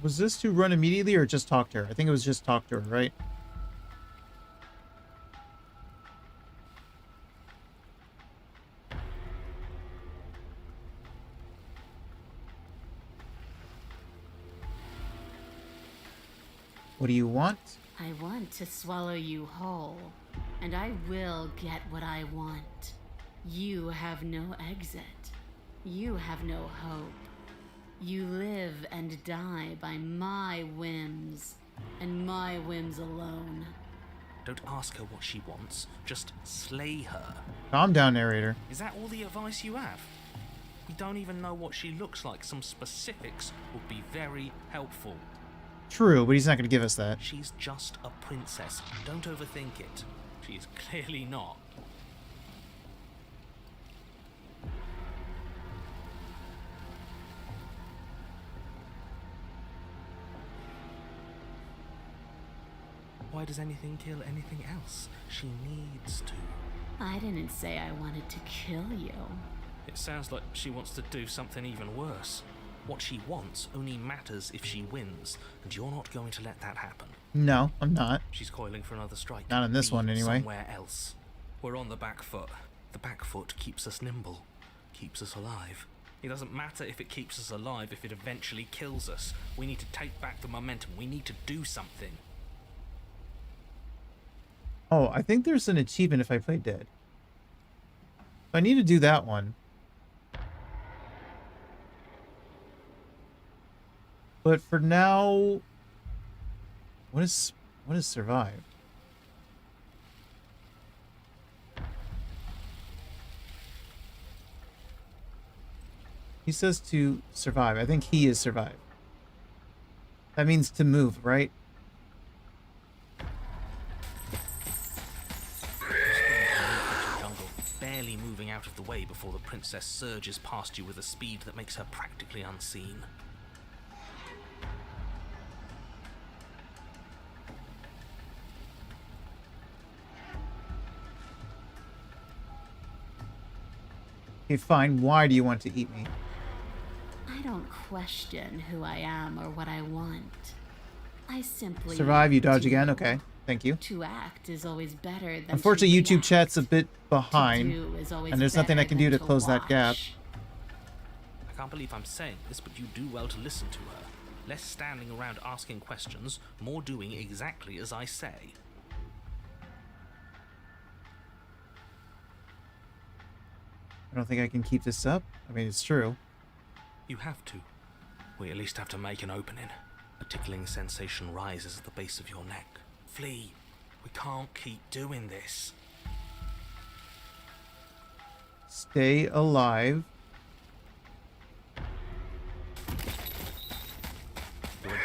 Was this to run immediately or just talk to her? I think it was just talk to her, right? What do you want? I want to swallow you whole, and I will get what I want. You have no exit. You have no hope. You live and die by my whims, and my whims alone. Don't ask her what she wants, just slay her. Calm down, narrator. Is that all the advice you have? We don't even know what she looks like. Some specifics would be very helpful. True, but he's not going to give us that. She's just a princess. Don't overthink it. She's clearly not. Why does anything kill anything else? She needs to. I didn't say I wanted to kill you. It sounds like she wants to do something even worse. What she wants only matters if she wins, and you're not going to let that happen. No, I'm not. She's coiling for another strike. Not in this one, anyway. Somewhere else. We're on the back foot. The back foot keeps us nimble, keeps us alive. It doesn't matter if it keeps us alive if it eventually kills us. We need to take back the momentum. We need to do something. Oh, I think there's an achievement if I play dead. I need to do that one. But for now, what is survive? He says to survive. I think he is survive. That means to move, right? out of the way before the princess surges past you with a speed that makes her practically unseen. Okay, fine. Why do you want to eat me? I don't question who I am or what I want. I simply Survive, you dodge do. again? Okay, thank you. To act is always better than Unfortunately, to YouTube react. chat's a bit To behind, do is always and there's nothing I better can do than to close that gap. watch. I can't believe I'm saying this, but you do well to listen to her. Less standing around asking questions, more doing exactly as I say. I don't think I can keep this up. I mean, it's true. You have to. We at least have to make an opening. A tickling sensation rises at the base of your neck. Flee. We can't keep doing this. Stay alive. You're a bit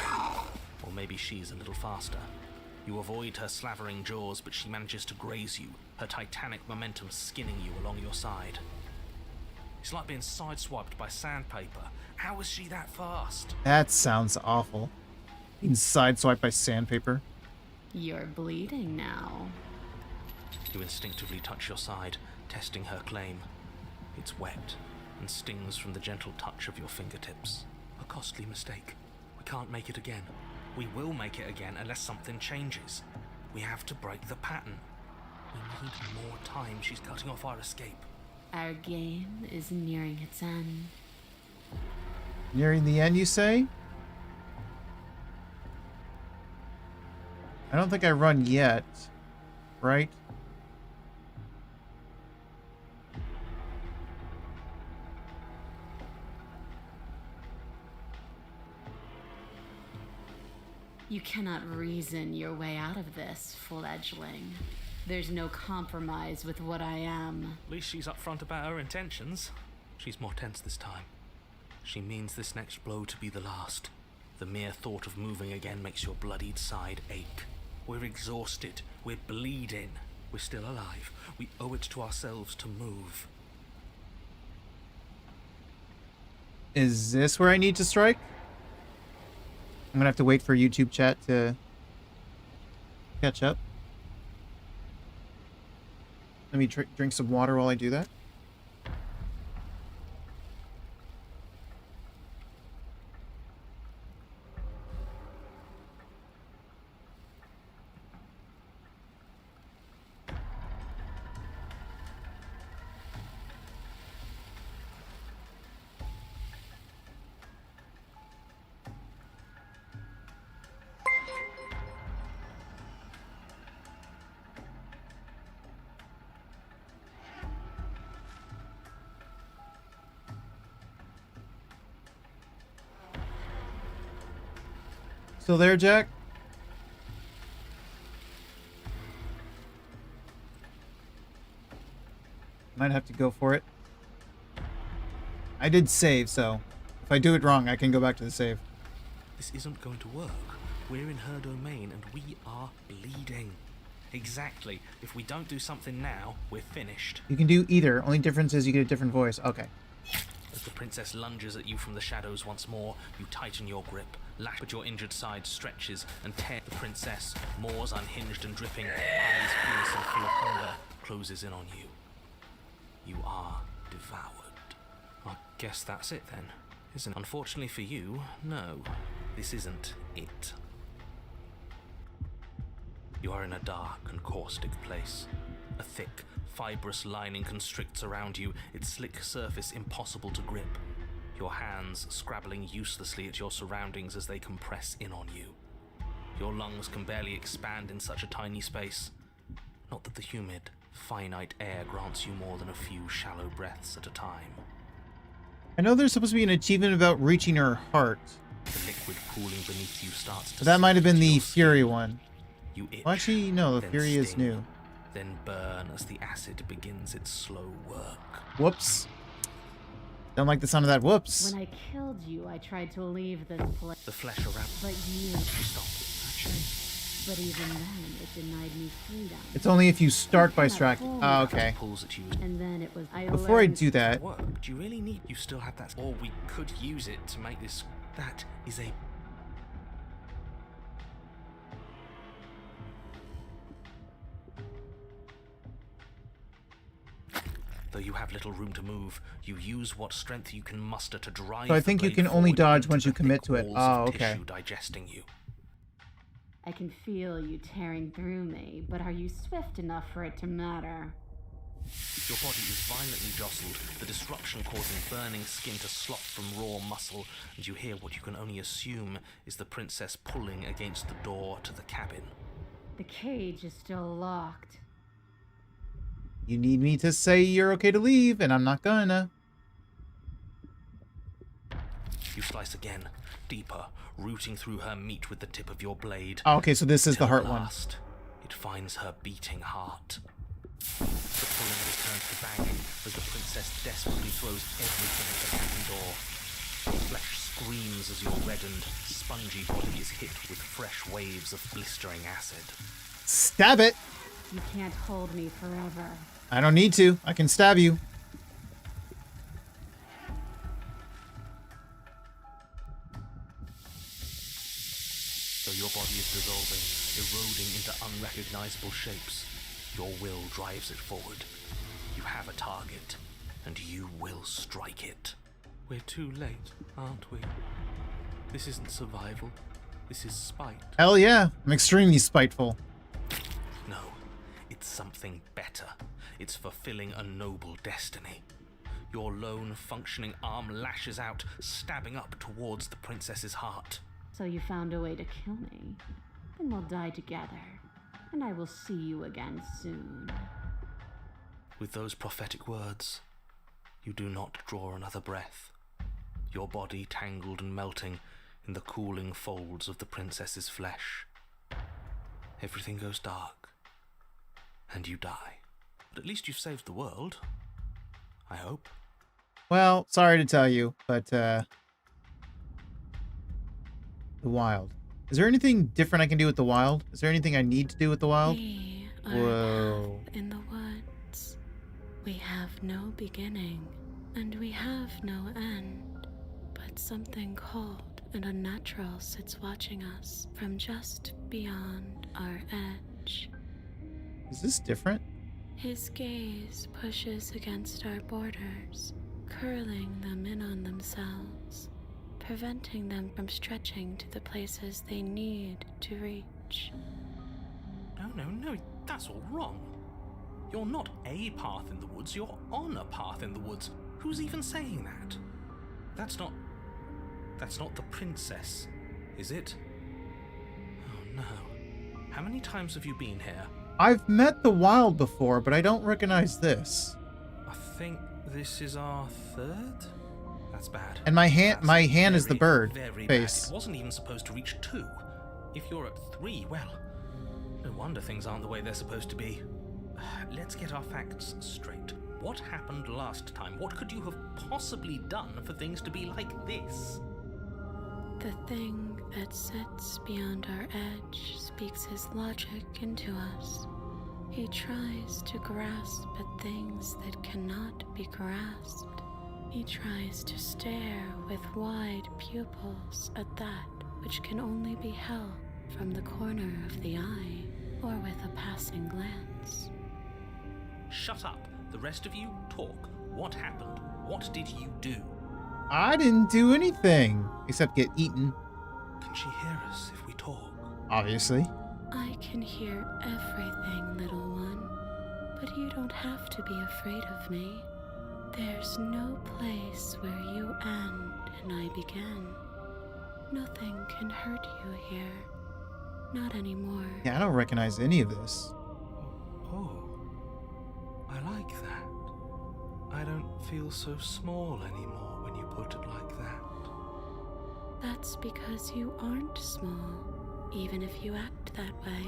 slow, or maybe she's a little faster. You avoid her slavering jaws, but she manages to graze you, her titanic momentum skinning you along your side. It's like being sideswiped by sandpaper. How is she that fast? That sounds awful. Being sideswiped by sandpaper. You're bleeding now. You instinctively touch your side, testing her claim. It's wet and stings from the gentle touch of your fingertips. A costly mistake. We can't make it again. We will make it again unless something changes. We have to break the pattern. We need more time. She's cutting off our escape. Our game is nearing its end. Nearing the end, you say? I don't think I run yet, right? You cannot reason your way out of this, fledgling. There's no compromise with what I am. At least she's upfront about her intentions. She's more tense this time. She means this next blow to be the last. The mere thought of moving again makes your bloodied side ache. We're exhausted. We're bleeding. We're still alive. We owe it to ourselves to move. Is this where I need to strike? I'm gonna have to wait for YouTube chat to catch up. Let me drink some water while I do that. Still there, Jack? Might have to go for it. I did save, so if I do it wrong, I can go back to the save. This isn't going to work. We're in her domain and we are bleeding. Exactly. If we don't do something now, we're finished. You can do either. Only difference is you get a different voice. Okay. As the princess lunges at you from the shadows once more, you tighten your grip. Lash, but your injured side stretches and tears. The princess, Moors unhinged and dripping, eyes fierce and full of hunger, closes in on you. You are devoured. I guess that's it then, isn't it? Unfortunately for you, no. This isn't it. You are in a dark and caustic place. A thick, fibrous lining constricts around you, its slick surface impossible to grip. Your hands scrabbling uselessly at your surroundings as they compress in on you. Your lungs can barely expand in such a tiny space. Not that the humid, finite air grants you more than a few shallow breaths at a time. I know there's supposed to be an achievement about reaching her heart. The liquid pooling beneath you starts to But that might have been sink the into your Fury skin. one. You itch, Well, actually, no, the then Fury is sting, new. Then burn as the acid begins its slow work. Whoops. Don't like the sound of that whoops. When I killed you, I tried to leave this place. The flesh around But you... She stopped, actually. But even then, it denied me freedom. It's only if you start by striking. Oh, okay. Pulls at you. And then it was Before I do that, Work? Do you really need? You still have that, or we could use it to make this. That is a. Though you have little room to move, you use what strength you can muster to drive. so I think you can only dodge once you commit to it. Oh, okay. Digesting you. I can feel you tearing through me, but are you swift enough for it to matter? Your body is violently jostled, the disruption causing burning skin to slop from raw muscle, and you hear what you can only assume is the princess pulling against the door to the cabin. The cage is still locked. You need me to say you're okay to leave, and I'm not gonna. You slice again, deeper, rooting through her meat with the tip of your blade. Oh, okay, so this is the heart one. It finds her beating heart. The pulling returns to banging as the princess desperately throws everything at the cabin door. Flesh screams as your reddened, spongy body is hit with fresh waves of blistering acid. Stab it! You can't hold me forever. I don't need to. I can stab you. Though your body is dissolving, eroding into unrecognizable shapes, your will drives it forward. You have a target, and you will strike it. We're too late, aren't we? This isn't survival. This is spite. Hell yeah. I'm extremely spiteful. No, it's something better. It's fulfilling a noble destiny. Your lone, functioning arm lashes out, stabbing up towards the princess's heart. So you found a way to kill me. Then we'll die together. And I will see you again soon. With those prophetic words, you do not draw another breath. Your body tangled and melting in the cooling folds of the princess's flesh. Everything goes dark, and you die. But at least you've saved the world. I hope. Well, sorry to tell you, but, the wild. Is there anything different I can do with the wild? Is there anything I need to do with the wild? We are Whoa. a path in the woods. We have no beginning, and we have no end. But something cold and unnatural sits watching us from just beyond our edge. Is this different? His gaze pushes against our borders, curling them in on themselves, preventing them from stretching to the places they need to reach. No, that's all wrong. You're not a path in the woods, you're on a path in the woods. Who's even saying that? That's not the princess, is it? Oh no. How many times have you been here? I've met the wild before, but I don't recognize this. I think this is our third? That's bad. And my hand is the bird very face. Bad. It wasn't even supposed to reach 2. If you're at 3, well, no wonder things aren't the way they're supposed to be. Let's get our facts straight. What happened last time? What could you have possibly done for things to be like this? The thing that sits beyond our edge speaks his logic into us. He tries to grasp at things that cannot be grasped. He tries to stare with wide pupils at that which can only be held from the corner of the eye or with a passing glance. Shut up. The rest of you, talk. What happened? What did you do? I didn't do anything except get eaten. Can she hear us if we talk? Obviously. I can hear everything, little one, but you don't have to be afraid of me. There's no place where you end and I begin. Nothing can hurt you here. Not anymore. Yeah, I don't recognize any of this. Oh, I like that. I don't feel so small anymore when you put it like that. That's because you aren't small, even if you act that way.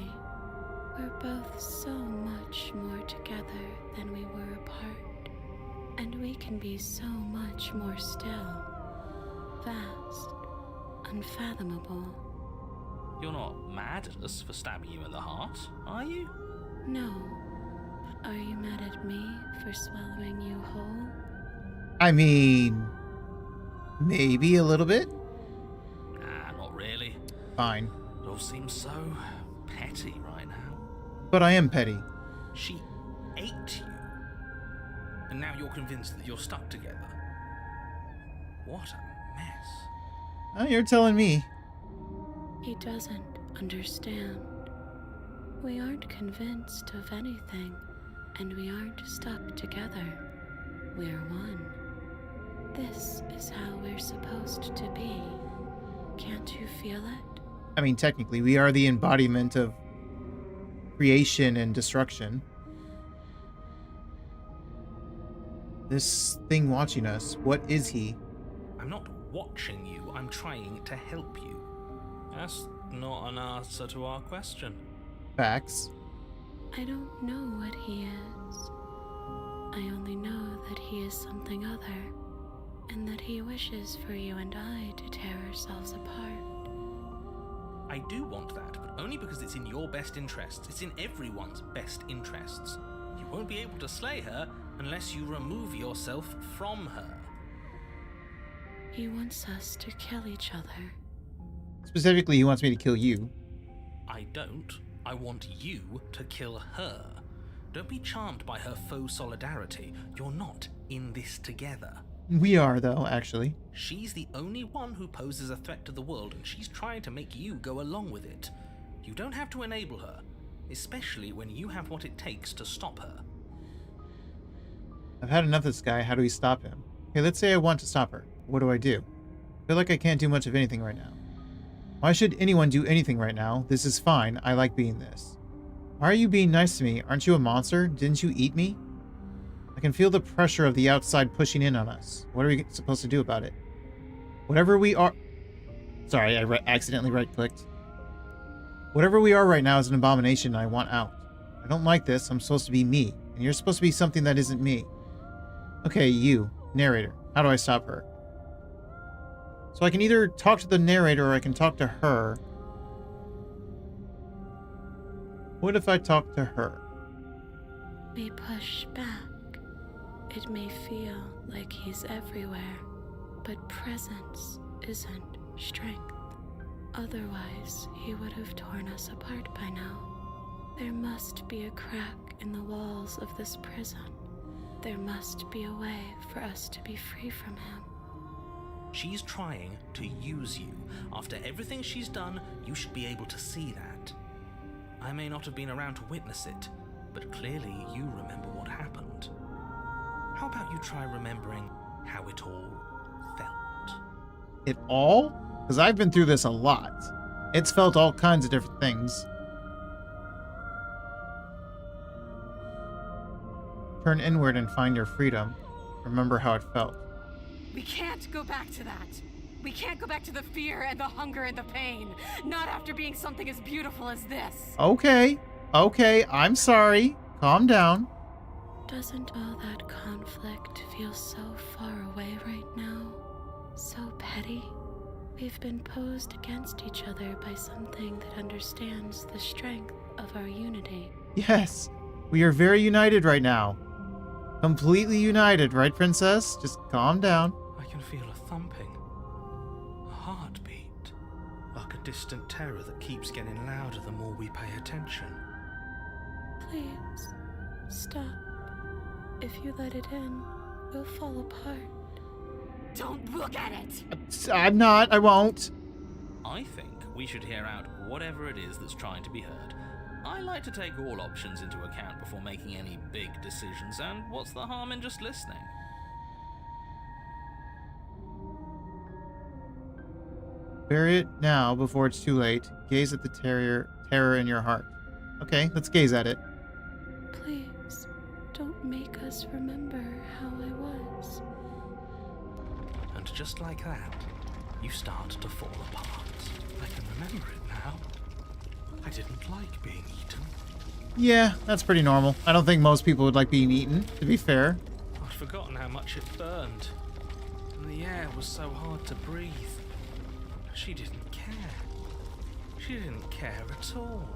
We're both so much more together than we were apart, and we can be so much more still, vast, unfathomable. You're not mad at us for stabbing you in the heart, are you? No. Are you mad at me for swallowing you whole? I mean, maybe a little bit. Nah, not really. Fine. It all seems so petty right now. But I am petty. She ate you. And now you're convinced that you're stuck together. What a mess. Oh, you're telling me. He doesn't understand. We aren't convinced of anything, and we aren't stuck together. We're one. This is how we're supposed to be. Can't you feel it? I mean, technically, we are the embodiment of creation and destruction. This thing watching us, what is he? I'm not watching you, I'm trying to help you. That's not an answer to our question. Facts. I don't know what he is. I only know that he is something other, and that he wishes for you and I to tear ourselves apart. I do want that, but only because it's in your best interests. It's in everyone's best interests. You won't be able to slay her unless you remove yourself from her. He wants us to kill each other. Specifically, he wants me to kill you. I don't. I want you to kill her. Don't be charmed by her faux solidarity. You're not in this together. We are, though, actually. She's the only one who poses a threat to the world, and she's trying to make you go along with it. You don't have to enable her, especially when you have what it takes to stop her. I've had enough of this guy. How do we stop him? Okay, let's say I want to stop her. What do? I feel like I can't do much of anything right now. Why should anyone do anything right now? This is fine. I like being this. Why are you being nice to me? Aren't you a monster? Didn't you eat me? I can feel the pressure of the outside pushing in on us. What are we supposed to do about it? Whatever we are... Sorry, I accidentally right-clicked. Whatever we are right now is an abomination and I want out. I don't like this. I'm supposed to be me. And you're supposed to be something that isn't me. Okay, you. Narrator. How do I stop her? So I can either talk to the narrator or I can talk to her. What if I talk to her? We push back. It may feel like he's everywhere, but presence isn't strength. Otherwise, he would have torn us apart by now. There must be a crack in the walls of this prison. There must be a way for us to be free from him. She's trying to use you. After everything she's done, you should be able to see that. I may not have been around to witness it, but clearly you remember what happened. How about you try remembering how it all felt? It all? Because I've been through this a lot. It's felt all kinds of different things. Turn inward and find your freedom. Remember how it felt. We can't go back to that. We can't go back to the fear and the hunger and the pain. Not after being something as beautiful as this. Okay, I'm sorry. Calm down. Doesn't all that conflict feel so far away right now? So petty? We've been posed against each other by something that understands the strength of our unity. Yes, we are very united right now. Completely united, right, Princess? Just calm down. I can feel a thumping, a heartbeat, like a distant terror that keeps getting louder the more we pay attention. Please, stop. If you let it in, we'll fall apart. Don't look at it! I'm not. I won't. I think we should hear out whatever it is that's trying to be heard. I like to take all options into account before making any big decisions, and what's the harm in just listening? Bury it now before it's too late. Gaze at the terror in your heart. Okay, let's gaze at it. Please, don't make us remember how I was. And just like that, you start to fall apart. I can remember it now. I didn't like being eaten. Yeah, that's pretty normal. I don't think most people would like being eaten, to be fair. I'd forgotten how much it burned. And the air was so hard to breathe. She didn't care. She didn't care at all.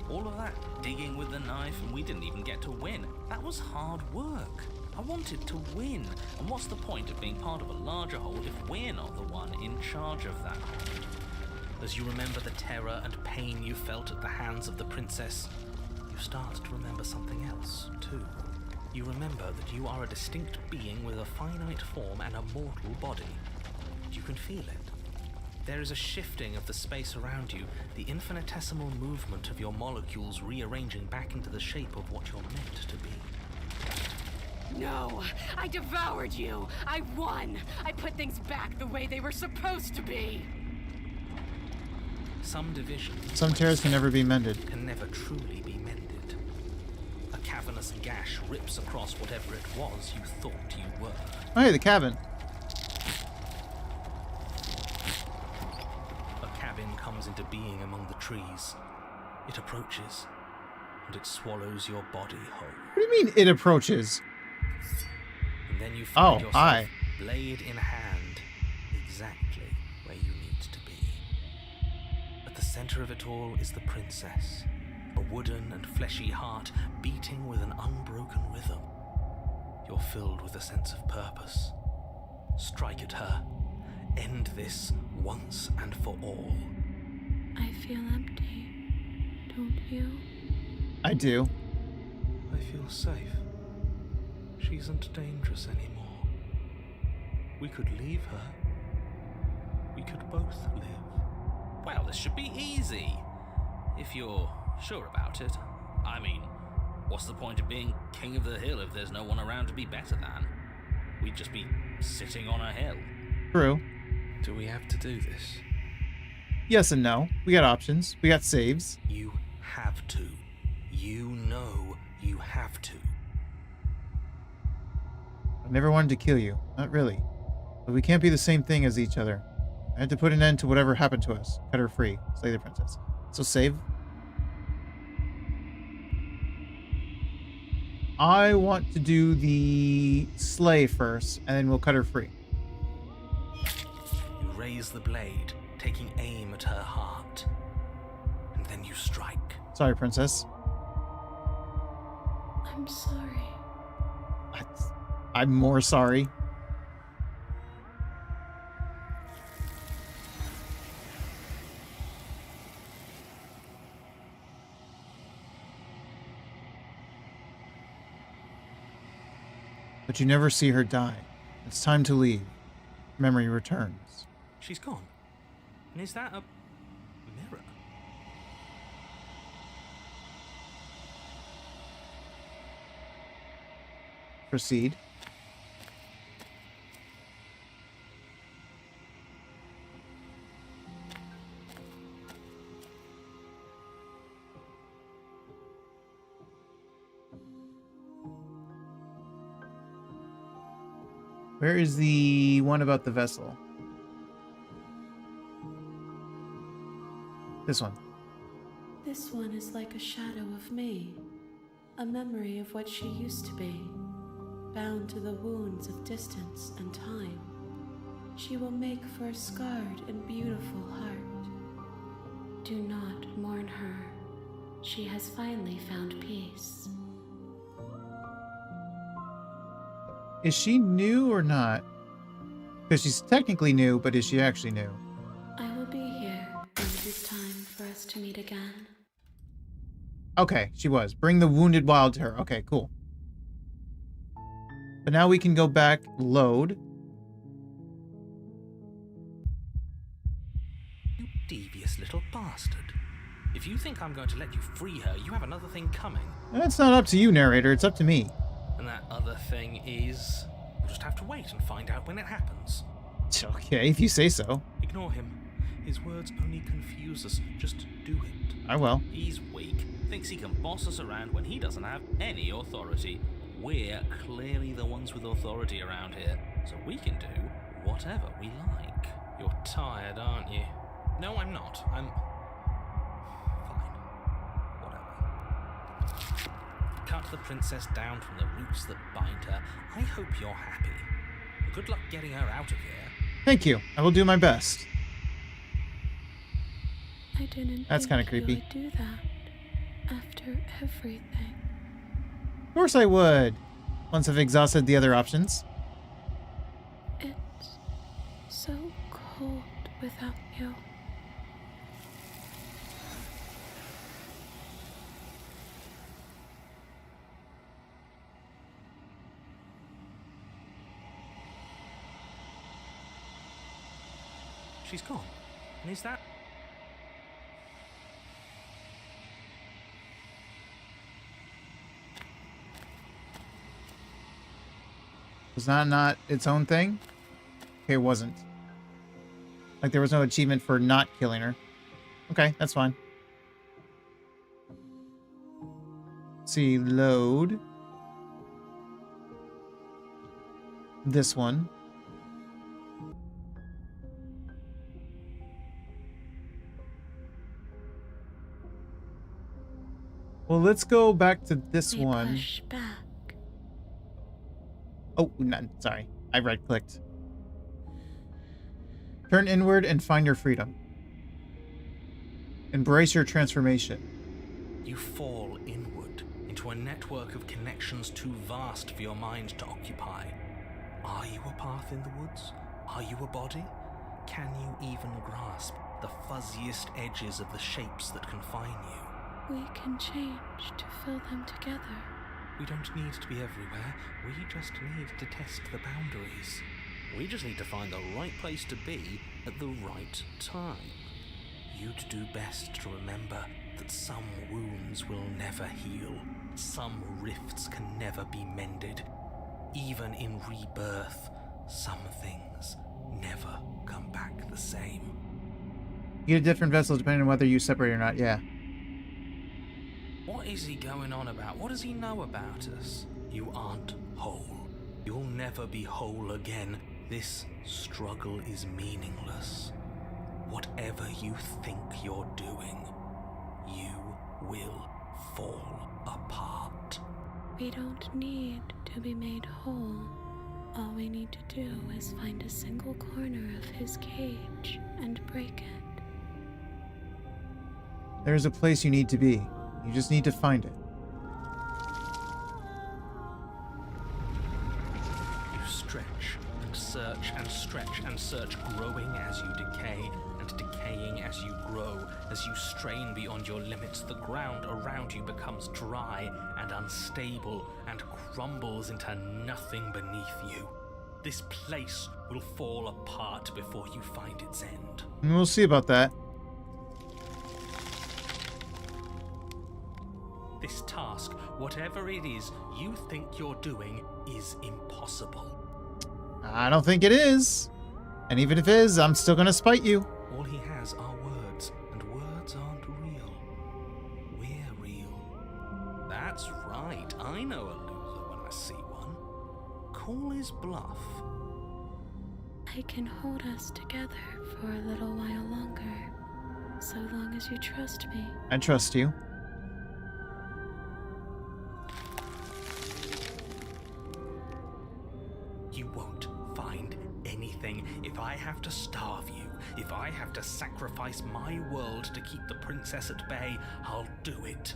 All of that digging with the knife, and we didn't even get to win. That was hard work. I wanted to win. And what's the point of being part of a larger whole if we're not the one in charge of that? As you remember the terror and pain you felt at the hands of the princess, you start to remember something else, too. You remember that you are a distinct being with a finite form and a mortal body. You can feel it. There is a shifting of the space around you, the infinitesimal movement of your molecules rearranging back into the shape of what you're meant to be. No, I devoured you. I won. I put things back the way they were supposed to be. Some divisions, Some tears can never be mended. can never truly be mended. A cavernous gash rips across whatever it was you thought you were. Oh, hey, the cabin. A cabin comes into being among the trees. It approaches, and it swallows your body whole. What do you mean it approaches? And then you find yourself, hi. blade in hand, exactly where you need to be. At the center of it all is the princess, a wooden and fleshy heart beating with an unbroken rhythm. You're filled with a sense of purpose. Strike at her. End this once and for all. I feel empty, don't you? I do. I feel safe. She isn't dangerous anymore. We could leave her. We could both live. Well, this should be easy. If you're sure about it. I mean, what's the point of being king of the hill if there's no one around to be better than? We'd just be sitting on a hill. True. Do we have to do this? Yes and no. We got options. We got saves. You have to. You know you have to. I never wanted to kill you. Not really. But we can't be the same thing as each other. I had to put an end to whatever happened to us. Cut her free. Slay the princess. So save. I want to do the slay first, and then we'll cut her free. You raise the blade, taking aim at her heart. And then you strike. Sorry, princess. I'm sorry. I'm more sorry. But you never see her die. It's time to leave. Memory returns. She's gone. And is that a mirror? Proceed. Where is the one about the vessel? This one. This one is like a shadow of me, a memory of what she used to be, bound to the wounds of distance and time. She will make for a scarred and beautiful heart. Do not mourn her. She has finally found peace. Is she new or not? Because she's technically new, but is she actually new? I will be here when it is time for us to meet again. Okay, she was. Bring the wounded wild to her. Okay, cool. But now we can go back, load. You devious little bastard. If you think I'm going to let you free her, you have another thing coming. That's not up to you, narrator. It's up to me. And that other thing is... We'll just have to wait and find out when it happens. Okay, if you say so. Ignore him. His words only confuse us. Just do it. I will. He's weak. Thinks he can boss us around when he doesn't have any authority. We're clearly the ones with authority around here, so we can do whatever we like. You're tired, aren't you? No, I'm not. I'm... fine. Whatever. Cut the princess down from the roots that bind her. I hope you're happy. Good luck getting her out of here. Thank you. I will do my best. I didn't That's think kinda creepy. you would do that after everything. Of course I would. Once I've exhausted the other options. It's so cold without you. She's gone. And is that... Was that not its own thing? Okay, it wasn't. Like there was no achievement for not killing her. Okay, that's fine. Let's see, load. This one. Well, let's go back to this one. Push back. Oh, no, sorry. I right-clicked. Turn inward and find your freedom. Embrace your transformation. You fall inward into a network of connections too vast for your mind to occupy. Are you a path in the woods? Are you a body? Can you even grasp the fuzziest edges of the shapes that confine you? We can change to fill them together. We don't need to be everywhere. We just need to test the boundaries. We just need to find the right place to be at the right time. You'd do best to remember that some wounds will never heal. Some rifts can never be mended. Even in rebirth, some things never come back the same. You get a different vessel depending on whether you separate or not, yeah. What is he going on about? What does he know about us? You aren't whole. You'll never be whole again. This struggle is meaningless. Whatever you think you're doing, you will fall apart. We don't need to be made whole. All we need to do is find a single corner of his cage and break it. There's a place you need to be. You just need to find it. You stretch and search and stretch and search, growing as you decay and decaying as you grow. As you strain beyond your limits, the ground around you becomes dry and unstable and crumbles into nothing beneath you. This place will fall apart before you find its end. We'll see about that. This task, whatever it is you think you're doing, is impossible. I don't think it is. And even if it is, I'm still gonna spite you. All he has are words, and words aren't real. We're real. That's right, I know a loser when I see one. Call his bluff. I can hold us together for a little while longer, so long as you trust me. I trust you. You won't find anything. If I have to starve you, if I have to sacrifice my world to keep the princess at bay, I'll do it.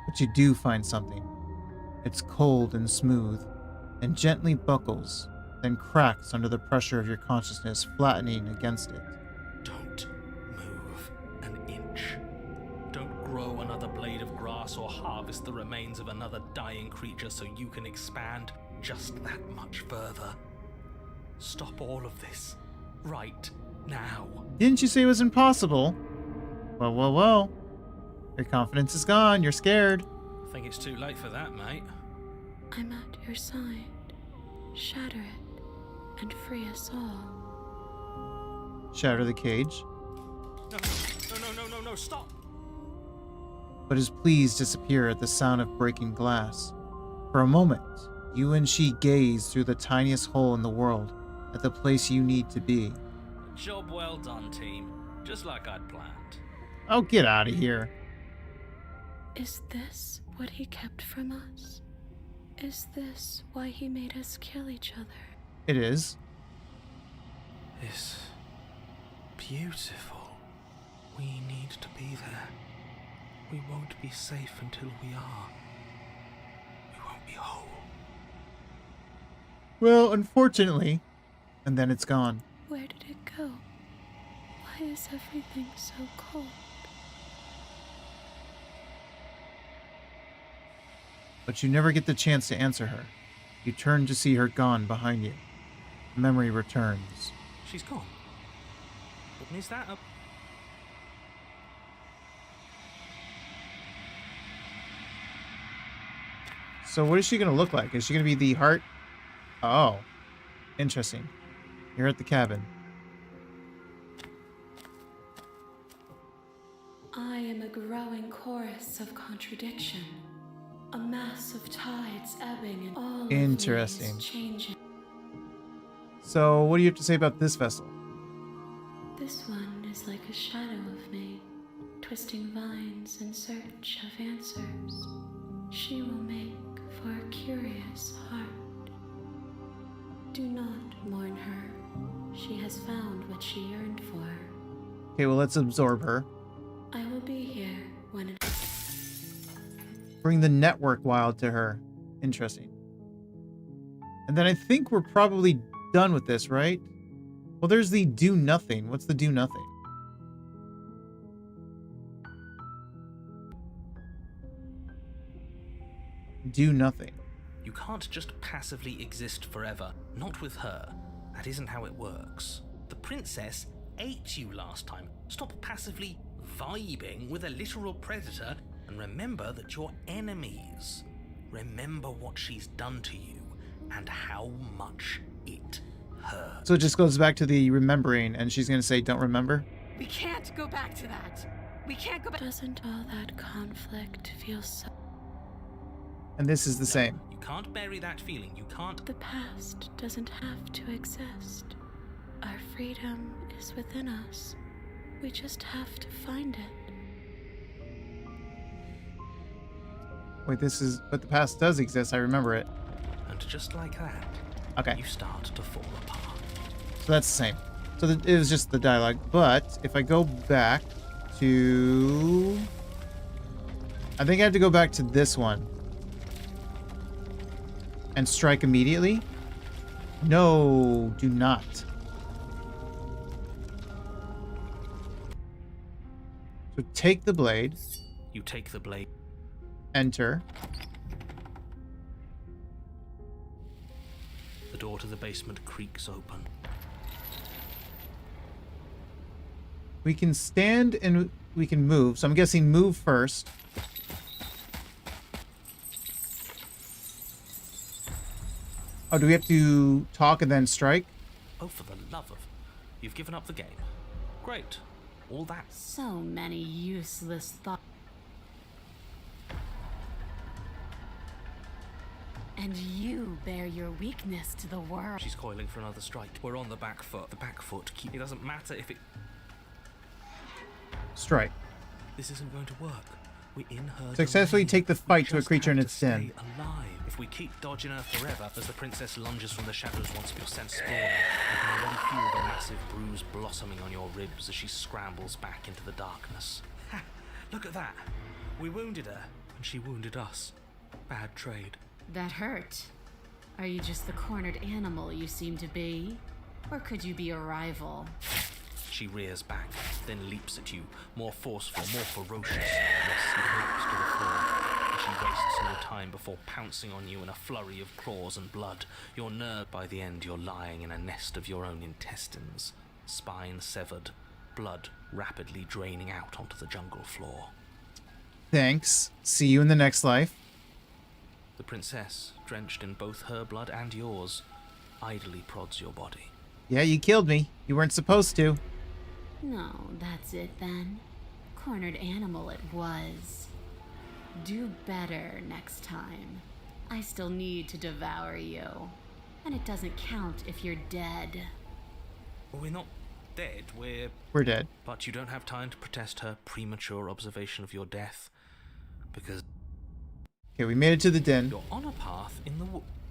But you do find something. It's cold and smooth, and gently buckles, then cracks under the pressure of your consciousness, flattening against it. Don't move an inch. Don't grow another blade of grass or harvest the remains of another dying creature so you can expand just that much further. Stop all of this. Right now. Didn't you say it was impossible? Well. Your confidence is gone. You're scared. I think it's too late for that, mate. I'm at your side. Shatter it, and free us all. Shatter the cage. No, stop! But his pleas disappear at the sound of breaking glass. For a moment, you and she gaze through the tiniest hole in the world at the place you need to be. Job well done, team. Just like I'd planned. Oh, get out of here. Is this what he kept from us? Is this why he made us kill each other? It is. is beautiful. We need to be there. We won't be safe until we are. We won't be whole. Well, unfortunately. And then it's gone. Where did it go? Why is everything so cold? But you never get the chance to answer her. You turn to see her gone behind you. Memory returns. She's gone. But is that a... So what is she going to look like? Is she going to be the heart? Oh. Interesting. You're at the cabin. I am a growing chorus of contradiction. A mass of tides ebbing and all Interesting. of me is changing. So what do you have to say about this vessel? This one is like a shadow of me, twisting vines in search of answers. She will make for a curious heart. Do not mourn her. She has found what she yearned for. Okay, well, let's absorb her. I will be here when it... Bring the network wild to her. Interesting. And then I think we're probably done with this, right? Well, there's the do nothing. What's the do nothing? Do nothing. You can't just passively exist forever. Not with her. That isn't how it works. The princess ate you last time. Stop passively vibing with a literal predator and remember that you're enemies. Remember what she's done to you and how much it hurt. So it just goes back to the remembering, and she's going to say, don't remember? We can't go back to that. We can't go back. Doesn't all that conflict feel so... And this is the same. You can't bury that feeling. You can't... The past doesn't have to exist. Our freedom is within us. We just have to find it. Wait, this is... But the past does exist. I remember it. And just like that, okay, you start to fall apart. So that's the same. So it was just the dialogue. But if I go back to... I think I have to go back to this one. And strike immediately? No, do not. So take the blade. You take the blade. Enter. The door to the basement creaks open. We can stand and we can move. So I'm guessing move first. Oh, do we have to talk and then strike? Oh, for the love of... You've given up the game. Great. All that... So many useless thoughts. And you bear your weakness to the world. She's coiling for another strike. We're on the back foot. The back foot. It doesn't matter if it... Strike. This isn't going to work. We're in her Successfully domain. take the fight We to a just creature in have its to den. stay alive. If we keep dodging her forever, as the princess lunges from the shadows once more sent spawning, you can already feel the massive bruise blossoming on your ribs as she scrambles back into the darkness. Ha! Look at that. We wounded her, and she wounded us. Bad trade. That hurt. Are you just the cornered animal you seem to be? Or could you be a rival? She rears back, then leaps at you, more forceful, more ferocious. Yes, you collapse to the floor, and she wastes no time before pouncing on you in a flurry of claws and blood. Your nerve, by the end, you're lying in a nest of your own intestines, spine severed, blood rapidly draining out onto the jungle floor. Thanks. See you in the next life. The princess, drenched in both her blood and yours, idly prods your body. Yeah, you killed me. You weren't supposed to. No, that's it then. Cornered animal it was. Do better next time. I still need to devour you. And it doesn't count if you're dead. Well, we're not dead, We're dead. But you don't have time to protest her premature observation of your death, because... Okay, we made it to the den. You're on a path in the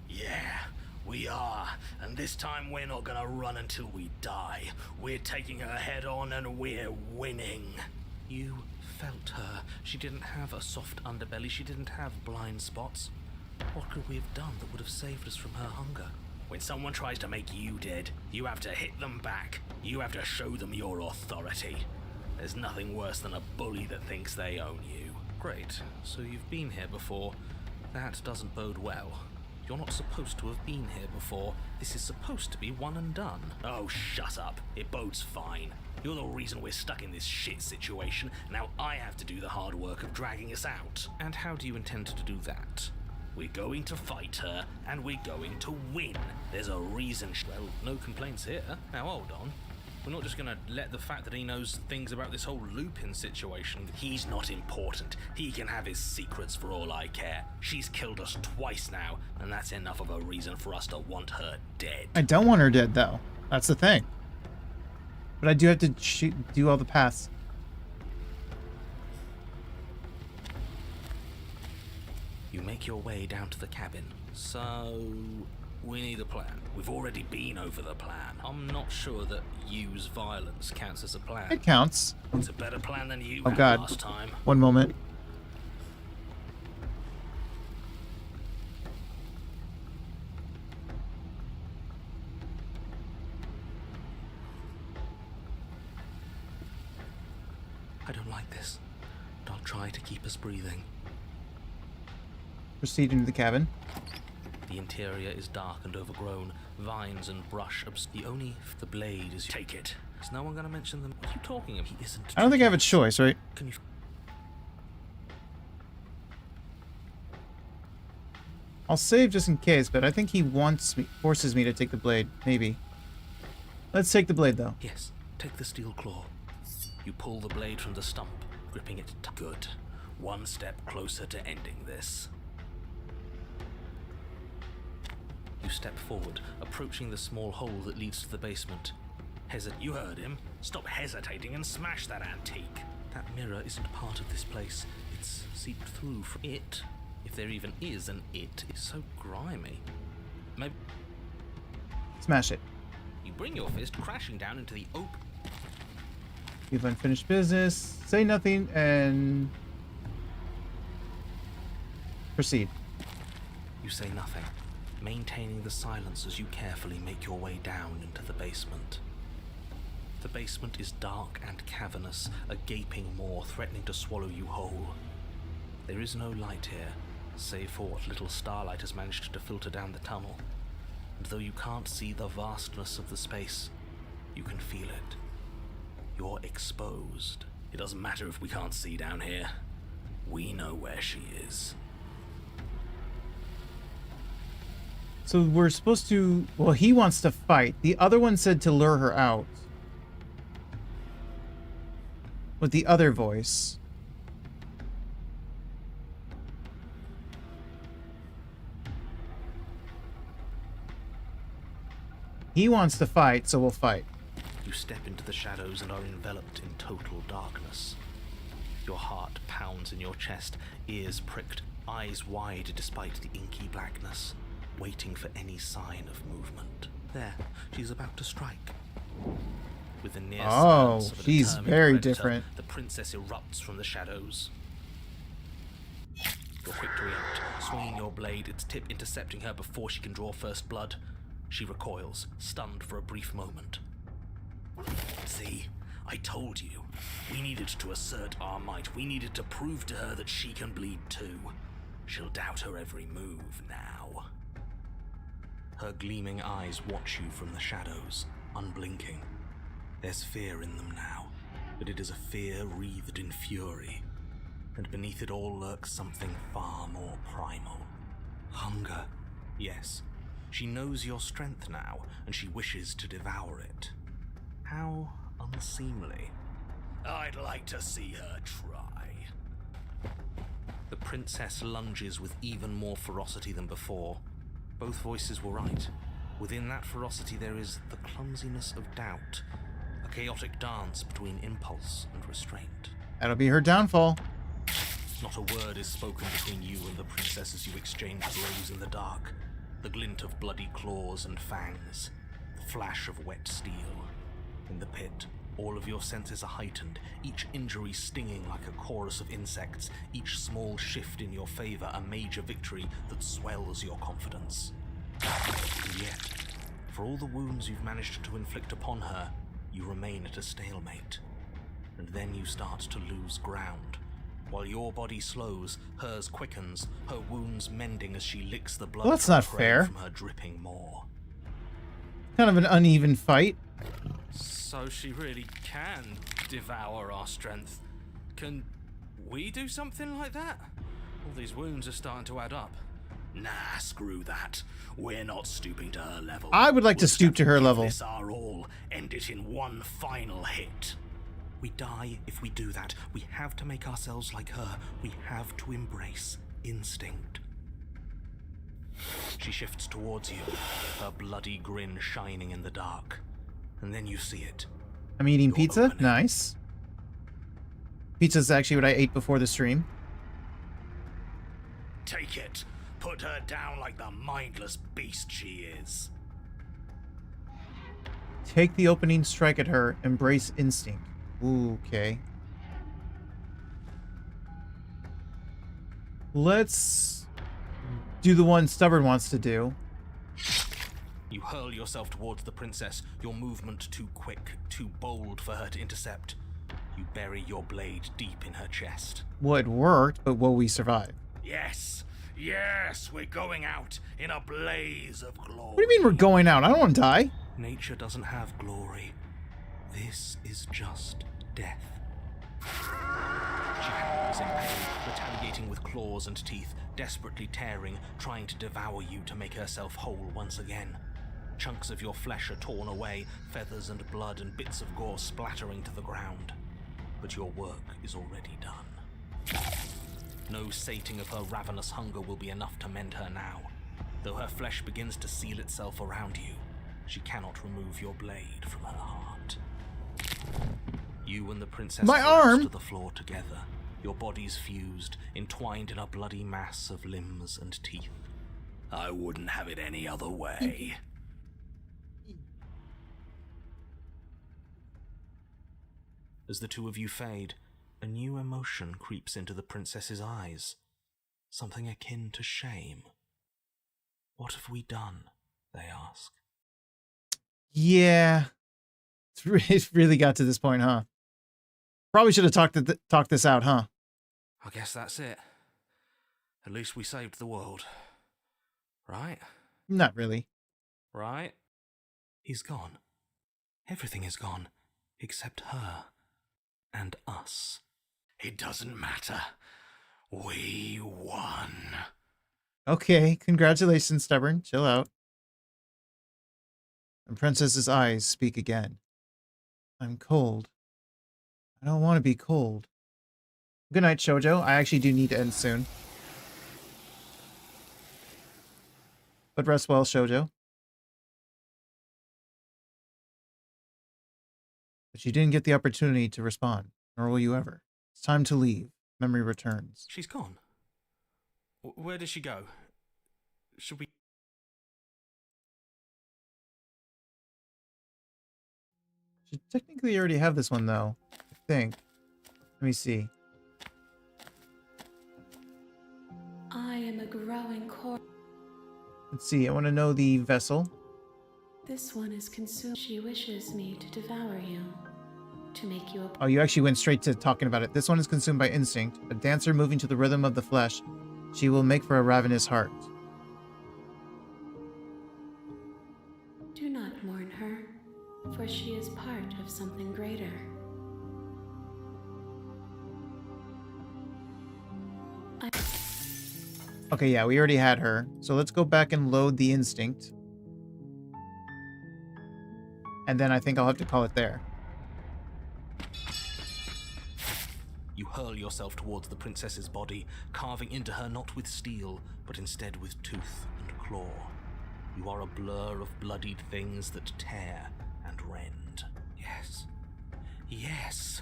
Yeah, We are, and this time we're not gonna run until we die. We're taking her head on and we're winning. You felt her. She didn't have a soft underbelly. She didn't have blind spots. What could we have done that would have saved us from her hunger? When someone tries to make you dead, you have to hit them back. You have to show them your authority. There's nothing worse than a bully that thinks they own you. Great. So you've been here before. That doesn't bode well. You're not supposed to have been here before. This is supposed to be one and done. Oh, shut up. It bodes fine. You're the reason we're stuck in this shit situation. Now I have to do the hard work of dragging us out. And how do you intend to do that? We're going to fight her, and we're going to win. There's a reason. Well, no complaints here. Now hold on. We're not just gonna let the fact that he knows things about this whole Lupin situation. He's not important. He can have his secrets for all I care. She's killed us twice now, and that's enough of a reason for us to want her dead. I don't want her dead, though. That's the thing. But I do have to do all the paths. You make your way down to the cabin. So, we need a plan. We've already been over the plan. I'm not sure that use violence counts as a plan. It counts. It's a better plan than you Oh had God. last time. One moment. I don't like this, but I'll try to keep us breathing. Proceed into the cabin. The interior is dark and overgrown. Vines and brush the blade is... Take it. Is no one going to mention them? What are you talking of? He isn't... I don't think I have a choice, right? Can you... I'll save just in case, but I think he forces me to take the blade. Maybe. Let's take the blade, though. Yes, take the steel claw. You pull the blade from the stump, gripping it tight. Good. One step closer to ending this. You step forward, approaching the small hole that leads to the basement. You heard him. Stop hesitating and smash that antique. That mirror isn't part of this place. It's seeped through from it. If there even is an it, it's so grimy. Maybe... Smash it. You bring your fist crashing down into the open... You've unfinished business. Say nothing and... proceed. You say nothing, maintaining the silence as you carefully make your way down into the basement. The basement is dark and cavernous, a gaping maw threatening to swallow you whole. There is no light here, save for what little starlight has managed to filter down the tunnel. And though you can't see the vastness of the space, you can feel it. You're exposed. It doesn't matter if we can't see down here. We know where she is. So we're supposed to... Well, he wants to fight. The other one said to lure her out. With the other voice. He wants to fight, so we'll fight. You step into the shadows and are enveloped in total darkness. Your heart pounds in your chest, ears pricked, eyes wide despite the inky blackness, waiting for any sign of movement. There, she's about to strike. With the near silence of a she's determined very predator, different. The princess erupts from the shadows. You're quick to react, swinging your blade, its tip intercepting her before she can draw first blood. She recoils, stunned for a brief moment. See, I told you. We needed to assert our might. We needed to prove to her that she can bleed too. She'll doubt her every move now. Her gleaming eyes watch you from the shadows, unblinking. There's fear in them now, but it is a fear wreathed in fury. And beneath it all lurks something far more primal. Hunger. Yes, she knows your strength now, and she wishes to devour it. How unseemly. I'd like to see her try. The princess lunges with even more ferocity than before. Both voices were right. Within that ferocity there is the clumsiness of doubt, a chaotic dance between impulse and restraint. That'll be her downfall. Not a word is spoken between you and the princess as you exchange blows in the dark. the glint of bloody claws and fangs, the flash of wet steel. In the pit, all of your senses are heightened, each injury stinging like a chorus of insects, each small shift in your favor a major victory that swells your confidence. And yet, for all the wounds you've managed to inflict upon her, you remain at a stalemate. And then you start to lose ground. While your body slows, hers quickens, her wounds mending as she licks the blood that's not fair. from her dripping maw. Kind of an uneven fight. So she really can devour our strength. Can we do something like that? All these wounds are starting to add up. Nah, screw that. We're not stooping to her level. I would like to stoop to her level. This our all, end it in one final hit. We die if we do that. We have to make ourselves like her. We have to embrace instinct. She shifts towards you, her bloody grin shining in the dark. And then you see it. I'm eating You're pizza. opening. Nice. Pizza's actually what I ate before the stream. Take it. Put her down like the mindless beast she is. Take the opening strike at her. Embrace instinct. Ooh, okay. Let's do the one Stubborn wants to do. You hurl yourself towards the princess, your movement too quick, too bold for her to intercept. You bury your blade deep in her chest. Well, it worked, but will we survive? Yes, yes, we're going out in a blaze of glory. What do you mean we're going out? I don't want to die. Nature doesn't have glory. This is just death. She howls in pain, retaliating with claws and teeth, desperately tearing, trying to devour you to make herself whole once again. Chunks of your flesh are torn away, feathers and blood and bits of gore splattering to the ground. But your work is already done. No sating of her ravenous hunger will be enough to mend her now. Though her flesh begins to seal itself around you, she cannot remove your blade from her heart. You and the princess My collapse arm! to the floor together, your bodies fused, entwined in a bloody mass of limbs and teeth. I wouldn't have it any other way. As the two of you fade, a new emotion creeps into the princess's eyes. Something akin to shame. What have we done? They ask. Yeah. It really got to this point, huh? Probably should have talked this out, huh? I guess that's it. At least we saved the world. Right? Not really. Right? He's gone. Everything is gone, except her. And us. It doesn't matter. We won. Okay, congratulations, Stubborn. Chill out. The princess's eyes speak again. I'm cold. I don't want to be cold. Good night, Shoujo. I actually do need to end soon. But rest well, Shoujo. But you didn't get the opportunity to respond, nor will you ever. It's time to leave. Memory returns. She's gone. Where did she go? Should we... Should technically already have this one, though. I think. Let me see. I am a growing core. Let's see. I want to know the vessel. This one is consumed. She wishes me to devour you, to make you a... Oh, you actually went straight to talking about it. This one is consumed by instinct. A dancer moving to the rhythm of the flesh. She will make for a ravenous heart. Do not mourn her, for she is part of something greater. Okay, yeah, we already had her. So let's go back and load the instinct. And then I think I'll have to call it there. You hurl yourself towards the princess's body, carving into her not with steel, but instead with tooth and claw. You are a blur of bloodied things that tear and rend. Yes. Yes.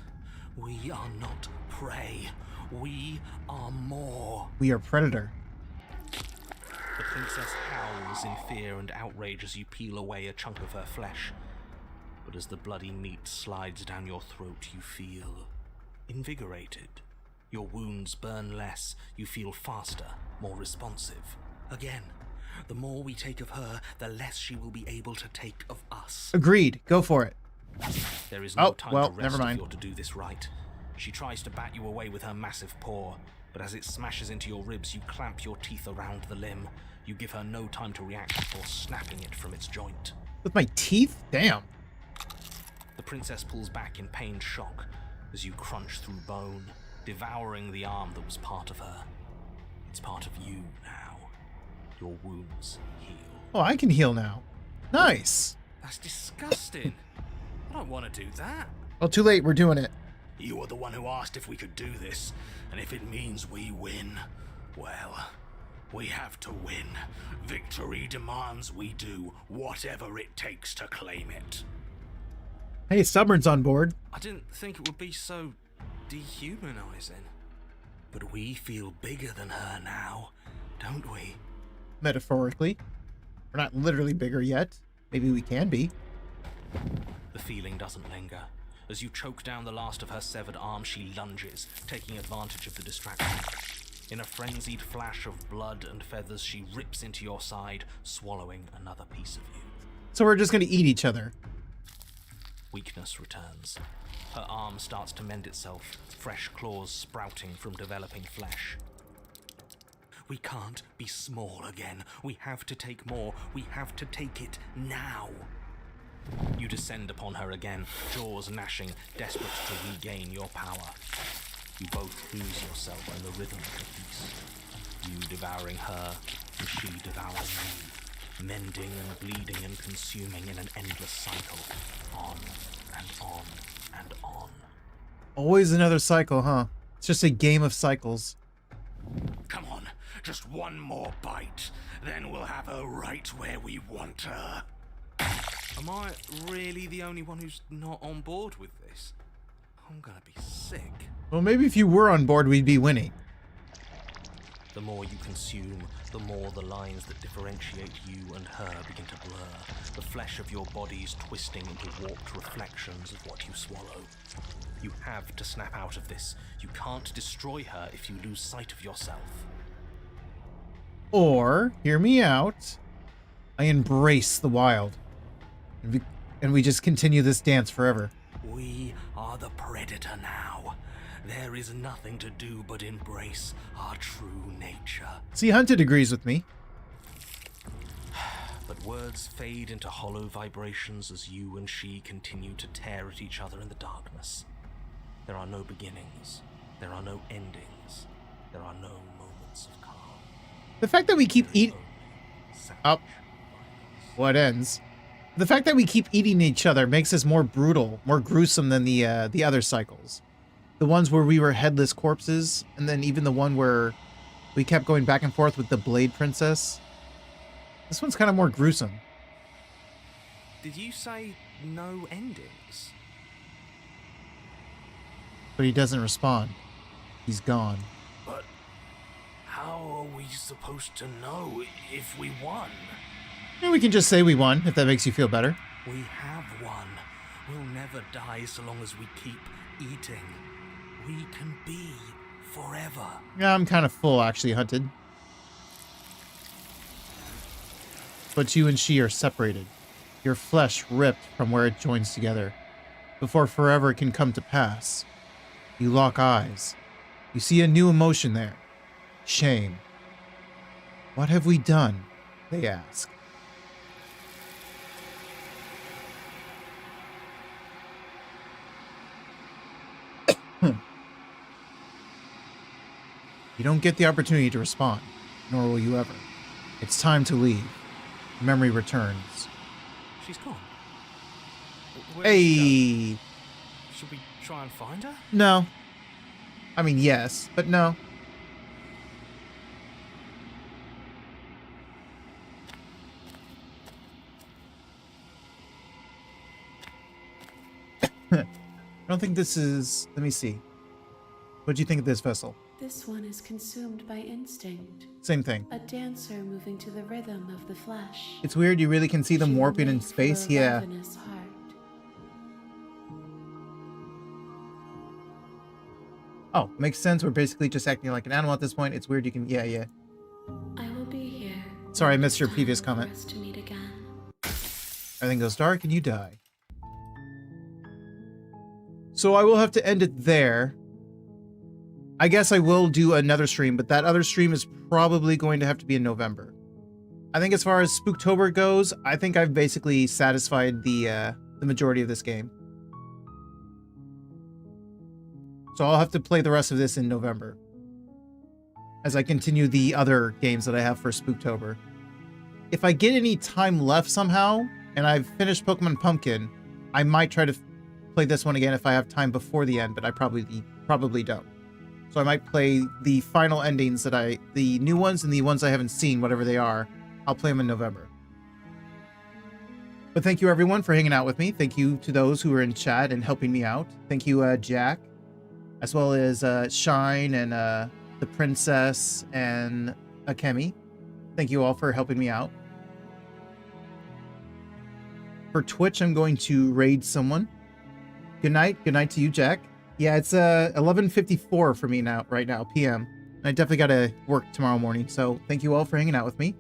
We are not prey. We are more. We are predator. The princess howls in fear and outrage as you peel away a chunk of her flesh. But as the bloody meat slides down your throat, you feel invigorated. Your wounds burn less, you feel faster, more responsive. Again, the more we take of her, the less she will be able to take of us. Agreed. Go for it. There is no time to rest never mind. if you're to do this right. She tries to bat you away with her massive paw, but as it smashes into your ribs, you clamp your teeth around the limb. You give her no time to react before snapping it from its joint. With my teeth? Damn. The princess pulls back in pained shock as you crunch through bone, devouring the arm that was part of her. It's part of you now. Your wounds heal. Oh, I can heal now. Nice. That's disgusting. I don't want to do that. Well, too late. We're doing it. You were the one who asked if we could do this, and if it means we win, well, we have to win. Victory demands we do whatever it takes to claim it. Hey, Stubborn's on board. I didn't think it would be so dehumanizing. But we feel bigger than her now, don't we? Metaphorically. We're not literally bigger yet. Maybe we can be. The feeling doesn't linger. As you choke down the last of her severed arm, she lunges, taking advantage of the distraction. In a frenzied flash of blood and feathers, she rips into your side, swallowing another piece of you. So we're just going to eat each other. Weakness returns. Her arm starts to mend itself, fresh claws sprouting from developing flesh. We can't be small again. We have to take more. We have to take it now. You descend upon her again, jaws gnashing, desperate to regain your power. You both lose yourself in the rhythm of the feast. You devouring her, and she devouring you, mending and bleeding and consuming in an endless cycle, on and on and on. Always another cycle, huh? It's just a game of cycles. Come on, just one more bite, then we'll have her right where we want her. Am I really the only one who's not on board with this? I'm gonna be sick. Well, maybe if you were on board, we'd be winning. The more you consume, the more the lines that differentiate you and her begin to blur, the flesh of your bodies twisting into warped reflections of what you swallow. You have to snap out of this. You can't destroy her if you lose sight of yourself. Or, hear me out, I embrace the wild. And we just continue this dance forever. We are the predator now. There is nothing to do but embrace our true nature. See, Hunted agrees with me. But words fade into hollow vibrations as you and she continue to tear at each other in the darkness. There are no beginnings. There are no endings. There are no moments of calm. The fact that we keep eating... Oh. What ends? The fact that we keep eating each other makes us more brutal, more gruesome than the other cycles. The ones where we were headless corpses, and then even the one where we kept going back and forth with the Blade Princess. This one's kind of more gruesome. Did you say no endings? But he doesn't respond. He's gone. But how are we supposed to know if we won? And we can just say we won, if that makes you feel better. We have won. We'll never die so long as we keep eating. We can be forever. Yeah, I'm kind of full, actually, Hunted. But you and she are separated. Your flesh ripped from where it joins together. Before forever can come to pass. You lock eyes. You see a new emotion there. Shame. What have we done? They ask. You don't get the opportunity to respond, nor will you ever. It's time to leave. Memory returns. She's gone. Hey! Should we try and find her? No. I mean, yes, but no. I don't think this is... Let me see. What do you think of this vessel? This one is consumed by instinct. Same thing. A dancer moving to the rhythm of the flesh. It's weird, you really can see them She warping in will space. for a Yeah. ravenous heart. Oh, makes sense. We're basically just acting like an animal at this point. It's weird, you can... Yeah. I will be here. Sorry, I missed your Time previous for comment. us to meet again. Everything goes dark and you die. So I will have to end it there. I guess I will do another stream, but that other stream is probably going to have to be in November. I think as far as Spooktober goes, I think I've basically satisfied the majority of this game. So I'll have to play the rest of this in November, as I continue the other games that I have for Spooktober. If I get any time left somehow, and I've finished Pokemon Pumpkin, I might try to play this one again if I have time before the end, but I probably don't. So I might play the final endings that the new ones and the ones I haven't seen, whatever they are. I'll play them in November. But thank you everyone for hanging out with me. Thank you to those who are in chat and helping me out. Thank you, Jack, as well as Shine and the Princess and Akemi. Thank you all for helping me out. For Twitch, I'm going to raid someone. Good night. Good night to you, Jack. Yeah, it's 11:54 for me right now, PM. And I definitely got to work tomorrow morning, so thank you all for hanging out with me.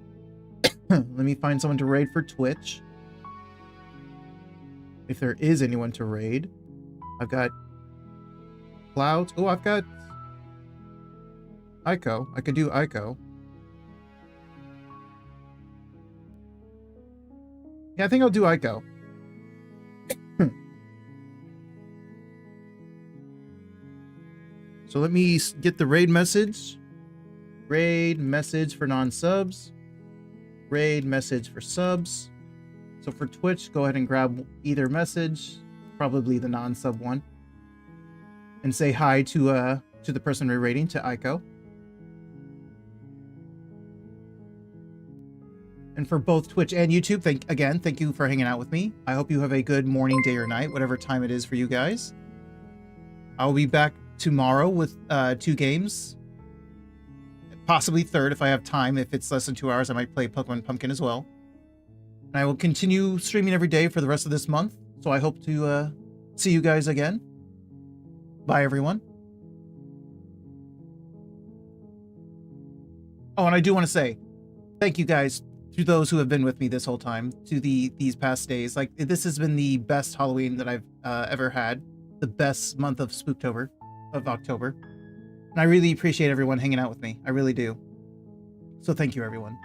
Let me find someone to raid for Twitch. If there is anyone to raid. I've got Clouds. Oh, I've got Aiko. I could do Aiko. Yeah, I think I'll do Aiko. So let me get the raid message. Raid message for non-subs. Raid message for subs. So for Twitch, go ahead and grab either message, probably the non-sub one, and say hi to the person we're raiding, to Aiko. And for both Twitch and YouTube, thank you for hanging out with me. I hope you have a good morning, day, or night, whatever time it is for you guys. I'll be back tomorrow with 2 games. Possibly third if I have time. If it's less than 2 hours, I might play Pokemon Pumpkin as well. And I will continue streaming every day for the rest of this month. So I hope to see you guys again. Bye, everyone. Oh, and I do want to say thank you guys to those who have been with me this whole time, to these past days. Like, this has been the best Halloween that I've ever had. The best month of Spooktober, of October. And I really appreciate everyone hanging out with me. I really do. So thank you, everyone.